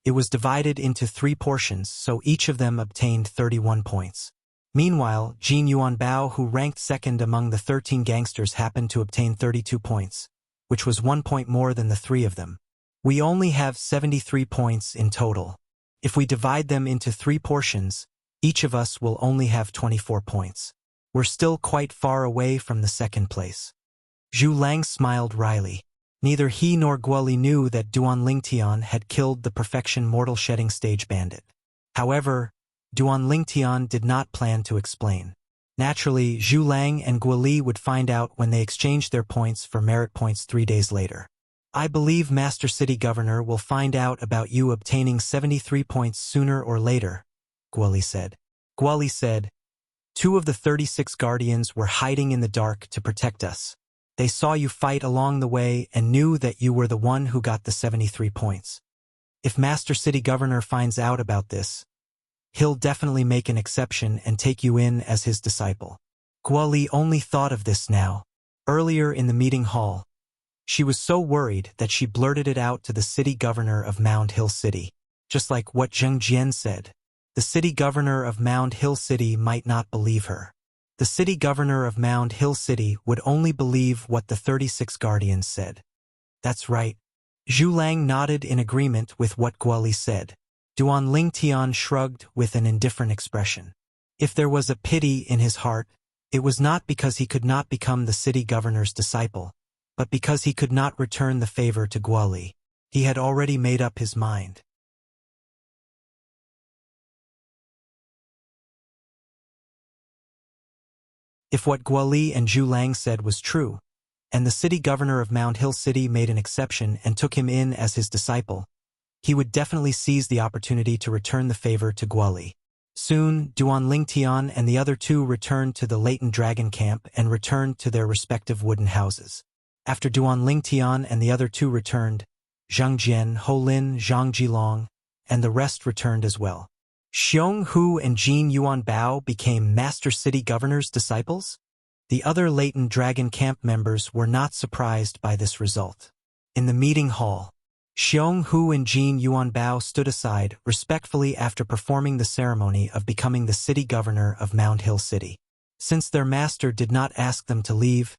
It was divided into 3 portions, so each of them obtained 31 points. Meanwhile, Jin Yuan Bao, who ranked second among the 13 gangsters, happened to obtain 32 points. which was 1 point more than the three of them. We only have 73 points in total. If we divide them into 3 portions, each of us will only have 24 points. We're still quite far away from the second place. Zhu Lang smiled wryly. Neither he nor Guoli knew that Duan Lingtian had killed the perfection mortal shedding stage bandit. However, Duan Lingtian did not plan to explain. Naturally, Zhu Lang and Guoli would find out when they exchanged their points for merit points 3 days later. I believe Master City Governor will find out about you obtaining 73 points sooner or later, Guoli said. Guoli said, 2 of the 36 guardians were hiding in the dark to protect us. They saw you fight along the way and knew that you were the one who got the 73 points. If Master City Governor finds out about this, he'll definitely make an exception and take you in as his disciple. Guoli only thought of this now. Earlier in the meeting hall, she was so worried that she blurted it out to the city governor of Mound Hill City. Just like what Zheng Jian said, the city governor of Mound Hill City might not believe her. The city governor of Mound Hill City would only believe what the 36 guardians said. That's right. Zhu Lang nodded in agreement with what Guoli said. Duan Lingtian shrugged with an indifferent expression. If there was a pity in his heart, it was not because he could not become the city governor's disciple, but because he could not return the favor to Guoli. He had already made up his mind. If what Guoli and Zhu Lang said was true, and the city governor of Mound Hill City made an exception and took him in as his disciple, he would definitely seize the opportunity to return the favor to Guoli. Soon, Duan Lingtian and the other 2 returned to the latent dragon camp and returned to their respective wooden houses. After Duan Lingtian and the other 2 returned, Zhang Jian, Ho Lin, Zhang Jilong, and the rest returned as well. Xiong Hu and Jin Yuan Bao became Master City Governor's disciples? The other latent dragon camp members were not surprised by this result. In the meeting hall, Xiong Hu and Jin Yuan Bao stood aside respectfully after performing the ceremony of becoming the city governor of Mound Hill City. Since their master did not ask them to leave,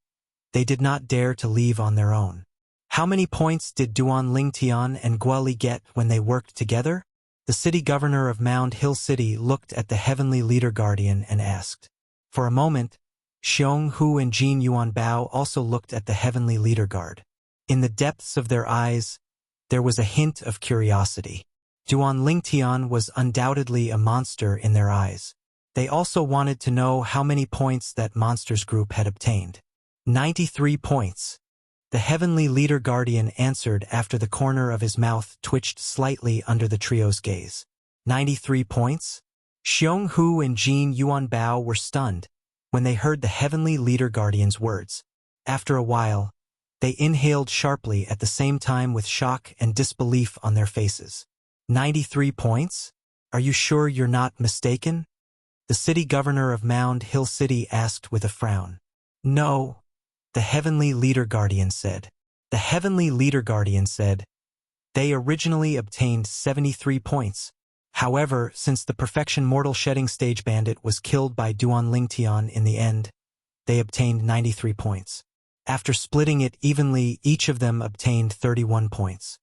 they did not dare to leave on their own. How many points did Duan Lingtian and Guoli get when they worked together? The city governor of Mound Hill City looked at the heavenly leader guardian and asked. For a moment, Xiong Hu and Jin Yuan Bao also looked at the heavenly leader guard. In the depths of their eyes, there was a hint of curiosity. Duan Lingtian was undoubtedly a monster in their eyes. They also wanted to know how many points that monster's group had obtained. 93 points. The heavenly leader guardian answered after the corner of his mouth twitched slightly under the trio's gaze. 93 points? Xiong Hu and Jin Yuan Bao were stunned when they heard the heavenly leader guardian's words. After a while, they inhaled sharply at the same time with shock and disbelief on their faces. 93 points? Are you sure you're not mistaken? The city governor of Mound Hill City asked with a frown. No. The heavenly leader guardian said. The heavenly leader guardian said, they originally obtained 73 points. However, since the perfection mortal shedding stage bandit was killed by Duan Lingtian in the end, they obtained 93 points. After splitting it evenly, each of them obtained 31 points.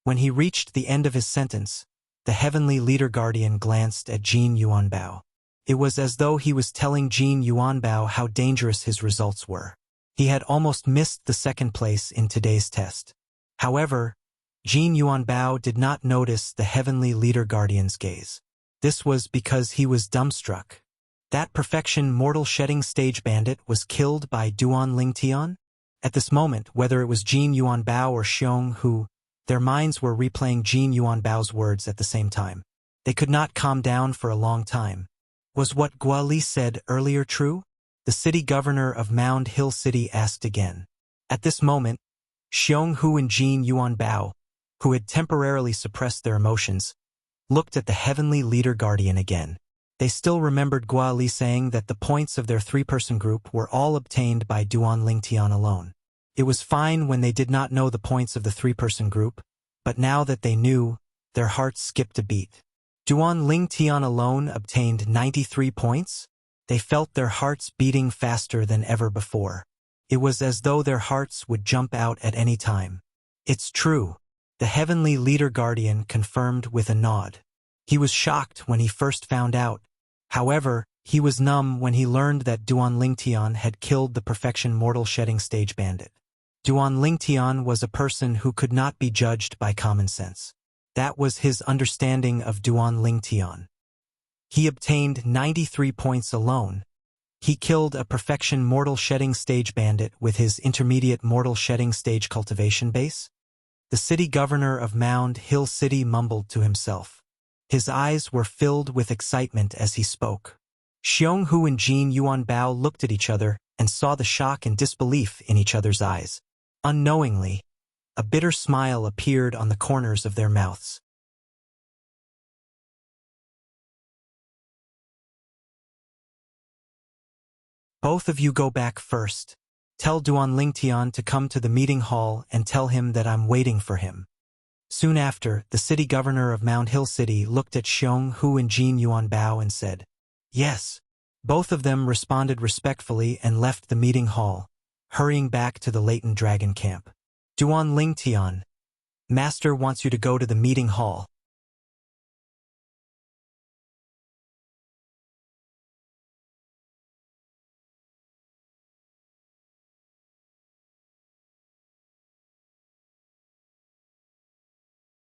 When he reached the end of his sentence, the heavenly leader guardian glanced at Jin Yuan Bao. It was as though he was telling Jin Yuan Bao how dangerous his results were. He had almost missed the second place in today's test. However, Jin Yuan Bao did not notice the heavenly leader guardian's gaze. This was because he was dumbstruck. That perfection mortal shedding stage bandit was killed by Duan Lingtian? At this moment, whether it was Jin Yuan Bao or Xiong Hu, their minds were replaying Jin Yuan Bao's words at the same time. They could not calm down for a long time. Was what Guoli said earlier true? The city governor of Mound Hill City asked again. At this moment, Xiong Hu and Jin Yuan Bao, who had temporarily suppressed their emotions, looked at the heavenly leader guardian again. They still remembered Guoli saying that the points of their 3-person group were all obtained by Duan Lingtian alone. It was fine when they did not know the points of the 3-person group, but now that they knew, their hearts skipped a beat. Duan Lingtian alone obtained 93 points? They felt their hearts beating faster than ever before. It was as though their hearts would jump out at any time. "It's true," the heavenly leader guardian confirmed with a nod. He was shocked when he first found out. However, he was numb when he learned that Duan Lingtian had killed the perfection mortal shedding stage bandit. Duan Lingtian was a person who could not be judged by common sense. That was his understanding of Duan Lingtian. He obtained 93 points alone. He killed a perfection mortal shedding stage bandit with his intermediate mortal shedding stage cultivation base. The city governor of Mound Hill City mumbled to himself. His eyes were filled with excitement as he spoke. Xiong Hu and Jin Yuan Bao looked at each other and saw the shock and disbelief in each other's eyes. Unknowingly, a bitter smile appeared on the corners of their mouths. "Both of you go back first. Tell Duan Lingtian to come to the meeting hall and tell him that I'm waiting for him." Soon after, the city governor of Mount Hill City looked at Xiong Hu and Jin Yuan Bao and said, "Yes." Both of them responded respectfully and left the meeting hall, hurrying back to the latent dragon camp. "Duan Lingtian, Master wants you to go to the meeting hall."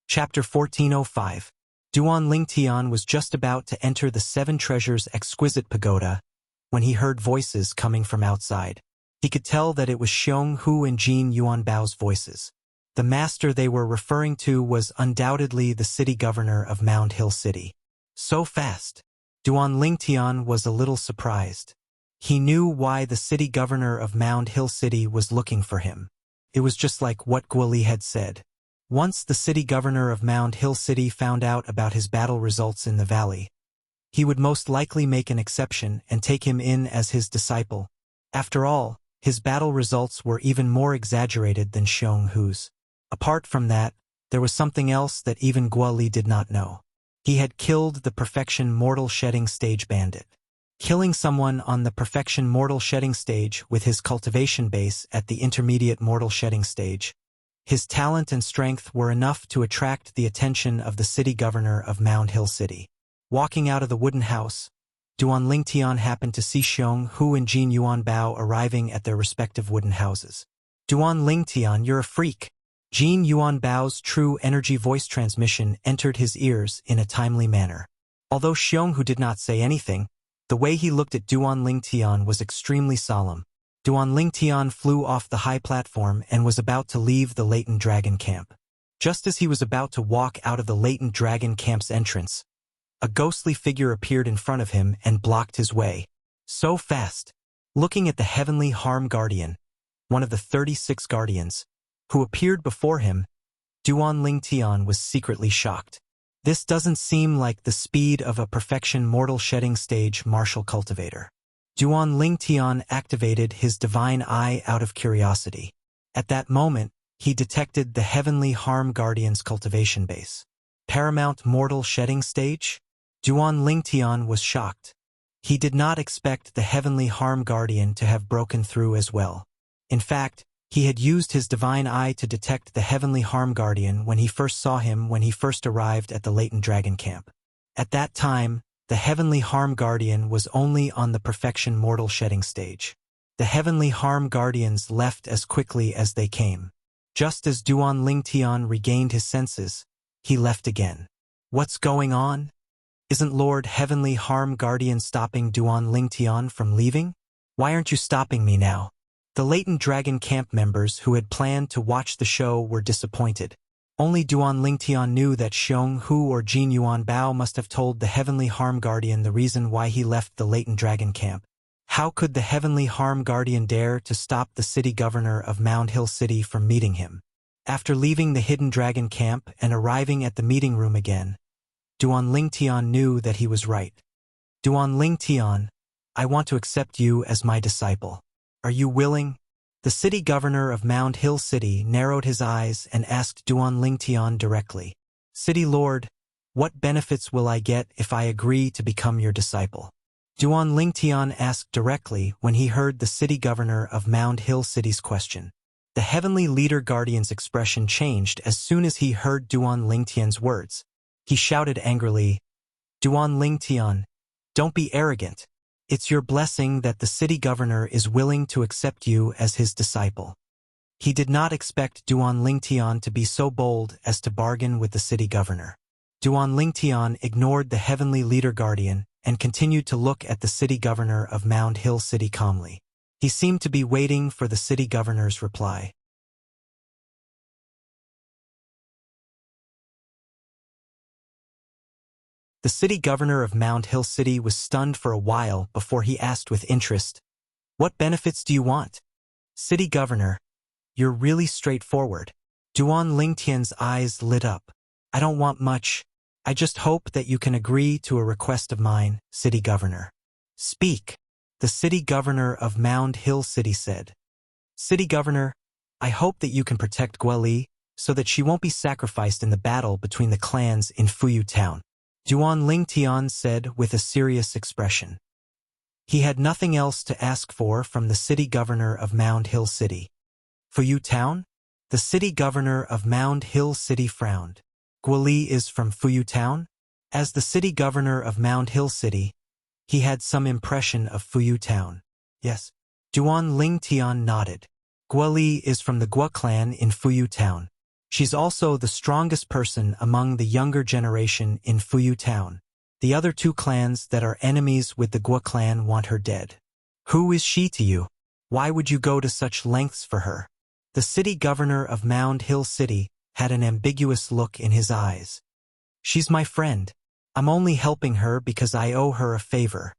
Chapter 1405. Duan Lingtian was just about to enter the Seven Treasures exquisite pagoda when he heard voices coming from outside. He could tell that it was Xiong Hu and Jin Yuan Bao's voices. The master they were referring to was undoubtedly the city governor of Mound Hill City. So fast. Duan Lingtian was a little surprised. He knew why the city governor of Mound Hill City was looking for him. It was just like what Guoli had said. Once the city governor of Mound Hill City found out about his battle results in the valley, he would most likely make an exception and take him in as his disciple. After all, his battle results were even more exaggerated than Xiong Hu's. Apart from that, there was something else that even Guoli did not know. He had killed the perfection mortal shedding stage bandit. Killing someone on the perfection mortal shedding stage with his cultivation base at the intermediate mortal shedding stage. His talent and strength were enough to attract the attention of the city governor of Mound Hill City. Walking out of the wooden house, Duan Lingtian happened to see Xiong Hu and Jin Yuan Bao arriving at their respective wooden houses. "Duan Lingtian, you're a freak." Jin Yuan Bao's true energy voice transmission entered his ears in a timely manner. Although Xiong Hu did not say anything, the way he looked at Duan Lingtian was extremely solemn. Duan Lingtian flew off the high platform and was about to leave the latent dragon camp. Just as he was about to walk out of the latent dragon camp's entrance, a ghostly figure appeared in front of him and blocked his way. So fast. Looking at the heavenly harm guardian, one of the 36 guardians, who appeared before him, Duan Lingtian was secretly shocked. This doesn't seem like the speed of a perfection mortal shedding stage martial cultivator. Duan Lingtian activated his divine eye out of curiosity. At that moment, he detected the heavenly harm guardian's cultivation base. Paramount mortal shedding stage? Duan Lingtian was shocked. He did not expect the heavenly harm guardian to have broken through as well. In fact, he had used his divine eye to detect the heavenly harm guardian when he first saw him when he first arrived at the latent dragon camp. At that time, the heavenly harm guardian was only on the perfection mortal shedding stage. The heavenly harm guardians left as quickly as they came. Just as Duan Lingtian regained his senses, he left again. What's going on? Isn't Lord Heavenly Harm Guardian stopping Duan Lingtian from leaving? Why aren't you stopping me now? The latent dragon camp members who had planned to watch the show were disappointed. Only Duan Lingtian knew that Xiong Hu or Jin Yuan Bao must have told the Heavenly Harm Guardian the reason why he left the latent dragon camp. How could the Heavenly Harm Guardian dare to stop the city governor of Mound Hill City from meeting him? After leaving the hidden dragon camp and arriving at the meeting room again, Duan Lingtian knew that he was right. "Duan Lingtian, I want to accept you as my disciple. Are you willing?" The city governor of Mound Hill City narrowed his eyes and asked Duan Lingtian directly, "City Lord, what benefits will I get if I agree to become your disciple?" Duan Lingtian asked directly when he heard the city governor of Mound Hill City's question. The heavenly leader guardian's expression changed as soon as he heard Duan Lingtian's words. He shouted angrily, "Duan Lingtian, don't be arrogant. It's your blessing that the city governor is willing to accept you as his disciple." He did not expect Duan Lingtian to be so bold as to bargain with the city governor. Duan Lingtian ignored the heavenly leader guardian and continued to look at the city governor of Mound Hill City calmly. He seemed to be waiting for the city governor's reply. The city governor of Mound Hill City was stunned for a while before he asked with interest, "What benefits do you want?" "City governor, you're really straightforward." Duan Lingtian's eyes lit up. "I don't want much. I just hope that you can agree to a request of mine, city governor." "Speak," the city governor of Mound Hill City said. "City governor, I hope that you can protect Guoli so that she won't be sacrificed in the battle between the clans in Fuyu Town," Duan Lingtian said with a serious expression. He had nothing else to ask for from the city governor of Mound Hill City. "Fuyu Town?" The city governor of Mound Hill City frowned. "Guoli is from Fuyu Town?" As the city governor of Mound Hill City, he had some impression of Fuyu Town. "Yes." Duan Lingtian nodded. "Guoli is from the Gua clan in Fuyu Town. She's also the strongest person among the younger generation in Fuyu Town. The other two clans that are enemies with the Gua clan want her dead." "Who is she to you? Why would you go to such lengths for her?" The city governor of Mound Hill City had an ambiguous look in his eyes. "She's my friend. I'm only helping her because I owe her a favor,"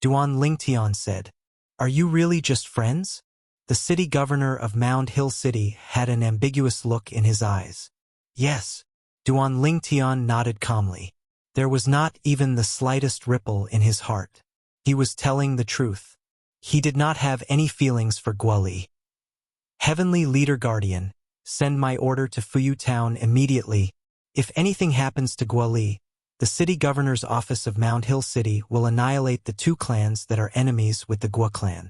Duan Lingtian said. "Are you really just friends?" The city governor of Mound Hill City had an ambiguous look in his eyes. "Yes." Duan Lingtian nodded calmly. There was not even the slightest ripple in his heart. He was telling the truth. He did not have any feelings for Guoli. "Heavenly Leader Guardian, send my order to Fuyu Town immediately. If anything happens to Guoli, the city governor's office of Mound Hill City will annihilate the two clans that are enemies with the Gua clan."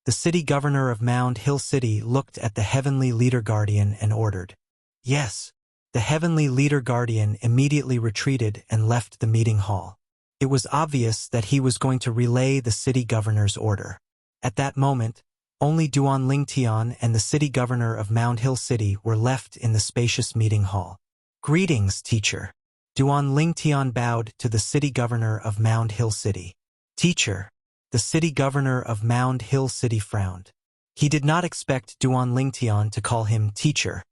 The city governor of Mound Hill City looked at the heavenly leader guardian and ordered, "Yes." The heavenly leader guardian immediately retreated and left the meeting hall. It was obvious that he was going to relay the city governor's order. At that moment, only Duan Lingtian and the city governor of Mound Hill City were left in the spacious meeting hall. "Greetings, teacher." Duan Lingtian bowed to the city governor of Mound Hill City. "Teacher." The city governor of Mound Hill City frowned. He did not expect Duan Lingtian to call him teacher.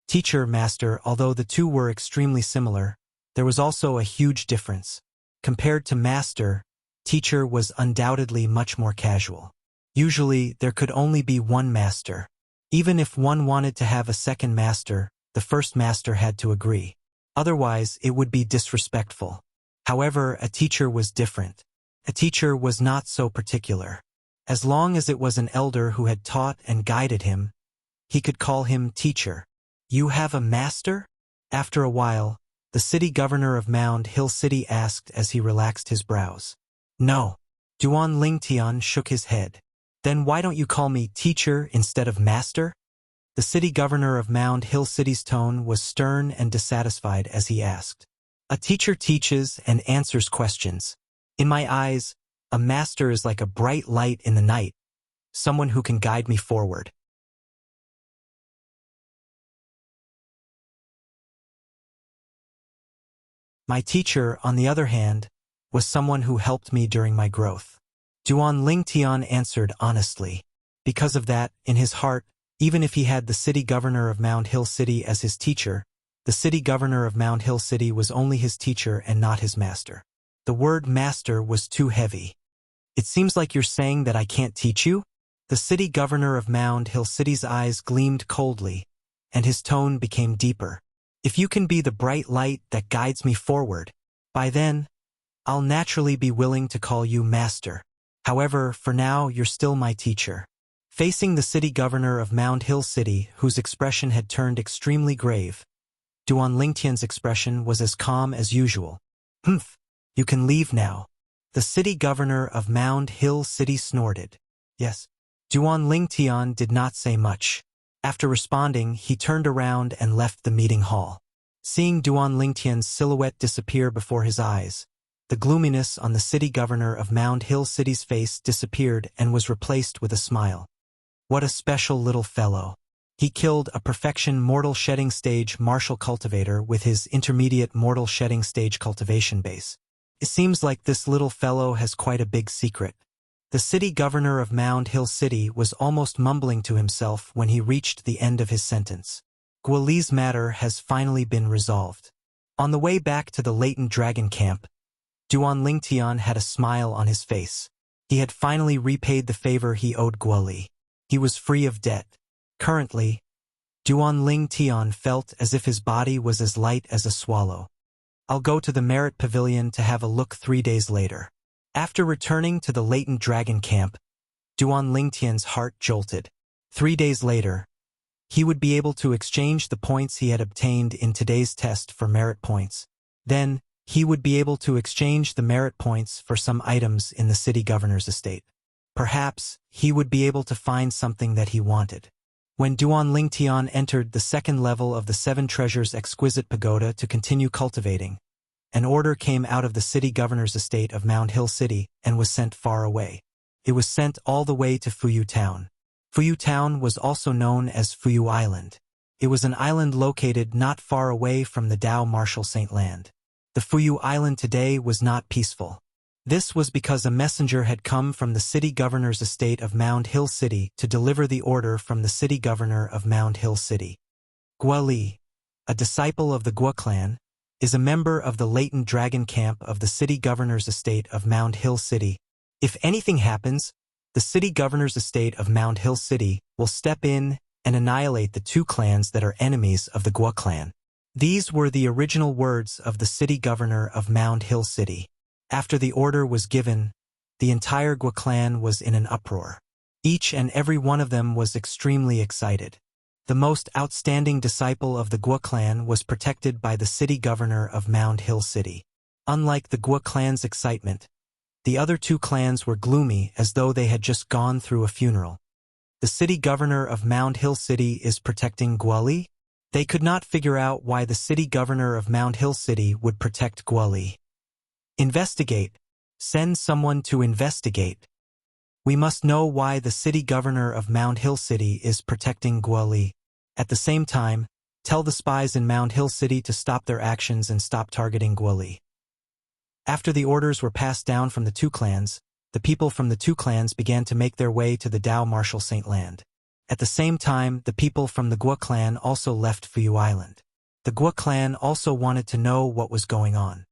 Teacher, master, although the two were extremely similar, there was also a huge difference. Compared to master, teacher was undoubtedly much more casual. Usually, there could only be one master. Even if one wanted to have a second master, the first master had to agree. Otherwise, it would be disrespectful. However, a teacher was different. A teacher was not so particular. As long as it was an elder who had taught and guided him, he could call him teacher. "You have a master?" After a while, the city governor of Mound Hill City asked as he relaxed his brows. "No." Duan Lingtian shook his head. "Then why don't you call me teacher instead of master?" The city governor of Mound Hill City's tone was stern and dissatisfied as he asked. "A teacher teaches and answers questions. In my eyes, a master is like a bright light in the night, someone who can guide me forward." My teacher, on the other hand, was someone who helped me during my growth. Duan Lingtian answered honestly. Because of that, in his heart, even if he had the city governor of Mound Hill City as his teacher, the city governor of Mound Hill City was only his teacher and not his master. The word master was too heavy. "It seems like you're saying that I can't teach you?" The city governor of Mound Hill City's eyes gleamed coldly, and his tone became deeper. "If you can be the bright light that guides me forward, by then, I'll naturally be willing to call you master. However, for now, you're still my teacher." Facing the city governor of Mound Hill City, whose expression had turned extremely grave, Duan Lingtian's expression was as calm as usual. "Humph, you can leave now." The city governor of Mound Hill City snorted. Yes. Duan Lingtian did not say much. After responding, he turned around and left the meeting hall. Seeing Duan Lingtian's silhouette disappear before his eyes, the gloominess on the city governor of Mound Hill City's face disappeared and was replaced with a smile. What a special little fellow. He killed a perfection mortal shedding stage martial cultivator with his intermediate mortal shedding stage cultivation base. It seems like this little fellow has quite a big secret. The city governor of Mound Hill City was almost mumbling to himself when he reached the end of his sentence. Guoli's matter has finally been resolved. On the way back to the latent dragon camp, Duan Lingtian had a smile on his face. He had finally repaid the favor he owed Guoli. He was free of debt. Currently, Duan Lingtian felt as if his body was as light as a swallow. I'll go to the Merit Pavilion to have a look 3 days later. After returning to the latent dragon camp, Duan Lingtian's heart jolted. 3 days later, he would be able to exchange the points he had obtained in today's test for merit points. Then, he would be able to exchange the merit points for some items in the city governor's estate. Perhaps, he would be able to find something that he wanted. When Duan Lingtian entered the second level of the Seven Treasures Exquisite Pagoda to continue cultivating, an order came out of the city governor's estate of Mound Hill City and was sent far away. It was sent all the way to Fuyu Town. Fuyu Town was also known as Fuyu Island. It was an island located not far away from the Dao Martial Saint Land. The Fuyu Island today was not peaceful. This was because a messenger had come from the city governor's estate of Mound Hill City to deliver the order from the city governor of Mound Hill City. Guoli, a disciple of the Guo clan, is a member of the latent dragon camp of the city governor's estate of Mound Hill City. If anything happens, the city governor's estate of Mound Hill City will step in and annihilate the two clans that are enemies of the Guo clan. These were the original words of the city governor of Mound Hill City. After the order was given, the entire Guo clan was in an uproar. Each and every one of them was extremely excited. The most outstanding disciple of the Guo clan was protected by the city governor of Mound Hill City. Unlike the Guo clan's excitement, the other two clans were gloomy as though they had just gone through a funeral. The city governor of Mound Hill City is protecting Guoli? They could not figure out why the city governor of Mound Hill City would protect Guoli. Investigate. Send someone to investigate. We must know why the city governor of Mound Hill City is protecting Guoli. At the same time, tell the spies in Mound Hill City to stop their actions and stop targeting Guoli. After the orders were passed down from the two clans, the people from the two clans began to make their way to the Dao Martial Saint Land. At the same time, the people from the Guo clan also left Fuyu Island. The Guo clan also wanted to know what was going on.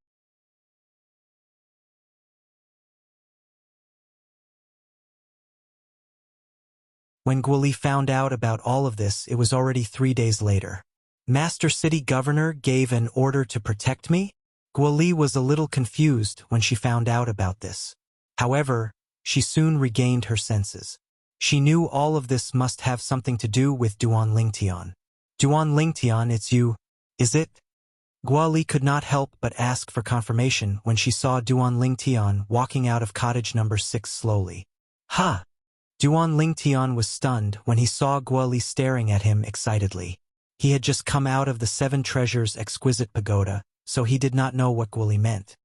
When Guoli found out about all of this, it was already 3 days later. Master City Governor gave an order to protect me? Guoli was a little confused when she found out about this. However, she soon regained her senses. She knew all of this must have something to do with Duan Lingtian. Duan Lingtian, it's you, is it? Guoli could not help but ask for confirmation when she saw Duan Lingtian walking out of cottage number 6 slowly. Ha! Duan Lingtian was stunned when he saw Guoli staring at him excitedly. He had just come out of the Seven Treasures Exquisite Pagoda, so he did not know what Guoli meant.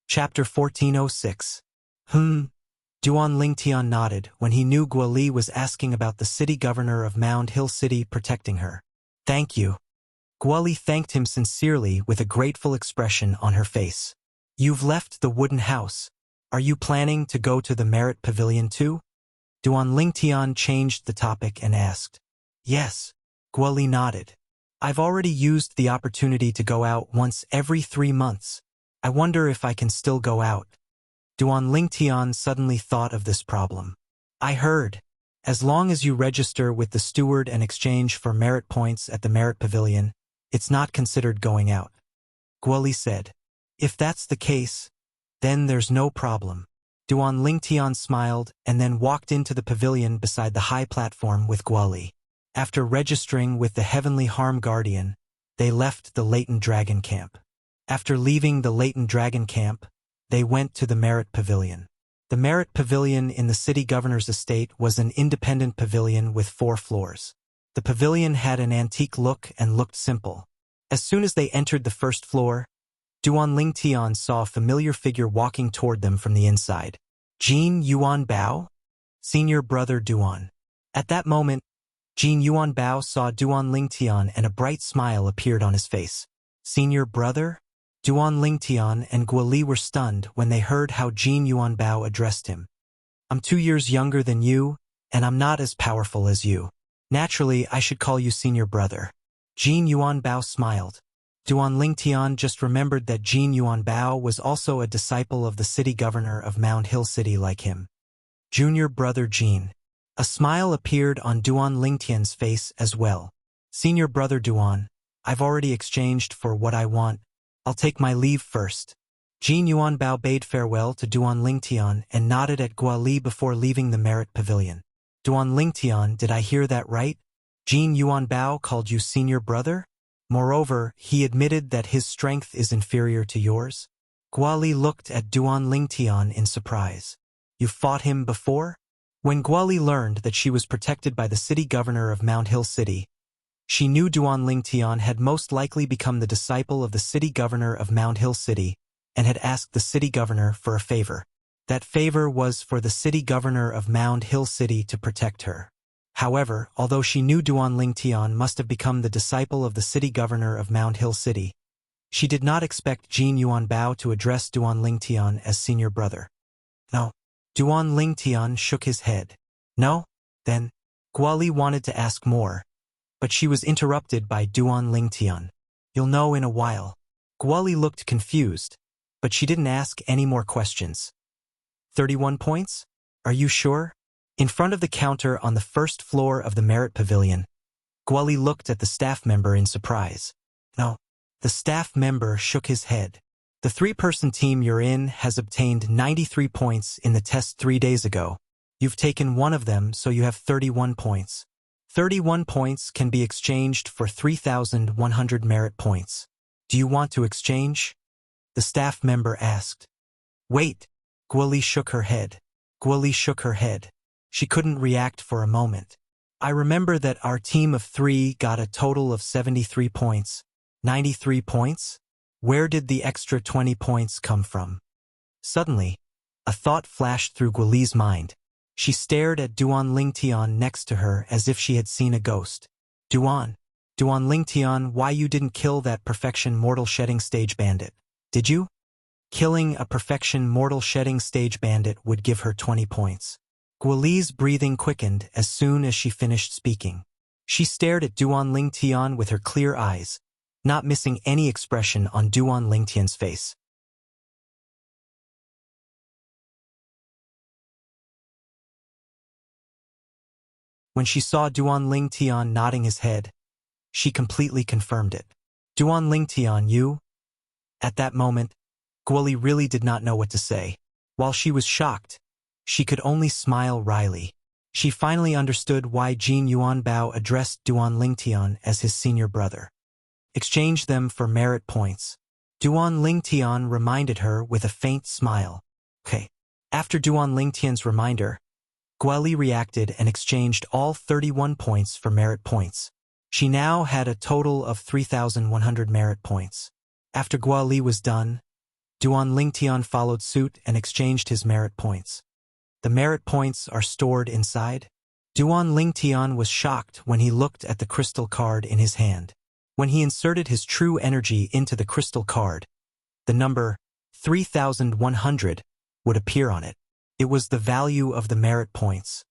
Chapter 1406. Duan Lingtian nodded when he knew Guoli was asking about the city governor of Mound Hill City protecting her. Thank you. Guoli thanked him sincerely with a grateful expression on her face. You've left the wooden house. Are you planning to go to the Merit Pavilion too? Duan Lingtian changed the topic and asked. Yes. Guoli nodded. I've already used the opportunity to go out once every 3 months. I wonder if I can still go out. Duan Lingtian suddenly thought of this problem. I heard. As long as you register with the steward and exchange for merit points at the Merit Pavilion, it's not considered going out. Guoli said. If that's the case, then there's no problem. Duan Lingtian smiled and then walked into the pavilion beside the high platform with Guali. After registering with the Heavenly Harm Guardian, they left the Latent Dragon Camp. After leaving the Latent Dragon Camp, they went to the Merit Pavilion. The Merit Pavilion in the city governor's estate was an independent pavilion with 4 floors. The pavilion had an antique look and looked simple. As soon as they entered the first floor, Duan Lingtian saw a familiar figure walking toward them from the inside. Jin Yuan Bao? Senior brother Duan. At that moment, Jin Yuan Bao saw Duan Lingtian and a bright smile appeared on his face. Senior brother? Duan Lingtian and Guali were stunned when they heard how Jin Yuan Bao addressed him. I'm 2 years younger than you, and I'm not as powerful as you. Naturally, I should call you senior brother. Jin Yuan Bao smiled. Duan Lingtian just remembered that Jin Yuan Bao was also a disciple of the city governor of Mound Hill City like him. Junior brother Jin. A smile appeared on Duan Lingtian's face as well. Senior brother Duan, I've already exchanged for what I want. I'll take my leave first. Jin Yuan Bao bade farewell to Duan Lingtian and nodded at Guali before leaving the Merit Pavilion. Duan Lingtian, did I hear that right? Jin Yuan Bao called you senior brother? Moreover, he admitted that his strength is inferior to yours? Guali looked at Duan Lingtian in surprise. You fought him before? When Guali learned that she was protected by the city governor of Mound Hill City, she knew Duan Lingtian had most likely become the disciple of the city governor of Mound Hill City and had asked the city governor for a favor. That favor was for the city governor of Mound Hill City to protect her. However, although she knew Duan Lingtian must have become the disciple of the city governor of Mound Hill City, she did not expect Jin Yuan Bao to address Duan Lingtian as senior brother. No. Duan Lingtian shook his head. No? Then, Guali wanted to ask more, but she was interrupted by Duan Lingtian. You'll know in a while. Guali looked confused, but she didn't ask any more questions. 31 points? Are you sure? In front of the counter on the first floor of the Merit Pavilion, Guali looked at the staff member in surprise. No. The staff member shook his head. The 3-person team you're in has obtained 93 points in the test 3 days ago. You've taken one of them, so you have 31 points. 31 points can be exchanged for 3,100 merit points. Do you want to exchange? The staff member asked. Wait. Guali shook her head. Guali shook her head. She couldn't react for a moment. I remember that our team of 3 got a total of 73 points. 93 points? Where did the extra 20 points come from? Suddenly, a thought flashed through Guali's mind. She stared at Duan Lingtian next to her as if she had seen a ghost. Duan Lingtian, why you didn't kill that perfection mortal shedding stage bandit? Did you? Killing a perfection mortal shedding stage bandit would give her 20 points. Guali's breathing quickened as soon as she finished speaking. She stared at Duan Lingtian with her clear eyes, not missing any expression on Duan Lingtian's face. When she saw Duan Lingtian nodding his head, she completely confirmed it. Duan Lingtian, you? At that moment, Guali really did not know what to say. While she was shocked, she could only smile wryly. She finally understood why Jin Yuan Bao addressed Duan Lingtian as his senior brother. Exchange them for merit points. Duan Lingtian reminded her with a faint smile. Okay. After Duan Lingtian's reminder, Guali reacted and exchanged all 31 points for merit points. She now had a total of 3,100 merit points. After Guali was done, Duan Lingtian followed suit and exchanged his merit points. The merit points are stored inside. Duan Lingtian was shocked when he looked at the crystal card in his hand. When he inserted his true energy into the crystal card, the number 3,100 would appear on it. It was the value of the merit points.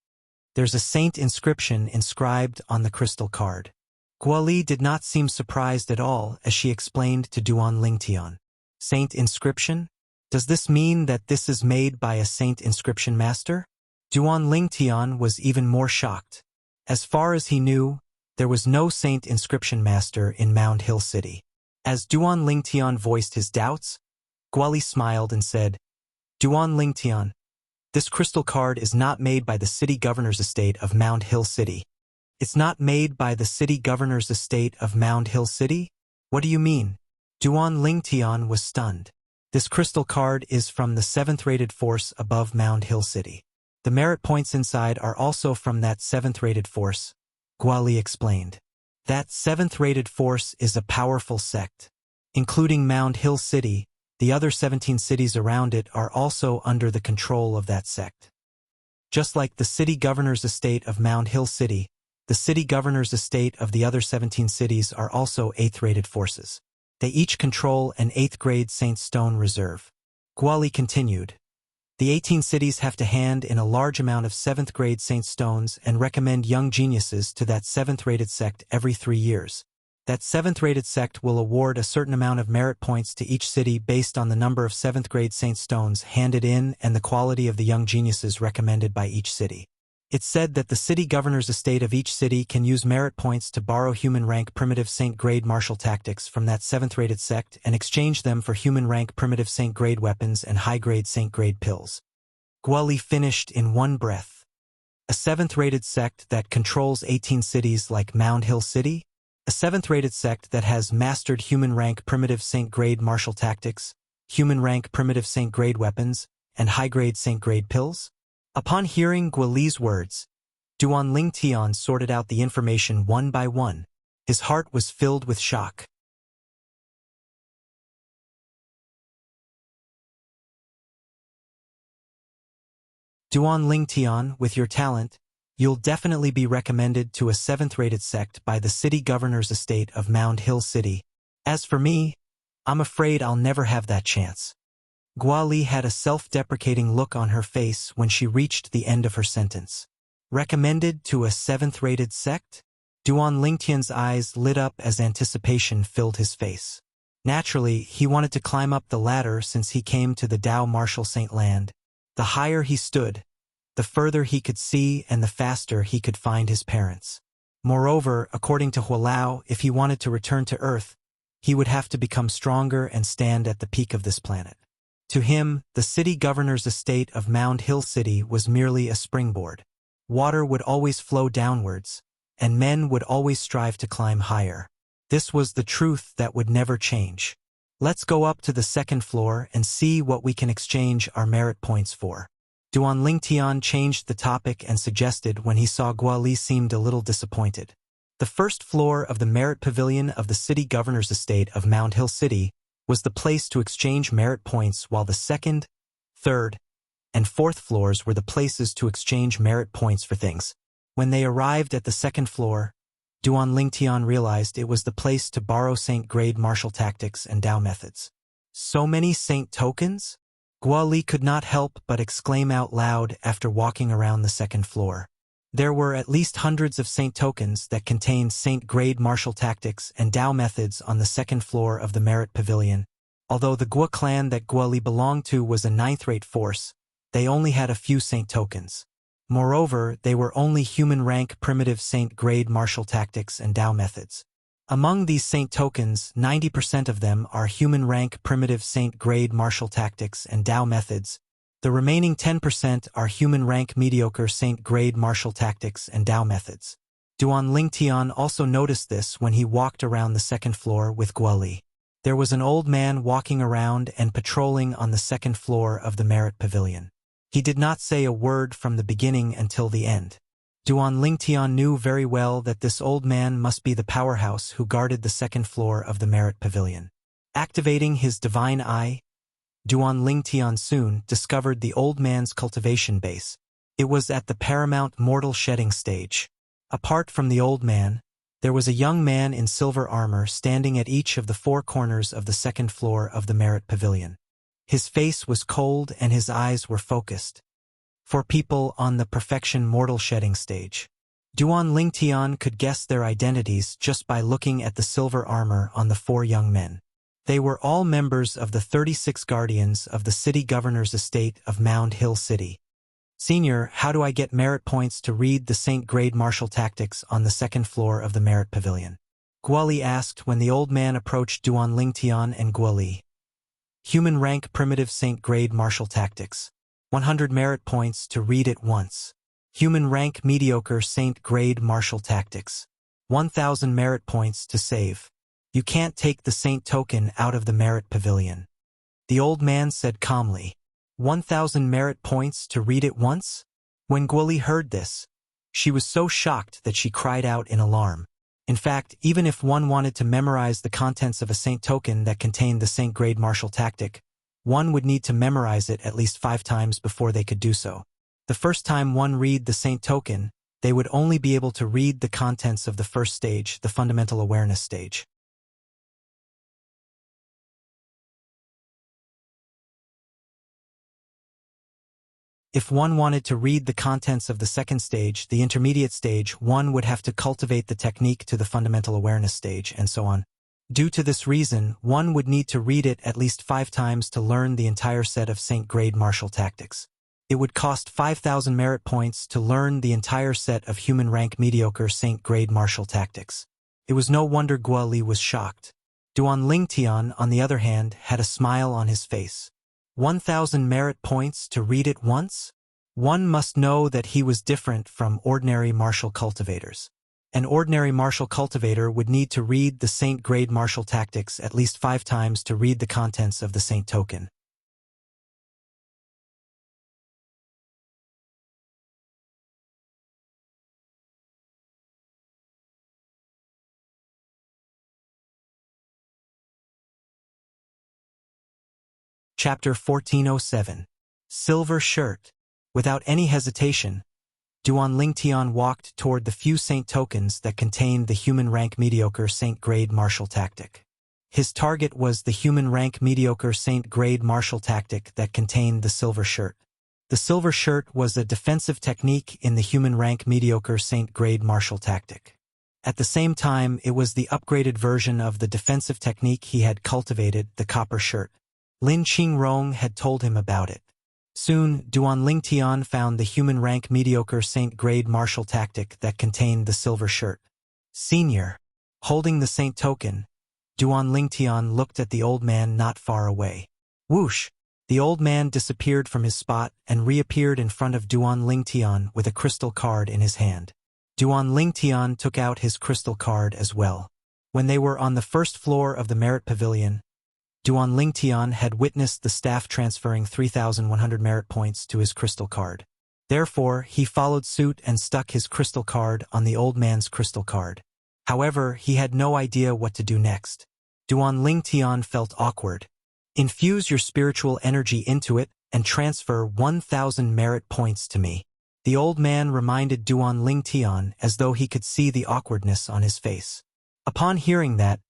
There's a saint inscription inscribed on the crystal card. Guali did not seem surprised at all as she explained to Duan Lingtian. Saint inscription? Does this mean that this is made by a saint inscription master? Duan Lingtian was even more shocked. As far as he knew, there was no saint inscription master in Mound Hill City. As Duan Lingtian voiced his doubts, Guali smiled and said, Duan Lingtian, This crystal card is not made by the city governor's estate of Mound Hill City. It's not made by the city governor's estate of Mound Hill City? What do you mean? Duan Lingtian was stunned. This crystal card is from the 7th rated force above Mound Hill City. The merit points inside are also from that 7th rated force, Guali explained. That 7th rated force is a powerful sect. Including Mound Hill City, the other 17 cities around it are also under the control of that sect. Just like the city governor's estate of Mound Hill City, the city governor's estate of the other 17 cities are also 8th rated forces. They each control an 8th grade Saint Stone reserve. Guali continued. The 18 cities have to hand in a large amount of 7th grade Saint Stones and recommend young geniuses to that 7th rated sect every 3 years. That 7th rated sect will award a certain amount of merit points to each city based on the number of 7th grade Saint Stones handed in and the quality of the young geniuses recommended by each city. It's said that the city governor's estate of each city can use merit points to borrow human rank primitive Saint grade martial tactics from that 7th rated sect and exchange them for human rank primitive Saint grade weapons and high grade Saint grade pills. Guali finished in one breath. A 7th rated sect that controls 18 cities like Mound Hill City? A 7th rated sect that has mastered human rank primitive Saint grade martial tactics, human rank primitive Saint grade weapons, and high grade Saint grade pills? Upon hearing Guali's words, Duan Lingtian sorted out the information one by one. His heart was filled with shock. Duan Lingtian, with your talent, you'll definitely be recommended to a 7th rated sect by the city governor's estate of Mound Hill City. As for me, I'm afraid I'll never have that chance. Guali had a self-deprecating look on her face when she reached the end of her sentence. Recommended to a 7th rated sect? Duan Lingtian's eyes lit up as anticipation filled his face. Naturally, he wanted to climb up the ladder since he came to the Dao Martial Saint Land. The higher he stood, the further he could see and the faster he could find his parents. Moreover, according to Hualao, if he wanted to return to Earth, he would have to become stronger and stand at the peak of this planet. To him, the city governor's estate of Mound Hill City was merely a springboard. Water would always flow downwards, and men would always strive to climb higher. This was the truth that would never change. Let's go up to the 2nd floor and see what we can exchange our merit points for. Duan Lingtian changed the topic and suggested when he saw Guali seemed a little disappointed. The 1st floor of the merit pavilion of the city governor's estate of Mound Hill City was the place to exchange merit points, while the 2nd, 3rd, and 4th floors were the places to exchange merit points for things. When they arrived at the 2nd floor, Duan Lingtian realized it was the place to borrow Saint grade martial tactics and Dao methods. So many Saint tokens? Guali could not help but exclaim out loud after walking around the 2nd floor. There were at least hundreds of Saint tokens that contained Saint grade martial tactics and Dao methods on the 2nd floor of the Merit Pavilion. Although the Gua clan that Guali belonged to was a 9th rate force, they only had a few Saint tokens. Moreover, they were only human rank primitive Saint grade martial tactics and Dao methods. Among these Saint tokens, 90% of them are human rank primitive Saint grade martial tactics and Dao methods. The remaining 10% are human rank mediocre Saint grade martial tactics and Dao methods. Duan Lingtian also noticed this when he walked around the 2nd floor with Guali. There was an old man walking around and patrolling on the 2nd floor of the Merit Pavilion. He did not say a word from the beginning until the end. Duan Lingtian knew very well that this old man must be the powerhouse who guarded the 2nd floor of the Merit Pavilion. Activating his divine eye, Duan Lingtian soon discovered the old man's cultivation base. It was at the paramount mortal shedding stage. Apart from the old man, there was a young man in silver armor standing at each of the 4 corners of the 2nd floor of the Merit Pavilion. His face was cold and his eyes were focused. For people on the perfection mortal shedding stage, Duan Lingtian could guess their identities just by looking at the silver armor on the 4 young men. They were all members of the 36 guardians of the city governor's estate of Mound Hill City. Senior, how do I get merit points to read the Saint grade martial tactics on the 2nd floor of the Merit Pavilion? Guali asked when the old man approached Duan Lingtian and Guali. Human rank primitive Saint grade martial tactics. 100 merit points to read it once. Human rank mediocre saint grade martial tactics. 1000 merit points to save. You can't take the saint token out of the merit pavilion. The old man said calmly. 1000 merit points to read it once? When Guoli heard this, she was so shocked that she cried out in alarm. In fact, even if one wanted to memorize the contents of a saint token that contained the saint grade martial tactic, one would need to memorize it at least 5 times before they could do so. The first time one read the saint token, they would only be able to read the contents of the first stage, the fundamental awareness stage. If one wanted to read the contents of the second stage, the intermediate stage, one would have to cultivate the technique to the fundamental awareness stage, and so on. Due to this reason, one would need to read it at least 5 times to learn the entire set of saint grade martial tactics. It would cost 5,000 merit points to learn the entire set of human rank mediocre saint grade martial tactics. It was no wonder Guoli was shocked. Duan Lingtian, on the other hand, had a smile on his face. 1,000 merit points to read it once? One must know that he was different from ordinary martial cultivators. An ordinary martial cultivator would need to read the saint grade martial tactics at least 5 times to read the contents of the saint token. Chapter 1407. Silver Shirt. Without any hesitation, Duan Lingtian walked toward the few saint tokens that contained the human rank mediocre saint grade martial tactic. His target was the human rank mediocre saint grade martial tactic that contained the silver shirt. The silver shirt was a defensive technique in the human rank mediocre saint grade martial tactic. At the same time, it was the upgraded version of the defensive technique he had cultivated, the copper shirt. Lin Qingrong had told him about it. Soon, Duan Lingtian found the human rank mediocre saint grade martial tactic that contained the silver shirt. Senior. Holding the saint token, Duan Lingtian looked at the old man not far away. Whoosh! The old man disappeared from his spot and reappeared in front of Duan Lingtian with a crystal card in his hand. Duan Lingtian took out his crystal card as well. When they were on the first floor of the merit pavilion, Duan Lingtian had witnessed the staff transferring 3,100 merit points to his crystal card. Therefore, he followed suit and stuck his crystal card on the old man's crystal card. However, he had no idea what to do next. Duan Lingtian felt awkward. Infuse your spiritual energy into it and transfer 1,000 merit points to me. The old man reminded Duan Lingtian as though he could see the awkwardness on his face. Upon hearing that,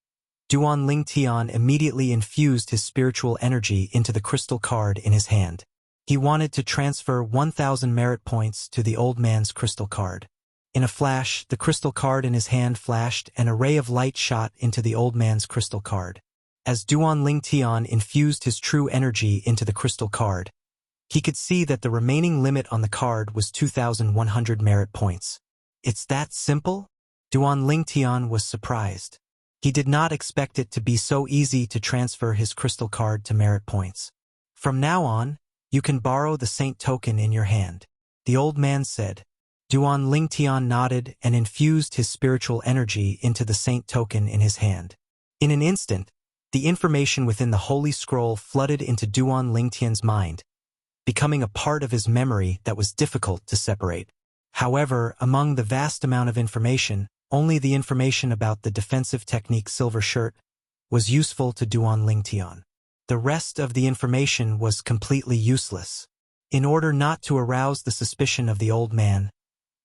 Duan Lingtian immediately infused his spiritual energy into the crystal card in his hand. He wanted to transfer 1,000 merit points to the old man's crystal card. In a flash, the crystal card in his hand flashed and a ray of light shot into the old man's crystal card. As Duan Lingtian infused his true energy into the crystal card, he could see that the remaining limit on the card was 2,100 merit points. It's that simple? Duan Lingtian was surprised. He did not expect it to be so easy to transfer his crystal card to merit points. From now on, you can borrow the saint token in your hand, the old man said. Duan Lingtian nodded and infused his spiritual energy into the saint token in his hand. In an instant, the information within the holy scroll flooded into Duan Lingtian's mind, becoming a part of his memory that was difficult to separate. However, among the vast amount of information, only the information about the defensive technique silver shirt was useful to Duan Lingtian. The rest of the information was completely useless. In order not to arouse the suspicion of the old man,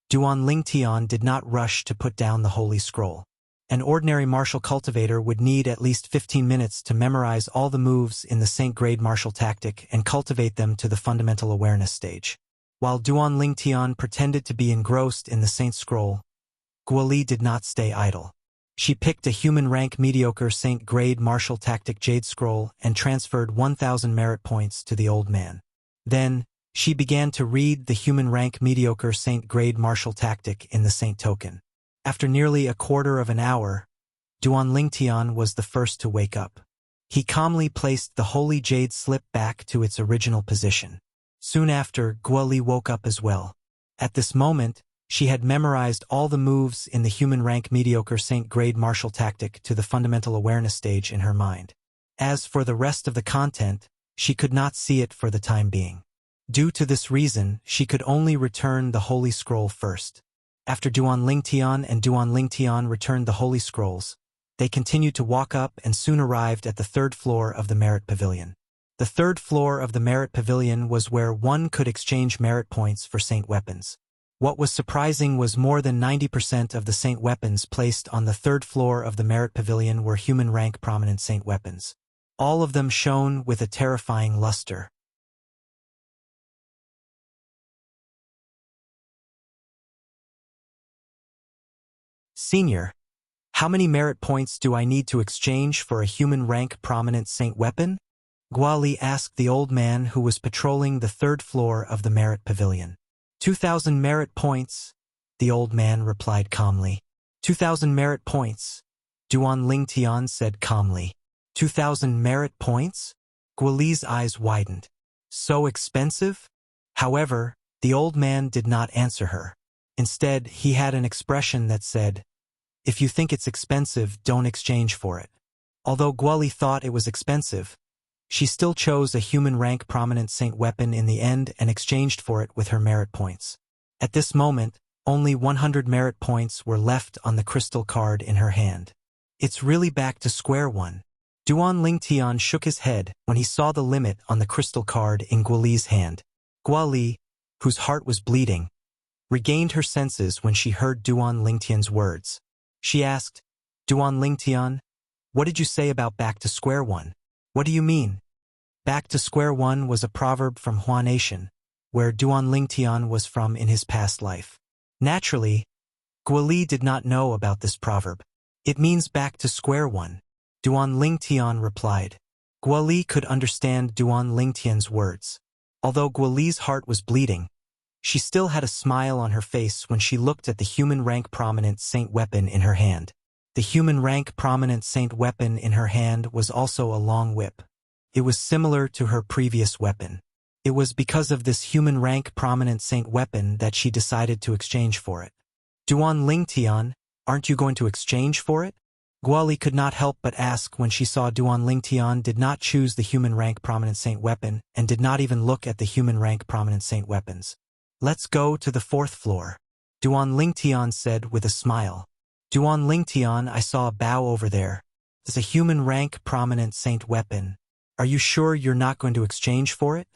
Duan Lingtian did not rush to put down the holy scroll. An ordinary martial cultivator would need at least 15 minutes to memorize all the moves in the saint grade martial tactic and cultivate them to the fundamental awareness stage. While Duan Lingtian pretended to be engrossed in the saint scroll, Guoli did not stay idle. She picked a human rank mediocre saint grade martial tactic jade scroll and transferred 1,000 merit points to the old man. Then, she began to read the human rank mediocre saint grade martial tactic in the saint token. After nearly a quarter of an hour, Duan Lingtian was the first to wake up. He calmly placed the holy jade slip back to its original position. Soon after, Guoli woke up as well. At this moment, she had memorized all the moves in the human rank mediocre Saint grade martial tactic to the fundamental awareness stage in her mind. As for the rest of the content, she could not see it for the time being. Due to this reason, she could only return the Holy Scroll first. After Duan Lingtian and Duan Lingtian returned the Holy Scrolls, they continued to walk up and soon arrived at the third floor of the Merit Pavilion. The third floor of the Merit Pavilion was where one could exchange merit points for Saint weapons. What was surprising was more than 90% of the Saint weapons placed on the third floor of the Merit Pavilion were human rank prominent Saint weapons. All of them shone with a terrifying luster. Senior, how many merit points do I need to exchange for a human rank prominent Saint weapon? Guoli asked the old man who was patrolling the third floor of the Merit Pavilion. 2,000 merit points, the old man replied calmly. 2,000 merit points, Duan Lingtian said calmly. 2,000 merit points? Guoli's eyes widened. So expensive? However, the old man did not answer her. Instead, he had an expression that said, "If you think it's expensive, don't exchange for it." Although Guoli thought it was expensive, she still chose a human rank prominent Saint weapon in the end and exchanged for it with her merit points. At this moment, only 100 merit points were left on the crystal card in her hand. It's really back to square one. Duan Lingtian shook his head when he saw the limit on the crystal card in Guoli's hand. Guoli, whose heart was bleeding, regained her senses when she heard Duan Lingtian's words. She asked, "Duan Lingtian, what did you say about back to square one? What do you mean?" Back to square one was a proverb from Hua Nation, where Duan Lingtian was from in his past life. Naturally, Guoli did not know about this proverb. It means back to square one, Duan Lingtian replied. Guoli could understand Duan Lingtian's words. Although Guoli's heart was bleeding, she still had a smile on her face when she looked at the human rank prominent Saint weapon in her hand. The human rank prominent Saint weapon in her hand was also a long whip. It was similar to her previous weapon. It was because of this human rank prominent Saint weapon that she decided to exchange for it. Duan Lingtian, aren't you going to exchange for it? Guoli could not help but ask when she saw Duan Lingtian did not choose the human rank prominent Saint weapon and did not even look at the human rank prominent Saint weapons. Let's go to the fourth floor, Duan Lingtian said with a smile. Duan Lingtian, I saw a bow over there. It's a human rank prominent Saint weapon. Are you sure you're not going to exchange for it?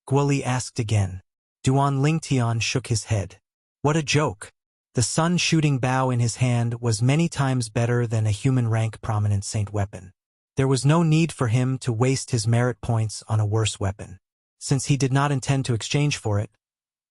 Guoli asked again. Duan Lingtian shook his head. What a joke. The sun-shooting bow in his hand was many times better than a human rank prominent Saint weapon. There was no need for him to waste his merit points on a worse weapon. Since he did not intend to exchange for it,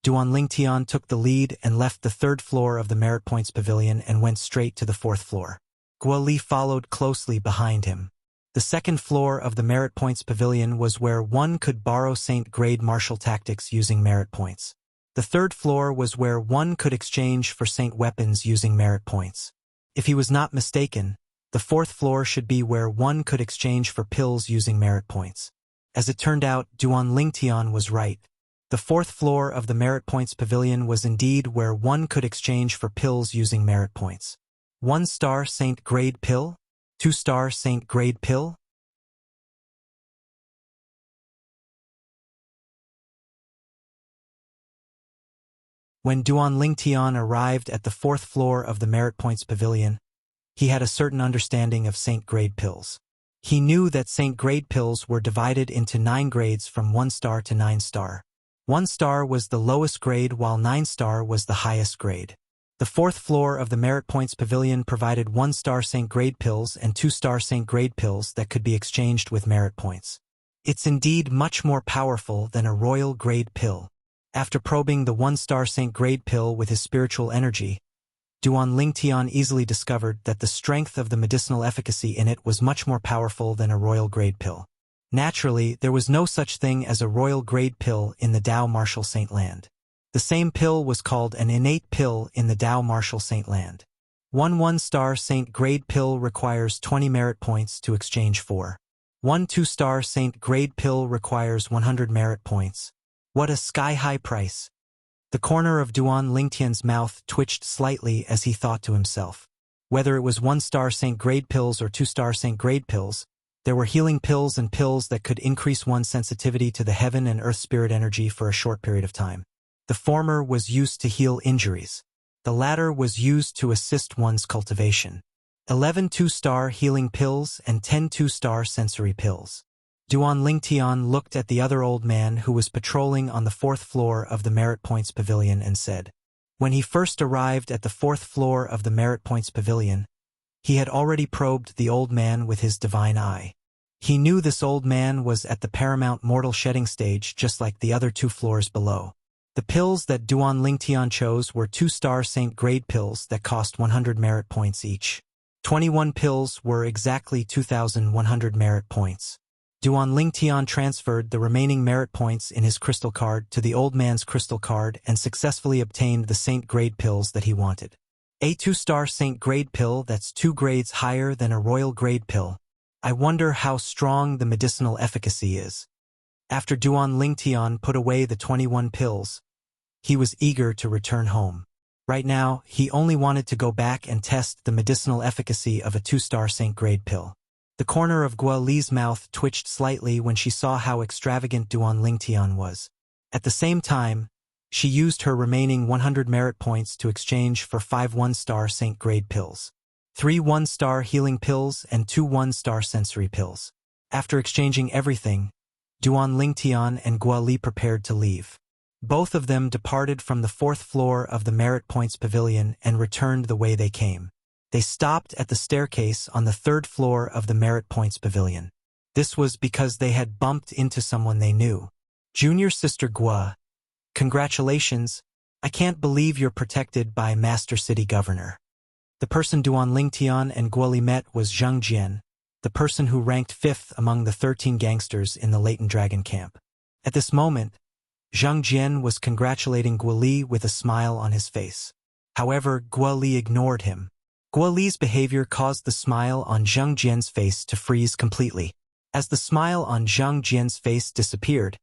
Duan Lingtian took the lead and left the third floor of the Merit Points Pavilion and went straight to the fourth floor. Guoli followed closely behind him. The second floor of the Merit Points Pavilion was where one could borrow Saint grade martial tactics using merit points. The third floor was where one could exchange for Saint weapons using merit points. If he was not mistaken, the fourth floor should be where one could exchange for pills using merit points. As it turned out, Duan Lingtian was right. The fourth floor of the Merit Points Pavilion was indeed where one could exchange for pills using merit points. 1-star Saint grade pill? 2-star Saint grade pill? When Duan Lingtian arrived at the fourth floor of the Merit Points Pavilion, he had a certain understanding of Saint grade pills. He knew that Saint grade pills were divided into 9 grades from 1-star to 9-star. 1-star was the lowest grade while 9-star was the highest grade. The fourth floor of the Merit Points Pavilion provided 1-star Saint grade pills and 2-star Saint grade pills that could be exchanged with merit points. It's indeed much more powerful than a royal grade pill. After probing the 1-star Saint grade pill with his spiritual energy, Duan Lingtian easily discovered that the strength of the medicinal efficacy in it was much more powerful than a royal grade pill. Naturally, there was no such thing as a royal grade pill in the Tao Martial Saint Land. The same pill was called an innate pill in the Tao Martial Saint Land. 1-star Saint grade pill requires 20 merit points to exchange for. 1 2-star Saint grade pill requires 100 merit points. What a sky-high price. The corner of Duan Lingtian's mouth twitched slightly as he thought to himself. Whether it was 1-star St. Grade pills or 2-star St. Grade pills, there were healing pills and pills that could increase one's sensitivity to the heaven and earth spirit energy for a short period of time. The former was used to heal injuries. The latter was used to assist one's cultivation. 11 2-star healing pills and 10 2-star sensory pills. Duan Lingtian looked at the other old man who was patrolling on the 4th floor of the Merit Points Pavilion and said, when he first arrived at the 4th floor of the Merit Points Pavilion, he had already probed the old man with his divine eye. He knew this old man was at the paramount mortal shedding stage just like the other 2 floors below. The pills that Duan Lingtian chose were 2-star St. Grade pills that cost 100 merit points each. 21 pills were exactly 2,100 merit points. Duan Lingtian transferred the remaining merit points in his crystal card to the old man's crystal card and successfully obtained the St. Grade pills that he wanted. A 2-star St. Grade pill that's 2 grades higher than a royal grade pill. I wonder how strong the medicinal efficacy is. After Duan Lingtian put away the 21 pills, he was eager to return home. Right now, he only wanted to go back and test the medicinal efficacy of a 2-star St. Grade pill. The corner of Gua Li's mouth twitched slightly when she saw how extravagant Duan Lingtian was. At the same time, she used her remaining 100 merit points to exchange for 5 1-star St. Grade pills, 3 1-star healing pills and 2 1-star sensory pills. After exchanging everything, Duan Lingtian and Gua Li prepared to leave. Both of them departed from the 4th floor of the Merit Points Pavilion and returned the way they came. They stopped at the staircase on the 3rd floor of the Merit Points Pavilion. This was because they had bumped into someone they knew. Junior Sister Gua, congratulations, I can't believe you're protected by Master City Governor. The person Duan Lingtian and Gua Li met was Zhang Jian, the person who ranked 5th among the 13 gangsters in the Latent Dragon camp. At this moment, Zhang Jian was congratulating Gua Li with a smile on his face. However, Gua Li ignored him. Gua Li's behavior caused the smile on Zhang Jian's face to freeze completely. As the smile on Zhang Jian's face disappeared,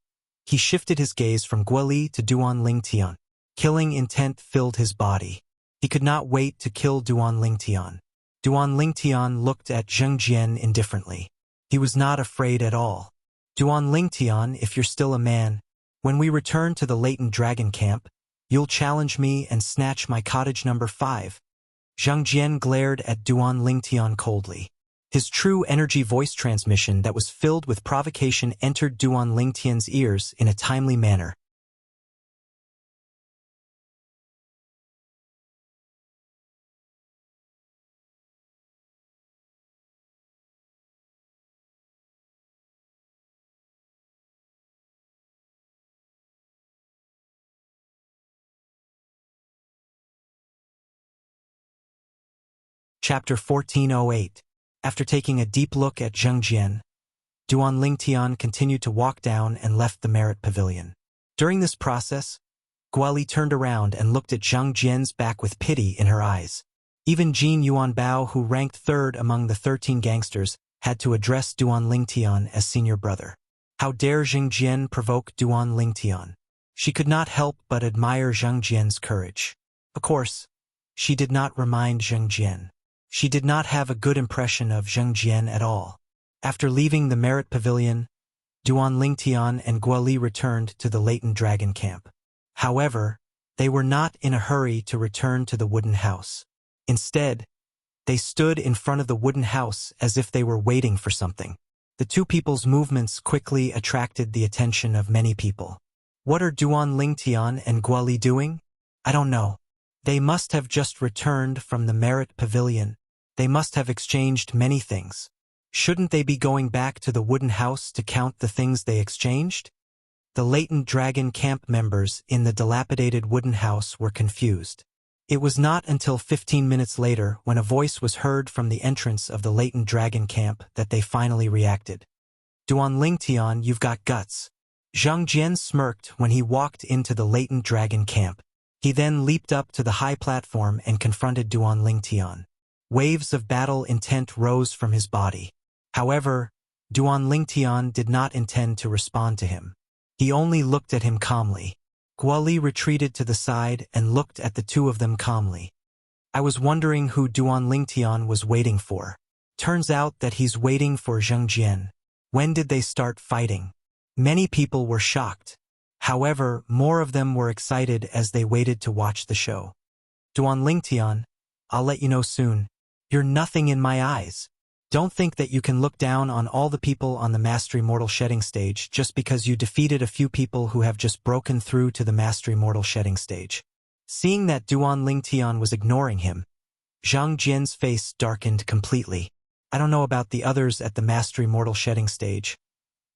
he shifted his gaze from Gua Li to Duan Lingtian. Killing intent filled his body. He could not wait to kill Duan Lingtian. Duan Lingtian looked at Zhang Jian indifferently. He was not afraid at all. Duan Lingtian, if you're still a man, when we return to the Latent Dragon camp, you'll challenge me and snatch my cottage number 5. Zhang Jian glared at Duan Lingtian coldly. His true energy voice transmission that was filled with provocation entered Duan Lingtian's ears in a timely manner. Chapter 1408. After taking a deep look at Zhang Jian, Duan Lingtian continued to walk down and left the Merit Pavilion. During this process, Gua Li turned around and looked at Zhang Jian's back with pity in her eyes. Even Jin Yuanbao, who ranked 3rd among the 13 gangsters, had to address Duan Lingtian as senior brother. How dare Zhang Jian provoke Duan Lingtian? She could not help but admire Zhang Jian's courage. Of course, she did not remind Zhang Jian. She did not have a good impression of Zhang Jian at all. After leaving the Merit Pavilion, Duan Lingtian and Gua Li returned to the Latent Dragon camp. However, they were not in a hurry to return to the wooden house. Instead, they stood in front of the wooden house as if they were waiting for something. The two people's movements quickly attracted the attention of many people. What are Duan Lingtian and Gua Li doing? I don't know. They must have just returned from the Merit Pavilion. They must have exchanged many things. Shouldn't they be going back to the wooden house to count the things they exchanged? The Latent Dragon camp members in the dilapidated wooden house were confused. It was not until 15 minutes later, when a voice was heard from the entrance of the Latent Dragon camp, that they finally reacted. Duan Lingtian, you've got guts. Zhang Jian smirked when he walked into the Latent Dragon camp. He then leaped up to the high platform and confronted Duan Lingtian. Waves of battle intent rose from his body. However, Duan Lingtian did not intend to respond to him. He only looked at him calmly. Guoli retreated to the side and looked at the two of them calmly. I was wondering who Duan Lingtian was waiting for. Turns out that he's waiting for Zheng Jian. When did they start fighting? Many people were shocked. However, more of them were excited as they waited to watch the show. Duan Lingtian, I'll let you know soon. You're nothing in my eyes. Don't think that you can look down on all the people on the Mastery Mortal Shedding stage just because you defeated a few people who have just broken through to the Mastery Mortal Shedding stage. Seeing that Duan Lingtian was ignoring him, Zhang Jian's face darkened completely. I don't know about the others at the Mastery Mortal Shedding stage,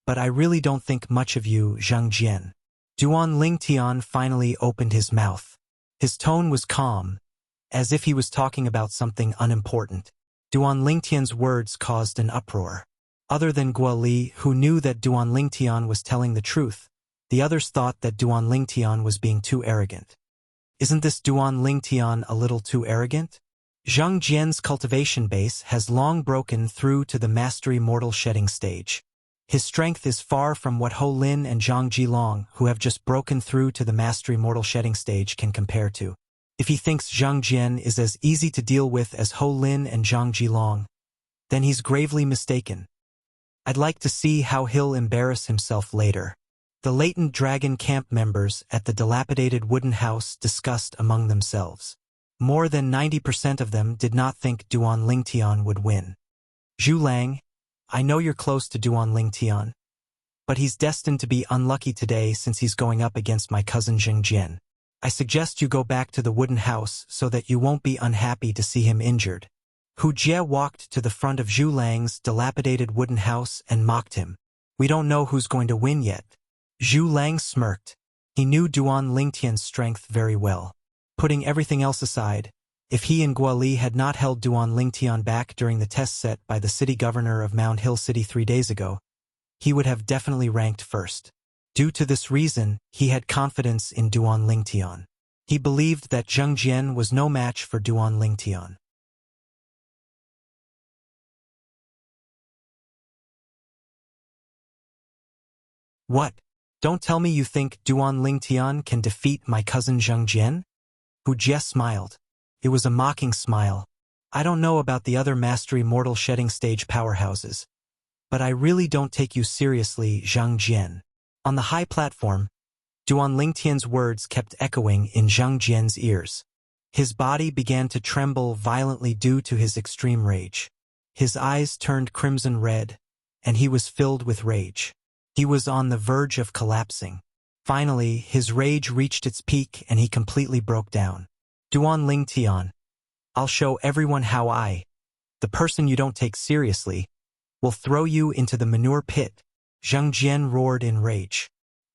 but I really don't think much of you, Zhang Jian. Duan Lingtian finally opened his mouth. His tone was calm, as if he was talking about something unimportant. Duan Lingtian's words caused an uproar. Other than Guoli, who knew that Duan Lingtian was telling the truth, the others thought that Duan Lingtian was being too arrogant. Isn't this Duan Lingtian a little too arrogant? Zhang Jian's cultivation base has long broken through to the Mastery Mortal Shedding stage. His strength is far from what Ho Lin and Zhang Jilong, who have just broken through to the Mastery Mortal Shedding stage, can compare to. If he thinks Zhang Jian is as easy to deal with as Ho Lin and Zhang Jilong, then he's gravely mistaken. I'd like to see how he'll embarrass himself later. The latent dragon camp members at the dilapidated wooden house discussed among themselves. More than 90% of them did not think Duan Lingtian would win. Zhu Lang, I know you're close to Duan Lingtian, but he's destined to be unlucky today since he's going up against my cousin Zheng Jian. I suggest you go back to the wooden house so that you won't be unhappy to see him injured. Hu Jie walked to the front of Zhu Lang's dilapidated wooden house and mocked him. We don't know who's going to win yet. Zhu Lang smirked. He knew Duan Lingtian's strength very well. Putting everything else aside, if he and Guoli had not held Duan Lingtian back during the test set by the city governor of Mount Hill City 3 days ago, he would have definitely ranked first. Due to this reason, he had confidence in Duan Lingtian. He believed that Zheng Jian was no match for Duan Lingtian. What? Don't tell me you think Duan Lingtian can defeat my cousin Zheng Jian? Hu Jie smiled. It was a mocking smile. I don't know about the other Mastery Mortal Shedding stage powerhouses, but I really don't take you seriously, Zheng Jian. On the high platform, Duan Lingtian's words kept echoing in Zheng Jian's ears. His body began to tremble violently due to his extreme rage. His eyes turned crimson red, and he was filled with rage. He was on the verge of collapsing. Finally, his rage reached its peak and he completely broke down. Duan Lingtian, I'll show everyone how the person you don't take seriously, will throw you into the manure pit. Zheng Jian roared in rage.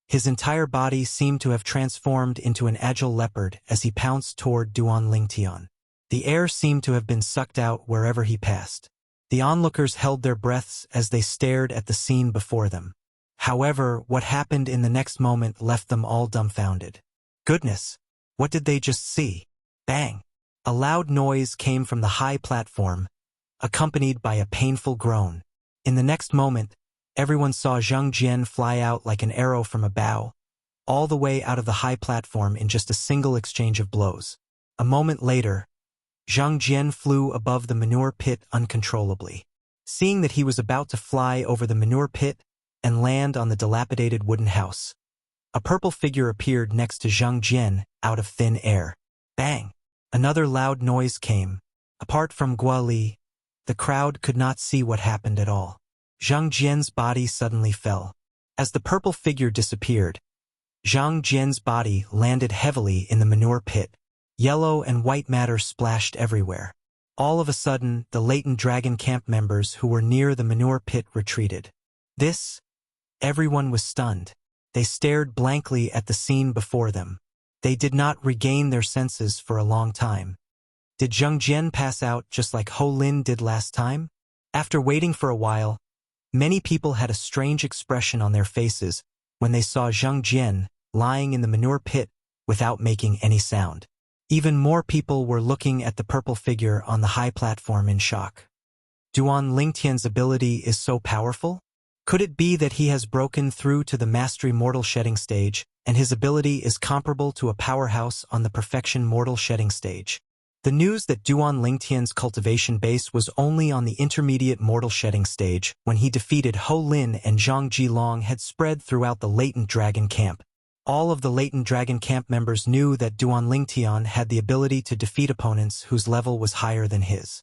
His entire body seemed to have transformed into an agile leopard as he pounced toward Duan Lingtian. The air seemed to have been sucked out wherever he passed. The onlookers held their breaths as they stared at the scene before them. However, what happened in the next moment left them all dumbfounded. Goodness! What did they just see? Bang! A loud noise came from the high platform, accompanied by a painful groan. In the next moment, everyone saw Zheng Jian fly out like an arrow from a bow, all the way out of the high platform in just a single exchange of blows. A moment later, Zheng Jian flew above the manure pit uncontrollably. Seeing that he was about to fly over the manure pit and land on the dilapidated wooden house, a purple figure appeared next to Zheng Jian out of thin air. Bang! Another loud noise came. Apart from Guoli, the crowd could not see what happened at all. Zheng Jian's body suddenly fell. As the purple figure disappeared, Zheng Jian's body landed heavily in the manure pit. Yellow and white matter splashed everywhere. All of a sudden, the latent dragon camp members who were near the manure pit retreated. Everyone was stunned. They stared blankly at the scene before them. They did not regain their senses for a long time. Did Zheng Jian pass out just like Ho Lin did last time? After waiting for a while, many people had a strange expression on their faces when they saw Zheng Jian lying in the manure pit without making any sound. Even more people were looking at the purple figure on the high platform in shock. Duan Lingtian's ability is so powerful? Could it be that he has broken through to the mastery mortal shedding stage, and his ability is comparable to a powerhouse on the perfection mortal shedding stage? The news that Duan Lingtian's cultivation base was only on the intermediate mortal shedding stage when he defeated Ho Lin and Zhang Jilong had spread throughout the latent dragon camp. All of the latent dragon camp members knew that Duan Lingtian had the ability to defeat opponents whose level was higher than his.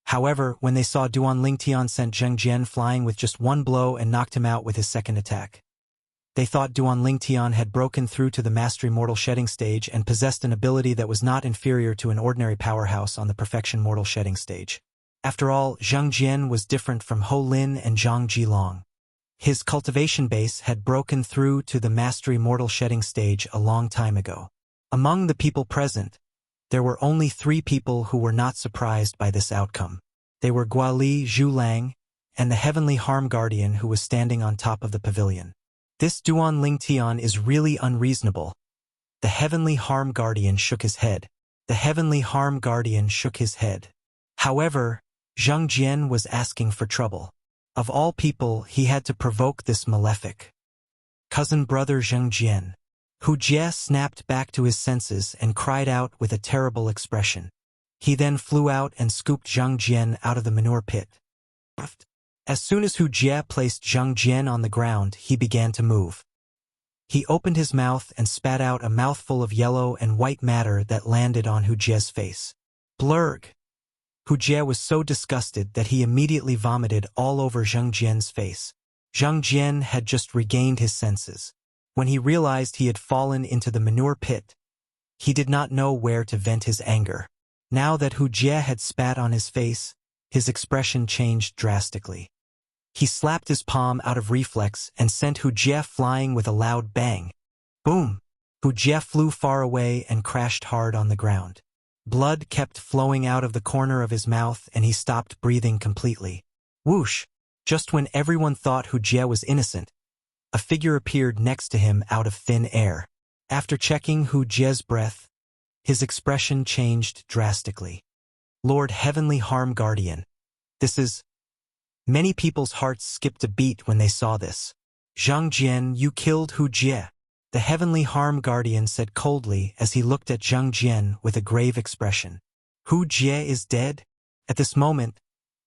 However, when they saw Duan Lingtian sent Zheng Jian flying with just one blow and knocked him out with his second attack, they thought Duan Lingtian had broken through to the mastery mortal shedding stage and possessed an ability that was not inferior to an ordinary powerhouse on the perfection mortal shedding stage. After all, Zheng Jian was different from Ho Lin and Zhang Jilong. His cultivation base had broken through to the mastery mortal shedding stage a long time ago. Among the people present, there were only 3 people who were not surprised by this outcome. They were Guali Zhulang and the Heavenly Harm Guardian who was standing on top of the pavilion. This Duan Lingtian is really unreasonable. The Heavenly Harm Guardian shook his head. The Heavenly Harm Guardian shook his head. However, Zheng Jian was asking for trouble. Of all people, he had to provoke this malefic cousin brother Zheng Jian. Hu Jie snapped back to his senses and cried out with a terrible expression. He then flew out and scooped Zheng Jian out of the manure pit. As soon as Hu Jie placed Zheng Jian on the ground, he began to move. He opened his mouth and spat out a mouthful of yellow and white matter that landed on Hu Jie's face. Blurg! Hu Jie was so disgusted that he immediately vomited all over Zheng Jian's face. Zheng Jian had just regained his senses. When he realized he had fallen into the manure pit, he did not know where to vent his anger. Now that Hu Jie had spat on his face, his expression changed drastically. He slapped his palm out of reflex and sent Hu Jie flying with a loud bang. Boom! Hu Jie flew far away and crashed hard on the ground. Blood kept flowing out of the corner of his mouth and he stopped breathing completely. Whoosh! Just when everyone thought Hu Jie was innocent, a figure appeared next to him out of thin air. After checking Hu Jie's breath, his expression changed drastically. Lord Heavenly Harm Guardian. This is... Many people's hearts skipped a beat when they saw this. Zheng Jian, you killed Hu Jie. The Heavenly Harm Guardian said coldly as he looked at Zheng Jian with a grave expression. Hu Jie is dead? At this moment,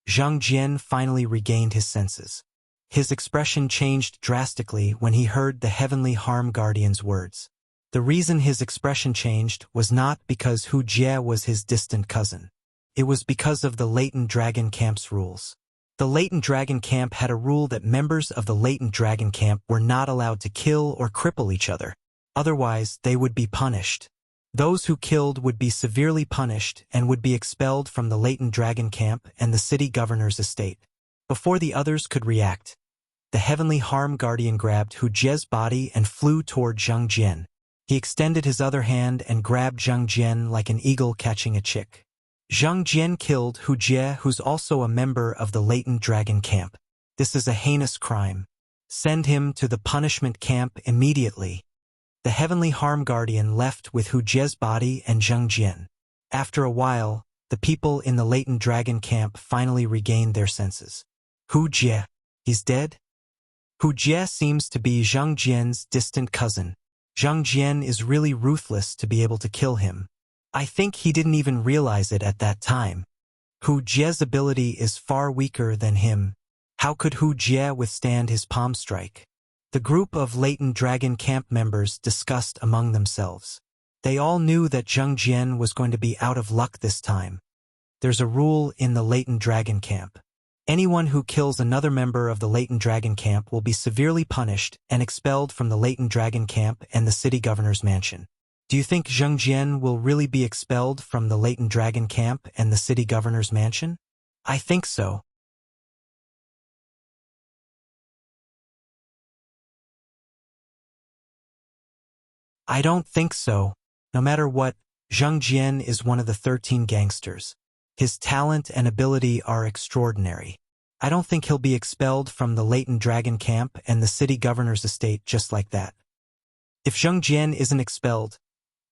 Zheng Jian finally regained his senses. His expression changed drastically when he heard the Heavenly Harm Guardian's words. The reason his expression changed was not because Hu Jie was his distant cousin. It was because of the Latent Dragon Camp's rules. The Latent Dragon Camp had a rule that members of the Latent Dragon Camp were not allowed to kill or cripple each other. Otherwise, they would be punished. Those who killed would be severely punished and would be expelled from the Latent Dragon Camp and the city governor's estate. Before the others could react, the Heavenly Harm Guardian grabbed Hu Jie's body and flew toward Zheng Jian. He extended his other hand and grabbed Zheng Jian like an eagle catching a chick. Zheng Jian killed Hu Jie, who's also a member of the Latent Dragon Camp. This is a heinous crime. Send him to the punishment camp immediately. The Heavenly Harm Guardian left with Hu Jie's body and Zheng Jian. After a while, the people in the Latent Dragon Camp finally regained their senses. Hu Jie, he's dead? Hu Jie seems to be Zheng Jian's distant cousin. Zheng Jian is really ruthless to be able to kill him. I think he didn't even realize it at that time. Hu Jie's ability is far weaker than him. How could Hu Jie withstand his palm strike? The group of Latent Dragon Camp members discussed among themselves. They all knew that Zheng Jian was going to be out of luck this time. There's a rule in the Latent Dragon Camp. Anyone who kills another member of the Latent Dragon Camp will be severely punished and expelled from the Latent Dragon Camp and the city governor's mansion. Do you think Zheng Jian will really be expelled from the Latent Dragon Camp and the city governor's mansion? I think so. I don't think so. No matter what, Zheng Jian is one of the 13 gangsters. His talent and ability are extraordinary. I don't think he'll be expelled from the Latent Dragon Camp and the city governor's estate just like that. If Zheng Jian isn't expelled,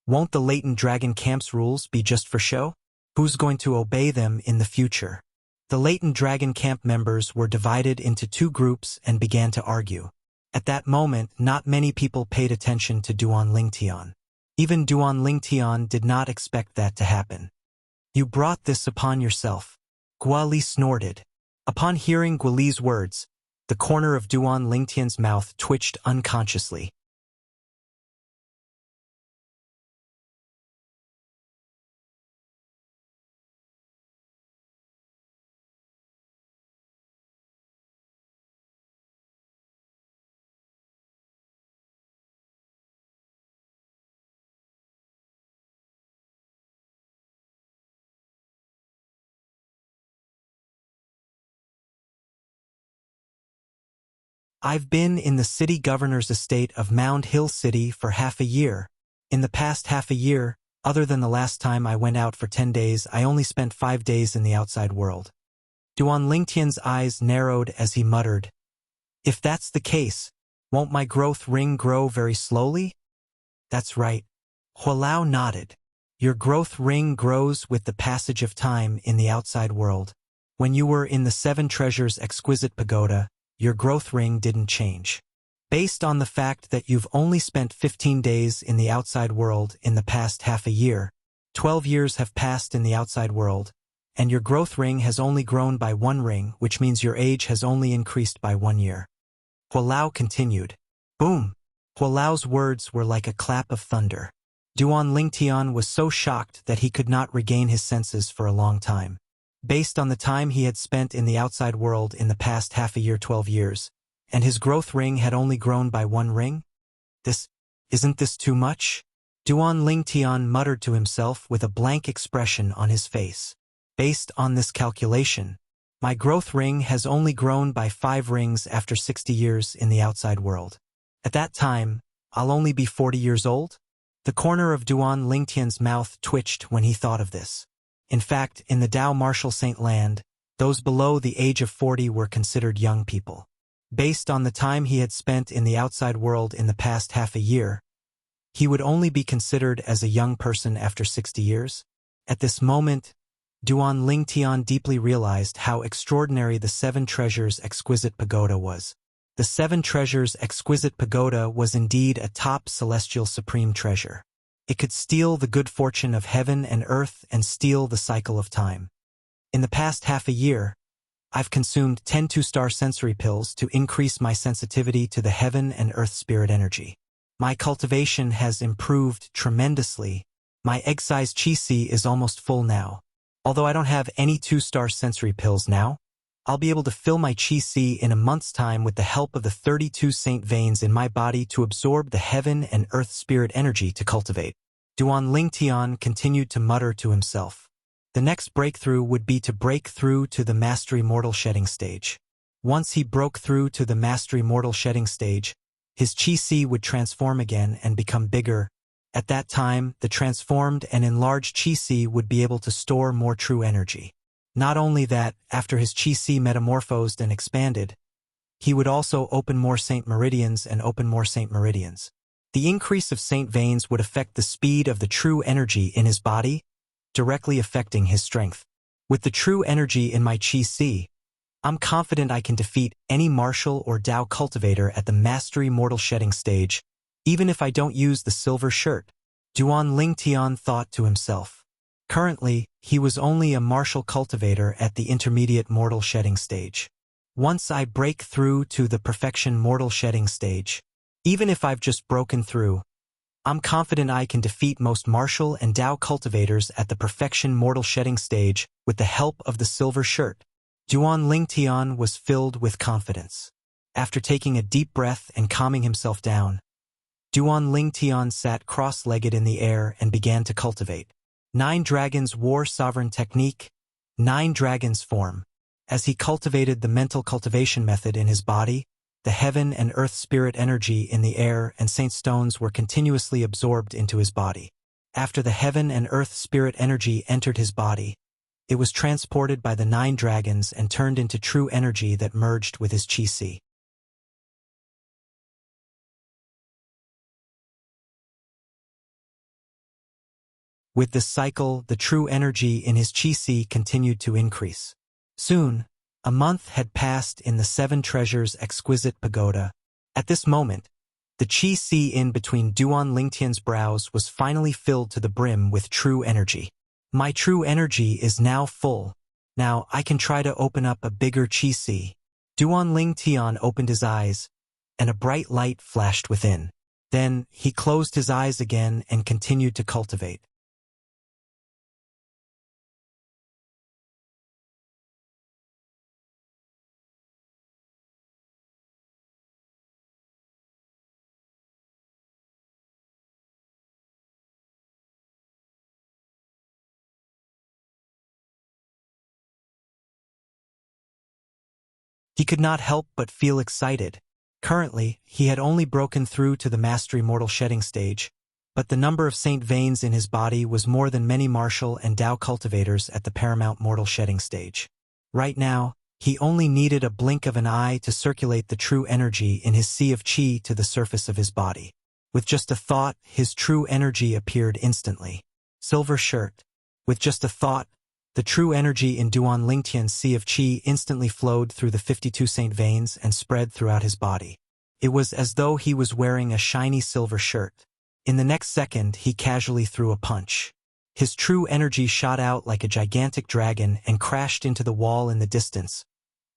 won't the Latent Dragon Camp's rules be just for show? Who's going to obey them in the future? The latent dragon camp members were divided into two groups and began to argue. At that moment, not many people paid attention to Duan Lingtian. Even Duan Lingtian did not expect that to happen. You brought this upon yourself. Guali snorted. Upon hearing Guali's words, the corner of Duan Lingtian's mouth twitched unconsciously. I've been in the city governor's estate of Mound Hill City for half a year. In the past half a year, other than the last time I went out for 10 days, I only spent 5 days in the outside world. Duan Lingtian's eyes narrowed as he muttered, "If that's the case, won't my growth ring grow very slowly?" "That's right." Hualao nodded. "Your growth ring grows with the passage of time in the outside world. When you were in the Seven Treasures Exquisite Pagoda, your growth ring didn't change. Based on the fact that you've only spent 15 days in the outside world in the past half a year, 12 years have passed in the outside world, and your growth ring has only grown by 1 ring, which means your age has only increased by 1 year." Hualao continued. Boom! Hualao's words were like a clap of thunder. Duan Lingtian was so shocked that he could not regain his senses for a long time. Based on the time he had spent in the outside world in the past half a year, 12 years, and his growth ring had only grown by 1 ring? Isn't this too much? Duan Lingtian muttered to himself with a blank expression on his face. Based on this calculation, my growth ring has only grown by 5 rings after 60 years in the outside world. At that time, I'll only be 40 years old? The corner of Duan Lingtian's mouth twitched when he thought of this. In fact, in the Dao Martial Saint land, those below the age of 40 were considered young people. Based on the time he had spent in the outside world in the past half a year, he would only be considered as a young person after 60 years. At this moment, Duan Lingtian deeply realized how extraordinary the Seven Treasures Exquisite Pagoda was. The Seven Treasures Exquisite Pagoda was indeed a top celestial supreme treasure. It could steal the good fortune of heaven and earth and steal the cycle of time. In the past half a year, I've consumed 10 2-star sensory pills to increase my sensitivity to the heaven and earth spirit energy. My cultivation has improved tremendously. My egg-sized chi-si is almost full now. Although I don't have any 2-star sensory pills now, I'll be able to fill my chi-si in a month's time with the help of the 32 saint veins in my body to absorb the heaven and earth spirit energy to cultivate. Duan Lingtian continued to mutter to himself. The next breakthrough would be to break through to the Mastery Mortal Shedding stage. Once he broke through to the Mastery Mortal Shedding stage, his chi-si would transform again and become bigger. At that time, the transformed and enlarged chi-si would be able to store more true energy. Not only that, after his chi-si metamorphosed and expanded, he would also open more saint meridians and open more saint meridians. The increase of saint veins would affect the speed of the true energy in his body, directly affecting his strength. With the true energy in my chi-si, I'm confident I can defeat any martial or Dao cultivator at the Mastery Mortal Shedding stage, even if I don't use the silver shirt. Duan Lingtian thought to himself. Currently, he was only a martial cultivator at the intermediate mortal shedding stage. Once I break through to the perfection mortal shedding stage, even if I've just broken through, I'm confident I can defeat most martial and Dao cultivators at the perfection mortal shedding stage with the help of the silver shirt. Duan Lingtian was filled with confidence. After taking a deep breath and calming himself down, Duan Lingtian sat cross-legged in the air and began to cultivate. 9 Dragons War Sovereign Technique, 9 Dragons Form. As he cultivated the mental cultivation method in his body, the heaven and earth spirit energy in the air and saint stones were continuously absorbed into his body. After the heaven and earth spirit energy entered his body, it was transported by the 9 dragons and turned into true energy that merged with his chi-si. With this cycle, the true energy in his chi continued to increase. Soon, a month had passed in the Seven Treasures exquisite pagoda. At this moment, the chi in between Duan Lingtian's brows was finally filled to the brim with true energy. My true energy is now full. Now I can try to open up a bigger chi. Duan Lingtian opened his eyes, and a bright light flashed within. Then he closed his eyes again and continued to cultivate. He could not help but feel excited. Currently, he had only broken through to the mastery mortal shedding stage, but the number of saint veins in his body was more than many martial and Tao cultivators at the paramount mortal shedding stage. Right now, he only needed a blink of an eye to circulate the true energy in his sea of chi to the surface of his body. With just a thought, his true energy appeared instantly. Silver shirt. With just a thought, the true energy in Duan Lingtian's sea of chi instantly flowed through the 52 saint veins and spread throughout his body. It was as though he was wearing a shiny silver shirt. In the next second, he casually threw a punch. His true energy shot out like a gigantic dragon and crashed into the wall in the distance,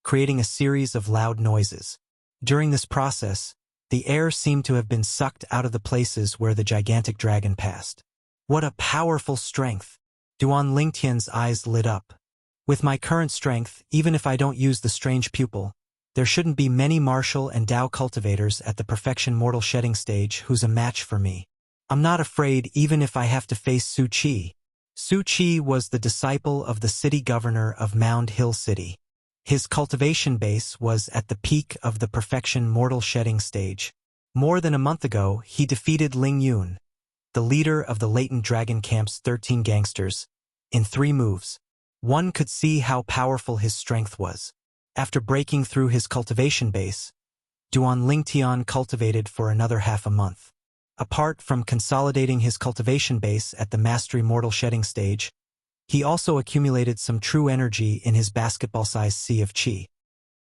creating a series of loud noises. During this process, the air seemed to have been sucked out of the places where the gigantic dragon passed. What a powerful strength! Duan Lingtian's eyes lit up. With my current strength, even if I don't use the strange pupil, there shouldn't be many martial and Tao cultivators at the perfection mortal shedding stage who's a match for me. I'm not afraid even if I have to face Su Qi. Su Qi was the disciple of the city governor of Mound Hill City. His cultivation base was at the peak of the perfection mortal shedding stage. More than a month ago, he defeated Ling Yun, the leader of the Latent Dragon Camp's 13 gangsters, in 3 moves. One could see how powerful his strength was. After breaking through his cultivation base, Duan Lingtian cultivated for another half a month. Apart from consolidating his cultivation base at the mastery mortal shedding stage, he also accumulated some true energy in his basketball-sized sea of chi.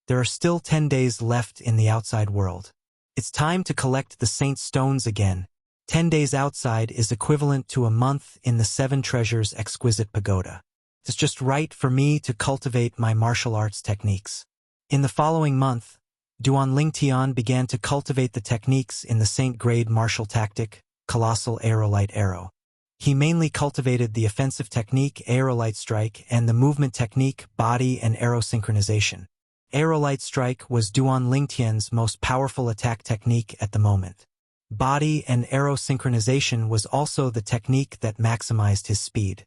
There are still 10 days left in the outside world. It's time to collect the saint stones again. 10 days outside is equivalent to a month in the Seven Treasures exquisite pagoda. It's just right for me to cultivate my martial arts techniques. In the following month, Duan Lingtian began to cultivate the techniques in the saint grade martial tactic, Colossal Aerolite Arrow. He mainly cultivated the offensive technique, Aerolite Strike, and the movement technique, Body and Arrow Synchronization. Aerolite Strike was Duan Lingtian's most powerful attack technique at the moment. Body and arrow synchronization was also the technique that maximized his speed.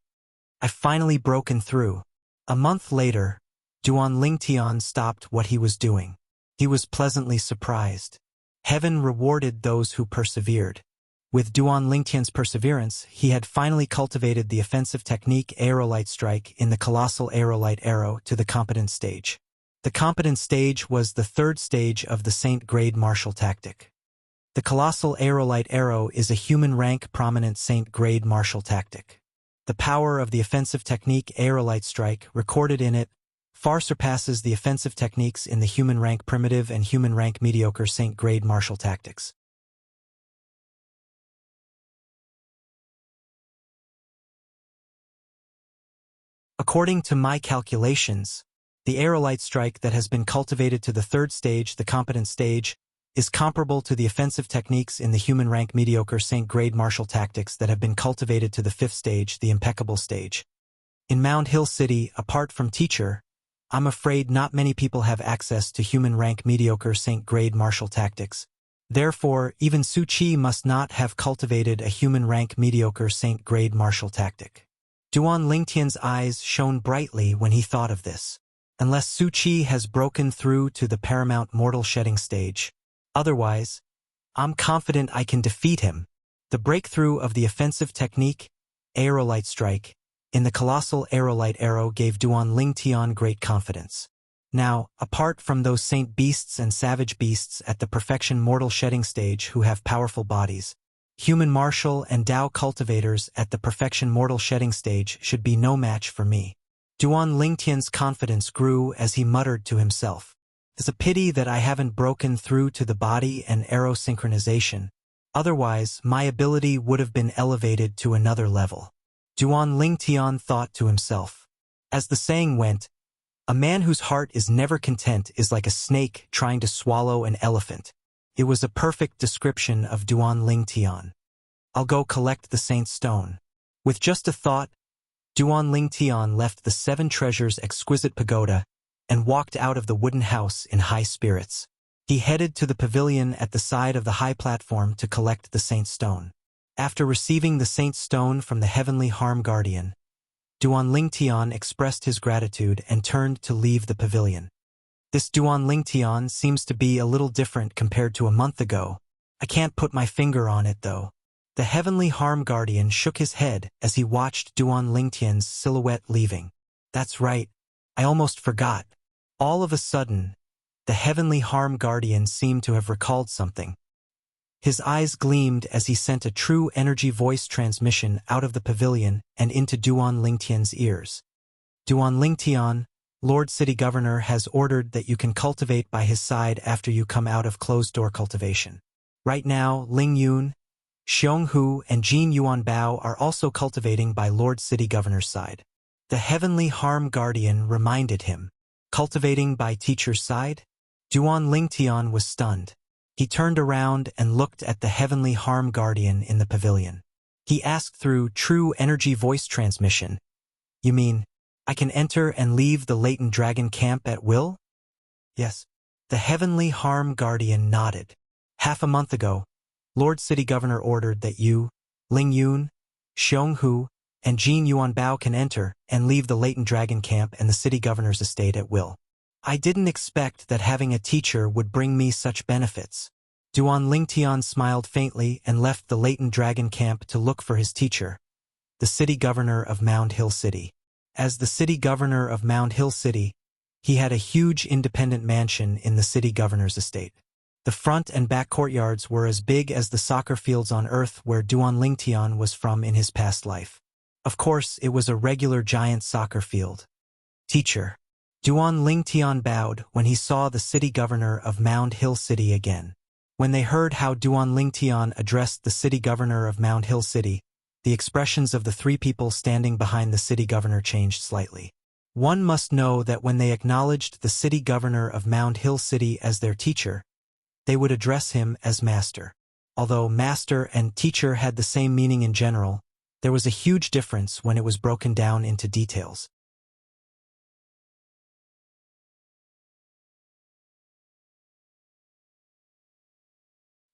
I've finally broken through. A month later, Duan Lingtian stopped what he was doing. He was pleasantly surprised. Heaven rewarded those who persevered. With Duan Lingtian's perseverance, he had finally cultivated the offensive technique Aerolite Strike in the Colossal Aerolite Arrow to the competent stage. The competent stage was the 3rd stage of the saint grade martial tactic. The Colossal Aerolite Arrow is a human rank prominent saint grade martial tactic. The power of the offensive technique Aerolite Strike recorded in it far surpasses the offensive techniques in the human rank primitive and human rank mediocre saint grade martial tactics. According to my calculations, the Aerolite Strike that has been cultivated to the 3rd stage, the competent stage, is comparable to the offensive techniques in the human rank mediocre saint grade martial tactics that have been cultivated to the 5th stage, the impeccable stage. In Mound Hill City, apart from teacher, I'm afraid not many people have access to human rank mediocre saint grade martial tactics. Therefore, even Su Qi must not have cultivated a human rank mediocre saint grade martial tactic. Duan Lingtian's eyes shone brightly when he thought of this. Unless Su Qi has broken through to the paramount mortal shedding stage. Otherwise, I'm confident I can defeat him. The breakthrough of the offensive technique, Aerolite Strike, in the Colossal Aerolite Arrow gave Duan Lingtian great confidence. Now, apart from those saint beasts and savage beasts at the perfection mortal shedding stage who have powerful bodies, Human martial and Tao cultivators at the perfection mortal shedding stage should be no match for me. Duan Lingtian's confidence grew as he muttered to himself. It's a pity that I haven't broken through to the body and arrow synchronization. Otherwise, my ability would have been elevated to another level. Duan Lingtian thought to himself. As the saying went, a man whose heart is never content is like a snake trying to swallow an elephant. It was a perfect description of Duan Lingtian. I'll go collect the Saint Stone. With just a thought, Duan Lingtian left the Seven Treasures exquisite pagoda and walked out of the wooden house in high spirits. He headed to the pavilion at the side of the high platform to collect the Saint Stone. After receiving the Saint Stone from the Heavenly Harm Guardian, Duan Lingtian expressed his gratitude and turned to leave the pavilion. This Duan Lingtian seems to be a little different compared to a month ago. I can't put my finger on it, though. The Heavenly Harm Guardian shook his head as he watched Duan Lingtian's silhouette leaving. That's right. I almost forgot. All of a sudden, the Heavenly Harm Guardian seemed to have recalled something. His eyes gleamed as he sent a true energy voice transmission out of the pavilion and into Duan Lingtian's ears. Duan Lingtian, Lord City Governor has ordered that you can cultivate by his side after you come out of closed-door cultivation. Right now, Ling Yun, Xiong Hu, and Jin Yuan Bao are also cultivating by Lord City Governor's side. The Heavenly Harm Guardian reminded him. Cultivating by teacher's side? Duan Lingtian was stunned. He turned around and looked at the Heavenly Harm Guardian in the pavilion. He asked through true energy voice transmission, "You mean, I can enter and leave the latent dragon camp at will?" Yes. The Heavenly Harm Guardian nodded. Half a month ago, Lord City Governor ordered that you, Ling Yun, Xiong Hu, and Jin Yuan Bao can enter and leave the latent dragon camp and the city governor's estate at will. I didn't expect that having a teacher would bring me such benefits. Duan Lingtian smiled faintly and left the latent dragon camp to look for his teacher, the city governor of Mound Hill City. As the city governor of Mound Hill City, he had a huge independent mansion in the city governor's estate. The front and back courtyards were as big as the soccer fields on Earth where Duan Lingtian was from in his past life. Of course, it was a regular giant soccer field. Teacher. Duan Lingtian bowed when he saw the city governor of Mound Hill City again. When they heard how Duan Lingtian addressed the city governor of Mound Hill City, the expressions of the three people standing behind the city governor changed slightly. One must know that when they acknowledged the city governor of Mound Hill City as their teacher, they would address him as master. Although master and teacher had the same meaning in general, there was a huge difference when it was broken down into details.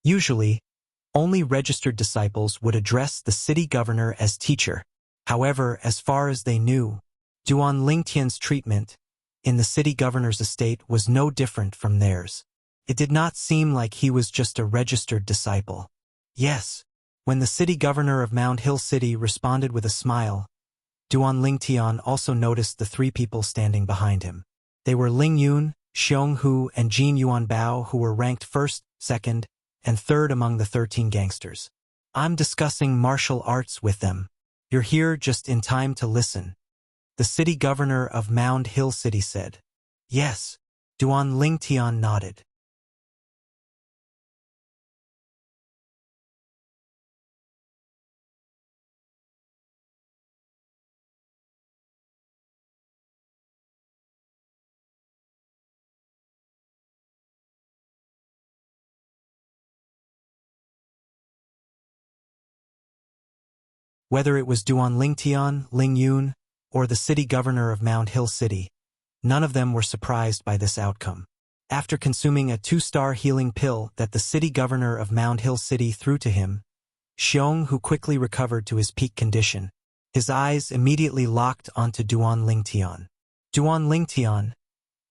Usually, only registered disciples would address the city governor as teacher. However, as far as they knew, Duan Lingtian's treatment in the city governor's estate was no different from theirs. It did not seem like he was just a registered disciple. Yes. When the city governor of Mound Hill City responded with a smile, Duan Lingtian also noticed the three people standing behind him. They were Ling Yun, Xiong Hu, and Jin Yuan Bao, who were ranked first, second, and third among the 13 gangsters. I'm discussing martial arts with them. You're here just in time to listen. The city governor of Mound Hill City said. Yes. Duan Lingtian nodded. Whether it was Duan Lingtian, Ling Yun, or the city governor of Mound Hill City, none of them were surprised by this outcome. After consuming a 2-star healing pill that the city governor of Mound Hill City threw to him, Xiong Hu quickly recovered to his peak condition. His eyes immediately locked onto Duan Lingtian. Duan Lingtian,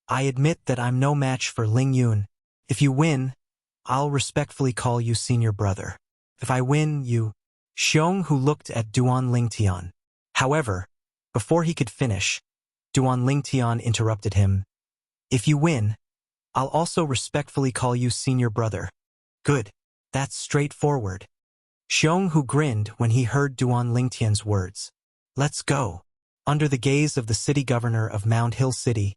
I admit that I'm no match for Ling Yun. If you win, I'll respectfully call you senior brother. If I win, you... Xiong Hu looked at Duan Lingtian. However, before he could finish, Duan Lingtian interrupted him. If you win, I'll also respectfully call you senior brother. Good. That's straightforward. Xiong Hu grinned when he heard Duan Lingtian's words. Let's go. Under the gaze of the city governor of Mound Hill City,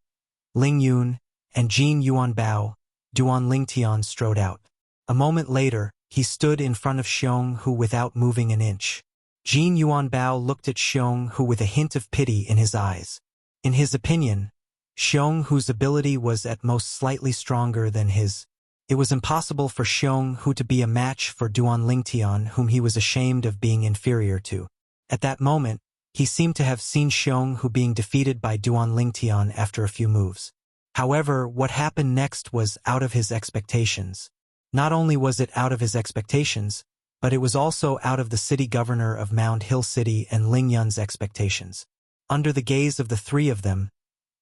Ling Yun and Jin Yuanbao, Duan Lingtian strode out. A moment later, he stood in front of Xiong Hu without moving an inch. Jin Yuanbao looked at Xiong Hu with a hint of pity in his eyes. In his opinion, Xiong Hu's ability was at most slightly stronger than his. It was impossible for Xiong Hu to be a match for Duan Lingtian, whom he was ashamed of being inferior to. At that moment, he seemed to have seen Xiong Hu being defeated by Duan Lingtian after a few moves. However, what happened next was out of his expectations. Not only was it out of his expectations, but it was also out of the city governor of Mound Hill City and Ling Yun's expectations. Under the gaze of the three of them,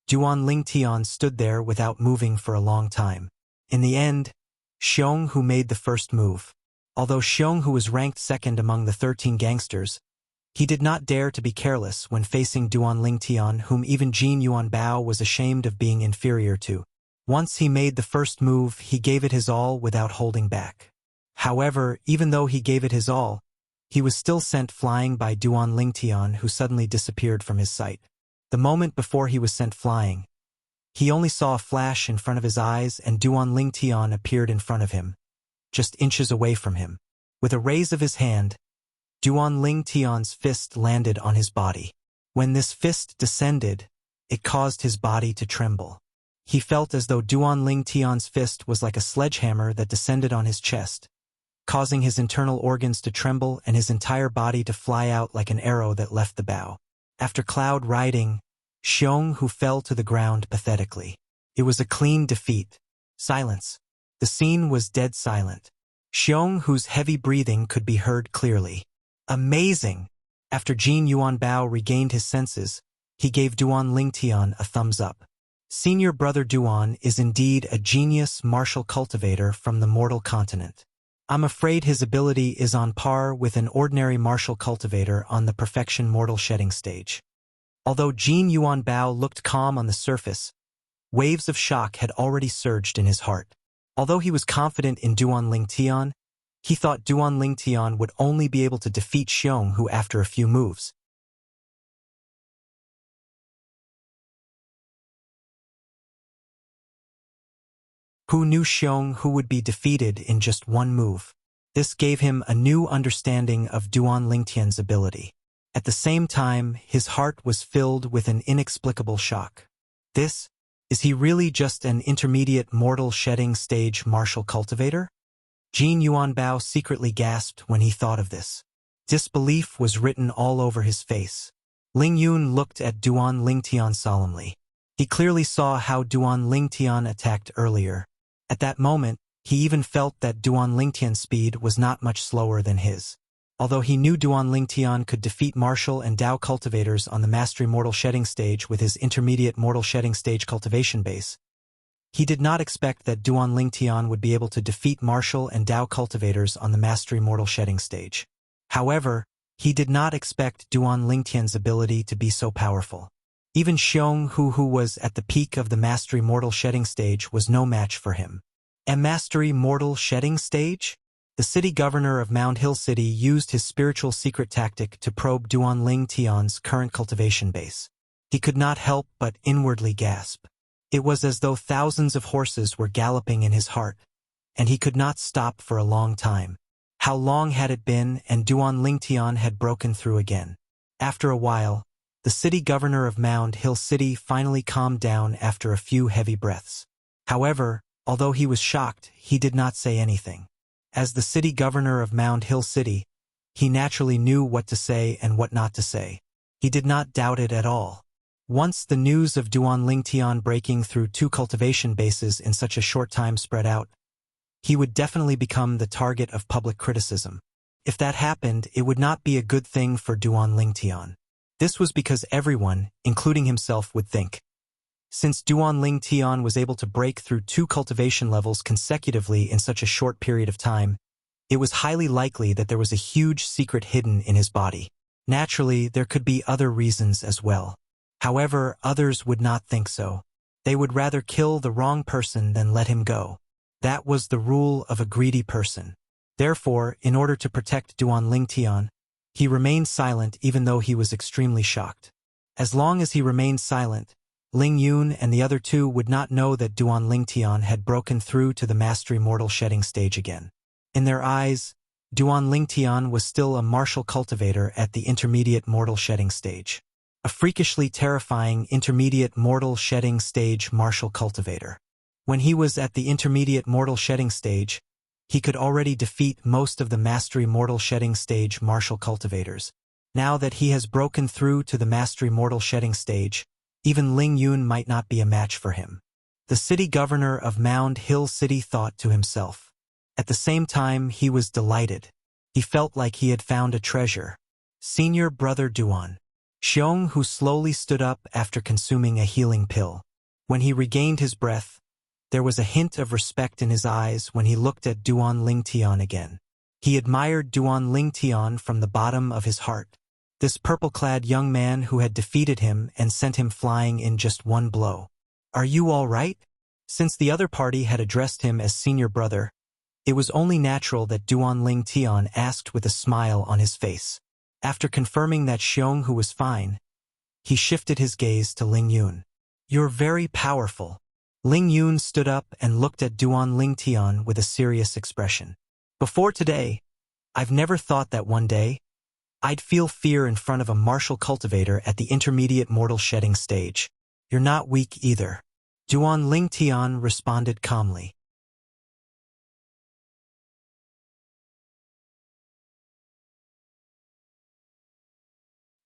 Duan Lingtian stood there without moving for a long time. In the end, Xiong Hu made the first move. Although Xiong Hu was ranked second among the 13 gangsters, he did not dare to be careless when facing Duan Lingtian, whom even Jin Yuanbao was ashamed of being inferior to. Once he made the first move, he gave it his all without holding back. However, even though he gave it his all, he was still sent flying by Duan Lingtian, who suddenly disappeared from his sight. The moment before he was sent flying, he only saw a flash in front of his eyes and Duan Lingtian appeared in front of him, just inches away from him. With a raise of his hand, Duan Lingtian's fist landed on his body. When this fist descended, it caused his body to tremble. He felt as though Duan Lingtian's fist was like a sledgehammer that descended on his chest, causing his internal organs to tremble and his entire body to fly out like an arrow that left the bow. After cloud riding, Xiong Hu fell to the ground pathetically. It was a clean defeat. Silence. The scene was dead silent. Xiong Hu's heavy breathing could be heard clearly. Amazing! After Jin Yuanbao regained his senses, he gave Duan Lingtian a thumbs up. Senior brother Duan is indeed a genius martial cultivator from the mortal continent. I'm afraid his ability is on par with an ordinary martial cultivator on the perfection mortal shedding stage. Although Jin Yuanbao looked calm on the surface, waves of shock had already surged in his heart. Although he was confident in Duan Lingtian, he thought Duan Lingtian would only be able to defeat Xiong Hu after a few moves. Who knew Xiong Hu would be defeated in just one move? This gave him a new understanding of Duan Lingtian's ability. At the same time, his heart was filled with an inexplicable shock. Is he really just an intermediate mortal shedding stage martial cultivator? Jin Yuanbao secretly gasped when he thought of this. Disbelief was written all over his face. Ling Yun looked at Duan Lingtian solemnly. He clearly saw how Duan Lingtian attacked earlier. At that moment, he even felt that Duan Lingtian's speed was not much slower than his. Although he knew Duan Lingtian could defeat martial and Dao cultivators on the Mastery Mortal Shedding stage with his intermediate Mortal Shedding stage cultivation base, he did not expect that Duan Lingtian would be able to defeat martial and Dao cultivators on the Mastery Mortal Shedding stage. However, he did not expect Duan Lingtian's ability to be so powerful. Even Xiong Hu, who was at the peak of the Mastery Mortal Shedding stage, was no match for him. A Mastery Mortal Shedding stage? The city governor of Mound Hill City used his spiritual secret tactic to probe Duan Lingtian's current cultivation base. He could not help but inwardly gasp. It was as though thousands of horses were galloping in his heart, and he could not stop for a long time. How long had it been, and Duan Lingtian had broken through again? After a while, the city governor of Mound Hill City finally calmed down after a few heavy breaths. However, although he was shocked, he did not say anything. As the city governor of Mound Hill City, he naturally knew what to say and what not to say. He did not doubt it at all. Once the news of Duan Lingtian breaking through 2 cultivation bases in such a short time spread out, he would definitely become the target of public criticism. If that happened, it would not be a good thing for Duan Lingtian. This was because everyone, including himself, would think. Since Duan Lingtian was able to break through 2 cultivation levels consecutively in such a short period of time, it was highly likely that there was a huge secret hidden in his body. Naturally, there could be other reasons as well. However, others would not think so. They would rather kill the wrong person than let him go. That was the rule of a greedy person. Therefore, in order to protect Duan Lingtian, he remained silent even though he was extremely shocked. As long as he remained silent, Ling Yun and the other two would not know that Duan Lingtian had broken through to the mastery mortal shedding stage again. In their eyes, Duan Lingtian was still a martial cultivator at the intermediate mortal shedding stage. A freakishly terrifying intermediate mortal shedding stage martial cultivator. When he was at the intermediate mortal shedding stage, he could already defeat most of the mastery mortal shedding stage martial cultivators. Now that he has broken through to the mastery mortal shedding stage, even Ling Yun might not be a match for him. The city governor of Mound Hill City thought to himself. At the same time, he was delighted. He felt like he had found a treasure. Senior brother Duan Xiong, who slowly stood up after consuming a healing pill. When he regained his breath, there was a hint of respect in his eyes when he looked at Duan Lingtian again. He admired Duan Lingtian from the bottom of his heart. This purple-clad young man who had defeated him and sent him flying in just one blow. "Are you all right?" Since the other party had addressed him as senior brother, it was only natural that Duan Lingtian asked with a smile on his face. After confirming that Xiong who was fine, he shifted his gaze to Ling Yun. "You're very powerful." Ling Yun stood up and looked at Duan Lingtian with a serious expression. "Before today, I've never thought that one day I'd feel fear in front of a martial cultivator at the intermediate mortal shedding stage. You're not weak either." Duan Lingtian responded calmly.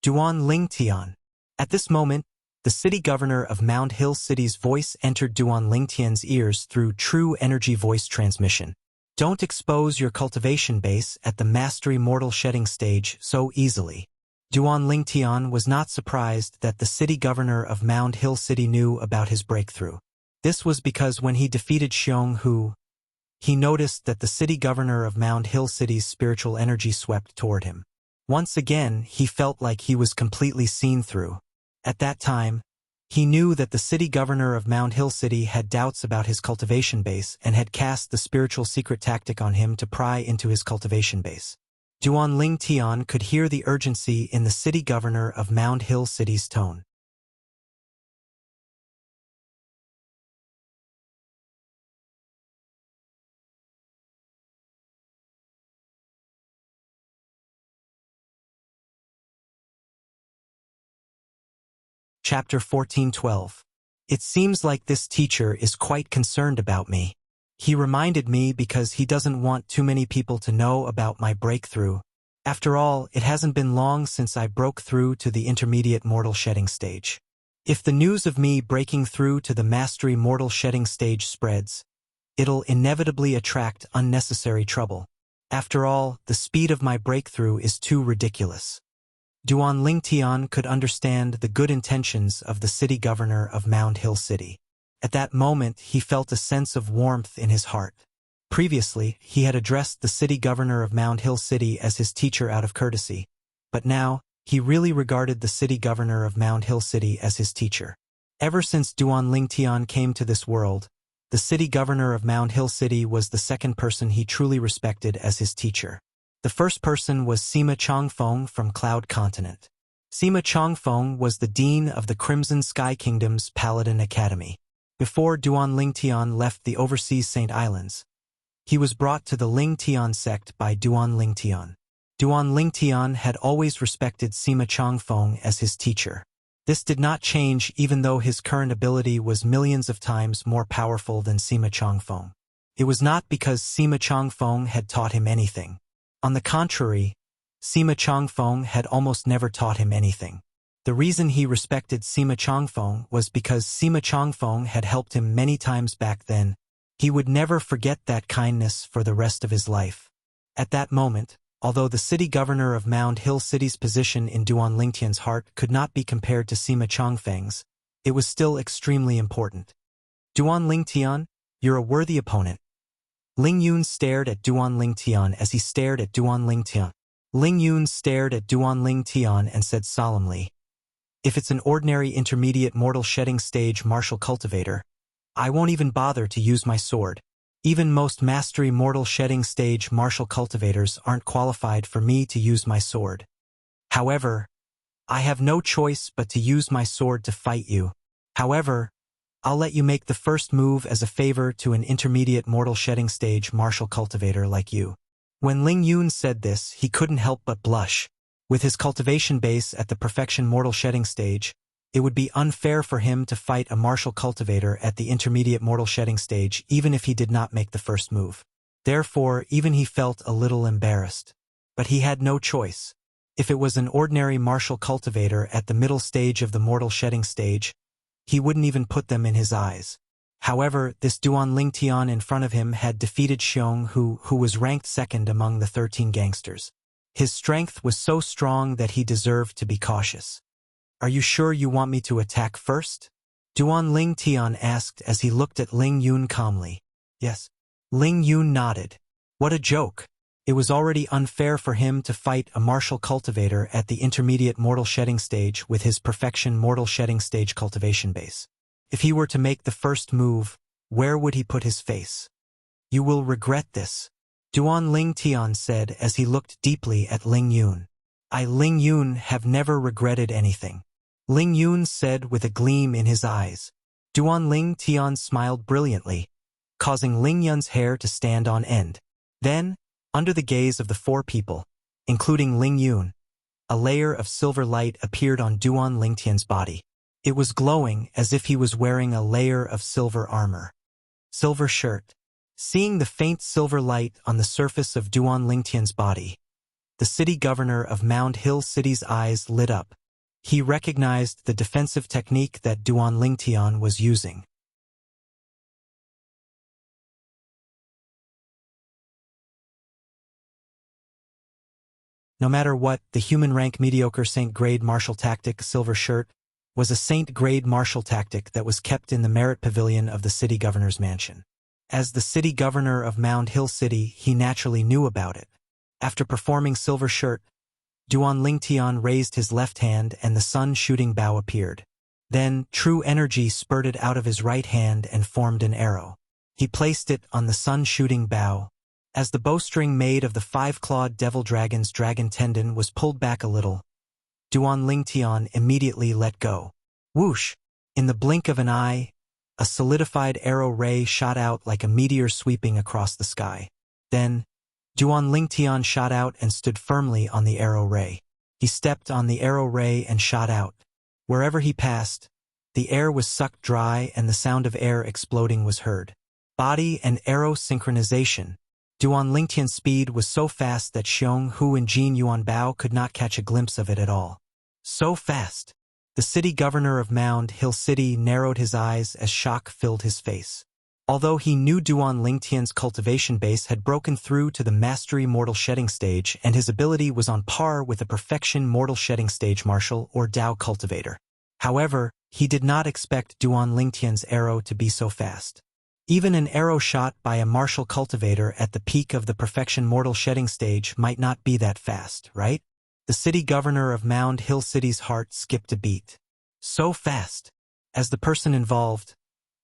Duan Lingtian. At this moment, the city governor of Mound Hill City's voice entered Duan Lingtian's ears through true energy voice transmission. "Don't expose your cultivation base at the mastery mortal shedding stage so easily." Duan Lingtian was not surprised that the city governor of Mound Hill City knew about his breakthrough. This was because when he defeated Xiong Hu, he noticed that the city governor of Mound Hill City's spiritual energy swept toward him. Once again, he felt like he was completely seen through. At that time, he knew that the city governor of Mound Hill City had doubts about his cultivation base and had cast the spiritual secret tactic on him to pry into his cultivation base. Duan Lingtian could hear the urgency in the city governor of Mound Hill City's tone. Chapter 14:12. It seems like this teacher is quite concerned about me. He reminded me because he doesn't want too many people to know about my breakthrough. After all, it hasn't been long since I broke through to the intermediate mortal shedding stage. If the news of me breaking through to the mastery mortal shedding stage spreads, it'll inevitably attract unnecessary trouble. After all, the speed of my breakthrough is too ridiculous. Duan Lingtian could understand the good intentions of the city governor of Mound Hill City. At that moment, he felt a sense of warmth in his heart. Previously, he had addressed the city governor of Mound Hill City as his teacher out of courtesy, but now, he really regarded the city governor of Mound Hill City as his teacher. Ever since Duan Lingtian came to this world, the city governor of Mound Hill City was the second person he truly respected as his teacher. The first person was Sima Changfeng from Cloud Continent. Sima Changfeng was the dean of the Crimson Sky Kingdom's Paladin Academy. Before Duan Lingtian left the overseas Saint Islands, he was brought to the Lingtian sect by Duan Lingtian. Duan Lingtian had always respected Sima Changfeng as his teacher. This did not change even though his current ability was millions of times more powerful than Sima Changfeng. It was not because Sima Changfeng had taught him anything. On the contrary, Sima Changfeng had almost never taught him anything. The reason he respected Sima Changfeng was because Sima Changfeng had helped him many times back then. He would never forget that kindness for the rest of his life. At that moment, although the city governor of Mound Hill City's position in Duan Lingtian's heart could not be compared to Sima Changfeng's, it was still extremely important. "Duan Lingtian, you're a worthy opponent." Ling Yun stared at Duan Lingtian as he stared at Duan Lingtian. Ling Yun stared at Duan Lingtian and said solemnly, "If it's an ordinary intermediate mortal shedding stage martial cultivator, I won't even bother to use my sword." Even most mastery mortal shedding stage martial cultivators aren't qualified for me to use my sword. However, I have no choice but to use my sword to fight you. However, I'll let you make the first move as a favor to an intermediate mortal shedding stage martial cultivator like you." When Ling Yun said this, he couldn't help but blush. With his cultivation base at the perfection mortal shedding stage, it would be unfair for him to fight a martial cultivator at the intermediate mortal shedding stage even if he did not make the first move. Therefore, even he felt a little embarrassed. But he had no choice. If it was an ordinary martial cultivator at the middle stage of the mortal shedding stage, he wouldn't even put them in his eyes. However, this Duan Lingtian in front of him had defeated Xiong who was ranked second among the 13 gangsters. His strength was so strong that he deserved to be cautious. "Are you sure you want me to attack first?" Duan Lingtian asked as he looked at Ling Yun calmly. "Yes." Ling Yun nodded. What a joke. It was already unfair for him to fight a martial cultivator at the intermediate mortal shedding stage with his perfection mortal shedding stage cultivation base. If he were to make the first move, where would he put his face? "You will regret this," Duan Lingtian said as he looked deeply at Ling Yun. "I, Ling Yun, have never regretted anything," Ling Yun said with a gleam in his eyes. Duan Lingtian smiled brilliantly, causing Ling Yun's hair to stand on end. Then, under the gaze of the four people, including Ling Yun, a layer of silver light appeared on Duan Lingtian's body. It was glowing as if he was wearing a layer of silver armor. Silver shirt. Seeing the faint silver light on the surface of Duan Lingtian's body, the city governor of Mound Hill City's eyes lit up. He recognized the defensive technique that Duan Lingtian was using. No matter what, the human rank mediocre Saint-grade martial tactic silver shirt was a Saint-grade martial tactic that was kept in the merit pavilion of the city governor's mansion. As the city governor of Mound Hill City, he naturally knew about it. After performing silver shirt, Duan Lingtian raised his left hand and the sun-shooting bow appeared. Then, true energy spurted out of his right hand and formed an arrow. He placed it on the sun-shooting bow. As the bowstring made of the five-clawed devil dragon's dragon tendon was pulled back a little, Duan Lingtian immediately let go. Whoosh! In the blink of an eye, a solidified arrow ray shot out like a meteor sweeping across the sky. Then, Duan Lingtian shot out and stood firmly on the arrow ray. He stepped on the arrow ray and shot out. Wherever he passed, the air was sucked dry and the sound of air exploding was heard. Body and arrow synchronization. Duan Lingtian's speed was so fast that Xiong Hu and Jin Yuanbao could not catch a glimpse of it at all. So fast. The city governor of Mound Hill City narrowed his eyes as shock filled his face. Although he knew Duan Lingtian's cultivation base had broken through to the mastery mortal shedding stage and his ability was on par with a perfection mortal shedding stage martial or Dao cultivator. However, he did not expect Duan Lingtian's arrow to be so fast. Even an arrow shot by a martial cultivator at the peak of the perfection mortal shedding stage might not be that fast, right? The city governor of Mound Hill City's heart skipped a beat. So fast. As the person involved,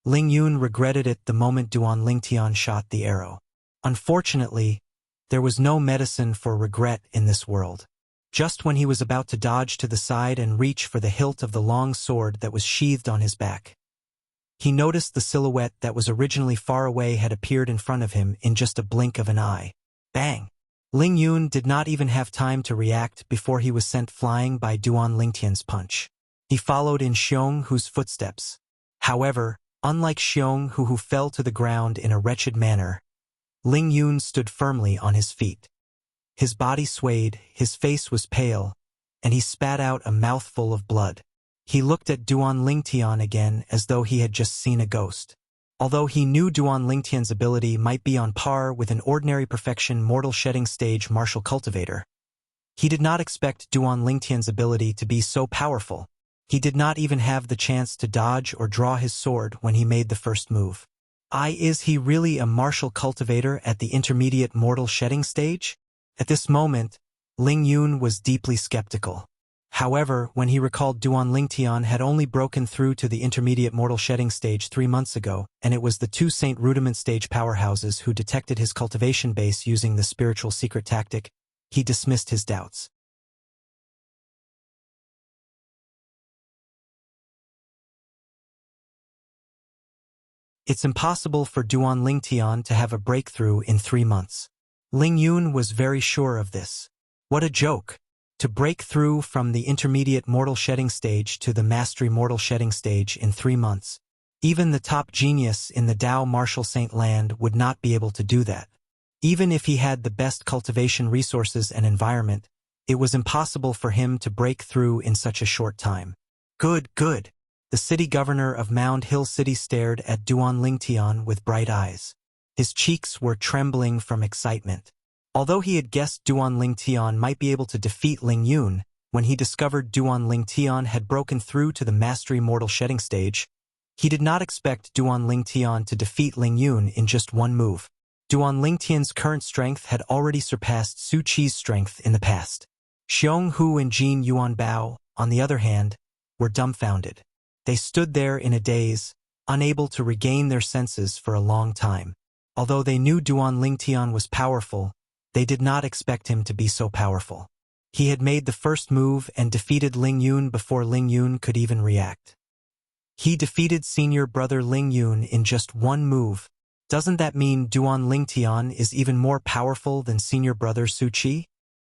Ling Yun regretted it the moment Duan Lingtian shot the arrow. Unfortunately, there was no medicine for regret in this world. Just when he was about to dodge to the side and reach for the hilt of the long sword that was sheathed on his back, he noticed the silhouette that was originally far away had appeared in front of him in just a blink of an eye. Bang! Ling Yun did not even have time to react before he was sent flying by Duan Lingtian's punch. He followed in Xiong Hu's footsteps. However, unlike Xiong Hu who fell to the ground in a wretched manner, Ling Yun stood firmly on his feet. His body swayed, his face was pale, and he spat out a mouthful of blood. He looked at Duan Lingtian again as though he had just seen a ghost. Although he knew Duan Lingtian's ability might be on par with an ordinary perfection mortal shedding stage martial cultivator, he did not expect Duan Lingtian's ability to be so powerful. He did not even have the chance to dodge or draw his sword when he made the first move. Is he really a martial cultivator at the intermediate mortal shedding stage? At this moment, Ling Yun was deeply skeptical. However, when he recalled Duan Lingtian had only broken through to the intermediate mortal shedding stage 3 months ago, and it was the two Saint Rudiment stage powerhouses who detected his cultivation base using the spiritual secret tactic, he dismissed his doubts. It's impossible for Duan Lingtian to have a breakthrough in 3 months. Ling Yun was very sure of this. What a joke! To break through from the intermediate mortal shedding stage to the mastery mortal shedding stage in 3 months. Even the top genius in the Tao Martial Saint Land would not be able to do that. Even if he had the best cultivation resources and environment, it was impossible for him to break through in such a short time. Good, good. The city governor of Mound Hill City stared at Duan Lingtian with bright eyes. His cheeks were trembling from excitement. Although he had guessed Duan Lingtian might be able to defeat Ling Yun, when he discovered Duan Lingtian had broken through to the mastery mortal shedding stage, he did not expect Duan Lingtian to defeat Ling Yun in just one move. Duan Lingtian's current strength had already surpassed Su Qi's strength in the past. Xiong Hu and Jin Yuan Bao, on the other hand, were dumbfounded. They stood there in a daze, unable to regain their senses for a long time. Although they knew Duan Lingtian was powerful, they did not expect him to be so powerful. He had made the first move and defeated Ling Yun before Ling Yun could even react. He defeated senior brother Ling Yun in just one move. Doesn't that mean Duan Lingtian is even more powerful than senior brother Su Qi?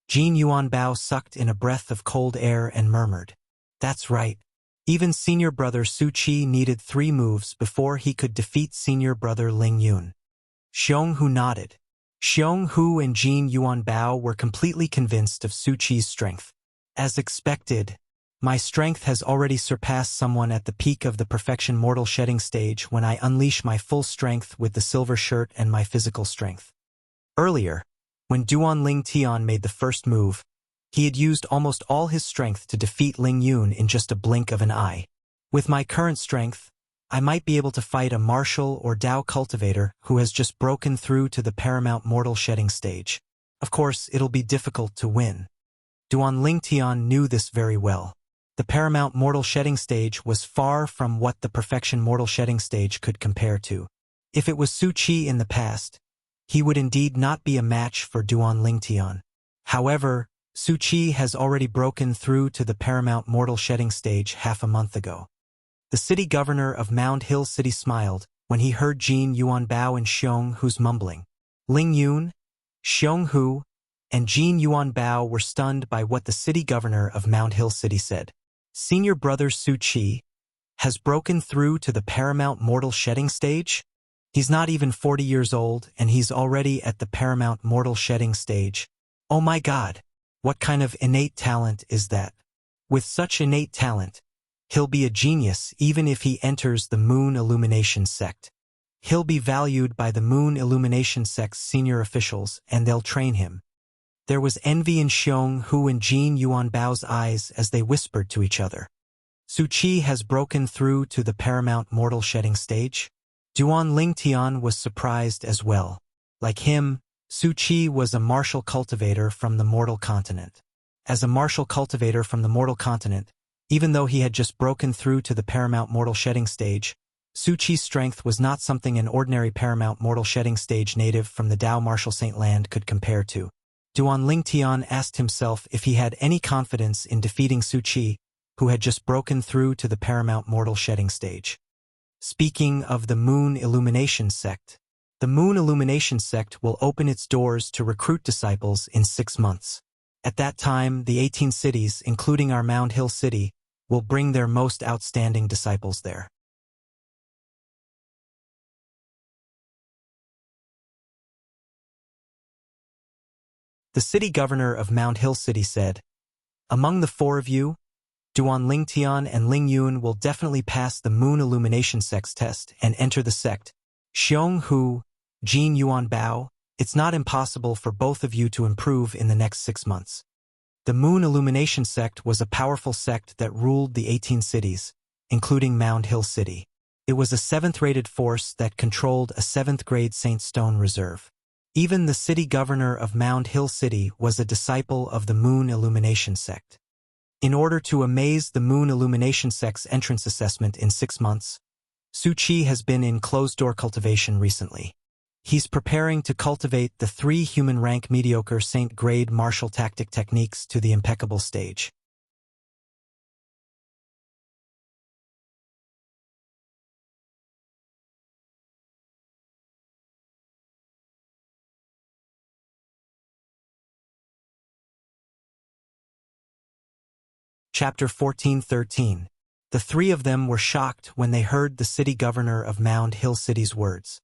Jin Yuan Bao sucked in a breath of cold air and murmured. That's right. Even senior brother Su Qi needed 3 moves before he could defeat senior brother Ling Yun. Xiong Hu nodded. Xiong Hu and Jin Yuan Bao were completely convinced of Su Qi's strength. As expected, my strength has already surpassed someone at the peak of the perfection mortal shedding stage when I unleash my full strength with the silver shirt and my physical strength. Earlier, when Duan Lingtian made the first move, he had used almost all his strength to defeat Ling Yun in just a blink of an eye. With my current strength, I might be able to fight a martial or Tao cultivator who has just broken through to the paramount mortal shedding stage. Of course, it'll be difficult to win. Duan Lingtian knew this very well. The paramount mortal shedding stage was far from what the perfection mortal shedding stage could compare to. If it was Su Qi in the past, he would indeed not be a match for Duan Lingtian. However, Su Qi has already broken through to the paramount mortal shedding stage half a month ago. The city governor of Mound Hill City smiled when he heard Jin Yuan Bao and Xiong Hu's mumbling. Ling Yun, Xiong Hu, and Jin Yuan Bao were stunned by what the city governor of Mound Hill City said. Senior brother Su Qi has broken through to the paramount mortal shedding stage? He's not even 40 years old and he's already at the paramount mortal shedding stage. Oh my God, what kind of innate talent is that? With such innate talent, he'll be a genius even if he enters the Moon Illumination sect. He'll be valued by the Moon Illumination sect's senior officials and they'll train him. There was envy in Xiong Hu and Jin Yuan Bao's eyes as they whispered to each other. Su Qi has broken through to the paramount mortal shedding stage? Duan Lingtian was surprised as well. Like him, Su Qi was a martial cultivator from the mortal continent. As a martial cultivator from the mortal continent, even though he had just broken through to the paramount mortal shedding stage, Su Qi's strength was not something an ordinary paramount mortal shedding stage native from the Tao Martial Saint Land could compare to. Duan Lingtian asked himself if he had any confidence in defeating Su Qi, who had just broken through to the paramount mortal shedding stage. Speaking of the Moon Illumination sect, the Moon Illumination sect will open its doors to recruit disciples in 6 months. At that time, the 18 cities, including our Mound Hill City, will bring their most outstanding disciples there. The city governor of Mound Hill City said, "Among the 4 of you, Duan Lingtian and Ling Yun will definitely pass the Moon Illumination sect's test and enter the sect. Xiong Hu, Jin Yuan Bao, it's not impossible for both of you to improve in the next 6 months." The Moon Illumination sect was a powerful sect that ruled the 18 cities, including Mound Hill City. It was a 7th-rated force that controlled a 7th-grade Saint Stone reserve. Even the city governor of Mound Hill City was a disciple of the Moon Illumination sect. In order to amaze the Moon Illumination Sect's entrance assessment in 6 months, Su Qi has been in closed-door cultivation recently. He's preparing to cultivate the 3 human-rank mediocre Saint-grade martial tactic techniques to the impeccable stage. Chapter 14:13. The 3 of them were shocked when they heard the city governor of Mound Hill City's words.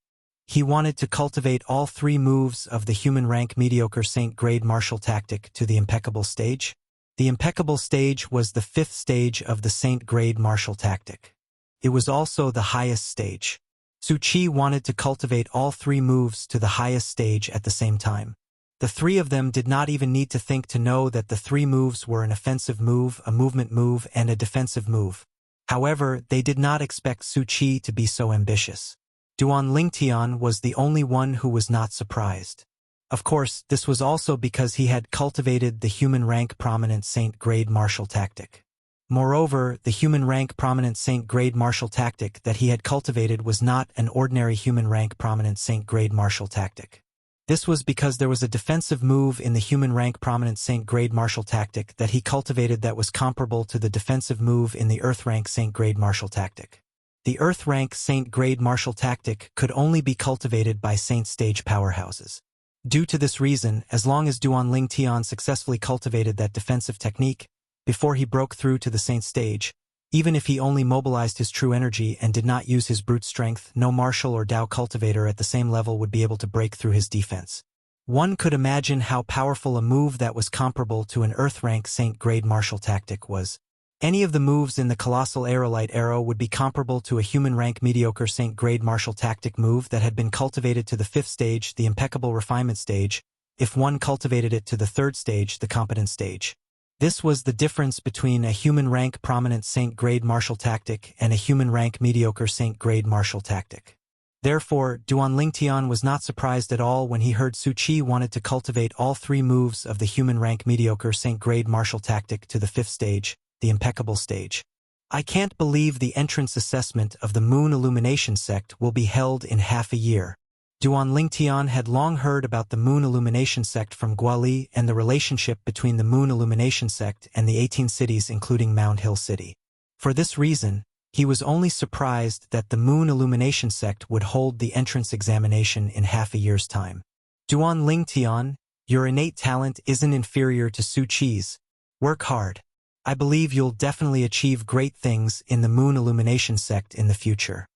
He wanted to cultivate all 3 moves of the human-rank mediocre Saint-grade martial tactic to the impeccable stage. The impeccable stage was the 5th stage of the Saint-grade martial tactic. It was also the highest stage. Su Qi wanted to cultivate all 3 moves to the highest stage at the same time. The 3 of them did not even need to think to know that the 3 moves were an offensive move, a movement move, and a defensive move. However, they did not expect Su Qi to be so ambitious. Duan Lingtian was the only one who was not surprised. Of course, this was also because he had cultivated the human-rank prominent Saint-grade martial tactic. Moreover, the human-rank prominent Saint-grade martial tactic that he had cultivated was not an ordinary human-rank prominent Saint-grade martial tactic. This was because there was a defensive move in the human-rank prominent Saint-grade martial tactic that he cultivated that was comparable to the defensive move in the Earth-rank Saint-grade martial tactic. The Earth-rank Saint-grade martial tactic could only be cultivated by Saint-stage powerhouses. Due to this reason, as long as Duan Lingtian successfully cultivated that defensive technique, before he broke through to the Saint stage, even if he only mobilized his true energy and did not use his brute strength, no martial or Dao cultivator at the same level would be able to break through his defense. One could imagine how powerful a move that was comparable to an Earth-rank Saint-grade martial tactic was. Any of the moves in the Colossal Aerolite Arrow would be comparable to a human-rank mediocre Saint-grade martial tactic move that had been cultivated to the 5th stage, the impeccable refinement stage, if one cultivated it to the 3rd stage, the competent stage. This was the difference between a human-rank prominent Saint-grade martial tactic and a human-rank mediocre Saint-grade martial tactic. Therefore, Duan Lingtian was not surprised at all when he heard Su Qi wanted to cultivate all 3 moves of the human-rank mediocre Saint-grade martial tactic to the 5th stage, the impeccable stage. I can't believe the entrance assessment of the Moon Illumination Sect will be held in half a year. Duan Lingtian had long heard about the Moon Illumination Sect from Guali and the relationship between the Moon Illumination Sect and the 18 cities including Mound Hill City. For this reason, he was only surprised that the Moon Illumination Sect would hold the entrance examination in half a year's time. Duan Lingtian, your innate talent isn't inferior to Su Qi's. Work hard. I believe you'll definitely achieve great things in the Moon Illumination Sect in the future.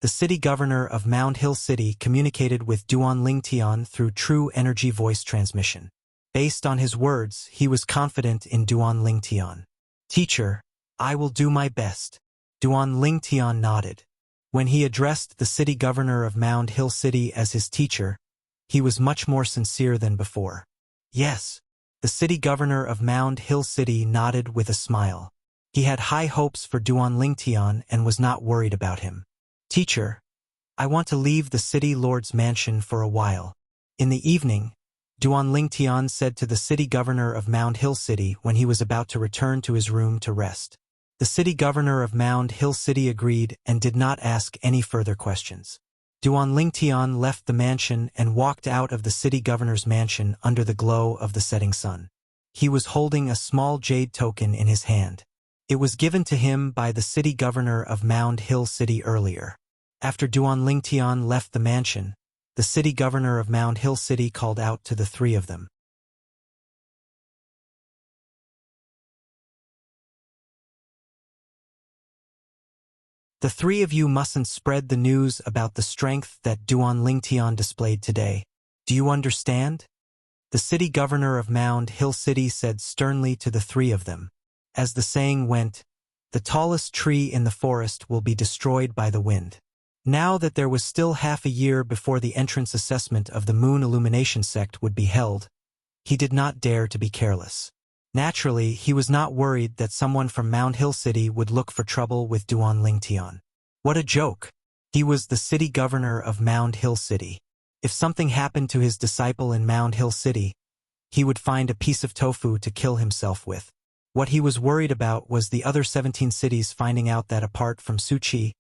The city governor of Mound Hill City communicated with Duan Lingtian through true energy voice transmission. Based on his words, he was confident in Duan Lingtian. Teacher, I will do my best. Duan Lingtian nodded. When he addressed the city governor of Mound Hill City as his teacher, he was much more sincere than before. Yes. The city governor of Mound Hill City nodded with a smile. He had high hopes for Duan Lingtian and was not worried about him. Teacher, I want to leave the city lord's mansion for a while. In the evening, Duan Lingtian said to the city governor of Mound Hill City when he was about to return to his room to rest. The city governor of Mound Hill City agreed and did not ask any further questions. Duan Lingtian left the mansion and walked out of the city governor's mansion under the glow of the setting sun. He was holding a small jade token in his hand. It was given to him by the city governor of Mound Hill City earlier. After Duan Lingtian left the mansion, the city governor of Mound Hill City called out to the 3 of them. The 3 of you mustn't spread the news about the strength that Duan Lingtian displayed today. Do you understand? The city governor of Mound Hill City said sternly to the 3 of them. As the saying went, the tallest tree in the forest will be destroyed by the wind. Now that there was still half a year before the entrance assessment of the Moon Illumination Sect would be held, he did not dare to be careless. Naturally, he was not worried that someone from Mound Hill City would look for trouble with Duan Lingtian. What a joke! He was the city governor of Mound Hill City. If something happened to his disciple in Mound Hill City, he would find a piece of tofu to kill himself with. What he was worried about was the other 17 cities finding out that apart from Su Qi,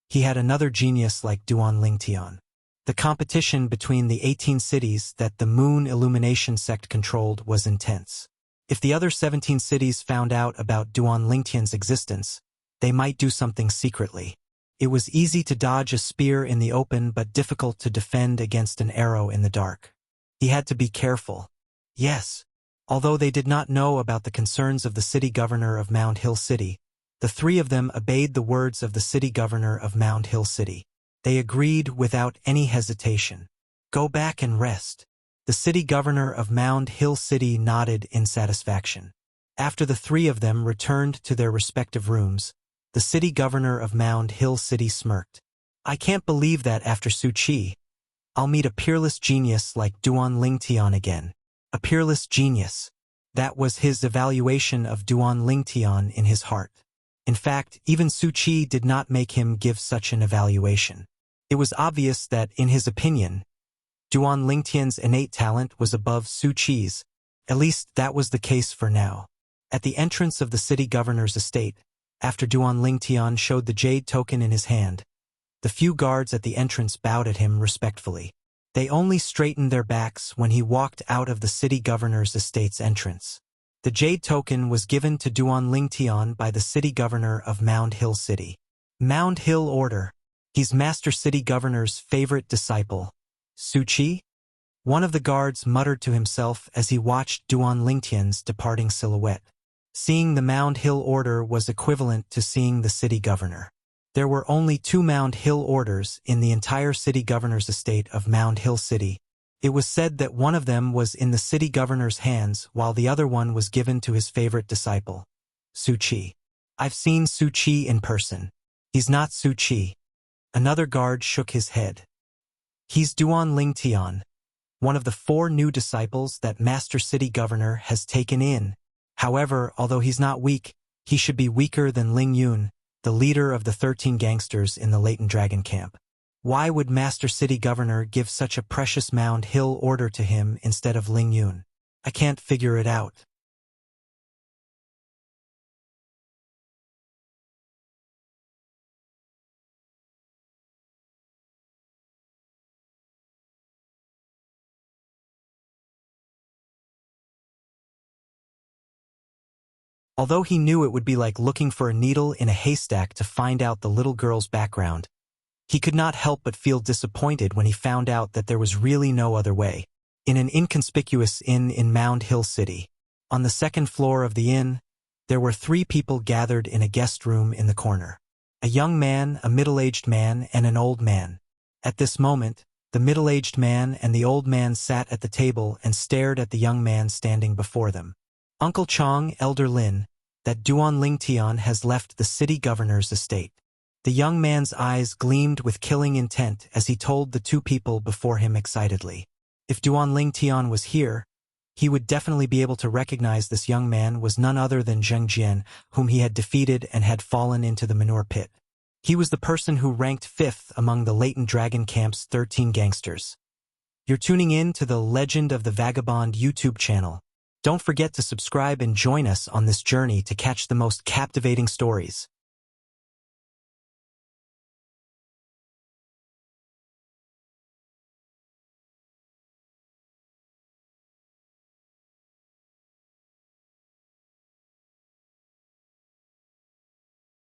he had another genius like Duan Lingtian. The competition between the 18 cities that the Moon Illumination sect controlled was intense. If the other 17 cities found out about Duan Lingtian's existence, they might do something secretly. It was easy to dodge a spear in the open but difficult to defend against an arrow in the dark. He had to be careful. Yes. Although they did not know about the concerns of the city governor of Mound Hill City, the three of them obeyed the words of the city governor of Mound Hill City. They agreed without any hesitation. Go back and rest. The city governor of Mound Hill City nodded in satisfaction. After the three of them returned to their respective rooms, the city governor of Mound Hill City smirked. I can't believe that after Su Qi, I'll meet a peerless genius like Duan Lingtian again. A peerless genius. That was his evaluation of Duan Lingtian in his heart. In fact, even Su Qi did not make him give such an evaluation. It was obvious that, in his opinion, Duan Lingtian's innate talent was above Su Qi's. At least that was the case for now. At the entrance of the city governor's estate, after Duan Lingtian showed the jade token in his hand, the few guards at the entrance bowed at him respectfully. They only straightened their backs when he walked out of the city governor's estate's entrance. The jade token was given to Duan Lingtian by the city governor of Mound Hill City. Mound Hill Order. He's Master City Governor's favorite disciple. Su Qi? One of the guards muttered to himself as he watched Duan Lingtian's departing silhouette. Seeing the Mound Hill Order was equivalent to seeing the city governor. There were only 2 Mound Hill Orders in the entire city governor's estate of Mound Hill City. It was said that one of them was in the city governor's hands while the other one was given to his favorite disciple, Su Qi. I've seen Su Qi in person. He's not Su Qi. Another guard shook his head. He's Duan Lingtian, one of the 4 new disciples that Master City Governor has taken in. However, although he's not weak, he should be weaker than Ling Yun, the leader of the 13 gangsters in the Latent Dragon camp. Why would Master City Governor give such a precious Mound Hill order to him instead of Ling Yun? I can't figure it out. Although he knew it would be like looking for a needle in a haystack to find out the little girl's background, he could not help but feel disappointed when he found out that there was really no other way. In an inconspicuous inn in Mound Hill City, on the 2nd floor of the inn, there were 3 people gathered in a guest room in the corner. A young man, a middle-aged man, and an old man. At this moment, the middle-aged man and the old man sat at the table and stared at the young man standing before them. Uncle Chong, Elder Lin, that Duan Lingtian has left the city governor's estate. The young man's eyes gleamed with killing intent as he told the 2 people before him excitedly. If Duan Lingtian was here, he would definitely be able to recognize this young man was none other than Zheng Jian, whom he had defeated and had fallen into the manure pit. He was the person who ranked 5th among the Latent Dragon camp's 13 gangsters. You're tuning in to the Legend of the Vagabond YouTube channel. Don't forget to subscribe and join us on this journey to catch the most captivating stories.